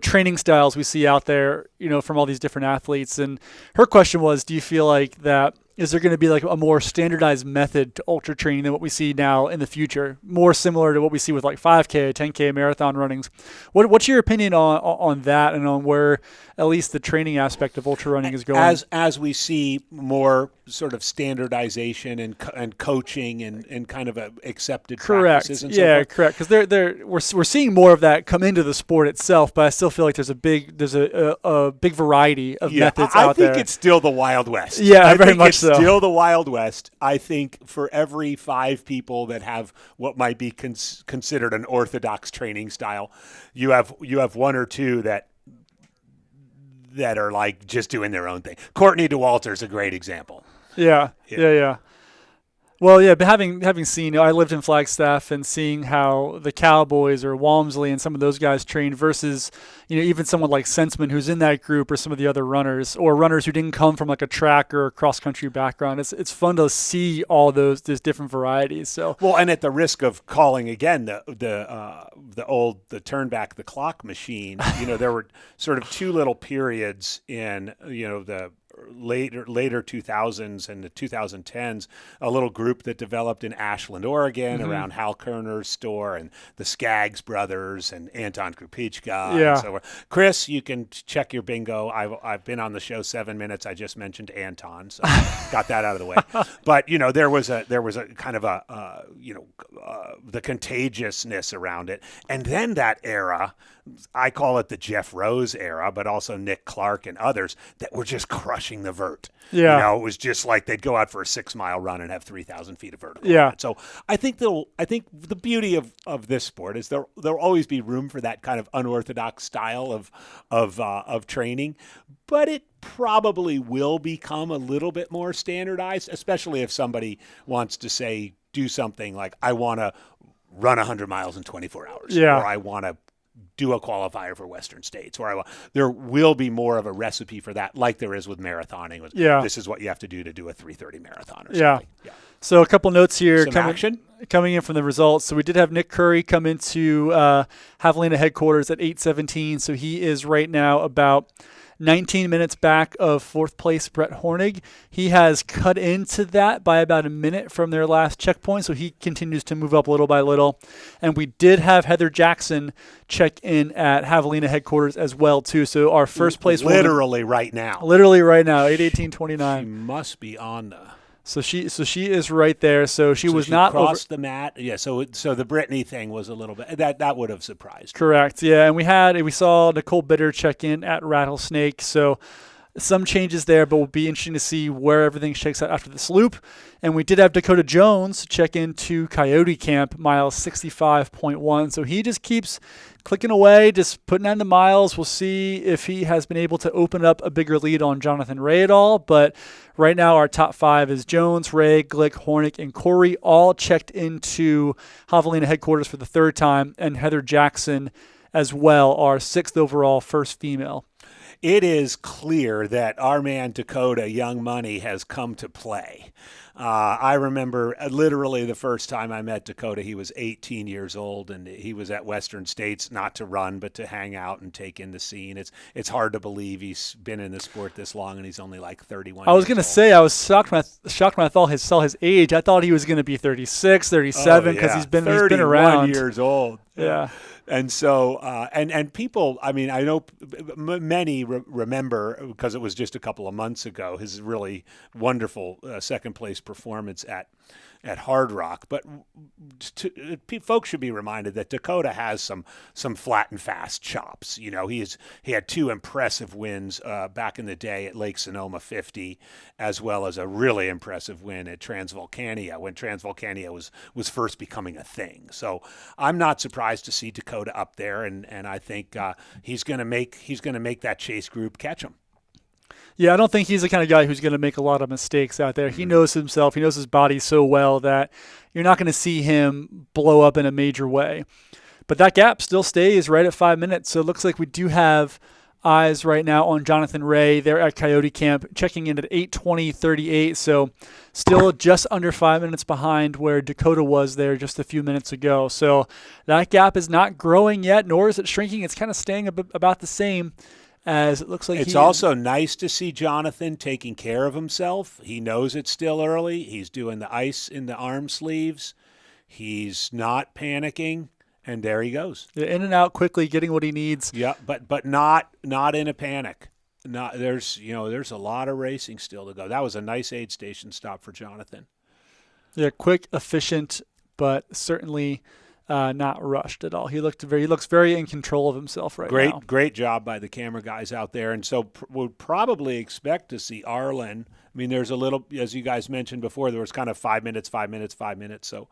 training styles we see out there, from all these different athletes. And her question was, do you feel like that, is there going to be like a more standardized method to ultra training than what we see now in the future, more similar to what we see with like 5K, 10K marathon runnings? What's your opinion on that, and on where at least the training aspect of ultra running is going? As we see more sort of standardization and coaching and kind of accepted practices and so forth. Correct. Because we're seeing more of that come into the sport itself, but I still feel like there's a big variety of methods out there. I think it's still the Wild West. Yeah, very much so. Still the Wild West. I think for every 5 people that have what might be considered an orthodox training style, you have 1 or 2 that are like just doing their own thing. Courtney Dauwalter is a great example. Yeah. Well, yeah, but having seen, I lived in Flagstaff, and seeing how the Cowboys or Walmsley and some of those guys trained versus, even someone like Sensman who's in that group, or some of the other runners, or runners who didn't come from like a track or cross country background. It's fun to see all those different varieties. So and at the risk of calling again the turn back the clock machine, there were sort of 2 little periods in the later 2000s and the 2010s, a little group that developed in Ashland, Oregon, around Hal Kerner's store, and the Skaggs brothers and Anton Krupichka. Yeah. And so forth. Chris, you can check your bingo. I've been on the show 7 minutes. I just mentioned Anton, so got that out of the way. But there was a kind of the contagiousness around it, and then that era. I call it the Jeff Rose era, but also Nick Clark and others that were just crushing the vert. Yeah. It was just like they'd go out for a 6-mile run and have 3,000 feet of vertical. Yeah. So I think the beauty of this sport is there'll always be room for that kind of unorthodox style of training, but it probably will become a little bit more standardized, especially if somebody wants to say, do something like, I want to run 100 miles in 24 hours. Yeah. Or I want to do a qualifier for Western States, or there will be more of a recipe for that, like there is with marathoning. Yeah. This is what you have to do a 3:30 marathon or yeah. something. Yeah. So a couple notes here Coming in from the results. So we did have Nick Curry come into Javelina headquarters at 8:17. So he is right now about 19 minutes back of 4th place Brett Hornig. He has cut into that by about a minute from their last checkpoint, so he continues to move up little by little. And we did have Heather Jackson check in at Javelina headquarters as well, too. So our first place literally right now. 8:18:29. She must be on the. So she is right there. So she was not crossed the mat. Yeah. So the Brittany thing was a little bit that would have surprised me. Correct. Yeah. And we saw Nicole Bitter check in at Rattlesnake. So some changes there, but will be interesting to see where everything shakes out after this loop. And we did have Dakota Jones check into Coyote Camp, mile 65.1. So he just keeps clicking away, just putting on the miles. We'll see if he has been able to open up a bigger lead on Jonathan Ray at all. But right now our top 5 is Jones, Ray, Glick, Hornick, and Corey, all checked into Javelina headquarters for the 3rd time. And Heather Jackson as well, our 6th overall first female. It is clear that our man Dakota Young Money has come to play. I remember literally the first time I met Dakota, he was 18 years old, and he was at Western States, not to run, but to hang out and take in the scene. It's hard to believe he's been in the sport this long, and he's only like 31 I was going to say, I was shocked when I saw his age. I thought he was going to be 36, 37, because he's been around. 31 years old. Yeah. And so, and people, I mean, I know many many remember, because it was just a couple of months ago, his really wonderful second place performance at Hard Rock. But folks should be reminded that Dakota has some flat and fast chops. You know, he had 2 impressive wins back in the day at Lake Sonoma 50, as well as a really impressive win at Transvolcania when Transvolcania was first becoming a thing. So I'm not surprised to see Dakota up there, and I think he's going to make that chase group catch him. Yeah, I don't think he's the kind of guy who's going to make a lot of mistakes out there. He knows himself. He knows his body so well that you're not going to see him blow up in a major way. But that gap still stays right at 5 minutes. So it looks like we do have eyes right now on Jonathan Ray. They're at Coyote Camp, checking in at 8:20:38. So still just under 5 minutes behind where Dakota was there just a few minutes ago. So that gap is not growing yet, nor is it shrinking. It's kind of staying about the same. As it looks like it's also nice to see Jonathan taking care of himself. He knows it's still early. He's doing the ice in the arm sleeves. He's not panicking, and there he goes. In and out quickly, getting what he needs. Yeah, but not in a panic. There's a lot of racing still to go. That was a nice aid station stop for Jonathan. Yeah, quick, efficient, but certainly not rushed at all. He looks very in control of himself right now. Great job by the camera guys out there. And so we'll probably expect to see Arlen. I mean, there's a little, as you guys mentioned before, there was kind of 5 minutes, 5 minutes, 5 minutes. So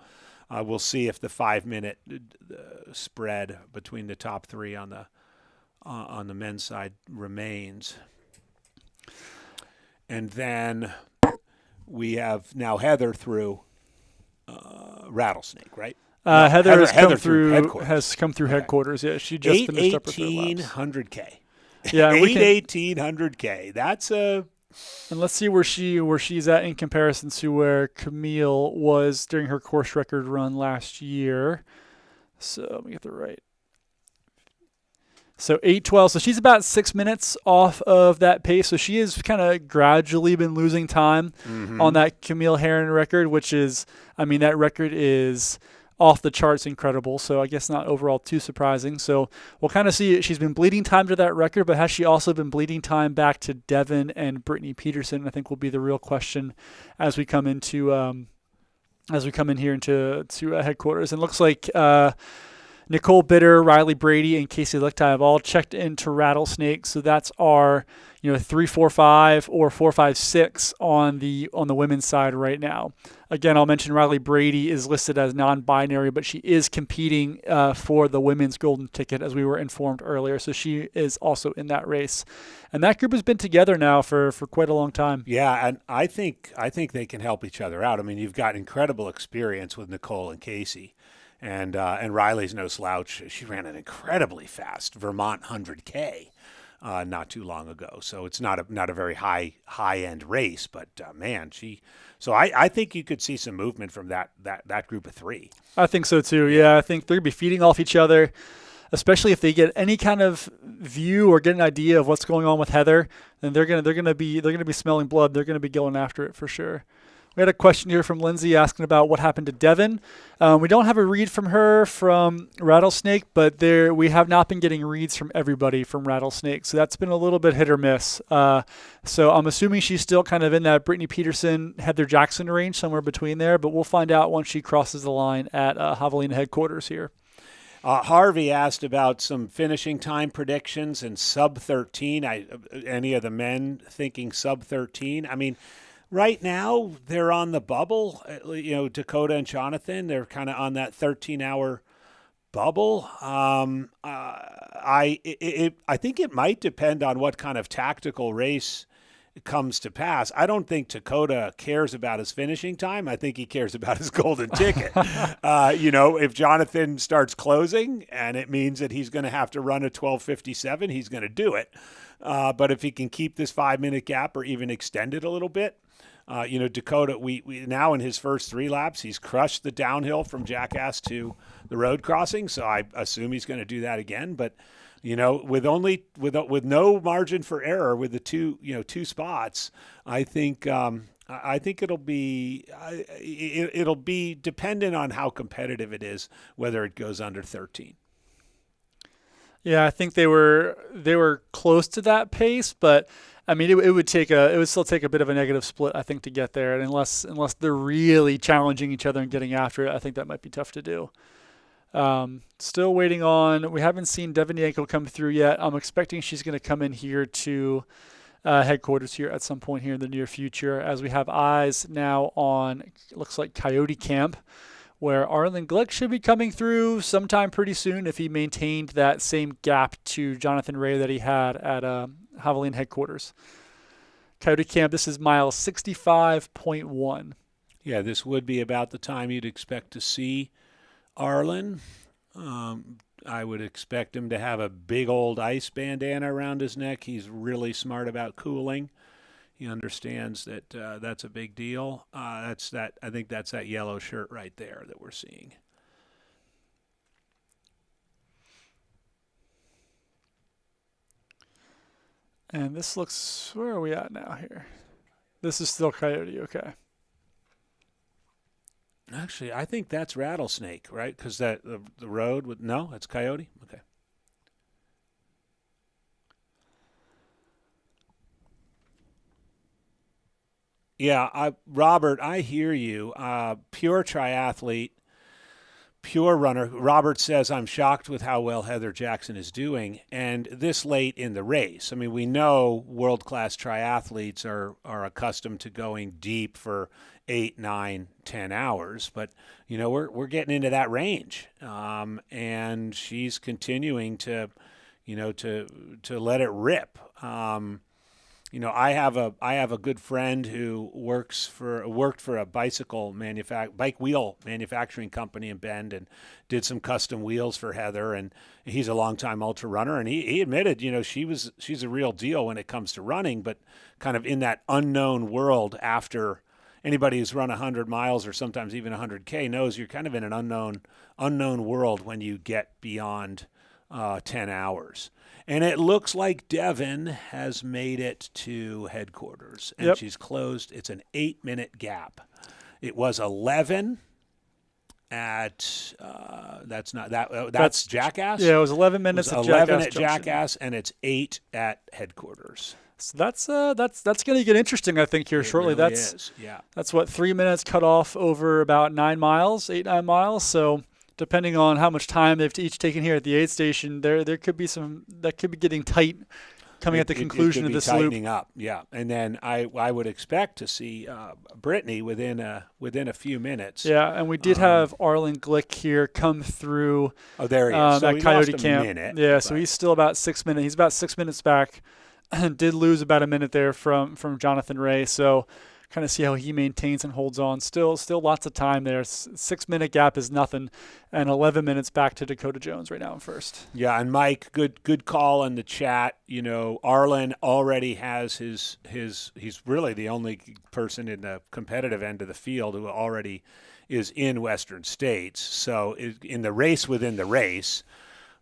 we'll see if the 5 minute spread between the top 3 on the men's side remains. And then we have now Heather through Rattlesnake, right? Heather has come through Okay. headquarters. Yeah, she just finished up with her laps. 1800K. Yeah, 1800K. That's a. And let's see where she's at in comparison to where Camille was during her course record run last year. So let me get the right. So 8:12. So she's about 6 minutes off of that pace. So she has kind of gradually been losing time on that Camille Herron record, which is, I mean, that record is off the charts incredible. So I guess not overall too surprising. So we'll kind of see. She's been bleeding time to that record, but has she also been bleeding time back to Devin and Brittany Peterson? I think will be the real question as we come into here into headquarters. And it looks like Nicole Bitter, Riley Brady, and Casey Lichtai have all checked into Rattlesnake. So that's our 3-4-5 or 4-5-6 on the women's side right now. Again, I'll mention Riley Brady is listed as non-binary, but she is competing for the women's golden ticket, as we were informed earlier. So she is also in that race, and that group has been together now for quite a long time. Yeah, and I think they can help each other out. I mean, you've got incredible experience with Nicole and Casey. And Riley's no slouch. She ran an incredibly fast Vermont 100K not too long ago. So it's not a very high end race, but man, So I think you could see some movement from that group of 3. I think so too. Yeah, I think they're gonna be feeding off each other, especially if they get any kind of view or get an idea of what's going on with Heather. Then they're gonna be smelling blood. They're gonna be going after it for sure. We had a question here from Lindsay asking about what happened to Devin. We don't have a read from her from Rattlesnake, but we have not been getting reads from everybody from Rattlesnake. So that's been a little bit hit or miss. So I'm assuming she's still kind of in that Brittany Peterson, Heather Jackson range, somewhere between there. But we'll find out once she crosses the line at Javelina headquarters here. Harvey asked about some finishing time predictions and sub 13. Any of the men thinking sub 13? I mean, right now, they're on the bubble. Dakota and Jonathan, they're kind of on that 13-hour bubble. I think it might depend on what kind of tactical race comes to pass. I don't think Dakota cares about his finishing time. I think he cares about his golden ticket. If Jonathan starts closing and it means that he's going to have to run a 12:57, he's going to do it. But if he can keep this 5-minute gap or even extend it a little bit, Dakota, we now in his first 3 laps, he's crushed the downhill from Jackass to the road crossing. So I assume he's going to do that again. But, with no margin for error with the two spots, I think it'll be dependent on how competitive it is, whether it goes under 13. Yeah, I think they were close to that pace, but I mean, it would still take a bit of a negative split, I think, to get there. And unless they're really challenging each other and getting after it, I think that might be tough to do. Still waiting on. We haven't seen Devin Yankel come through yet. I'm expecting she's going to come in here to headquarters here at some point here in the near future, as we have eyes now on, looks like Coyote Camp, where Arlen Glick should be coming through sometime pretty soon if he maintained that same gap to Jonathan Ray that he had at Javelina headquarters. Coyote Camp, this is mile 65.1. Yeah, this would be about the time you'd expect to see Arlen. I would expect him to have a big old ice bandana around his neck. He's really smart about cooling. He understands that that's a big deal. I think that's that yellow shirt right there that we're seeing. And this looks, where are we at now here? This is still Coyote, okay. Actually, I think that's Rattlesnake, right? Because the road with no, it's Coyote. Okay. Yeah, Robert, I hear you. Pure triathlete, pure runner. Robert says, I'm shocked with how well Heather Jackson is doing. And this late in the race, I mean, we know world-class triathletes are accustomed to going deep for 8, 9, 10 hours. But, you know, we're getting into that range. And she's continuing to, you know, to let it rip. You know, I have a good friend who worked for a bike wheel manufacturing company in Bend and did some custom wheels for Heather, and he's a longtime ultra runner, and he admitted, you know, she's a real deal when it comes to running, but kind of in that unknown world. After anybody who's run 100 miles or sometimes even 100K knows, you're kind of in an unknown world when you get beyond 10 hours. And it looks like Devin has made it to headquarters, and she's closed. It's an 8-minute gap. It was 11 at that's Jackass. Yeah, it was 11 minutes it was at 11 Jackass at Junction. Jackass, and it's 8 at headquarters. So that's going to get interesting, I think, here shortly. Really that's is. Yeah. That's what 3 minutes cut off over about 9 miles, 8-9 miles. So depending on how much time they've each taken here at the aid station, there could be some that could be getting tight coming at the conclusion of this loop. Tightening up, yeah. And then I would expect to see Brittany within a few minutes. Yeah, and we did have Arlen Glick here come through. Oh, there he is. So at he Coyote lost a Camp. minute, Yeah, so he's still about 6 minutes. He's about 6 minutes back. Did lose about a minute there from Jonathan Ray. So kind of see how he maintains and holds on. Still lots of time there. 6 minute gap is nothing, and 11 minutes back to Dakota Jones right now in first. Yeah, and Mike, good call in the chat. You know, Arlen already has his he's really the only person in the competitive end of the field who already is in Western States. So in the race within the race,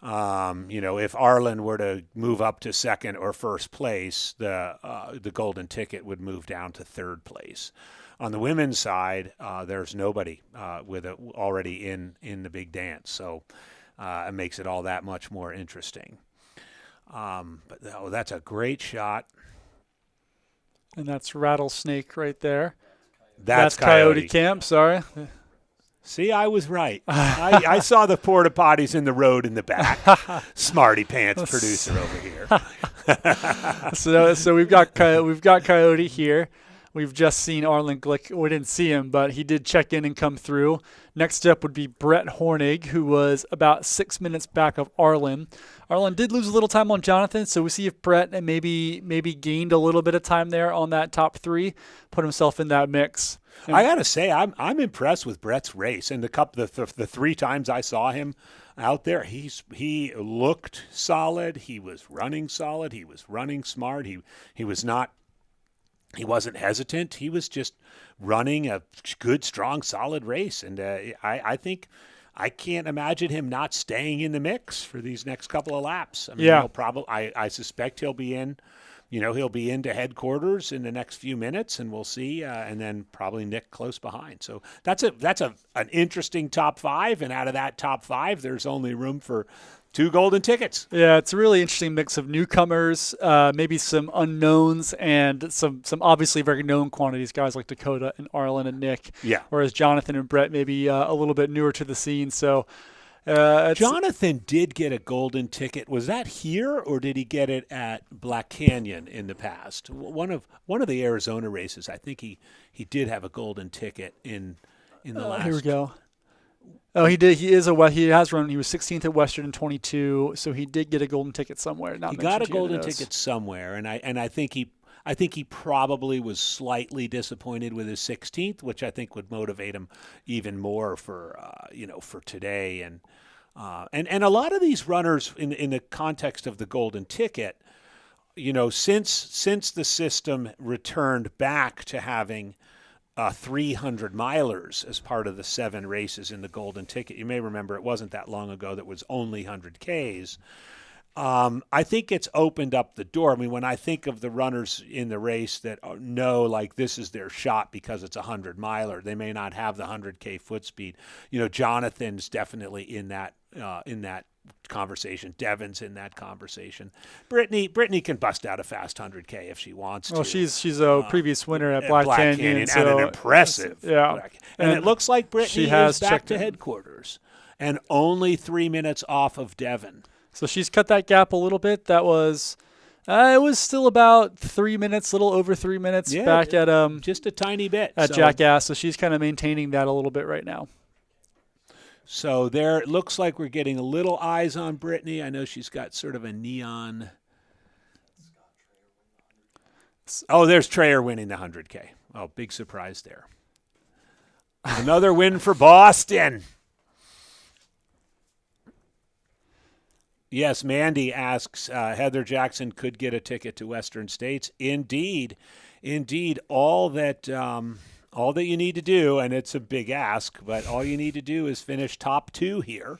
you know, if Arlen were to move up to second or first place, the golden ticket would move down to third place. On the women's side, there's nobody already in the big dance, so it makes it all that much more interesting. But that's a great shot. And that's Rattlesnake right there. That's Coyote Camp. Sorry. See, I was right. I saw the porta potties in the road in the back. Smarty pants producer over here. So we've got Coyote here. We've just seen Arlen Glick. We didn't see him, but he did check in and come through. Next up would be Brett Hornig, who was about 6 minutes back of Arlen. Arlen did lose a little time on Jonathan, so we see if Brett and maybe gained a little bit of time there on that top three, put himself in that mix. I gotta say, I'm impressed with Brett's race, and the 3 times I saw him out there, he looked solid. He was running solid. He was running smart. He wasn't hesitant. He was just running a good, strong, solid race, and I think I can't imagine him not staying in the mix for these next couple of laps. I mean, yeah. he'll probably I suspect he'll be in he'll be into headquarters in the next few minutes, and we'll see, and then probably Nick close behind. So that's an interesting top 5, and out of that top 5, there's only room for 2 golden tickets. Yeah, it's a really interesting mix of newcomers, maybe some unknowns, and some obviously very known quantities, guys like Dakota and Arlen and Nick. Yeah. Whereas Jonathan and Brett maybe a little bit newer to the scene. So Jonathan did get a golden ticket. Was that here, or did he get it at Black Canyon in the past? One of the Arizona races, I think he did have a golden ticket in the last. Here we go. Oh, he did. He has run. He was 16th at Western in 22, so he did get a golden ticket somewhere. He got a golden ticket somewhere, and I think he probably was slightly disappointed with his 16th, which I think would motivate him even more for today. And a lot of these runners in the context of the golden ticket, since the system returned back to having 300 milers as part of the 7 races in the golden ticket. You may remember it wasn't that long ago that was only 100 Ks. I think it's opened up the door. I mean, when I think of the runners in the race that know like this is their shot because it's a 100 miler, they may not have the 100K foot speed. Jonathan's definitely in that conversation. Devin's in that conversation. Brittany can bust out a fast 100K if she wants to. Well, she's a previous winner at Black Canyon, and so an impressive. Yeah, and it looks like Brittany is back to in. Headquarters and only 3 minutes off of Devin. So she's cut that gap a little bit. That was it was still about 3 minutes, little over 3 minutes back at just a tiny bit at Jackass. So she's kind of maintaining that a little bit right now. So there, it looks like we're getting a little eyes on Brittany. I know she's got sort of a neon. Oh, there's Trayer winning the 100K. Oh, big surprise there. Another win for Boston. Yes, Mandy asks, Heather Jackson could get a ticket to Western States. Indeed. All that you need to do, and it's a big ask, but all you need to do is finish top 2 here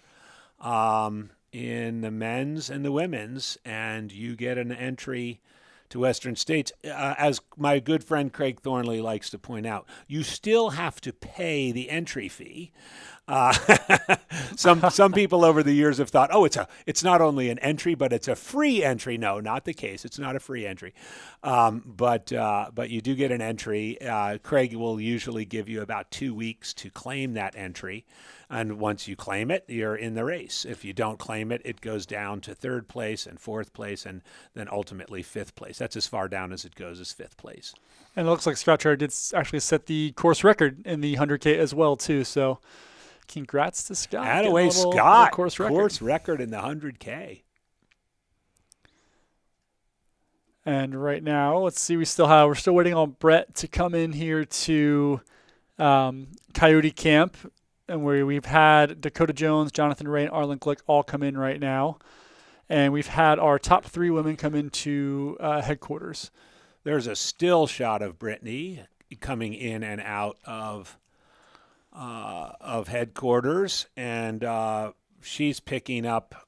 in the men's and the women's, and you get an entry to Western States. As my good friend Craig Thornley likes to point out, you still have to pay the entry fee. Some people over the years have thought, it's not only an entry, but it's a free entry. No, not the case. It's not a free entry. But you do get an entry. Craig will usually give you about 2 weeks to claim that entry. And once you claim it, you're in the race. If you don't claim it, it goes down to 3rd place and 4th place and then ultimately 5th place. That's as far down as it goes as 5th place. And it looks like Scott Trayer did actually set the course record in the 100K as well, too. So congrats to Scott. Attaway, Scott. Course record in the 100K. And right now, let's see, we're still waiting on Brett to come in here to Coyote Camp, and where we've had Dakota Jones, Jonathan Ray, and Arlen Glick all come in right now. And we've had our top 3 women come into headquarters. There's a still shot of Brittany coming in and out of headquarters, and she's picking up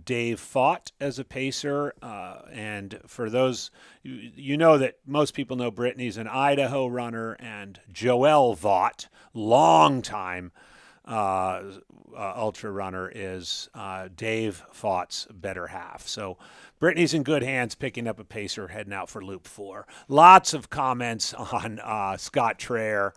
Dave Fott as a pacer. And for those, you know that most people know Brittany's an Idaho runner, and Joelle Vaught, long-time ultra runner, is Dave Fott's better half. So Brittany's in good hands picking up a pacer heading out for Loop 4. Lots of comments on Scott Trayer.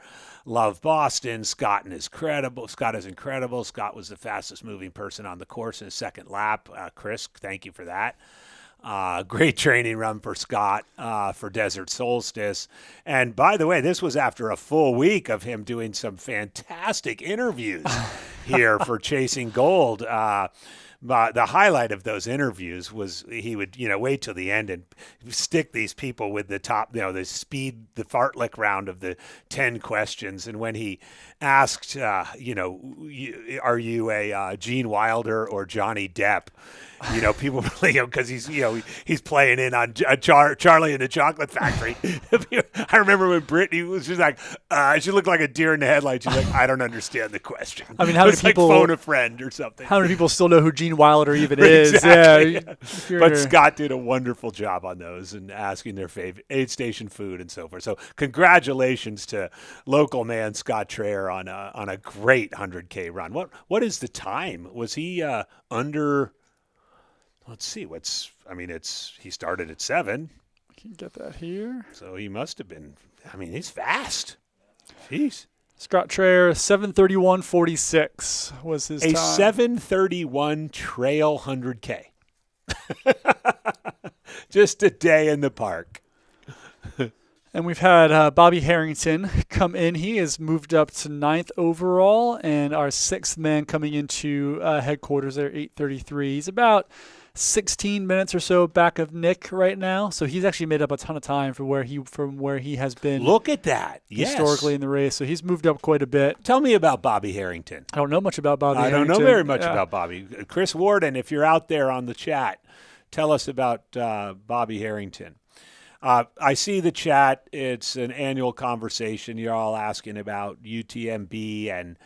Love Boston. Scott is incredible. Scott was the fastest moving person on the course in his second lap. Chris, thank you for that. Great training run for Scott for Desert Solstice. And by the way, this was after a full week of him doing some fantastic interviews here for Chasing Gold. The highlight of those interviews was he would, wait till the end and stick these people with the top, the fartlek round of the 10 questions. And when he asked, are you a Gene Wilder or Johnny Depp? People because he's playing in on Charlie and the Chocolate Factory. I remember when Brittany was just like, she looked like a deer in the headlights. She's like, I don't understand the question. I mean, how many people like phone a friend or something? How many people still know who Gene Wilder even is? Exactly. Yeah. But Scott did a wonderful job on those and asking their favorite aid station food and so forth. So congratulations to local man Scott Traer on a great 100K run. What is the time? Was he under? Let's see. He started at 7. Can you get that here? So he must have been. He's fast. Jeez. Scott Traer, 7:31:46 was his time. A 7:31 trail 100K. Just a day in the park. And we've had Bobby Harrington come in. He has moved up to 9th overall, and our 6th man coming into headquarters there, 8:33. He's about 16 minutes or so back of Nick right now, so he's actually made up a ton of time from where he has been. Look at that! Historically in the race, so he's moved up quite a bit. Tell me about Bobby Harrington. I don't know much about Bobby. I Harrington. don't know very much about Bobby. Chris Warden, if you're out there on the chat, tell us about Bobby Harrington. I see the chat. It's an annual conversation. You're all asking about UTMB and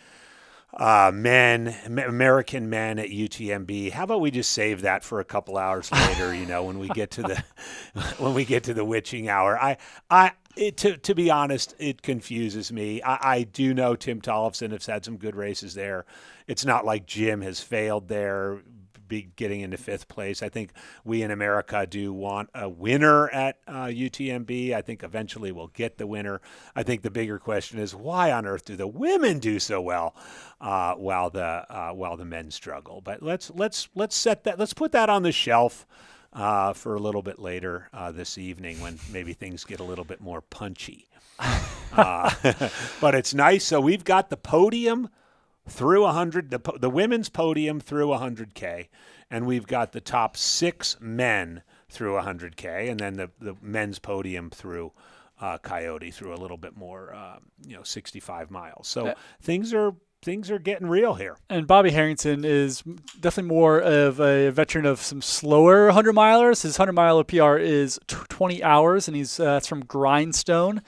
American men at UTMB. How about we just save that for a couple hours later? When we get to the witching hour. To be honest, it confuses me. I do know Tim Tollefson has had some good races there. It's not like Jim has failed there, getting into 5th place. I think we in America do want a winner at UTMB. I think eventually we'll get the winner. I think the bigger question is, why on earth do the women do so well while the men struggle? But let's set that. Let's put that on the shelf for a little bit later this evening when maybe things get a little bit more punchy. But it's nice. So we've got the podium through 100, the women's podium through 100K, and we've got the top 6 men through 100K, and then the men's podium through Coyote through a little bit more, 65 miles. So things are getting real here. And Bobby Harrington is definitely more of a veteran of some slower 100-milers. His 100-miler PR is 20 hours, and that's from Grindstone.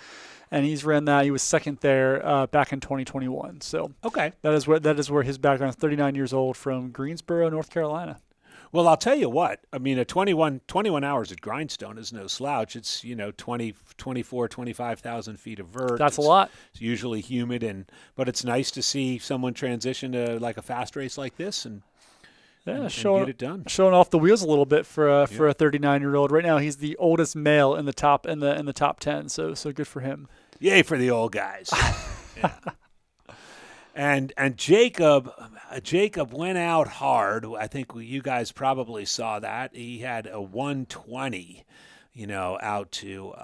And he's ran that. He was 2nd there back in 2021. So okay, that is where his background is. 39 years old from Greensboro, North Carolina. Well, I'll tell you what. A 21 hours at Grindstone is no slouch. It's 25,000 feet of vert. That's a lot. It's usually humid, but it's nice to see someone transition to like a fast race like this and get it done. Showing off the wheels a little bit for a 39-year-old. Right now, he's the oldest male in the top 10. So good for him. Yay for the old guys. Yeah. And Jacob went out hard. I think you guys probably saw that. He had a 1:20, out to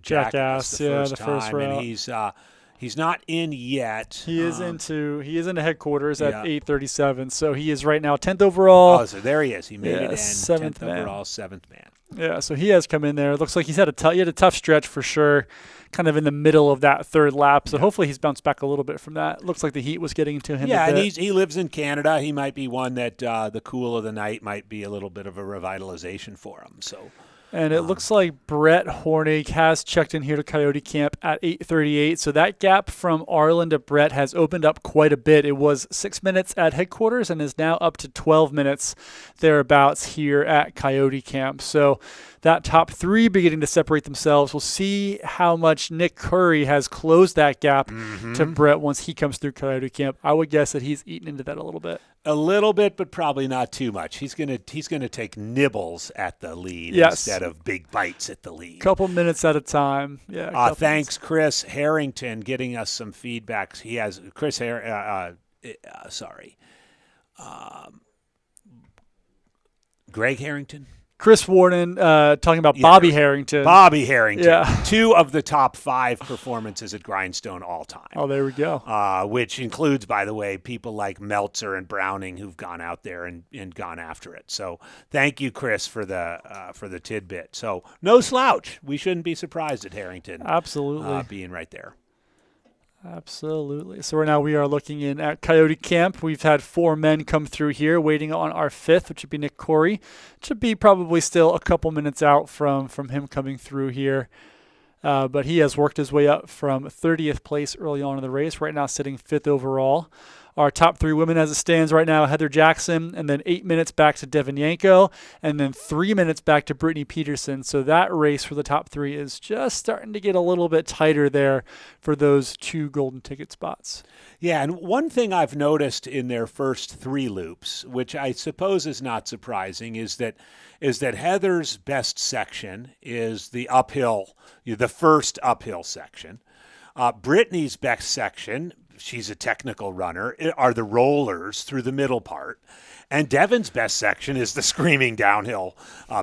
Jackass the first round. And he's not in yet. He is into headquarters at 8:37. So he is right now 10th overall. Oh, so there he is. He made it in 7th 10th overall, 7th man. Yeah, so he has come in there. It looks like he had a tough stretch for sure, kind of in the middle of that 3rd lap. So hopefully he's bounced back a little bit from that. It looks like the heat was getting to him. Yeah, a bit. And he lives in Canada. He might be one that the cool of the night might be a little bit of a revitalization for him. So. And it looks like Brett Hornig has checked in here to Coyote Camp at 8:38. So that gap from Arlen to Brett has opened up quite a bit. It was 6 minutes at headquarters and is now up to 12 minutes thereabouts here at Coyote Camp. So that top 3 beginning to separate themselves. We'll see how much Nick Curry has closed that gap to Brett once he comes through Coyote Camp. I would guess that he's eaten into that a little bit. A little bit, but probably not too much. He's gonna take nibbles at the lead instead of big bites at the lead. Couple minutes at a time. Yeah. Thanks, Chris Harrington, getting us some feedback. He has Greg Harrington. Chris Warden talking about Bobby Harrington. Bobby Harrington. Yeah. 2 of the top 5 performances at Grindstone all time. Oh, there we go. Which includes, by the way, people like Meltzer and Browning who've gone out there and gone after it. So thank you, Chris, for the tidbit. So no slouch. We shouldn't be surprised at Harrington. Absolutely. Being right there. Absolutely. So right now we are looking in at Coyote Camp. We've had 4 men come through here, waiting on our 5th, which would be Nick Corey. Should be probably still a couple minutes out from him coming through here. But he has worked his way up from 30th place early on in the race, right now sitting 5th overall. Our top 3 women as it stands right now, Heather Jackson, and then 8 minutes back to Devin Yanko, and then 3 minutes back to Brittany Peterson. So that race for the top 3 is just starting to get a little bit tighter there for those 2 golden ticket spots. Yeah, and one thing I've noticed in their first 3 loops, which I suppose is not surprising, is that Heather's best section is the uphill, the first uphill section. Brittany's best section, she's a technical runner, are the rollers through the middle part. And Devin's best section is the screaming downhill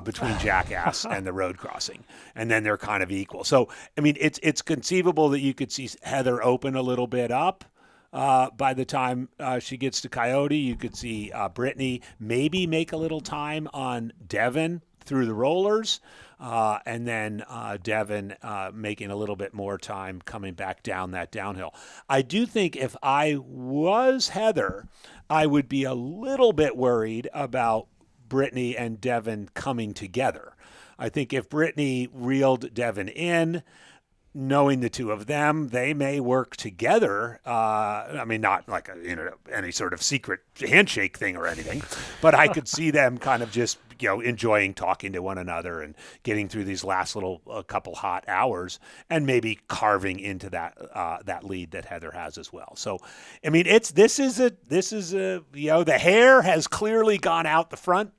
between Jackass and the road crossing. And then they're kind of equal. So, I mean, it's conceivable that you could see Heather open a little bit up. By the time she gets to Coyote, you could see Brittany maybe make a little time on Devin through the rollers, and then Devin making a little bit more time coming back down that downhill. I do think if I was Heather, I would be a little bit worried about Brittany and Devin coming together. I think if Brittany reeled Devin in, knowing the 2 of them, they may work together. I mean, not like any sort of secret handshake thing or anything, but I could see them kind of just enjoying talking to one another and getting through these last little couple hot hours, and maybe carving into that lead that Heather has as well. So, I mean, this is a the hair has clearly gone out the front.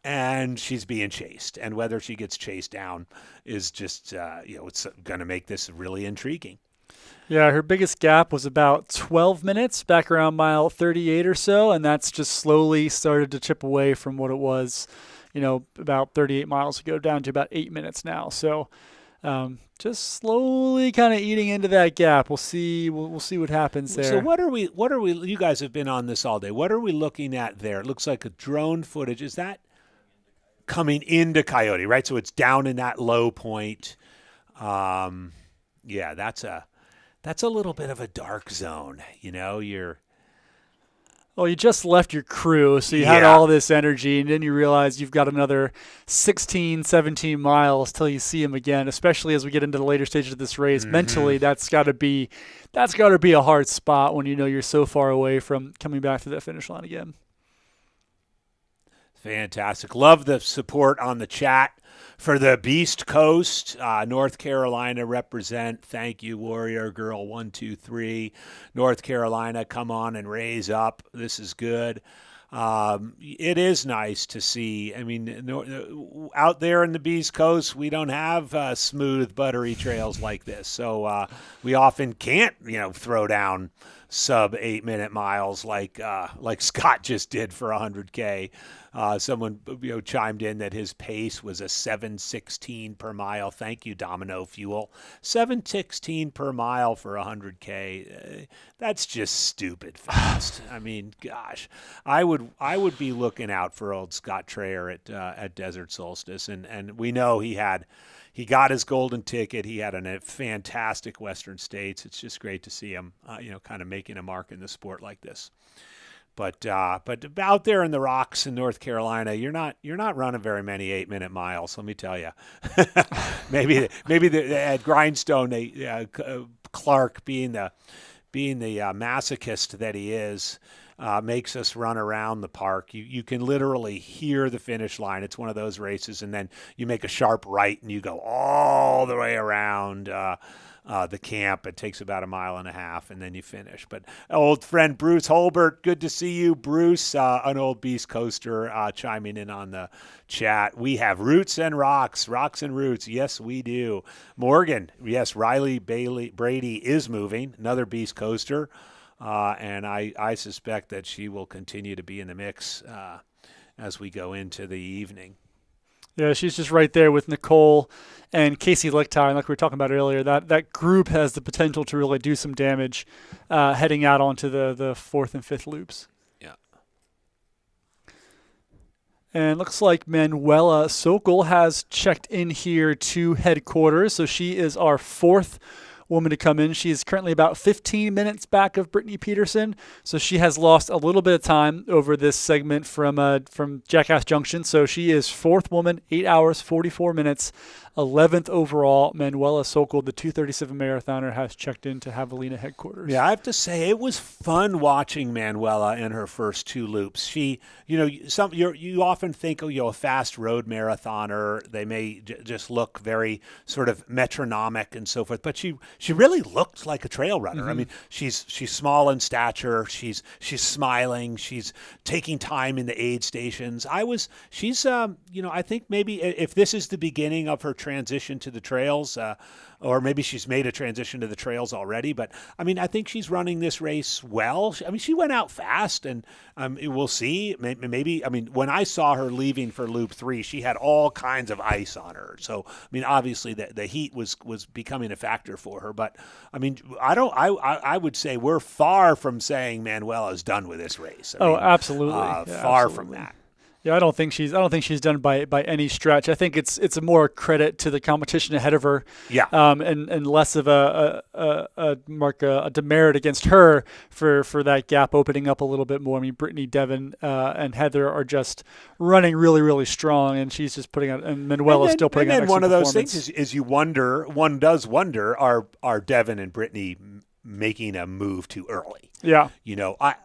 And she's being chased. And whether she gets chased down is just, it's going to make this really intriguing. Yeah, her biggest gap was about 12 minutes back around mile 38 or so. And that's just slowly started to chip away from what it was, about 38 miles ago, down to about 8 minutes now. So just slowly kind of eating into that gap. We'll see what happens there. So what are we, you guys have been on this all day. What are we looking at there? It looks like a drone footage. Is that coming into Coyote, right? So it's down in that low point. Yeah, that's a little bit of a dark zone. Well, you just left your crew, so you had all this energy, and then you realize you've got another 16, 17 miles till you see him again, especially as we get into the later stages of this race. Mm-hmm. Mentally, that's got to be a hard spot when you're so far away from coming back to that finish line again. Fantastic. Love the support on the chat for the Beast Coast. North Carolina represent. Thank you, Warrior Girl 123. North Carolina, come on and raise up. This is good. It is nice to see. I mean, out there in the Beast Coast, we don't have smooth, buttery trails like this. So we often can't, throw down sub 8 minute miles like Scott just did for 100K. Someone chimed in that his pace was a 7:16 per mile. Thank you, Domino Fuel. 7:16 per mile for 100K. That's just stupid fast. I mean, gosh, I would be looking out for old Scott Trayer at Desert Solstice, and we know he got his golden ticket. He had a fantastic Western States. It's just great to see him, kind of making a mark in the sport like this. But out there in the rocks in North Carolina, you're not running very many 8 minute miles. Let me tell you. maybe at Grindstone, Clark being the masochist that he is. Makes us run around the park. You can literally hear the finish line. It's one of those races, and then you make a sharp right and you go all the way around the camp. It takes about 1.5 miles, and then you finish. But old friend Bruce Holbert, good to see you, Bruce, an old Beast Coaster, chiming in on the chat. We have roots and rocks and roots. Yes, we do. Morgan, yes, Riley Brady is moving, another Beast Coaster. And I suspect that she will continue to be in the mix as we go into the evening. Yeah, she's just right there with Nicole and Casey Lichtheim, like we were talking about earlier. That group has the potential to really do some damage heading out onto the 4th and 5th loops. Yeah. And looks like Manuela Sokol has checked in here to headquarters. So she is our 4th woman to come in. She is currently about 15 minutes back of Brittany Peterson, so she has lost a little bit of time over this segment from Jackass Junction. So she is fourth woman, 8 hours, 44 minutes, 11th overall. Manuela Sokol, the 2:37 marathoner, has checked into Javelina headquarters. Yeah, I have to say it was fun watching Manuela in her first two loops. She, you often think, a fast road marathoner, they may just look very sort of metronomic and so forth, but she really looked like a trail runner. Mm-hmm. I mean, she's small in stature, she's smiling, she's taking time in the aid stations. I think maybe if this is the beginning of her transition to the trails, or maybe she's made a transition to the trails already. But I mean, I think she's running this race well. I mean, she went out fast, and we'll see. Maybe I mean, when I saw her leaving for Loop 3, she had all kinds of ice on her. So I mean, obviously the heat was becoming a factor for her. But I mean, I would say we're far from saying Manuela's done with this race. I mean, absolutely, far from that. Yeah, I don't think she's done by any stretch. I think it's a more credit to the competition ahead of her. Yeah. And less of a demerit against her for that gap opening up a little bit more. I mean, Brittany, Devin, and Heather are just running really, really strong, and she's just putting out, and Manuela's still putting out. And then one of those things is one does wonder, are Devin and Brittany making a move too early? Yeah.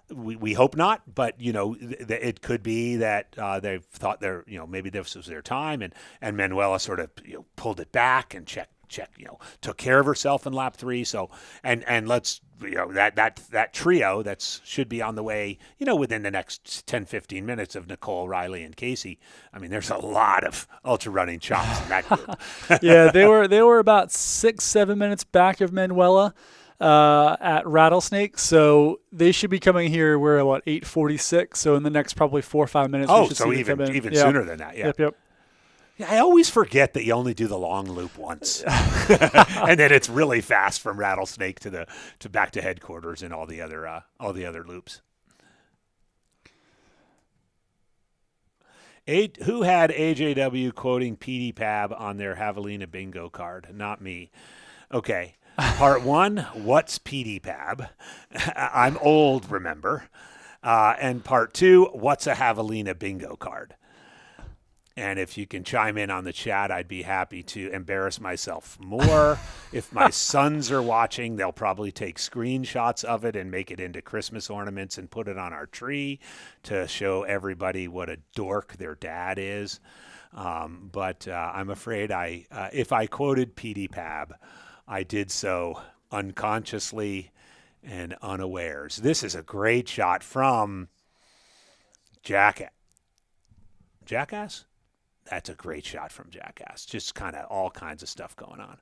We hope not, but it could be that they've thought maybe this was their time, and Manuela sort of pulled it back and took care of herself in lap 3. So and let's that trio should be on the way within the next 10-15 minutes of Nicole, Riley, and Casey. I mean, there's a lot of ultra running chops in that group. Yeah, they were about 6-7 minutes back of Manuela at Rattlesnake, so they should be coming here. We're at 8:46, so in the next probably 4 or 5 minutes. Oh, so even sooner than that. Yeah. Yep. Yeah, I always forget that you only do the long loop once, and then it's really fast from Rattlesnake to back to headquarters and all the other loops. Who had AJW quoting PD Pab on their Javelina bingo card? Not me. Okay. Part 1, what's PD Pab? I'm old, remember. And part 2, what's a Javelina bingo card? And if you can chime in on the chat, I'd be happy to embarrass myself more. If my sons are watching, they'll probably take screenshots of it and make it into Christmas ornaments and put it on our tree to show everybody what a dork their dad is. But I'm afraid if I quoted PD Pab, I did so unconsciously and unawares. This is a great shot from Jackass. That's a great shot from Jackass. Just kind of all kinds of stuff going on.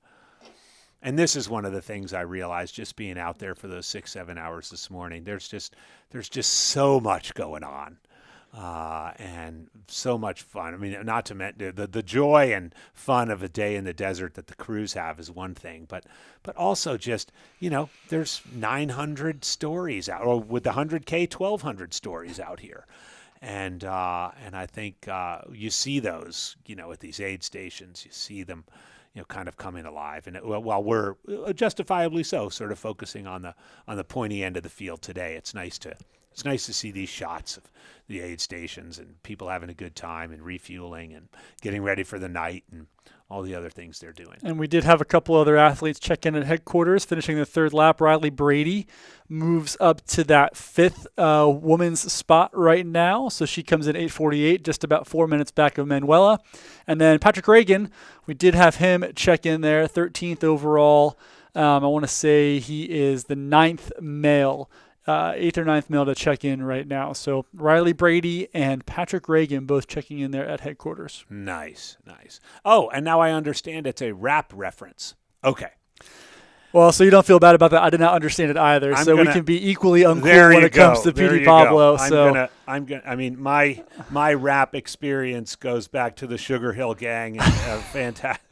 And this is one of the things I realized just being out there for those 6-7 hours this morning. There's just so much going on. And so much fun. I mean, not to mention the joy and fun of a day in the desert that the crews have is one thing, but also just, there's 900 stories out, or with the 100K, 1,200 stories out here. And I think you see those, at these aid stations, you see them, kind of coming alive. And while we're justifiably so, sort of focusing on the pointy end of the field today, it's nice to see these shots of the aid stations and people having a good time and refueling and getting ready for the night and all the other things they're doing. And we did have a couple other athletes check in at headquarters, finishing the third lap. Riley Brady moves up to that fifth woman's spot right now. So she comes in 8:48, just about 4 minutes back of Manuela. And then Patrick Reagan, we did have him check in there, 13th overall. I want to say he is the 9th male. 8th or 9th male to check in right now. So Riley Brady and Patrick Reagan both checking in there at headquarters. Nice. Oh, and now I understand it's a rap reference. Okay. Well, so you don't feel bad about that. I did not understand it either. We can be equally uncool when it comes to PD Pablo. I mean, my rap experience goes back to the Sugar Hill Gang and fantastic,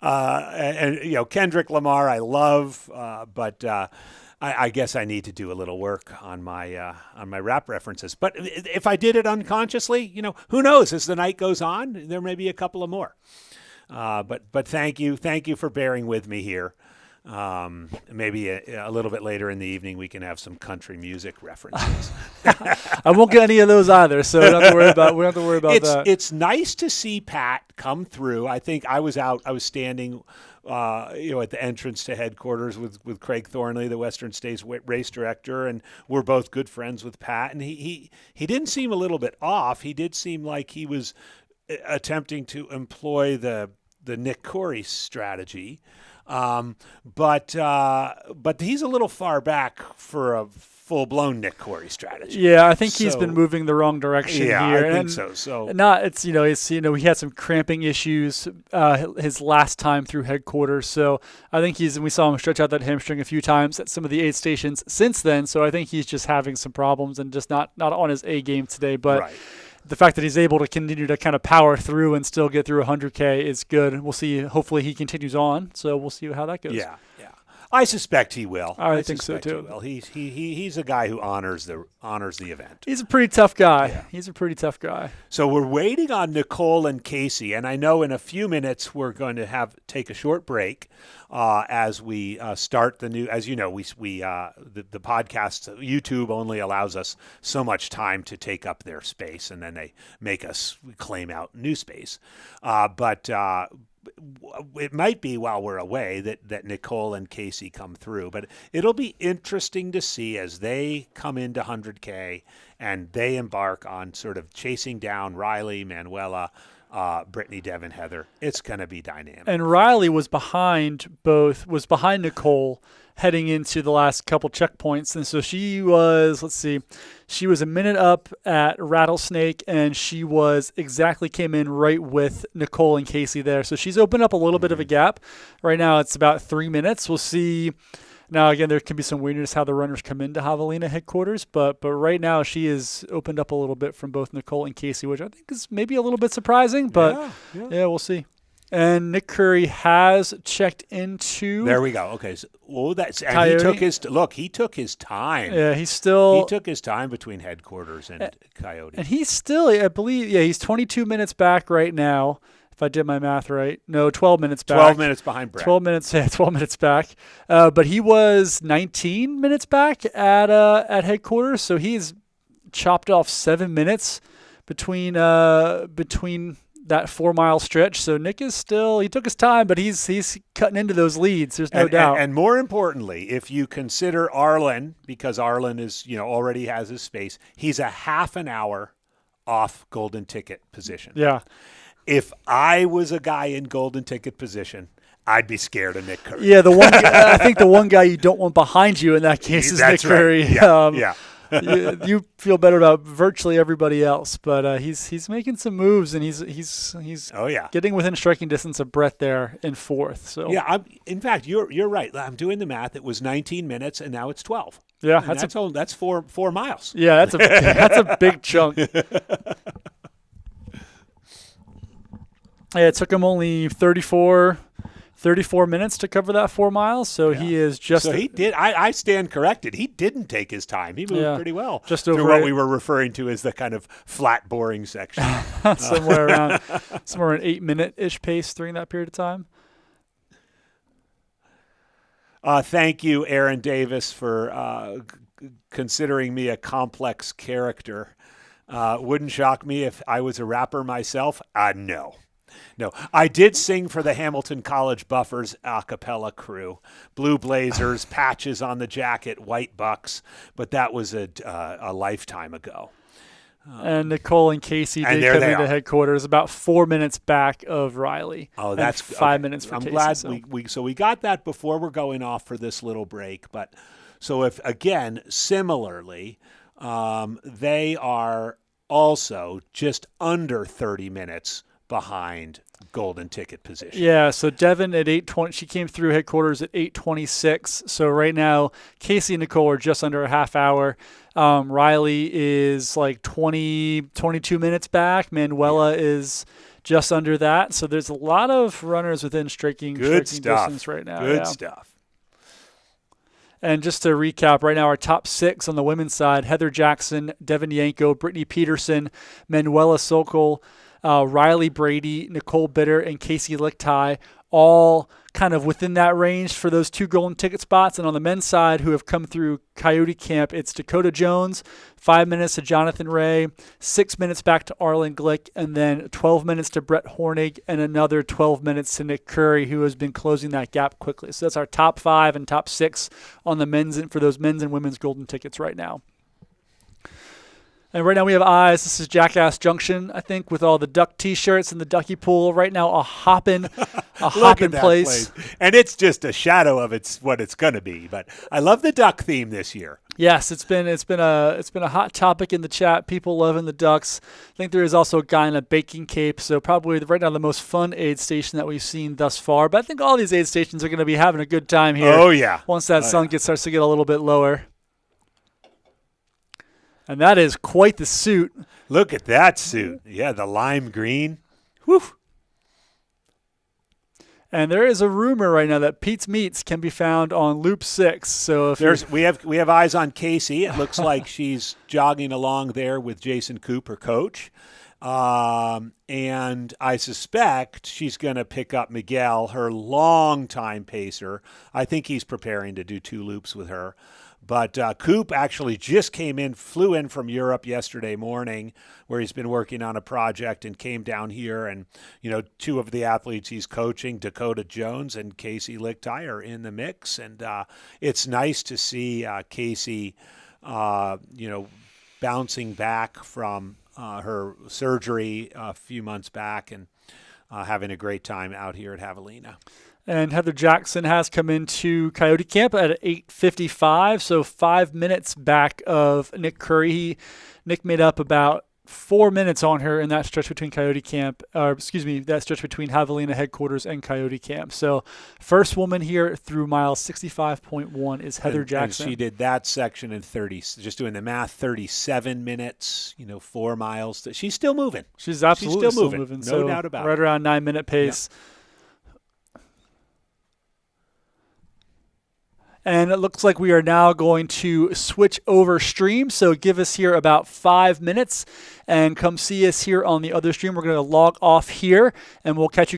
and Kendrick Lamar I love, but I guess I need to do a little work on my rap references. But if I did it unconsciously, who knows? As the night goes on, there may be a couple of more. But thank you for bearing with me here. Maybe a little bit later in the evening we can have some country music references. I won't get any of those either, so we don't have to worry about that. It's nice to see Pat come through. I think I was standing at the entrance to headquarters with Craig Thornley, the Western States race director, and we're both good friends with Pat. And he didn't seem a little bit off. He did seem like he was attempting to employ the Nick Corey strategy, but he's a little far back for a full-blown Nick Corey strategy. Yeah, I think he's been moving the wrong direction here. I think so. So he had some cramping issues his last time through headquarters. So I think we saw him stretch out that hamstring a few times at some of the aid stations since then. So I think he's just having some problems and just not on his A game today. But right. The fact that he's able to continue to kind of power through and still get through 100K is good. We'll see. Hopefully he continues on. So we'll see how that goes. Yeah. I suspect he will. I think so too. Well, he's a guy who honors the event. He's a pretty tough guy. Yeah. He's a pretty tough guy. So we're waiting on Nicole and Casey, and I know in a few minutes we're going to take a short break as we start the new. As you know, the podcast YouTube only allows us so much time to take up their space, and then they make us claim out new space. But it might be while we're away that Nicole and Casey come through, but it'll be interesting to see as they come into 100K and they embark on sort of chasing down Riley, Manuela, Brittany, Devin, Heather. It's going to be dynamic. And Riley was behind Nicole heading into the last couple checkpoints. And so she was a minute up at Rattlesnake, and she came in right with Nicole and Casey there. So she's opened up a little bit of a gap. Right now it's about 3 minutes. We'll see. Now, again, there can be some weirdness how the runners come into Javelina headquarters, but right now she is opened up a little bit from both Nicole and Casey, which I think is maybe a little bit surprising, but yeah we'll see. And Nick Curry has checked into. There we go. Okay. So, Coyote. He took his time. Yeah, he took his time between headquarters and Coyote. And he's still, I believe, he's 22 minutes back right now. If I did my math right. No, 12 minutes back. 12 minutes behind Brett. 12 minutes back. But he was 19 minutes back at headquarters, so he's chopped off 7 minutes between that 4 mile stretch. So Nick is still, he took his time, but he's cutting into those leads. There's no doubt. And more importantly, if you consider Arlen, because Arlen is, already has his space, he's a half an hour off golden ticket position. Yeah. If I was a guy in golden ticket position, I'd be scared of Nick Curry. Yeah, I think the one guy you don't want behind you in that case is Nick Curry. Right. Yeah. You feel better about virtually everybody else, but he's making some moves, and he's getting within striking distance of Brett there in fourth. So yeah, in fact, you're right. I'm doing the math. It was 19 minutes, and now it's 12. Yeah, that's 4 miles. Yeah, that's a big chunk. Yeah, it took him only 34 minutes to cover that 4 miles, so he is just... So he did. I stand corrected. He didn't take his time. He moved pretty well. Just through over what we were referring to as the kind of flat, boring section. somewhere around 8-minute-ish pace during that period of time. Thank you, Aaron Davis, for considering me a complex character. Wouldn't shock me if I was a rapper myself. No, I did sing for the Hamilton College Buffers a cappella crew. Blue blazers, patches on the jacket, white bucks, but that was a lifetime ago. And Nicole and Casey did come into headquarters about 4 minutes back of Riley. Oh, that's 5 minutes for I'm Casey. glad so. we got that before we're going off for this little break. But so if again similarly, they are also just under 30 minutes behind golden ticket position. Yeah, so Devin at 8:20, she came through headquarters at 8:26. So right now, Casey and Nicole are just under a half hour. Riley is like 22 minutes back. Manuela is just under that. So there's a lot of runners within striking distance right now. Good stuff. And just to recap, right now our top 6 on the women's side: Heather Jackson, Devin Yanko, Brittany Peterson, Manuela Sokol, Riley Brady, Nicole Bitter, and Casey Lichtai, all kind of within that range for those 2 golden ticket spots. And on the men's side, who have come through Coyote Camp, it's Dakota Jones, 5 minutes to Jonathan Ray, 6 minutes back to Arlen Glick, and then 12 minutes to Brett Hornig, and another 12 minutes to Nick Curry, who has been closing that gap quickly. So that's our top 5 and top 6 on the men's and for those men's and women's golden tickets right now. And right now we have eyes. This is Jackass Junction, I think, with all the duck T-shirts and the ducky pool. Right now, a hoppin' place. And it's just a shadow of what it's going to be. But I love the duck theme this year. Yes, it's been a hot topic in the chat. People loving the ducks. I think there is also a guy in a baking cape. So probably right now the most fun aid station that we've seen thus far. But I think all these aid stations are going to be having a good time here. Oh yeah. Once that sun starts to get a little bit lower. And that is quite the suit. Look at that suit. Yeah, the lime green. Whew. And there is a rumor right now that Pete's Meats can be found on Loop 6. So if we have eyes on Casey. It looks like she's jogging along there with Jason Coop, her coach. And I suspect she's going to pick up Miguel, her longtime pacer. I think he's preparing to do 2 loops with her. But Coop actually just flew in from Europe yesterday morning, where he's been working on a project, and came down here. And, 2 of the athletes he's coaching, Dakota Jones and Casey Lichtai, are in the mix. And it's nice to see Casey, bouncing back from her surgery a few months back and having a great time out here at Javelina. And Heather Jackson has come into Coyote Camp at 8:55, so 5 minutes back of Nick Curry. Nick made up about 4 minutes on her in that stretch between that stretch between Javelina headquarters and Coyote Camp. So first woman here through mile 65.1 is Heather Jackson. And she did that section in 30, just doing the math, 37 minutes, 4 miles. She's still moving. She's absolutely still moving. No so doubt about it. Right around 9-minute pace. Yeah. And it looks like we are now going to switch over stream. So give us here about 5 minutes and come see us here on the other stream. We're going to log off here, and we'll catch you